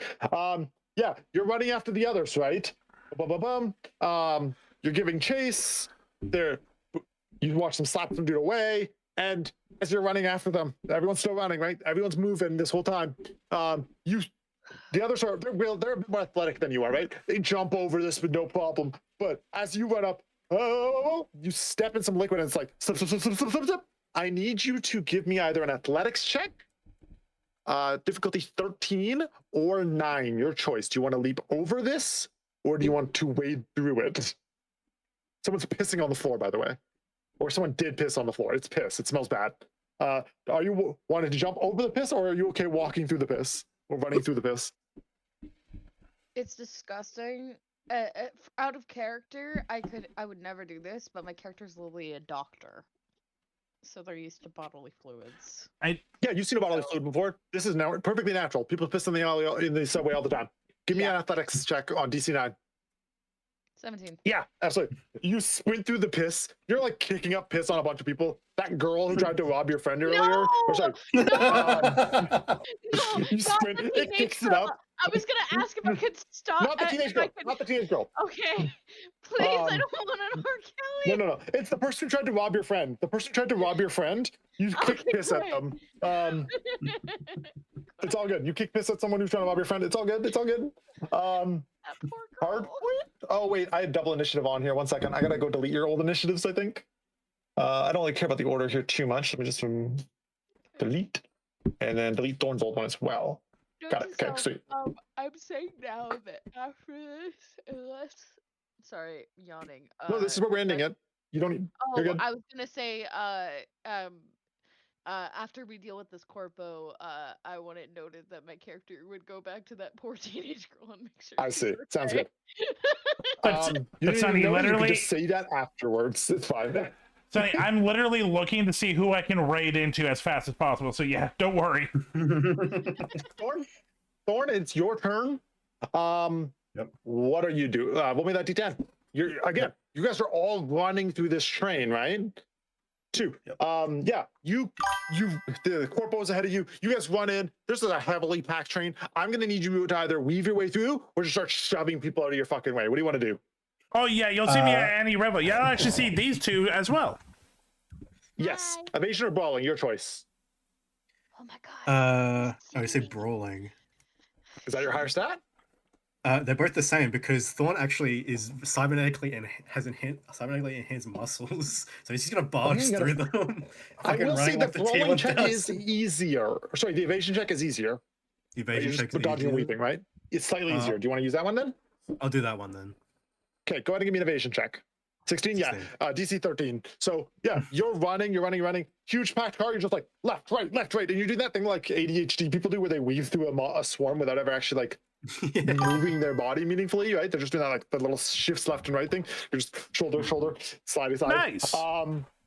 Yeah, you're running after the others, right? You're giving chase. You watch them slap some dude away, and as you're running after them, everyone's still running, right? Everyone's moving this whole time. The others are they're a bit more athletic than you are, right? They jump over this with no problem. But as you run up, you step in some liquid, and it's like slip. I need you to give me either an athletics check, difficulty 13 or 9, your choice. Do you want to leap over this, or do you want to wade through it? Someone's pissing on the floor, by the way. Or someone did piss on the floor. It's piss. It smells bad. Are you wanting to jump over the piss, or are you okay walking through the piss? Or running through the piss? It's disgusting. Out of character, I would never do this, but my character's literally a doctor. So they're used to bodily fluids. Yeah, you've seen a bodily fluid before. This is now perfectly natural. People piss in the subway all the time. Give me an athletics check on DC 9. 17. Yeah, absolutely. You sprint through the piss. You're like kicking up piss on a bunch of people. That girl who tried to rob your friend earlier. Or sorry. No, you sprint. It kicks it up. I was gonna ask if I could stop. Not the teenage girl. Not the teenage girl. Okay. Please, I don't want an R. Kelly. No. It's the person who tried to rob your friend. The person who tried to rob your friend. You kick piss at them. It's all good. You kick piss at someone who's trying to rob your friend. It's all good. It's all good. Hard point. Oh wait, I had double initiative on here. 1 second. I gotta go delete your old initiatives, I think. I don't really care about the order here too much. Let me just delete, and then delete Thorn's old one as well. Got it. Okay, sweet. I'm saying now that after this, unless sorry, yawning. No, this is where we're ending it. You don't need. You're good. I was gonna say, after we deal with this corpo, I want it noted that my character would go back to that poor teenage girl and make sure. I see. Sounds good. But Sonny, you literally, can just say that afterwards. It's fine. Sonny, I'm literally looking to see who I can raid into as fast as possible. So yeah, don't worry. Thorn, it's your turn. What are you doing? Roll me that D10. You guys are all running through this train, right? 2. Yeah, the corpo's ahead of you. You guys run in. This is a heavily packed train. I'm gonna need you to either weave your way through or just start shoving people out of your fucking way. What do you want to do? Oh yeah, you'll see me at Annie Revel. Yeah, I'll actually see these two as well. Yes, evasion or brawling, your choice. Oh my god. I would say brawling. Is that your higher stat? They're both the same because Thorn actually is cybernetically and has cybernetically enhanced muscles, so he's just gonna barge through them. I will say the brawling check is easier. Sorry, the evasion check is easier. The evasion check is dodging and weaving, right? It's slightly easier. Do you want to use that one then? I'll do that one then. Okay, go ahead and give me an evasion check. 16, yeah. DC 13. So yeah, you're running. Huge packed car. You're just like left, right, and you do that thing like ADHD people do, where they weave through a swarm without ever actually like moving their body meaningfully, right? They're just doing that like the little shifts left and right thing. You're just shoulder, slide. Nice.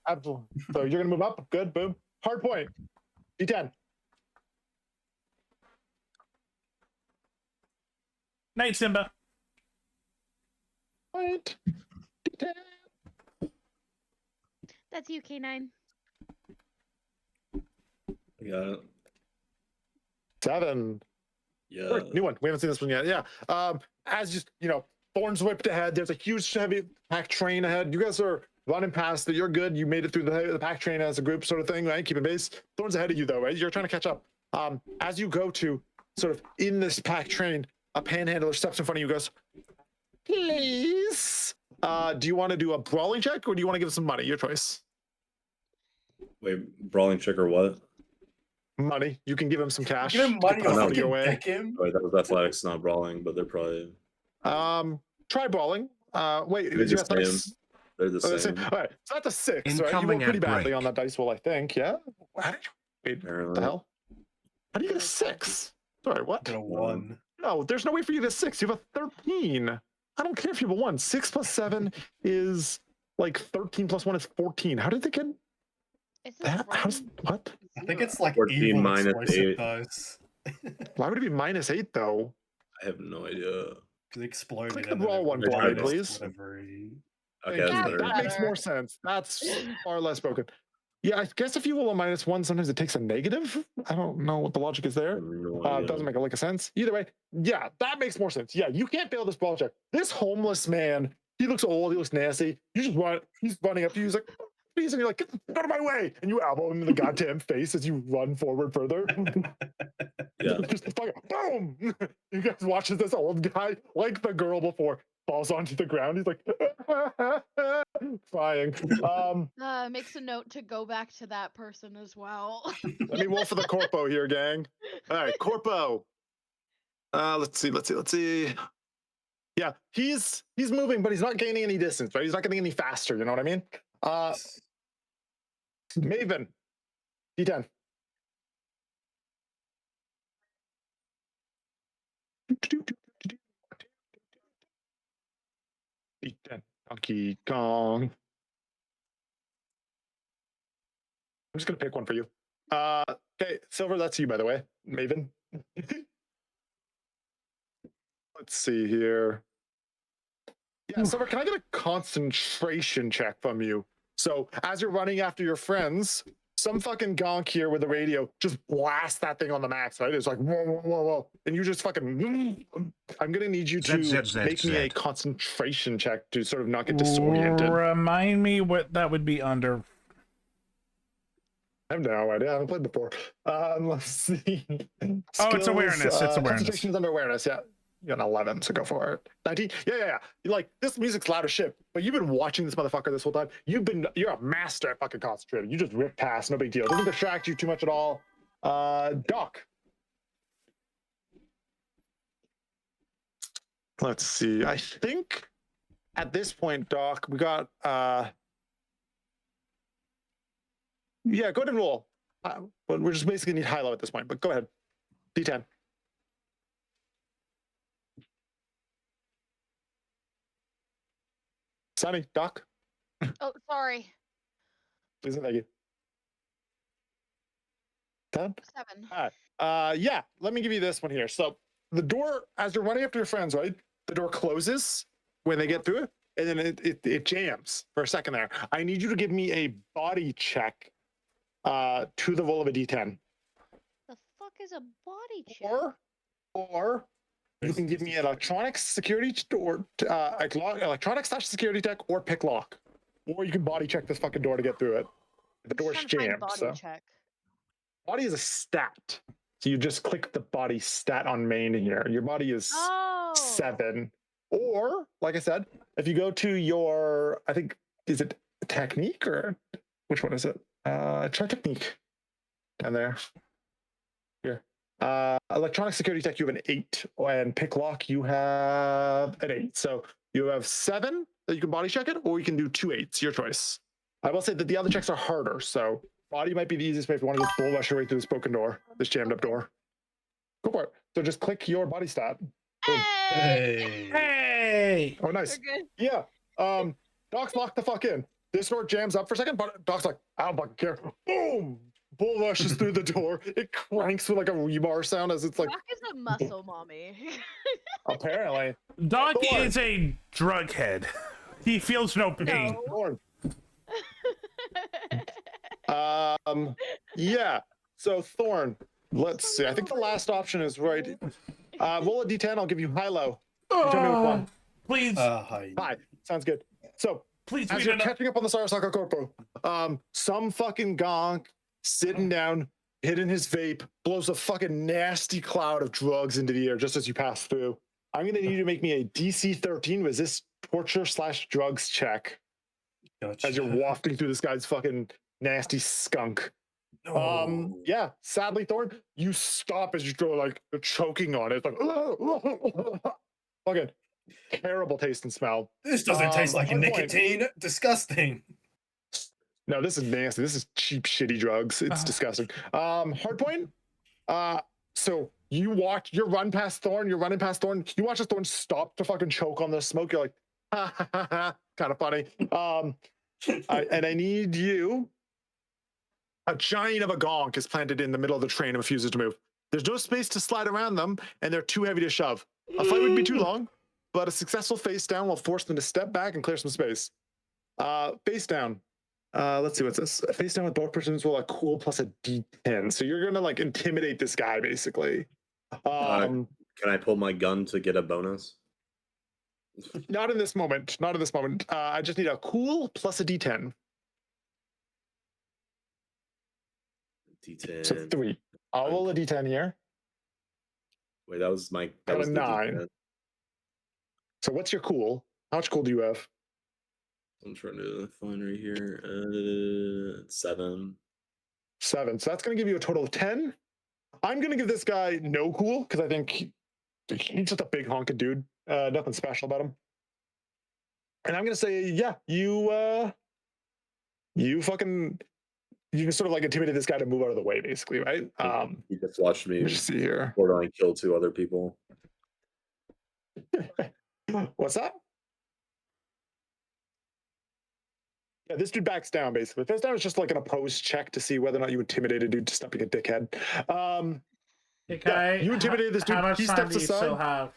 Absolutely. So you're gonna move up. Good. Boom. Hard point. D10. Night, Simba. Point. D10. That's you, K9. Yeah. 7. Yeah. New one. We haven't seen this one yet. Yeah. As just Thorn's whipped ahead. There's a huge heavy pack train ahead. You guys are running past it. You're good. You made it through the pack train as a group, sort of thing, right? Keeping pace. Thorn's ahead of you though, right? You're trying to catch up. As you go to sort of in this pack train, a panhandler steps in front of you. Goes, please. Do you want to do a brawling check or do you want to give some money? Your choice. Wait, brawling check or what? Money. You can give him some cash. Give him money or your fucking way. deck him. Wait, that was athletics, not brawling, but they're probably. Try brawling. Wait, They're is your the athletics? same. They're the same. All right, so that's a 6. Right? You rolled pretty badly on that dice roll, I think. Yeah. How did you? Wait, what the hell? How do you get a 6? Sorry, what? Got a 1. No, there's no way for you to get a 6. You have a 13. I don't care if you have a 1. 6 plus 7 is like 13 plus 1 is 14. How did they get that? What? I think it's like 14 evil minus explosive 8. dice. Why would it be minus 8 though? I have no idea. Because it exploded. Click the and then brawl it one, minus please. whatever he- Okay, Thank that's you. better. That makes more sense. That's far less broken. Yeah, I guess if you roll a -1, sometimes it takes a negative. I don't know what the logic is there. It doesn't make a sense. Either way, yeah, that makes more sense. Yeah, you can't fail this ball check. This homeless man, he looks old, he looks nasty. You just run, he's running up to you, he's like, please, and you're like, get out of my way, and you elbow him in the goddamn face as you run forward further. Yeah. Just fucking boom. You guys watch as this old guy, like the girl before, falls onto the ground. He's like crying. Makes a note to go back to that person as well. Let me roll for the corpo here, gang. All right, corpo. Let's see. Yeah, he's moving, but he's not gaining any distance, right? He's not getting any faster. You know what I mean? Maven, D10. D10. Donkey Kong. I'm just gonna pick one for you. Okay, Silver, that's you, by the way. Maven. Let's see here. Yeah, Silver, can I get a concentration check from you? So as you're running after your friends, some fucking gonk here with the radio just blast that thing on the max, right? It's like, whoa, whoa, whoa, whoa. And you just fucking, I'm going to need you to make me a concentration check to sort of not get disoriented. Remind me what that would be under. I have no idea. I haven't played before. Let's see. Oh, it's awareness. It's awareness. Concentration is under awareness, yeah. You got an 11, so go for it. 19? Yeah. You're like, this music's loud as shit, but you've been watching this motherfucker this whole time. You're a master at fucking concentrating. You just rip past, no big deal. Doesn't distract you too much at all. Doc. Let's see. I think at this point, Doc, we got, yeah, go ahead and roll. But we're just basically need high-low at this point, but go ahead. D10. Sunny, Doc. Oh, sorry. Please, thank you. 10? 7. All right. Yeah, let me give you this one here. So the door, as you're running after your friends, right? The door closes when they get through it, and then it jams for a second there. I need you to give me a body check to the roll of a D10. The fuck is a body check? Or you can give me an electronics security or electronics/security check or pick lock. Or you can body check this fucking door to get through it. The door's jammed. Body is a stat. So you just click the body stat on main here. Your body is 7. Or, like I said, if you go to your, I think, is it technique or which one is it? Try technique down there. Here. Electronic security tech, you have an 8, and pick lock, you have an 8. So you have 7 that you can body check it, or you can do 2 8s, your choice. I will say that the other checks are harder, so body might be the easiest way if you want to just bull rush your way through this broken door, this jammed up door. Go for it. So just click your body stat. Hey! Oh, nice. Yeah. Doc's locked the fuck in. This door jams up for a second, but Doc's like, I don't fucking care. Boom! Bull rushes through the door. It cranks with like a rebar sound as it's like. Doc is a muscle mommy. Apparently. Doc is a drug head. He feels no pain. Yeah. So Thorn, let's see. I think the last option is right. Roll a D10. I'll give you high-low. Tell me which one. Please. Hi. Sounds good. So please, as you're catching up on the Sarasaka Corpo, some fucking gonk sitting down, hitting his vape, blows a fucking nasty cloud of drugs into the air just as you pass through. I'm gonna need you to make me a DC 13 resist torture/drugs check. Gotcha. As you're wafting through this guy's fucking nasty skunk. Yeah, sadly, Thorn, you stop as you go like choking on it. It's like fucking terrible taste and smell. This doesn't taste like nicotine. Disgusting. No, this is nasty. This is cheap, shitty drugs. It's disgusting. Hard point. So you're running past Thorn. You watch as Thorn stop to fucking choke on the smoke. You're like, ha ha ha ha. Kind of funny. And I need you. A giant of a gonk is planted in the middle of the train and refuses to move. There's no space to slide around them, and they're too heavy to shove. A fight would be too long, but a successful face down will force them to step back and clear some space. Face down. Let's see what's this. Face down with both persons will a cool plus a D10. So you're gonna like intimidate this guy basically. Can I pull my gun to get a bonus? Not in this moment. Not in this moment. I just need a cool plus a D10. D10. So 3. I'll roll a D10 here. Wait, that was my. That Got was a the 9. D10. So what's your cool? How much cool do you have? I'm trying to find right here. 7. 7. So that's going to give you a total of 10. I'm going to give this guy no cool because I think he's just a big honking dude. Nothing special about him. And I'm going to say, yeah, you can sort of like intimidate this guy to move out of the way, basically, right? He just watched me. Let's see here. Borderline kill 2 other people. What's that? Yeah, this dude backs down, basically. Face down is just like an opposed check to see whether or not you intimidate a dude to stop being a dickhead. Okay, you intimidated this dude. How much He time steps do you aside. still have?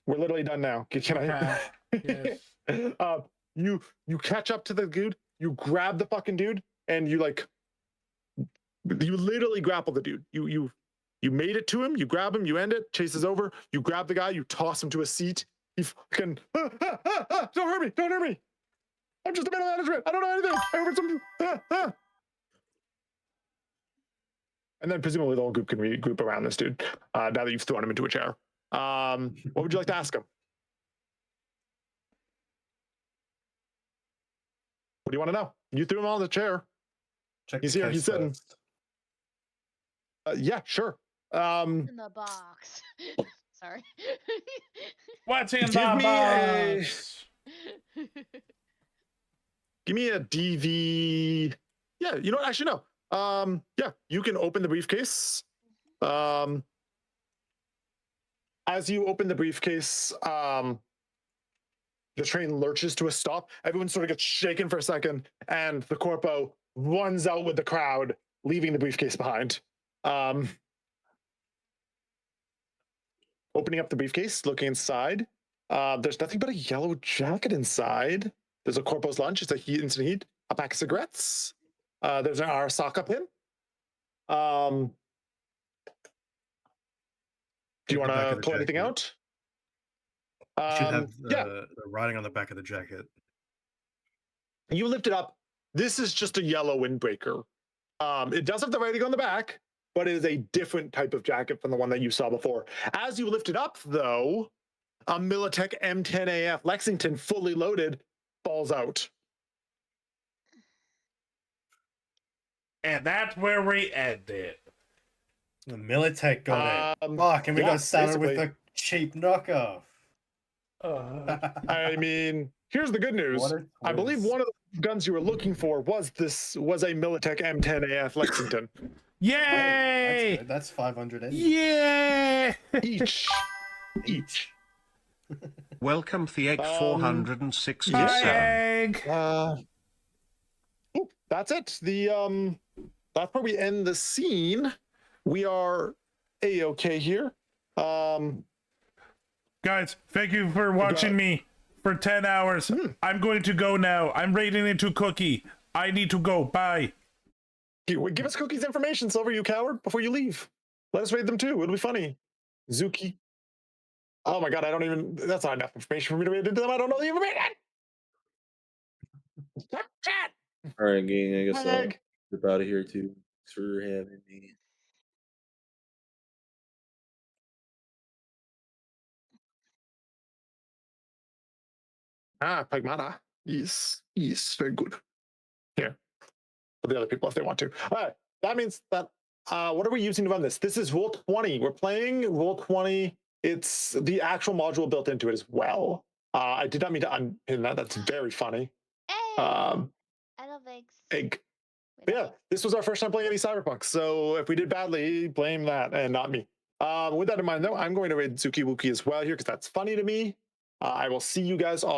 We're literally done now. Can I? Yes. You catch up to the dude. You grab the fucking dude, and you literally grapple the dude. You made it to him. You grab him. You end it. Chase is over. You grab the guy. You toss him to a seat. He fucking don't hurt me! Don't hurt me! I'm just a middle management. I don't know anything. I heard some. And then presumably the whole group can regroup around this dude. Now that you've thrown him into a chair. What would you like to ask him? What do you want to know? You threw him on the chair. He's here. He's sitting. Yeah, sure. In the box. Sorry. What's in Give the me box? Give me a DV. Yeah, you know what? Actually, no. Yeah, you can open the briefcase. As you open the briefcase, the train lurches to a stop. Everyone sort of gets shaken for a second, and the corpo runs out with the crowd, leaving the briefcase behind. Opening up the briefcase, looking inside. There's nothing but a yellow jacket inside. There's a corpo's lunch. It's a instant heat. A pack of cigarettes. There's an Arasaka pin. Do you want to pull anything out? You should have the writing on the back of the jacket. You lift it up. This is just a yellow windbreaker. It does have the writing on the back, but it is a different type of jacket from the one that you saw before. As you lift it up, though, a Militech M10AF Lexington, fully loaded, falls out. And that's where we end it. The Militech got it. Fuck, and we got saddled with a cheap knockoff. I mean, here's the good news. I believe one of the guns you were looking for was a Militech M10AF Lexington. Yay! Hey, that's 500 anyway. Yeah! Each. Welcome, the egg 467. Hi, Egg. That's it. That's where we end the scene. We are A-okay here. Guys, thank you for watching me for 10 hours. I'm going to go now. I'm raiding into Cookie. I need to go. Bye. Give us Cookie's information, Silver, you coward, before you leave. Let us raid them too. It'll be funny. Zuki. Oh my god, that's not enough information for me to raid into them. I don't know the information. Chat. All right, gang. I guess I'll Egg. get out of here too. Thanks for having me. Pragmata. Yes, very good. Here. For the other people if they want to. All right, that means that, what are we using to run this? This is Roll20. We're playing Roll20. It's the actual module built into it as well. I did not mean to unpin that. That's very funny. I love eggs. Egg. But yeah, this was our first time playing any Cyberpunk. So if we did badly, blame that and not me. With that in mind, though, I'm going to raid Zuki Wookie as well here because that's funny to me. I will see you guys all.